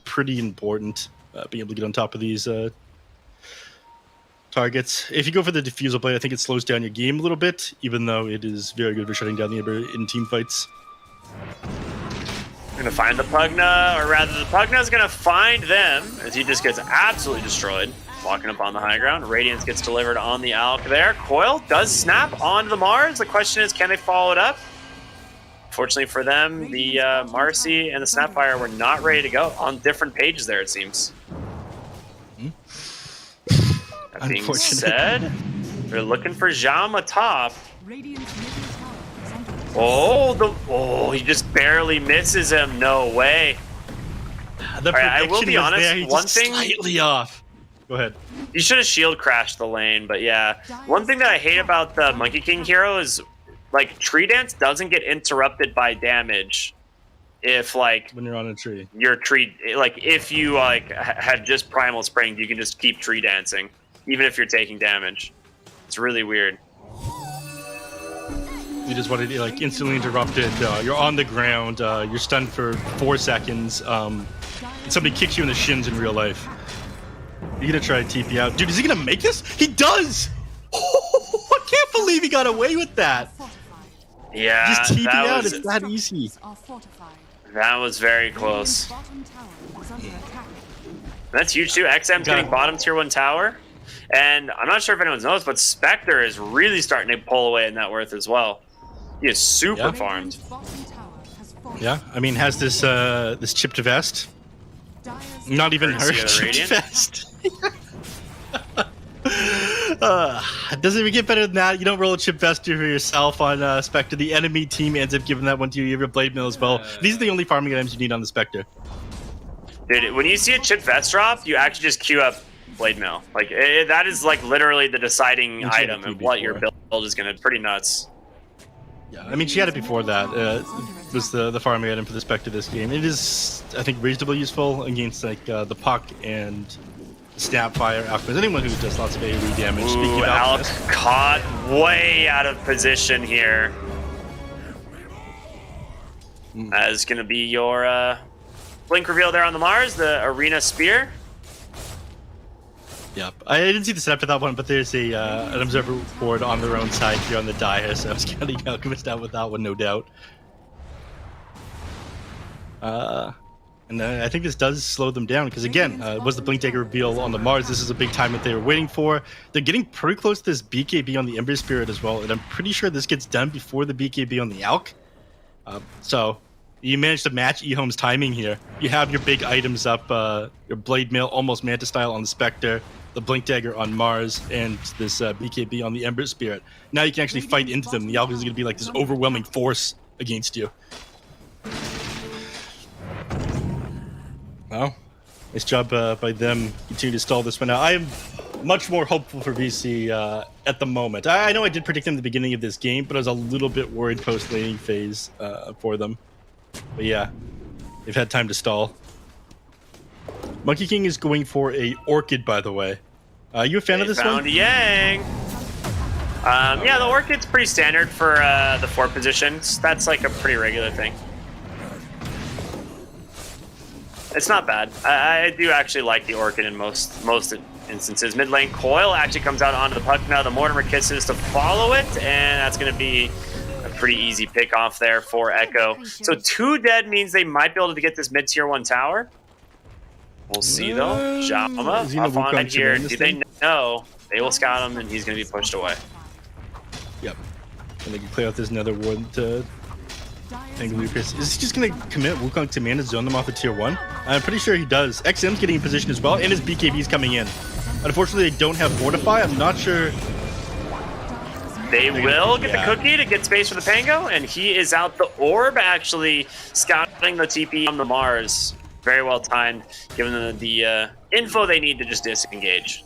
pretty important. Being able to get on top of these targets. If you go for the Diffusal Blade, I think it slows down your game a little bit, even though it is very good for shutting down the Ember in team fights.
Gonna find the Pugna, or rather the Pugna's gonna find them as he just gets absolutely destroyed. Walking up on the high ground. Radiance gets delivered on the Alk there. Coil does snap onto the Mars. The question is, can they follow it up? Fortunately for them, the Marcy and the Snapfire were not ready to go on different pages there, it seems. That being said, they're looking for Jam atop. Oh, he just barely misses him. No way.
The
right, I will be
was
honest,
there,
one thing...
slightly off. Go ahead.
You should have shield crashed the lane, but yeah. One thing that I hate about the Monkey King hero is, like, tree dance doesn't get interrupted by damage. If, like...
When you're on a tree.
Your tree... Like, if you, like, had just Primal Spring, you can just keep tree dancing. Even if you're taking damage. It's really weird.
You just want to, like, instantly interrupted. You're on the ground. You're stunned for 4 seconds. And somebody kicks you in the shins in real life. You're gonna try to TP out. Dude, is he gonna make this? He does! I can't believe he got away with that.
Yeah,
just TP
that
out.
was,
It's that easy.
That was very close. That's huge too. XM's getting bottom tier 1 tower. And I'm not sure if anyone's noticed, but Spectre is really starting to pull away in net worth as well. He is super farmed.
Yeah, I mean, has this this chipped vest? Not even her chipped vest. It doesn't even get better than that. You don't roll a chip vest for yourself on Spectre. The enemy team ends up giving that one to you. You have your Blade Mill as well. These are the only farming items you need on the Spectre.
Dude, when you see a chip vest drop, you actually just queue up Blade Mill. Like, that is like literally the deciding item of what your build is going to... Pretty nuts.
Yeah, I mean, she had it before that. It was the farming item for the Spectre this game. It is, I think, reasonably useful against like the Puck and Snapfire, Alchemist, anyone who does lots of AoE damage. Speaking of
Alk caught way out of position here. That is going to be your blink reveal there on the Mars, the Arena Spear.
Yep, I didn't see the setup for that one, but there's a an observer board on their own side here on the Dire, so I was counting Alchemist out with that one, no doubt. And I think this does slow them down, because again, it was the Blink Dagger reveal on the Mars. This is a big time that they were waiting for. They're getting pretty close to this BKB on the Ember Spirit as well, and I'm pretty sure this gets done before the BKB on the Alk. So you managed to match EHOME's timing here. You have your big items up, your Blade Mail, almost Manta style on the Spectre, the Blink Dagger on Mars, and this BKB on the Ember Spirit. Now you can actually fight into them. The Alk is going to be like this overwhelming force against you. Well, nice job by them continuing to stall this one out. I am much more hopeful for VC at the moment. I know I did predict them at the beginning of this game, but I was a little bit worried post-laning phase for them. But yeah, they've had time to stall. Monkey King is going for a Orchid, by the way. You a fan of this one?
Found Yang. Yeah, the Orchid's pretty standard for the 4 positions. That's like a pretty regular thing. It's not bad. I do actually like the Orchid in most instances. Mid lane Coil actually comes out onto the puck now. The Mortimer kisses to follow it, and that's going to be a pretty easy pick off there for Echo. So 2 dead means they might be able to get this mid tier 1 tower. We'll see though. Jama off on it here. Do they know? They will scout him, and he's going to be pushed away.
Yep. And they can clear out this nether ward to Is he just going to commit Wukong to mana, zone them off of tier 1? I'm pretty sure he does. XM's getting in position as well, and his BKB's coming in. Unfortunately, they don't have Fortify. I'm not sure.
They will get the cookie to get space for the Pango, and he is out. The Orb actually scouting the TP on the Mars. Very well timed, giving them the info they need to just disengage.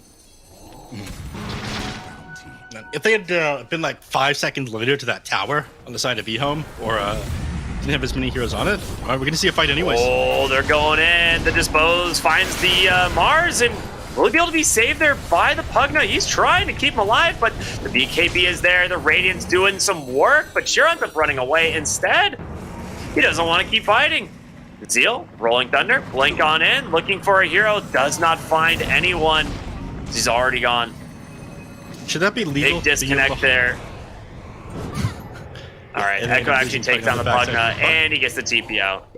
If they had been like 5 seconds later to that tower on the side of EHOME, or didn't have as many heroes on it, we're going to see a fight anyways.
Oh, they're going in. The Dispose finds the Mars, and will he be able to be saved there by the Pugna? He's trying to keep him alive, but the BKB is there. The Radiant's doing some work, but Shiro ends up running away instead. He doesn't want to keep fighting. Zeal, Rolling Thunder, blink on in, looking for a hero, does not find anyone. He's already gone.
Should that be legal?
Big disconnect there. All right,
And then
Echo actually
Vici
takes down the
backside
Pugna,
of the Pug.
and he gets the TP out.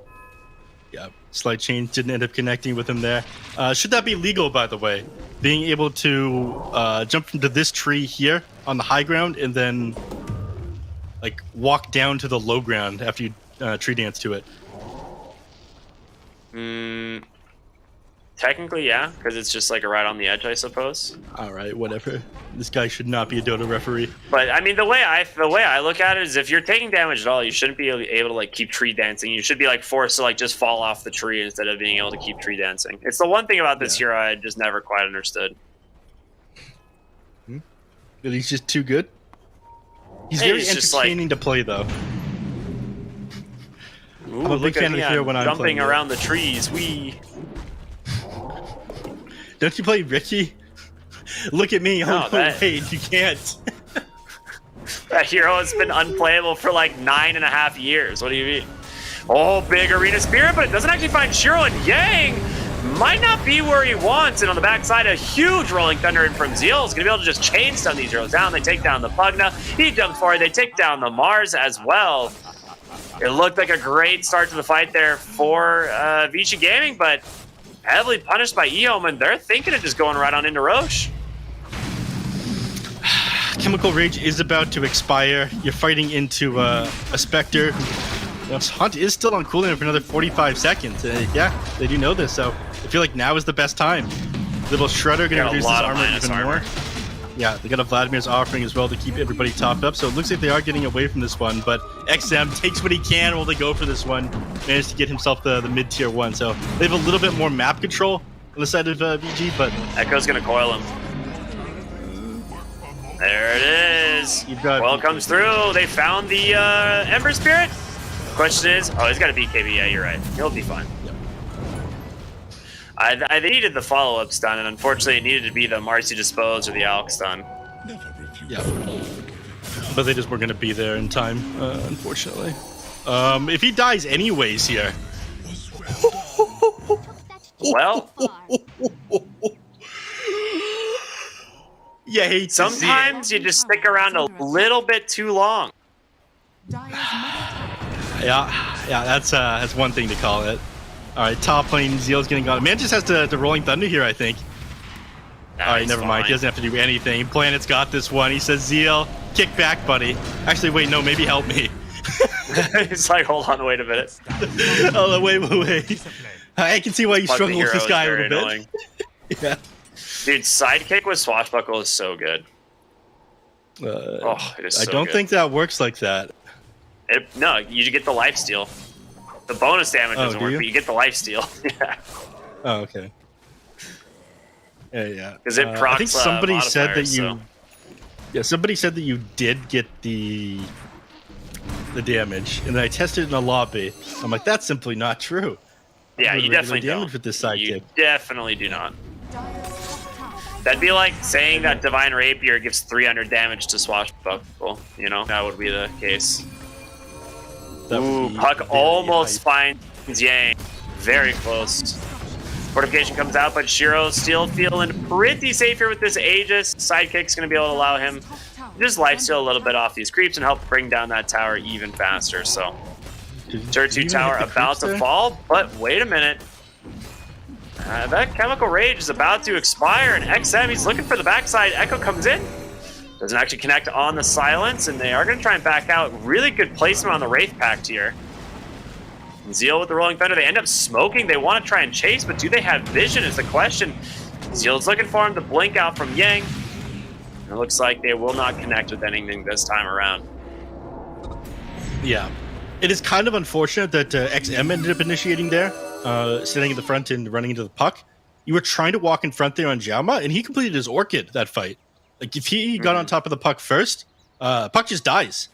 Yeah, slight change, didn't end up connecting with him there. Should that be legal, by the way? Being able to jump into this tree here on the high ground and then like walk down to the low ground after you tree dance to it.
Technically, yeah, because it's just like right on the edge, I suppose.
All right, whatever. This guy should not be a Dota referee.
But I mean, the way I look at it is, if you're taking damage at all, you shouldn't be able to like keep tree dancing. You should be like forced to like just fall off the tree instead of being able to keep tree dancing. It's the one thing about this hero I just never quite understood.
But he's just too good. He's
Hey,
very
he's just, like-
entertaining to play, though.
Ooh,
I'm a big
look
fan
at
of
me,
the hero
I'm
when I'm
jumping
playing it.
around the trees.
Don't you play Ricky? Look at me.
No,
Oh, no, wait, you can't.
That hero has been unplayable for like 9.5 years. What do you mean? Oh, big arena spirit, but it doesn't actually find Shiro, and Yang might not be where he wants. And on the backside, a huge rolling thunder in from Zeal is going to be able to just chain stun these heroes down. They take down the Pugna. He jumps forward. They take down the Mars as well. It looked like a great start to the fight there for Vici Gaming, but heavily punished by EHOME, and they're thinking of just going right on into Roche.
Chemical Rage is about to expire. You're fighting into a Spectre. Hunt is still on cooldown for another 45 seconds. Yeah, they do know this, so I feel like now is the best time. Little Shredder going to reduce his armor even more. Yeah, they got a Vladimir's offering as well to keep everybody topped up, so it looks like they are getting away from this one, but XM takes what he can while they go for this one. Managed to get himself the mid-tier one, so they have a little bit more map control on the side of VG, but...
Echo's going to coil him. There it is. Coil comes through. They found the Ember Spirit. Question is, oh, he's got a BKB. Yeah, you're right. He'll be fine. They needed the follow-up stun, and unfortunately it needed to be the Marcy Dispose or the Alk stun.
Yeah. But they just weren't going to be there in time, unfortunately. If he dies anyways here...
Well...
Yeah, hate
sometimes you just stick around a little bit too long.
Yeah, that's one thing to call it. All right, top lane, Zeal's getting gone. Man just has to Rolling Thunder here, I think.
Nah,
all right, never mind. He doesn't have to do anything. Planet's got this one. He says, Zeal, kick back, buddy. Actually, wait, no, maybe help me.
It's like, hold on, wait a minute.
Oh, wait. I can see why you struggle with this guy a little bit.
Annoying.
Yeah.
Dude, sidekick with Swashbuckle is so good. It is so
I don't
good.
think that works like that.
No, you get the lifesteal. The bonus damage doesn't work, but you get the lifesteal. Yeah.
Oh, okay. Yeah.
Because it procs
I think somebody said that
modifiers,
you.
so.
Yeah, somebody said that you did get the damage, and then I tested it in a lobby. I'm like, that's simply not true.
Yeah, you definitely
damage
don't.
with this sidekick.
You definitely do not. That'd be like saying that Divine Rapier gives 300 damage to Swashbuckle. You know, that would be the case. Ooh, Puck almost finds Yang. Very close. Fortification comes out, but Shiro's still feeling pretty safe here with this Aegis. Sidekick's going to be able to allow him to just lifesteal a little bit off these creeps and help bring down that tower even faster. So, Tier 2 tower about to fall, but wait a minute. That Chemical Rage is about to expire, and XM, he's looking for the backside. Echo comes in. Doesn't actually connect on the Silence, and they are going to try and back out. Really good placement on the Wraith Pact here. And Zeal with the Rolling Thunder. They end up smoking. They want to try and chase, but do they have vision is the question. Zeal's looking for him to blink out from Yang. And it looks like they will not connect with anything this time around.
Yeah. It is kind of unfortunate that XM ended up initiating there, sitting at the front and running into the Puck. You were trying to walk in front there on Jauma, and he completed his Orchid that fight. Like, if he got on top of the Puck first, Puck just dies.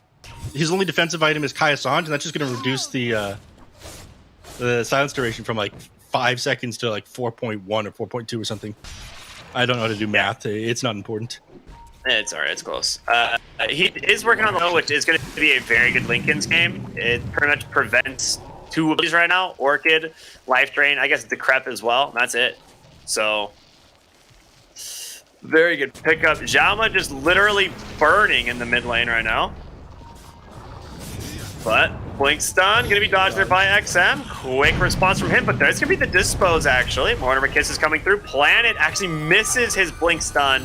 His only defensive item is Kaya Sanj, and that's just going to reduce the silence duration from like 5 seconds to like 4.1 or 4.2 or something. I don't know how to do math. It's not important.
It's alright, it's close. He is working on the low, which is going to be a very good Lincoln's game. It pretty much prevents two abilities right now. Orchid, Life Drain, I guess Decrep as well. And that's it. So, Very good pickup. Xiaoma just literally burning in the mid lane right now. But Blink Stun gonna be dodged there by XM. Quick response from him, but there's gonna be the dispose actually. Mortimer Kiss is coming through. Planet actually misses his Blink Stun.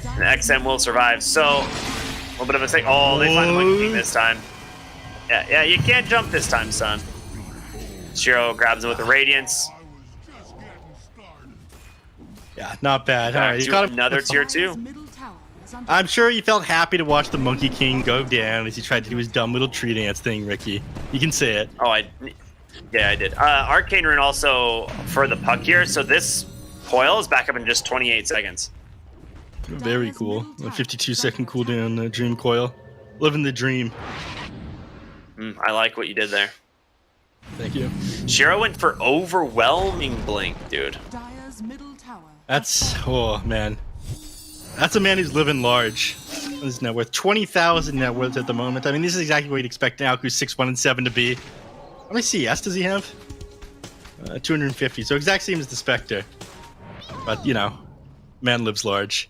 And XM will survive. So, a little bit of a mistake. Oh, they find the Monkey King this time. Yeah, you can't jump this time, son. Shiro grabs him with the Radiance.
Yeah, not bad. All right,
You got another tier 2.
I'm sure you felt happy to watch the Monkey King go down as he tried to do his dumb little tree dance thing, Ricky. You can say it.
Oh, yeah, I did. Arcane Rune also for the puck here. So this coil is back up in just 28 seconds.
Very cool. A 52-second cooldown dream coil. Living the dream.
I like what you did there.
Thank you.
Shiro went for overwhelming blink, dude.
That's, oh man. That's a man who's living large. His net worth, 20,000 net worth at the moment. I mean, this is exactly what you'd expect now, who's 6'1" and 7 to be. How many CS does he have? 250, so exact same as the Spectre. But, you know, man lives large.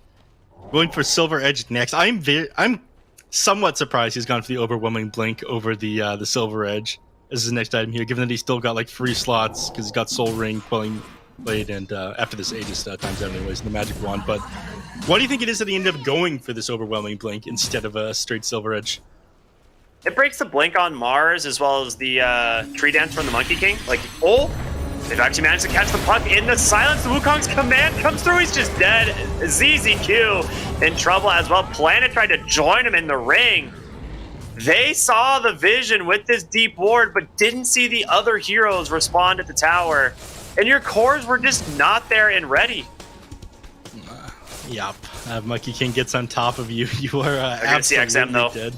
Going for Silver Edge next. I'm somewhat surprised he's gone for the overwhelming blink over the Silver Edge as his next item here, given that he's still got like 3 slots because he's got Soul Ring, Quelling Blade, and after this Aegis times out anyways, and the Magic Wand. But what do you think it is that he ended up going for this overwhelming blink instead of a straight Silver Edge?
It breaks the blink on Mars as well as the tree dance from the Monkey King. Like, oh, they've actually managed to catch the puck in the silence. The Wukong's command comes through. He's just dead. ZZQ in trouble as well. Planet tried to join him in the ring. They saw the vision with this deep ward, but didn't see the other heroes respond at the tower. And your cores were just not there and ready.
Yup. Monkey King gets on top of you. You are absolutely
XM, though.
dead.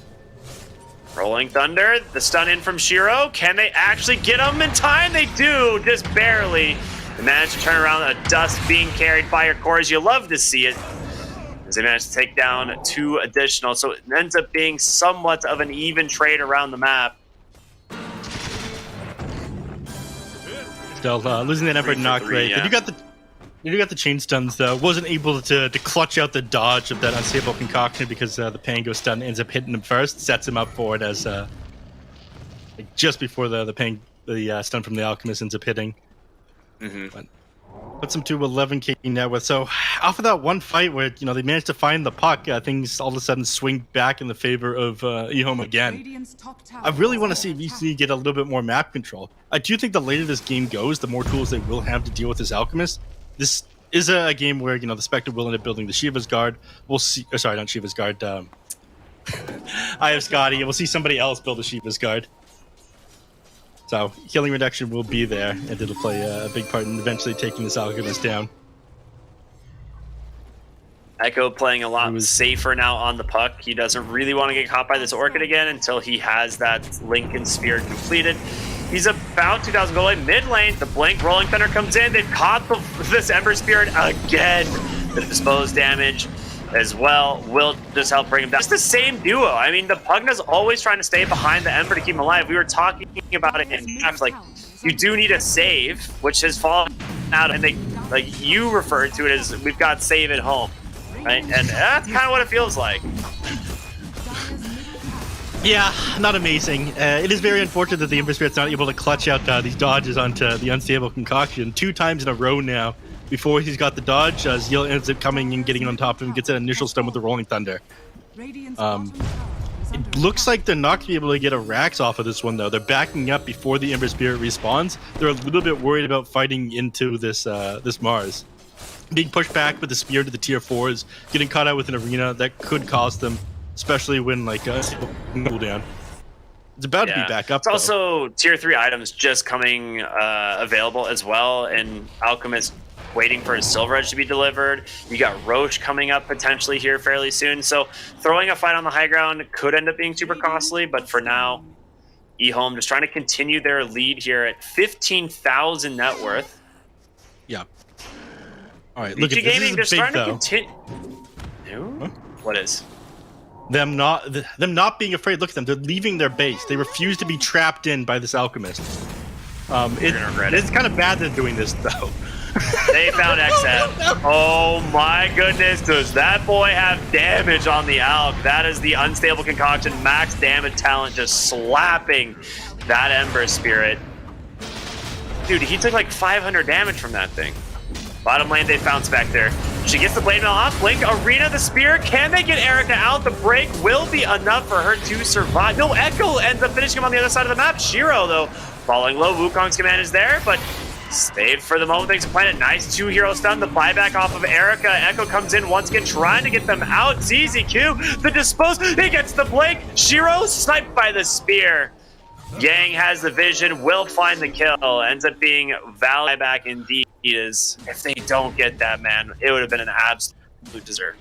Rolling Thunder, the stun in from Shiro. Can they actually get him in time? They do, just barely. They managed to turn around a dust being carried by your cores. You love to see it. As they managed to take down 2 additional. So it ends up being somewhat of an even trade around the map.
Still losing that effort, not great.
Yeah.
You got the chain stuns though. Wasn't able to clutch out the dodge of that unstable concoction because the Pango stun ends up hitting him first, sets him up for it as like just before the stun from the Alchemist ends up hitting. But puts him to 11k net worth. So off of that one fight where they managed to find the puck, things all of a sudden swing back in the favor of EHOME again. I really want to see Vici get a little bit more map control. I do think the later this game goes, the more tools they will have to deal with this Alchemist. This is a game where the Spectre will end up building the Shiva's Guard. We'll see. Sorry, not Shiva's Guard. I have Scotty, and we'll see somebody else build a Shiva's Guard. So healing reduction will be there, and it'll play a big part in eventually taking this Alchemist down.
Echo playing a lot safer now on the puck. He doesn't really want to get caught by this Orchid again until he has that Lincoln Spear completed. He's about 2,000 gold away. Mid lane, the Blink Rolling Thunder comes in. They've caught this Ember Spirit again. The dispose damage as well will just help bring him down. It's the same duo. I mean, the Pugna's always trying to stay behind the Ember to keep him alive. We were talking about it in draft. Like, you do need a save, which has fallen out. And they, like you referred to it as, we've got save at home, right? And that's kind of what it feels like.
Yeah, not amazing. It is very unfortunate that the Ember Spirit's not able to clutch out these dodges onto the Unstable Concoction 2 times in a row now. Before he's got the dodge, Zeal ends up coming and getting on top of him, gets an initial stun with the Rolling Thunder. It looks like they're not going to be able to get a Rax off of this one, though. They're backing up before the Ember Spirit respawns. They're a little bit worried about fighting into this this Mars. Being pushed back with the Spear to the tier 4s, getting caught out with an arena, that could cost them, especially when, like, cooldown. It's about to be back up,
It's also tier 3 items just coming available as well, and Alchemist waiting for his Silver Edge to be delivered. You got Roche coming up potentially here fairly soon. So throwing a fight on the high ground could end up being super costly, but for now, EHOME just trying to continue their lead here at 15,000 net worth.
Yeah. All right, look at
Vici Gaming
this.
just trying
to
continue. What is?
Them not being afraid. Look at them. They're leaving their base. They refuse to be trapped in by this Alchemist. It's kind of bad they're doing this, though.
They found XM. Oh my goodness, does that boy have damage on the Alk? That is the unstable concoction, max damage talent just slapping that Ember Spirit. Dude, he took like 500 damage from that thing. Bottom lane, they found Spectre. She gets the blade mail off. Blink, Arena, the spear. Can they get Erica out? The break will be enough for her to survive. No, Echo ends up finishing him on the other side of the map. Shiro, though, falling low. Wukong's command is there, but saved for the moment. Thanks to Planet. Nice 2-hero stun. The buyback off of Erica. Echo comes in once again, trying to get them out. ZZQ, the dispose. He gets the blink. Shiro sniped by the spear. Yang has the vision, will find the kill. Ends up being valid back indeed. Is if they don't get that, man, it would have been an absolute dessert.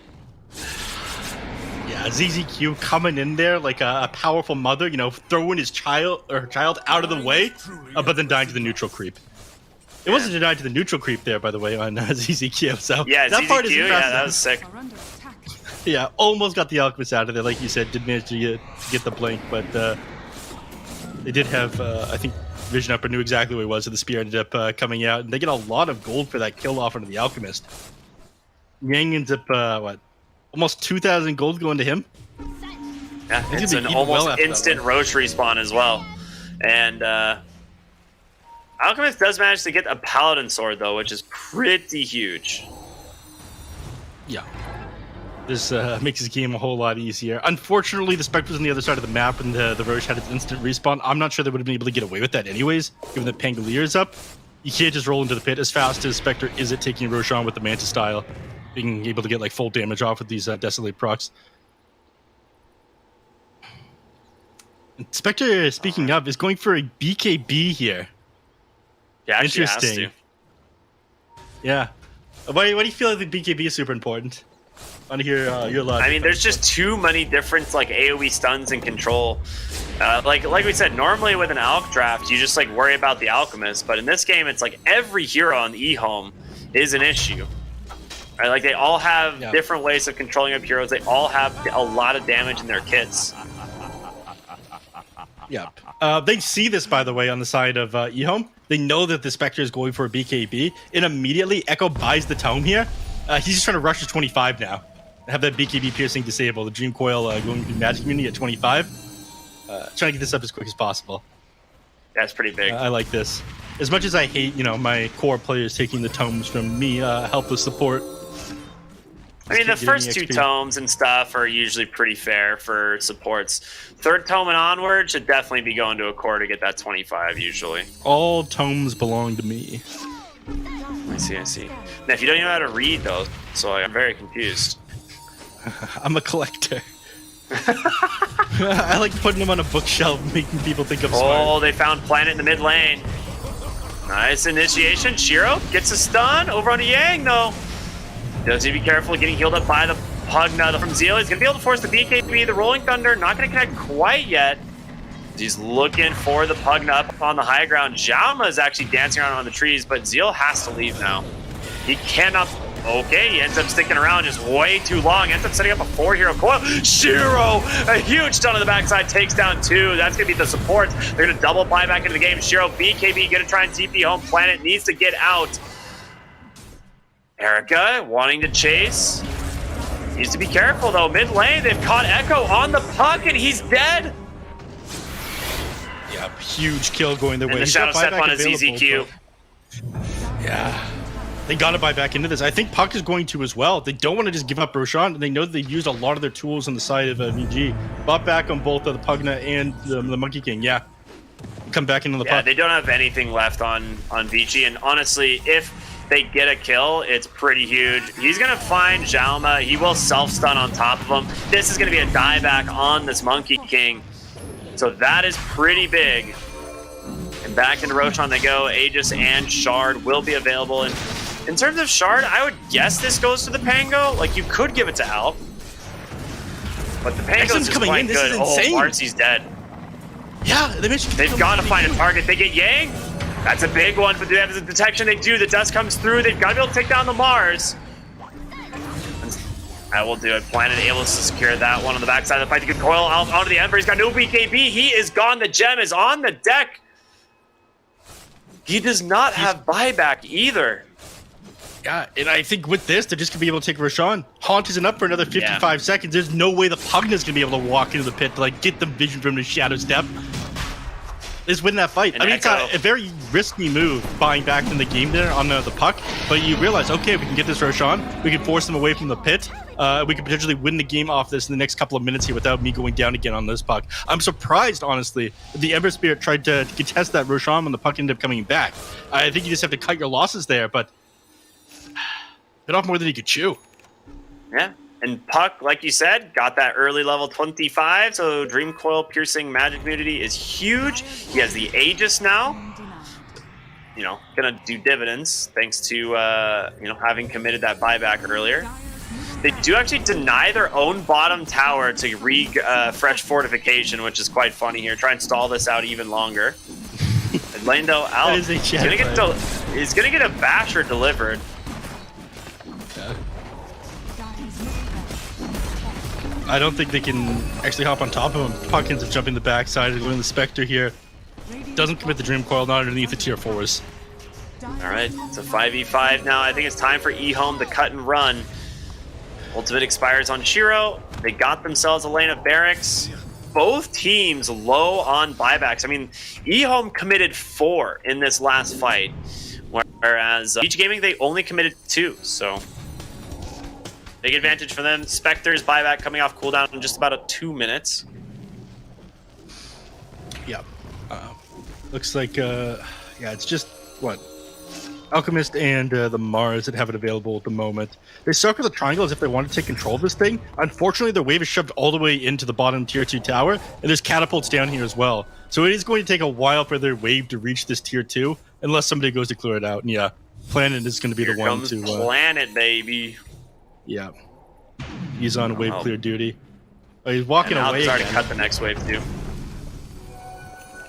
Yeah, ZZQ coming in there like a powerful mother, you know, throwing his child or her child out of the way, but then dying to the neutral creep. It wasn't denied to the neutral creep there, by the way, on ZZQ. So
yeah,
that
ZZQ,
part is impressive.
yeah, that was sick.
Yeah, almost got the Alchemist out of there, like you said, did manage to get the blink, but they did have, I think, Vision Upper knew exactly where he was, so the spear ended up coming out, and they get a lot of gold for that kill off onto the Alchemist. Yang ends up, what, almost 2,000 gold going to him?
Yeah, it's an almost instant Roche respawn as well. And Alchemist does manage to get a Paladin Sword, though, which is pretty huge.
Yeah. This makes this game a whole lot easier. Unfortunately, the Spectre was on the other side of the map, and the Roche had its instant respawn. I'm not sure they would have been able to get away with that anyways, given that Pangolier is up. You can't just roll into the pit as fast as Spectre is at taking Roche on with the Manta style, being able to get like full damage off with these Desolate procs. And Spectre, speaking of, is going for a BKB here.
Yeah,
interesting. Yeah. Why do you feel like the BKB is super important? I want to hear your logic.
I mean, there's just too many different like AoE stuns and control. Like we said, normally with an Alch draft, you just like worry about the Alchemist, but in this game, it's like every hero on the EHOME is an issue. Right? Like they all have different ways of controlling up heroes. They all have a lot of damage in their kits.
Yep. They see this, by the way, on the side of EHOME. They know that the Spectre is going for a BKB, and immediately Echo buys the tome here. He's just trying to rush to 25 now. Have that BKB piercing disable. The Dream Coil going to Magic Community at 25. Trying to get this up as quick as possible.
That's pretty big.
I like this. As much as I hate, you know, my core players taking the tomes from me, helpless support.
I mean, the first two tomes and stuff are usually pretty fair for supports. Third tome and onward should definitely be going to a core to get that 25 usually.
All tomes belong to me.
I see. Now, if you don't even know how to read those, so I'm very confused.
I'm a collector. I like putting them on a bookshelf, making people think I'm smart.
Oh, they found Planet in the mid lane. Nice initiation. Shiro gets a stun over on Yang, though. Does he be careful getting healed up by the Pugna from Zeal? He's going to be able to force the BKB, the Rolling Thunder. Not going to connect quite yet. He's looking for the Pugna up on the high ground. Jauma is actually dancing around on the trees, but Zeal has to leave now. He cannot... Okay, he ends up sticking around just way too long. Ends up setting up a 4-hero coil. Shiro, a huge stun on the backside, takes down 2. That's going to be the supports. They're going to double buy back into the game. Shiro, BKB, going to try and TP home. Planet needs to get out. Erica wanting to chase. Needs to be careful, though. Mid lane, they've caught Echo on the puck, and he's dead.
Yep, huge kill going their way.
And the Shadow Step on his ZZQ.
Yeah. They got to buy back into this. I think Puck is going to as well. They don't want to just give up Roshan, and they know that they've used a lot of their tools on the side of VG. Bought back on both the Pugna and the Monkey King. Yeah. Come back into the Puck.
Yeah, they don't have anything left on Vici, and honestly, if they get a kill, it's pretty huge. He's going to find Jauma. He will self-stun on top of him. This is going to be a dieback on this Monkey King. So that is pretty big. And back into Roshan they go. Aegis and Shard will be available. And in terms of Shard, I would guess this goes to the Pango. Like, you could give it to Alp. But the Pango's just
coming
quite
in. This
good.
is insane.
Oh, Marcy's dead.
Yeah,
they've got to find a target. They get Yang. That's a big one, but do they have the detection? They do. The dust comes through. They've got to be able to take down the Mars. I will do it. Planet able to secure that one on the backside of the fight. The good coil out onto the Ember. He's got no BKB. He is gone. The gem is on the deck. He does not have buyback either.
Yeah, and I think with this, they're just going to be able to take Roshan. Haunt isn't up for another 55 seconds. There's no way the Pugna's going to be able to walk into the pit to like get the vision from the Shadow Step. Is win that fight.
And
I mean,
Echo.
it's a very risky move buying back from the game there on the puck, but you realize, okay, we can get this Roshan. We can force them away from the pit. We could potentially win the game off this in the next couple of minutes here without me going down again on this puck. I'm surprised, honestly, that the Ember Spirit tried to contest that Roshan when the puck ended up coming back. I think you just have to cut your losses there, but bit off more than you could chew.
Yeah. And Puck, like you said, got that early level 25, so Dream Coil Piercing Magic Immunity is huge. He has the Aegis now. You know, gonna do dividends thanks to, you know, having committed that buyback earlier. They do actually deny their own bottom tower to refresh fortification, which is quite funny here. Try and stall this out even longer. And Lando out. He's gonna get a basher delivered.
I don't think they can actually hop on top of him. Puck ends up jumping the backside and going the Spectre here. Doesn't commit the Dream Coil, not underneath the tier 4s.
All right, it's a 5v5 now. I think it's time for EHOME to cut and run. Ultimate expires on Shiro. They got themselves a lane of barracks. Both teams low on buybacks. I mean, EHOME committed 4 in this last fight, whereas Vici Gaming, they only committed 2, so big advantage for them. Spectre's buyback coming off cooldown in just about 2 minutes.
Yeah. Looks like, yeah, it's just, what? Alchemist and the Mars that have it available at the moment. They circle the triangle as if they want to take control of this thing. Unfortunately, their wave is shoved all the way into the bottom tier 2 tower, and there's catapults down here as well. So it is going to take a while for their wave to reach this tier 2, unless somebody goes to clear it out. And yeah, Planet is going to be the one to...
Planet, baby.
Yeah. He's on wave clear duty. Oh, he's walking away
He's already
again.
cut the next wave too.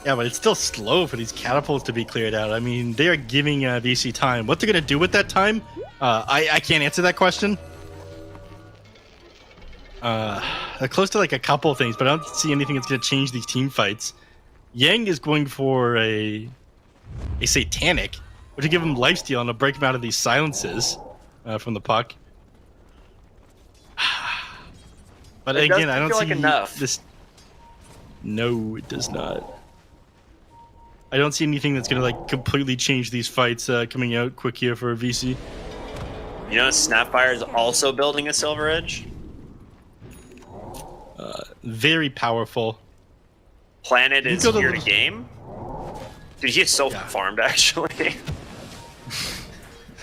Yeah, but it's still slow for these catapults to be cleared out. I mean, they are giving VC time. What they're going to do with that time, I can't answer that question. They're close to like a couple things, but I don't see anything that's going to change these team fights. Yang is going for a Satanic, which will give him lifesteal and will break him out of these silences from the puck. But
It
again,
doesn't
I don't
feel
see
like enough.
this. No, it does not. I don't see anything that's gonna like completely change these fights coming out quick here for VC.
You know, Snapfire is also building a Silver Edge.
Very powerful.
Planet
You
is
go to
here to
the-
game. Dude, he is so farmed actually.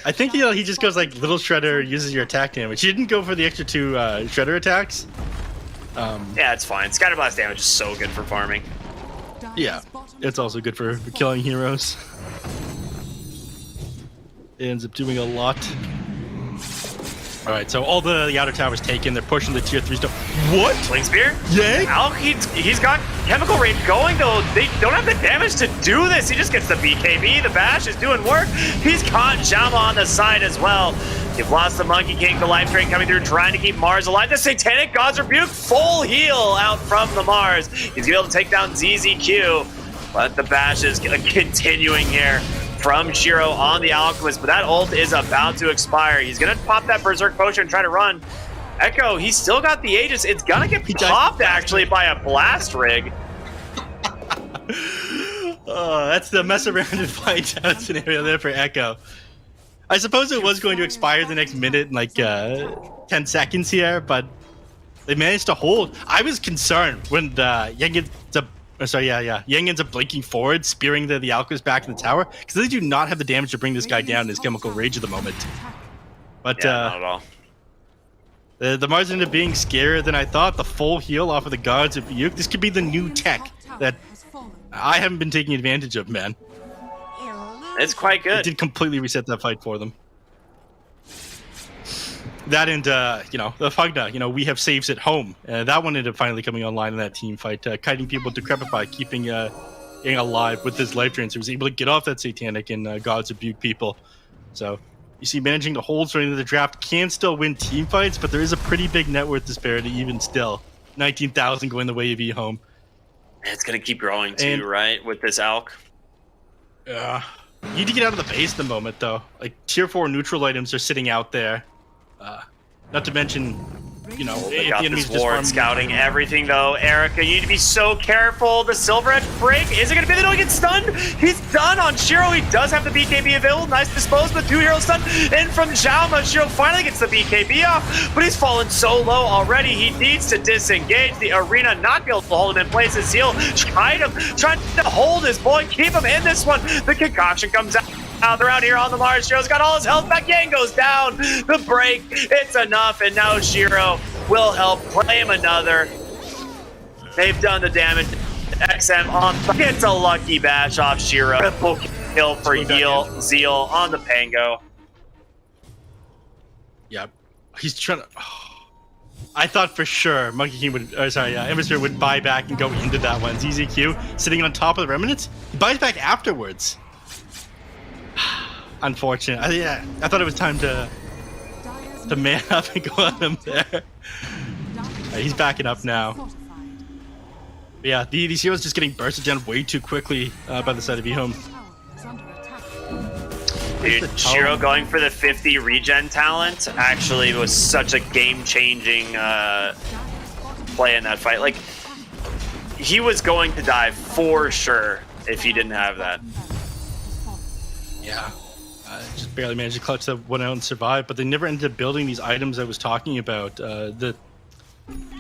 I think he just goes like Little Shredder, uses your attack damage. He didn't go for the extra 2 Shredder attacks.
Yeah, it's fine. Scatterblast damage is so good for farming.
Yeah, it's also good for killing heroes. It ends up doing a lot. Alright, so all the outer towers taken. They're pushing the tier 3 stuff. What?
Sling Spear?
Yeah?
Alk, he's got Chemical Raid going, though. They don't have the damage to do this. He just gets the BKB. The Bash is doing work. He's caught Jama on the side as well. You've lost the Monkey King, the Life Drain coming through, trying to keep Mars alive. The Satanic God's Rebuke, full heal out from the Mars. He's going to be able to take down ZZQ, but the Bash is continuing here from Shiro on the Alchemist, but that ult is about to expire. He's going to pop that Berserk Potion and try to run. Echo, he's still got the Aegis. It's going to get popped, actually, by a Blast Rig.
Oh, that's the mess around and find out scenario there for Echo. I suppose it was going to expire the next minute, like 10 seconds here, but they managed to hold. I was concerned when Yang ends up blinking forward, spearing the Alchemist back in the tower, because they do not have the damage to bring this guy down in his Chemical Rage at the moment. But
not at all.
The Mars ended up being scarier than I thought. The full heal off of the Gods of Rebuke. This could be the new tech that I haven't been taking advantage of, man.
It's quite good.
It did completely reset that fight for them. That and, the Fugna, we have saves at home. That one ended up finally coming online in that team fight, kiting people to Decrepify, keeping Yang alive with his life drain. So he was able to get off that Satanic and Gods Rebuke people. So you see, managing to hold straight into the draft can still win team fights, but there is a pretty big net worth disparity even still. 19,000 going the way of EHOME.
It's going to keep growing too, right, with this Alk?
Yeah. You need to get out of the base at the moment, though. Like, tier 4 neutral items are sitting out there. Not to mention, you know,
They
if
got
the enemy's
this
just
ward
farming
scouting everything, though. Erica, you need to be so careful. The Silver Edge break. Is it going to be the no? He gets stunned. He's done on Shiro. He does have the BKB available. Nice dispose, but 2 heroes stunned. In from Xiaoma. Shiro finally gets the BKB off, but he's fallen so low already. He needs to disengage the arena, not be able to hold him in place. Zeal trying to hold his boy, keep him in this one. The concoction comes out. They're out here on the Mars. Shiro's got all his health back. Yang goes down. The break, it's enough. And now Shiro will help claim another. They've done the damage. XM on gets a lucky bash off Shiro. Triple kill for Zeal on the Pango.
Yep. He's trying to... I thought for sure Monkey King would... Ember would buy back and go into that one. ZZQ sitting on top of the Remnants. He buys back afterwards. Unfortunate. I thought it was time to man up and go at him there. He's backing up now. But yeah, these heroes just getting bursted down way too quickly by the side of EHOME.
Dude, Shiro going for the 50 regen talent actually was such a game-changing play in that fight. Like, he was going to die for sure if he didn't have that.
Yeah. Just barely managed to clutch that one out and survive, but they never ended up building these items I was talking about.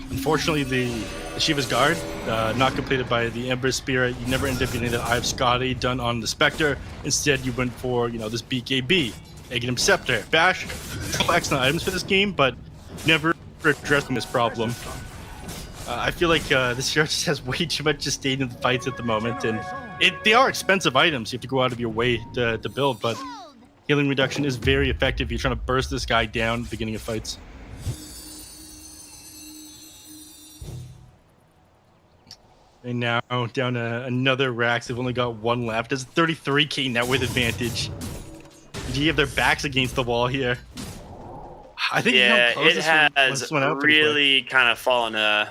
Unfortunately, the Shiva's Guard, not completed by the Ember Spirit. You never ended up getting that Eye of Scotty done on the Spectre. Instead, you went for, you know, this BKB, Aghanim Scepter, Bash. Excellent items for this game, but never addressing this problem. I feel like this hero just has way too much sustain in the fights at the moment, and they are expensive items. You have to go out of your way to build, but healing reduction is very effective if you're trying to burst this guy down at the beginning of fights. And now down to another Rax. They've only got one left. It's a 33k net worth advantage. Do have their backs against the wall here? I think
it has really kind of fallen.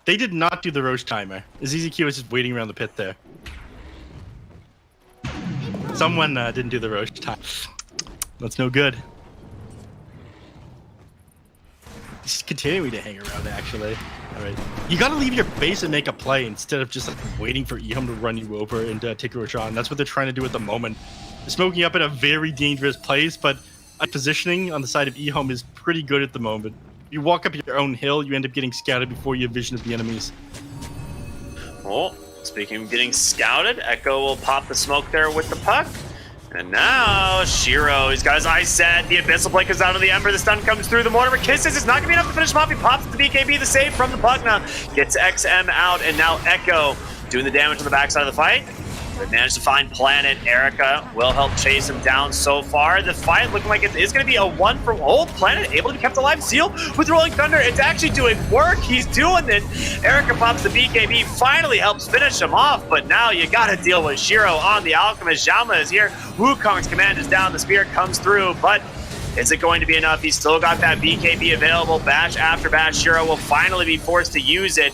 They did not do the Roche timer. ZZQ was just waiting around the pit there. Someone didn't do the Roche time. That's no good. He's continuing to hang around, actually. All right. You got to leave your base and make a play instead of just like waiting for EHOME to run you over and take a Roche on. That's what they're trying to do at the moment. They're smoking up in a very dangerous place, but positioning on the side of EHOME is pretty good at the moment. You walk up your own hill, you end up getting scouted before you have vision of the enemies.
Oh, speaking of getting scouted, Echo will pop the smoke there with the puck. And now, Shiro, he's got his eyes set. The Abyssal Blade comes out of the Ember. The stun comes through. The Mortimer kisses. It's not going to be enough to finish him off. He pops the BKB, the save from the puck now. Gets XM out, and now Echo doing the damage on the backside of the fight. They managed to find Planet. Erica will help chase him down so far. The fight looking like it is going to be a one for all. Planet able to be kept alive. Zeal with Rolling Thunder. It's actually doing work. He's doing this. Erica pops the BKB, finally helps finish him off. But now you got to deal with Shiro on the Alchemist. Xiaoma is here. Wukong's command is down. The Spirit comes through, but is it going to be enough? He's still got that BKB available. Bash after bash. Shiro will finally be forced to use it.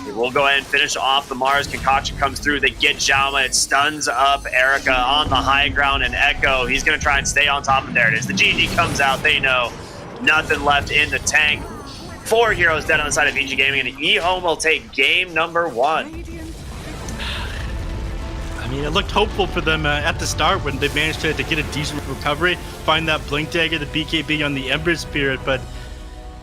We'll go ahead and finish off the Mars. Concoction comes through. They get Xiaoma. It stuns up Erica on the high ground, and Echo, he's going to try and stay on top of there. It is. The GG comes out. They know nothing left in the tank. 4 heroes dead on the side of Vici Gaming, and EHOME will take game number 1.
I mean, it looked hopeful for them at the start when they managed to get a decent recovery, find that Blink Dagger, the BKB on the Ember Spirit, but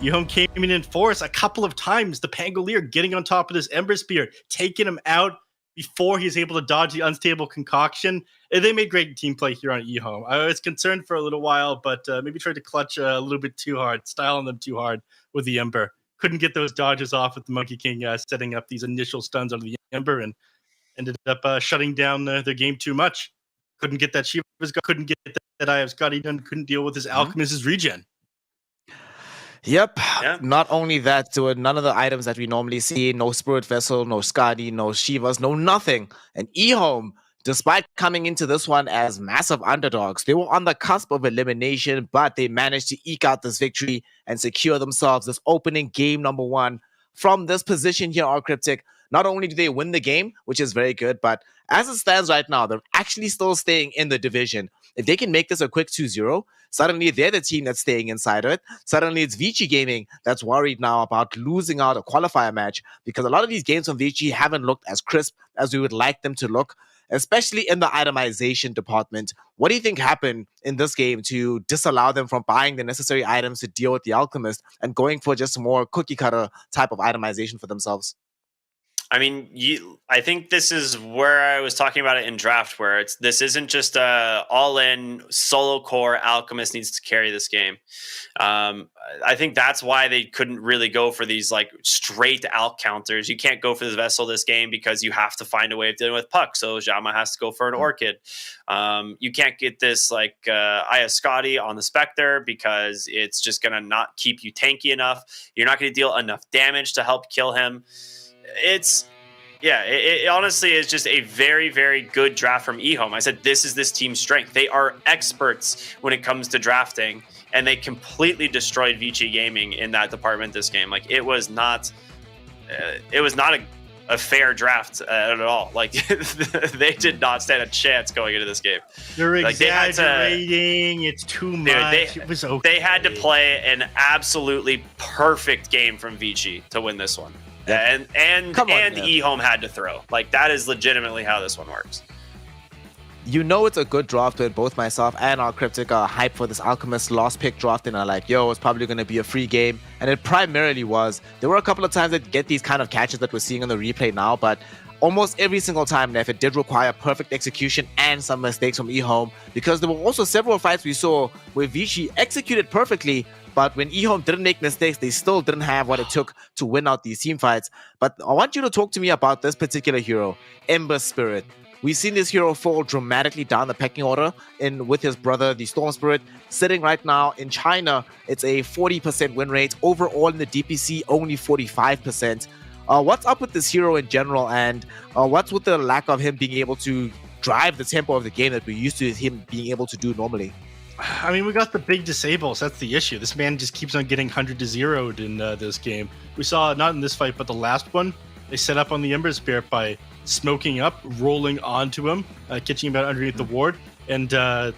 EHOME came in force a couple of times. The Pangolier getting on top of this Ember Spirit, taking him out before he's able to dodge the unstable Concoction. They made great team play here on EHOME. I was concerned for a little while, but maybe tried to clutch a little bit too hard, styling them too hard with the Ember. Couldn't get those dodges off with the Monkey King setting up these initial stuns on the Ember and ended up shutting down their game too much. Couldn't get that Shiva's Guard, couldn't get that Eye of Scotty done, couldn't deal with his Alchemist's regen.
Yep. Not only that, there were none of the items that we normally see. No Spirit Vessel, no Skadi, no Shivas, no nothing. And EHOME, despite coming into this one as massive underdogs, they were on the cusp of elimination, but they managed to eke out this victory and secure themselves this opening game number 1 from this position here, our Cryptic. not only do they win the game, which is very good, but as it stands right now, they're actually still staying in the division. If they can make this a quick 2-0, suddenly they're the team that's staying inside it. Suddenly it's Vici Gaming that's worried now about losing out a qualifier match, because a lot of these games from Vici haven't looked as crisp as we would like them to look, especially in the itemization department. What do you think happened in this game to disallow them from buying the necessary items to deal with the Alchemist and going for just more cookie cutter type of itemization for themselves?
I mean, I think this is where I was talking about it in draft, where this isn't just a all-in solo core Alchemist needs to carry this game. I think that's why they couldn't really go for these like straight Alch counters. You can't go for this Vessel this game because you have to find a way of dealing with Puck. So Jama has to go for an Orchid. You can't get this like Iascati on the Spectre because it's just going to not keep you tanky enough. You're not going to deal enough damage to help kill him. It honestly is just a very, very good draft from EHOME. I said, this is this team's strength. They are experts when it comes to drafting, and they completely destroyed Vici Gaming in that department this game. Like, it was not a fair draft at all. Like, they did not stand a chance going into this game.
You're
like,
exaggerating. It's too much. It was okay.
They had to play an absolutely perfect game from Vici to win this one. And EHOME had to throw. Like, that is legitimately how this one works.
You know it's a good draft when both myself and our Cryptic are hyped for this Alchemist lost pick draft and are like, yo, it's probably going to be a free game. And it primarily was. There were a couple of times that get these kind of catches that we're seeing on the replay now, but almost every single time, Neff, it did require perfect execution and some mistakes from EHOME, because there were also several fights we saw where Vici executed perfectly, but when EHOME didn't make mistakes, they still didn't have what it took to win out these team fights. But I want you to talk to me about this particular hero, Ember Spirit. We've seen this hero fall dramatically down the pecking order with his brother, the Storm Spirit, sitting right now in China. It's a 40% win rate. Overall in the DPC, only 45%. What's up with this hero in general, and what's with the lack of him being able to drive the tempo of the game that we're used to him being able to do normally?
I mean, we got the big disables. That's the issue. This man just keeps on getting 100-0'd in this game. We saw, not in this fight, but the last one, they set up on the Ember Spirit by smoking up, rolling onto him, catching him out underneath the ward. And, the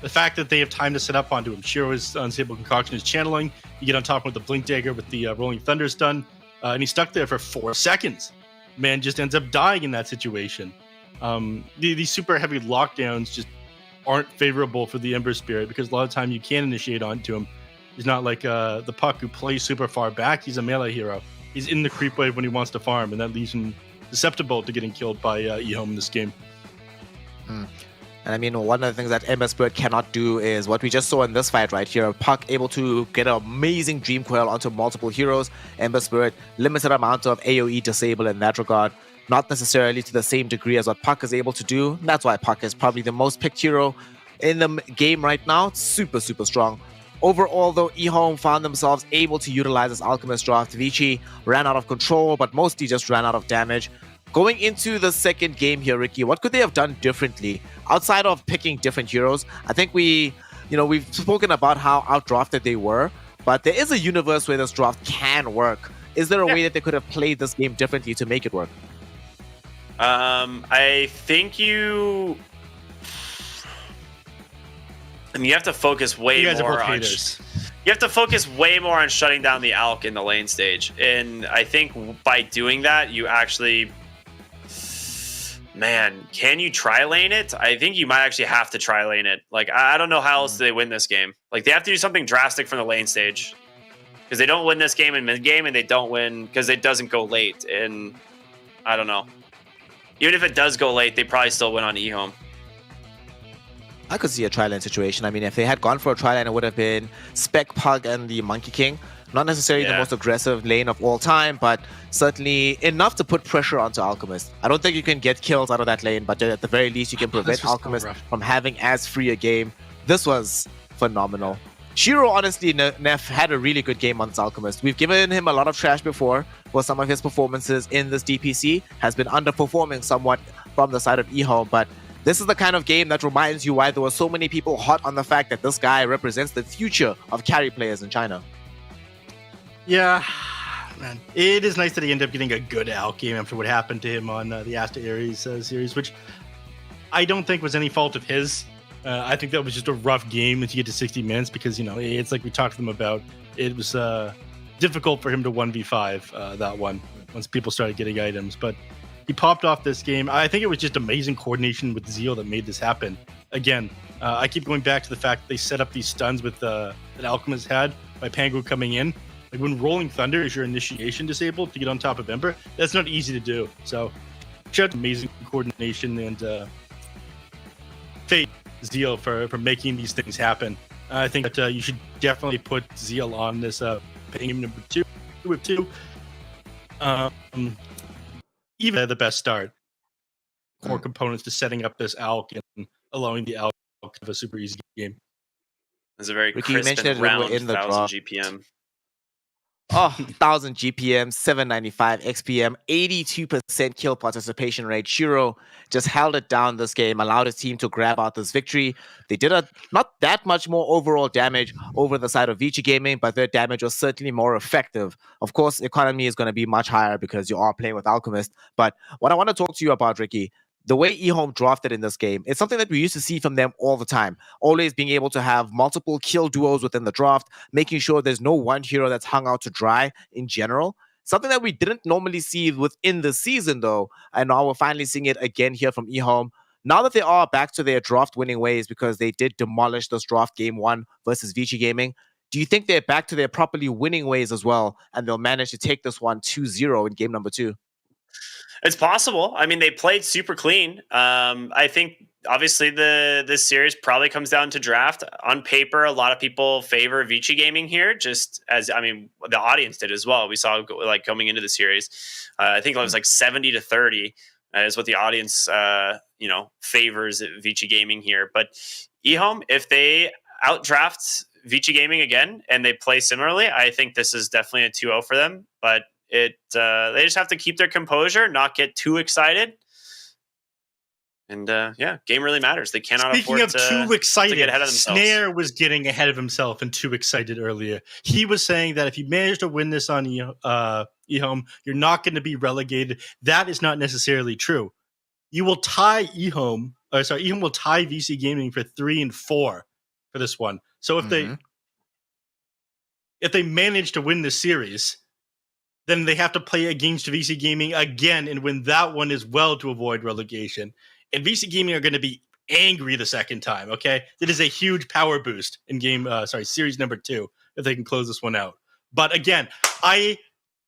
fact that they have time to set up onto him. Shiro's Unstable Concoction is channeling. You get on top with the Blink Dagger with the Rolling Thunder stun. And he's stuck there for 4 seconds. Man just ends up dying in that situation. These super heavy lockdowns just aren't favorable for the Ember Spirit, because a lot of time you can initiate onto him. He's not like the Puck who plays super far back. He's a melee hero. He's in the creep wave when he wants to farm, and that leaves him susceptible to getting killed by EHOME in this game.
And I mean, one of the things that Ember Spirit cannot do is what we just saw in this fight right here. Puck able to get an amazing Dream Coil onto multiple heroes. Ember Spirit, limited amount of AoE disable in that regard. Not necessarily to the same degree as what Puck is able to do. That's why Puck is probably the most picked hero in the game right now. It's super, super strong. Overall, though, EHOME found themselves able to utilize this Alchemist draft. Vici ran out of control, but mostly just ran out of damage. Going into the second game here, Ricky, what could they have done differently outside of picking different heroes? I think we've spoken about how outdrafted they were, but there is a universe where this draft can work. Is there a way that they could have played this game differently to make it work?
I think you have to focus way more on. You have to focus way more on shutting down the Alch in the lane stage, and I think by doing that, you actually. Man, can you tri-lane it? I think you might actually have to tri-lane it. Like, I don't know how else they win this game. Like, they have to do something drastic from the lane stage. Because they don't win this game in mid-game, and they don't win because it doesn't go late. And I don't know. Even if it does go late, they probably still win on EHOME.
I could see a tri-lane situation. I mean, if they had gone for a tri-lane, it would have been Spec Pug and the Monkey King. Not necessarily the most aggressive lane of all time, but certainly enough to put pressure onto Alchemist. I don't think you can get kills out of that lane, but at the very least, you can prevent Alchemist from having as free a game. This was phenomenal. Shiro, honestly, Neff had a really good game on this Alchemist. We've given him a lot of trash before for some of his performances in this DPC. Has been underperforming somewhat from the side of EHOME, but this is the kind of game that reminds you why there were so many people hot on the fact that this guy represents the future of carry players in China.
Yeah, Man, it is nice that he ended up getting a good out game after what happened to him on the Asta Ares series, which I don't think was any fault of his. I think that was just a rough game to get to 60 minutes because, it's like we talked to them about. It was difficult for him to 1v5 that one once people started getting items. But he popped off this game. I think it was just amazing coordination with Zeal that made this happen. Again, I keep going back to the fact that they set up these stuns with that Alchemist had by Pango coming in. Like when Rolling Thunder is your initiation disabled to get on top of Ember, that's not easy to do. So, just amazing coordination and fate Zeal for making these things happen. I think that you should definitely put Zeal on this game number 2 with 2. Even at the best start. Core components to setting up this Alk and allowing the Alk to have a super easy game.
It's a very
Ricky, you
crisp
mentioned
and
it when
round
we're in the
1,000
draw.
GPM.
Oh, 1,000 GPM, 795 XPM, 82% kill participation rate. Shiro just held it down this game, allowed his team to grab out this victory. They did not that much more overall damage over the side of Vici Gaming, but their damage was certainly more effective. Of course, economy is going to be much higher because you are playing with Alchemist. But what I want to talk to you about, Ricky, the way EHOME drafted in this game, it's something that we used to see from them all the time. Always being able to have multiple kill duos within the draft, making sure there's no one hero that's hung out to dry in general. Something that we didn't normally see within the season, though. And now we're finally seeing it again here from EHOME. Now that they are back to their draft winning ways because they did demolish this draft game 1 versus Vici Gaming, do you think they're back to their properly winning ways as well and they'll manage to take this one 2-0 in game number 2?
It's possible. I mean, they played super clean. I think obviously this series probably comes down to draft. On paper, a lot of people favor Vici Gaming here, just as the audience did as well. We saw like coming into the series, I think it was like 70-30 is what the audience favors Vici Gaming here. But EHOME, if they outdraft Vici Gaming again and they play similarly, I think this is definitely a 2-0 for them. But they just have to keep their composure, not get too excited. And game really matters. They cannot
Speaking
afford
of too excited,
to get ahead of themselves.
Snare was getting ahead of himself and too excited earlier. He was saying that if you manage to win this on EHOME, you're not going to be relegated. That is not necessarily true. You will tie EHOME will tie VC Gaming for 3 and 4 for this one. So if they manage to win this series, then they have to play against VC Gaming again and win that one as well to avoid relegation. And VC Gaming are going to be angry the second time, okay? That is a huge power boost in series number 2 if they can close this one out. But again, I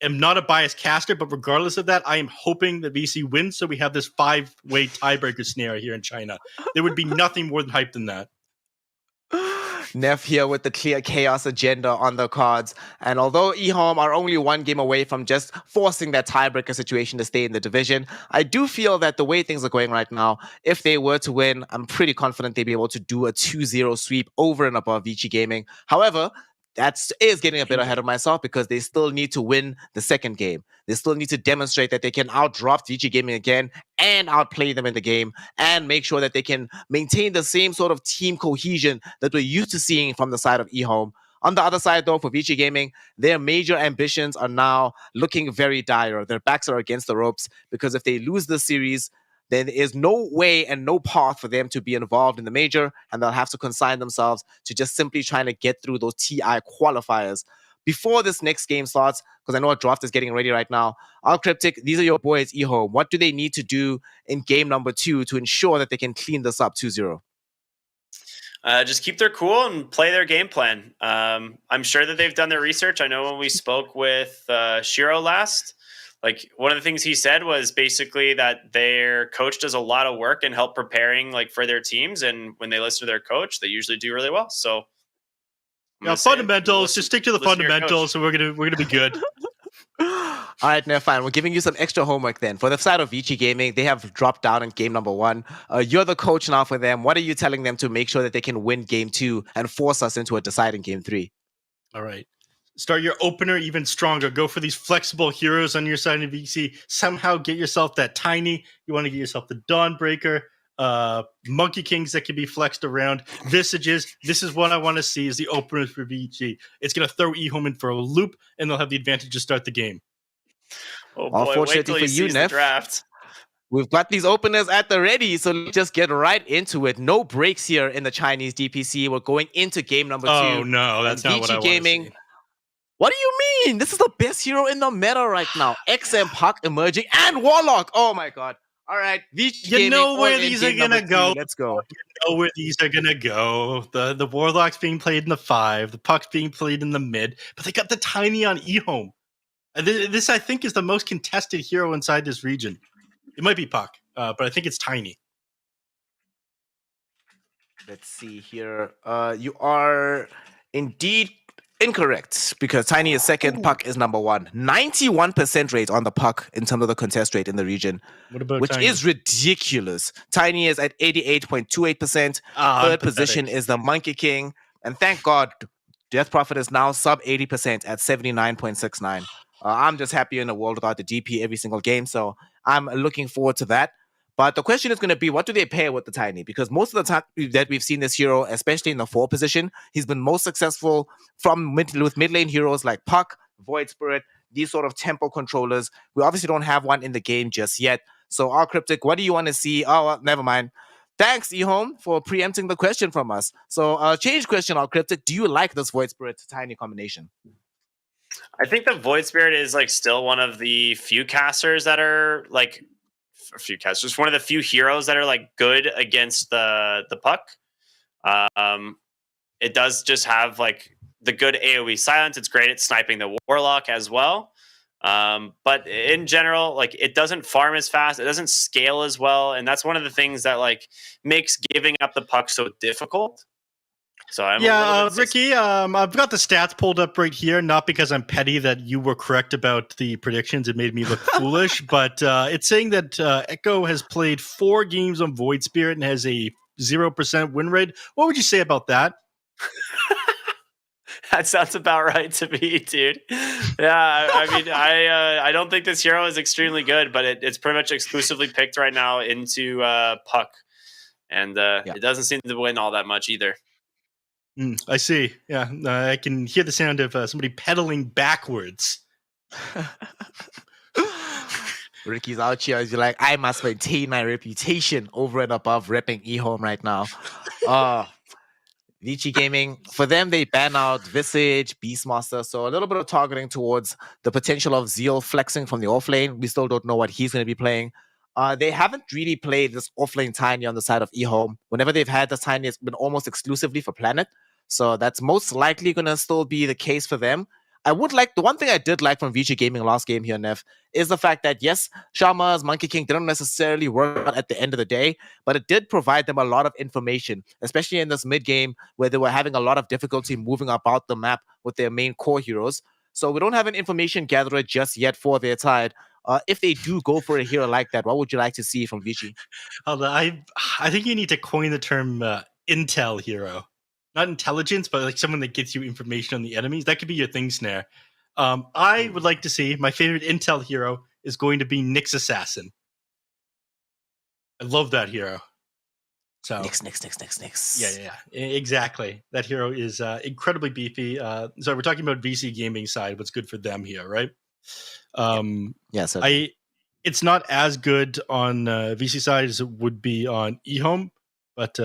am not a biased caster, but regardless of that, I am hoping that VC wins so we have this 5-way tiebreaker scenario here in China. There would be nothing more than hype than that.
Neff here with the clear chaos agenda on the cards. And although EHOME are only 1 game away from just forcing that tiebreaker situation to stay in the division, I do feel that the way things are going right now, if they were to win, I'm pretty confident they'd be able to do a 2-0 sweep over and above Vici Gaming. However, that is getting a bit ahead of myself because they still need to win the second game. They still need to demonstrate that they can outdraft Vici Gaming again and outplay them in the game and make sure that they can maintain the same sort of team cohesion that we're used to seeing from the side of EHOME. On the other side, though, for Vici Gaming, their major ambitions are now looking very dire. Their backs are against the ropes because if they lose this series, then there is no way and no path for them to be involved in the major, and they'll have to consign themselves to just simply trying to get through those TI qualifiers. Before this next game starts, because I know a draft is getting ready right now, Cryptic, these are your boys, EHOME. What do they need to do in game number 2 to ensure that they can clean this up 2-0?
Just keep their cool and play their game plan. I'm sure that they've done their research. I know when we spoke with Shiro last, like one of the things he said was basically that their coach does a lot of work and help preparing like for their teams, and when they listen to their coach, they usually do really well. So,
fundamentals. Just stick to the fundamentals, so we're gonna be good.
All right, now fine. We're giving you some extra homework then. For the side of Vici Gaming, they have dropped down in game number 1. You're the coach now for them. What are you telling them to make sure that they can win game 2 and force us into a deciding game 3?
All right. Start your opener even stronger. Go for these flexible heroes on your side of VC. Somehow get yourself that Tiny. You want to get yourself the Dawnbreaker. Monkey Kings that can be flexed around, Visages. This is what I want to see is the openers for Vici. It's going to throw EHOME in for a loop, and they'll have the advantage to start the game.
Oh boy, wait
Unfortunately
till
for
he
you,
sees the
Neff,
draft.
we've got these openers at the ready, so let's just get right into it. No breaks here in the Chinese DPC. We're going into game number 2.
Oh no, that's not what I want to see.
What do you mean? This is the best hero in the meta right now. XM Puck emerging and Warlock. Oh my god. All right, Vici
You
Gaming,
know where
all in
these are
game
gonna
number
go.
2. Let's go.
You know where these are gonna go. The Warlock's being played in the 5, the Puck's being played in the mid, but they got the Tiny on EHOME. This I think is the most contested hero inside this region. It might be Puck, but I think it's Tiny.
Let's see here. You are indeed incorrect because Tiny is second, Puck is number 1. 91% rate on the Puck in terms of the contest rate in the region,
What about
which
Tiny?
is ridiculous. Tiny is at 88.28%. Third position is the Monkey King. And thank God, Death Prophet is now sub 80% at 79.69. I'm just happy in a world without the DP every single game, so I'm looking forward to that. But the question is going to be, what do they pair with the Tiny? Because most of the time that we've seen this hero, especially in the 4 position, he's been most successful with mid lane heroes like Puck, Void Spirit, these sort of tempo controllers. We obviously don't have one in the game just yet. So, our Cryptic, what do you want to see? Oh, well, never mind. Thanks, EHOME, for preempting the question from us. So, change question, our Cryptic. Do you like this Void Spirit Tiny combination?
I think the Void Spirit is like still one of the few casters that are like just one of the few heroes that are like good against the Puck. It does just have like the good AoE silence. It's great at sniping the Warlock as well. But in general, like it doesn't farm as fast. It doesn't scale as well. And that's one of the things that like makes giving up the Puck so difficult. So I'm
Ricky, I've got the stats pulled up right here, not because I'm petty that you were correct about the predictions. It made me look foolish, but it's saying that Echo has played 4 games on Void Spirit and has a 0% win rate. What would you say about that?
That sounds about right to me, dude. Yeah, I mean, I don't think this hero is extremely good, but it's pretty much exclusively picked right now into Puck, and it doesn't seem to win all that much either.
I see. Yeah, I can hear the sound of somebody pedaling backwards.
Ricky's out here. He's like, I must maintain my reputation over and above repping EHOME right now. Vici Gaming, for them, they ban out Visage, Beastmaster, so a little bit of targeting towards the potential of Zeal flexing from the offlane. We still don't know what he's going to be playing. They haven't really played this offlane Tiny on the side of EHOME. Whenever they've had this Tiny, it's been almost exclusively for Planet. So that's most likely going to still be the case for them. I would like, the one thing I did like from Vici Gaming last game here, Nev, is the fact that yes, Sharma's Monkey King didn't necessarily work out at the end of the day, but it did provide them a lot of information, especially in this mid game where they were having a lot of difficulty moving about the map with their main core heroes. So we don't have an information gatherer just yet for their side. If they do go for a hero like that, what would you like to see from Vici?
I think you need to coin the term intel hero. Not intelligence, but like someone that gets you information on the enemies. That could be your thing, Snare. I would like to see, my favorite intel hero is going to be Nyx Assassin. I love that hero. So
Nyx.
Yeah, exactly. That hero is incredibly beefy. So we're talking about VC Gaming side, what's good for them here, right?
Yes.
It's not as good on VC side as it would be on EHOME, but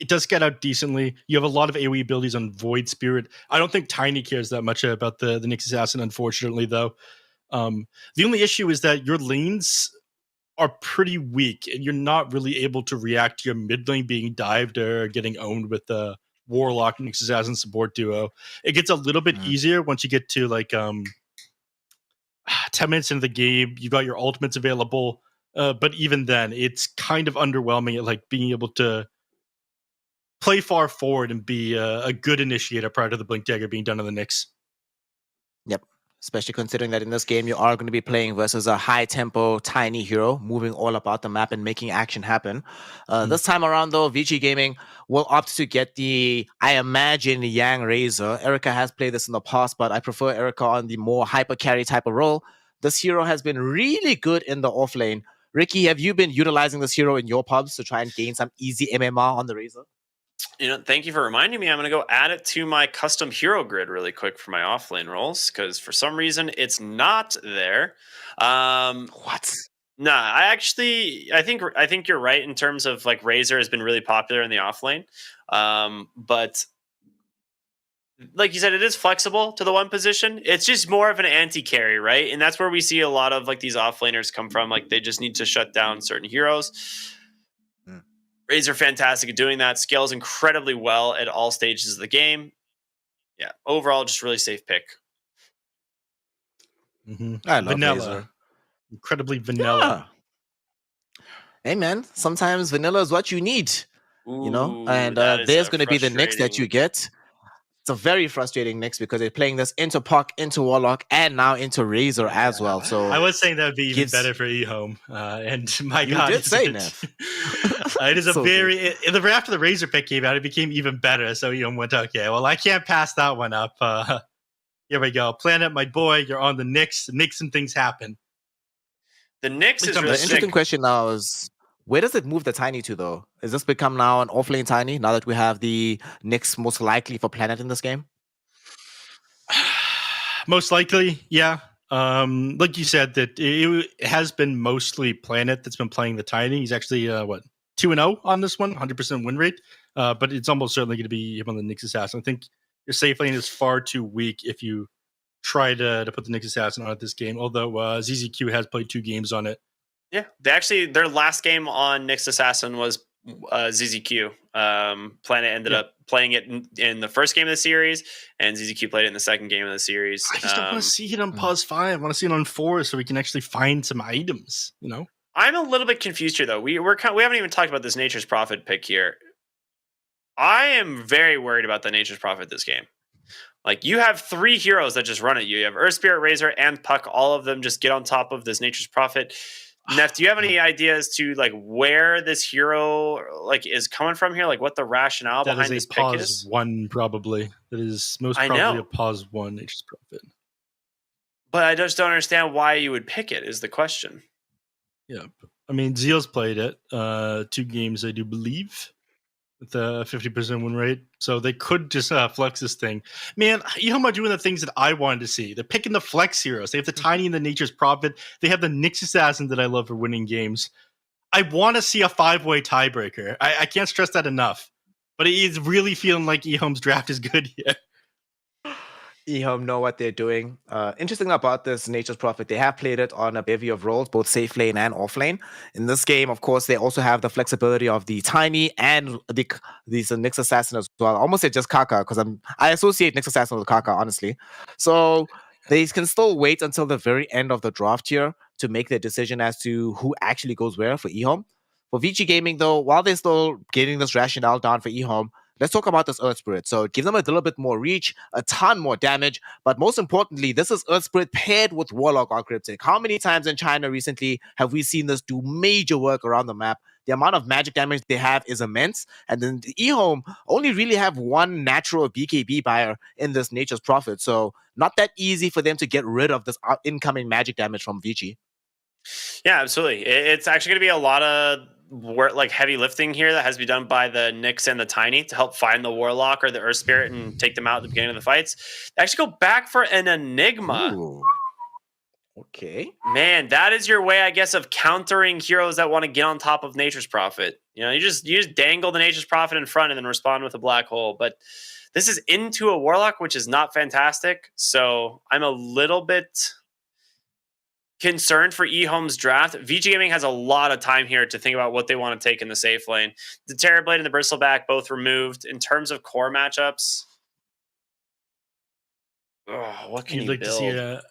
it does get out decently. You have a lot of AoE abilities on Void Spirit. I don't think Tiny cares that much about the Nyx Assassin, unfortunately, though. The only issue is that your lanes are pretty weak, and you're not really able to react to your mid lane being dived or getting owned with the Warlock Nyx Assassin support duo. It gets a little bit easier once you get to like 10 minutes into the game. You've got your ultimates available, but even then, it's kind of underwhelming at like being able to play far forward and be a good initiator prior to the Blink Dagger being done on the Nyx.
Yep. Especially considering that in this game, you are going to be playing versus a high-tempo, tiny hero, moving all about the map and making action happen. This time around, though, Vici Gaming will opt to get the, I imagine, Yang Razor. Erica has played this in the past, but I prefer Erica on the more hyper-carry type of role. This hero has been really good in the offlane, Ricky, have you been utilizing this hero in your pubs to try and gain some easy MMR on the Razor?
Thank you for reminding me. I'm going to go add it to my custom hero grid really quick for my offlane rolls because for some reason it's not there.
What?
Nah, I think you're right in terms of like Razor has been really popular in the offlane, but like you said, it is flexible to the one position. It's just more of an anti-carry, right? And that's where we see a lot of like these offlaners come from. Like they just need to shut down certain heroes. Razor fantastic at doing that. Scales incredibly well at all stages of the game. Yeah, overall, just really safe pick.
I love
Vanilla.
Razor.
Incredibly vanilla.
Hey man, sometimes vanilla is what you need. You know, and
that is
there's
a
going to be the Nyx that you get. It's a very frustrating Nyx because they're playing this into Puck, into Warlock, and now into Razor as well. So
I was saying that would be even better for EHOME. And my
You
God,
did say,
it,
Nev.
it is a
So
very after the Razor pick came out, it became even better. So EHOME went, okay, well, I can't pass that one up. Here we go. Planet, my boy, you're on the Nyx. Make some things happen.
The Nyx is
The
really
interesting
sick.
question now is, where does it move the Tiny to, though? Is this become now an offlane Tiny, now that we have the Nyx most likely for Planet in this game?
Most likely, yeah. Like you said, that it has been mostly Planet that's been playing the Tiny. He's actually 2-0 on this one, 100% win rate. But it's almost certainly going to be him on the Nyx Assassin. I think your safe lane is far too weak if you try to put the Nyx Assassin on it this game. Although ZZQ has played 2 games on it.
Yeah, their last game on Nyx Assassin was ZZQ. Planet ended up playing it in the first game of the series, and ZZQ played it in the second game of the series.
I just don't want to see it on pause 5. I want to see it on 4 so we can actually find some items, you know?
I'm a little bit confused here, though. We haven't even talked about this Nature's Prophet pick here. I am very worried about the Nature's Prophet this game. Like, you have 3 heroes that just run at you. You have Earth Spirit, Razor, and Puck. All of them just get on top of this Nature's Prophet. Neff, do you have any ideas to like where this hero like is coming from here? Like what the rationale
That
behind
is
this
a
pick
pause
is?
1, probably. That is most
I
probably
know.
a pause 1 Nature's Prophet.
But I just don't understand why you would pick it is the question.
Yeah. I mean, Zeal's played it 2 games, I do believe, with a 50% win rate. So they could just flex this thing. Man, EHOME are doing the things that I wanted to see. They're picking the flex heroes. They have the Tiny and the Nature's Prophet. They have the Nyx Assassin that I love for winning games. I want to see a 5-way tiebreaker. I can't stress that enough. But it is really feeling like EHOME's draft is good here.
EHOME know what they're doing. Interesting about this Nature's Prophet, they have played it on a bevy of roles, both safe lane and off lane. In this game, of course, they also have the flexibility of the Tiny and these Nyx Assassin as well. I almost said just Kaka, because I associate Nyx Assassin with Kaka, honestly. So they can still wait until the very end of the draft here to make their decision as to who actually goes where for EHOME. For Vici Gaming, though, while they're still getting this rationale down for EHOME, let's talk about this Earth Spirit. So it gives them a little bit more reach, a ton more damage, but most importantly, this is Earth Spirit paired with Warlock or Cryptic. How many times in China recently have we seen this do major work around the map? The amount of magic damage they have is immense, and then the EHOME only really have one natural BKB buyer in this Nature's Prophet, so not that easy for them to get rid of this incoming magic damage from Vici.
Yeah, absolutely. It's actually going to be a lot of work, like heavy lifting here that has to be done by the Nyx and the Tiny to help find the Warlock or the Earth Spirit and take them out at the beginning of the fights. They actually go back for an Enigma.
Ooh. Okay.
Man, that is your way, I guess, of countering heroes that want to get on top of Nature's Prophet. You know, you just dangle the Nature's Prophet in front and then respond with a black hole. But this is into a Warlock, which is not fantastic. So I'm a little bit concerned for EHOME's draft. Vici Gaming has a lot of time here to think about what they want to take in the safe lane. The Terrorblade and the Bristleback both removed. In terms of core matchups, what can you
like
build?
To see a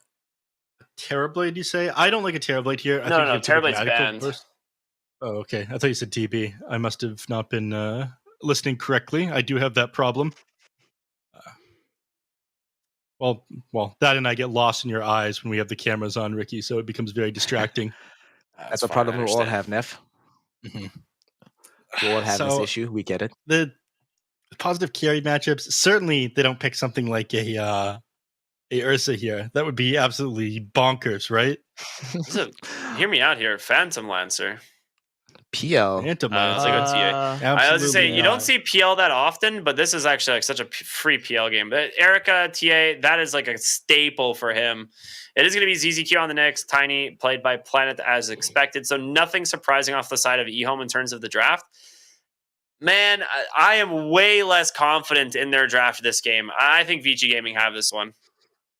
Terrorblade, you say? I don't like a Terrorblade here. I
No,
think
no,
you have to look
Terrorblade's
radical
banned.
first. Oh, okay. I thought you said TB. I must have not been listening correctly. I do have that problem. Well, that and I get lost in your eyes when we have the cameras on, Ricky, so it becomes very distracting.
That's a problem we all have, Neff.
Mm-hmm.
We all have this issue. We get it.
The positive carry matchups, certainly they don't pick something like a a Ursa here. That would be absolutely bonkers, right?
Hear me out here. Phantom Lancer.
PL.
Phantom
Let's
Lancer.
go TA. I was to say, you don't see PL that often, but this is actually like such a free PL game. But Erica, TA, that is like a staple for him. It is going to be ZZQ on the Knicks. Tiny played by Planet as expected. So nothing surprising off the side of EHOME in terms of the draft. Man, I am way less confident in their draft this game. I think Vici Gaming have this one.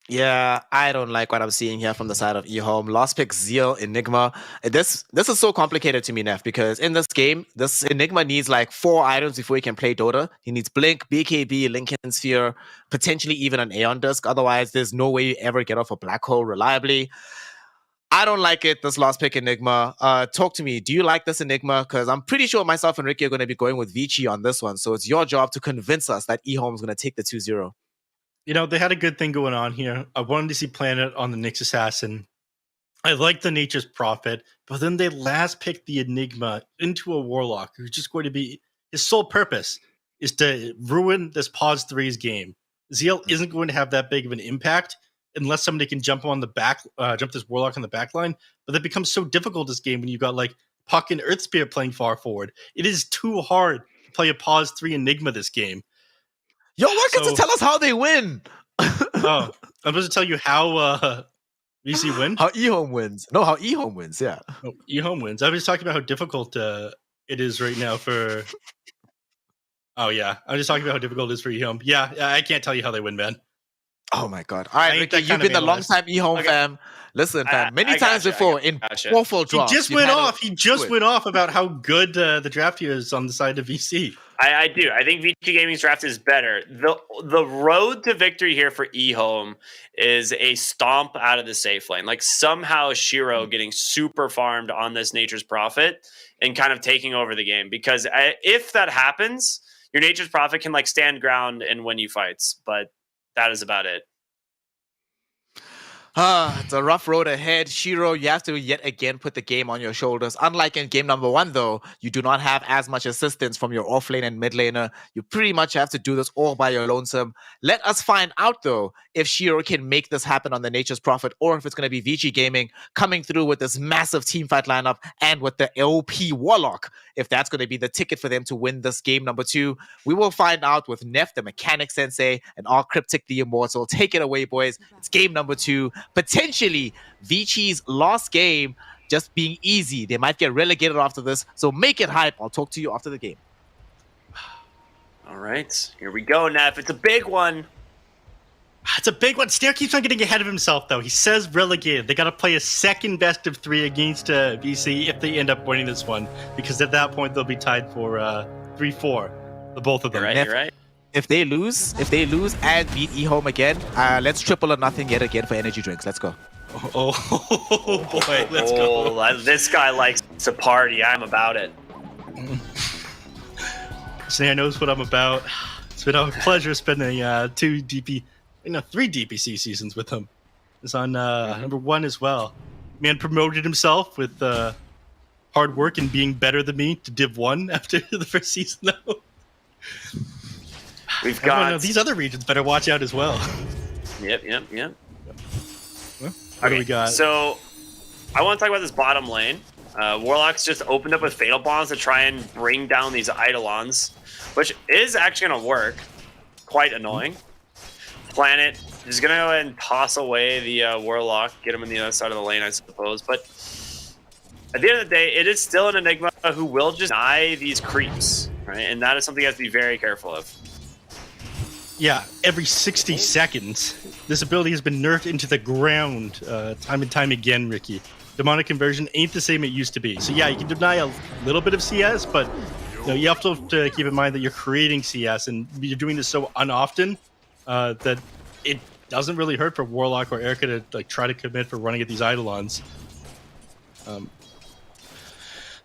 Yeah, I don't like what I'm seeing here from the side of eHome. Lost pick, Zeal, Enigma. This is so complicated to me, Neff, because in this game, this Enigma needs like 4 items before he can play Dota. He needs Blink, BKB, Lincoln Sphere, potentially even an Aeon Disc. Otherwise, there's no way you ever get off a Black Hole reliably. I don't like it, this last pick Enigma. Talk to me. Do you like this Enigma? Because I'm pretty sure myself and Ricky are going to be going with Vici on this one. So it's your job to convince us that eHome is going to take the 2-0.
You know, they had a good thing going on here. I wanted to see Planet on the Nyx Assassin. I like the Nature's Prophet, but then they last picked the Enigma into a Warlock who's just going to be, his sole purpose is to ruin this Pause 3's game. Zeal isn't going to have that big of an impact unless somebody can jump on the back, jump this Warlock on the back line. But that becomes so difficult this game when you've got like Puck and Earthspear playing far forward. It is too hard to play a Pause 3 Enigma this game.
Yo, why can't you tell us how they win?
Oh, I'm supposed to tell you how VC win?
How eHome wins. No, how eHome wins, yeah.
Oh, eHome wins. I was talking about how difficult it is right now for... Oh, yeah. I'm just talking about how difficult it is for eHome. Yeah, I can't tell you how they win, man.
Oh, my God. All right, Ricky, you've been a long-time eHome fam. Listen, fam, many times before in awful drops.
He just went off about how good the draft here is on the side of VC.
I do. I think Vici Gaming's draft is better. The road to victory here for eHome is a stomp out of the safe lane. Like somehow Shiro getting super farmed on this Nature's Prophet and kind of taking over the game. Because if that happens, your Nature's Prophet can like stand ground and win you fights. But that is about it.
It's a rough road ahead. Shiro, you have to yet again put the game on your shoulders. Unlike in game number 1, though, you do not have as much assistance from your offlane and mid laner. You pretty much have to do this all by your lonesome. Let us find out, though, if Shiro can make this happen on the Nature's Prophet or if it's going to be Vici Gaming coming through with this massive teamfight lineup and with the LP Warlock. If that's going to be the ticket for them to win this game number 2, we will find out with Neff, the Mechanic Sensei, and our Cryptic, the Immortal. Take it away, boys. It's game number 2. Potentially Vici's last game just being easy. They might get relegated after this, so make it hype. I'll talk to you after the game.
All right, here we go, Neff. It's a big one.
It's a big one. Stair keeps on getting ahead of himself, though. He says relegated. They got to play a second best of 3 against VC if they end up winning this one, because at that point they'll be tied for 3-4, the both of them.
You're right.
If they lose and beat eHome again, let's triple or nothing yet again for energy drinks. Let's go.
Oh boy, let's go.
This guy likes to party. I'm about it.
Snare knows what I'm about. It's been a pleasure spending 3 DPC seasons with him. It's on number 1 as well. Man promoted himself with hard work and being better than me to Div 1 after the first season, though.
We've got
these other regions better watch out as well.
Yep.
What do we got?
So I want to talk about this bottom lane. Warlock's just opened up with Fatal Bombs to try and bring down these Eidolons, which is actually going to work. Quite annoying. Planet is going to go ahead and toss away the Warlock, get him in the other side of the lane, I suppose. But at the end of the day, it is still an Enigma who will just deny these creeps, right? And that is something you have to be very careful of.
Yeah, every 60 seconds, this ability has been nerfed into the ground time and time again, Ricky. Demonic Conversion ain't the same it used to be. So yeah, you can deny a little bit of CS, but you have to keep in mind that you're creating CS, and you're doing this so unoften that it doesn't really hurt for Warlock or Erica to like try to commit for running at these Eidolons.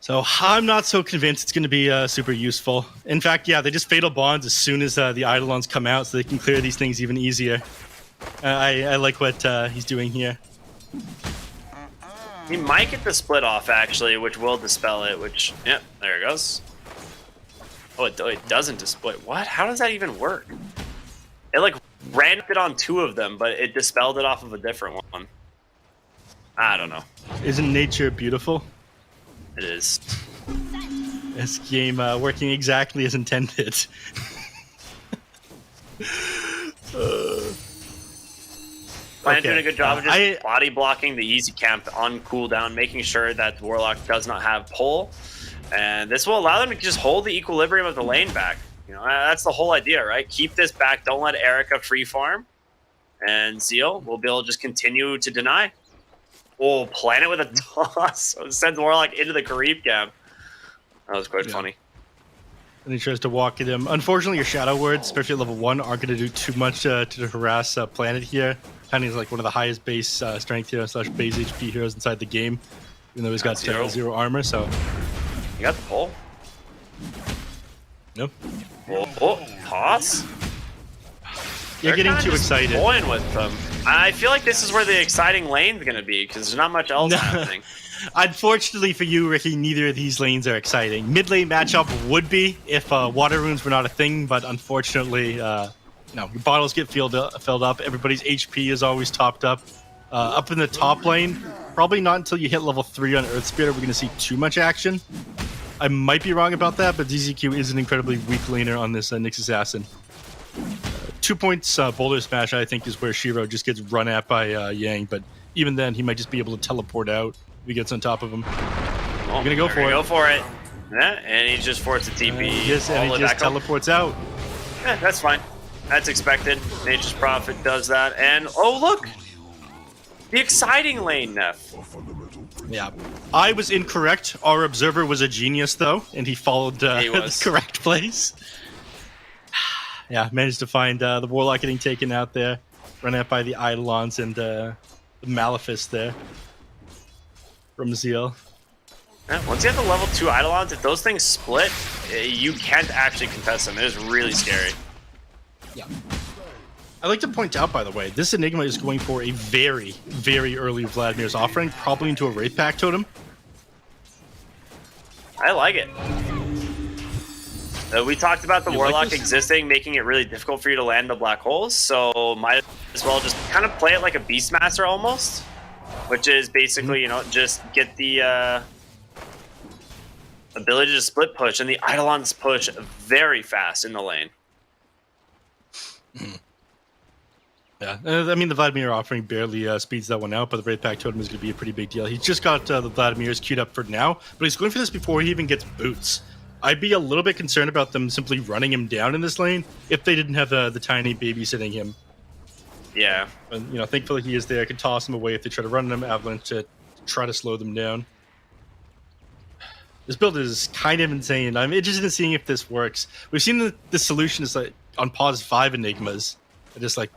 So I'm not so convinced it's going to be super useful. In fact, yeah, they just Fatal Bonds as soon as the Eidolons come out, so they can clear these things even easier. I like what he's doing here.
He might get the split off, actually, which will dispel it, which, yeah, there it goes. Oh, it doesn't dispel it. What? How does that even work? It, like, ran it on 2 of them, but it dispelled it off of a different one. I don't know.
Isn't nature beautiful?
It is.
This game working exactly as intended.
Plan doing a good job of just body blocking the easy camp on cooldown, making sure that Warlock does not have pull. And this will allow them to just hold the equilibrium of the lane back. You know, that's the whole idea, right? Keep this back. Don't let Erica free farm. And Zeal will be able to just continue to deny. Oh, plan it with a toss. Send Warlock into the creep camp. That was quite funny.
And he tries to walk at him. Unfortunately, your shadow words, especially at level 1, aren't going to do too much to harass Planet here. Tiny is like one of the highest base strength hero / base HP heroes inside the game, even though he's got zero armor. So
you got the pull.
Nope.
Oh, toss.
You're getting too excited.
Toying with them. I feel like this is where the exciting lane's going to be because there's not much else happening.
Unfortunately for you, Ricky, neither of these lanes are exciting. Mid lane matchup would be if water runes were not a thing, but unfortunately, your bottles get filled up. Everybody's HP is always topped up. Up in the top lane, probably not until you hit level 3 on Earth Spirit are we going to see too much action. I might be wrong about that, but DZQ is an incredibly weak laner on this Nyx Assassin. 2 points Boulder Smash, I think, is where Shiro just gets run at by Yang, but even then, he might just be able to teleport out if he gets on top of him.
Oh,
You're going to go for it.
Go for it. Yeah, and he just forced a TP.
And he just teleports out.
Yeah, that's fine. That's expected. Nature's Prophet does that. And, oh, look! The exciting lane, Neff.
Yeah. I was incorrect. Our observer was a genius, though, and he followed the correct place. Yeah, managed to find the Warlock getting taken out there. Run out by the Eidolons and the Malefice there from Zeal.
Yeah, once you have the level 2 Eidolons, if those things split, you can't actually contest them. It is really scary.
Yeah. I'd like to point out, by the way, this Enigma is going for a very, very early Vladimir's offering, probably into a Wraith Pack Totem.
I like it. We talked about the Warlock existing, making it really difficult for you to land the black holes, so might as well just kind of play it like a Beastmaster almost, which is basically, just get the ability to split push, and the Eidolons push very fast in the lane.
Yeah, I mean, the Vladimir offering barely speeds that one out, but the Wraith Pack Totem is going to be a pretty big deal. He's just got the Vladimir's queued up for now, but he's going for this before he even gets boots. I'd be a little bit concerned about them simply running him down in this lane if they didn't have the tiny babysitting him.
Yeah.
And, thankfully he is there. I can toss him away if they try to run him, Avalanche to try to slow them down. This build is kind of insane. I'm interested in seeing if this works. We've seen the solution is like on pause 5 Enigmas. Just like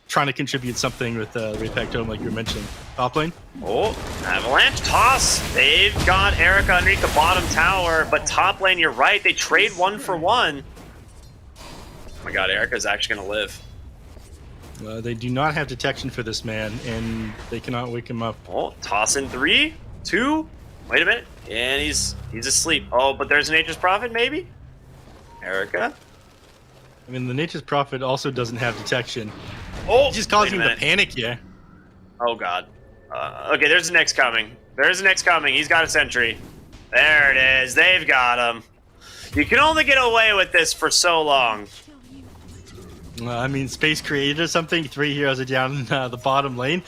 trying to contribute something with Wraith Pack Totem like you were mentioning. Top lane.
Oh, Avalanche toss. They've got Erica underneath the bottom tower, but top lane, you're right. They trade 1 for 1. Oh my god, Erica's actually going to live.
They do not have detection for this man, and they cannot wake him up.
Oh, toss in 3, 2. Wait a minute. And he's asleep. Oh, but there's a Nature's Prophet, maybe? Erica?
I mean, the Nature's Prophet also doesn't have detection.
Oh,
he's just causing the panic here.
Oh, God. Okay, there's the next coming. There's the next coming. He's got a sentry. There it is. They've got him. You can only get away with this for so long.
I mean, Space Created or something. 3 heroes are down the bottom lane.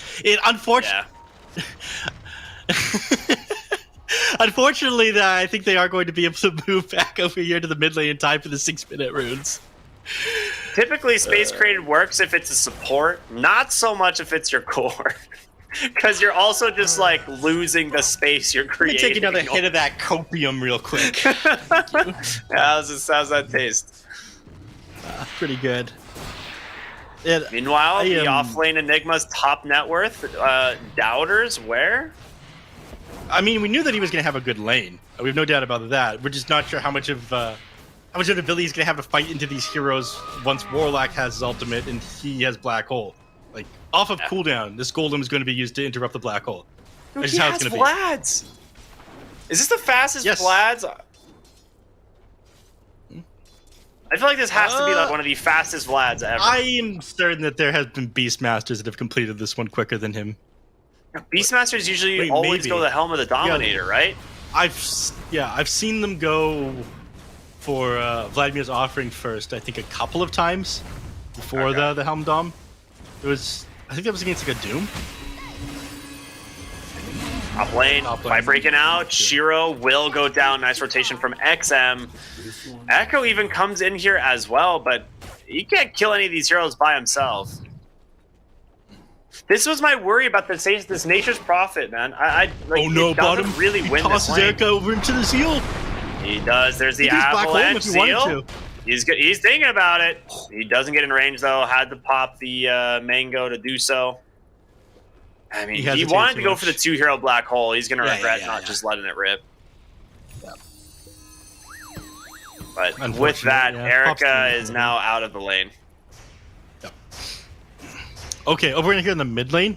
Unfortunately, I think they are going to be able to move back over here to the mid lane in time for the 6-minute runes.
Typically, Space Created works if it's a support, not so much if it's your core. Because you're also just, losing the space you're creating.
Let me take another hit of that copium real quick.
How's that taste?
Pretty good.
Meanwhile, the off-lane Enigma's top net worth, Doubters, where?
I mean, we knew that he was going to have a good lane. We have no doubt about that. We're just not sure how much of an ability he's going to have to fight into these heroes once Warlock has his ultimate and he has Black Hole. Off of cooldown, this Golem is going to be used to interrupt the Black Hole.
Dude, he has Vlads! Is this the fastest Vlads? I feel like this has to be like one of the fastest Vlads ever.
I am certain that there has been Beastmasters that have completed this one quicker than him.
Beastmasters usually
Wait,
always
maybe.
go the Helm of the Dominator, right?
I've seen them go for Vladimir's offering first. I think a couple of times before the Helm Dom. I think that was against like a Doom.
Top lane, by breaking out, Shiro will go down. Nice rotation from XM. Echo even comes in here as well, but he can't kill any of these heroes by himself. This was my worry about this Nature's Prophet, man.
Oh no, bottom
really win this
tosses
lane.
Erica over into the Zeal.
He does. There's the
He does Black Hole
Avalanche
if he wanted
Seal.
to.
He's thinking about it. He doesn't get in range though. Had to pop the Mango to do so. I mean, he wanted to go for the 2-hero Black Hole. He's gonna regret not just letting it rip. But with that, Erica is now out of the lane.
Okay, over in here in the mid lane,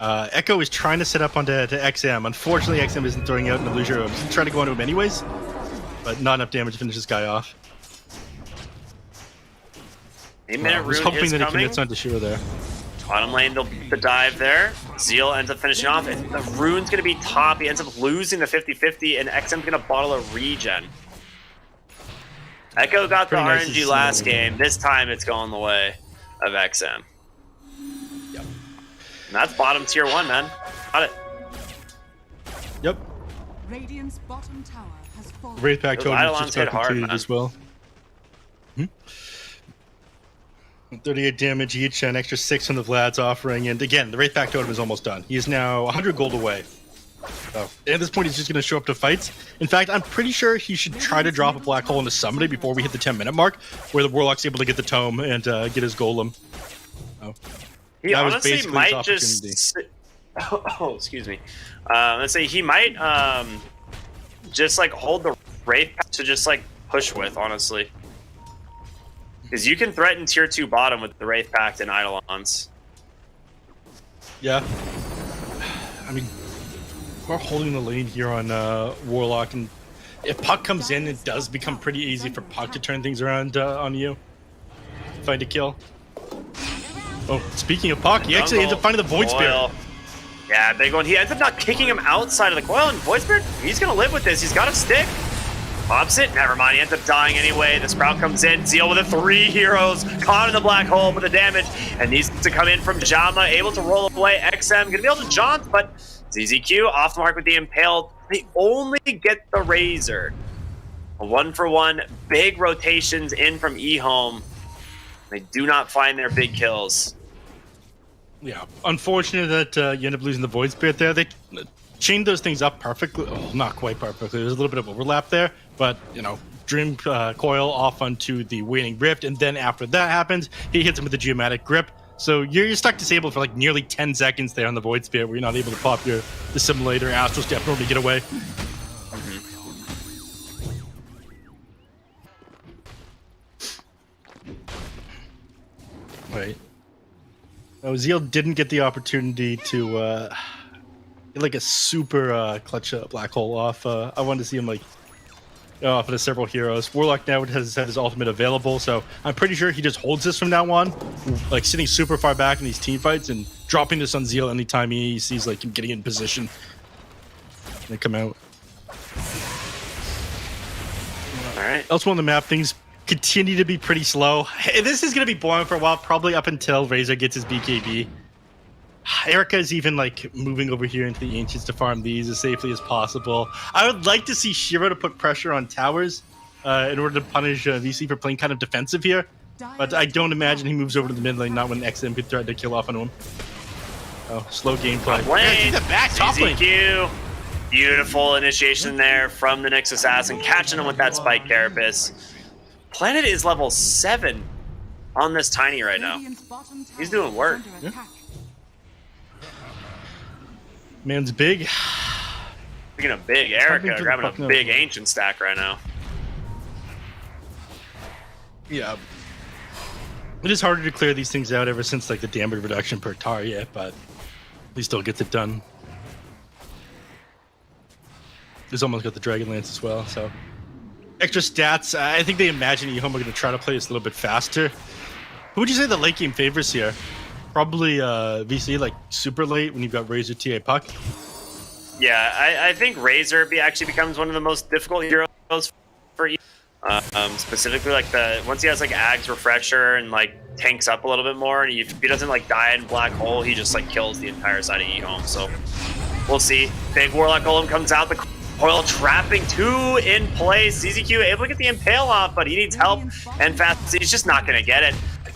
Echo is trying to set up onto XM. Unfortunately, XM isn't throwing out an illusion. He's trying to go into him anyways, but not enough damage to finish this guy off.
8-minute
I was
rune
hoping
is
that he
coming.
commits onto Shiro there.
Bottom lane, the dive there. Zeal ends up finishing off, and the rune's going to be top. He ends up losing the 50-50, and XM's going to bottle a regen. Echo got the
Pretty nice to
RNG
see
last
that.
game. This time, it's going the way of XM.
Yep.
And that's bottom tier 1, man. Got it.
Yep.
Radiant's bottom tower has fallen.
Wraith Pack
Those
Totem
Eidolons
just got
hit hard,
completed
man.
as well. 38 damage each, an extra 6 on the Vlad's offering, and again, the Wraith Pack Totem is almost done. He is now 100 gold away. So, at this point, he's just going to show up to fights. In fact, I'm pretty sure he should try to drop a Black Hole into somebody before we hit the 10-minute mark, where the Warlock's able to get the Tome and get his Golem. Oh.
He
That was
honestly
basically
might
his
just... Oh, excuse me. Let's say he might just like hold the Wraith Pack to just like push with, honestly. Because you can threaten tier 2 bottom with the Wraith Pact and Eidolons.
Yeah. I mean, we're holding the lane here on Warlock, and if Puck comes in, it does become pretty easy for Puck to turn things around on you. Find a kill. Oh, speaking of Puck, he actually ends up finding the Void Spirit.
Coil. Yeah, big one. He ends up not kicking him outside of the coil, and Void Spirit, he's going to live with this. He's got a stick. Pops it. Never mind. He ends up dying anyway. The Sprout comes in. Zeal with the 3 heroes. Caught in the Black Hole with the damage. And needs to come in from Jama. Able to roll away. XM going to be able to jaunt, but ZZQ off the mark with the Impaled. They only get the Razor. A 1-for-1. Big rotations in from EHOME. They do not find their big kills.
Yeah, unfortunate that you end up losing the Void Spirit there. They chained those things up perfectly. Oh, not quite perfectly. There's a little bit of overlap there, but, you know, Dream Coil off onto the Waning Rift, and then after that happens, he hits him with the Geomatic Grip. So you're stuck disabled for like nearly 10 seconds there on the Void Spirit, where you're not able to pop your Assimilator, Astral Step in order to get away. Right. No, Zeal didn't get the opportunity to get like a super clutch Black Hole off. I wanted to see him like off of several heroes. Warlock now has had his ultimate available, so I'm pretty sure he just holds this from now on, like sitting super far back in these team fights and dropping this on Zeal anytime he sees like him getting in position. They come out.
All right.
Elsewhere on the map, things continue to be pretty slow. Hey, this is going to be boring for a while, probably up until Razor gets his BKB. Erica is even like moving over here into the Ancients to farm these as safely as possible. I would like to see Shiro to put pressure on towers in order to punish VC for playing kind of defensive here, but I don't imagine he moves over to the mid lane, not when XM could threaten to kill off on him. Oh, slow gameplay.
Lane,
top lane.
ZZQ. Beautiful initiation there from the Nyx Assassin, catching him with that Spike Carapace. Planet is level 7 on this Tiny right now. He's doing work.
Yeah. Man's big.
Speaking of big, Erica grabbing a big Ancient stack right now.
Yeah. It is harder to clear these things out ever since like the damage reduction per target, but he still gets it done. He's almost got the Dragon Lance as well, so extra stats. I think they imagine EHOME are going to try to play this a little bit faster. Who would you say the late game favors here? Probably VC, like super late when you've got Razor, TA, Puck.
Yeah, I think Razor actually becomes one of the most difficult heroes for specifically like once he has like Ag's Refresher and like tanks up a little bit more, and if he doesn't like die in Black Hole, he just like kills the entire side of EHOME. So we'll see. Big Warlock Golem comes out, the coil trapping 2 in place. ZZQ able to get the impale off, but he needs help and fast. He's just not going to get it.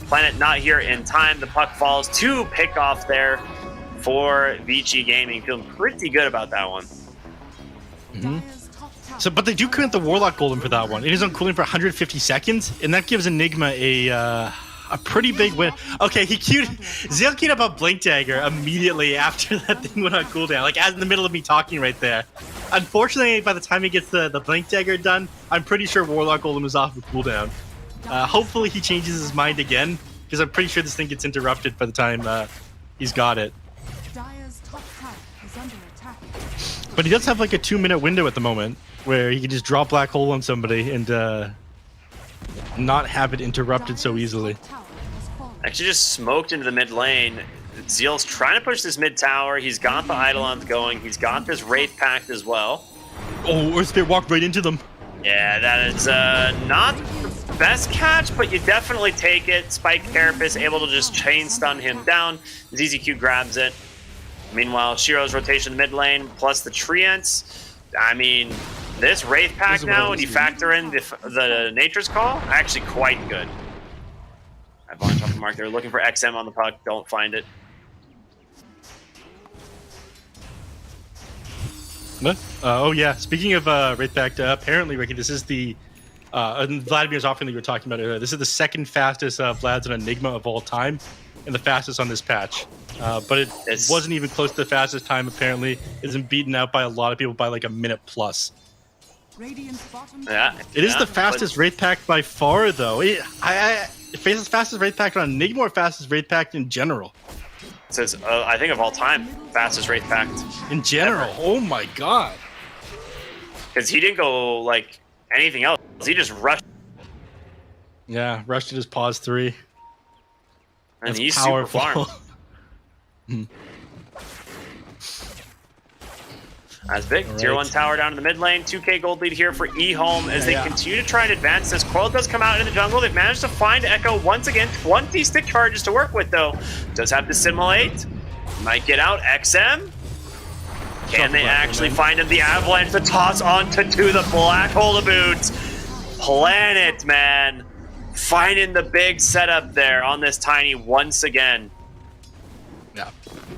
Planet not here in time. The puck falls. 2 pick off there for Vici Gaming. Feeling pretty good about that one.
So, but they do commit the Warlock Golem for that one. It is on cooling for 150 seconds, and that gives Enigma a pretty big win. Okay, he queued Zeal queued up a Blink Dagger immediately after that thing went on cooldown, like as in the middle of me talking right there. Unfortunately, by the time he gets the Blink Dagger done, I'm pretty sure Warlock Golem is off of cooldown. Hopefully he changes his mind again, because I'm pretty sure this thing gets interrupted by the time he's got it.
Dire's top tower is under attack.
But he does have like a 2-minute window at the moment where he can just drop Black Hole on somebody and not have it interrupted so easily.
Actually just smoked into the mid lane. Zeal's trying to push this mid tower. He's got the Eidolon going. He's got this Wraith Pact as well.
Oh, Earthspirit walked right into them.
Yeah, that is not the best catch, but you definitely take it. Spike Carapace able to just chain stun him down. ZZQ grabs it. Meanwhile, Shiro's rotation in the mid lane, plus the Treants. I mean, this Wraith Pack now, when you factor in the Nature's Call, actually quite good. I launched off the mark. They're looking for XM on the puck. Don't find it.
Oh yeah, speaking of Wraith Pact, apparently, Ricky, this is the Vladimir's offering that you were talking about earlier. This is the second fastest Vlad's on Enigma of all time, and the fastest on this patch. But it wasn't even close to the fastest time, apparently. It's been beaten out by a lot of people by like a minute plus.
Yeah,
it is the fastest Wraith Pact by far, though. It faces fastest Wraith Pact on Enigma or fastest Wraith Pact in general?
It says, I think of all time, fastest Wraith Pact.
In general? Ever. Oh my god.
Because he didn't go like anything else. He just rushed.
Yeah, rushed to his pause 3.
And
that's
he's
powerful.
super farmed. As big. Right. Tier 1 tower down in the mid lane. 2k gold lead here for EHOME as they continue to try and advance this. Coil does come out in the jungle. They've managed to find Echo once again. 20 stick charges to work with, though. Does have Dissimulate. Might get out. XM. Can they actually find him? The Avalanche, the toss onto the Black Hole of Boots. Planet, man. Finding the big setup there on this Tiny once again.
Yeah.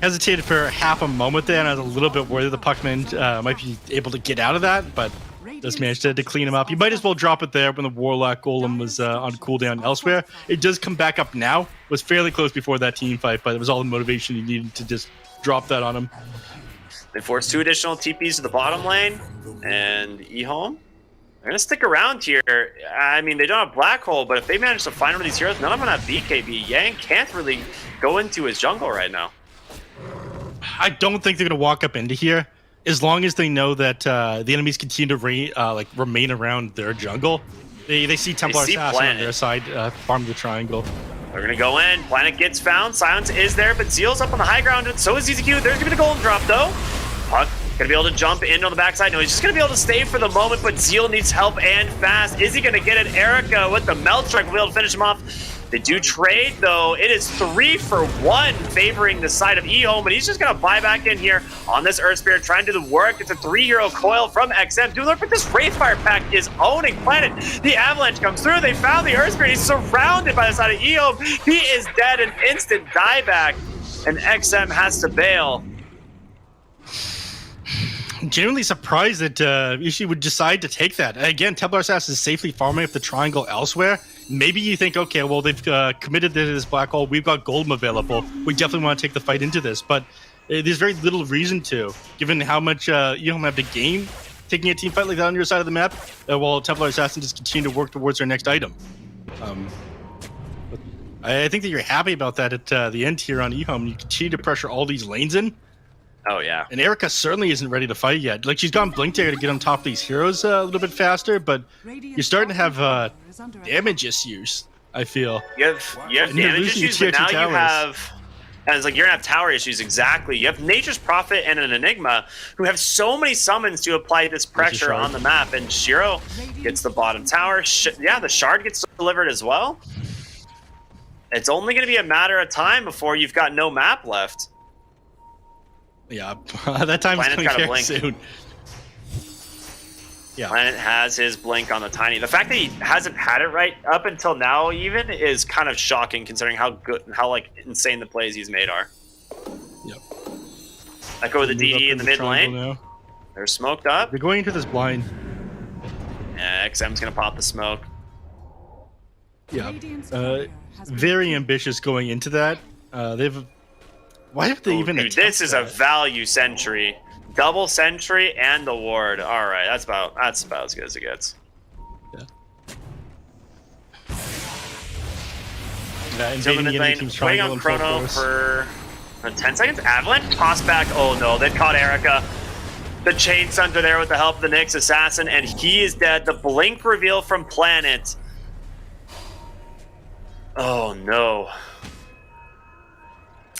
Hesitated for half a moment there, and I was a little bit worried the Puckman might be able to get out of that, but just managed to clean him up. You might as well drop it there when the Warlock Golem was on cooldown elsewhere. It does come back up now. It was fairly close before that team fight, but it was all the motivation you needed to just drop that on him.
They forced 2 additional TPs to the bottom lane, and EHOME, they're going to stick around here. I mean, they don't have Black Hole, but if they manage to find one of these heroes, none of them have BKB. Yang can't really go into his jungle right now.
I don't think they're going to walk up into here as long as they know that the enemies continue to remain around their jungle. They see Templar Assassin on their side, farm the triangle.
They're going to go in. Planet gets found. Silence is there, but Zeal's up on the high ground, and so is ZZQ. There's going to be the golden drop, though. Puck going to be able to jump in on the backside. No, he's just going to be able to stay for the moment, but Zeal needs help and fast. Is he going to get it? Erica with the Melt Strike will be able to finish him off. They do trade, though. It is 3 for 1 favoring the side of EHOME, but he's just going to buy back in here on this Earth Spirit, trying to do the work. It's a 3-hero coil from XM. Do look, but this Wraithfire pack is owning Planet. The Avalanche comes through. They found the Earth Spirit. He's surrounded by the side of EHOME. He is dead. An instant dieback, and XM has to bail.
Genuinely surprised that Vici would decide to take that. Again, Templar Assassin is safely farming up the triangle elsewhere. Maybe you think, okay, well, they've committed to this Black Hole. We've got Golem available. We definitely want to take the fight into this. But there's very little reason to, given how much you don't have to gain taking a team fight like that on your side of the map, while Templar Assassin just continue to work towards their next item. I think that you're happy about that at the end here on EHOME. You continue to pressure all these lanes in.
Oh yeah.
And Erica certainly isn't ready to fight yet. Like she's gone Blink Dagger to get on top of these heroes a little bit faster, but you're starting to have damage issues. I feel.
You have
And you're
damage
losing
issues,
your
but now
tier two
you
towers.
have. And it's like you're gonna have tower issues exactly. You have Nature's Prophet and an Enigma who have so many summons to apply this pressure
Shard.
on the map, and Shiro gets the bottom tower. Yeah, the shard gets delivered as well. It's only gonna be a matter of time before you've got no map left.
Yeah, that time is
Planet's
coming
gotta
very
blink.
soon. Yeah.
Planet has his blink on the tiny. The fact that he hasn't had it right up until now even is kind of shocking considering how good and how like insane the plays he's made are.
Yep.
Echo with the
Move up
DD in the mid
triangle
lane.
now.
They're smoked up.
They're going into this blind.
Yeah, XM's gonna pop the smoke.
Yeah. Very ambitious going into that. They've. Why have they even?
Dude, this is a value sentry. Double sentry and the ward. All right, that's about as good as it gets. Till the mid lane, waiting on Chrono for 10 seconds. Avalanche toss back. Oh no, they've caught Erica. The Chain Center there with the help of the Nyx Assassin, and he is dead. The blink reveal from Planet. Oh no.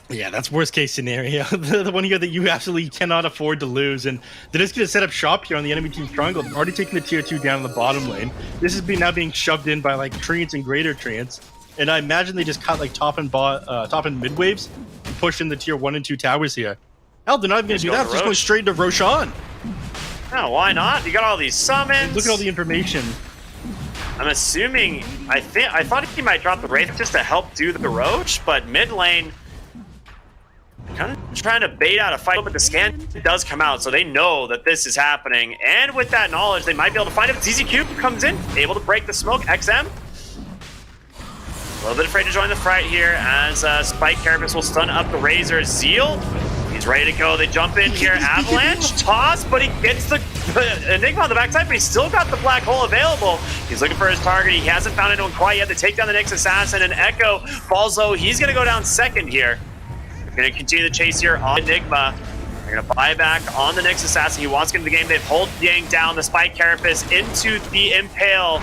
Yeah, that's worst case scenario. the one here that you absolutely cannot afford to lose, and they're just going to set up shop here on the enemy team's triangle. They've already taken the tier 2 down in the bottom lane. This is now being shoved in by like Treants and Greater Treants, and I imagine they just cut like top and mid waves, and push in the tier 1 and 2 towers here. Hell, they're not even going to do that. They're just going straight into Roshan.
Oh, why not? You got all these summons.
Look at all the information.
I'm assuming. I thought he might drop the Wraith just to help do the Roach, but mid lane. Kind of trying to bait out a fight, but the scan does come out, so they know that this is happening. And with that knowledge, they might be able to find it. ZZ Cube comes in, able to break the smoke. XM. A little bit afraid to join the fight here as Spike Carapace will stun up the Razor. Zeal, he's ready to go. They jump in here. Avalanche, toss, but he gets the Enigma on the backside, but he's still got the black hole available. He's looking for his target. He hasn't found anyone quite yet. They take down the Nyx Assassin, and Echo falls low. He's going to go down second here. Going to continue the chase here on Enigma. They're going to buy back on the Nyx Assassin. He wants to get into the game. They've hold Yang down. The Spike Carapace into the Impale.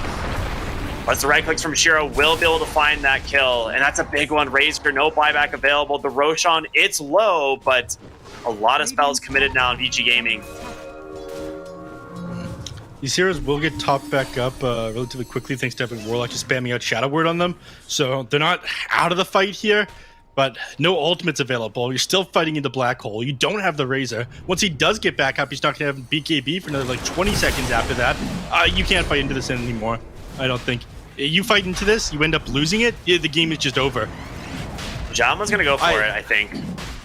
Once the right clicks from Shiro, will be able to find that kill. And that's a big one. Razor, no buyback available. The Roshan, it's low, but a lot of spells committed now on Vici Gaming.
These heroes will get topped back up relatively quickly thanks to having Warlock just spamming out Shadow Word on them. So they're not out of the fight here. But no ultimates available. You're still fighting in the black hole. You don't have the Razor. Once he does get back up, he's not going to have BKB for another like 20 seconds after that. You can't fight into this anymore, I don't think. You fight into this, you end up losing it, the game is just over.
Jama's going to go for it, I think.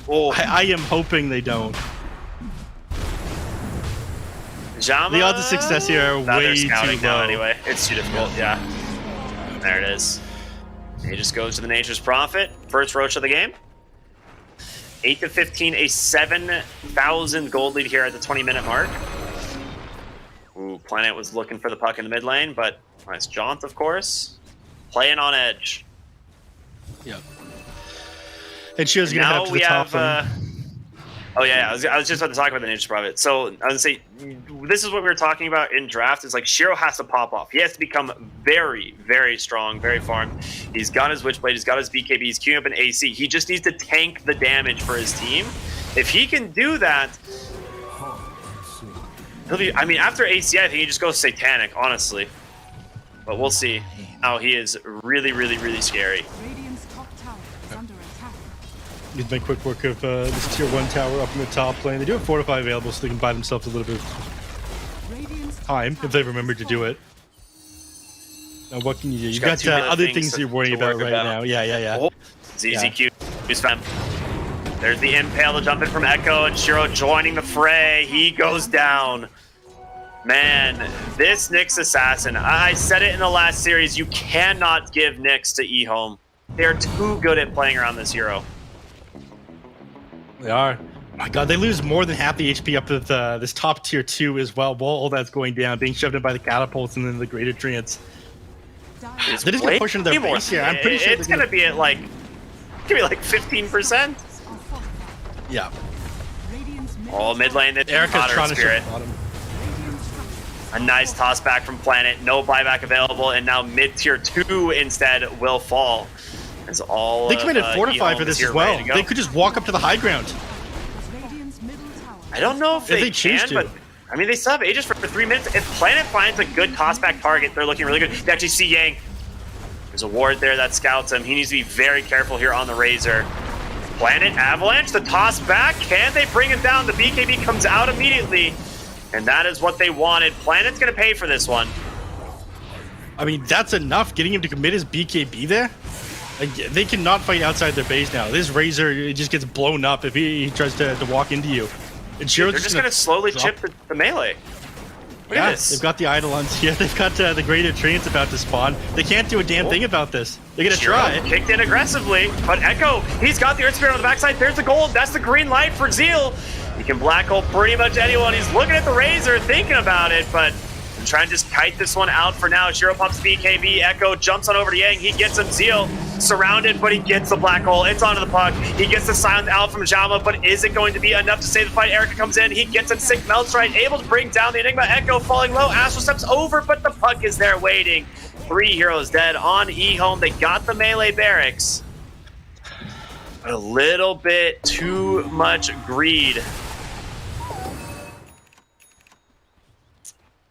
Oh, I am hoping they don't.
Jama,
the odds of success here are way too low.
Now anyway. It's too difficult, yeah. There it is. He just goes to the Nature's Prophet. First Roach of the game. 8 to 15, a 7,000 gold lead here at the 20-minute mark. Ooh, Planet was looking for the puck in the mid lane, but nice jaunt, of course. Playing on edge.
Yep. And she was going to head up to the top lane.
Oh yeah, I was just about to talk about the Nature's Prophet. So I was gonna say, this is what we were talking about in draft. Is like Shiro has to pop off. He has to become very, very strong, very farmed. He's got his Witchblade, he's got his BKB, he's queuing up an AC. He just needs to tank the damage for his team. If he can do that, he'll be. I mean, after AC, I think he just goes Satanic, honestly. But we'll see. Oh, he is really, really, really scary.
He's made quick work of this tier 1 tower up in the top lane. They do have Fortify available so they can buy themselves a little bit of time if they remember to do it. Now what can you do? You've got other things you're worrying about right now. Yeah.
Oh, ZZQ is fam. There's the Impale to jump in from Echo, and Shiro joining the fray. He goes down. Man, this Nyx Assassin, I said it in the last series, you cannot give Nyx to EHOME. They're too good at playing around this hero.
They are. My god, they lose more than half the HP up with this top tier 2 as well. While all that's going down, being shoved in by the catapults and then the Greater Treants. They're just gonna push into their base here. I'm pretty sure
it's gonna be at like, 15%.
Yeah.
Oh, mid lane, this
Erica's trying to
Spirit.
shoot bottom.
A nice toss back from Planet. No buyback available, and now mid tier 2 instead will fall. As all
They committed Fortify
EHOME
for
is
this
here
as well.
ready to go.
They could just walk up to the high ground.
I don't know if
If
they
they choose
can,
to.
but I mean, they still have Aegis for 3 minutes. If Planet finds a good toss-back target, they're looking really good. They actually see Yang. There's a ward there that scouts him. He needs to be very careful here on the Razor. Planet, Avalanche, the toss back. Can they bring him down? The BKB comes out immediately, and that is what they wanted. Planet's going to pay for this one.
I mean, that's enough. Getting him to commit his BKB there. Like, they cannot fight outside their base now. This Razor, it just gets blown up if he tries to walk into you. And
They're just going to slowly chip the melee. Look at this.
They've got the Eidolons here. They've got the Greater Trains about to spawn. They can't do a damn thing about this. They're going to try.
Kicked in aggressively, but Echo, he's got the Earth Spirit on the backside. There's the gold. That's the green light for Zeal. He can black hole pretty much anyone. He's looking at the Razor, thinking about it, but trying to just kite this one out for now. Shiro pops BKB. Echo jumps on over to Yang. He gets him. Zeal surrounded, but he gets the black hole. It's onto the puck. He gets the silent out from Jama, but is it going to be enough to save the fight? Erica comes in. He gets a sick melt strike, able to bring down the Enigma. Echo falling low. Astral steps over, but the puck is there waiting. 3 heroes dead on EHOME. They got the melee barracks. A little bit too much greed.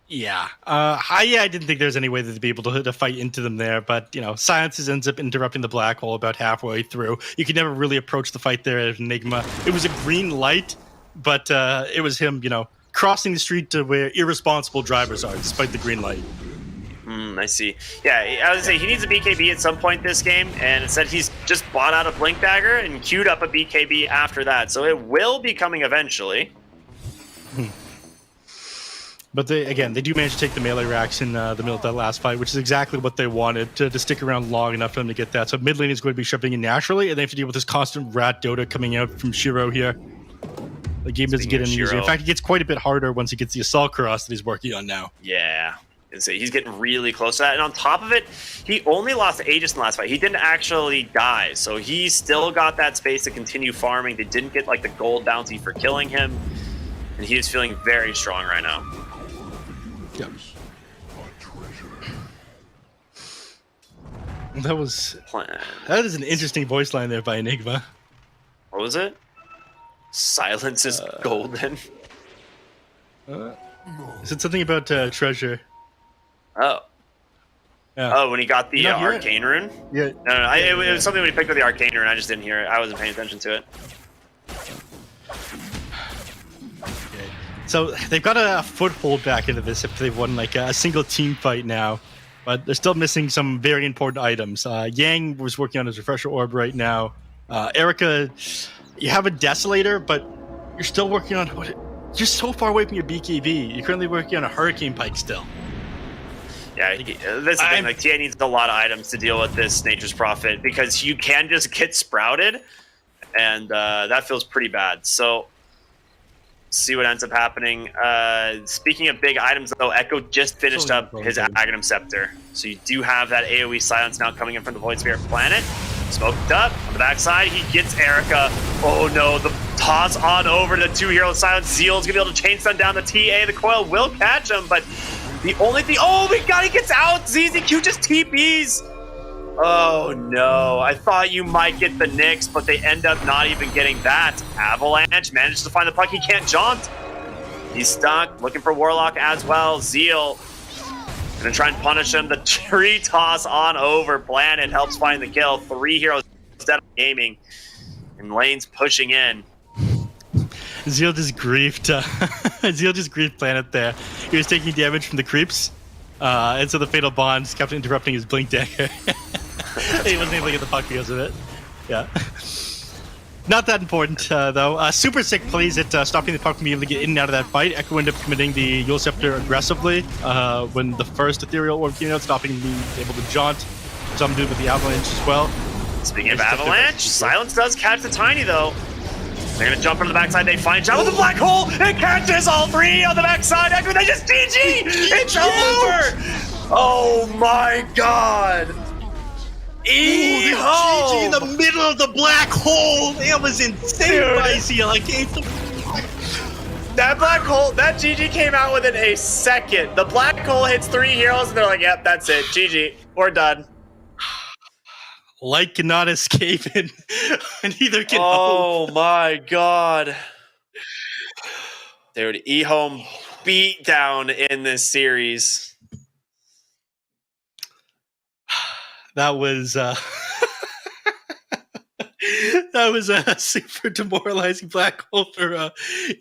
Yeah. I didn't think there was any way that they'd be able to fight into them there, but, you know, Silences ends up interrupting the black hole about halfway through. You could never really approach the fight there at Enigma. It was a green light, but it was him, you know, crossing the street to where irresponsible drivers are, despite the green light.
I see. Yeah, I was gonna say he needs a BKB at some point this game, and instead he's just bought out a Blink Dagger and queued up a BKB after that, so it will be coming eventually.
But they do manage to take the melee racks in the middle of that last fight, which is exactly what they wanted, to stick around long enough for them to get that. So mid lane is going to be shoving in naturally, and they have to deal with this constant rat Dota coming out from Shiro here. The game doesn't get any easier. In fact, it gets quite a bit harder once he gets the Assault Cross that he's working on now.
Yeah. So he's getting really close to that. And on top of it, he only lost Aegis in the last fight. He didn't actually die. So he still got that space to continue farming. They didn't get like the gold bounty for killing him. And he is feeling very strong right now.
Yep. That is an interesting voice line there by Enigma.
What was it? Silence is golden.
Is it something about treasure?
Oh.
Yeah.
Oh, when he got the
You not hear it?
arcane rune?
Yeah.
No, it was something when he picked up the arcane rune. I just didn't hear it. I wasn't paying attention to it.
So they've got a foothold back into this if they've won like a single team fight now, but they're still missing some very important items. Yang was working on his refresher orb right now. Erica, you have a Desolator, but you're still working on you're so far away from your BKB. You're currently working on a Hurricane Pike still.
Yeah, that's the thing. Like, TA needs a lot of items to deal with this Nature's Prophet because you can just get sprouted, and that feels pretty bad. So, see what ends up happening. Speaking of big items, though, Echo just finished up his Aghanim Scepter. So you do have that AoE silence now coming in from the Void Spirit Planet. Smoked up on the backside. He gets Erica. Oh no, the toss on over to 2 Hero Silence. Zeal's gonna be able to chain stun down the TA. The coil will catch him, but the only thing. Oh my god, he gets out! ZZQ just TPs! Oh no, I thought you might get the Nyx, but they end up not even getting that. Avalanche manages to find the puck. He can't jaunt. He's stuck, looking for Warlock as well. Zeal gonna try and punish him. The tree toss on over. Planet helps find the kill. 3 heroes dead on gaming. And Lane's pushing in.
Zeal just griefed. Zeal just griefed Planet there. He was taking damage from the creeps. And so the Fatal Bond just kept interrupting his Blink Dagger. He wasn't able to get the puck because of it. Yeah. Not that important, though. Super Sick plays at stopping the puck from being able to get in and out of that fight. Echo ended up committing the Yule Scepter aggressively when the first Ethereal Orb came out, stopping him being able to jaunt. Some dude with the Avalanche as well.
Speaking of Avalanche, Silence does catch the Tiny, though. They're gonna jump from the backside. They find John with the black hole. It catches all 3 on the backside. After they just DG. It's over. Oh my god.
GG in the middle of the black hole. It was insane by Zeal. Like,
That black hole, that GG came out within a second. The black hole hits 3 heroes, and they're like, "Yep, that's it. GG. We're done."
Light cannot escape, and neither can
Oh
hope.
my god. Dude, EHOME beat down in this series.
That was that was a super demoralizing black hole for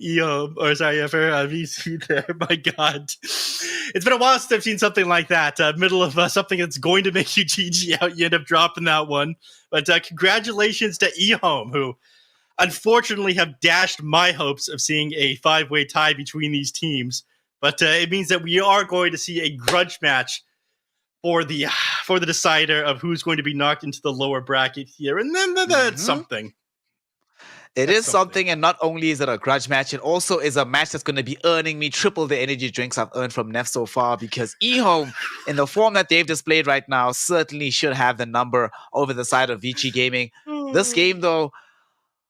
EHOME, or sorry, for VC there. My god. It's been a while since I've seen something like that. Middle of something that's going to make you GG out, you end up dropping that one. But congratulations to EHOME, who unfortunately have dashed my hopes of seeing a 5-way tie between these teams. But it means that we are going to see a grudge match for the decider of who's going to be knocked into the lower bracket here. And then that's something.
It is something, and not only is it a grudge match, it also is a match that's going to be earning me triple the energy drinks I've earned from Nef so far, because EHOME, in the form that they've displayed right now, certainly should have the number over the side of Vici Gaming. This game, though,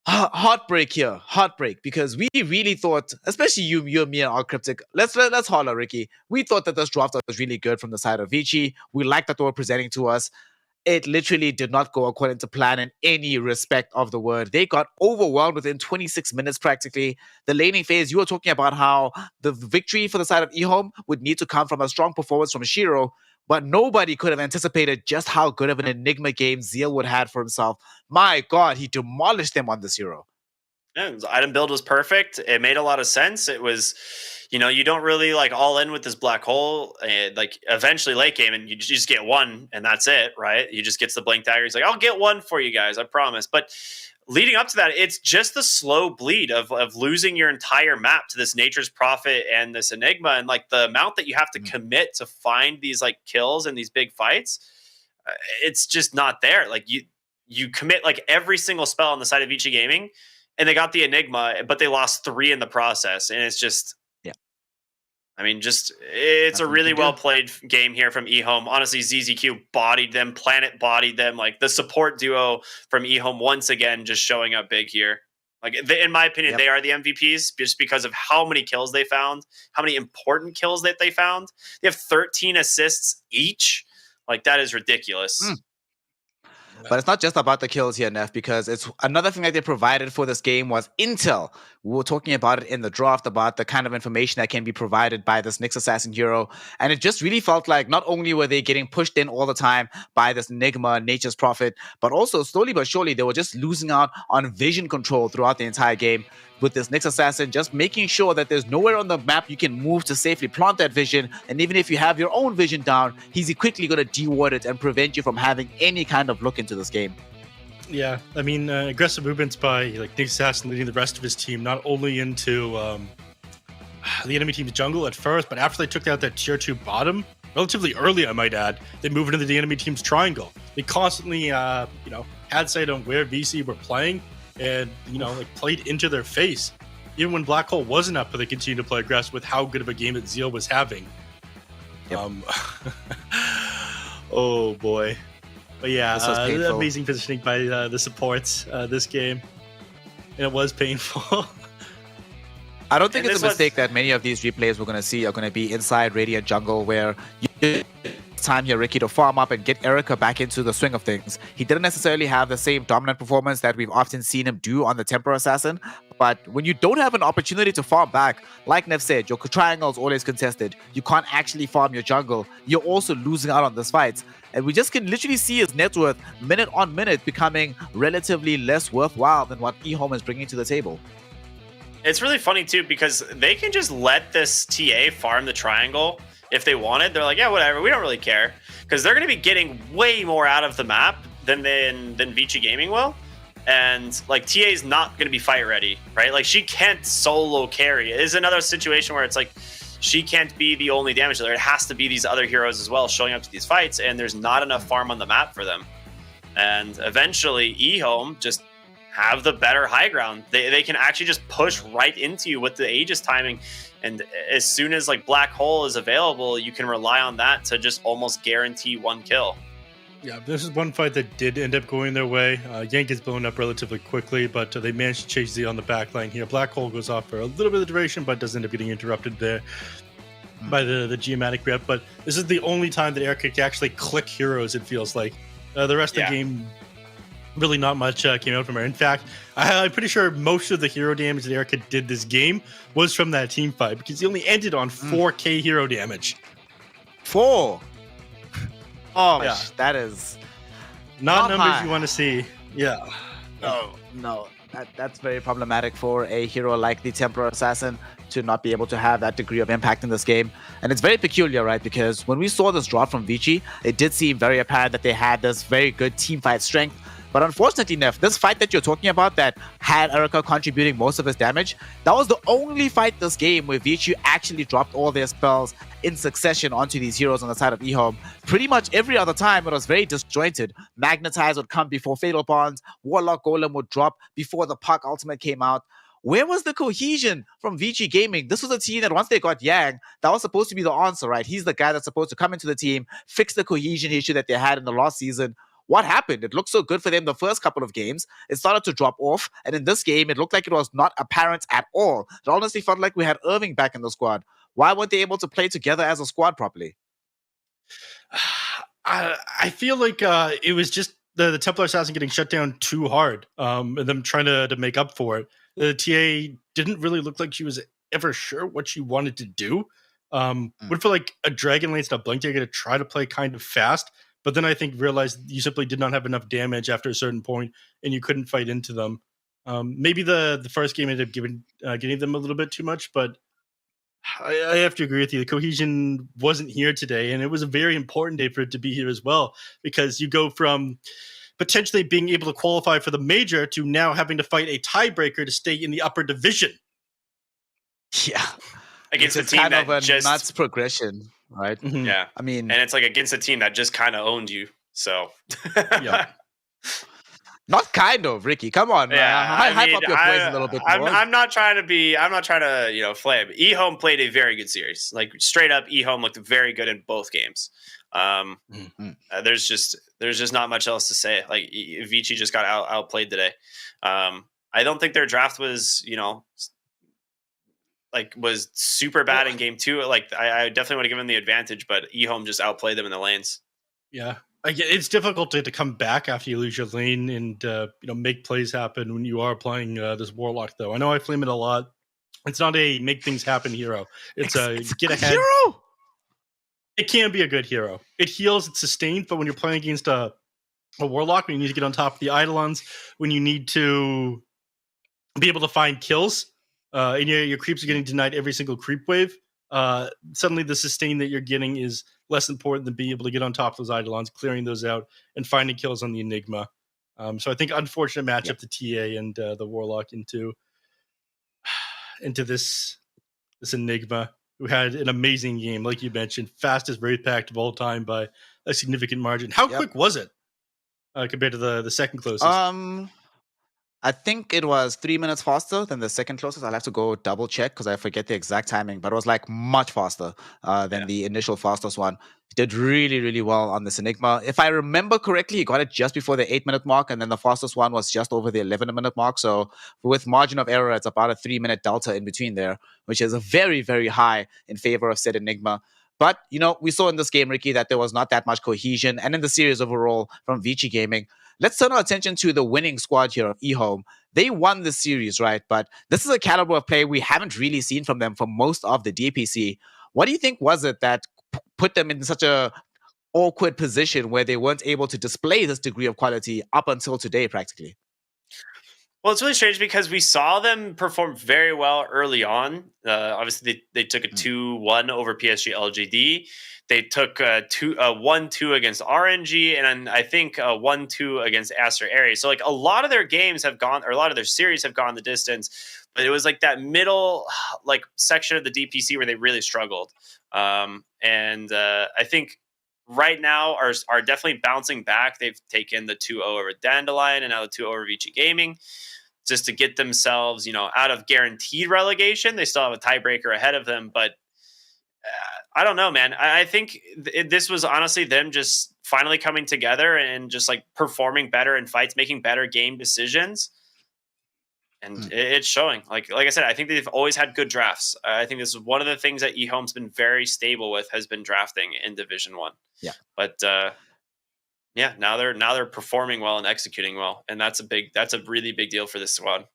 heartbreak here, heartbreak, because we really thought, especially you, me, and our Cryptic, let's holler, Ricky. We thought that this draft was really good from the side of Vici. We liked that they were presenting to us. It literally did not go according to plan in any respect of the word. They got overwhelmed within 26 minutes practically. The laning phase, you were talking about how the victory for the side of EHOME would need to come from a strong performance from Shiro, but nobody could have anticipated just how good of an Enigma game Zeal would have had for himself. My god, he demolished them on this hero.
Yeah, the item build was perfect. It made a lot of sense. It was, you don't really like all in with this black hole. Like eventually late game, and you just get one, and that's it, right? You just gets the blink dagger. He's like, "I'll get one for you guys, I promise." But leading up to that, it's just the slow bleed of losing your entire map to this Nature's Prophet and this Enigma, and like the amount that you have to commit to find these like kills and these big fights. It's just not there. Like you commit like every single spell on the side of Vici Gaming. And they got the Enigma, but they lost 3 in the process. And it's just, I mean, it's a really well played game here from EHOME. Honestly, ZZQ bodied them, Planet bodied them. Like the support duo from EHOME once again, just showing up big here. Like in my opinion, they are the MVPs just because of how many kills they found, how many important kills that they found. They have 13 assists each. Like that is ridiculous.
But it's not just about the kills here, Neff, because it's another thing that they provided for this game was intel. We were talking about it in the draft, about the kind of information that can be provided by this Nyx Assassin hero. And it just really felt like not only were they getting pushed in all the time by this Enigma, Nature's Prophet, but also slowly but surely they were just losing out on vision control throughout the entire game. With this Nyx Assassin, just making sure that there's nowhere on the map you can move to safely plant that vision. And even if you have your own vision down, he's quickly going to deward it and prevent you from having any kind of look into this game.
Yeah, I mean, aggressive movements by like Nyx Assassin leading the rest of his team, not only into the enemy team's jungle at first, but after they took out that tier 2 bottom, relatively early, I might add, they moved into the enemy team's triangle. They constantly, had sight on where VC were playing, and like played into their face. Even when Black Hole wasn't up, but they continued to play aggressive with how good of a game that Zeal was having. Oh boy. But yeah, amazing positioning by the supports this game. And it was painful.
I don't think it's a mistake that many of these replays we're going to see are going to be inside Radiant Jungle, where time here, Ricky, to farm up and get Erica back into the swing of things. He didn't necessarily have the same dominant performance that we've often seen him do on the Temper Assassin, but when you don't have an opportunity to farm back, like Nev said, your triangle is always contested. You can't actually farm your jungle. You're also losing out on this fight. And we just can literally see his net worth minute on minute becoming relatively less worthwhile than what EHOME is bringing to the table.
It's really funny too, because they can just let this TA farm the triangle if they wanted. They're like, yeah, whatever, we don't really care, because they're going to be getting way more out of the map than Vici Gaming will. And like TA is not going to be fight ready, right? Like she can't solo carry. It is another situation where it's like she can't be the only damage dealer. It has to be these other heroes as well showing up to these fights, and there's not enough farm on the map for them. And eventually EHOME just have the better high ground. They can actually just push right into you with the Aegis timing. And as soon as like Black Hole is available, you can rely on that to just almost guarantee one kill.
Yeah, this is one fight that did end up going their way. Yank gets blown up relatively quickly, but they managed to chase Z on the back line here. Black Hole goes off for a little bit of duration, but does end up getting interrupted there by the geomatic rep. But this is the only time that Erica can actually click heroes, it feels like. The rest of the game, really not much came out from her. In fact, I'm pretty sure most of the hero damage that Erica did this game was from that team fight, because he only ended on 4k hero damage.
4? Oh,
Yeah.
that is
Not numbers
high.
you want to see. Yeah.
No. That's very problematic for a hero like the Templar Assassin to not be able to have that degree of impact in this game. And it's very peculiar, right? Because when we saw this drop from Vici, it did seem very apparent that they had this very good team fight strength. But unfortunately, Neff, this fight that you're talking about that had Erica contributing most of his damage, that was the only fight this game where Vici actually dropped all their spells in succession onto these heroes on the side of EHOME. Pretty much every other time, it was very disjointed. Magnetize would come before Fatal Bonds, Warlock Golem would drop before the Puck Ultimate came out. Where was the cohesion from Vici Gaming? This was a team that once they got Yang, that was supposed to be the answer, right? He's the guy that's supposed to come into the team, fix the cohesion issue that they had in the last season. What happened? It looked so good for them the first couple of games. It started to drop off. And in this game, it looked like it was not apparent at all. It honestly felt like we had Irving back in the squad. Why weren't they able to play together as a squad properly?
I feel like it was just the Templar Assassin getting shut down too hard, and them trying to make up for it. The TA didn't really look like she was ever sure what she wanted to do. Would feel like a Dragon Lance and a Blink Dagger to try to play kind of fast, but then I think realized you simply did not have enough damage after a certain point, and you couldn't fight into them. Maybe the first game ended up getting them a little bit too much, but I have to agree with you. The cohesion wasn't here today, and it was a very important day for it to be here as well, because you go from potentially being able to qualify for the major to now having to fight a tiebreaker to stay in the upper division.
Yeah.
Against a
It's
team
kind
that
of a
just
nuts progression, right?
Yeah.
I mean,
and it's like against a team that just kind of owned you. So
yeah.
Not kind of, Ricky. Come on, man. Hype up your praise a little bit more.
I'm not trying to flame. EHOME played a very good series. Like straight up, EHOME looked very good in both games. There's just not much else to say. Like Vici just got outplayed today. I don't think their draft was, was super bad in game 2. Like I definitely want to give them the advantage, but EHOME just outplayed them in the lanes.
Yeah. It's difficult to come back after you lose your lane and make plays happen when you are playing this Warlock, though. I know I flame it a lot. It's not a make things happen hero. It's a get ahead
hero.
It can be a good hero. It heals, it's sustained, but when you're playing against a Warlock, when you need to get on top of the Eidolons, when you need to be able to find kills, and your creeps are getting denied every single creep wave, suddenly the sustain that you're getting is less important than being able to get on top of those Eidolons, clearing those out, and finding kills on the Enigma. So I think unfortunate matchup to TA and the Warlock into this Enigma, who had an amazing game, like you mentioned, fastest Wraith Pact of all time by a significant margin. How quick was it compared to the second closest?
I think it was 3 minutes faster than the second closest. I'll have to go double check because I forget the exact timing, but it was like much faster than the initial fastest one. He did really, really well on this Enigma. If I remember correctly, he got it just before the 8-minute mark, and then the fastest one was just over the 11-minute mark. So with margin of error, it's about a 3-minute delta in between there, which is a very, very high in favor of said Enigma. But, we saw in this game, Ricky, that there was not that much cohesion, and in the series overall from Vici Gaming. Let's turn our attention to the winning squad here of EHOME. They won the series, right? But this is a caliber of play we haven't really seen from them for most of the DPC. What do you think was it that put them in such a awkward position where they weren't able to display this degree of quality up until today, practically?
Well, it's really strange because we saw them perform very well early on. Obviously, they took a 2-1 over PSG LGD. They took a 1-2 against RNG, and then I think a 1-2 against Aster Aries. So, like, a lot of their games have gone, or a lot of their series have gone the distance. But it was like that middle, section of the DPC where they really struggled. And I think right now are definitely bouncing back. They've taken the 2-0 over Dandelion and now the 2-0 over Vici Gaming, just to get themselves, out of guaranteed relegation. They still have a tiebreaker ahead of them, but I don't know, man. I think this was honestly them just finally coming together and just like performing better in fights, making better game decisions. And it's showing. Like I said, I think they've always had good drafts. I think this is one of the things that EHOME's been very stable with, has been drafting in Division 1.
Yeah.
But yeah, now they're performing well and executing well, and that's a really big deal for this squad.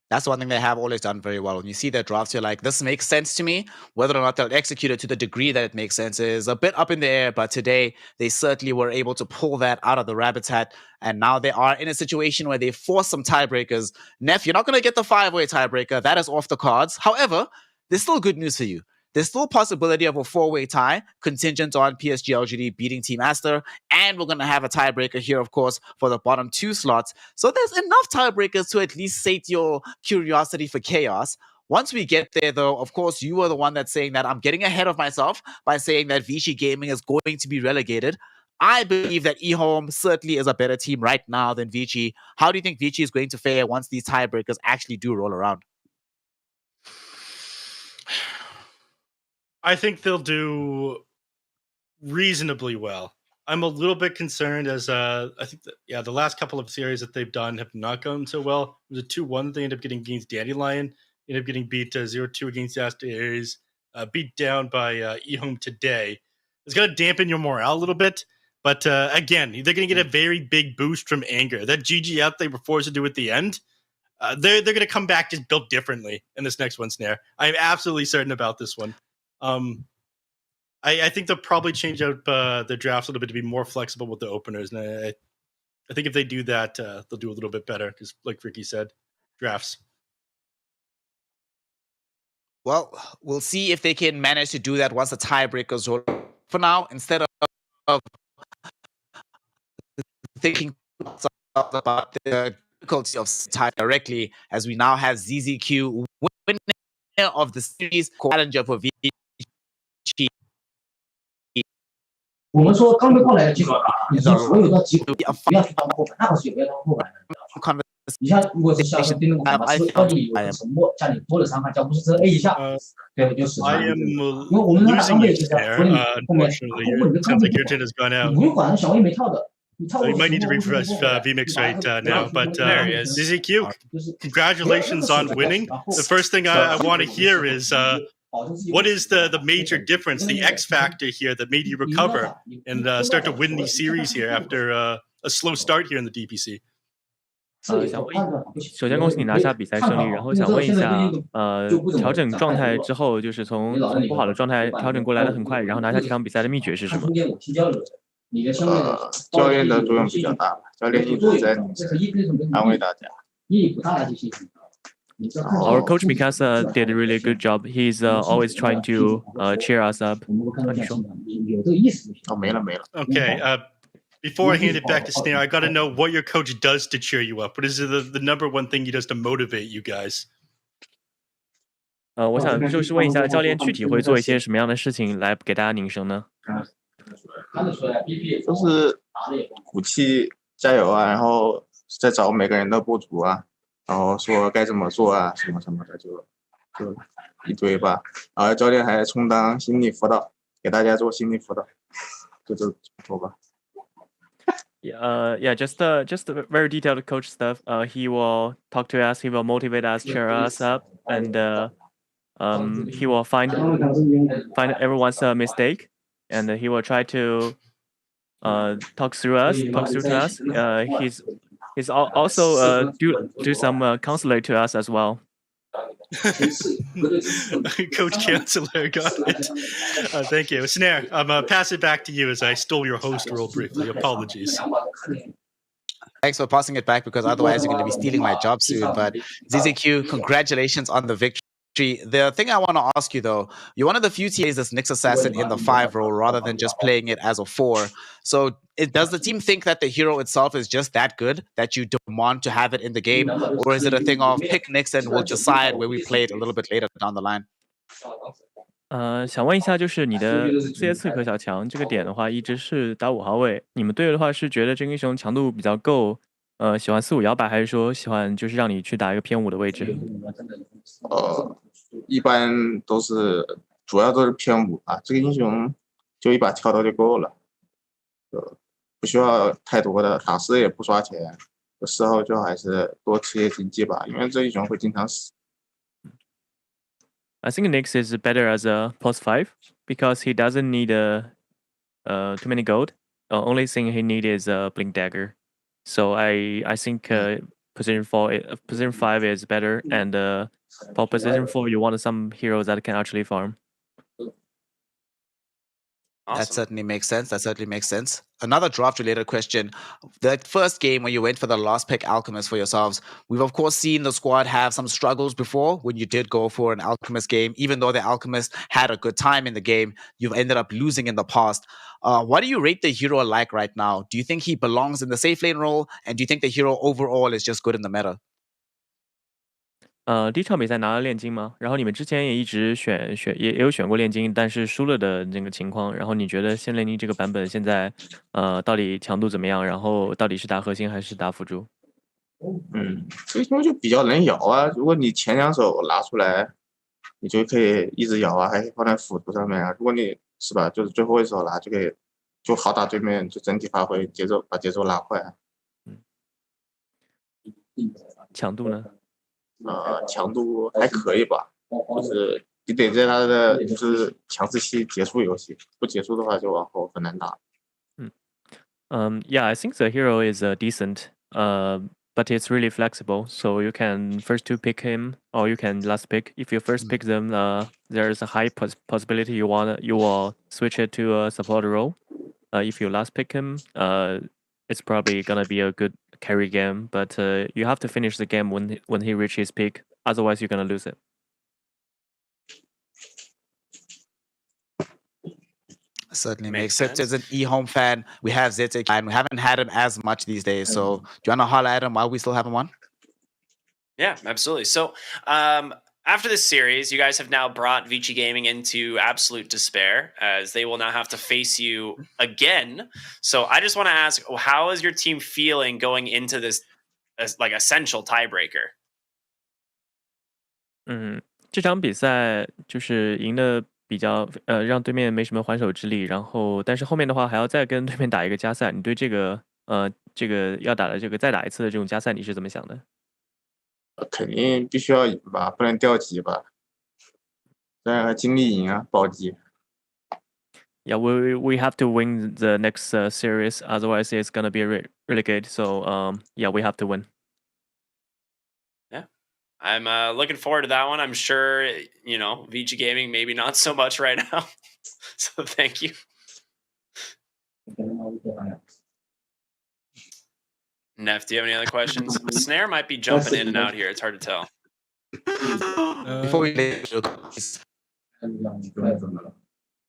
That's one thing they have always done very well. When you see their drafts, you're like, this makes sense to me. Whether or not they'll execute it to the degree that it makes sense is a bit up in the air, but today they certainly were able to pull that out of the rabbit's hat. And now they are in a situation where they force some tiebreakers. Neff, you're not going to get the 5-way tiebreaker. That is off the cards. However, there's still good news for you. There's still a possibility of a 4-way tie contingent on PSG LGD beating Team Aster. And we're going to have a tiebreaker here, of course, for the bottom 2 slots. So there's enough tiebreakers to at least sate your curiosity for chaos. Once we get there, though, of course, you were the one that's saying that I'm getting ahead of myself by saying that Vici Gaming is going to be relegated. I believe that EHOME certainly is a better team right now than Vici. How do you think Vici is going to fare once these tiebreakers actually do roll around?
I think they'll do reasonably well. I'm a little bit concerned as I think that, the last couple of series that they've done have not gone so well. It was a 2-1 they ended up getting against Dandelion. Ended up getting beat 0-2 against Aster Aries. Beat down by EHOME today. It's going to dampen your morale a little bit. But again, they're going to get a very big boost from anger. That GG out they were forced to do at the end, they're going to come back just built differently in this next one, Snare. I'm absolutely certain about this one. I think they'll probably change out their drafts a little bit to be more flexible with the openers. And I think if they do that, they'll do a little bit better because, like Ricky said, drafts.
Well, we'll see if they can manage to do that once the tiebreakers roll. For now, instead of thinking about the difficulty of tie directly, as we now have ZZQ winner of the series, challenger for Vici.
我们说刚被过来的基础以及所有的机会不要去当后板，那可是有要当后板的。你像如果是像是叮咚板嘛，是到底有个沉默，家里多的伤害，叫不是这 A 一下，对，就死伤。因为我们那个安倍就是所以后面你的康贝你不用管小 A 没跳的。
You might need to refresh VMix right now, but ZZQ, congratulations on winning. The first thing I want to hear is what is the major difference, the X factor here that made you recover and start to win these series here after a slow start here in the DPC?
首先恭喜你拿下比赛胜利，然后想问一下，调整状态之后，就是从不好的状态调整过来的很快，然后拿下这场比赛的秘诀是什么？
教练的作用比较大，教练一直在安慰大家。
Our coach Mikasa did a really good job. He's always trying to cheer us up.
Okay. Before I hand it back to Snare, I got to know what your coach does to cheer you up. What is the number one thing he does to motivate you guys?
我想就是问一下，教练具体会做一些什么样的事情来给大家拧绳呢？
就是鼓气、加油啊，然后再找每个人的不足啊，然后说该怎么做啊，什么什么的，就一堆吧。然后教练还充当心理辅导，给大家做心理辅导，就这么说吧。
Yeah, just very detailed coach stuff. He will talk to us, he will motivate us, cheer us up, and he will find everyone's mistake, and he will try to talk through to us. He's also do some counselor to us as well.
Coach Counselor, got it. Thank you. Snare, I'm pass it back to you as I stole your host role briefly. Apologies.
Thanks for passing it back because otherwise you're going to be stealing my job soon. But ZZQ, congratulations on the victory. The thing I want to ask you though, you're one of the few TAs that's Nyx Assassin in the 5 role rather than just playing it as a 4. So does the team think that the hero itself is just that good that you demand to have it in the game? Or is it a thing of pick Nyx and we'll decide where we play it a little bit later down the line?
想问一下，就是你的这些刺客小强这个点的话，一直是打5号位。你们队的话是觉得这个英雄强度比较够，喜欢4-5摇摆，还是说喜欢就是让你去打一个偏5的位置？
一般都是主要都是偏5把，这个英雄就1把跳刀就够了，就不需要太多的打4也不刷钱，有时候就还是多吃些经济吧，因为这英雄会经常死。
I think Nyx is better as a +5 because he doesn't need too many gold. Only thing he need is a blink dagger. So I think position 5 is better, and for position 4 you want some heroes that can actually farm.
That certainly makes sense. That certainly makes sense. Another draft-related question. The first game when you went for the last pick Alchemist for yourselves, we've of course seen the squad have some struggles before when you did go for an Alchemist game. Even though the Alchemist had a good time in the game, you've ended up losing in the past. What do you rate the hero like right now? Do you think he belongs in the safe lane role? And do you think the hero overall is just good in the meta?
第一场比赛拿了炼金吗？然后你们之前也一直也有选过炼金，但是输了的那个情况。然后你觉得现炼金这个版本现在到底强度怎么样？然后到底是打核心还是打辅助？
这个东西就比较能摇啊。如果你前2手拿出来，你就可以一直摇啊，还可以放在辅助上面啊。如果你是吧，就是最后一手拿就可以，就好打对面，就整体发挥把节奏拉快。
强度呢？
强度还可以吧，就是你得在他的就是强势期结束游戏，不结束的话就往后很难打。
Yeah, I think the hero is decent, but it's really flexible. So you can first to pick him, or you can last pick. If you first pick them, there's a high possibility you will switch it to a support role. If you last pick him, it's probably gonna be a good carry game, but you have to finish the game when he reaches his peak. Otherwise, you're gonna lose it.
Certainly makes sense. As an EHOME fan, we have Zetek, and we haven't had him as much these days. So do you want to holler at him while we still have him on?
Yeah, absolutely. So after this series, you guys have now brought Vici Gaming into absolute despair, as they will now have to face you again. So I just want to ask, how is your team feeling going into this like essential tiebreaker?
这场比赛就是赢的比较让对面没什么还手之力，然后但是后面的话还要再跟对面打一个加赛，你对这个要打的这个再打一次的这种加赛你是怎么想的？
肯定必须要赢吧，不能掉级吧。再还尽力赢啊，保级。
Yeah, we have to win the next series, otherwise it's gonna be relegated. So yeah, we have to win.
Yeah, I'm looking forward to that one. I'm sure Vici Gaming maybe not so much right now. So thank you. Neff, do you have any other questions? Snare might be jumping in and out here. It's hard to tell.
Before we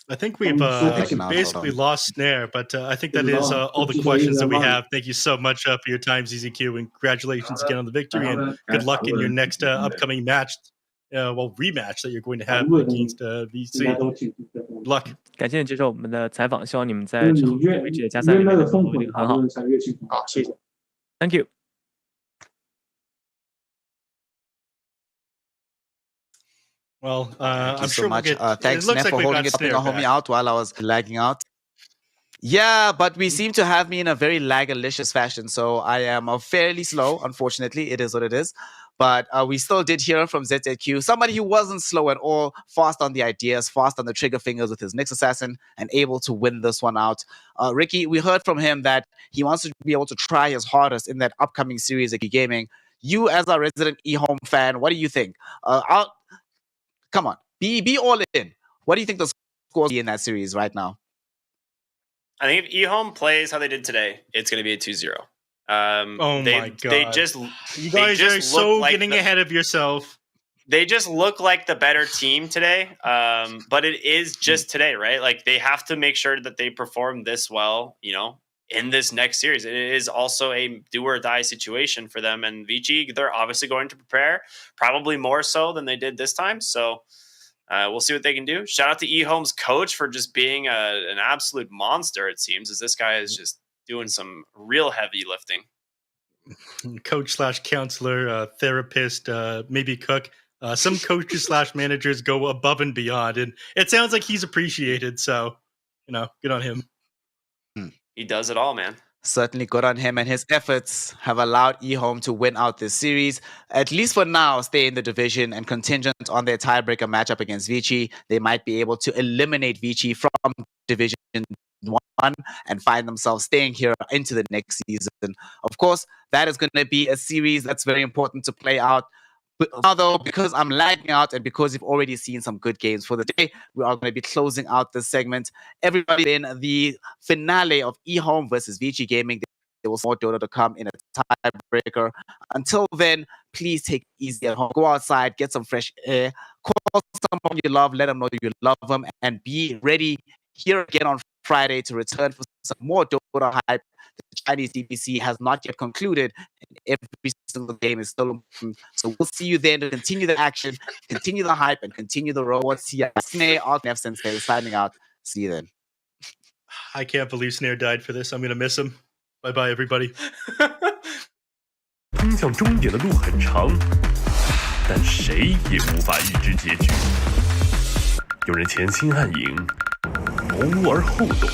I think we've basically lost Snare, but I think that is all the questions that we have. Thank you so much for your time, ZZQ, and congratulations again on the victory, and good luck in your next upcoming match, rematch that you're going to have against VC. Good luck.
感谢你接受我们的采访，希望你们在之后对VG的加赛里面能够一定很好。
好，谢谢。
Thank you.
Well,
Thank
I'm
you
sure
so much.
we'll get,
Thanks,
it looks
Neff,
like
for
we've
holding
got
it,
Snare
helping me out while I was lagging out. Yeah, but we seem to have me in a very lagalicious fashion, so I am fairly slow. Unfortunately, it is what it is. But we still did hear from ZZQ, somebody who wasn't slow at all, fast on the ideas, fast on the trigger fingers with his Nyx Assassin, and able to win this one out. Ricky, we heard from him that he wants to be able to try his hardest in that upcoming series of gaming. You, as a resident EHOME fan, what do you think? Come on, be all in. What do you think the score will be in that series right now?
I think if EHOME plays how they did today, it's going to be a 2-0.
My God.
They just
you guys are so getting ahead of yourself.
They just look like the better team today. But it is just today, right? Like they have to make sure that they perform this well, in this next series. It is also a do or die situation for them. And Vici, they're obviously going to prepare, probably more so than they did this time. So we'll see what they can do. Shout out to EHOME's coach for just being an absolute monster, it seems, as this guy is just doing some real heavy lifting.
Coach / counselor, therapist, maybe cook. Some coaches / managers go above and beyond, and it sounds like he's appreciated. So, good on him.
He does it all, man.
Certainly good on him, and his efforts have allowed EHOME to win out this series. At least for now, stay in the division, and contingent on their tiebreaker matchup against Vici, they might be able to eliminate Vici from Division 1 and find themselves staying here into the next season. Of course, that is going to be a series that's very important to play out. Although, because I'm lagging out and because you've already seen some good games for the day, we are going to be closing out this segment. Everybody in the finale of EHOME versus Vici Gaming. There was more Dota to come in a tiebreaker. Until then, please take it easy at home. Go outside, get some fresh air, call someone you love, let them know you love them, and be ready here again on Friday to return for some more Dota hype. The Chinese DPC has not yet concluded, and every single game is still important. So we'll see you then to continue the action, continue the hype, and continue the rewards. See you. Snare, F Sensei signing out. See you then.
I can't believe Snare died for this. I'm going to miss him. Bye-bye, everybody.
通向终点的路很长，但谁也无法预知结局。有人潜心暗影，谋而后动；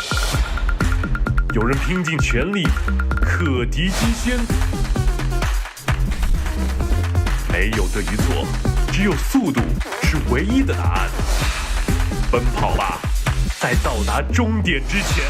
有人拼尽全力，克敌机先。没有对与错，只有速度是唯一的答案。奔跑吧，在到达终点之前。